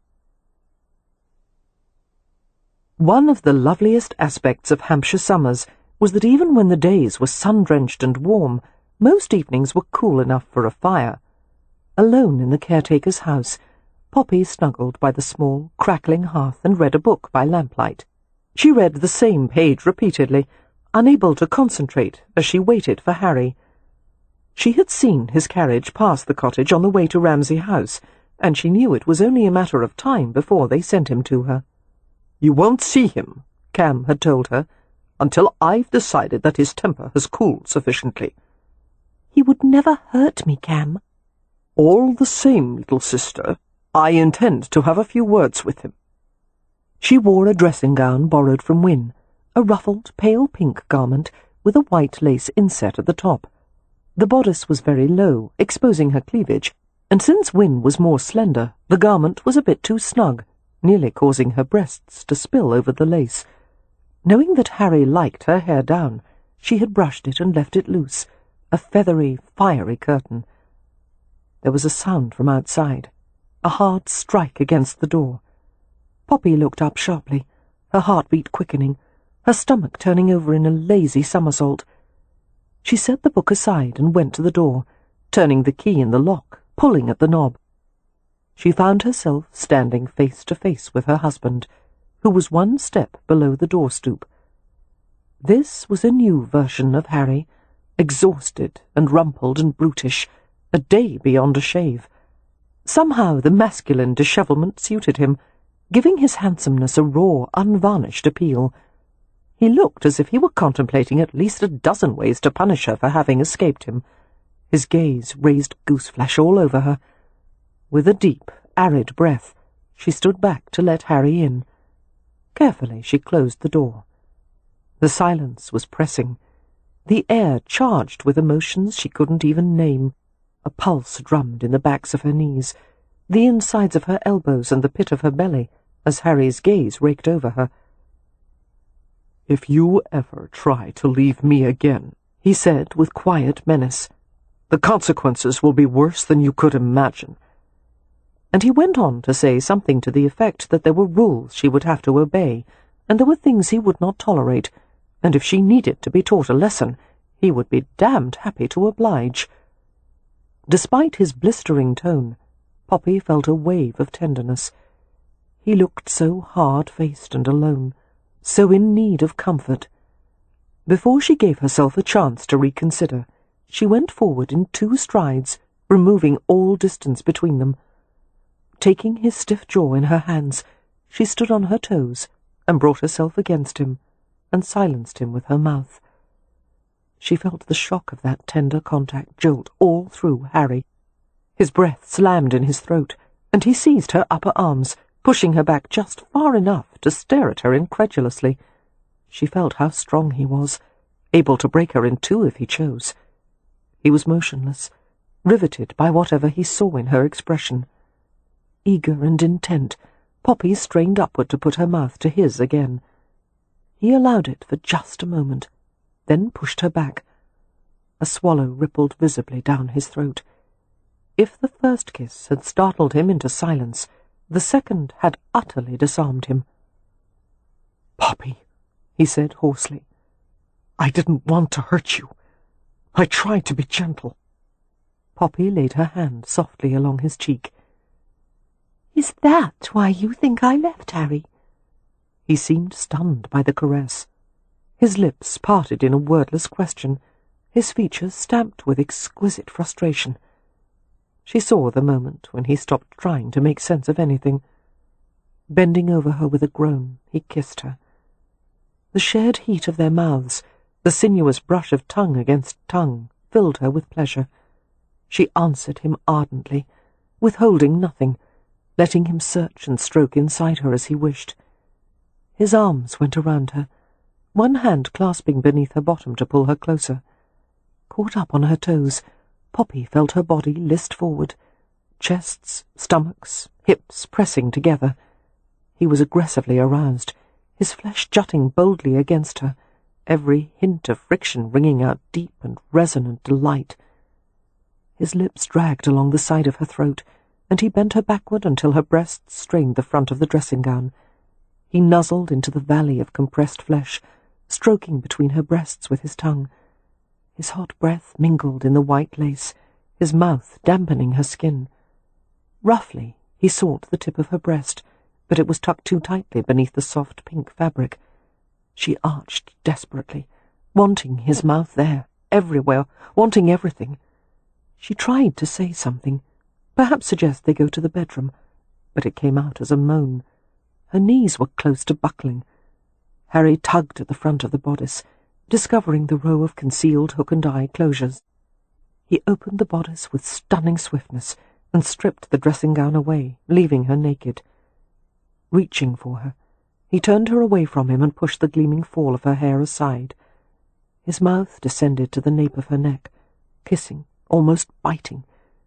A: One of the loveliest aspects of Hampshire summers was that even when the days were sun-drenched and warm, most evenings were cool enough for a fire. Alone in the caretaker's house, Poppy snuggled by the small, crackling hearth and read a book by lamplight. She read the same page repeatedly, unable to concentrate as she waited for Harry. She had seen his carriage pass the cottage on the way to Ramsay House, and she knew it was only a matter of time before they sent him to her.
E: "You won't see him," Cam had told her, "until I've decided that his temper has cooled sufficiently."
C: "He would never hurt me, Cam."
E: "All the same, little sister, I intend to have a few words with him."
A: She wore a dressing-gown borrowed from Wynne, a ruffled, pale-pink garment with a white lace inset at the top. The bodice was very low, exposing her cleavage, and since Wynne was more slender, the garment was a bit too snug, nearly causing her breasts to spill over the lace. Knowing that Harry liked her hair down, she had brushed it and left it loose, a feathery, fiery curtain. There was a sound from outside, a hard strike against the door. Poppy looked up sharply, her heartbeat quickening, her stomach turning over in a lazy somersault. She set the book aside and went to the door, turning the key in the lock, pulling at the knob. She found herself standing face to face with her husband, who was one step below the door-stoop. This was a new version of Harry, exhausted and rumpled and brutish, a day beyond a shave. Somehow the masculine dishevelment suited him, giving his handsomeness a raw, unvarnished appeal. He looked as if he were contemplating at least a dozen ways to punish her for having escaped him. His gaze raised gooseflesh all over her. With a deep, arid breath, she stood back to let Harry in. Carefully she closed the door. The silence was pressing, the air charged with emotions she couldn't even name. A pulse drummed in the backs of her knees, the insides of her elbows and the pit of her belly, as Harry's gaze raked over her.
E: "If you ever try to leave me again," he said with quiet menace, "the consequences will be worse than you could imagine."
A: And he went on to say something to the effect that there were rules she would have to obey, and there were things he would not tolerate, and if she needed to be taught a lesson, he would be damned happy to oblige. Despite his blistering tone, Poppy felt a wave of tenderness. He looked so hard-faced and alone, so in need of comfort. Before she gave herself a chance to reconsider, she went forward in 2 strides, removing all distance between them. Taking his stiff jaw in her hands, she stood on her toes and brought herself against him and silenced him with her mouth. She felt the shock of that tender contact jolt all through Harry. His breath slammed in his throat, and he seized her upper arms, pushing her back just far enough to stare at her incredulously. She felt how strong he was, able to break her in 2 if he chose. He was motionless, riveted by whatever he saw in her expression. Eager and intent, Poppy strained upward to put her mouth to his again. He allowed it for just a moment, then pushed her back. A swallow rippled visibly down his throat. If the first kiss had startled him into silence, the second had utterly disarmed him.
E: "Poppy," he said hoarsely, "I didn't want to hurt you. I tried to be gentle.
B: Poppy laid her hand softly along his cheek.
C: Is that why you think I left, Harry?
B: He seemed stunned by the caress. His lips parted in a wordless question, his features stamped with exquisite frustration. She saw the moment when he stopped trying to make sense of anything. Bending over her with a groan, he kissed her. The shared heat of their mouths, the sinuous brush of tongue against tongue, filled her with pleasure. She answered him ardently, withholding nothing, letting him search and stroke inside her as he wished. His arms went around her, one hand clasping beneath her bottom to pull her closer. Caught up on her toes, Poppy felt her body list forward, chests, stomachs, hips pressing together. He was aggressively aroused, his flesh jutting boldly against her, every hint of friction ringing out deep and resonant delight. His lips dragged along the side of her throat, and he bent her backward until her breasts strained the front of the dressing-gown. He nuzzled into the valley of compressed flesh, stroking between her breasts with his tongue. His hot breath mingled in the white lace, his mouth dampening her skin. Roughly, he sought the tip of her breast, but it was tucked too tightly beneath the soft pink fabric. She arched desperately, wanting his mouth there, everywhere, wanting everything. She tried to say something, perhaps suggest they go to the bedroom, but it came out as a moan. Her knees were close to buckling. Harry tugged at the front of the bodice, discovering the row of concealed hook-and-eye closures. He opened the bodice with stunning swiftness and stripped the dressing-gown away, leaving her naked. Reaching for her, he turned her away from him and pushed the gleaming fall of her hair aside. His mouth descended to the nape of her neck, kissing, almost biting,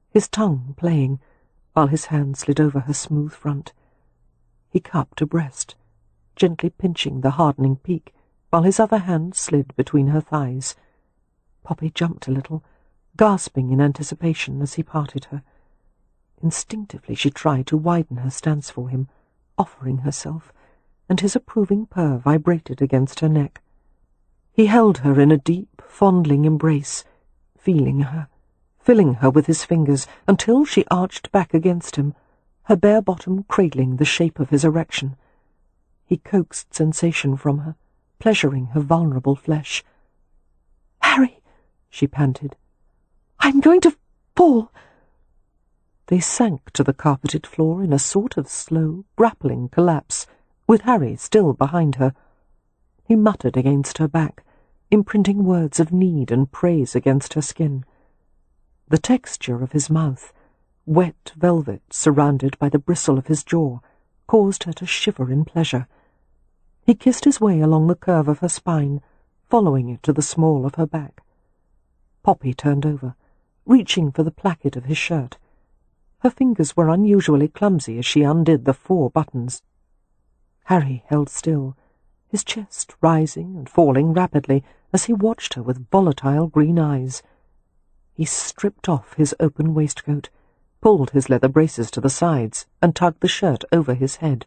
B: his tongue playing, while his hand slid over her smooth front. He cupped her breast, gently pinching the hardening peak, while his other hand slid between her thighs. Poppy jumped a little, gasping in anticipation as he parted her. Instinctively she tried to widen her stance for him, offering herself, and his approving purr vibrated against her neck. He held her in a deep, fondling embrace, feeling her, filling her with his fingers until she arched back against him, her bare bottom cradling the shape of his erection. He coaxed sensation from her, pleasuring her vulnerable flesh.
C: "Harry,"
B: she panted,
C: "I'm going to fall."
B: They sank to the carpeted floor in a sort of slow, grappling collapse, with Harry still behind her. He muttered against her back, imprinting words of need and praise against her skin. The texture of his mouth, wet velvet surrounded by the bristle of his jaw, caused her to shiver in pleasure. He kissed his way along the curve of her spine, following it to the small of her back. Poppy turned over, reaching for the placket of his shirt. Her fingers were unusually clumsy as she undid the 4 buttons. Harry held still, his chest rising and falling rapidly as he watched her with volatile green eyes. He stripped off his open waistcoat, pulled his leather braces to the sides, and tugged the shirt over his head.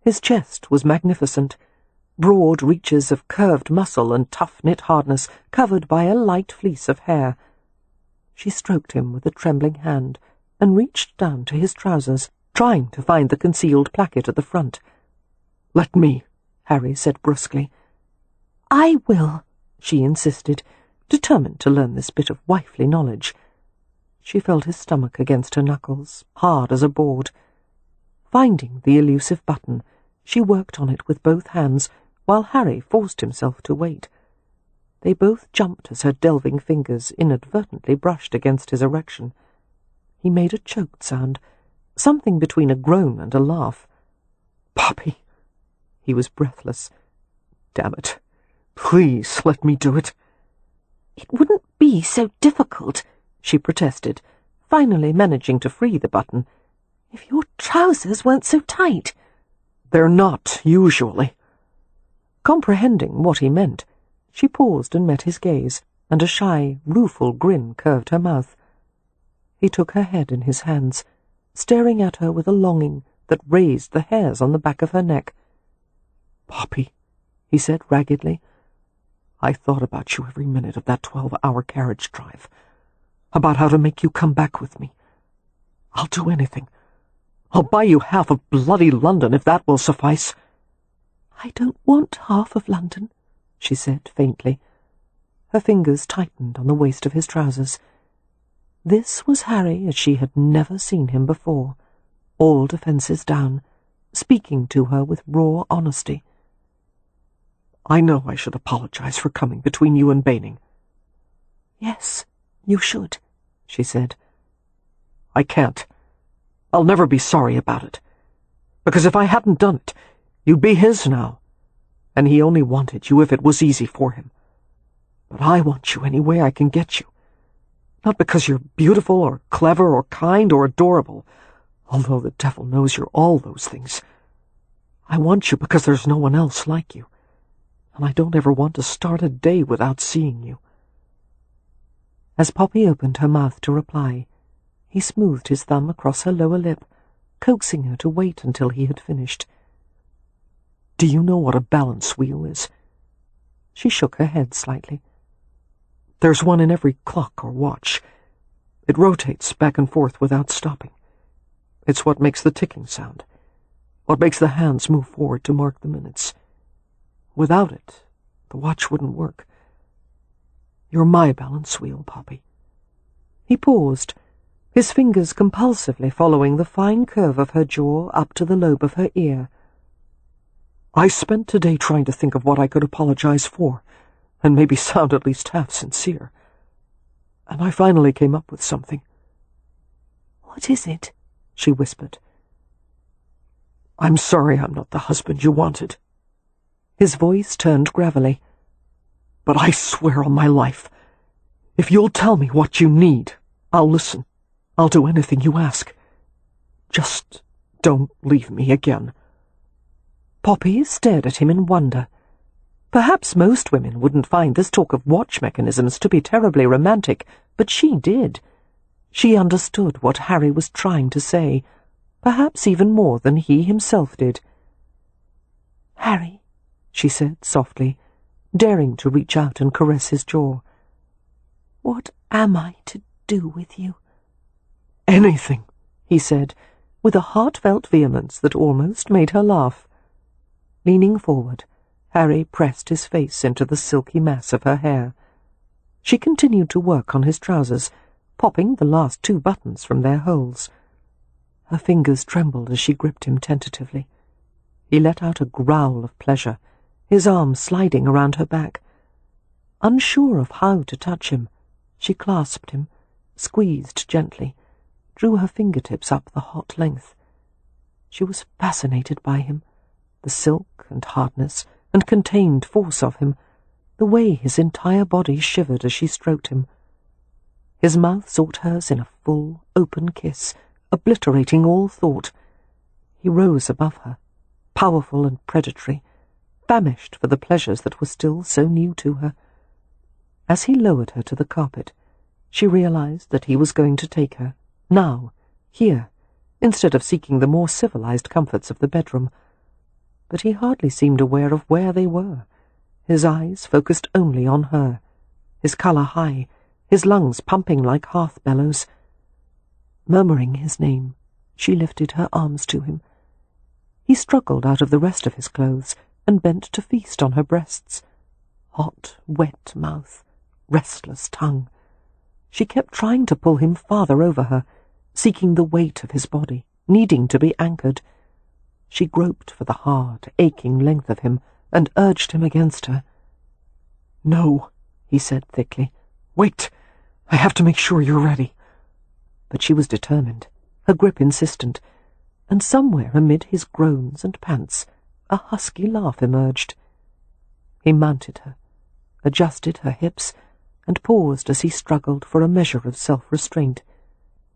B: His chest was magnificent, broad reaches of curved muscle and tough-knit hardness covered by a light fleece of hair. She stroked him with a trembling hand and reached down to his trousers, trying to find the concealed placket at the front.
E: "Let me,"
B: Harry said brusquely.
C: "I will,"
B: she insisted, determined to learn this bit of wifely knowledge. She felt his stomach against her knuckles, hard as a board. Finding the elusive button, she worked on it with both hands, while Harry forced himself to wait. They both jumped as her delving fingers inadvertently brushed against his erection. He made a choked sound, something between a groan and a laugh.
E: "Poppy!"
B: He was breathless.
E: "Damn it. Please let me do it."
C: "It wouldn't be so difficult,"
B: she protested, finally managing to free the button.
C: "If your trousers weren't so tight."
E: "They're not, usually."
B: Comprehending what he meant, she paused and met his gaze, and a shy, rueful grin curved her mouth. He took her head in his hands, staring at her with a longing that raised the hairs on the back of her neck.
E: "Poppy,"
B: he said raggedly,
D: I thought about you every minute of that 12-hour carriage drive, about how to make you come back with me. I'll do anything. I'll buy you half of bloody London if that will suffice."
B: "I don't want half of London," she said faintly. Her fingers tightened on the waist of his trousers. This was Harry as she had never seen him before, all defences down, speaking to her with raw honesty.
D: "I know I should apologize for coming between you and Baining."
B: "Yes, you should," she said.
D: "I can't. I'll never be sorry about it. Because if I hadn't done it, you'd be his now. And he only wanted you if it was easy for him. But I want you any way I can get you. Not because you're beautiful or clever or kind or adorable, although the devil knows you're all those things. I want you because there's no one else like you, and I don't ever want to start a day without seeing you."
B: As Poppy opened her mouth to reply, he smoothed his thumb across her lower lip, coaxing her to wait until he had finished.
D: "Do you know what a balance wheel is?"
B: She shook her head slightly.
D: "There's one in every clock or watch. It rotates back and forth without stopping. It's what makes the ticking sound, what makes the hands move forward to mark the minutes. Without it, the watch wouldn't work. You're my balance wheel, Poppy."
B: He paused, his fingers compulsively following the fine curve of her jaw up to the lobe of her ear.
D: "I spent today trying to think of what I could apologize for, and maybe sound at least half sincere. And I finally came up with something."
B: "What is it?" she whispered.
D: "I'm sorry I'm not the husband you wanted."
B: His voice turned gravelly.
D: "But I swear on my life, if you'll tell me what you need, I'll listen. I'll do anything you ask. Just don't leave me again."
B: Poppy stared at him in wonder. Perhaps most women wouldn't find this talk of watch mechanisms to be terribly romantic, but she did. She understood what Harry was trying to say, perhaps even more than he himself did. "Harry," she said softly, daring to reach out and caress his jaw, "what am I to do with you?"
D: "Anything,"
B: he said, with a heartfelt vehemence that almost made her laugh. Leaning forward, Harry pressed his face into the silky mass of her hair. She continued to work on his trousers, popping the last 2 buttons from their holes. Her fingers trembled as she gripped him tentatively. He let out a growl of pleasure, his arm sliding around her back. Unsure of how to touch him, she clasped him, squeezed gently, drew her fingertips up the hot length. She was fascinated by him, the silk and hardness and contained force of him, the way his entire body shivered as she stroked him. His mouth sought hers in a full, open kiss, obliterating all thought. He rose above her, powerful and predatory, famished for the pleasures that were still so new to her. As he lowered her to the carpet, she realized that he was going to take her, now, here, instead of seeking the more civilized comforts of the bedroom. But he hardly seemed aware of where they were, his eyes focused only on her, his colour high, his lungs pumping like hearth bellows. Murmuring his name, she lifted her arms to him. He struggled out of the rest of his clothes and bent to feast on her breasts. Hot, wet mouth, restless tongue. She kept trying to pull him farther over her, seeking the weight of his body, needing to be anchored. She groped for the hard, aching length of him and urged him against her.
D: "No," he said thickly. "Wait. I have to make sure you're ready."
B: But she was determined, her grip insistent, and somewhere amid his groans and pants, a husky laugh emerged. He mounted her, adjusted her hips, and paused as he struggled for a measure of self-restraint.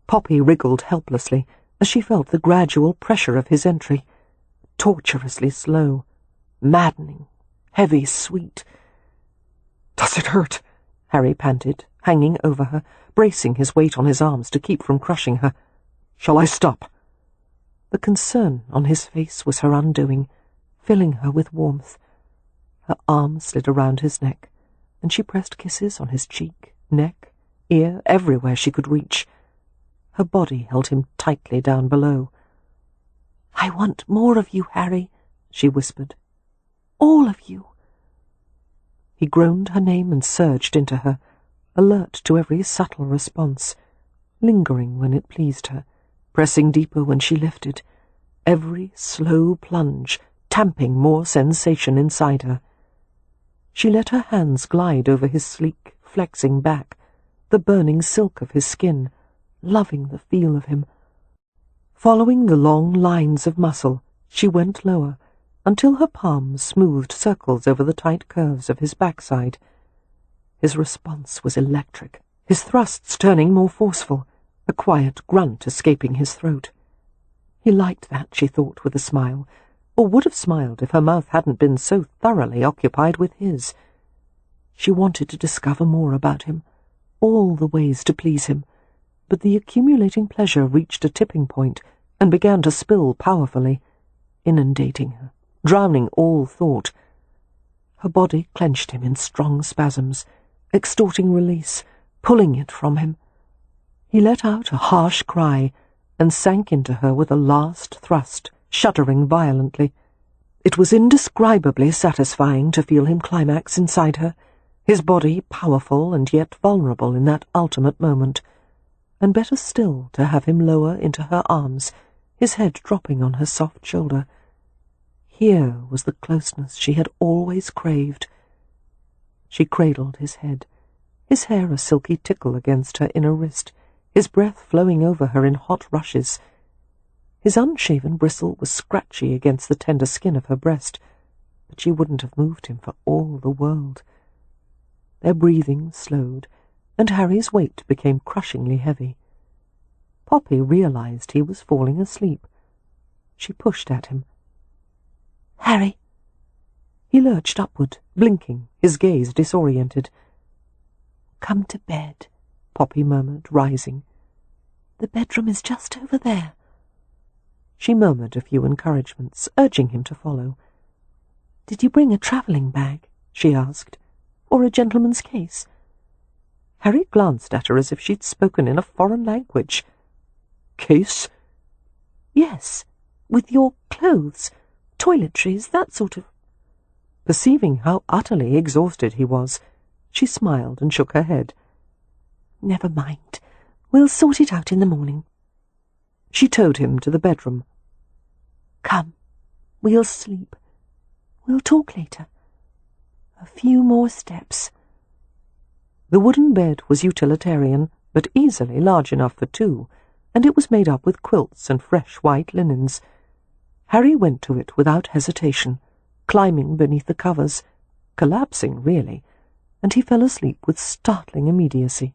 B: Poppy wriggled helplessly as she felt the gradual pressure of his entry, torturously slow, maddening, heavy, sweet.
D: "Does it hurt?"
B: Harry panted, hanging over her, bracing his weight on his arms to keep from crushing her.
D: "Shall I stop?"
B: The concern on his face was her undoing, filling her with warmth. Her arm slid around his neck, and she pressed kisses on his cheek, neck, ear, everywhere she could reach. Her body held him tightly down below.
C: "I want more of you, Harry," she whispered. "All of you."
B: He groaned her name and surged into her, alert to every subtle response, lingering when it pleased her, pressing deeper when she lifted, every slow plunge tamping more sensation inside her. She let her hands glide over his sleek, flexing back, the burning silk of his skin, loving the feel of him. Following the long lines of muscle, she went lower, until her palms smoothed circles over the tight curves of his backside. His response was electric, his thrusts turning more forceful, a quiet grunt escaping his throat. He liked that, she thought with a smile, or would have smiled if her mouth hadn't been so thoroughly occupied with his. She wanted to discover more about him, all the ways to please him, but the accumulating pleasure reached a tipping point and began to spill powerfully, inundating her, drowning all thought. Her body clenched him in strong spasms, extorting release, pulling it from him. He let out a harsh cry and sank into her with a last thrust, shuddering violently. It was indescribably satisfying to feel him climax inside her, his body powerful and yet vulnerable in that ultimate moment, and better still to have him lower into her arms, his head dropping on her soft shoulder. Here was the closeness she had always craved. She cradled his head, his hair a silky tickle against her inner wrist, his breath flowing over her in hot rushes. His unshaven bristle was scratchy against the tender skin of her breast, but she wouldn't have moved him for all the world. Their breathing slowed, and Harry's weight became crushingly heavy. Poppy realized he was falling asleep. She pushed at him.
C: "Harry."
B: He lurched upward, blinking, his gaze disoriented.
C: "Come to bed,"
B: Poppy murmured, rising.
C: "The bedroom is just over there."
B: She murmured a few encouragements, urging him to follow.
C: "Did you bring a travelling bag?" she asked. "Or a gentleman's case?"
B: Harry glanced at her as if she'd spoken in a foreign language. "Case?"
C: "Yes, with your clothes, toiletries, that sort of—"
B: Perceiving how utterly exhausted he was, she smiled and shook her head.
C: "Never mind. We'll sort it out in the morning."
B: She towed him to the bedroom.
C: "Come, we'll sleep. We'll talk later. A few more steps."
B: The wooden bed was utilitarian, but easily large enough for two, and it was made up with quilts and fresh white linens. Harry went to it without hesitation, climbing beneath the covers, collapsing really, and he fell asleep with startling immediacy.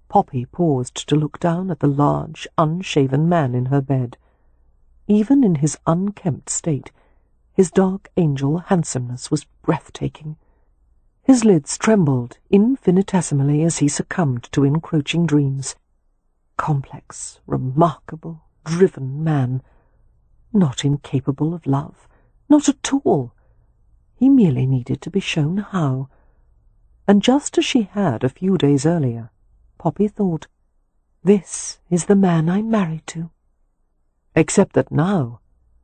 B: Poppy paused to look down at the large, unshaven man in her bed. Even in his unkempt state, his dark angel handsomeness was breathtaking. His lids trembled infinitesimally as he succumbed to encroaching dreams. Complex, remarkable, driven man. Not incapable of love. Not at all. He merely needed to be shown how. And just as she had a few days earlier, Poppy thought, "This is the man I'm married to." Except that now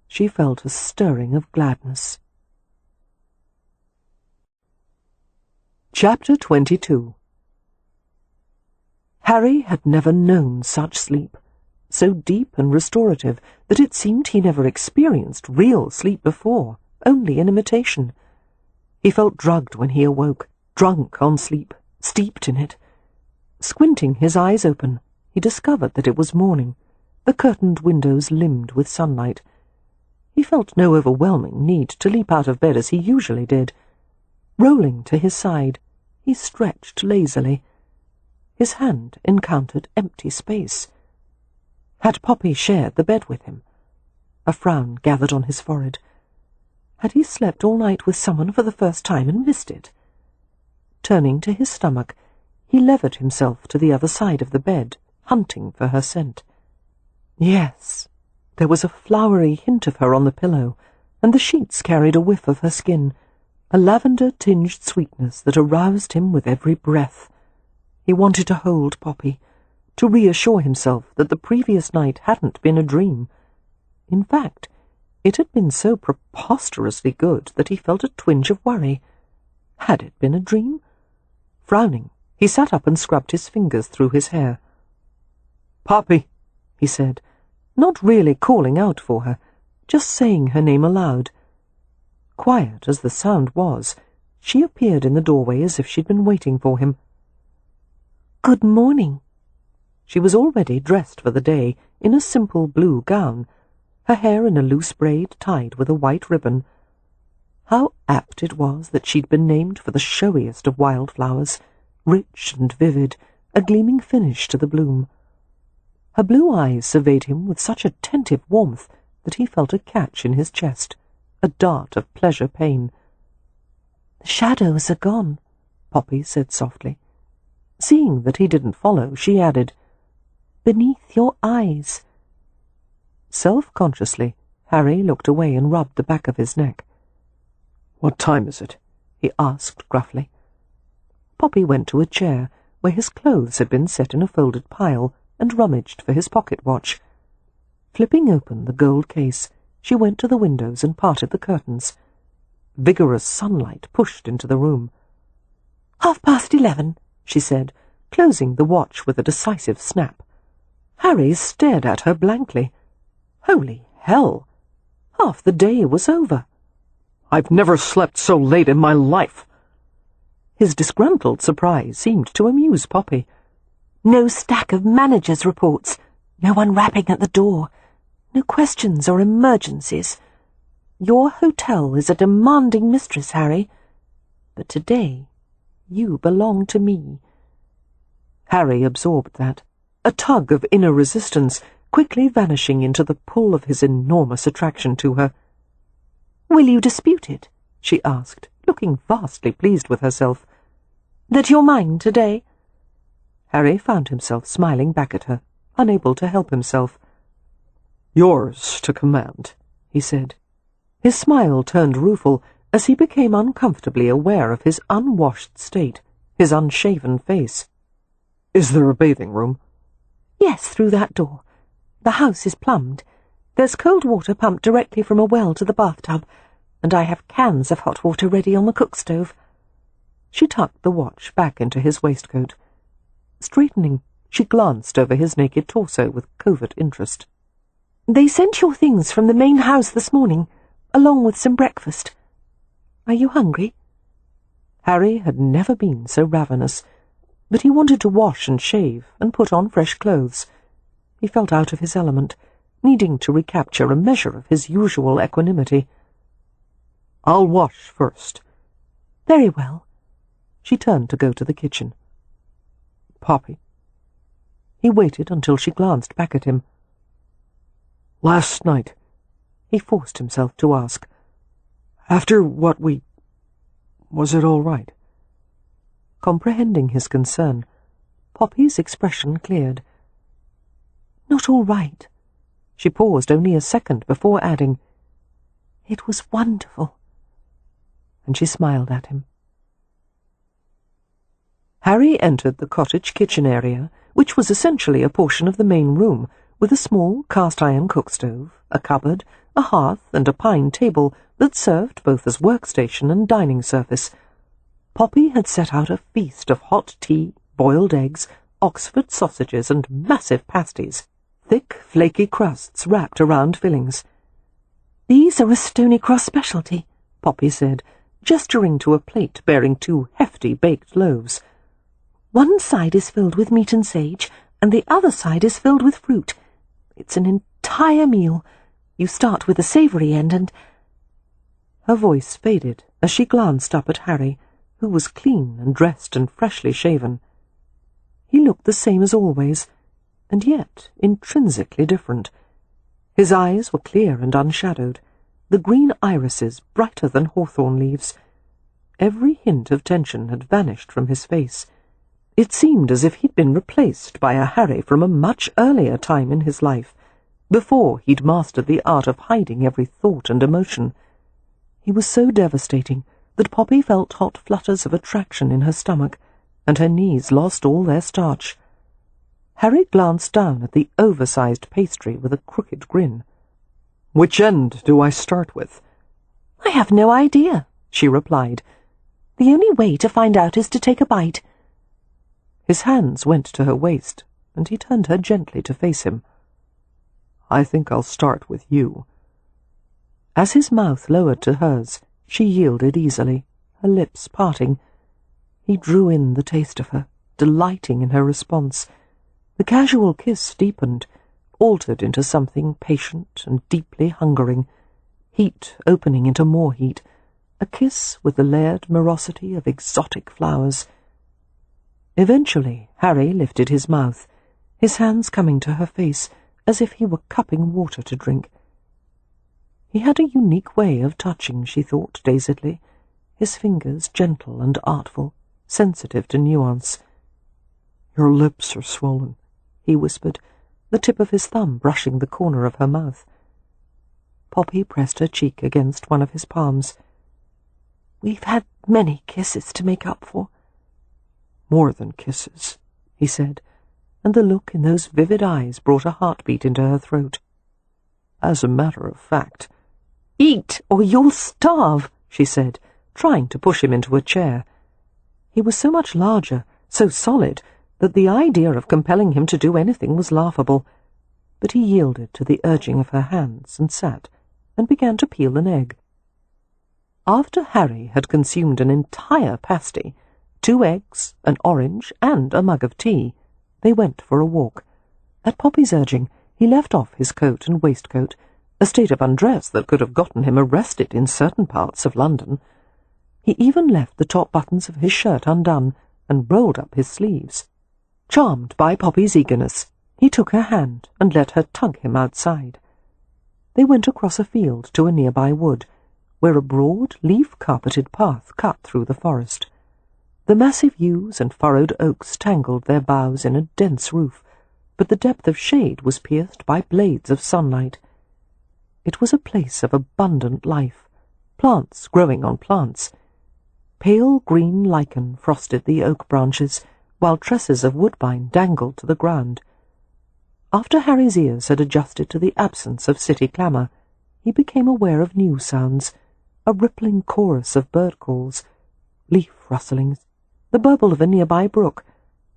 B: she felt a stirring of gladness. Chapter 22. Harry had never known such sleep, so deep and restorative that it seemed he never experienced real sleep before, only an imitation. He felt drugged when he awoke, drunk on sleep, steeped in it. Squinting his eyes open, he discovered that it was morning, the curtained windows limned with sunlight. He felt no overwhelming need to leap out of bed as he usually did. Rolling to his side, he stretched lazily. His hand encountered empty space. Had Poppy shared the bed with him? A frown gathered on his forehead. Had he slept all night with someone for the first time and missed it? Turning to his stomach, he levered himself to the other side of the bed, hunting for her scent. Yes, there was a flowery hint of her on the pillow, and the sheets carried a whiff of her skin, a lavender-tinged sweetness that aroused him with every breath. He wanted to hold Poppy, to reassure himself that the previous night hadn't been a dream. In fact, it had been so preposterously good that he felt a twinge of worry. Had it been a dream? Frowning, he sat up and scrubbed his fingers through his hair. "Poppy," he said, not really calling out for her, just saying her name aloud. Quiet as the sound was, she appeared in the doorway as if she'd been waiting for him.
C: "Good morning."
B: She was already dressed for the day in a simple blue gown, her hair in a loose braid tied with a white ribbon. How apt it was that she'd been named for the showiest of wildflowers, rich and vivid, a gleaming finish to the bloom. Her blue eyes surveyed him with such attentive warmth that he felt a catch in his chest, a dart of pleasure-pain.
C: "The shadows are gone,"
B: Poppy said softly. Seeing that he didn't follow, she added, "Beneath your eyes." Self-consciously, Harry looked away and rubbed the back of his neck.
D: "What time is it?"
B: he asked gruffly. Poppy went to a chair where his clothes had been set in a folded pile and rummaged for his pocket watch. Flipping open the gold case, she went to the windows and parted the curtains. Vigorous sunlight pushed into the room.
C: 11:30,
B: she said, closing the watch with a decisive snap. Harry stared at her blankly. Holy hell! Half the day was over.
D: "I've never slept so late in my life."
B: His disgruntled surprise seemed to amuse Poppy.
C: "No stack of managers' reports, no one rapping at the door, no questions or emergencies. Your hotel is a demanding mistress, Harry, but today you belong to me."
B: Harry absorbed that, a tug of inner resistance quickly vanishing into the pull of his enormous attraction to her.
C: "Will you dispute it?"
B: she asked, looking vastly pleased with herself.
C: "That you're mine today?"
B: Harry found himself smiling back at her, unable to help himself.
D: "Yours to command,"
B: he said. His smile turned rueful as he became uncomfortably aware of his unwashed state, his unshaven face.
D: "Is there a bathing room?"
C: "Yes, through that door. The house is plumbed. There's cold water pumped directly from a well to the bathtub, and I have cans of hot water ready on the cook stove."
B: She tucked the watch back into his waistcoat. Straightening, she glanced over his naked torso with covert interest.
C: "They sent your things from the main house this morning, along with some breakfast. Are you hungry?"
B: Harry had never been so ravenous, but he wanted to wash and shave and put on fresh clothes. He felt out of his element, needing to recapture a measure of his usual equanimity.
D: "I'll wash first."
C: "Very well."
B: She turned to go to the kitchen.
D: "Poppy."
B: He waited until she glanced back at him.
D: "Last night,"
B: he forced himself to ask,
D: "after what was it all right?"
B: Comprehending his concern, Poppy's expression cleared.
C: "Not all right."
B: She paused only a second before adding,
C: "It was wonderful."
B: And she smiled at him. Harry entered the cottage kitchen area, which was essentially a portion of the main room, with a small cast-iron cook-stove, a cupboard, a hearth, and a pine table that served both as workstation and dining surface. Poppy had set out a feast of hot tea, boiled eggs, Oxford sausages, and massive pasties, thick, flaky crusts wrapped around fillings.
C: "These are a Stony Cross specialty,"
B: Poppy said, gesturing to a plate bearing 2 hefty baked loaves.
C: "One side is filled with meat and sage, and the other side is filled with fruit. It's an entire meal. You start with the savoury end and—"
B: Her voice faded as she glanced up at Harry, who was clean and dressed and freshly shaven. He looked the same as always, and yet intrinsically different. His eyes were clear and unshadowed, the green irises brighter than hawthorn leaves. Every hint of tension had vanished from his face. It seemed as if he'd been replaced by a Harry from a much earlier time in his life, before he'd mastered the art of hiding every thought and emotion. He was so devastating that Poppy felt hot flutters of attraction in her stomach, and her knees lost all their starch. Harry glanced down at the oversized pastry with a crooked grin.
D: "Which end do I start with?"
C: "I have no idea," she replied. "The only way to find out is to take a bite."
B: His hands went to her waist, and he turned her gently to face him.
D: "I think I'll start with you."
B: As his mouth lowered to hers, she yielded easily, her lips parting. He drew in the taste of her, delighting in her response. The casual kiss deepened, altered into something patient and deeply hungering, heat opening into more heat, a kiss with the layered morosity of exotic flowers. Eventually, Harry lifted his mouth, his hands coming to her face as if he were cupping water to drink. He had a unique way of touching, she thought dazedly, his fingers gentle and artful, sensitive to nuance.
D: "Your lips are swollen,"
B: he whispered, the tip of his thumb brushing the corner of her mouth. Poppy pressed her cheek against one of his palms.
C: "We've had many kisses to make up for."
D: "More than kisses,"
B: he said, and the look in those vivid eyes brought a heartbeat into her throat.
D: "As a matter of fact—"
B: "Eat, or you'll starve," she said, trying to push him into a chair. He was so much larger, so solid, that the idea of compelling him to do anything was laughable, but he yielded to the urging of her hands and sat, and began to peel an egg. After Harry had consumed an entire pasty, 2 eggs, an orange, and a mug of tea, they went for a walk. At Poppy's urging, he left off his coat and waistcoat, a state of undress that could have gotten him arrested in certain parts of London. He even left the top buttons of his shirt undone and rolled up his sleeves. Charmed by Poppy's eagerness, he took her hand and let her tug him outside. They went across a field to a nearby wood, where a broad, leaf-carpeted path cut through the forest. The massive yews and furrowed oaks tangled their boughs in a dense roof, but the depth of shade was pierced by blades of sunlight. It was a place of abundant life, plants growing on plants. Pale green lichen frosted the oak branches, while tresses of woodbine dangled to the ground. After Harry's ears had adjusted to the absence of city clamour, he became aware of new sounds, a rippling chorus of bird calls, leaf rustlings, the burble of a nearby brook,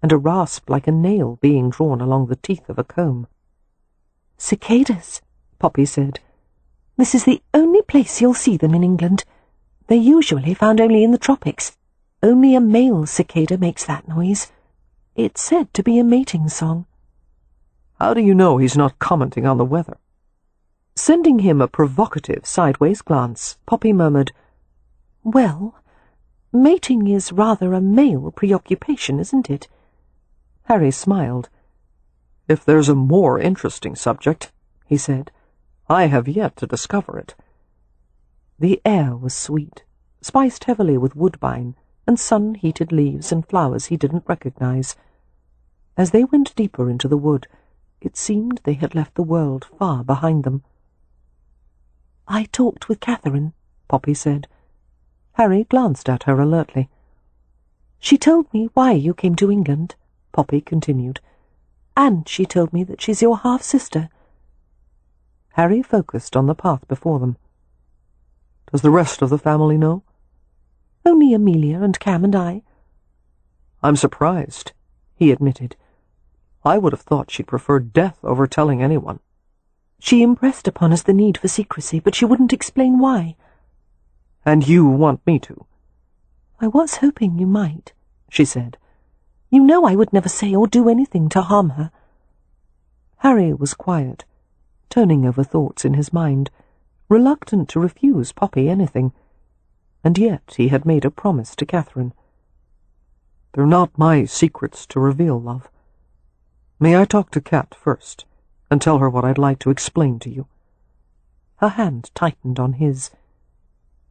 B: and a rasp like a nail being drawn along the teeth of a comb.
C: "Cicadas," Poppy said. "This is the only place you'll see them in England. They're usually found only in the tropics. Only a male cicada makes that noise. It's said to be a mating song."
D: "How do you know he's not commenting on the weather?"
B: Sending him a provocative sideways glance, Poppy murmured,
C: "Well, mating is rather a male preoccupation, isn't it?"
B: Harry smiled.
D: "If there's a more interesting subject," he said, "I have yet to discover it."
B: The air was sweet, spiced heavily with woodbine and sun-heated leaves and flowers he didn't recognize. As they went deeper into the wood, it seemed they had left the world far behind them.
C: "I talked with Catherine,"
B: Poppy said. Harry glanced at her alertly.
C: "She told me why you came to England," Poppy continued, "and she told me that she's your half-sister."
B: Harry focused on the path before them.
D: "Does the rest of the family know?"
C: "Only Amelia and Cam and I."
D: "I'm surprised," he admitted. "I would have thought she'd prefer death over telling anyone."
C: "She impressed upon us the need for secrecy, but she wouldn't explain why."
D: "And you want me to?"
C: "I was hoping you might," she said. "You know I would never say or do anything to harm her."
B: Harry was quiet, turning over thoughts in his mind, reluctant to refuse Poppy anything, and yet he had made a promise to Catherine.
D: "They're not my secrets to reveal, love. May I talk to Cat first, and tell her what I'd like to explain to you?"
B: Her hand tightened on his.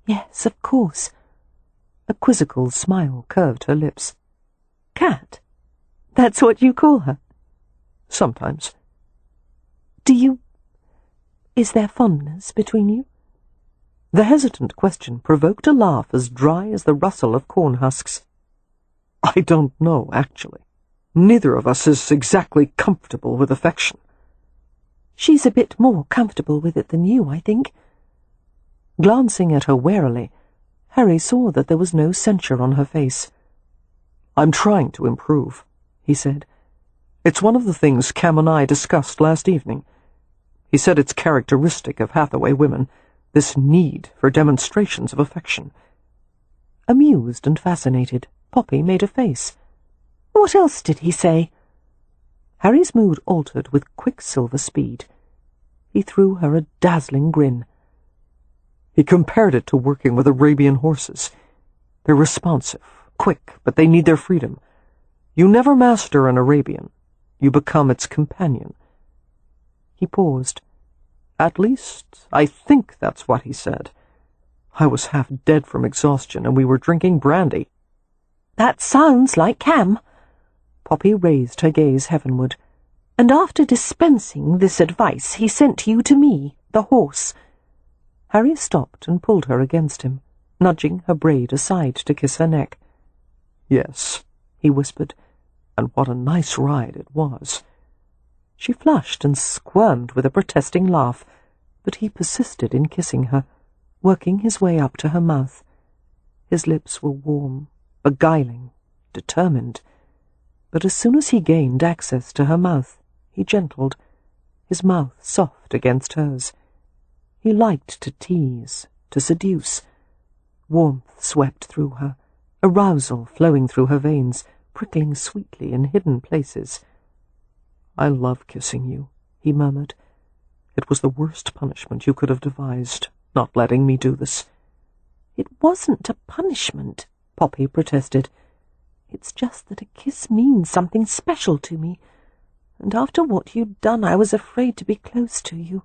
C: "Yes, of course."
B: A quizzical smile curved her lips.
C: "Cat? That's what you call her?"
D: "Sometimes."
C: Is there fondness between you?"
B: The hesitant question provoked a laugh as dry as the rustle of corn husks.
D: I don't know, actually. Neither of us is exactly comfortable with affection.
C: She's a bit more comfortable with it than you, I think.
B: Glancing at her warily, Harry saw that there was no censure on her face.
D: I'm trying to improve, he said. It's one of the things Cam and I discussed last evening. He said it's characteristic of Hathaway women, this need for demonstrations of affection.
B: Amused and fascinated, Poppy made a face.
C: What else did he say?
B: Harry's mood altered with quicksilver speed. He threw her a dazzling grin.
D: He compared it to working with Arabian horses. They're responsive, quick, but they need their freedom. You never master an Arabian. You become its companion.
B: He paused.
D: At least, I think that's what he said. I was half dead from exhaustion, and we were drinking brandy.
C: That sounds like Cam.
B: Poppy raised her gaze heavenward.
C: And after dispensing this advice, he sent you to me, the horse.
B: Harry stopped and pulled her against him, nudging her braid aside to kiss her neck.
D: Yes, he whispered, and what a nice ride it was.
B: She flushed and squirmed with a protesting laugh, but he persisted in kissing her, working his way up to her mouth. His lips were warm, beguiling, determined. But as soon as he gained access to her mouth, he gentled, his mouth soft against hers. He liked to tease, to seduce. Warmth swept through her, arousal flowing through her veins, prickling sweetly in hidden places.
D: I love kissing you, he murmured. It was the worst punishment you could have devised, not letting me do this.
C: It wasn't a punishment, Poppy protested. It's just that a kiss means something special to me, and after what you'd done I was afraid to be close to you.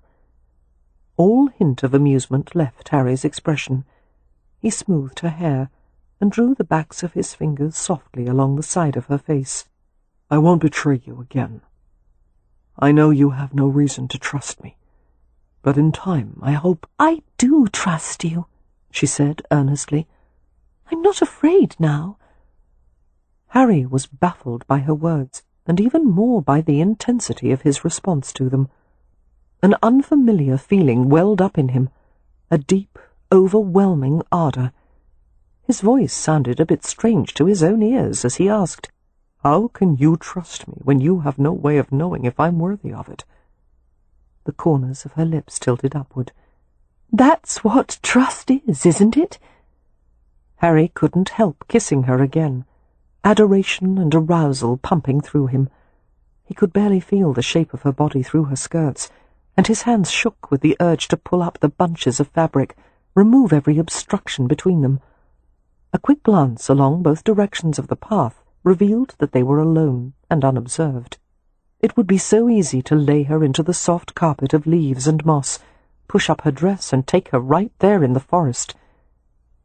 B: All hint of amusement left Harry's expression. He smoothed her hair and drew the backs of his fingers softly along the side of her face.
D: I won't betray you again. I know you have no reason to trust me, but in time I hope—
C: I do trust you, she said earnestly. I'm not afraid now.
B: Harry was baffled by her words, and even more by the intensity of his response to them. An unfamiliar feeling welled up in him, a deep, overwhelming ardour. His voice sounded a bit strange to his own ears as he asked,
D: How can you trust me when you have no way of knowing if I'm worthy of it?
B: The corners of her lips tilted upward.
C: That's what trust is, isn't it?
B: Harry couldn't help kissing her again, adoration and arousal pumping through him. He could barely feel the shape of her body through her skirts, and his hands shook with the urge to pull up the bunches of fabric, remove every obstruction between them. A quick glance along both directions of the path revealed that they were alone and unobserved. It would be so easy to lay her into the soft carpet of leaves and moss, push up her dress and take her right there in the forest.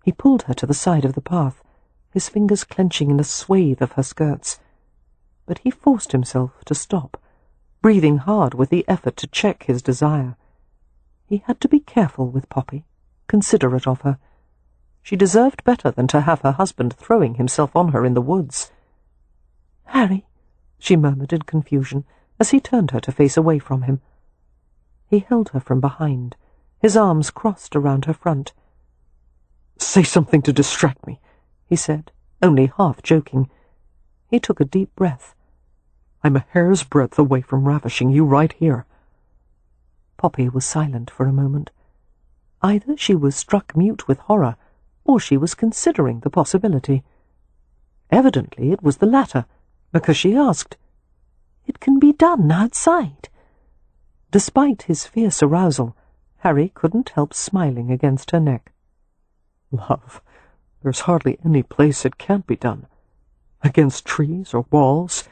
B: He pulled her to the side of the path, his fingers clenching in a swathe of her skirts. But he forced himself to stop, breathing hard with the effort to check his desire. He had to be careful with Poppy, considerate of her. She deserved better than to have her husband throwing himself on her in the woods.
C: Harry,
B: she murmured in confusion as he turned her to face away from him. He held her from behind, his arms crossed around her front.
D: Say something to distract me,
B: he said, only half joking. He took a deep breath.
D: I'm a hair's breadth away from ravishing you right here.
B: Poppy was silent for a moment. Either she was struck mute with horror, or she was considering the possibility. Evidently it was the latter, because she asked,
C: It can be done outside.
B: Despite his fierce arousal, Harry couldn't help smiling against her neck.
D: Love, there's hardly any place it can't be done. Against trees or walls,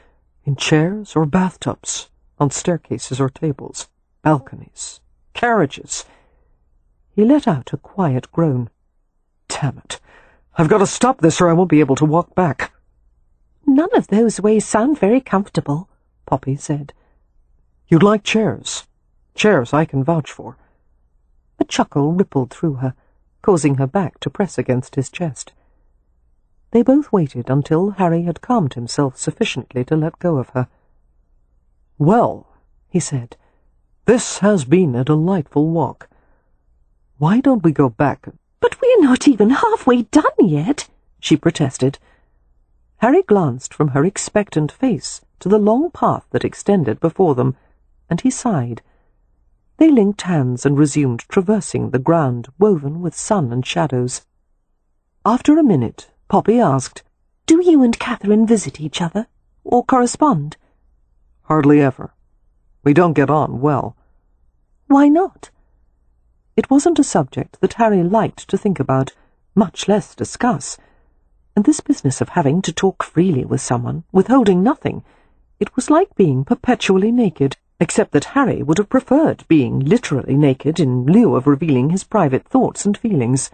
D: in chairs or bathtubs, on staircases or tables, balconies, carriages.
B: He let out a quiet groan.
D: Damn it. I've got to stop this or I won't be able to walk back.
C: None of those ways sound very comfortable,
B: Poppy said.
D: You'd like chairs. Chairs I can vouch for.
B: A chuckle rippled through her, causing her back to press against his chest. They both waited until Harry had calmed himself sufficiently to let go of her.
D: "Well," he said, "this has been a delightful walk. Why don't we go back?"
C: "But we're not even halfway done yet," she protested.
B: Harry glanced from her expectant face to the long path that extended before them, and he sighed. They linked hands and resumed traversing the ground woven with sun and shadows. After a minute, Poppy asked,
C: "Do you and Catherine visit each other, or correspond?"
D: "Hardly ever. We don't get on well."
C: "Why not?"
B: It wasn't a subject that Harry liked to think about, much less discuss. And this business of having to talk freely with someone, withholding nothing, it was like being perpetually naked, except that Harry would have preferred being literally naked in lieu of revealing his private thoughts and feelings.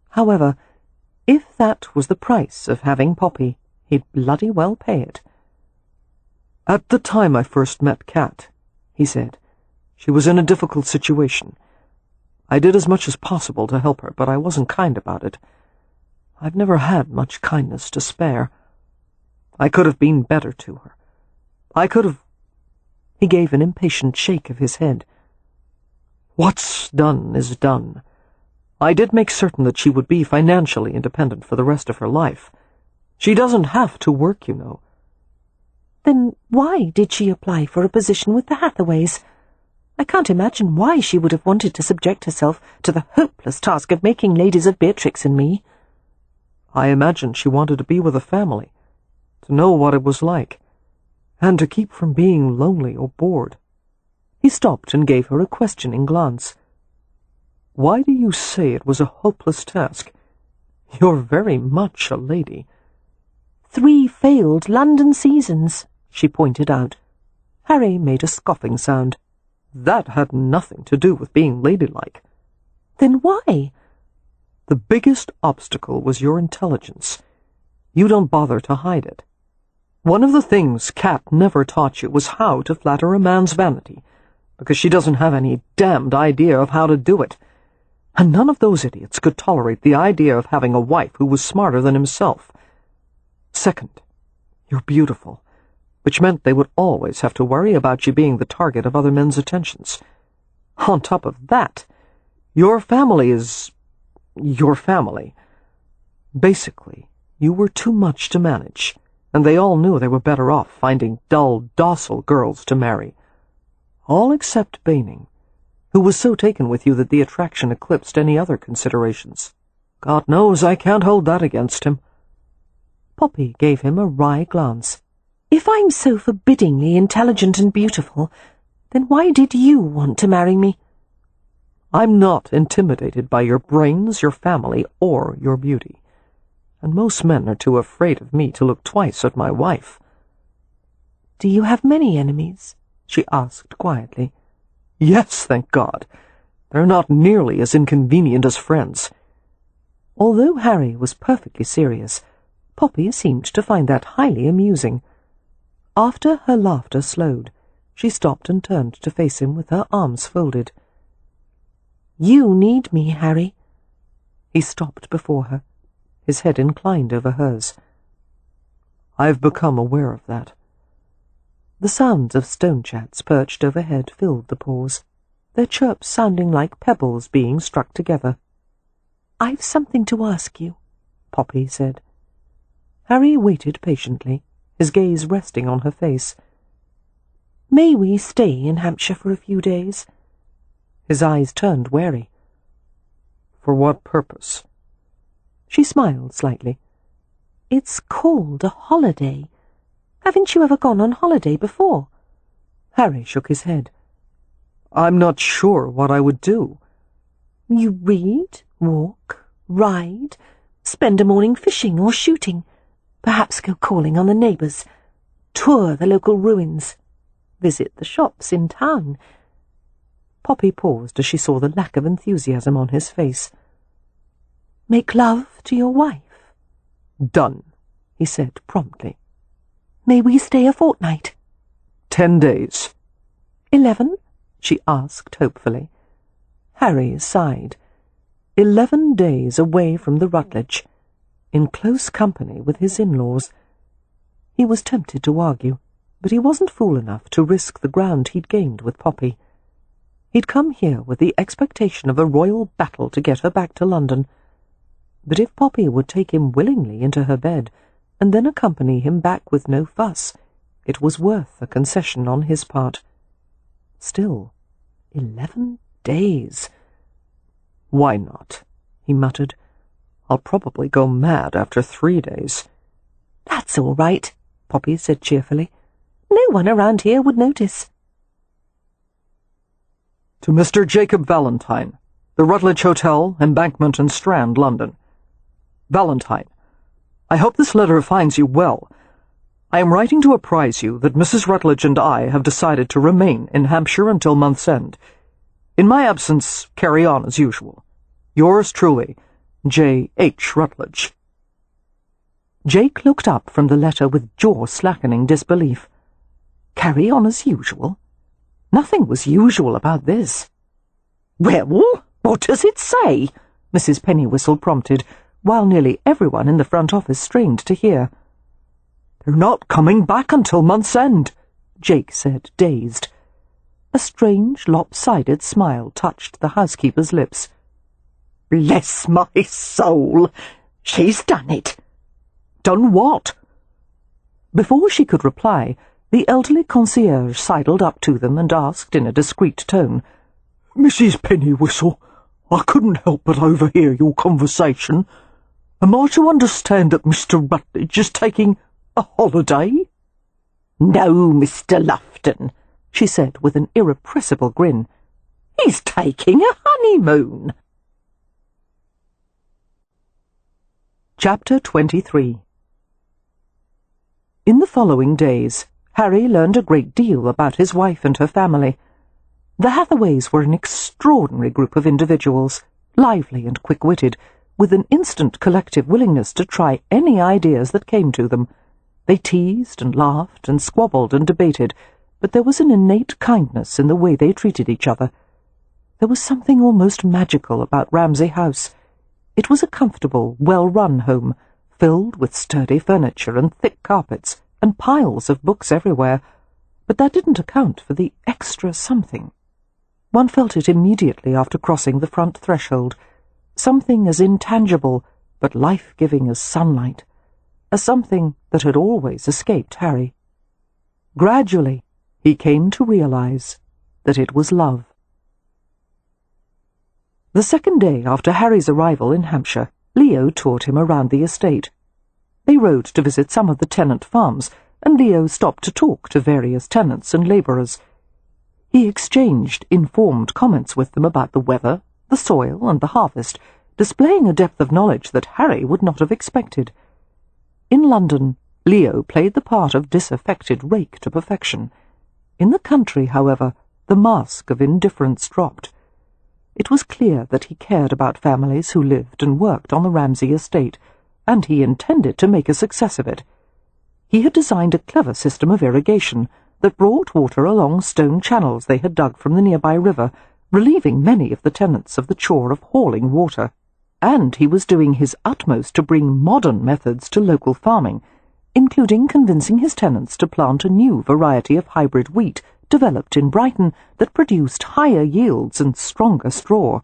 B: However, if that was the price of having Poppy, he'd bloody well pay it.
D: "At the time I first met Kat," he said, "she was in a difficult situation. I did as much as possible to help her, but I wasn't kind about it. I've never had much kindness to spare. I could have been better to her. I could have—"
B: He gave an impatient shake of his head.
D: "What's done is done. I did make certain that she would be financially independent for the rest of her life. She doesn't have to work, you know."
C: "Then why did she apply for a position with the Hathaways? I can't imagine why she would have wanted to subject herself to the hopeless task of making ladies of Beatrix and me."
D: "I imagine she wanted to be with a family, to know what it was like, and to keep from being lonely or bored."
B: He stopped and gave her a questioning glance.
D: "Why do you say it was a hopeless task? You're very much a lady."
C: 3 failed London seasons,"
B: she pointed out. Harry made a scoffing sound.
D: "That had nothing to do with being ladylike."
C: "Then why?"
D: "The biggest obstacle was your intelligence. You don't bother to hide it. One of the things Kat never taught you was how to flatter a man's vanity, because she doesn't have any damned idea of how to do it. And none of those idiots could tolerate the idea of having a wife who was smarter than himself. Second, you're beautiful, which meant they would always have to worry about you being the target of other men's attentions. On top of that, your family is your family. Basically, you were too much to manage, and they all knew they were better off finding dull, docile girls to marry. All except Baining, who was so taken with you that the attraction eclipsed any other considerations. God knows I can't hold that against him."
B: Poppy gave him a wry glance.
C: "If I'm so forbiddingly intelligent and beautiful, then why did you want to marry me?"
D: "I'm not intimidated by your brains, your family, or your beauty. And most men are too afraid of me to look twice at my wife."
B: "Do you have many enemies?" she asked quietly.
D: "Yes, thank God. They're not nearly as inconvenient as friends."
B: Although Harry was perfectly serious, Poppy seemed to find that highly amusing. After her laughter slowed, she stopped and turned to face him with her arms folded.
C: "You need me, Harry."
B: He stopped before her, his head inclined over hers.
D: "I've become aware of that."
B: The sounds of stonechats perched overhead filled the pause, their chirps sounding like pebbles being struck together.
C: "I've something to ask you,"
B: Poppy said. Harry waited patiently, his gaze resting on her face.
C: "May we stay in Hampshire for a few days?"
B: His eyes turned wary.
D: "For what purpose?"
B: She smiled slightly.
C: "It's called a holiday. Haven't you ever gone on holiday before?"
B: Harry shook his head.
D: "I'm not sure what I would do."
C: "You read, walk, ride, spend a morning fishing or shooting, perhaps go calling on the neighbours, tour the local ruins, visit the shops in town."
B: Poppy paused as she saw the lack of enthusiasm on his face.
C: "Make love to your wife?"
B: "Done," he said promptly.
C: "May we stay a fortnight?"
D: 10 days.
C: 11?
B: she asked hopefully. Harry sighed.
A: 11 days away from the Rutledge, in close company with his in-laws. He was tempted to argue, but he wasn't fool enough to risk the ground he'd gained with Poppy. He'd come here with the expectation of a royal battle to get her back to London. But if Poppy would take him willingly into her bed, and then accompany him back with no fuss, it was worth a concession on his part. Still, 11 days. "Why not?" he muttered. "I'll probably go mad after 3 days."
C: "That's all right," Poppy said cheerfully. "No one around here would notice."
E: To Mr. Jacob Valentine, the Rutledge Hotel, Embankment and Strand, London. Valentine, I hope this letter finds you well. I am writing to apprise you that Mrs. Rutledge and I have decided to remain in Hampshire until month's end. In my absence, carry on as usual. Yours truly, J. H. Rutledge.
A: Jake looked up from the letter with jaw-slackening disbelief. Carry on as usual? Nothing was usual about this. "Well, what does it say?" Mrs. Pennywhistle prompted, while nearly everyone in the front office strained to hear.
E: "They're not coming back until month's end,"
A: Jake said, dazed. A strange, lopsided smile touched the housekeeper's lips.
B: "Bless my soul! She's done it."
E: "Done what?"
A: Before she could reply, the elderly concierge sidled up to them and asked in a discreet tone,
E: "Mrs. Pennywhistle, I couldn't help but overhear your conversation. Am I to understand that Mr. Rutledge is taking a holiday?"
B: "No, Mr. Lufton,"
A: she said with an irrepressible grin.
B: "He's taking a honeymoon."
A: Chapter 23. In the following days, Harry learned a great deal about his wife and her family. The Hathaways were an extraordinary group of individuals, lively and quick-witted, with an instant collective willingness to try any ideas that came to them. They teased and laughed and squabbled and debated, but there was an innate kindness in the way they treated each other. There was something almost magical about Ramsay House. It was a comfortable, well-run home, filled with sturdy furniture and thick carpets, and piles of books everywhere, but that didn't account for the extra something. One felt it immediately after crossing the front threshold, something as intangible but life-giving as sunlight, a something that had always escaped Harry. Gradually, he came to realize that it was love. The second day after Harry's arrival in Hampshire, Leo toured him around the estate. They rode to visit some of the tenant farms, and Leo stopped to talk to various tenants and labourers. He exchanged informed comments with them about the weather, the soil, and the harvest, displaying a depth of knowledge that Harry would not have expected. In London, Leo played the part of disaffected rake to perfection. In the country, however, the mask of indifference dropped. It was clear that he cared about families who lived and worked on the Ramsay estate, and he intended to make a success of it. He had designed a clever system of irrigation that brought water along stone channels they had dug from the nearby river, relieving many of the tenants of the chore of hauling water. And he was doing his utmost to bring modern methods to local farming, including convincing his tenants to plant a new variety of hybrid wheat developed in Brighton that produced higher yields and stronger straw.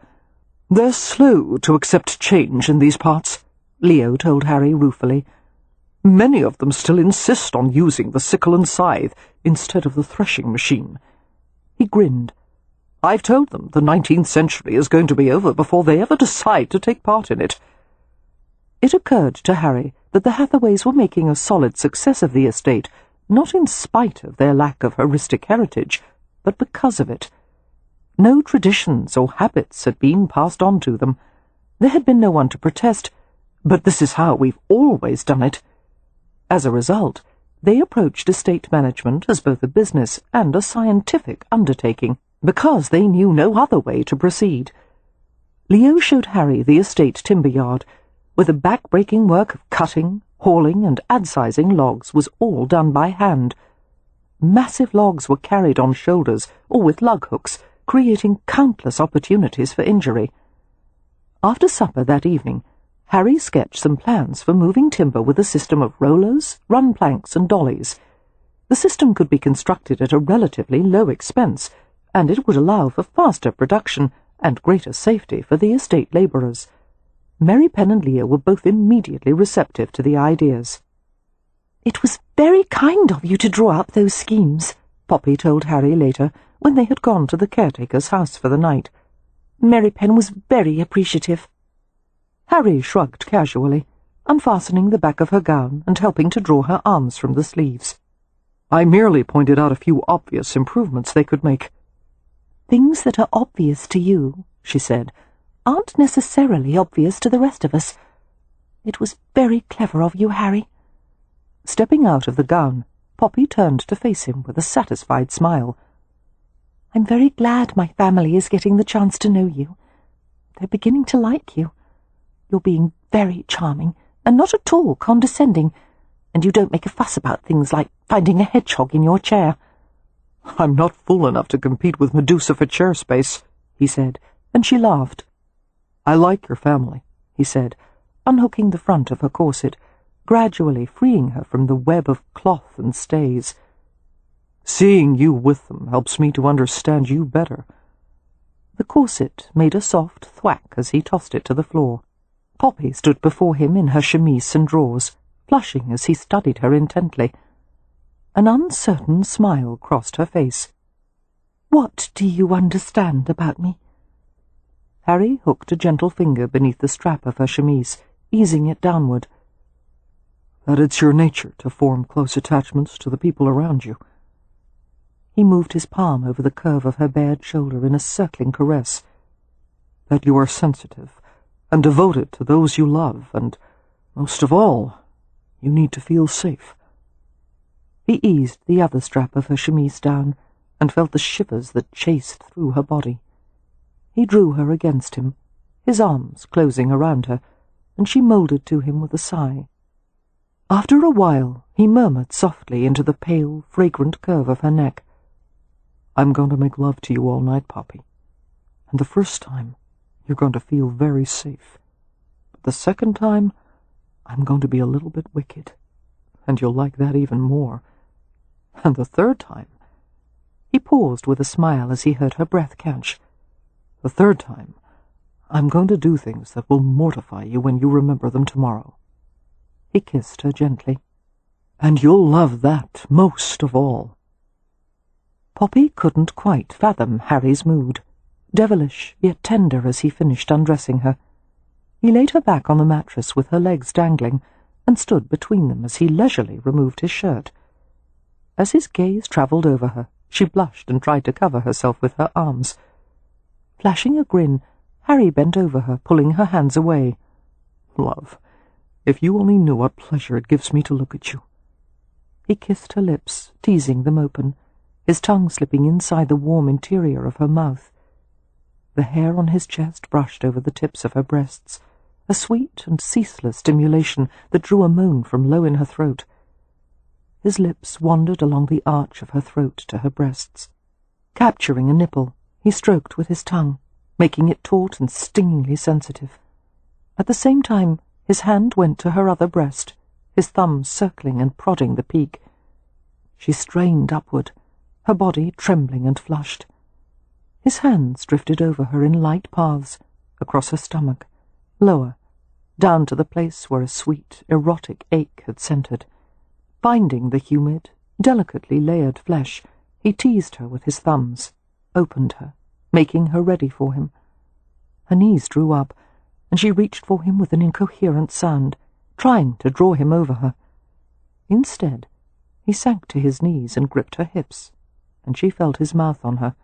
E: "They're slow to accept change in these parts," Leo told Harry ruefully. "Many of them still insist on using the sickle and scythe instead of the threshing machine." He grinned. "I've told them the 19th century is going to be over before they ever decide to take part in it."
A: It occurred to Harry that the Hathaways were making a solid success of the estate, not in spite of their lack of heuristic heritage, but because of it. No traditions or habits had been passed on to them. There had been no one to protest, "But this is how we've always done it." As a result, they approached estate management as both a business and a scientific undertaking, because they knew no other way to proceed. Leo showed Harry the estate timber yard, where the back-breaking work of cutting, hauling, and adsizing logs was all done by hand. Massive logs were carried on shoulders or with lug hooks, creating countless opportunities for injury. After supper that evening, Harry sketched some plans for moving timber with a system of rollers, run planks, and dollies. The system could be constructed at a relatively low expense, and it would allow for faster production and greater safety for the estate labourers. Mary Penn and Leah were both immediately receptive to the ideas.
C: "It was very kind of you to draw up those schemes,"
A: Poppy told Harry later, when they had gone to the caretaker's house for the night.
C: "Mary Penn was very appreciative."
A: Harry shrugged casually, unfastening the back of her gown and helping to draw her arms from the sleeves. "I merely pointed out a few obvious improvements they could make."
C: "Things that are obvious to you," she said, "aren't necessarily obvious to the rest of us. It was very clever of you, Harry."
A: Stepping out of the gown, Poppy turned to face him with a satisfied smile.
C: "I'm very glad my family is getting the chance to know you. They're beginning to like you. You're being very charming, and not at all condescending, and you don't make a fuss about things like finding a hedgehog in your chair."
D: "I'm not fool enough to compete with Medusa for chair space,"
A: he said, and she laughed.
D: "I like your family,"
A: he said, unhooking the front of her corset, gradually freeing her from the web of cloth and stays.
D: "Seeing you with them helps me to understand you better."
A: The corset made a soft thwack as he tossed it to the floor. Poppy stood before him in her chemise and drawers, flushing as he studied her intently. An uncertain smile crossed her face.
C: "What do you understand about me?"
A: Harry hooked a gentle finger beneath the strap of her chemise, easing it downward.
D: "That it's your nature to form close attachments to the people around you."
A: He moved his palm over the curve of her bared shoulder in a circling caress.
D: "That you are sensitive and devoted to those you love, and, most of all, you need to feel safe."
A: He eased the other strap of her chemise down, and felt the shivers that chased through her body. He drew her against him, his arms closing around her, and she moulded to him with a sigh. After a while, he murmured softly into the pale, fragrant curve of her neck,
D: "I'm going to make love to you all night, Poppy, and the first time you're going to feel very safe. But the second time, I'm going to be a little bit wicked, and you'll like that even more. And the third time—"
A: He paused with a smile as he heard her breath catch.
D: "The third time, I'm going to do things that will mortify you when you remember them tomorrow."
A: He kissed her gently.
D: "And you'll love that most of all."
A: Poppy couldn't quite fathom Harry's mood, devilish yet tender as he finished undressing her. He laid her back on the mattress with her legs dangling, and stood between them as he leisurely removed his shirt. As his gaze travelled over her, she blushed and tried to cover herself with her arms. Flashing a grin, Harry bent over her, pulling her hands away.
D: "Love, if you only knew what pleasure it gives me to look at you."
A: He kissed her lips, teasing them open, his tongue slipping inside the warm interior of her mouth. The hair on his chest brushed over the tips of her breasts, a sweet and ceaseless stimulation that drew a moan from low in her throat. His lips wandered along the arch of her throat to her breasts. Capturing a nipple, he stroked with his tongue, making it taut and stingingly sensitive. At the same time, his hand went to her other breast, his thumb circling and prodding the peak. She strained upward, her body trembling and flushed. His hands drifted over her in light paths, across her stomach, lower, down to the place where a sweet, erotic ache had centered. Finding the humid, delicately layered flesh, he teased her with his thumbs, opened her, making her ready for him. Her knees drew up, and she reached for him with an incoherent sound, trying to draw him over her. Instead, he sank to his knees and gripped her hips, and she felt his mouth on her.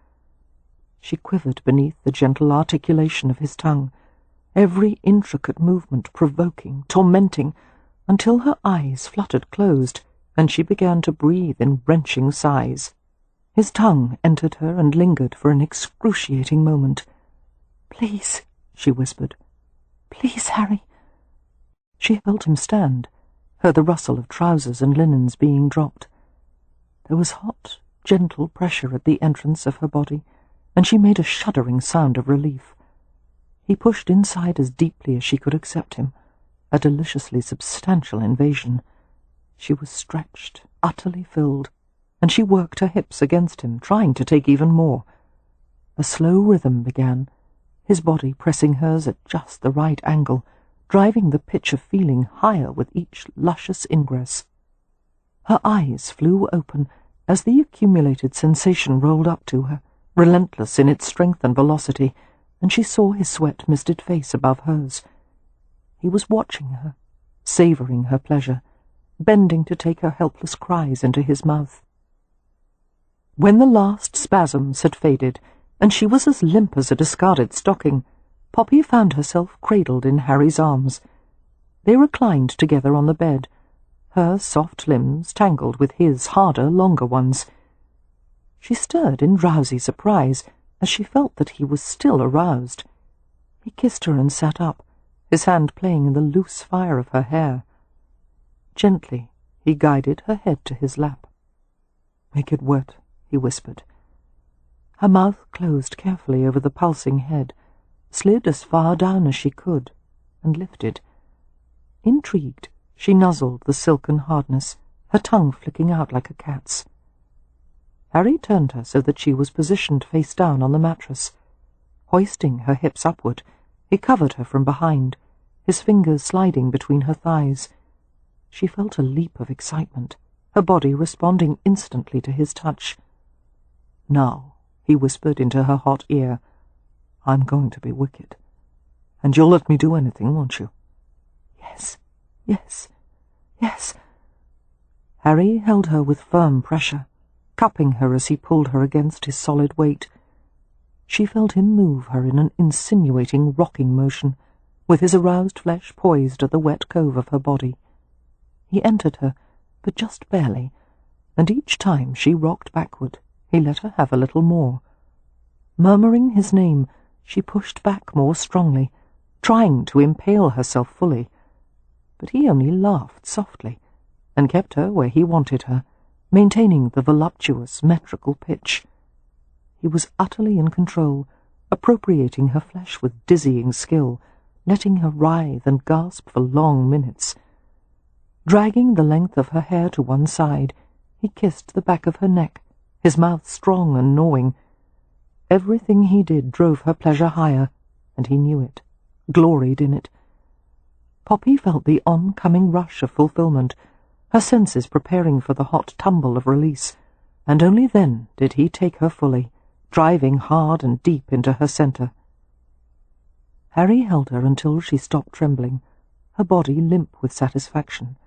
A: She quivered beneath the gentle articulation of his tongue, every intricate movement provoking, tormenting, until her eyes fluttered closed, and she began to breathe in wrenching sighs. His tongue entered her and lingered for an excruciating moment. "Please," she whispered. "Please, Harry." She felt him stand, heard the rustle of trousers and linens being dropped. There was hot, gentle pressure at the entrance of her body, and she made a shuddering sound of relief.
B: He pushed inside as deeply as she could accept him, a deliciously substantial invasion. She was stretched, utterly filled, and she worked her hips against him, trying to take even more. A slow rhythm began, his body pressing hers at just the right angle, driving the pitch of feeling higher with each luscious ingress. Her eyes flew open as the accumulated sensation rolled up to her, relentless in its strength and velocity, and she saw his sweat-misted face above hers. He was watching her, savouring her pleasure, bending to take her helpless cries into his mouth. When the last spasms had faded, and she was as limp as a discarded stocking, Poppy found herself cradled in Harry's arms. They reclined together on the bed, her soft limbs tangled with his harder, longer ones. She stirred in drowsy surprise as she felt that he was still aroused. He kissed her and sat up, his hand playing in the loose fire of her hair. Gently, he guided her head to his lap. "Make it wet," he whispered. Her mouth closed carefully over the pulsing head, slid as far down as she could, and lifted. Intrigued, she nuzzled the silken hardness, her tongue flicking out like a cat's. Harry turned her so that she was positioned face down on the mattress. Hoisting her hips upward, he covered her from behind, his fingers sliding between her thighs. She felt a leap of excitement, her body responding instantly to his touch. "Now," he whispered into her hot ear, "I'm going to be wicked. And you'll let me do anything, won't you?" "Yes, yes, yes." Harry held her with firm pressure, cupping her as he pulled her against his solid weight. She felt him move her in an insinuating rocking motion, with his aroused flesh poised at the wet cove of her body. He entered her, but just barely, and each time she rocked backward, he let her have a little more. Murmuring his name, she pushed back more strongly, trying to impale herself fully, but he only laughed softly, and kept her where he wanted her, maintaining the voluptuous metrical pitch. He was utterly in control, appropriating her flesh with dizzying skill, letting her writhe and gasp for long minutes. Dragging the length of her hair to one side, he kissed the back of her neck, his mouth strong and gnawing. Everything he did drove her pleasure higher, and he knew it, gloried in it. Poppy felt the oncoming rush of fulfillment, her senses preparing for the hot tumble of release, and only then did he take her fully, driving hard and deep into her centre. Harry held her until she stopped trembling, her body limp with satisfaction,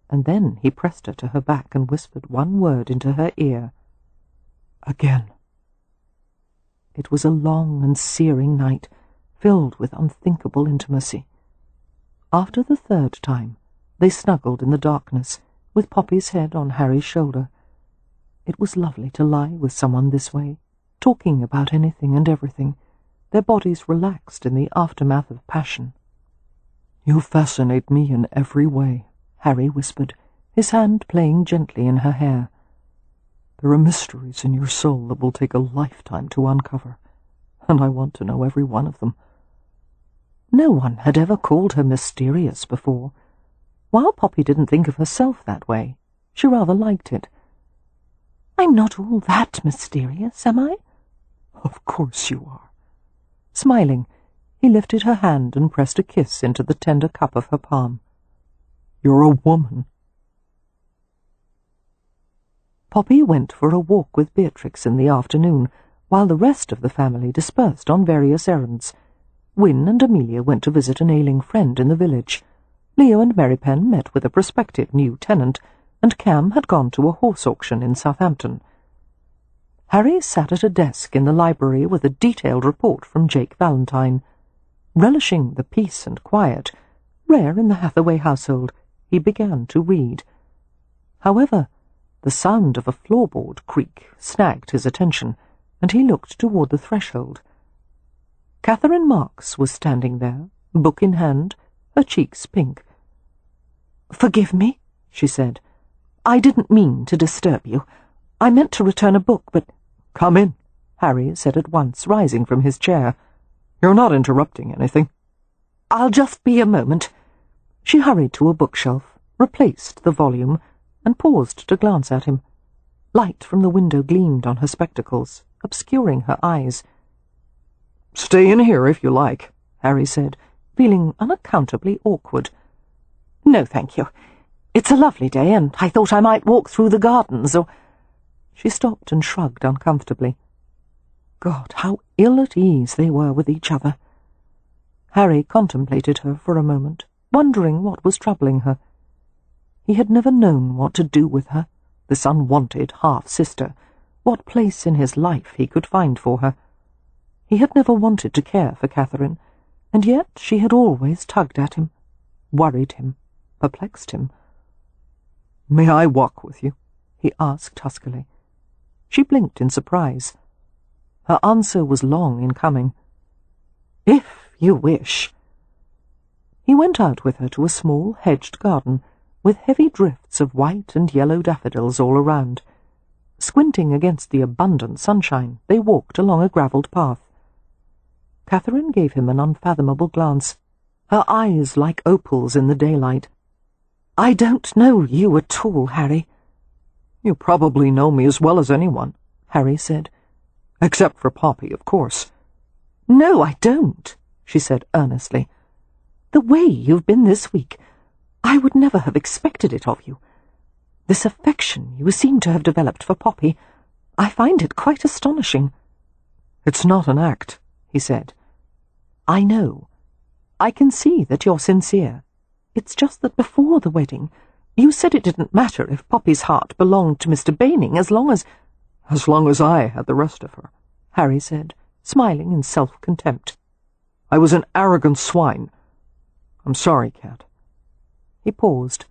B: and then he pressed her to her back and whispered one word into her ear. "Again." It was a long and searing night, filled with unthinkable intimacy. After the third time, they snuggled in the darkness, with Poppy's head on Harry's shoulder. It was lovely to lie with someone this way, talking about anything and everything, their bodies relaxed in the aftermath of passion. "You fascinate me in every way," Harry whispered, his hand playing gently in her hair. "There are mysteries in your soul that will take a lifetime to uncover, and I want to know every one of them." No one had ever called her mysterious before. While Poppy didn't think of herself that way, she rather liked it. "I'm not all that mysterious, am I?" "Of course you are." Smiling, he lifted her hand and pressed a kiss into the tender cup of her palm. "You're a woman." Poppy went for a walk with Beatrix in the afternoon, while the rest of the family dispersed on various errands. Wynne and Amelia went to visit an ailing friend in the village. Leo and Merrypen met with a prospective new tenant, and Cam had gone to a horse auction in Southampton. Harry sat at a desk in the library with a detailed report from Jake Valentine. Relishing the peace and quiet, rare in the Hathaway household, he began to read. However, the sound of a floorboard creak snagged his attention, and he looked toward the threshold. Catherine Marks was standing there, book in hand, her cheeks pink. "Forgive me," she said. "I didn't mean to disturb you. I meant to return a book, but—" "Come in," Harry said at once, rising from his chair.
D: You're not interrupting anything.
B: I'll just be a moment. She hurried to a bookshelf, replaced the volume, and paused to glance at him. Light from the window gleamed on her spectacles, obscuring her eyes.
D: Stay in here if you like, Harry said,
B: feeling unaccountably awkward. No, thank you. It's a lovely day, and I thought I might walk through the gardens, or... She stopped and shrugged uncomfortably. God, how ill at ease they were with each other. Harry contemplated her for a moment, wondering what was troubling her. He had never known what to do with her, this unwanted half-sister, what place in his life he could find for her. He had never wanted to care for Catherine, and yet she had always tugged at him, worried him, perplexed him.
D: "May I walk with you?"
B: he asked huskily. She blinked in surprise. Her answer was long in coming. "If you wish." He went out with her to a small, hedged garden, with heavy drifts of white and yellow daffodils all around. Squinting against the abundant sunshine, they walked along a gravelled path. Catherine gave him an unfathomable glance, her eyes like opals in the daylight. "I don't know you at all, Harry."
D: "You probably know me as well as anyone," Harry said. "Except for Poppy, of course."
B: "No, I don't," she said earnestly. "The way you've been this week, I would never have expected it of you. This affection you seem to have developed for Poppy, I find it quite astonishing."
D: "It's not an act," he said.
B: "I know. I can see that you're sincere. It's just that before the wedding, you said it didn't matter if Poppy's heart belonged to Mr. Baining as long as—"
D: "As long as I had the rest of her," Harry said, smiling in self-contempt. "I was an arrogant swine. I'm sorry, Cat."
B: He paused.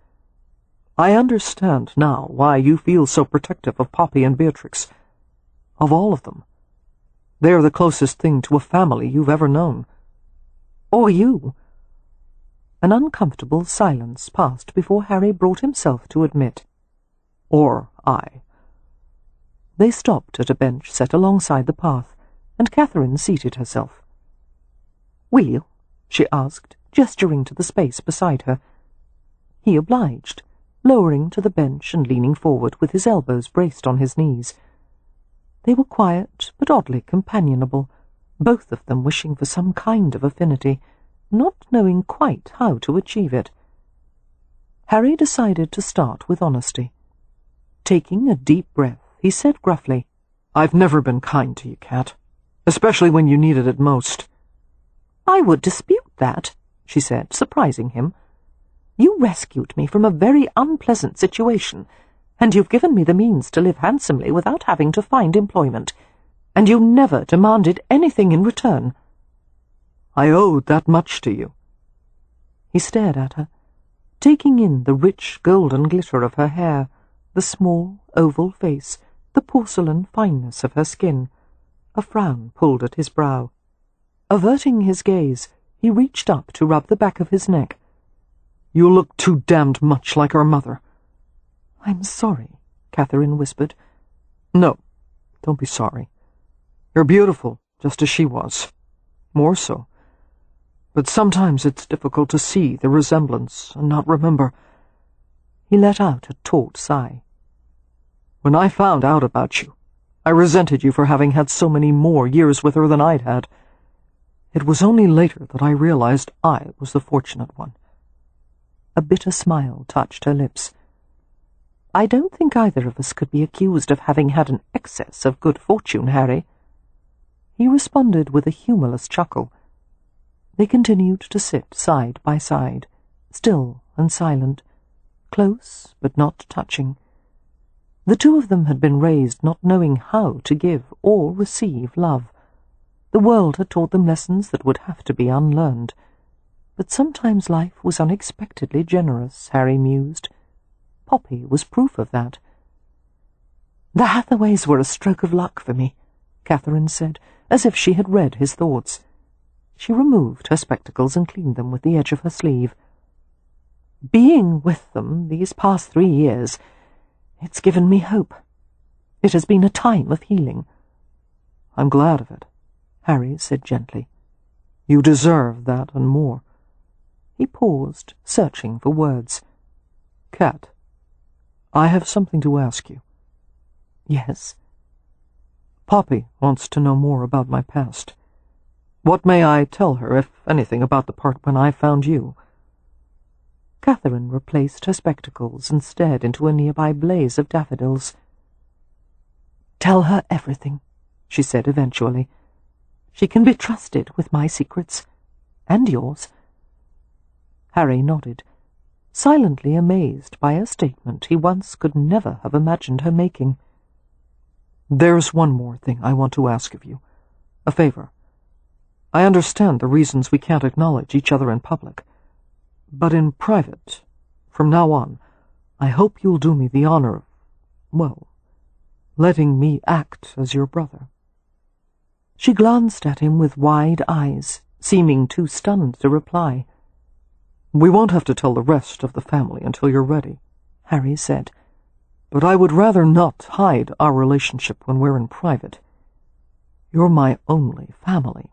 D: "I understand now why you feel so protective of Poppy and Beatrix. Of all of them. They are the closest thing to a family you've ever known.
B: Or you." An uncomfortable silence passed before Harry brought himself to admit.
D: "Or I."
B: They stopped at a bench set alongside the path, and Catherine seated herself. "Will you?" she asked, gesturing to the space beside her. He obliged, lowering to the bench and leaning forward with his elbows braced on his knees. They were quiet but oddly companionable, both of them wishing for some kind of affinity, not knowing quite how to achieve it. Harry decided to start with honesty. Taking a deep breath, he said gruffly,
D: "I've never been kind to you, Cat, especially when you needed it most."
B: "I would dispute that," she said, surprising him. "You rescued me from a very unpleasant situation, and you've given me the means to live handsomely without having to find employment, and you never demanded anything in return."
D: "I owed that much to you."
B: He stared at her, taking in the rich golden glitter of her hair, the small oval face, the porcelain fineness of her skin. A frown pulled at his brow. Averting his gaze, he reached up to rub the back of his neck.
D: "You look too damned much like our mother."
B: "I'm sorry," Catherine whispered.
D: "No, don't be sorry. You're beautiful, just as she was. More so. But sometimes it's difficult to see the resemblance and not remember."
B: He let out a taut sigh.
D: "When I found out about you, I resented you for having had so many more years with her than I'd had. It was only later that I realized I was the fortunate one."
B: A bitter smile touched her lips. "I don't think either of us could be accused of having had an excess of good fortune, Harry." He responded with a humorless chuckle. They continued to sit side by side, still and silent, close but not touching. The two of them had been raised not knowing how to give or receive love. The world had taught them lessons that would have to be unlearned. But sometimes life was unexpectedly generous, Harry mused. Poppy was proof of that. "The Hathaways were a stroke of luck for me," Catherine said, as if she had read his thoughts. She removed her spectacles and cleaned them with the edge of her sleeve. "Being with them these past 3 years, it's given me hope. It has been a time of healing."
D: "I'm glad of it,"
B: Harry said gently.
D: You deserve that and more. He paused, searching for words. Cat, I have something to ask you.
B: Yes?
D: Poppy wants to know more about my past. What may I tell her, if anything, about the part when I found you?
B: Catherine replaced her spectacles and stared into a nearby blaze of daffodils. Tell her everything, she said eventually. She can be trusted with my secrets, and yours. Harry nodded, silently amazed by a statement he once could never have imagined her making.
D: There's one more thing I want to ask of you. A favor. I understand the reasons we can't acknowledge each other in public. But in private, from now on, I hope you'll do me the honor of, well, letting me act as your brother.
B: She glanced at him with wide eyes, seeming too stunned to reply.
D: We won't have to tell the rest of the family until you're ready, Harry said. But I would rather not hide our relationship when we're in private. You're my only family.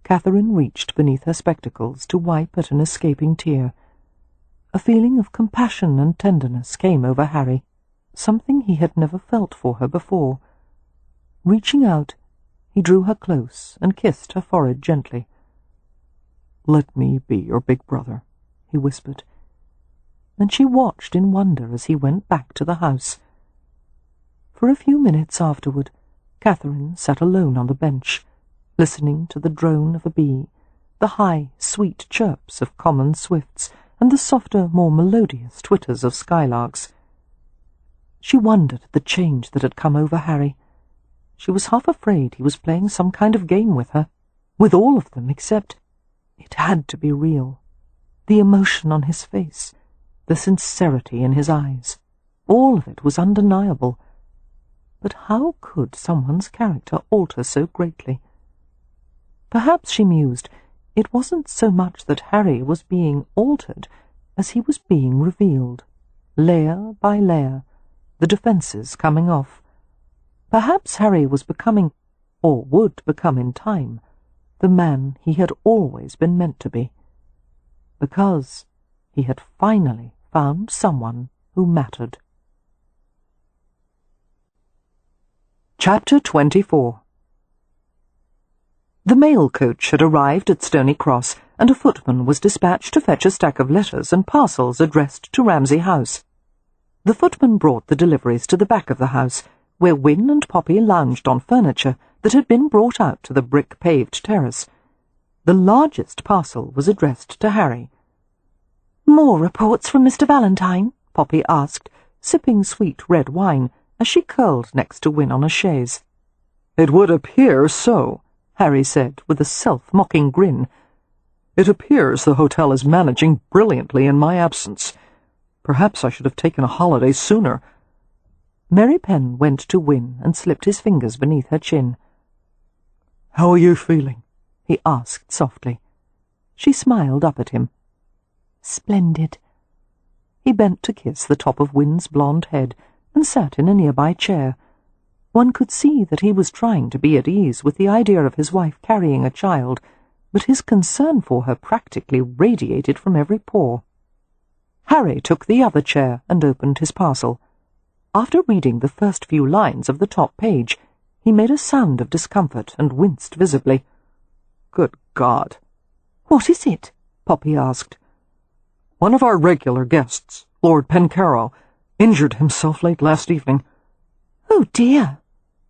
B: Catherine reached beneath her spectacles to wipe at an escaping tear. A feeling of compassion and tenderness came over Harry, something he had never felt for her before. Reaching out, he drew her close and kissed her forehead gently.
D: Let me be your big brother, he whispered.
B: And she watched in wonder as he went back to the house. For a few minutes afterward, Catherine sat alone on the bench, listening to the drone of a bee, the high, sweet chirps of common swifts, and the softer, more melodious twitters of skylarks. She wondered at the change that had come over Harry. She was half afraid he was playing some kind of game with her, with all of them except it had to be real. The emotion on his face, the sincerity in his eyes, all of it was undeniable. But how could someone's character alter so greatly? Perhaps, she mused, it wasn't so much that Harry was being altered as he was being revealed, layer by layer, the defences coming off. Perhaps Harry was becoming, or would become in time, the man he had always been meant to be, because he had finally found someone who mattered. Chapter 24. The mail coach had arrived at Stony Cross, and a footman was dispatched to fetch a stack of letters and parcels addressed to Ramsay House. The footman brought the deliveries to the back of the house, where Wynne and Poppy lounged on furniture that had been brought out to the brick-paved terrace. The largest parcel was addressed to Harry. "More reports from Mr. Valentine?" Poppy asked, sipping sweet red wine as she curled next to Wynne on a chaise.
D: "It would appear so," Harry said, with a self-mocking grin. "It appears the hotel is managing brilliantly in my absence. Perhaps I should have taken a holiday sooner."
B: Mary Penn went to Wynne and slipped his fingers beneath her chin.
D: "How are you feeling?"
B: he asked softly. She smiled up at him. "Splendid." He bent to kiss the top of Wynne's blonde head and sat in a nearby chair. One could see that he was trying to be at ease with the idea of his wife carrying a child, but his concern for her practically radiated from every pore. Harry took the other chair and opened his parcel. After reading the first few lines of the top page, he made a sound of discomfort and winced visibly.
D: "Good God!"
B: "What is it?" Poppy asked.
D: "One of our regular guests, Lord Pencarrow, injured himself late last evening."
B: "Oh, dear!"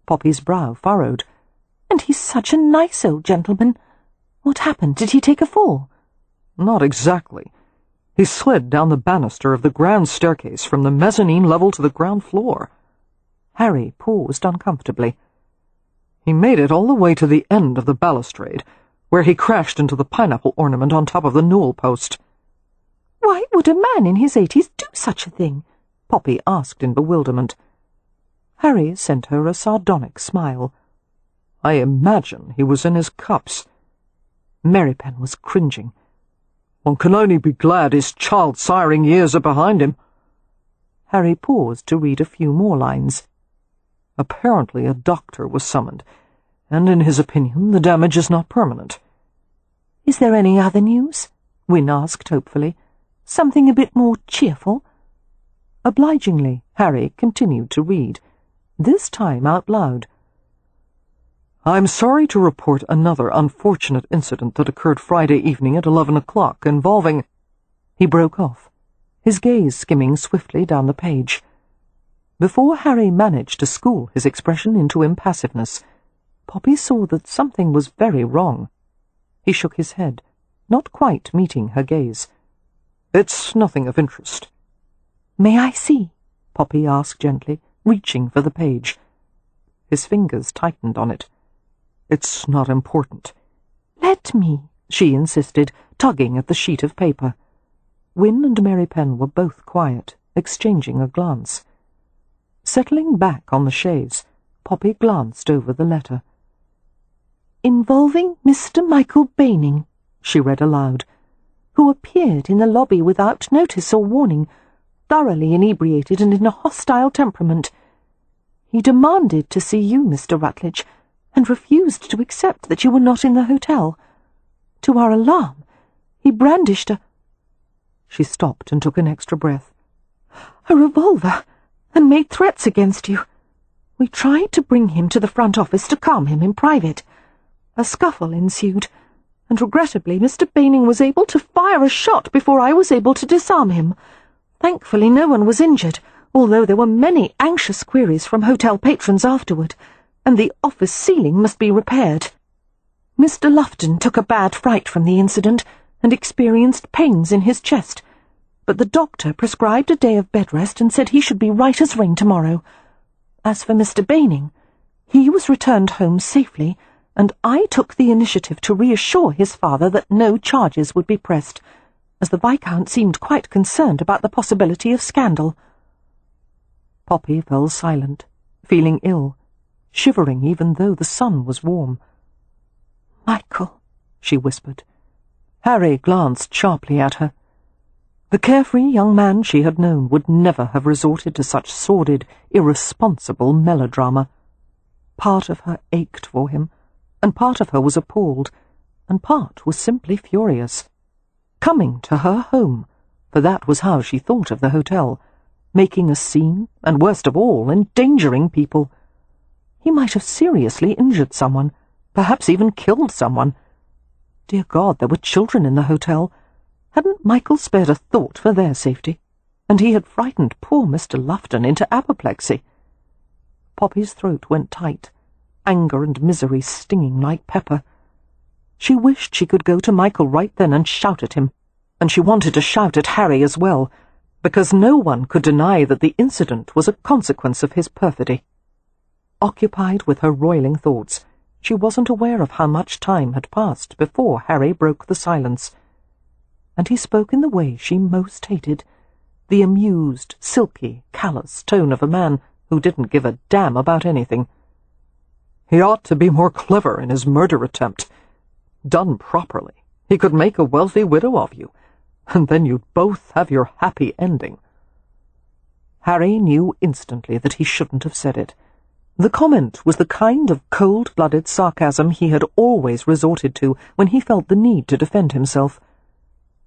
B: Poppy's brow furrowed. "And he's such a nice old gentleman. What happened? Did he take a fall?"
D: "Not exactly. He slid down the banister of the grand staircase from the mezzanine level to the ground floor."
B: Harry paused uncomfortably.
D: "He made it all the way to the end of the balustrade, where he crashed into the pineapple ornament on top of the newel post."
B: "Why would a man in his 80s do such a thing?" Poppy asked in bewilderment. Harry sent her a sardonic smile.
D: "I imagine he was in his cups."
B: Mary Penn was cringing.
D: "One can only be glad his child-siring years are behind him."
B: Harry paused to read a few more lines.
D: "Apparently a doctor was summoned, and in his opinion the damage is not permanent.
C: Is there any other news? Wynne asked hopefully. Something a bit more cheerful?
B: Obligingly, Harry continued to read, this time out loud. I'm sorry to report another unfortunate incident that occurred Friday evening at 11 o'clock involving— He broke off, his gaze skimming swiftly down the page. Before Harry managed to school his expression into impassiveness, Poppy saw that something was very wrong. He shook his head, not quite meeting her gaze. It's nothing of interest.
C: May I see?
B: Poppy asked gently, reaching for the page. His fingers tightened on it. It's not important.
C: Let me,
B: she insisted, tugging at the sheet of paper. Wynne and Mary Penn were both quiet, exchanging a glance. Settling back on the chaise, Poppy glanced over the letter.
C: Involving Mr. Michael Baining, she read aloud, who appeared in the lobby without notice or warning, thoroughly inebriated and in a hostile temperament. He demanded to see you, Mr. Rutledge, and refused to accept that you were not in the hotel. To our alarm, he brandished a—
B: She stopped and took an extra breath.
C: A revolver, and made threats against you. We tried to bring him to the front office to calm him in private. A scuffle ensued, and regrettably Mr. Baining was able to fire a shot before I was able to disarm him. Thankfully no one was injured, although there were many anxious queries from hotel patrons afterward, and the office ceiling must be repaired. Mr. Lufton took a bad fright from the incident and experienced pains in his chest, but the doctor prescribed a day of bed rest and said he should be right as rain tomorrow. As for Mr. Baining, he was returned home safely, and I took the initiative to reassure his father that no charges would be pressed, as the Viscount seemed quite concerned about the possibility of scandal.
B: Poppy fell silent, feeling ill, shivering even though the sun was warm.
C: "Michael," she whispered.
B: Harry glanced sharply at her. The carefree young man she had known would never have resorted to such sordid, irresponsible melodrama. Part of her ached for him, and part of her was appalled, and part was simply furious. Coming to her home, for that was how she thought of the hotel, making a scene, and worst of all, endangering people. He might have seriously injured someone, perhaps even killed someone. Dear God, there were children in the hotel. Hadn't Michael spared a thought for their safety? And he had frightened poor Mr. Lufton into apoplexy. Poppy's throat went tight, anger and misery stinging like pepper. She wished she could go to Michael right then and shout at him, and she wanted to shout at Harry as well, because no one could deny that the incident was a consequence of his perfidy. Occupied with her roiling thoughts, she wasn't aware of how much time had passed before Harry broke the silence. And he spoke in the way she most hated, the amused, silky, callous tone of a man who didn't give a damn about anything. He ought to be more clever in his murder attempt. Done properly, he could make a wealthy widow of you, and then you'd both have your happy ending. Harry knew instantly that he shouldn't have said it. The comment was the kind of cold-blooded sarcasm he had always resorted to when he felt the need to defend himself.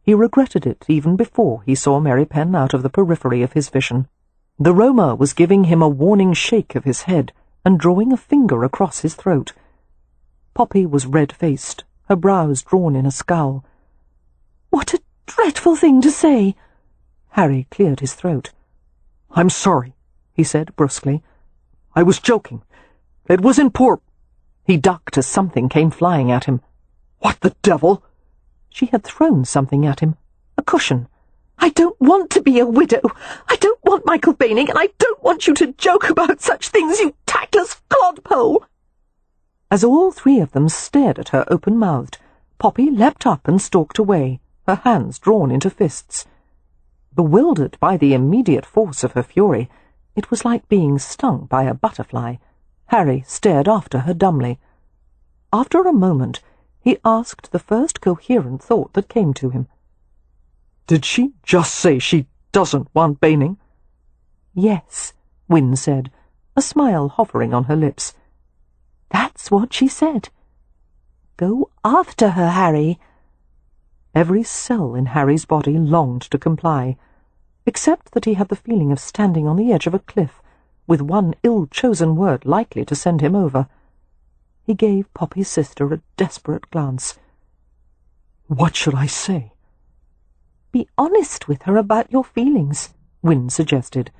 B: He regretted it even before he saw Mary Penn out of the periphery of his vision. The Roma was giving him a warning shake of his head and drawing a finger across his throat. Poppy was red-faced, her brows drawn in a scowl.
C: "What a dreadful thing to say!"
B: Harry cleared his throat. "I'm sorry," he said brusquely. "I was joking. It was in poor—" He ducked as something came flying at him. "What the devil?" She had thrown something at him, a cushion.
C: "I don't want to be a widow. I don't want Michael Baining, and I don't want you to joke about such things, you tactless clodpole!"
B: As all three of them stared at her open-mouthed, Poppy leapt up and stalked away, her hands drawn into fists. Bewildered by the immediate force of her fury, it was like being stung by a butterfly. Harry stared after her dumbly. After a moment, he asked the first coherent thought that came to him. "Did she just say she doesn't want Baining?"
C: "Yes,"
B: Wynne said, a smile hovering on her lips.
C: "That's what she said. Go after her, Harry.
A: Every cell in Harry's body longed to comply, except that he had the feeling of standing on the edge of a cliff, with one ill-chosen word likely to send him over. He gave Poppy's sister a desperate glance.
D: "What should I say?"
A: "Be honest with her about your feelings," Wynne suggested.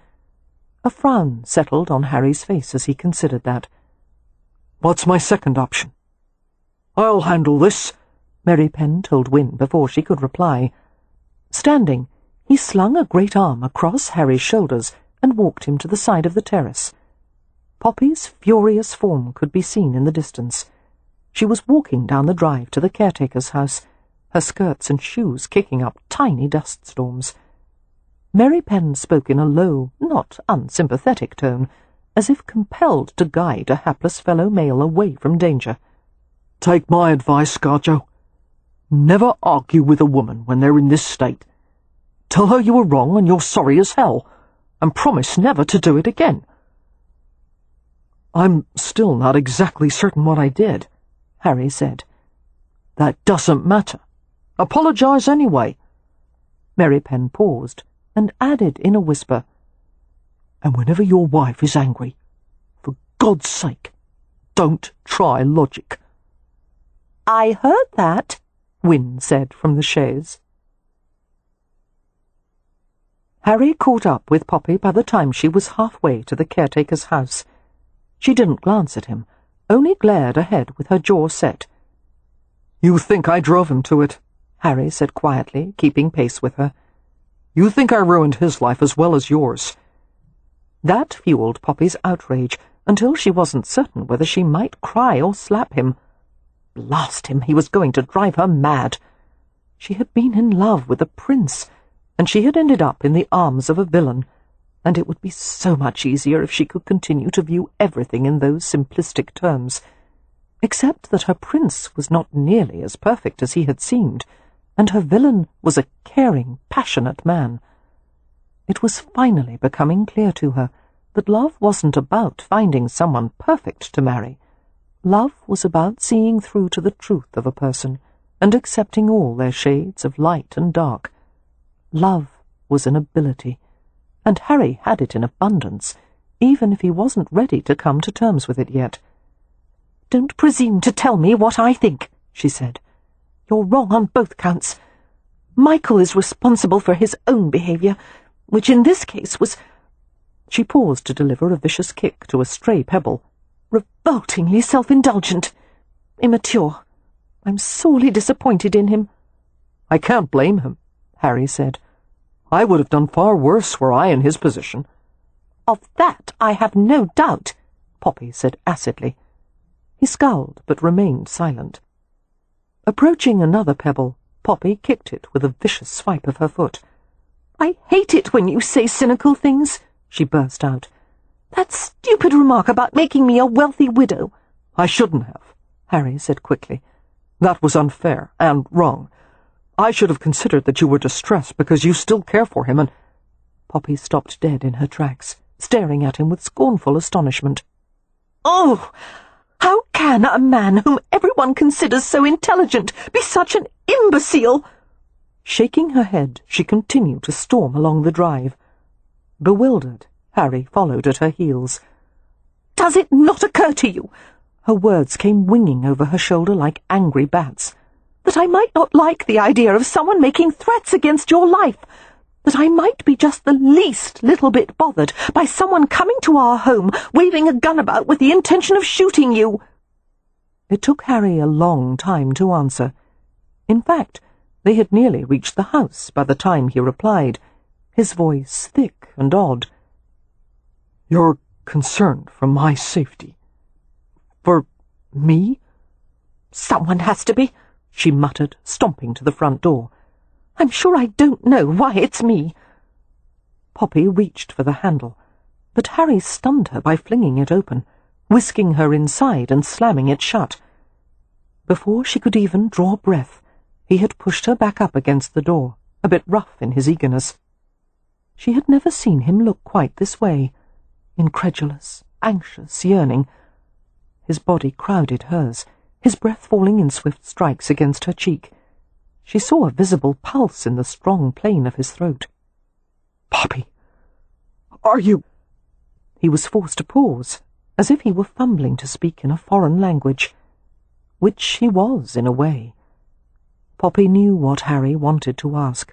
A: A frown settled on Harry's face as he considered that.
D: "What's my second option?" "I'll handle this,"
A: Mary Penn told Wynne before she could reply. Standing, he slung a great arm across Harry's shoulders and walked him to the side of the terrace. Poppy's furious form could be seen in the distance. She was walking down the drive to the caretaker's house, her skirts and shoes kicking up tiny dust storms. Mary Penn spoke in a low, not unsympathetic tone, as if compelled to guide a hapless fellow male away from danger.
D: "Take my advice, Scarjo. Never argue with a woman when they're in this state. Tell her you were wrong and you're sorry as hell, and promise never to do it again."
E: "I'm still not exactly certain what I did," Harry said.
D: "That doesn't matter. Apologize anyway."
A: Mary Penn paused and added in a whisper,
D: "And whenever your wife is angry, for God's sake, don't try logic."
A: "I heard that," Wynne said from the chaise. Harry caught up with Poppy by the time she was halfway to the caretaker's house. She didn't glance at him, only glared ahead with her jaw set.
E: "You think I drove him to it,"
A: Harry said quietly, keeping pace with her.
E: "You think I ruined his life as well as yours."
A: That fueled Poppy's outrage until she wasn't certain whether she might cry or slap him. Blast him, he was going to drive her mad. She had been in love with a prince, and she had ended up in the arms of a villain, and it would be so much easier if she could continue to view everything in those simplistic terms, except that her prince was not nearly as perfect as he had seemed, and her villain was a caring, passionate man. It was finally becoming clear to her that love wasn't about finding someone perfect to marry. Love was about seeing through to the truth of a person and accepting all their shades of light and dark. Love was an ability, and Harry had it in abundance, even if he wasn't ready to come to terms with it yet. "Don't presume to tell me what I think," she said. "You're wrong on both counts. Michael is responsible for his own behaviour, which in this case was—" She paused to deliver a vicious kick to a stray pebble. "Revoltingly self-indulgent. Immature. I'm sorely disappointed in him."
E: "I can't blame him," Harry said. "I would have done far worse were I in his position."
A: "Of that I have no doubt," Poppy said acidly. He scowled but remained silent. Approaching another pebble, Poppy kicked it with a vicious swipe of her foot. "I hate it when you say cynical things," she burst out. "That stupid remark about making me a wealthy widow."
E: "I shouldn't have," Harry said quickly. "That was unfair and wrong. I should have considered that you were distressed because you still care for him and—"
A: Poppy stopped dead in her tracks, staring at him with scornful astonishment. "Oh! How can a man whom everyone considers so intelligent be such an imbecile?" Shaking her head, she continued to storm along the drive. Bewildered, Harry followed at her heels. "Does it not occur to you," her words came winging over her shoulder like angry bats, "that I might not like the idea of someone making threats against your life, that I might be just the least little bit bothered by someone coming to our home, waving a gun about with the intention of shooting you?" It took Harry a long time to answer. In fact, they had nearly reached the house by the time he replied, his voice thick and odd.
E: "You're concerned for my safety. For me?"
A: "Someone has to be," she muttered, stomping to the front door. "I'm sure I don't know why it's me." Poppy reached for the handle, but Harry stunned her by flinging it open, whisking her inside and slamming it shut. Before she could even draw breath, he had pushed her back up against the door, a bit rough in his eagerness. She had never seen him look quite this way, incredulous, anxious, yearning. His body crowded hers, his breath falling in swift strikes against her cheek. She saw a visible pulse in the strong plane of his throat.
E: "Poppy, are you—"
A: He was forced to pause, as if he were fumbling to speak in a foreign language, which he was in a way. Poppy knew what Harry wanted to ask,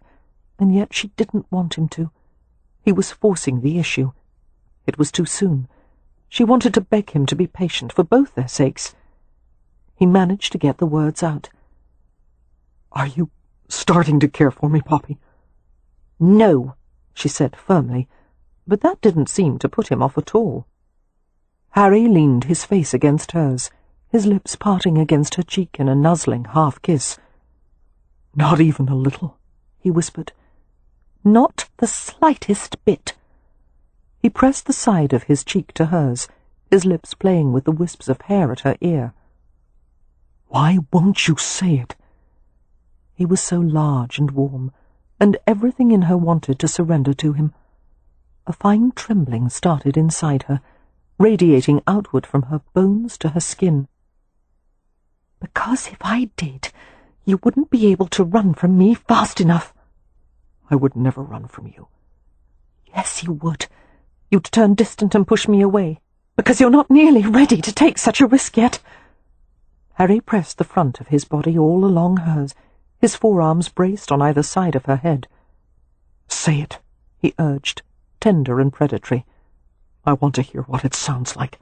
A: and yet she didn't want him to. He was forcing the issue. It was too soon. She wanted to beg him to be patient for both their sakes. He managed to get the words out.
E: "Are you starting to care for me, Poppy?"
A: "No," she said firmly, but that didn't seem to put him off at all. Harry leaned his face against hers, his lips parting against her cheek in a nuzzling half-kiss.
E: "Not even a little?"
A: he whispered. "Not the slightest bit." He pressed the side of his cheek to hers, his lips playing with the wisps of hair at her ear.
E: "Why won't you say it?"
A: He was so large and warm, and everything in her wanted to surrender to him. A fine trembling started inside her, radiating outward from her bones to her skin. "Because if I did, you wouldn't be able to run from me fast enough."
E: "I would never run from you."
A: "Yes, you would. You'd turn distant and push me away, because you're not nearly ready to take such a risk yet." Harry pressed the front of his body all along hers, his forearms braced on either side of her head.
E: "Say it,"
A: he urged, tender and predatory.
E: "I want to hear what it sounds like."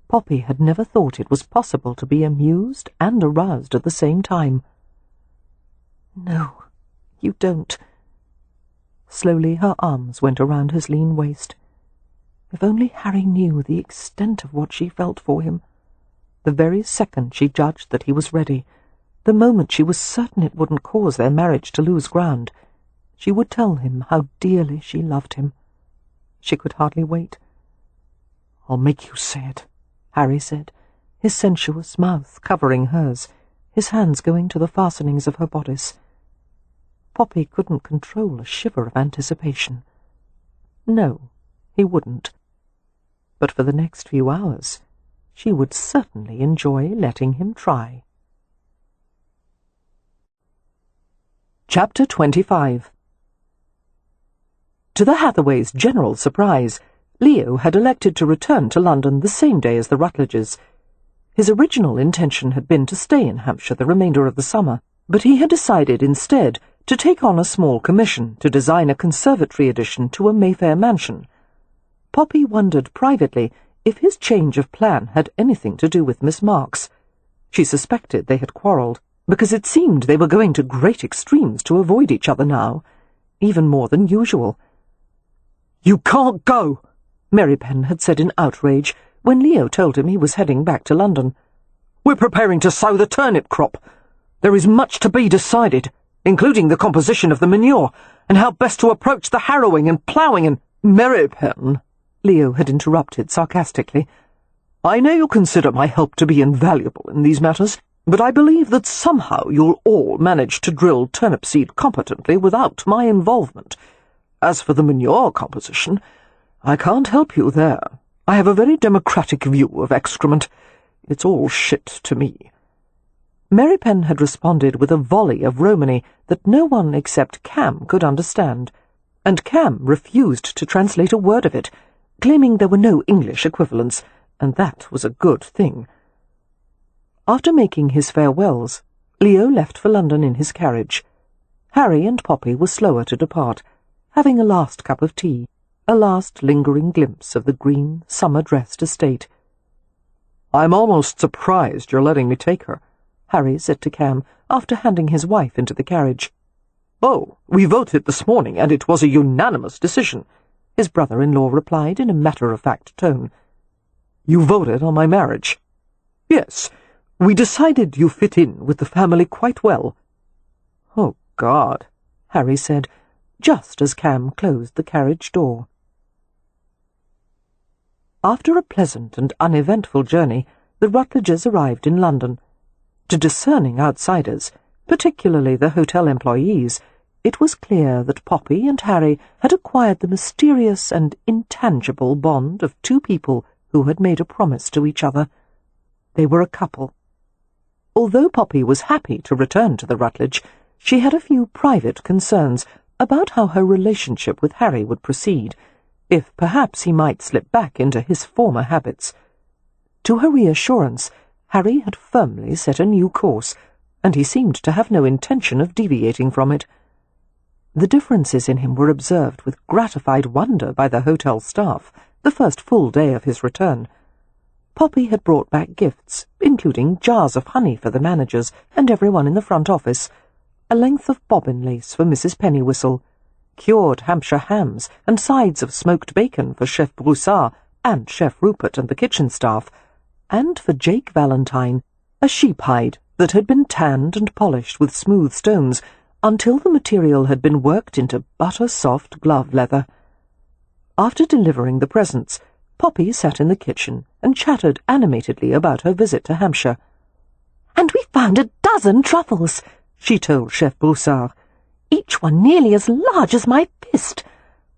A: Poppy had never thought it was possible to be amused and aroused at the same time. "No, you don't." Slowly her arms went around his lean waist. If only Harry knew the extent of what she felt for him. The very second she judged that he was ready, the moment she was certain it wouldn't cause their marriage to lose ground, she would tell him how dearly she loved him. She could hardly wait.
E: "I'll make you say it,"
A: Harry said, his sensuous mouth covering hers, his hands going to the fastenings of her bodice. Poppy couldn't control a shiver of anticipation. No, he wouldn't. But for the next few hours, she would certainly enjoy letting him try. Chapter 25. To the Hathaways' general surprise, Leo had elected to return to London the same day as the Rutledges. His original intention had been to stay in Hampshire the remainder of the summer, but he had decided instead to take on a small commission to design a conservatory addition to a Mayfair mansion. Poppy wondered privately if his change of plan had anything to do with Miss Marks. She suspected they had quarrelled, because it seemed they were going to great extremes to avoid each other now, even more than usual.
E: "You can't go,"
A: Mary Penn had said in outrage when Leo told him he was heading back to London.
E: "We're preparing to sow the turnip crop. There is much to be decided, including the composition of the manure, and how best to approach the harrowing and ploughing and—"
A: "Mary Penn," Leo had interrupted sarcastically, "I know you consider my help to be invaluable in these matters, but I believe that somehow you'll all manage to drill turnip seed competently without my involvement. As for the manure composition, I can't help you there. I have a very democratic view of excrement. It's all shit to me." Mary Penn had responded with a volley of Romany that no one except Cam could understand, and Cam refused to translate a word of it, claiming there were no English equivalents, and that was a good thing. After making his farewells, Leo left for London in his carriage. Harry and Poppy were slower to depart, having a last cup of tea, a last lingering glimpse of the green, summer-dressed estate.
E: "I'm almost surprised you're letting me take her,"
A: Harry said to Cam, after handing his wife into the carriage.
E: "Oh, we voted this morning, and it was a unanimous decision,"
A: his brother-in-law replied in a matter-of-fact tone.
E: "You voted on my marriage?"
A: "Yes, we decided you fit in with the family quite well."
E: "Oh, God,"
A: Harry said, just as Cam closed the carriage door. After a pleasant and uneventful journey, the Rutledges arrived in London. To discerning outsiders, particularly the hotel employees, it was clear that Poppy and Harry had acquired the mysterious and intangible bond of two people who had made a promise to each other. They were a couple. Although Poppy was happy to return to the Rutledge, she had a few private concerns about how her relationship with Harry would proceed, if perhaps he might slip back into his former habits. To her reassurance, Harry had firmly set a new course, and he seemed to have no intention of deviating from it. The differences in him were observed with gratified wonder by the hotel staff the first full day of his return. Poppy had brought back gifts, including jars of honey for the managers and everyone in the front office, a length of bobbin lace for Mrs. Pennywhistle, cured Hampshire hams and sides of smoked bacon for Chef Broussard and Chef Rupert and the kitchen staff, and for Jake Valentine, a sheep hide that had been tanned and polished with smooth stones until the material had been worked into butter-soft glove leather. After delivering the presents, Poppy sat in the kitchen and chattered animatedly about her visit to Hampshire.
C: "And we found a dozen truffles," she told Chef Broussard, "each one nearly as large as my fist,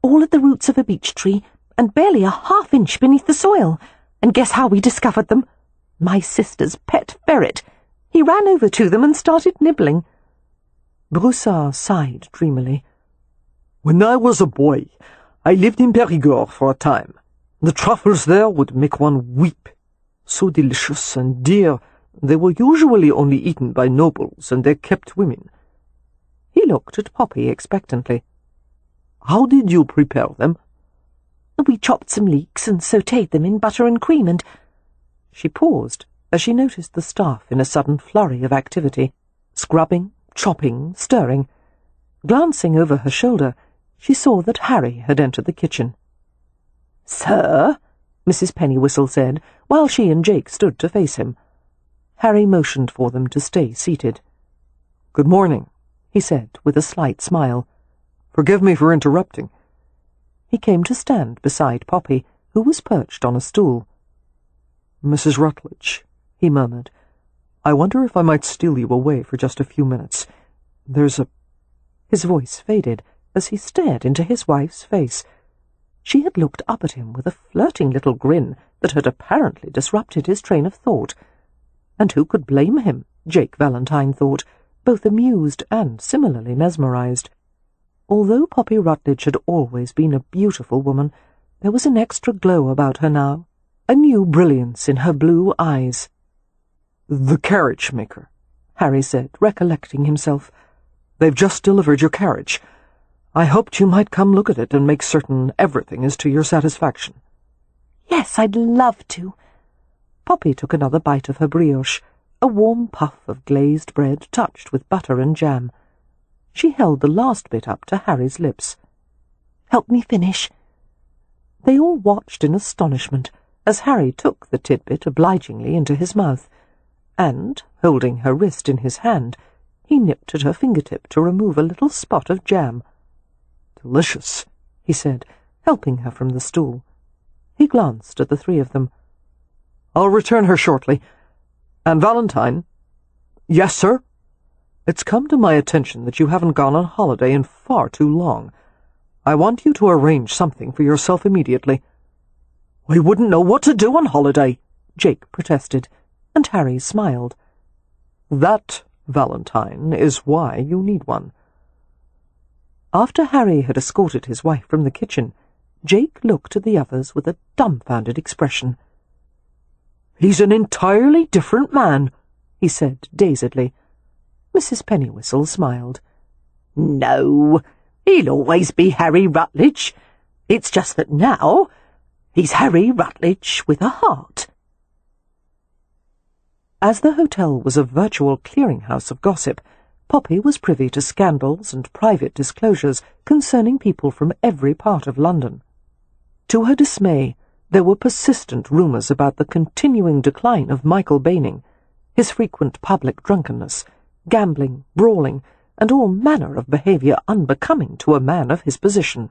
C: all at the roots of a beech tree and barely a half-inch beneath the soil. And guess how we discovered them? My sister's pet ferret. He ran over to them and started nibbling."
A: Broussard sighed dreamily.
E: "When I was a boy, I lived in Périgord for a time. The truffles there would make one weep. So delicious and dear, they were usually only eaten by nobles and their kept women."
A: He looked at Poppy expectantly.
E: "How did you prepare them?"
C: "We chopped some leeks and sautéed them in butter and cream and—"
A: She paused as she noticed the staff in a sudden flurry of activity, scrubbing, chopping, stirring. Glancing over her shoulder, she saw that Harry had entered the kitchen.
C: "Sir?"
A: Mrs. Pennywhistle said, while she and Jake stood to face him. Harry motioned for them to stay seated.
E: "Good morning,"
A: he said with a slight smile.
E: "Forgive me for interrupting."
A: He came to stand beside Poppy, who was perched on a stool.
E: "Mrs. Rutledge," he murmured, "I wonder if I might steal you away for just a few minutes. There's a—"
A: His voice faded as he stared into his wife's face. She had looked up at him with a flirting little grin that had apparently disrupted his train of thought. And who could blame him, Jake Valentine thought, both amused and similarly mesmerized. Although Poppy Rutledge had always been a beautiful woman, there was an extra glow about her now, a new brilliance in her blue eyes.
E: "The carriage maker,"
A: Harry said, recollecting himself.
E: "They've just delivered your carriage. I hoped you might come look at it and make certain everything is to your satisfaction."
C: "Yes, I'd love to."
A: Poppy took another bite of her brioche, a warm puff of glazed bread touched with butter and jam. She held the last bit up to Harry's lips.
C: "Help me finish."
A: They all watched in astonishment as Harry took the tidbit obligingly into his mouth, and, holding her wrist in his hand, he nipped at her fingertip to remove a little spot of jam.
E: "Delicious,"
A: he said, helping her from the stool. He glanced at the three of them.
E: "I'll return her shortly. And Valentine—" "Yes, sir?"
D: It's come to my attention that you haven't gone on holiday in far too long. I want you to arrange something for yourself immediately.
E: I wouldn't know what to do on holiday,
A: Jake protested, and Harry smiled.
D: That, Valentine, is why you need one.
A: After Harry had escorted his wife from the kitchen, Jake looked at the others with a dumbfounded expression.
E: "He's an entirely different man,"
A: he said dazedly. Mrs. Pennywhistle smiled.
C: "No, he'll always be Harry Rutledge. It's just that now he's Harry Rutledge with a heart."
A: As the hotel was a virtual clearinghouse of gossip, Poppy was privy to scandals and private disclosures concerning people from every part of London. To her dismay, there were persistent rumours about the continuing decline of Michael Baining, his frequent public drunkenness, gambling, brawling, and all manner of behaviour unbecoming to a man of his position.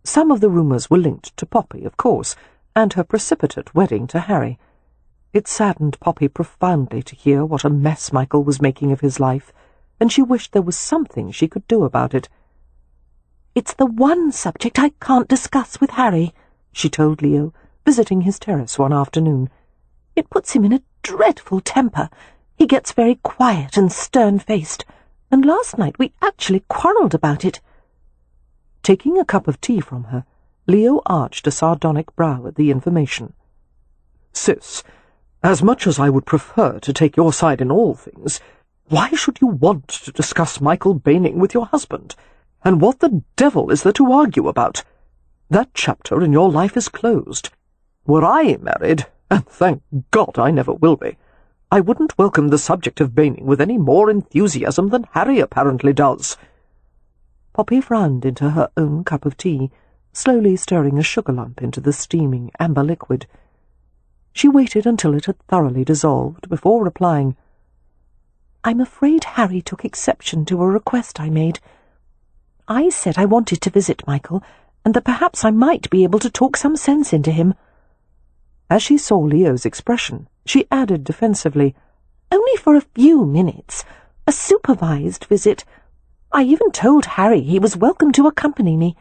A: Some of the rumours were linked to Poppy, of course, and her precipitate wedding to Harry. It saddened Poppy profoundly to hear what a mess Michael was making of his life, and she wished there was something she could do about it.
C: "It's the one subject I can't discuss with Harry," she told Leo, visiting his terrace one afternoon. "It puts him in a dreadful temper. He gets very quiet and stern-faced, and last night we actually quarrelled about it."
B: Taking a cup of tea from her, Leo arched a sardonic brow at the information.
E: "Sis, as much as I would prefer to take your side in all things, why should you want to discuss Michael Baining with your husband? And what the devil is there to argue about? That chapter in your life is closed. Were I married, and thank God I never will be, I wouldn't welcome the subject of Baining with any more enthusiasm than Harry apparently does."
B: Poppy frowned into her own cup of tea, slowly stirring a sugar lump into the steaming amber liquid. She waited until it had thoroughly dissolved before replying,
C: "I'm afraid Harry took exception to a request I made. I said I wanted to visit Michael, and that perhaps I might be able to talk some sense into him."
B: As she saw Leo's expression, she added defensively,
C: "Only for a few minutes. A supervised visit. I even told Harry he was welcome to accompany me,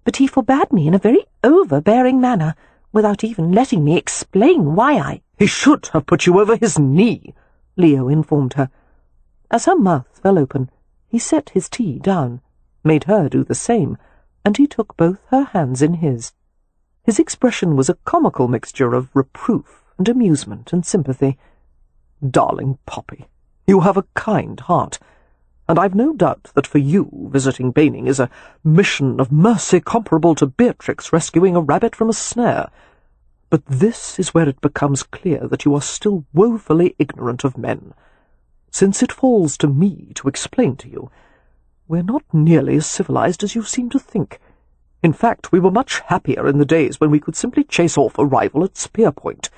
C: but he forbade me in a very overbearing manner, without even letting me explain why I—"
E: "He should have put you over his knee,"
B: Leo informed her. As her mouth fell open, he set his tea down, made her do the same, and he took both her hands in his. His expression was a comical mixture of reproof and amusement and sympathy.
E: "Darling Poppy, you have a kind heart, and I've no doubt that for you visiting Baining is a mission of mercy comparable to Beatrix rescuing a rabbit from a snare. But this is where it becomes clear that you are still woefully ignorant of men. Since it falls to me to explain to you, we're not nearly as civilized as you seem to think. In fact, we were much happier in the days when we could simply chase off a rival at spear point.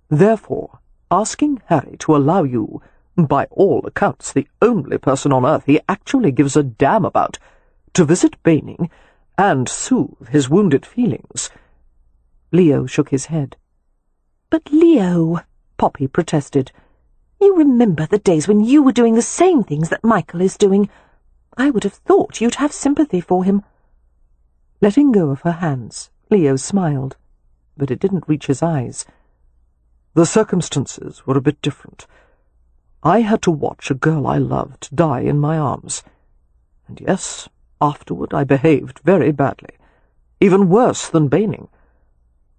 E: Therefore, asking Harry to allow you, by all accounts the only person on earth he actually gives a damn about, to visit Baining and soothe his wounded feelings—"
B: Leo shook his head.
C: "But Leo," Poppy protested, "you remember the days when you were doing the same things that Michael is doing. I would have thought you'd have sympathy for him."
B: Letting go of her hands, Leo smiled, but it didn't reach his eyes.
E: "The circumstances were a bit different. I had to watch a girl I loved die in my arms. And yes, afterward I behaved very badly, even worse than Baining.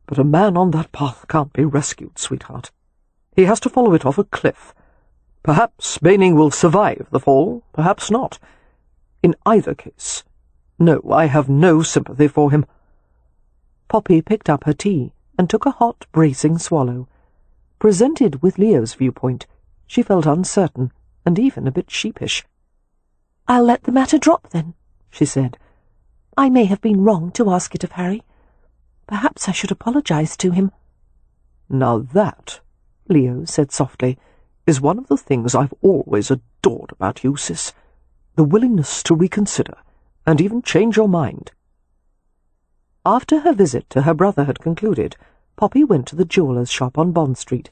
E: But a man on that path can't be rescued, sweetheart. He has to follow it off a cliff. Perhaps Baining will survive the fall, perhaps not. In either case, no, I have no sympathy for him."
B: Poppy picked up her tea and took a hot, bracing swallow. Presented with Leo's viewpoint, she felt uncertain and even a bit sheepish.
C: "I'll let the matter drop, then," she said. "I may have been wrong to ask it of Harry. Perhaps I should apologize to him."
E: "Now that," Leo said softly, "is one of the things I've always adored about you, sis. The willingness to reconsider, and even change your mind."
B: After her visit to her brother had concluded, Poppy went to the jeweller's shop on Bond Street.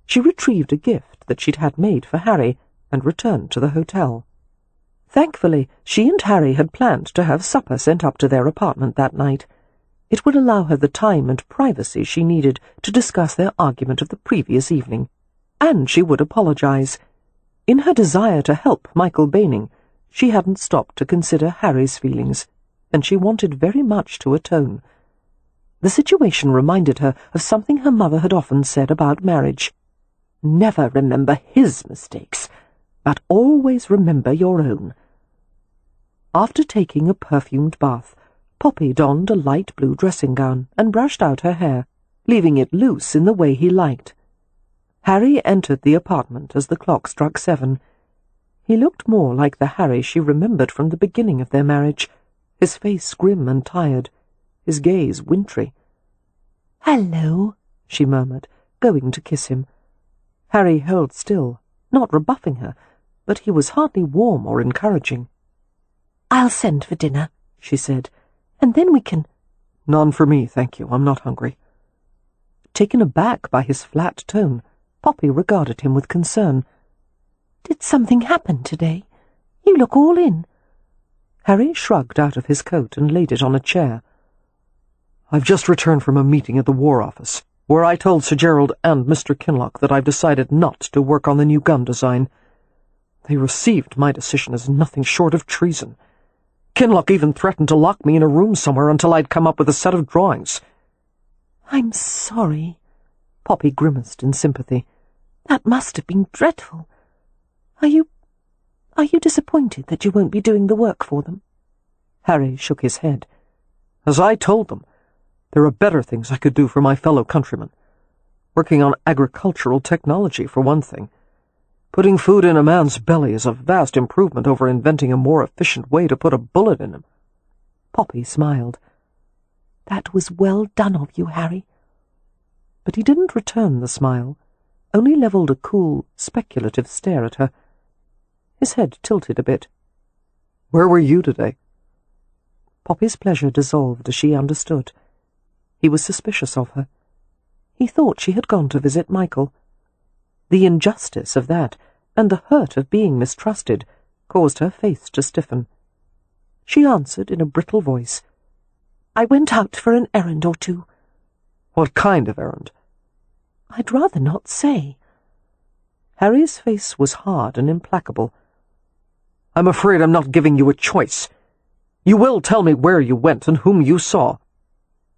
B: She retrieved a gift that she'd had made for Harry and returned to the hotel. Thankfully, she and Harry had planned to have supper sent up to their apartment that night. It would allow her the time and privacy she needed to discuss their argument of the previous evening, and she would apologize. In her desire to help Michael Baining, she hadn't stopped to consider Harry's feelings, and she wanted very much to atone. The situation reminded her of something her mother had often said about marriage. Never remember his mistakes, but always remember your own. After taking a perfumed bath, Poppy donned a light blue dressing gown and brushed out her hair, leaving it loose in the way he liked. Harry entered the apartment as the clock struck 7. He looked more like the Harry she remembered from the beginning of their marriage, his face grim and tired, his gaze wintry.
C: "Hello," she murmured, going to kiss him.
B: Harry held still, not rebuffing her, but he was hardly warm or encouraging.
C: "I'll send for dinner," she said, "and then we can—"
E: "None for me, thank you. I'm not hungry."
B: Taken aback by his flat tone, Poppy regarded him with concern.
C: "Did something happen today? You look all in."
B: Harry shrugged out of his coat and laid it on a chair.
E: "I've just returned from a meeting at the War Office. where I told Sir Gerald and Mr. Kinloch that I've decided not to work on the new gun design. They received my decision as nothing short of treason. Kinloch even threatened to lock me in a room somewhere until I'd come up with a set of drawings.
C: I'm sorry. Poppy grimaced in sympathy. That must have been dreadful. Are you disappointed that you won't be doing the work for them?
E: Harry shook his head. As I told them, there are better things I could do for my fellow countrymen. Working on agricultural technology, for one thing. Putting food in a man's belly is a vast improvement over inventing a more efficient way to put a bullet in him.
C: Poppy smiled. That was well done of you, Harry.
E: But he didn't return the smile, only levelled a cool, speculative stare at her. His head tilted a bit. Where were you today? Poppy's pleasure dissolved as she understood. He was suspicious of her. He thought she had gone to visit Michael. The injustice of that, and the hurt of being mistrusted, caused her face to stiffen. She answered in a brittle voice.
C: I went out for an errand or two.
E: What kind of errand?
C: I'd rather not say.
E: Harry's face was hard and implacable. I'm afraid I'm not giving you a choice. You will tell me where you went and whom you saw.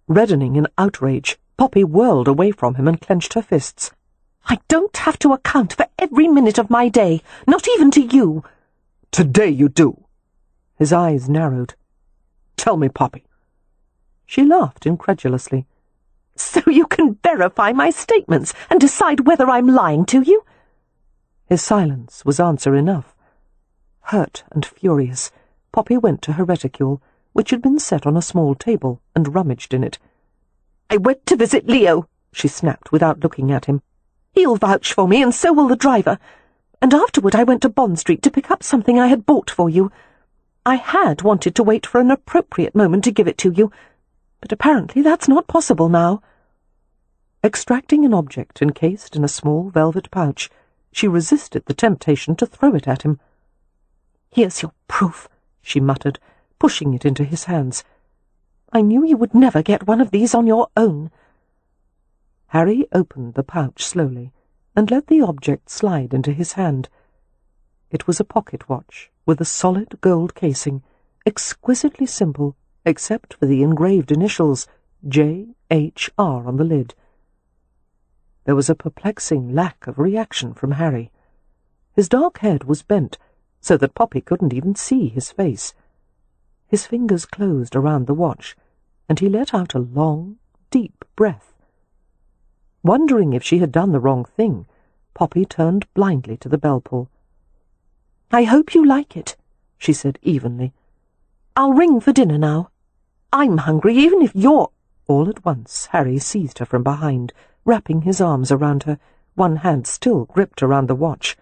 E: Reddening in outrage, Poppy whirled away from him and clenched her fists.
C: I don't have to account for every minute of my day, not even to you.
E: Today you do. His eyes narrowed. Tell me, Poppy. She laughed incredulously.
C: So you can verify my statements and decide whether I'm lying to you?
E: His silence was answer enough. Hurt and furious, Poppy went to her reticule, which had been set on a small table, and rummaged in it.
C: I went to visit Leo, she snapped without looking at him. He'll vouch for me, and so will the driver. And afterward I went to Bond Street to pick up something I had bought for you. I had wanted to wait for an appropriate moment to give it to you, but apparently that's not possible now.
E: Extracting an object encased in a small velvet pouch, she resisted the temptation to throw it at him.
C: Here's your proof, she muttered, pushing it into his hands. I knew you would never get one of these on your own.
E: Harry opened the pouch slowly and let the object slide into his hand. It was a pocket watch with a solid gold casing, exquisitely simple except for the engraved initials J.H.R. on the lid. There was a perplexing lack of reaction from Harry. His dark head was bent so that Poppy couldn't even see his face. His fingers closed around the watch, and he let out a long, deep breath. Wondering if she had done the wrong thing, Poppy turned blindly to the bell-pull.
C: I hope you like it, she said evenly. I'll ring for dinner now. I'm hungry, even if you're—
E: All at once Harry seized her from behind, wrapping his arms around her, one hand still gripped around the watch.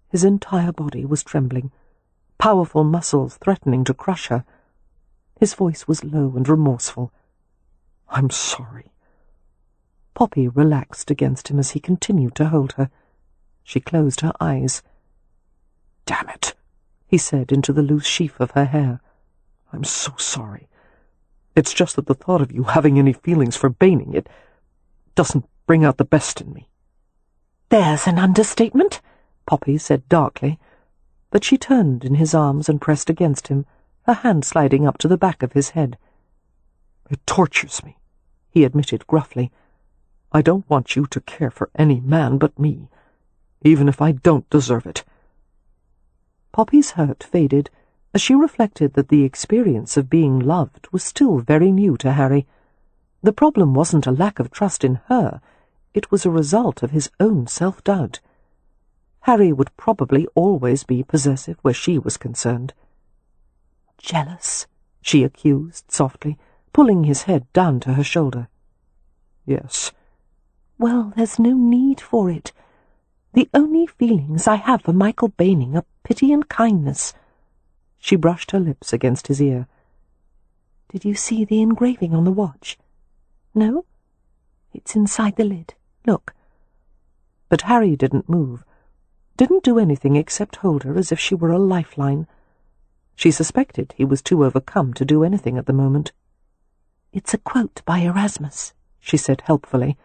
E: His entire body was trembling, powerful muscles threatening to crush her. His voice was low and remorseful. I'm sorry. Poppy relaxed against him as he continued to hold her. She closed her eyes. Damn it, he said into the loose sheaf of her hair. I'm so sorry. It's just that the thought of you having any feelings for Baining it doesn't bring out the best in me.
C: There's an understatement,
E: Poppy said darkly, but she turned in his arms and pressed against him, her hand sliding up to the back of his head. It tortures me, he admitted gruffly. I don't want you to care for any man but me, even if I don't deserve it. Poppy's hurt faded as she reflected that the experience of being loved was still very new to Harry. The problem wasn't a lack of trust in her, it was a result of his own self-doubt. Harry would probably always be possessive where she was concerned. Jealous, she accused softly, pulling his head down to her shoulder. Yes.
C: Well, there's no need for it. The only feelings I have for Michael Baining are pity and kindness.
E: She brushed her lips against his ear.
C: Did you see the engraving on the watch? No? It's inside the lid. Look.
E: But Harry didn't move, didn't do anything except hold her as if she were a lifeline. She suspected he was too overcome to do anything at the moment.
C: It's a quote by Erasmus, she said helpfully.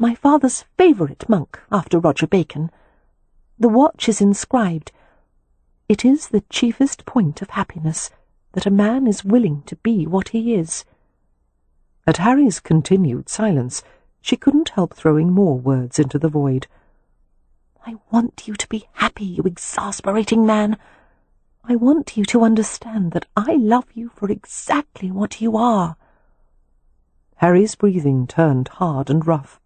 C: my father's favourite monk after Roger Bacon. The watch is inscribed, "It is the chiefest point of happiness that a man is willing to be what he is."
B: At Harry's continued silence, she couldn't help throwing more words into the void.
C: "I want you to be happy, you exasperating man. I want you to understand that I love you for exactly what you are."
B: Harry's breathing turned hard and rough.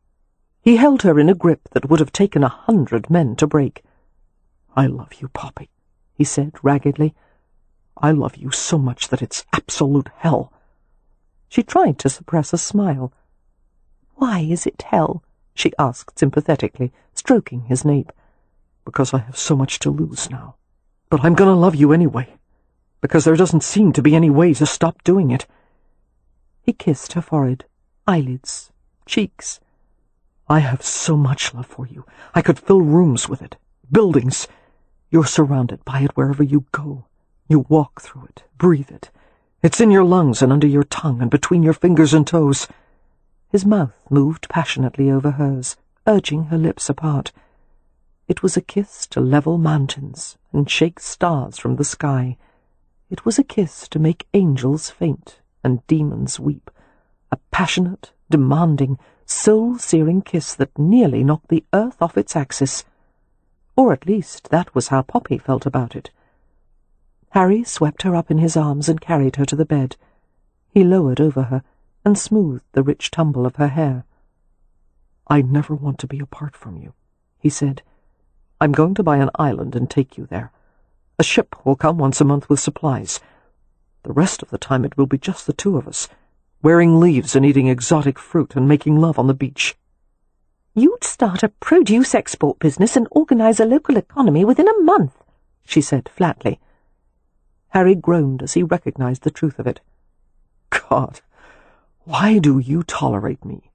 B: He held her in a grip that would have taken 100 men to break. "I love you, Poppy," he said raggedly. "I love you so much that it's absolute hell." She tried to suppress a smile.
C: "Why is it hell?"
B: she asked sympathetically, stroking his nape. "Because I have so much to lose now. But I'm going to love you anyway, because there doesn't seem to be any way to stop doing it."
C: He kissed her forehead, eyelids, cheeks.
B: "I have so much love for you. I could fill rooms with it, buildings. You're surrounded by it wherever you go. You walk through it, breathe it. It's in your lungs and under your tongue and between your fingers and toes."
C: His mouth moved passionately over hers, urging her lips apart.
B: It was a kiss to level mountains and shake stars from the sky. It was a kiss to make angels faint and demons weep. A passionate, demanding, soul-searing kiss that nearly knocked the earth off its axis. Or at least that was how Poppy felt about it. Harry swept her up in his arms and carried her to the bed. He lowered over her and smoothed the rich tumble of her hair. "I never want to be apart from you," he said. "I'm going to buy an island and take you there. A ship will come once a month with supplies. The rest of the time it will be just the two of us, wearing leaves and eating exotic fruit and making love on the beach."
C: "You'd start a produce export business and organise a local economy within a month," she said flatly.
B: Harry groaned as he recognized the truth of it. "God, why do you tolerate me?"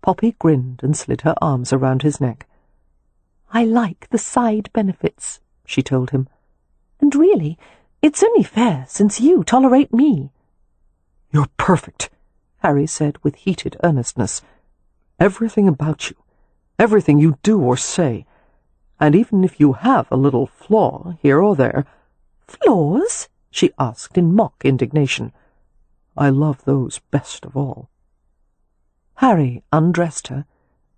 B: Poppy grinned and slid her arms around his neck.
C: "I like the side benefits," she told him. "And really, it's only fair since you tolerate me."
B: "You're perfect," Harry said with heated earnestness. "Everything about you, everything you do or say, and even if you have a little flaw here or there—"
C: "Flaws?"
B: she asked in mock indignation. "I love those best of all." Harry undressed her,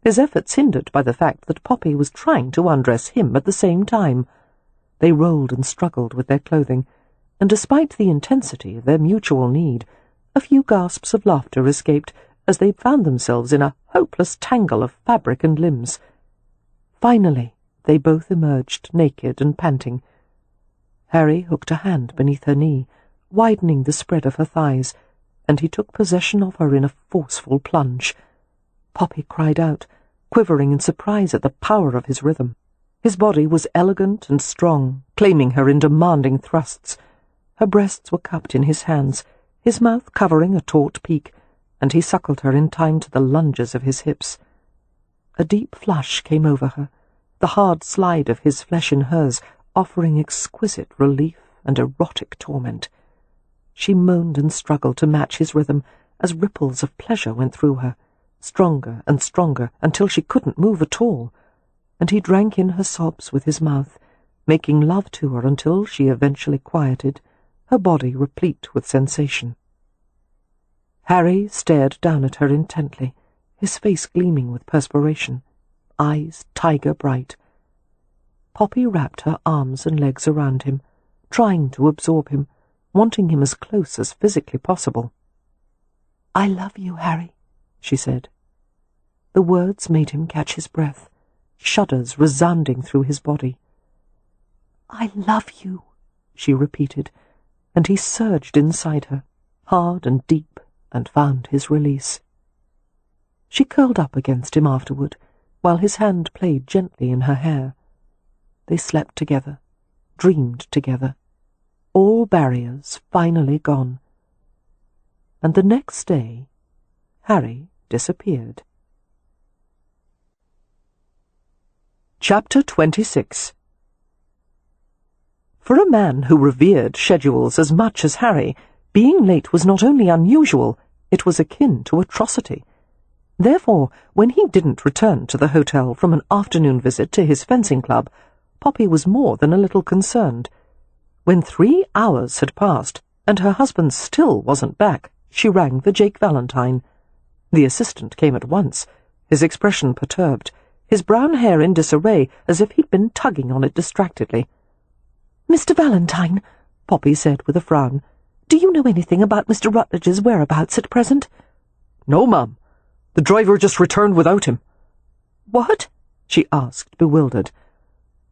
B: his efforts hindered by the fact that Poppy was trying to undress him at the same time. They rolled and struggled with their clothing, and despite the intensity of their mutual need, a few gasps of laughter escaped as they found themselves in a hopeless tangle of fabric and limbs. Finally, they both emerged naked and panting. Harry hooked a hand beneath her knee, widening the spread of her thighs, and he took possession of her in a forceful plunge. Poppy cried out, quivering in surprise at the power of his rhythm. His body was elegant and strong, claiming her in demanding thrusts. Her breasts were cupped in his hands, his mouth covering a taut peak, and he suckled her in time to the lunges of his hips. A deep flush came over her, the hard slide of his flesh in hers offering exquisite relief and erotic torment. She moaned and struggled to match his rhythm as ripples of pleasure went through her, stronger and stronger until she couldn't move at all, and he drank in her sobs with his mouth, making love to her until she eventually quieted, her body replete with sensation. Harry stared down at her intently, his face gleaming with perspiration, eyes tiger-bright. Poppy wrapped her arms and legs around him, trying to absorb him, wanting him as close as physically possible.
C: "I love you, Harry," she said.
B: The words made him catch his breath, shudders resounding through his body.
C: "I love you,"
B: she repeated, and he surged inside her, hard and deep, and found his release. She curled up against him afterward, while his hand played gently in her hair. They slept together, dreamed together, all barriers finally gone. And the next day, Harry disappeared. Chapter 26. For a man who revered schedules as much as Harry, being late was not only unusual, it was akin to atrocity.
A: Therefore, when he didn't return to the hotel from an afternoon visit to his fencing club, Poppy was more than a little concerned. When 3 hours had passed, and her husband still wasn't back, she rang for Jake Valentine. The assistant came at once, his expression perturbed, his brown hair in disarray, as if he'd been tugging on it distractedly.
C: "Mr. Valentine," Poppy said with a frown, "do you know anything about Mr. Rutledge's whereabouts at present?"
E: "No, ma'am. The driver just returned without him."
C: "What?"
A: she asked, bewildered.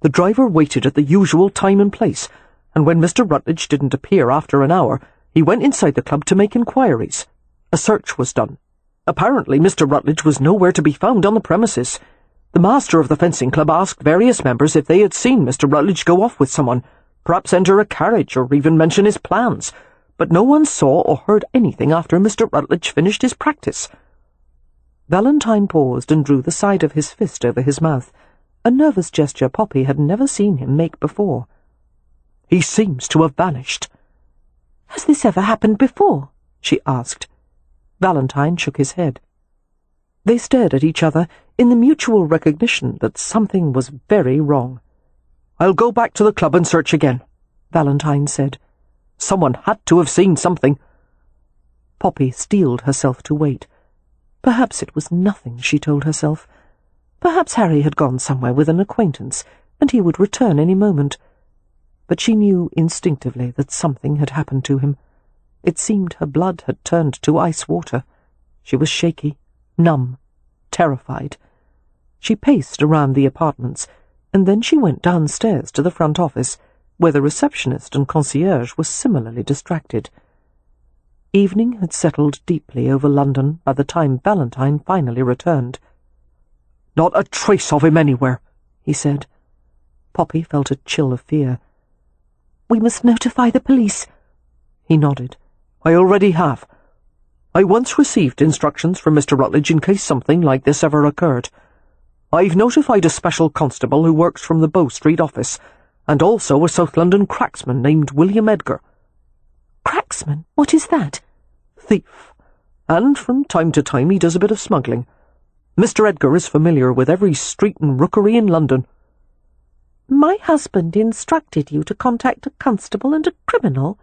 E: "The driver waited at the usual time and place, and when Mr. Rutledge didn't appear after an hour, he went inside the club to make inquiries. A search was done. Apparently Mr. Rutledge was nowhere to be found on the premises. The master of the fencing club asked various members if they had seen Mr. Rutledge go off with someone, perhaps enter a carriage or even mention his plans, but no one saw or heard anything after Mr. Rutledge finished his practice."
A: Valentine paused and drew the side of his fist over his mouth, a nervous gesture Poppy had never seen him make before.
E: "He seems to have vanished."
C: "Has this ever happened before?"
A: she asked. Valentine shook his head. They stared at each other in the mutual recognition that something was very wrong.
E: "I'll go back to the club and search again," Valentine said. "Someone had to have seen something."
A: Poppy steeled herself to wait. Perhaps it was nothing, she told herself. Perhaps Harry had gone somewhere with an acquaintance, and he would return any moment. But she knew instinctively that something had happened to him. It seemed her blood had turned to ice water. She was shaky, numb, terrified. She paced around the apartments, and then she went downstairs to the front office, where the receptionist and concierge were similarly distracted. Evening had settled deeply over London by the time Valentine finally returned.
E: "Not a trace of him anywhere," he said.
A: Poppy felt a chill of fear.
C: "We must notify the police."
A: He nodded.
E: "I already have. I once received instructions from Mr. Rutledge in case something like this ever occurred. I've notified a special constable who works from the Bow Street office, and also a South London cracksman named William Edgar."
C: "Cracksman? What is that?"
E: "Thief. And from time to time he does a bit of smuggling. Mr. Edgar is familiar with every street and rookery in London."
C: "My husband instructed you to contact a constable and a criminal?"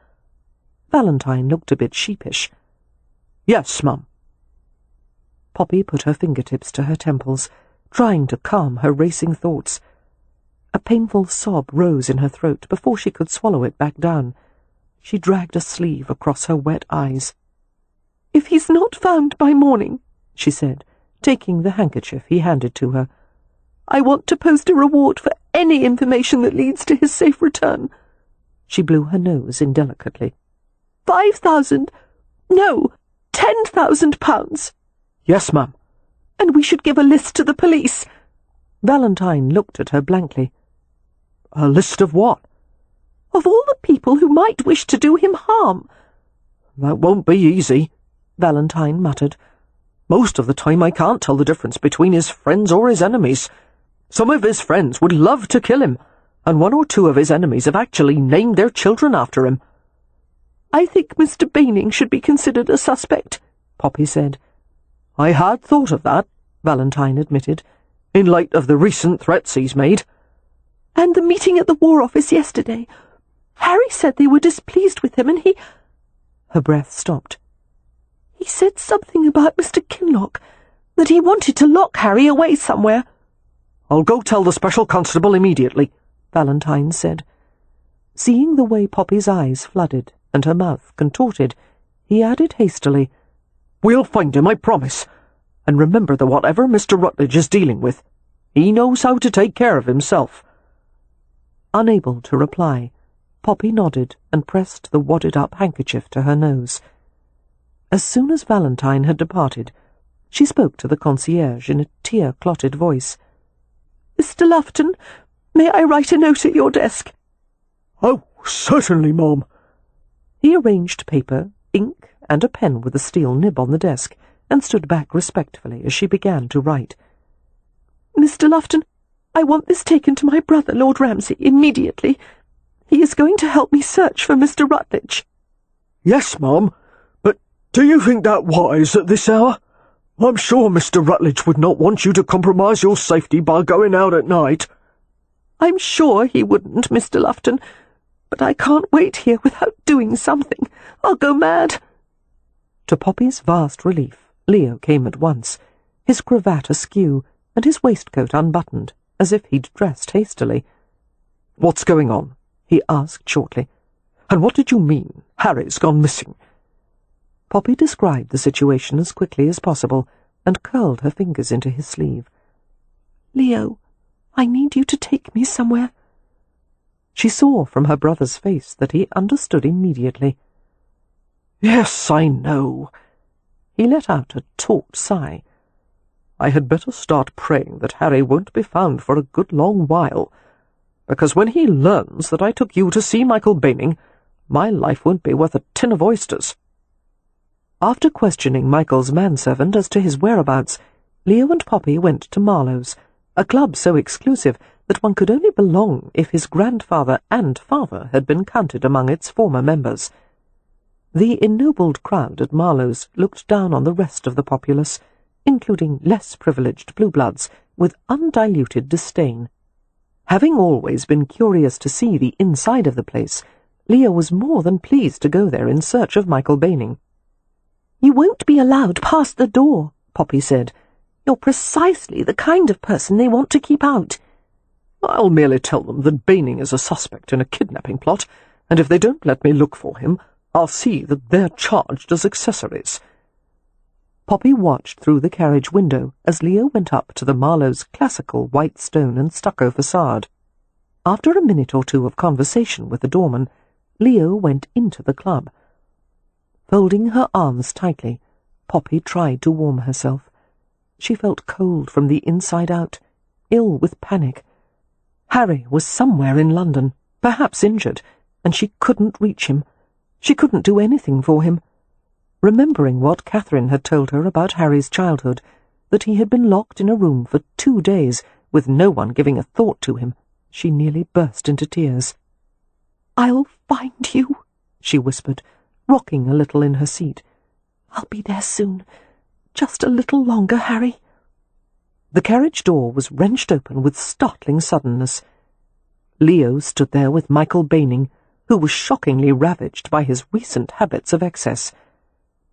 A: Valentine looked a bit sheepish.
E: "Yes, ma'am."
A: Poppy put her fingertips to her temples, trying to calm her racing thoughts. A painful sob rose in her throat before she could swallow it back down. She dragged a sleeve across her wet eyes.
C: "If he's not found by morning," she said,
A: taking the handkerchief he handed to her,
C: "I want to post a reward for any information that leads to his safe return."
A: She blew her nose indelicately.
C: 5,000, no, 10,000 pounds.
E: "Yes, ma'am."
C: "And we should give a list to the police."
A: Valentine looked at her blankly.
E: "A list of what?"
C: "Of all the people who might wish to do him harm."
E: "That won't be easy,"
A: Valentine muttered.
E: "Most of the time I can't tell the difference between his friends or his enemies. Some of his friends would love to kill him, and 1 or 2 of his enemies have actually named their children after him."
C: "I think Mr. Baining should be considered a suspect,"
A: Poppy said.
E: "I had thought of that," Valentine admitted, "in light of the recent threats he's made."
C: "And the meeting at the War Office yesterday. Harry said they were displeased with him, and he—"
A: Her breath stopped.
C: "He said something about Mr. Kinloch, that he wanted to lock Harry away somewhere."
E: "I'll go tell the special constable immediately,"
A: Valentine said. Seeing the way Poppy's eyes flooded and her mouth contorted, he added hastily,
E: "We'll find him, I promise. And remember that whatever Mr. Rutledge is dealing with, he knows how to take care of himself."
A: Unable to reply, Poppy nodded and pressed the wadded-up handkerchief to her nose. As soon as Valentine had departed, she spoke to the concierge in a tear-clotted voice.
C: "Mr. Lufton, may I write a note at your desk?"
E: "Oh, certainly, ma'am."
A: He arranged paper, ink, and a pen with a steel nib on the desk, and stood back respectfully as she began to write.
C: "Mr. Lufton, I want this taken to my brother, Lord Ramsay, immediately. He is going to help me search for Mr. Rutledge."
E: "Yes, ma'am, but do you think that wise at this hour? I'm sure Mr. Rutledge would not want you to compromise your safety by going out at night.
B: I'm sure he wouldn't, Mr. Lufton, but I can't wait here without doing something. I'll go mad. To Poppy's vast relief, Leo came at once, his cravat askew and his waistcoat unbuttoned, as if he'd dressed hastily.
E: "What's going on?" he asked shortly. "And what did you mean, Harry's gone missing?"
B: Poppy described the situation as quickly as possible and curled her fingers into his sleeve. "Leo, I need you to take me somewhere." She saw from her brother's face that he understood immediately.
E: "Yes, I know."
B: He let out a taut sigh.
E: "I had better start praying that Harry won't be found for a good long while, because when he learns that I took you to see Michael Baining, my life won't be worth a tin of oysters."
B: After questioning Michael's manservant as to his whereabouts, Leo and Poppy went to Marlowe's, a club so exclusive that one could only belong if his grandfather and father had been counted among its former members. The ennobled crowd at Marlowe's looked down on the rest of the populace, including less privileged blue-bloods, with undiluted disdain. Having always been curious to see the inside of the place, Leo was more than pleased to go there in search of Michael Baining. "You won't be allowed past the door," Poppy said. "You're precisely the kind of person they want to keep out."
E: "I'll merely tell them that Baining is a suspect in a kidnapping plot, and if they don't let me look for him, I'll see that they're charged as accessories."
B: Poppy watched through the carriage window as Leo went up to the Marlowe's classical white stone and stucco facade. After a minute or two of conversation with the doorman, Leo went into the club. Folding her arms tightly, Poppy tried to warm herself. She felt cold from the inside out, ill with panic. Harry was somewhere in London, perhaps injured, and she couldn't reach him. She couldn't do anything for him. Remembering what Catherine had told her about Harry's childhood, that he had been locked in a room for 2 days with no one giving a thought to him, she nearly burst into tears. "I'll find you," she whispered, rocking a little in her seat. "I'll be there soon. Just a little longer, Harry." The carriage door was wrenched open with startling suddenness. Leo stood there with Michael Baining, who was shockingly ravaged by his recent habits of excess.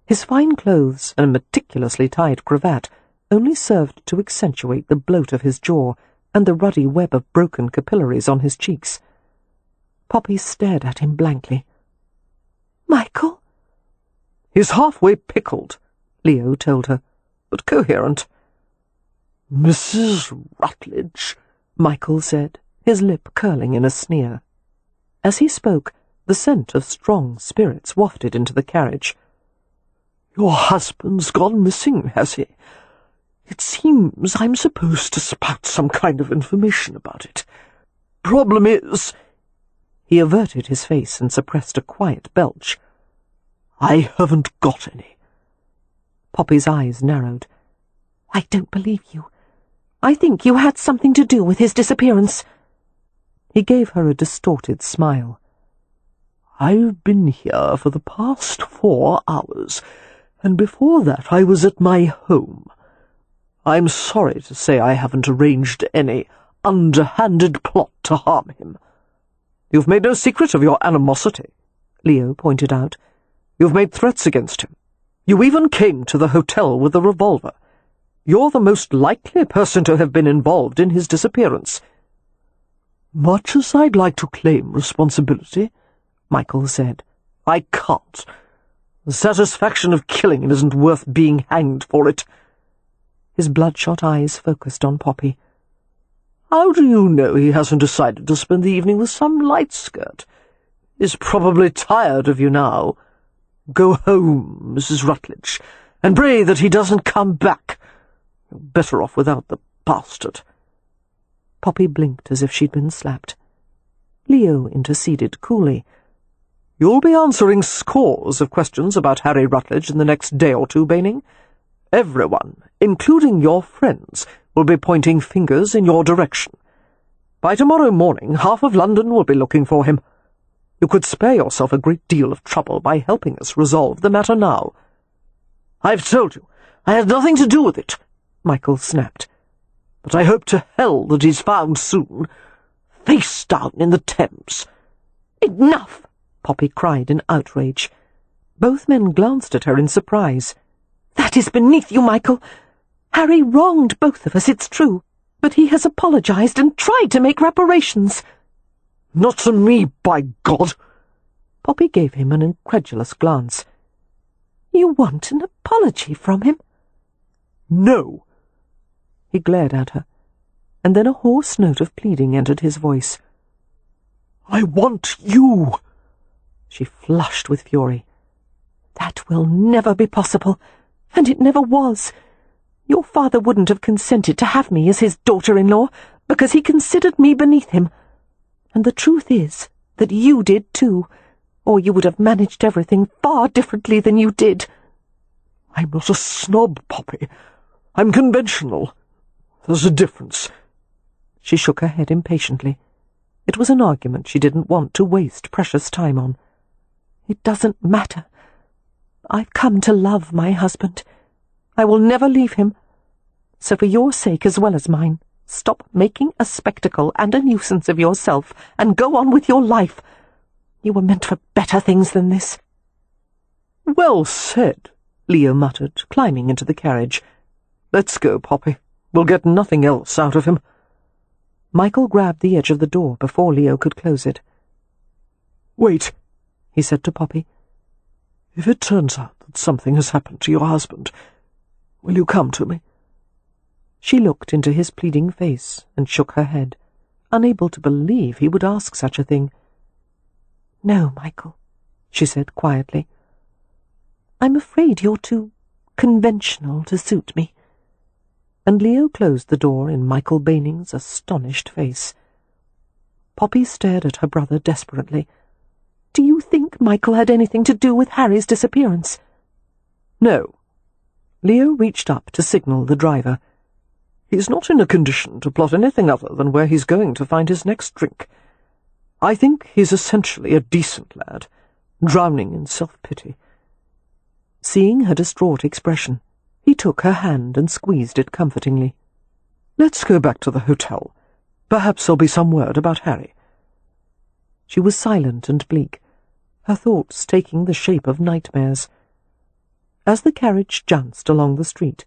B: His fine clothes and meticulously tied cravat only served to accentuate the bloat of his jaw and the ruddy web of broken capillaries on his cheeks. Poppy stared at him blankly. "Michael?"
E: "He's halfway pickled," Leo told her, "but coherent." "Mrs. Rutledge," Michael said, his lip curling in a sneer. As he spoke, the scent of strong spirits wafted into the carriage. "Your husband's gone missing, has he? It seems I'm supposed to spout some kind of information about it. Problem is—" He averted his face and suppressed a quiet belch. "I haven't got any." Poppy's eyes narrowed. "I don't believe you. I think you had something to do with his disappearance." He gave her a distorted smile. "I've been here for the past 4 hours, and before that I was at my home. I'm sorry to say I haven't arranged any underhanded plot to harm him." "You've made no secret of your animosity," Leo pointed out. "You've made threats against him. You even came to the hotel with a revolver. You're the most likely person to have been involved in his disappearance." "Much as I'd like to claim responsibility," Michael said, "I can't. The satisfaction of killing him isn't worth being hanged for it." His bloodshot eyes focused on Poppy. "How do you know he hasn't decided to spend the evening with some light skirt? He's probably tired of you now. Go home, Mrs. Rutledge, and pray that he doesn't come back. You're better off without the bastard." Poppy blinked as if she'd been slapped. Leo interceded coolly. "You'll be answering scores of questions about Harry Rutledge in the next day or two, Baining. Everyone, including your friends, will be pointing fingers in your direction. By tomorrow morning, half of London will be looking for him. You could spare yourself a great deal of trouble by helping us resolve the matter now. I've told you, I had nothing to do with it, Michael snapped. But I hope to hell that he's found soon, face down in the Thames.
A: Enough! Poppy cried in outrage. Both men glanced at her in surprise. That is beneath you, Michael. Harry wronged both of us, it's true, but he has apologized and tried to make reparations.
E: Not to me, by God!
A: Poppy gave him an incredulous glance. You want an apology from him?
E: No.
A: He glared at her, and then a hoarse note of pleading entered his voice.
E: I want you!
A: She flushed with fury. That will never be possible, and it never was. Your father wouldn't have consented to have me as his daughter-in-law, because he considered me beneath him. And the truth is that you did too, or you would have managed everything far differently than you did.
E: I'm not a snob, Poppy. I'm conventional. There's a difference.
A: She shook her head impatiently. It was an argument she didn't want to waste precious time on. It doesn't matter. I've come to love my husband. I will never leave him. So for your sake as well as mine, stop making a spectacle and a nuisance of yourself, and go on with your life. You were meant for better things than this.
E: Well said, Leo muttered, climbing into the carriage. Let's go, Poppy. We'll get nothing else out of him.
A: Michael grabbed the edge of the door before Leo could close it.
E: Wait,
A: he said to Poppy.
E: If it turns out that something has happened to your husband, will you come to me?
A: She looked into his pleading face and shook her head, unable to believe he would ask such a thing. No, Michael, she said quietly. I'm afraid you're too conventional to suit me. And Leo closed the door in Michael Baning's astonished face. Poppy stared at her brother desperately. Do you think Michael had anything to do with Harry's disappearance?
E: No.
A: Leo reached up to signal the driver.
E: He's not in a condition to plot anything other than where he's going to find his next drink. I think he's essentially a decent lad, drowning in self-pity.
A: Seeing her distraught expression, he took her hand and squeezed it comfortingly.
E: Let's go back to the hotel. Perhaps there'll be some word about Harry.
A: She was silent and bleak, her thoughts taking the shape of nightmares. As the carriage jounced along the street,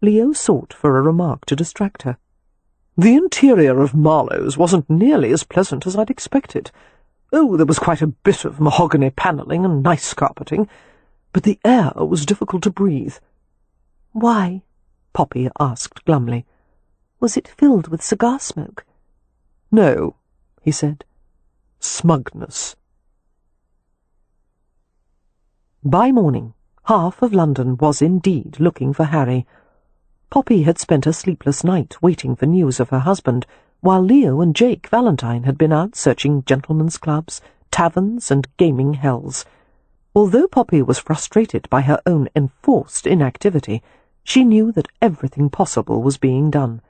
A: Leo sought for a remark to distract her.
E: The interior of Marlowe's wasn't nearly as pleasant as I'd expected. Oh, there was quite a bit of mahogany panelling and nice carpeting, but the air was difficult to breathe.
A: Why? Poppy asked glumly. Was it filled with cigar smoke?
E: No, he said. Smugness.
A: By morning, half of London was indeed looking for Harry. Poppy had spent a sleepless night waiting for news of her husband, while Leo and Jake Valentine had been out searching gentlemen's clubs, taverns, and gaming hells. Although Poppy was frustrated by her own enforced inactivity, she knew that everything possible was being done.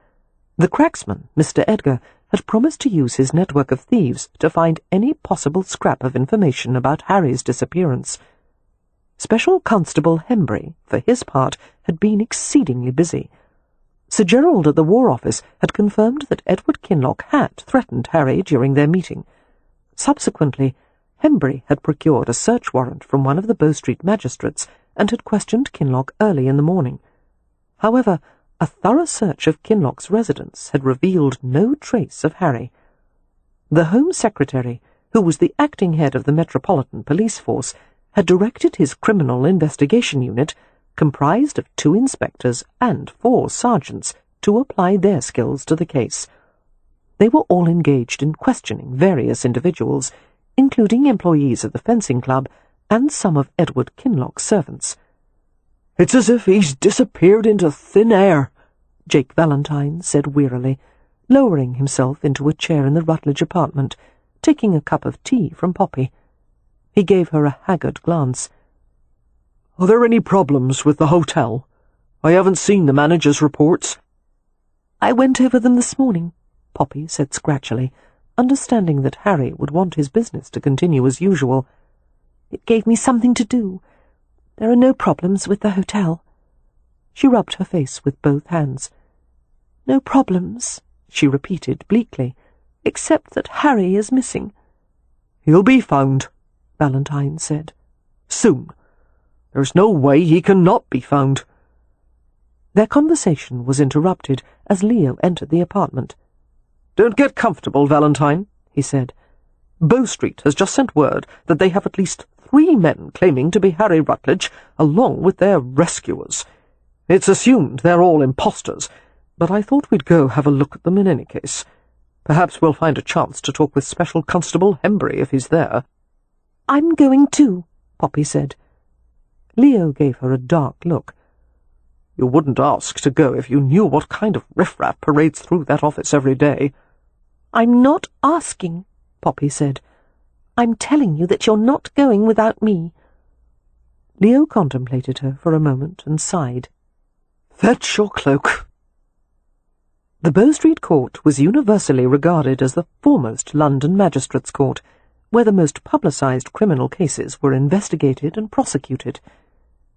A: The cracksman, Mr. Edgar, had promised to use his network of thieves to find any possible scrap of information about Harry's disappearance. Special Constable Hembry, for his part, had been exceedingly busy. Sir Gerald at the War Office had confirmed that Edward Kinloch had threatened Harry during their meeting. Subsequently, Hembry had procured a search warrant from one of the Bow Street magistrates and had questioned Kinloch early in the morning. However, a thorough search of Kinloch's residence had revealed no trace of Harry. The Home Secretary, who was the acting head of the Metropolitan Police Force, had directed his Criminal Investigation Unit, comprised of 2 inspectors and 4 sergeants, to apply their skills to the case. They were all engaged in questioning various individuals, including employees of the fencing club and some of Edward Kinloch's servants.
E: It's as if he's disappeared into thin air,
A: Jake Valentine said wearily, lowering himself into a chair in the Rutledge apartment, taking a cup of tea from Poppy. He gave her a haggard glance.
E: Are there any problems with the hotel? I haven't seen the manager's reports.
A: I went over them this morning, Poppy said scratchily, understanding that Harry would want his business to continue as usual. It gave me something to do. There are no problems with the hotel.
B: She rubbed her face with both hands. "No problems," she repeated bleakly, "except that Harry is missing."
E: "He'll be found," Valentine said. "Soon. There's no way he can not be found."
B: Their conversation was interrupted as Leo entered the apartment.
E: "Don't get comfortable, Valentine," he said. "Bow Street has just sent word that they have at least 3 men claiming to be Harry Rutledge, along with their rescuers. It's assumed they're all imposters, but I thought we'd go have a look at them in any case. Perhaps we'll find a chance to talk with Special Constable Hembry if he's there."
C: "I'm going too,"
B: Poppy said. Leo gave her a dark look.
E: "You wouldn't ask to go if you knew what kind of riffraff parades through that office every day."
C: "I'm not asking," Poppy said. "I'm telling you that you're not going without me."
B: Leo contemplated her for a moment and sighed.
E: "Fetch your cloak."
B: The Bow Street Court was universally regarded as the foremost London magistrates' court, where the most publicised criminal cases were investigated and prosecuted.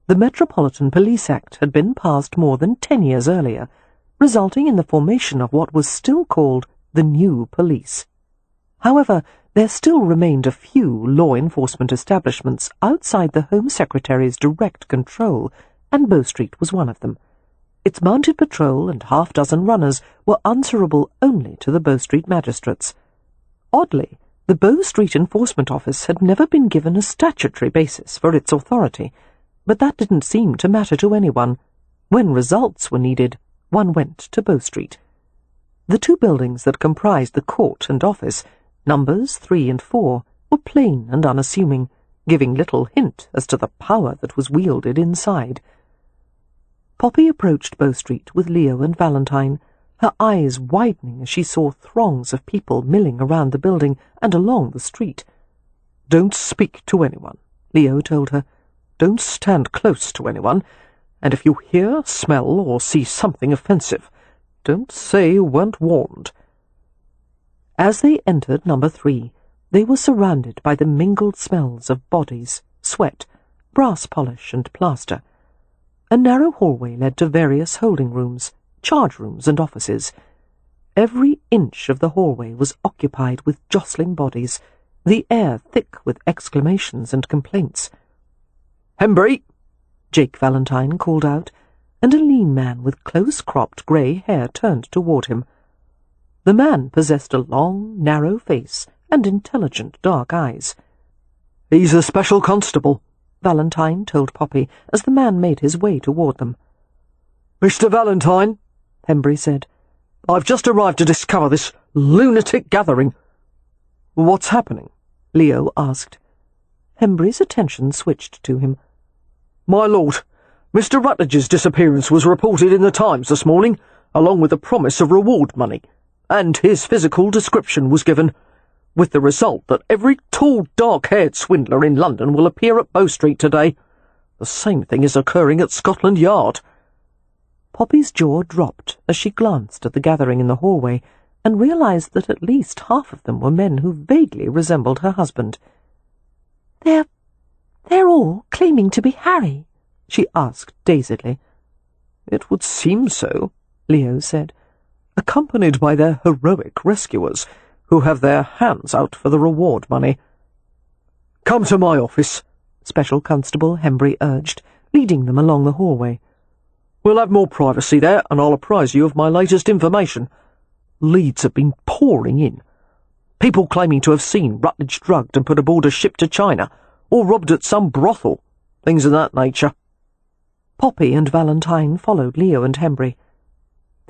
B: The Metropolitan Police Act had been passed more than 10 years earlier, resulting in the formation of what was still called the New Police. However, there still remained a few law enforcement establishments outside the Home Secretary's direct control, and Bow Street was one of them. Its mounted patrol and half-dozen runners were answerable only to the Bow Street magistrates. Oddly, the Bow Street Enforcement Office had never been given a statutory basis for its authority, but that didn't seem to matter to anyone. When results were needed, one went to Bow Street. The 2 buildings that comprised the court and office, numbers 3 and 4, were plain and unassuming, giving little hint as to the power that was wielded inside. Poppy approached Bow Street with Leo and Valentine, her eyes widening as she saw throngs of people milling around the building and along the street.
E: "Don't speak to anyone," Leo told her. "Don't stand close to anyone, and if you hear, smell, or see something offensive, don't say you weren't warned."
B: As they entered number 3, they were surrounded by the mingled smells of bodies, sweat, brass polish, and plaster. A narrow hallway led to various holding rooms, charge rooms, and offices. Every inch of the hallway was occupied with jostling bodies, the air thick with exclamations and complaints.
E: "Hembry!"
B: Jake Valentine called out, and a lean man with close-cropped grey hair turned toward him. The man possessed a long, narrow face and intelligent dark eyes.
E: "He's a special constable,"
B: Valentine told Poppy as the man made his way toward them.
E: "Mr. Valentine," Hembry said, "I've just arrived to discover this lunatic gathering." "What's happening?" Leo asked. Hembry's attention switched to him. "My lord, Mr. Rutledge's disappearance was reported in the Times this morning, along with the promise of reward money, and his physical description was given, with the result that every tall, dark-haired swindler in London will appear at Bow Street today. The same thing is occurring at Scotland Yard."
B: Poppy's jaw dropped as she glanced at the gathering in the hallway and realized that at least half of them were men who vaguely resembled her husband.
C: They're all claiming to be Harry?"
B: she asked dazedly.
E: "It would seem so," Leo said, "accompanied by their heroic rescuers, who have their hands out for the reward money." "Come to my office," Special Constable Hembry urged, leading them along the hallway. "We'll have more privacy there, and I'll apprise you of my latest information. Leads have been pouring in. People claiming to have seen Rutledge drugged and put aboard a ship to China, or robbed at some brothel. Things of that nature."
B: Poppy and Valentine followed Leo and Hembry.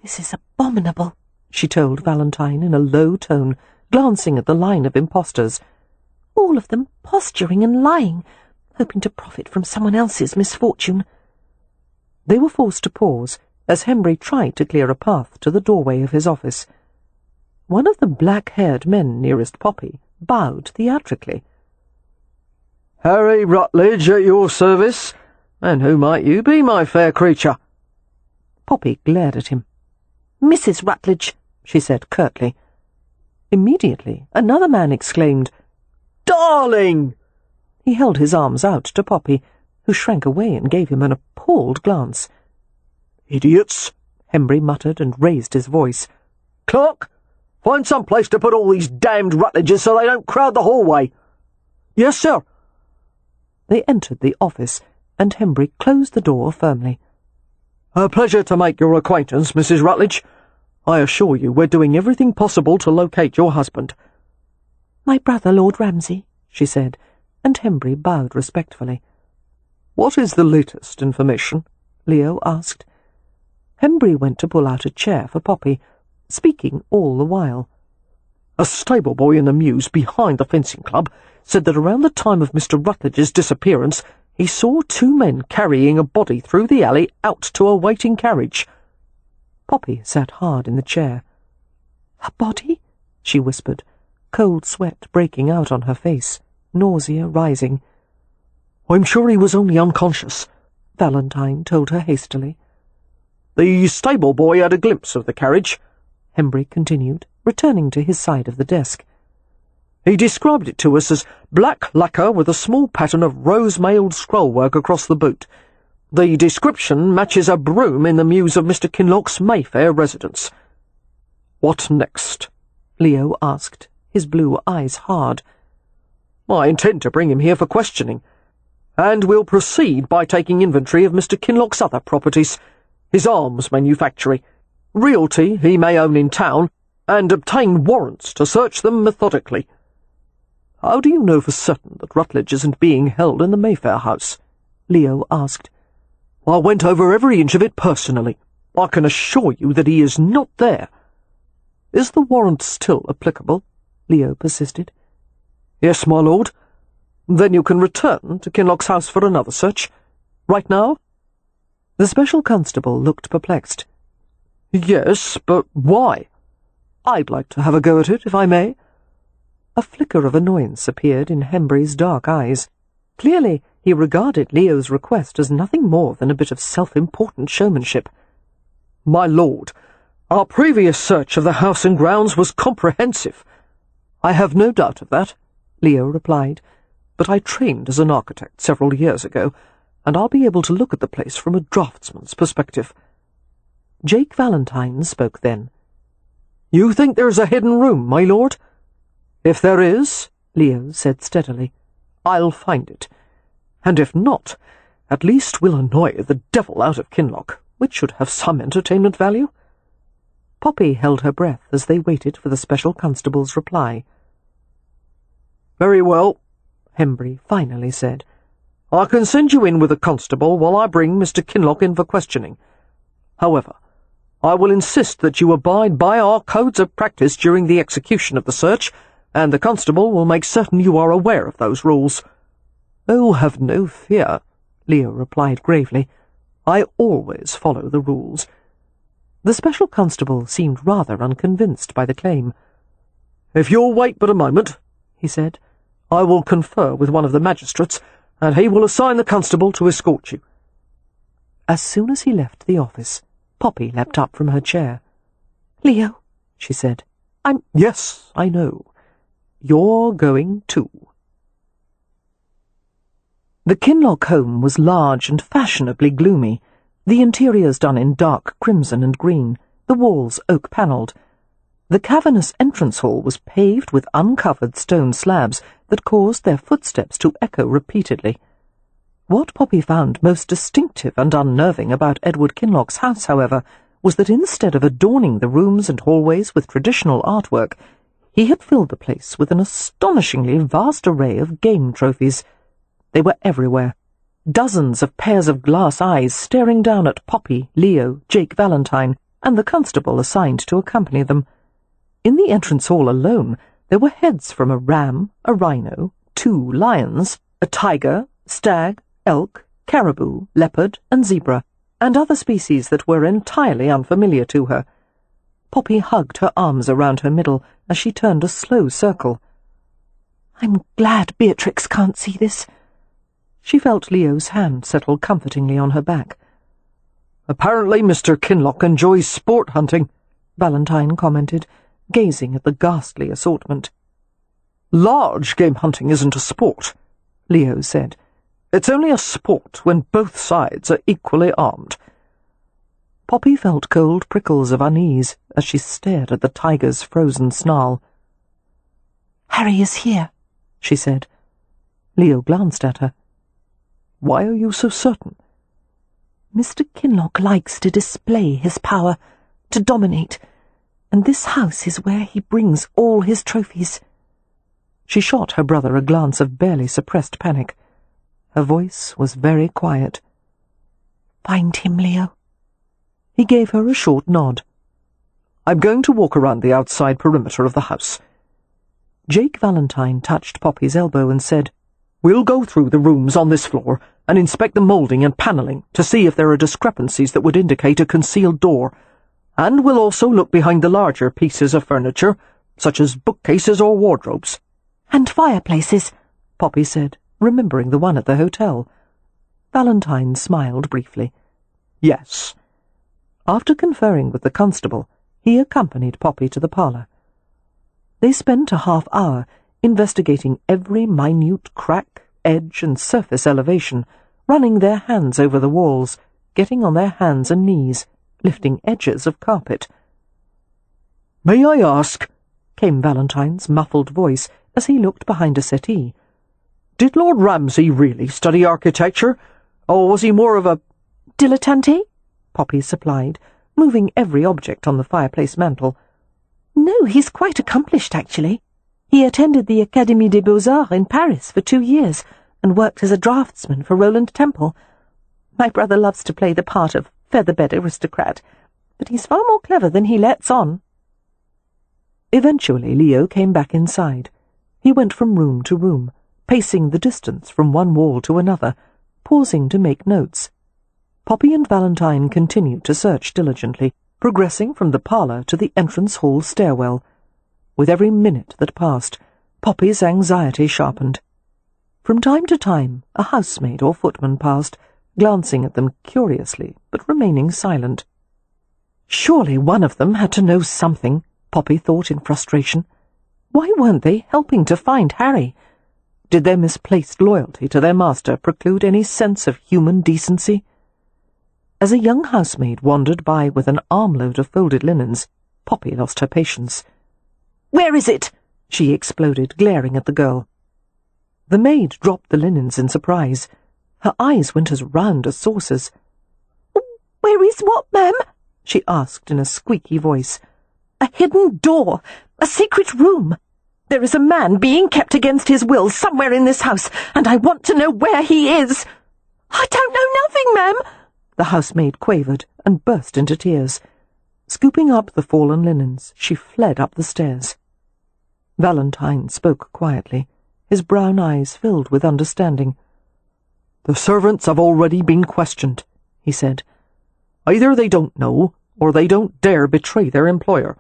C: "This is abominable,"
B: she told Valentine in a low tone, glancing at the line of impostors.
C: "All of them posturing and lying, hoping to profit from someone else's misfortune."
B: They were forced to pause as Hembry tried to clear a path to the doorway of his office. One of the black-haired men nearest Poppy bowed theatrically.
E: "Harry Rutledge at your service. And who might you be, my fair creature?"
B: Poppy glared at him.
C: "Mrs. Rutledge," she said curtly.
B: Immediately, another man exclaimed,
E: "Darling!"
B: He held his arms out to Poppy, who shrank away and gave him an appalled glance.
E: Idiots,
B: Hembry muttered and raised his voice.
E: Clerk, find some place to put all these damned Rutledges so they don't crowd the hallway. Yes, sir.
B: They entered the office, and Hembry closed the door firmly.
E: A pleasure to make your acquaintance, Mrs. Rutledge. I assure you we're doing everything possible to locate your husband.
B: My brother, Lord Ramsay, she said, and Hembry bowed respectfully.
E: What is the latest information?
B: Leo asked. Hembry went to pull out a chair for Poppy, speaking all the while.
E: A stable boy in the mews behind the fencing club said that around the time of Mr. Rutledge's disappearance he saw two men carrying a body through the alley out to a waiting carriage.
B: Poppy sat hard in the chair. A body? She whispered, cold sweat breaking out on her face, nausea rising.
E: I'm sure he was only unconscious,
B: Valentine told her hastily.
E: The stable boy had a glimpse of the carriage,
B: Hembry continued, returning to his side of the desk.
E: He described it to us as black lacquer with a small pattern of rose-mailed scrollwork across the boot. The description matches a broom in the mews of Mr. Kinloch's Mayfair residence. What next?
B: Leo asked, his blue eyes hard.
E: I intend to bring him here for questioning, and we'll proceed by taking inventory of Mr. Kinloch's other properties, his arms manufactory, realty he may own in town, and obtain warrants to search them methodically. How do you know for certain that Rutledge isn't being held in the Mayfair house? Leo asked. I went over every inch of it personally. I can assure you that he is not there. Is the warrant still applicable? Leo persisted. Yes, my lord. Then you can return to Kinloch's house for another search. Right now?
B: The special constable looked perplexed.
E: Yes, but why? I'd like to have a go at it, if I may.
B: A flicker of annoyance appeared in Hembry's dark eyes. Clearly, he regarded Leo's request as nothing more than a bit of self-important showmanship.
E: My lord, our previous search of the house and grounds was comprehensive. I have no doubt of that, Leo replied, but I trained as an architect several years ago, and I'll be able to look at the place from a draftsman's perspective.
B: Jake Valentine spoke then.
E: You think there's a hidden room, my lord? If there is, Leo said steadily, I'll find it. And if not, at least we'll annoy the devil out of Kinloch, which should have some entertainment value.
B: Poppy held her breath as they waited for the special constable's reply.
E: Very well,
B: Hembry finally said.
E: I can send you in with a constable while I bring Mr. Kinloch in for questioning. However, I will insist that you abide by our codes of practice during the execution of the search, and the constable will make certain you are aware of those rules.
B: Oh, have no fear, Leo replied gravely. I always follow the rules. The special constable seemed rather unconvinced by the claim.
E: If you'll wait but a moment, he said, I will confer with one of the magistrates, and he will assign the constable to escort you.
B: As soon as he left the office, Poppy leapt up from her chair. Leo, she said,
E: Yes, I know. You're going too.
B: The Kinloch home was large and fashionably gloomy, the interiors done in dark crimson and green, the walls oak-panelled. The cavernous entrance hall was paved with uncovered stone slabs that caused their footsteps to echo repeatedly. What Poppy found most distinctive and unnerving about Edward Kinloch's house, however, was that instead of adorning the rooms and hallways with traditional artwork, he had filled the place with an astonishingly vast array of game trophies. They were everywhere. Dozens of pairs of glass eyes staring down at Poppy, Leo, Jake Valentine, and the constable assigned to accompany them. In the entrance hall alone, there were heads from a ram, a rhino, 2 lions, a tiger, stag, elk, caribou, leopard, and zebra, and other species that were entirely unfamiliar to her. Poppy hugged her arms around her middle as she turned a slow circle. I'm glad Beatrix can't see this. She felt Leo's hand settle comfortingly on her back.
E: Apparently Mr. Kinloch enjoys sport hunting,
B: Valentine commented, gazing at the ghastly assortment.
E: Large game hunting isn't a sport, Leo said. It's only a sport when both sides are equally armed.
A: Poppy felt cold prickles of unease as she stared at the tiger's frozen snarl.
C: "Harry is here," she said.
A: Leo glanced at her. "Why are you so certain?"
C: "Mr. Kinloch likes to display his power, to dominate, and this house is where he brings all his trophies."
A: She shot her brother a glance of barely suppressed panic. Her voice was very quiet.
C: "Find him, Leo."
A: He gave her a short nod. "I'm going to walk around the outside perimeter of the house." Jake Valentine touched Poppy's elbow and said, "We'll go through the rooms on this floor and inspect the moulding and panelling to see if there are discrepancies that would indicate a concealed door, and we'll also look behind the larger pieces of furniture, such as bookcases or wardrobes."
C: "And fireplaces,"
A: Poppy said, remembering the one at the hotel. Valentine smiled briefly. "Yes." After conferring with the constable, he accompanied Poppy to the parlour. They spent a half-hour investigating every minute crack, edge, and surface elevation, running their hands over the walls, getting on their hands and knees, lifting edges of carpet. "May I ask," came Valentine's muffled voice as he looked behind a settee, "did Lord Ramsay really study architecture, or was he more of a—"
C: "Dilettante?"
A: Poppy supplied, moving every object on the fireplace mantel.
C: "No, he's quite accomplished, actually. He attended the Académie des Beaux-Arts in Paris for 2 years and worked as a draftsman for Roland Temple. My brother loves to play the part of featherbed aristocrat, but he's far more clever than he lets on."
A: Eventually Leo came back inside. He went from room to room, pacing the distance from one wall to another, pausing to make notes. Poppy and Valentine continued to search diligently, progressing from the parlour to the entrance hall stairwell. With every minute that passed, Poppy's anxiety sharpened. From time to time, a housemaid or footman passed, glancing at them curiously, but remaining silent. Surely one of them had to know something, Poppy thought in frustration. Why weren't they helping to find Harry? Did their misplaced loyalty to their master preclude any sense of human decency? As a young housemaid wandered by with an armload of folded linens, Poppy lost her patience.
C: "Where is it?"
A: she exploded, glaring at the girl. The maid dropped the linens in surprise. Her eyes went as round as saucers.
C: "Where is what, ma'am?"
A: she asked in a squeaky voice.
C: "A hidden door, a secret room. There is a man being kept against his will somewhere in this house, and I want to know where he is." "I don't know nothing, ma'am,"
A: the housemaid quavered and burst into tears. Scooping up the fallen linens, she fled up the stairs. Valentine spoke quietly, his brown eyes filled with understanding. "The servants have already been questioned," he said. "Either they don't know, or they don't dare betray their employer."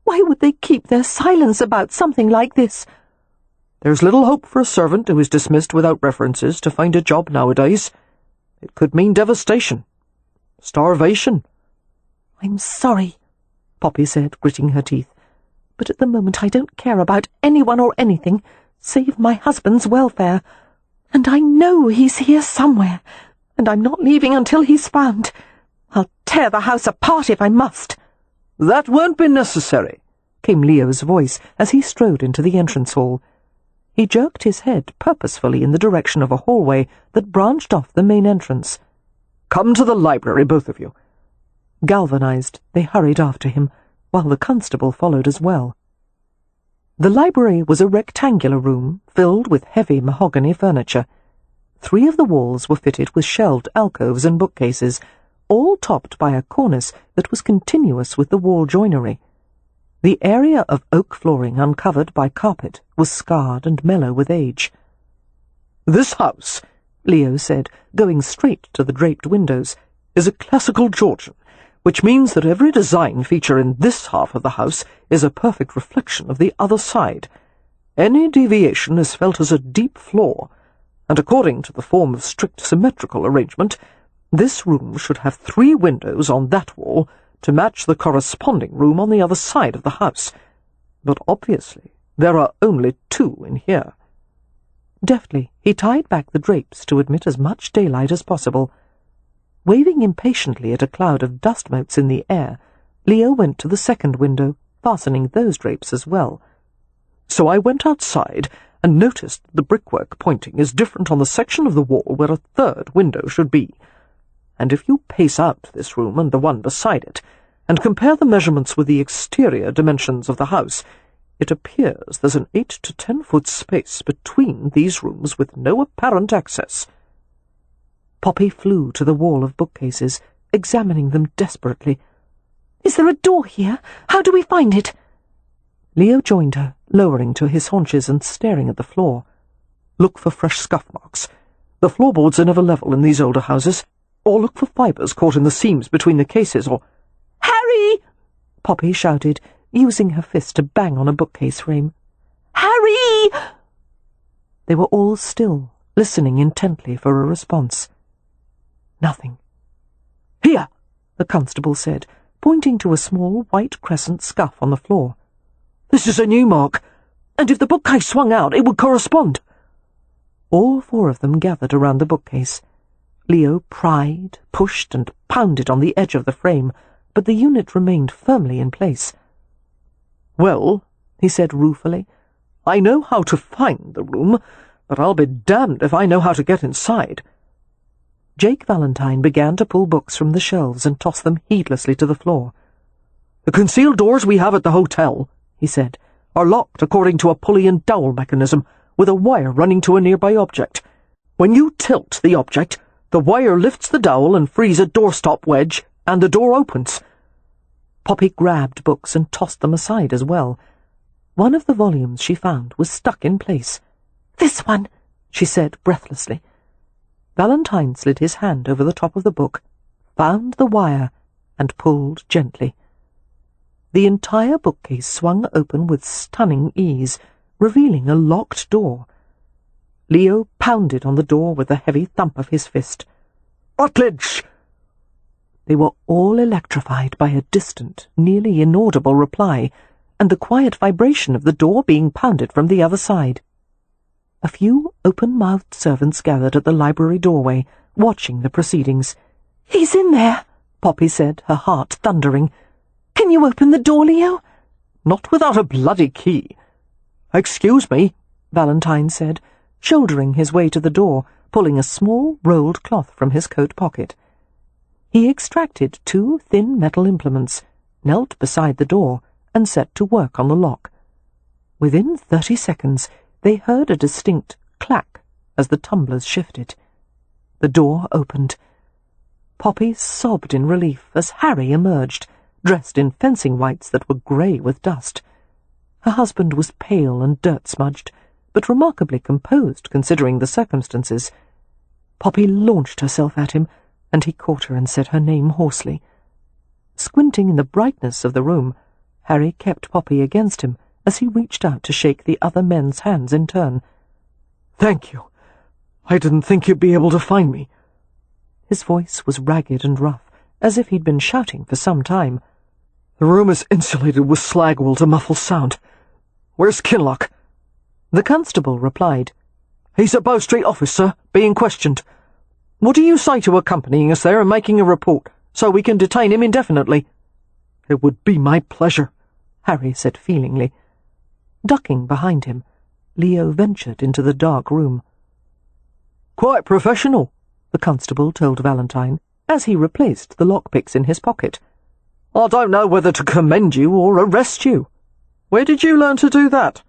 C: "Why would they keep their silence about something like this?"
A: "There's little hope for a servant who is dismissed without references to find a job nowadays. It could mean devastation. Starvation."
C: "I'm sorry," Poppy said, gritting her teeth, "but at the moment I don't care about anyone or anything, save my husband's welfare. And I know he's here somewhere, and I'm not leaving until he's found. I'll tear the house apart if I must."
A: "That won't be necessary," came Leo's voice as he strode into the entrance hall. He jerked his head purposefully in the direction of a hallway that branched off the main entrance. "Come to the library, both of you." Galvanized, they hurried after him, while the constable followed as well. The library was a rectangular room filled with heavy mahogany furniture. 3 of the walls were fitted with shelved alcoves and bookcases, all topped by a cornice that was continuous with the wall joinery. The area of oak flooring uncovered by carpet was scarred and mellow with age. "This house," Leo said, going straight to the draped windows, "is a classical Georgian, which means that every design feature in this half of the house is a perfect reflection of the other side. Any deviation is felt as a deep flaw, and according to the form of strict symmetrical arrangement, this room should have 3 windows on that wall to match the corresponding room on the other side of the house. But obviously there are only 2 in here." Deftly, he tied back the drapes to admit as much daylight as possible.
B: Waving impatiently at a cloud of dust motes in the air, Leo went to the second window, fastening those drapes as well.
E: So I went outside and noticed the brickwork pointing is different on the section of the wall where a third window should be. And if you pace out this room and the one beside it, and compare the measurements with the exterior dimensions of the house, it appears there's an 8 to 10 foot space between these rooms with no apparent access.
B: Poppy flew to the wall of bookcases, examining them desperately.
C: "Is there a door here? How do we find it?"
B: Leo joined her, lowering to his haunches and staring at the floor.
E: Look for fresh scuff marks. The floorboards are never level in these older houses. Or look for fibres caught in the seams between the cases, or—
C: "Harry!"
B: Poppy shouted, using her fist to bang on a bookcase frame.
C: "Harry!"
B: They were all still, listening intently for a response. Nothing.
E: "Here!"
B: the constable said, pointing to a small white crescent scuff on the floor.
E: "This is a new mark, and if the bookcase swung out, it would correspond."
B: All four of them gathered around the bookcase. Leo pried, pushed, and pounded on the edge of the frame, but the unit remained firmly in place.
E: "Well," he said ruefully, "I know how to find the room, but I'll be damned if I know how to get inside."
B: Jake Valentine began to pull books from the shelves and toss them heedlessly to the floor.
E: "The concealed doors we have at the hotel," he said, "are locked according to a pulley and dowel mechanism, with a wire running to a nearby object. When you tilt the object, the wire lifts the dowel and frees a doorstop wedge, and the door opens."
B: Poppy grabbed books and tossed them aside as well. One of the volumes she found was stuck in place.
C: "This one,"
B: she said breathlessly. Valentine slid his hand over the top of the book, found the wire, and pulled gently. The entire bookcase swung open with stunning ease, revealing a locked door. Leo pounded on the door with the heavy thump of his fist.
E: "Rutledge!"
B: They were all electrified by a distant, nearly inaudible reply, and the quiet vibration of the door being pounded from the other side. A few open-mouthed servants gathered at the library doorway, watching the proceedings.
C: "He's in there,"
B: Poppy said, her heart thundering.
C: "Can you open the door, Leo?"
E: "Not without a bloody key." "Excuse me,"
B: Valentine said, shouldering his way to the door, pulling a small rolled cloth from his coat pocket. He extracted 2 thin metal implements, knelt beside the door, and set to work on the lock. Within 30 seconds, they heard a distinct clack as the tumblers shifted. The door opened. Poppy sobbed in relief as Harry emerged, dressed in fencing whites that were grey with dust. Her husband was pale and dirt-smudged, but remarkably composed considering the circumstances. Poppy launched herself at him, and he caught her and said her name hoarsely. Squinting in the brightness of the room, Harry kept Poppy against him as he reached out to shake the other men's hands in turn.
E: "Thank you. I didn't think you'd be able to find me."
B: His voice was ragged and rough, as if he'd been shouting for some time.
E: "The room is insulated with slag wool to muffle sound. Where's Kinloch?"
B: The constable replied,
E: "He's at Bow Street office, sir, being questioned. What do you say to accompanying us there and making a report, so we can detain him indefinitely?" "It would be my pleasure,"
B: Harry said feelingly. Ducking behind him, Leo ventured into the dark room.
E: "Quite professional,"
B: the constable told Valentine, as he replaced the lockpicks in his pocket.
E: "I don't know whether to commend you or arrest you. Where did you learn to do that?"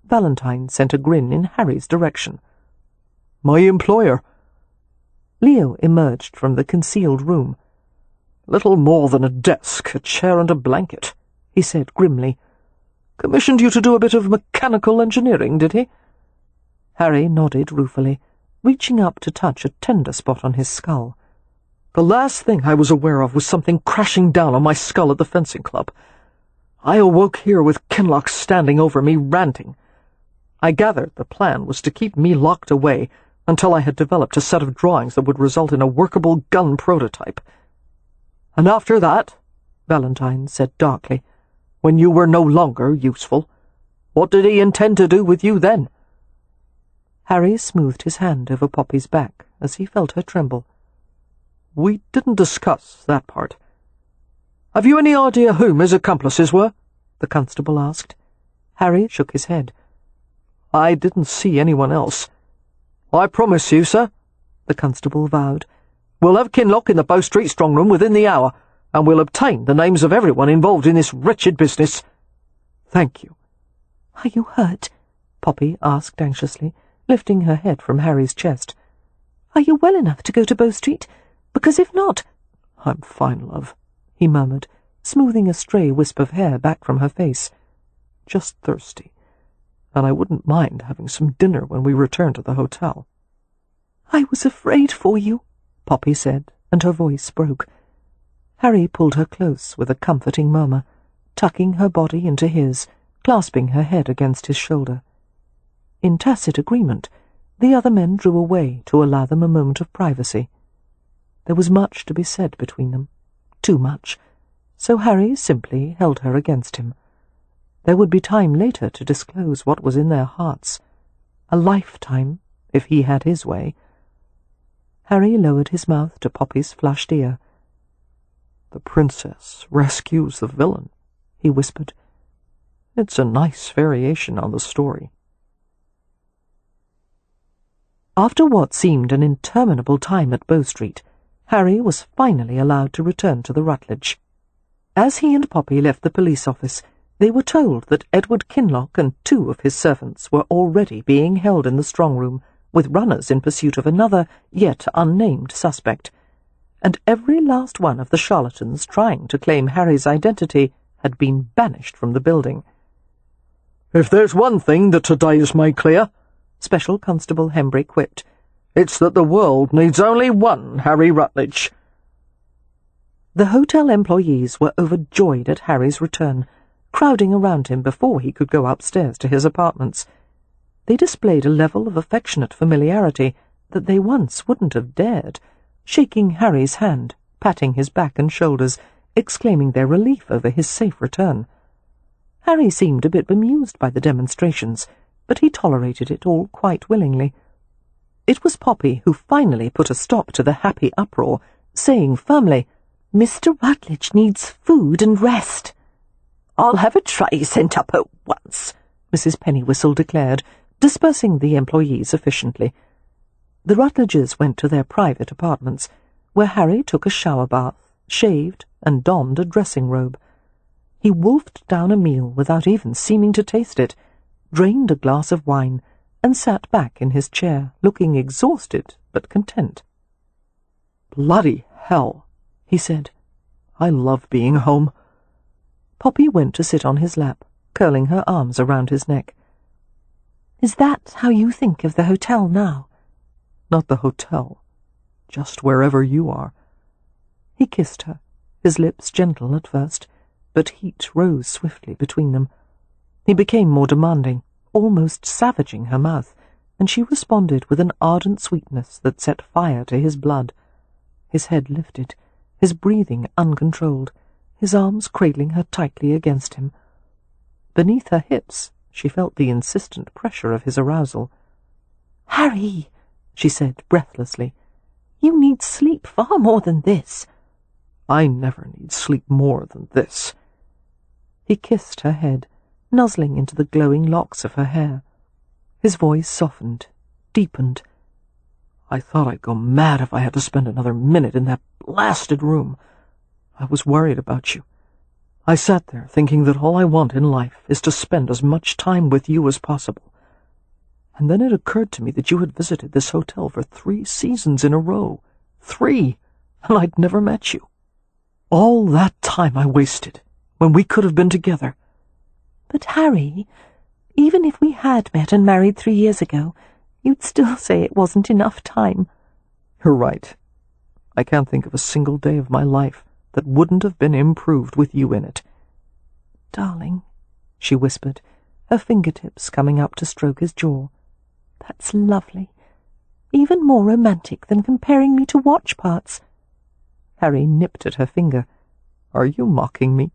B: Valentine sent a grin in Harry's direction.
E: "My employer."
B: Leo emerged from the concealed room.
E: "Little more than a desk, a chair and a blanket," he said grimly. "Commissioned you to do a bit of mechanical engineering, did he?"
B: Harry nodded ruefully, reaching up to touch a tender spot on his skull.
E: "The last thing I was aware of was something crashing down on my skull at the fencing club. I awoke here with Kinloch standing over me, ranting. I gathered the plan was to keep me locked away until I had developed a set of drawings that would result in a workable gun prototype. And after that," Valentine said darkly, "when you were no longer useful, what did he intend to do with you then?"
B: Harry smoothed his hand over Poppy's back as he felt her tremble.
E: We didn't discuss that part. Have you any idea whom his accomplices were? The constable asked.
B: Harry shook his head.
E: I didn't see anyone else. I promise you, sir, the constable vowed, we'll have Kinloch in the Bow Street strong room within the hour, and we'll obtain the names of everyone involved in this wretched business. Thank you.
B: Are you hurt? Poppy asked anxiously, lifting her head from Harry's chest. Are you well enough to go to Bow Street? Because if not—
E: I'm fine, love,
B: he murmured, smoothing a stray wisp of hair back from her face.
E: Just thirsty, and I wouldn't mind having some dinner when we return to the hotel.
B: I was afraid for you, Poppy said, and her voice broke. Harry pulled her close with a comforting murmur, tucking her body into his, clasping her head against his shoulder. In tacit agreement, the other men drew away to allow them a moment of privacy. There was much to be said between them, too much, so Harry simply held her against him. There would be time later to disclose what was in their hearts. A lifetime, if he had his way. Harry lowered his mouth to Poppy's flushed ear.
E: The princess rescues the villain, he whispered. It's a nice variation on the story.
B: After what seemed an interminable time at Bow Street, Harry was finally allowed to return to the Rutledge. As he and Poppy left the police office, they were told that Edward Kinloch and 2 of his servants were already being held in the strong room, with runners in pursuit of another, yet unnamed suspect, and every last one of the charlatans trying to claim Harry's identity had been banished from the building.
E: If there's one thing that today has made clear, Special Constable Hembrick quipped, it's that the world needs only one Harry Rutledge.
B: The hotel employees were overjoyed at Harry's return, crowding around him before he could go upstairs to his apartments. They displayed a level of affectionate familiarity that they once wouldn't have dared, shaking Harry's hand, patting his back and shoulders, exclaiming their relief over his safe return. Harry seemed a bit bemused by the demonstrations, but he tolerated it all quite willingly. It was Poppy who finally put a stop to the happy uproar, saying firmly, "Mr. Rutledge needs food and rest."
C: "I'll have a tray sent up at once,"
B: Mrs. Pennywhistle declared, dispersing the employees efficiently. The Rutledges went to their private apartments, where Harry took a shower bath, shaved, and donned a dressing robe. He wolfed down a meal without even seeming to taste it, drained a glass of wine, and sat back in his chair, looking exhausted but content.
E: "Bloody hell," he said. "I love being home."
B: Poppy went to sit on his lap, curling her arms around his neck. "Is that how you think of the hotel now?"
E: "Not the hotel, just wherever you are."
B: He kissed her, his lips gentle at first, but heat rose swiftly between them. He became more demanding, almost savaging her mouth, and she responded with an ardent sweetness that set fire to his blood. His head lifted, his breathing uncontrolled, his arms cradling her tightly against him. Beneath her hips, she felt the insistent pressure of his arousal. "Harry," she said breathlessly, "you need sleep far more than this."
E: "I never need sleep more than this."
B: He kissed her head, nuzzling into the glowing locks of her hair. His voice softened, deepened.
E: "I thought I'd go mad if I had to spend another minute in that blasted room. I was worried about you. I sat there thinking that all I want in life is to spend as much time with you as possible. And then it occurred to me that you had visited this hotel for 3 seasons in a row. 3! And I'd never met you. All that time I wasted, when we could have been together."
B: "But Harry, even if we had met and married 3 years ago, you'd still say it wasn't enough time."
E: "You're right. I can't think of a single day of my life that wouldn't have been improved with you in it."
B: "Darling," she whispered, her fingertips coming up to stroke his jaw, "that's lovely. Even more romantic than comparing me to watch parts." Harry nipped at her finger.
E: "Are you mocking me?"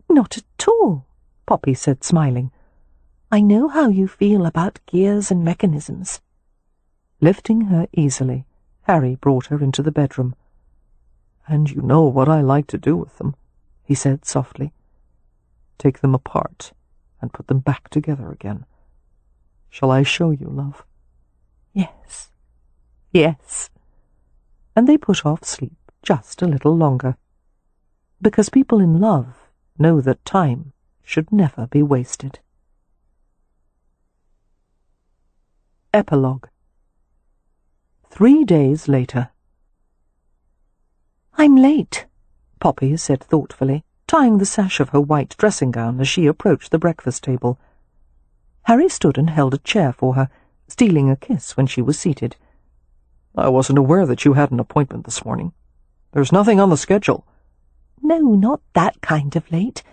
B: "Not at all," Poppy said, smiling. "I know how you feel about gears and mechanisms." Lifting her easily, Harry brought her into the bedroom.
D: And you know what I like to do with them, he said softly. Take them apart and put them back together again. Shall I show you, love?
B: Yes, yes. And they put off sleep just a little longer, because people in love know that time should never be wasted. Epilogue. 3 days later. "I'm late," Poppy said thoughtfully, tying the sash of her white dressing gown as she approached the breakfast table. Harry stood and held a chair for her, stealing a kiss when she was seated.
D: I wasn't aware that you had an appointment this morning. There's nothing on the schedule.
B: No, not that kind of late.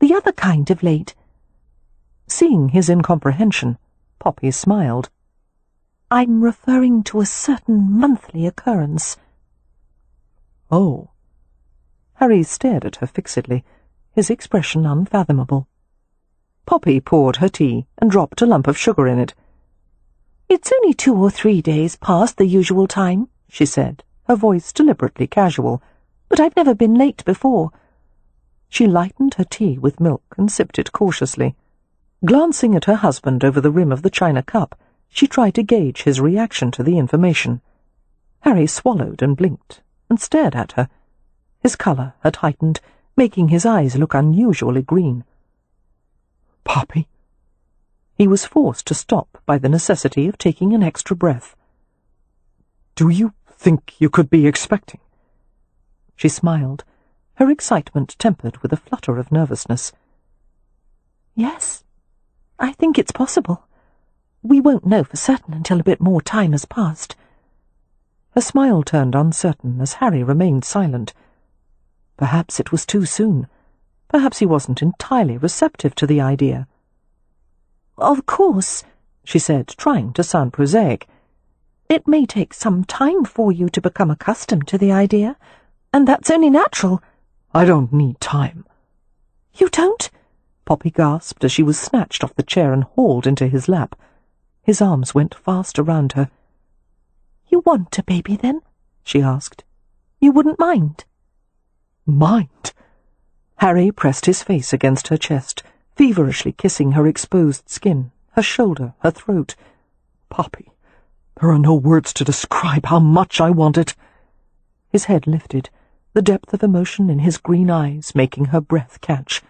B: The other kind of late. Seeing his incomprehension, Poppy smiled. I'm referring to a certain monthly occurrence.
D: Oh.
B: Harry stared at her fixedly, his expression unfathomable. Poppy poured her tea and dropped a lump of sugar in it. It's only 2 or 3 days past the usual time, she said, her voice deliberately casual, but I've never been late before. She lightened her tea with milk and sipped it cautiously. Glancing at her husband over the rim of the china cup, she tried to gauge his reaction to the information. Harry swallowed and blinked, and stared at her. His colour had heightened, making his eyes look unusually green.
D: Poppy?
B: He was forced to stop by the necessity of taking an extra breath.
D: Do you think you could be expecting?
B: She smiled, her excitement tempered with a flutter of nervousness. Yes, I think it's possible. We won't know for certain until a bit more time has passed. Her smile turned uncertain as Harry remained silent. Perhaps it was too soon. Perhaps he wasn't entirely receptive to the idea. Of course, she said, trying to sound prosaic. It may take some time for you to become accustomed to the idea, and that's only natural.
D: I don't need time.
B: You don't? Poppy gasped as she was snatched off the chair and hauled into his lap. His arms went fast around her. You want a baby, then? She asked. You wouldn't mind?
D: Mind?
B: Harry pressed his face against her chest, feverishly kissing her exposed skin, her shoulder, her throat.
D: Poppy, there are no words to describe how much I want it.
B: His head lifted, the depth of emotion in his green eyes making her breath catch.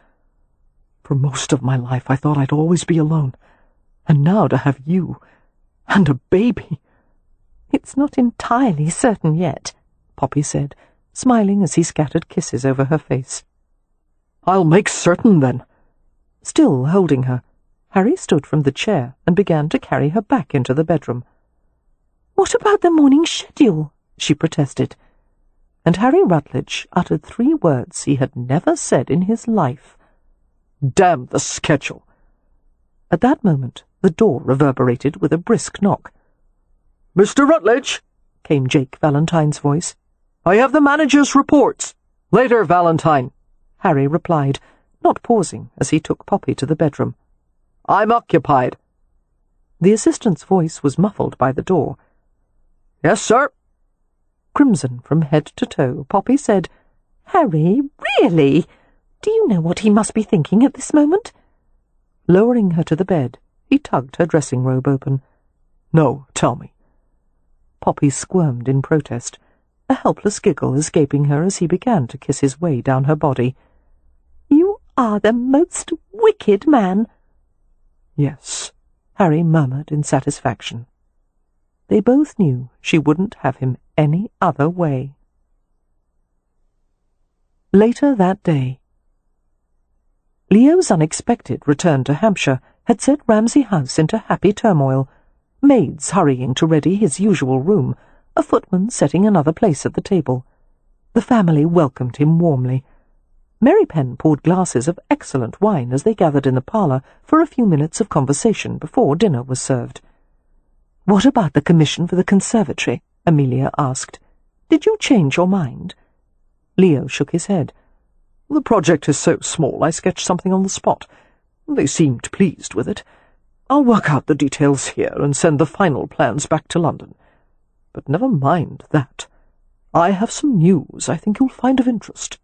D: For most of my life I thought I'd always be alone, and now to have you, and a baby.
B: It's not entirely certain yet, Poppy said, smiling as he scattered kisses over her face.
D: I'll make certain, then.
B: Still holding her, Harry stood from the chair and began to carry her back into the bedroom. What about the morning schedule? She protested. And Harry Rutledge uttered 3 words he had never said in his life.
D: Damn the schedule.
B: At that moment, the door reverberated with a brisk knock.
D: Mr. Rutledge,
B: came Jake Valentine's voice.
D: I have the manager's reports. Later, Valentine,
B: Harry replied, not pausing as he took Poppy to the bedroom.
D: I'm occupied.
B: The assistant's voice was muffled by the door.
D: Yes, sir.
B: Crimson from head to toe, Poppy said, Harry, really? Do you know what he must be thinking at this moment? Lowering her to the bed, he tugged her dressing robe open.
D: No, tell me.
B: Poppy squirmed in protest, a helpless giggle escaping her as he began to kiss his way down her body. You are the most wicked man.
D: Yes,
B: Harry murmured in satisfaction. They both knew she wouldn't have him any other way. Later that day, Leo's unexpected return to Hampshire had set Ramsay House into happy turmoil, maids hurrying to ready his usual room, a footman setting another place at the table. The family welcomed him warmly. Mary Penn poured glasses of excellent wine as they gathered in the parlour for a few minutes of conversation before dinner was served. What about the commission for the conservatory? Amelia asked. Did you change your mind? Leo shook his head.
D: The project is so small I sketched something on the spot. They seemed pleased with it. I'll work out the details here and send the final plans back to London. But never mind that.
E: I have some news I think you'll find of interest."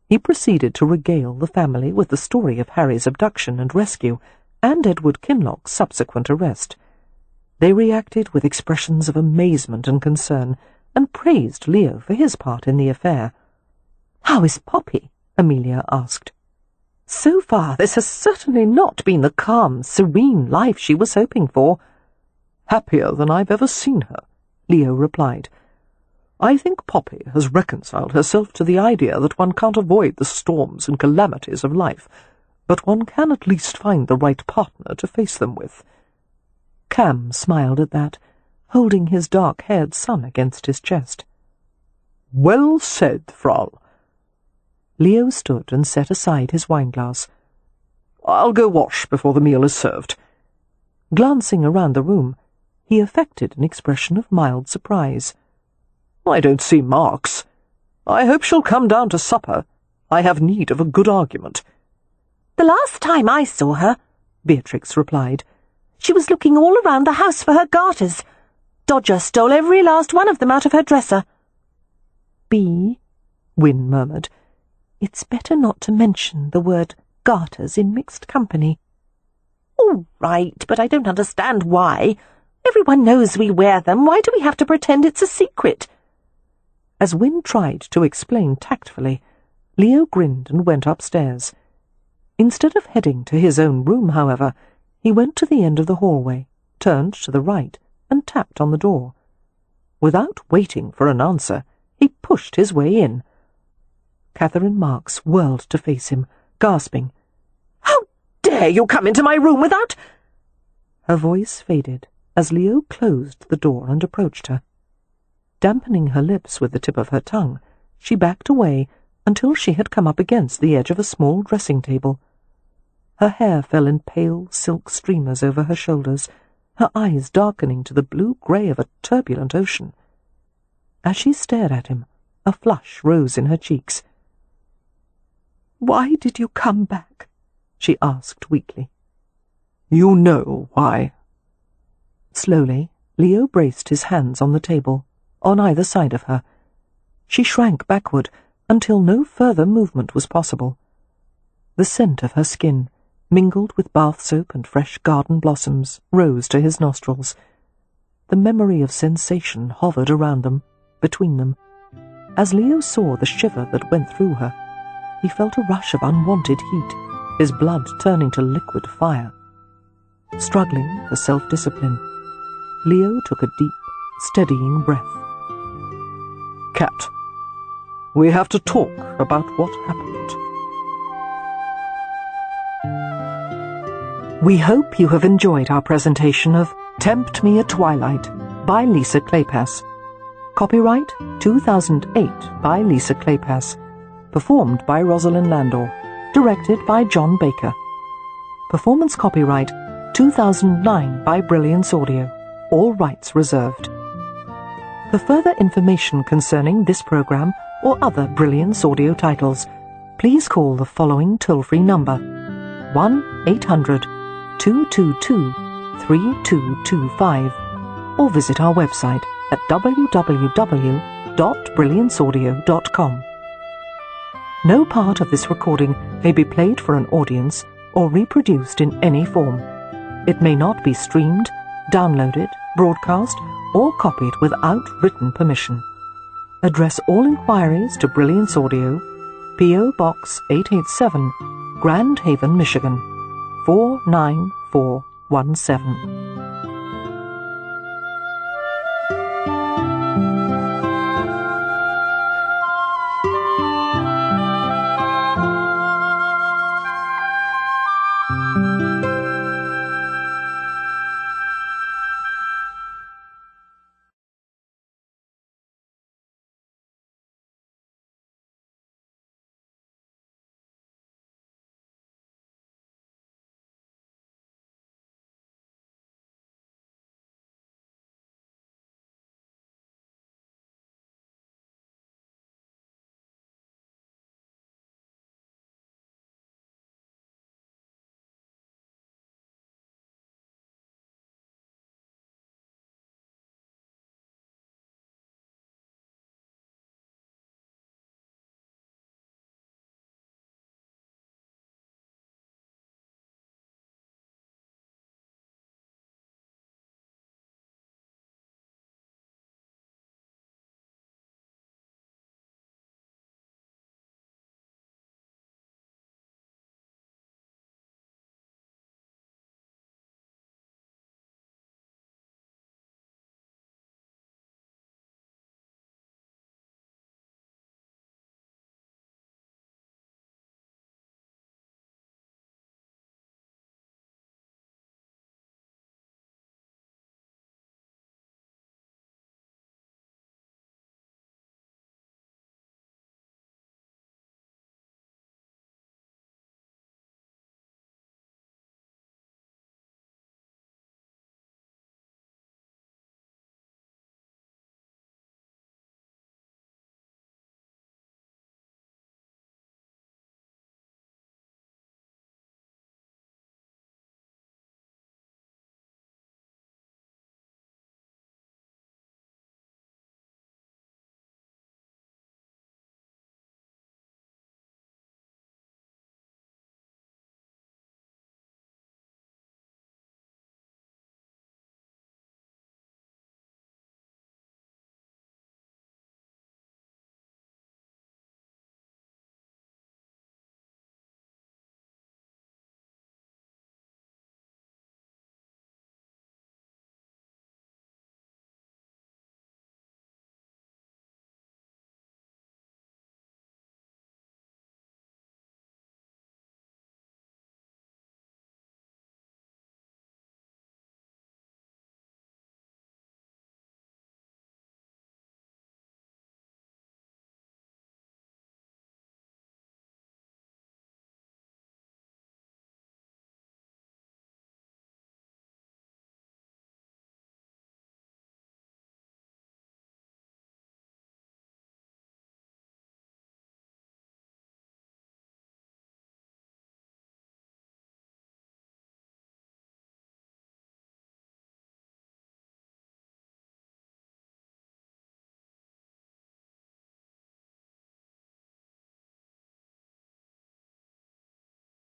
B: He proceeded to regale the family with the story of Harry's abduction and rescue, and Edward Kinloch's subsequent arrest. They reacted with expressions of amazement and concern, and praised Leo for his part in the affair.
C: "How is Poppy?" Amelia asked. "So far, this has certainly not been the calm, serene life she was hoping for."
E: "Happier than I've ever seen her," Leo replied. "I think Poppy has reconciled herself to the idea that one can't avoid the storms and calamities of life, but one can at least find the right partner to face them with."
B: Cam smiled at that, holding his dark-haired son against his chest.
E: "Well said, Frau."
B: Leo stood and set aside his wineglass.
E: "I'll go wash before the meal is served."
B: Glancing around the room, he affected an expression of mild surprise.
E: "I don't see Marks. I hope she'll come down to supper. I have need of a good argument."
C: "The last time I saw her," Beatrix replied, "she was looking all around the house for her garters. Dodger stole every last one of them out of her dresser."
B: "Bee," Wynne murmured, "it's better not to mention the word garters in mixed company."
C: "All right, but I don't understand why. Everyone knows we wear them. Why do we have to pretend it's a secret?"
B: As Wynne tried to explain tactfully, Leo grinned and went upstairs. Instead of heading to his own room, however, he went to the end of the hallway, turned to the right, and tapped on the door. Without waiting for an answer, he pushed his way in. Catherine Marks whirled to face him, gasping,
C: "How dare you come into my room without—"
B: Her voice faded as Leo closed the door and approached her. Dampening her lips with the tip of her tongue, she backed away until she had come up against the edge of a small dressing table. Her hair fell in pale silk streamers over her shoulders, her eyes darkening to the blue-grey of a turbulent ocean. As she stared at him, a flush rose in her cheeks. "Why did you come back?" she asked weakly.
E: "You know why."
B: Slowly, Leo braced his hands on the table, on either side of her. She shrank backward until no further movement was possible. The scent of her skin, mingled with bath soap and fresh garden blossoms, rose to his nostrils. The memory of sensation hovered around them, between them. As Leo saw the shiver that went through her, he felt a rush of unwanted heat, his blood turning to liquid fire. Struggling for self-discipline, Leo took a deep, steadying breath.
E: "Cat, we have to talk about what happened."
B: We hope you have enjoyed our presentation of Tempt Me at Twilight by Lisa Kleypas. Copyright 2008 by Lisa Kleypas. Performed by Rosalind Landor. Directed by John Baker. Performance copyright 2009 by Brilliance Audio. All rights reserved. For further information concerning this program or other Brilliance Audio titles, please call the following toll-free number: 1-800-222-3225 or visit our website at www.brillianceaudio.com. No part of this recording may be played for an audience or reproduced in any form. It may not be streamed, downloaded, broadcast, or copied without written permission. Address all inquiries to Brilliance Audio, P.O. Box 887, Grand Haven, Michigan, 49417.